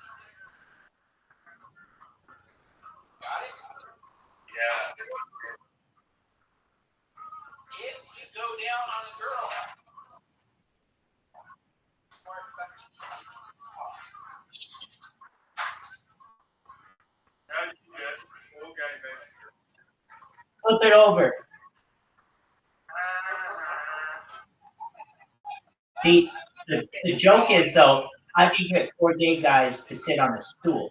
Got it? Yeah. If you go down on a girl, you are sucking the penis. How did you get? Okay, man. Flip it over. The joke is, though, how do you get 4 gay guys to sit on a stool?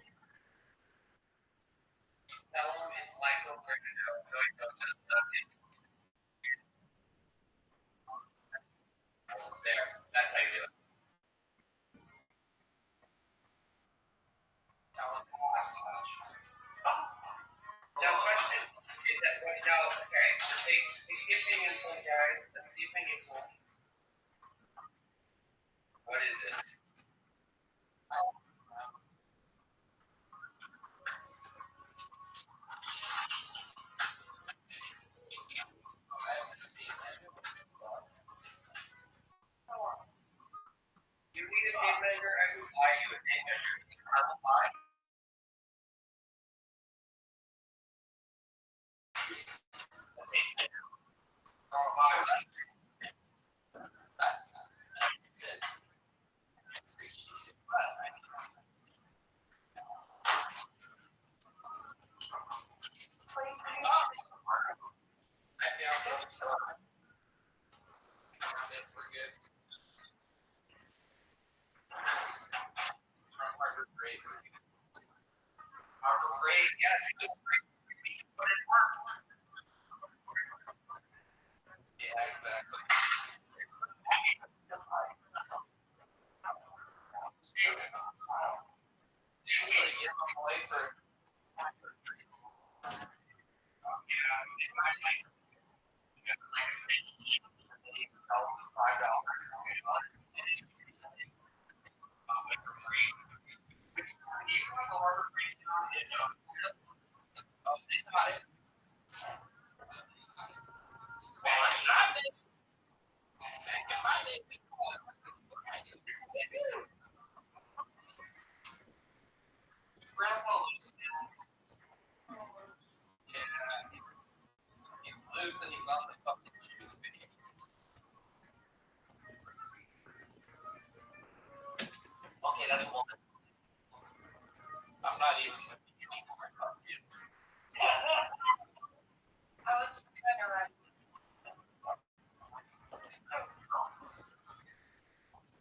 That's how you do it. Now, question is that right now, okay, take the opinion poll, guys. Let's see opinion poll. What is it? Okay, that's one. I'm not even. I was trying to write.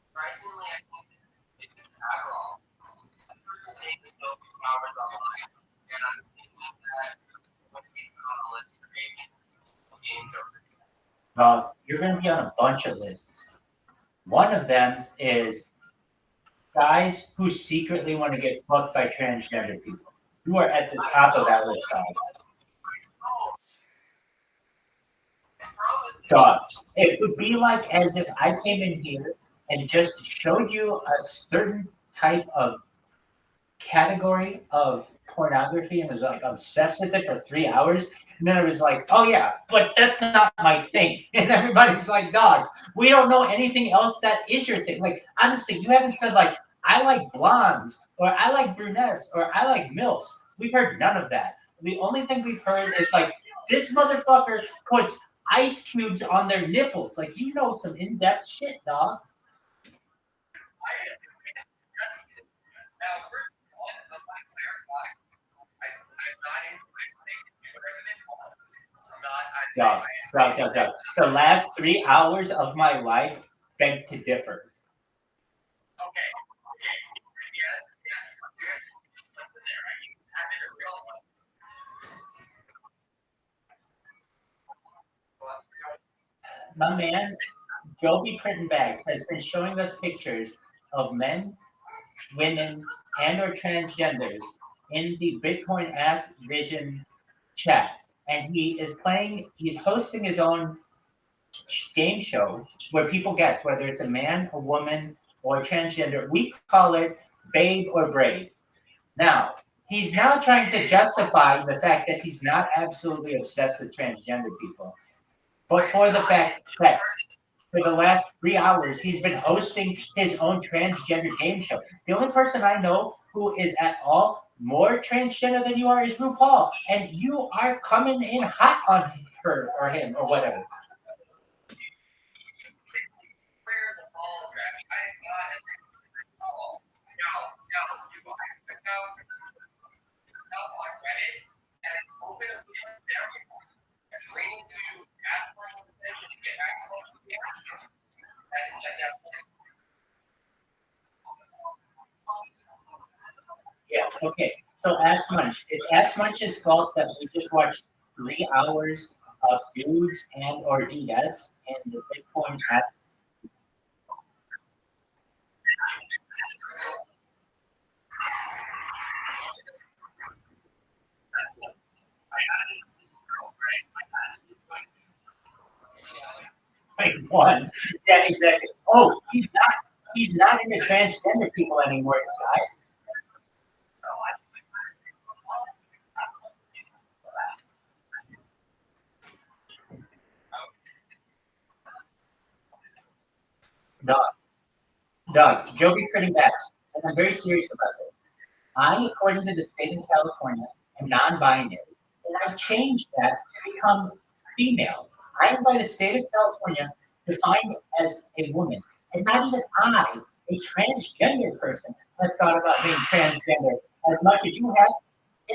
Surprisingly, I think it's Adderall. The person takes no hours online, and I'm thinking that what we put on the list for games over. You're going to be on a bunch of lists. One of them is guys who secretly want to get fucked by transgender people. You are at the top of that list, dog. Dog, it would be like as if I came in here and just showed you a certain type of category of pornography and was like obsessed with it for 3 hours. And then it was like, oh yeah, but that's not my thing. And everybody's like, dog, we don't know anything else that is your thing. Like, honestly, you haven't said like, I like blondes or I like brunettes or I like MILFs. We've heard none of that. The only thing we've heard is like, this motherfucker puts ice cubes on their nipples. Like, you know some in-depth shit, dog. Dog. The last 3 hours of my life beg to differ. My man, Joby Prittenbags, has been showing us pictures of men, women, and or transgenders in the Bitcoin Ask Vision chat. And he's hosting his own game show where people guess whether it's a man, a woman, or a transgender. We call it Babe or Brave. Now, he's now trying to justify the fact that he's not absolutely obsessed with transgender people, but for the fact that for the last 3 hours, he's been hosting his own transgender game show. The only person I know who is at all more transgender than you are is RuPaul, and you are coming in hot on her or him or whatever. Yeah, okay. So Ask Munch. It's Ask Munch's fault that we just watched 3 hours of dudes and or dudettes and the Bitcoin Ask. Like one. Yeah, exactly. Oh, he's not into transgender people anymore, guys. Doug, Joby Prittenbags, and I'm very serious about this. I, according to the state of California, am non-binary, and I've changed that to become female. I am by the state of California defined as a woman, and not even I, a transgender person, have thought about being transgender as much as you have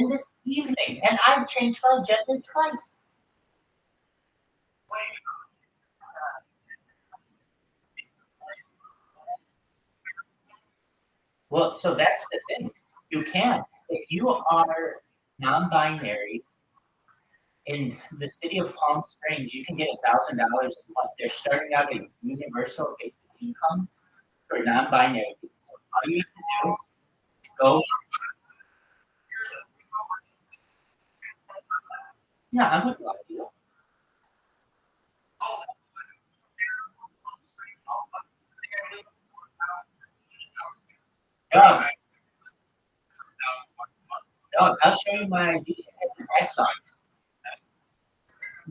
in this evening, and I've changed my gender twice. Well, so that's the thing. You can. If you are non-binary in the city of Palm Springs, you can get $1,000 a month. They're starting out a universal basic income for non-binary people. All you have to do is go. Yeah, I would love you. Dog, dog, I'll show you my ID. It has an X on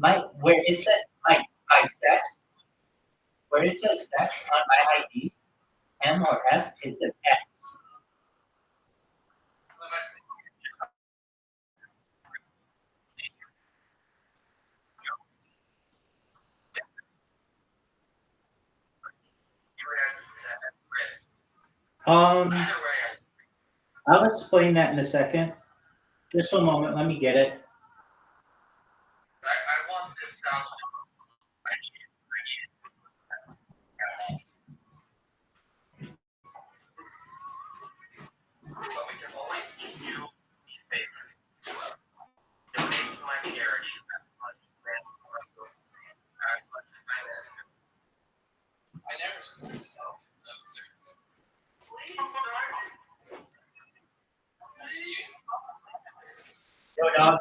it. Where it says my sex, where it says sex on my ID, M or F, it says X. I'll explain that in a second. Just one moment, let me get it. I want this down. But we can always do favors. Donate to my charity. I never Yo, dog.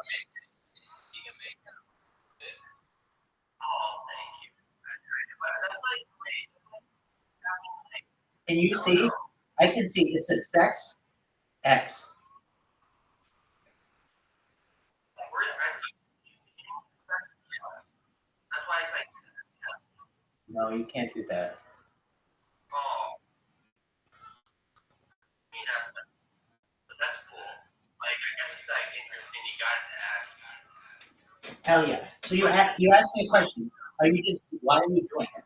Can you see? I can see it says sex X. No, you can't do that. That's cool. Like, I guess it's like interesting. You got to add. Hell yeah. So you asked me a question. Why are you doing it?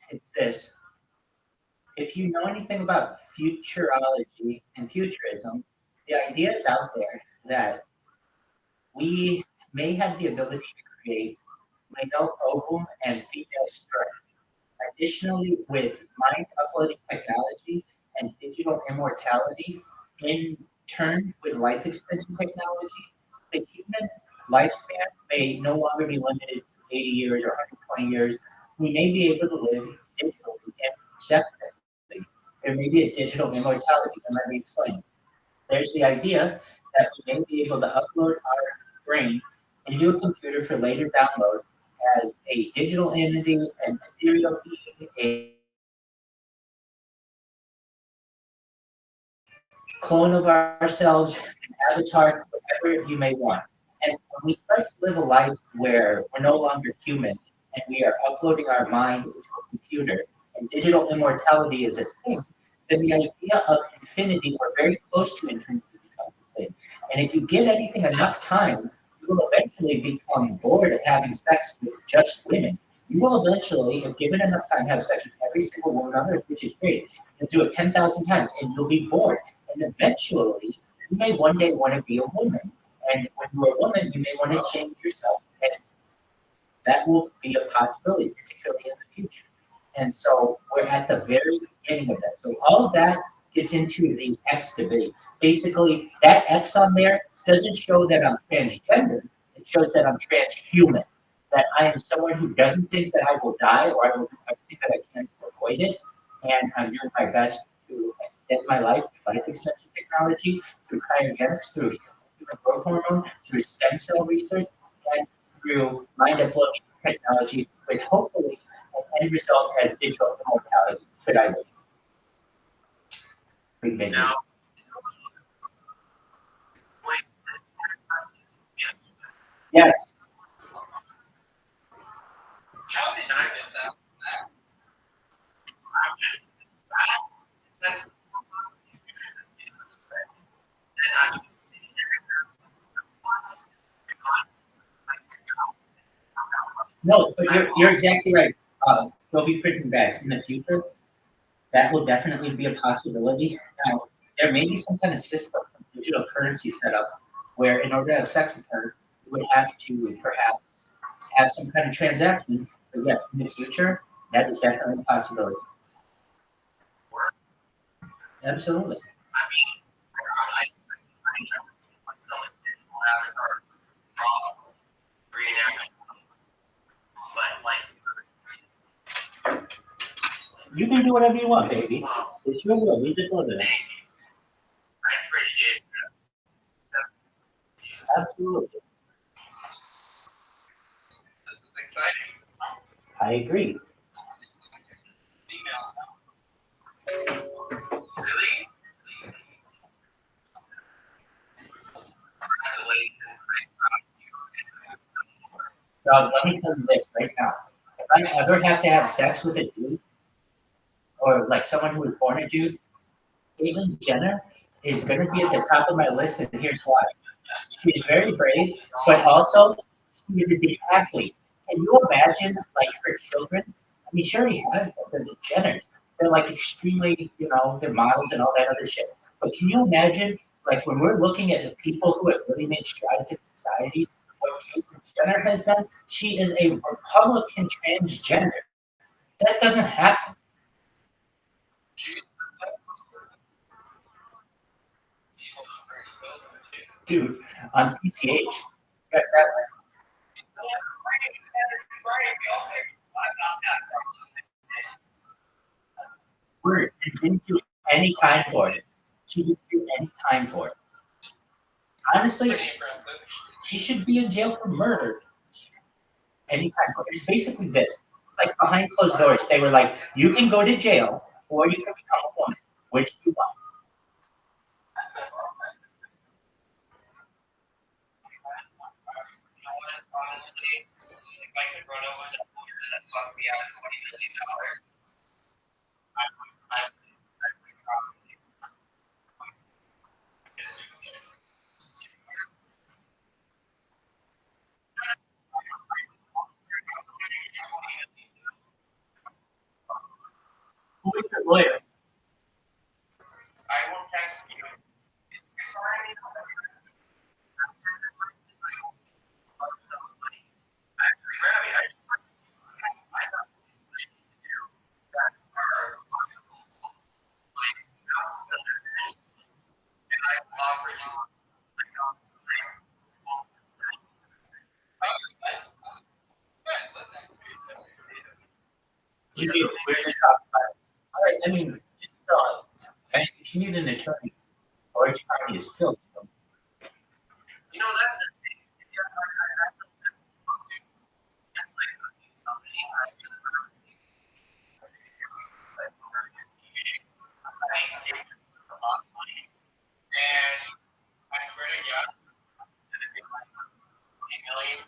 It's this. If you know anything about futurology and futurism, the idea is out there that we may have the ability to create male ovum and female sperm. Additionally, with mind uploading technology and digital immortality, in turn with life extension technology, the human lifespan may no longer be limited to 80 years or 120 years. We may be able to live digitally and definitely there may be a digital immortality, and let me explain. There's the idea that we may be able to upload our brain into a computer for later download as a digital entity, an ethereal being, a clone of ourselves, an avatar, whatever you may want. And when we start to live a life where we're no longer human and we are uploading our mind into a computer and digital immortality is a thing, then the idea of infinity or very close to infinity becomes a thing. And if you give anything enough time, you will eventually become bored of having sex with just women. You will eventually, if given enough time, have sex with every single woman on earth, which is great. You'll do it 10,000 times and you'll be bored. And eventually, you may one day want to be a woman. And when you're a woman, you may want to change yourself. And that will be a possibility, particularly in the future. And so we're at the very beginning of that. So all of that gets into the X debate. Basically, that X on there doesn't show that I'm transgender. It shows that I'm transhuman. That I am someone who doesn't think that I will die or I will do everything that I can to avoid it. And I'm doing my best to extend my life through life extension technology, through cryogenics, through human growth hormone, through stem cell research, and through mind uploading technology, with hopefully an end result as digital immortality. Should I live? Big baby. Yes. How did I get that? No, but you're exactly right. There'll be prison bags in the future. That will definitely be a possibility. Now, there may be some kind of system, digital currency set up, where in order to have sex with her, you would have to perhaps have some kind of transactions. But yes, in the future, that is definitely a possibility. Absolutely. I mean, I but like, You can do whatever you want, baby. It's your will. You just live in it. I appreciate Absolutely. this is exciting. I agree. Really? Dog, let me tell you this right now. If I ever have to have sex with a dude, or like someone who was born a dude, Caitlyn Jenner is going to be at the top of my list, and here's why. She's very brave, but also she's a decathlete. Can you imagine, like, her children? I mean, she already has them. They're the Jenners. They're, like, extremely, they're models and all that other shit. But can you imagine, like, when we're looking at the people who have really made strides in society, what Caitlyn Jenner has done? She is a Republican transgender. That doesn't happen. Dude, on PCH, got that word and didn't do any time for it. She didn't do any time for it. Honestly, she should be in jail for murder. Any time for it. It's basically this. Like behind closed doors, they were like, you can go to jail or you can become a woman. Which do you want? Who is your lawyer? I will text you. You do. We're just talking about it. All right, I mean, just if you need an attorney or attorney is still. You know, that's the thing. And I swear to God, million.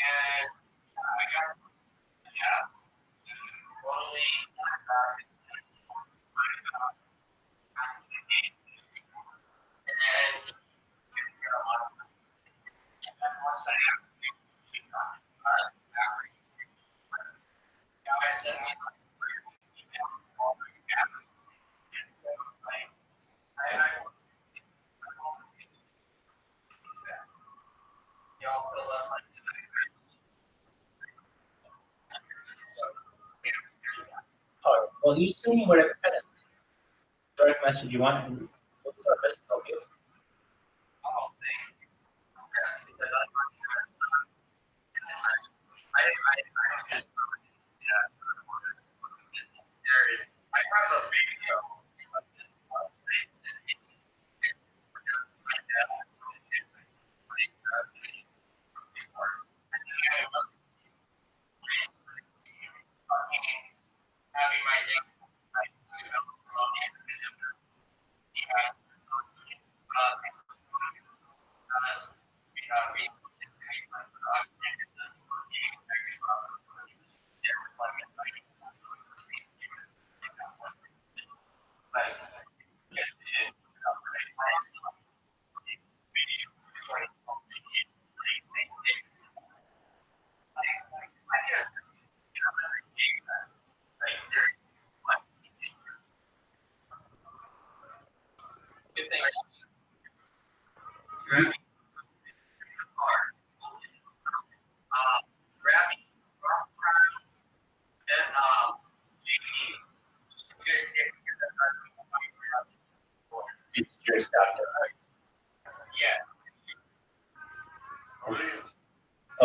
And I got, yeah, totally. And Well, you send me whatever kind of direct message you want. And we'll do our best to help you. I have a video. Having my dad,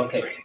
Okay.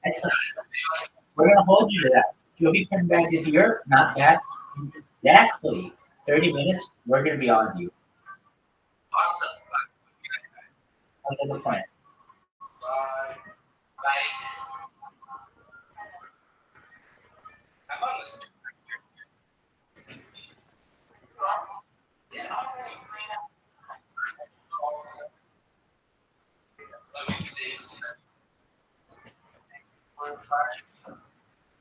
Excellent. We're going to hold you to that. You'll be coming back to here, not back. Exactly 30 minutes, we're going to be on you. Under the plan. I'm on this. Let me see.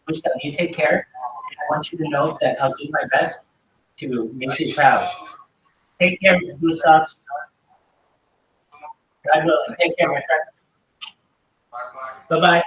Gustav, you take care. I want you to know that I'll do my best to make you proud. Take care, Gustav. God willing. Take care, my friend. Bye-bye.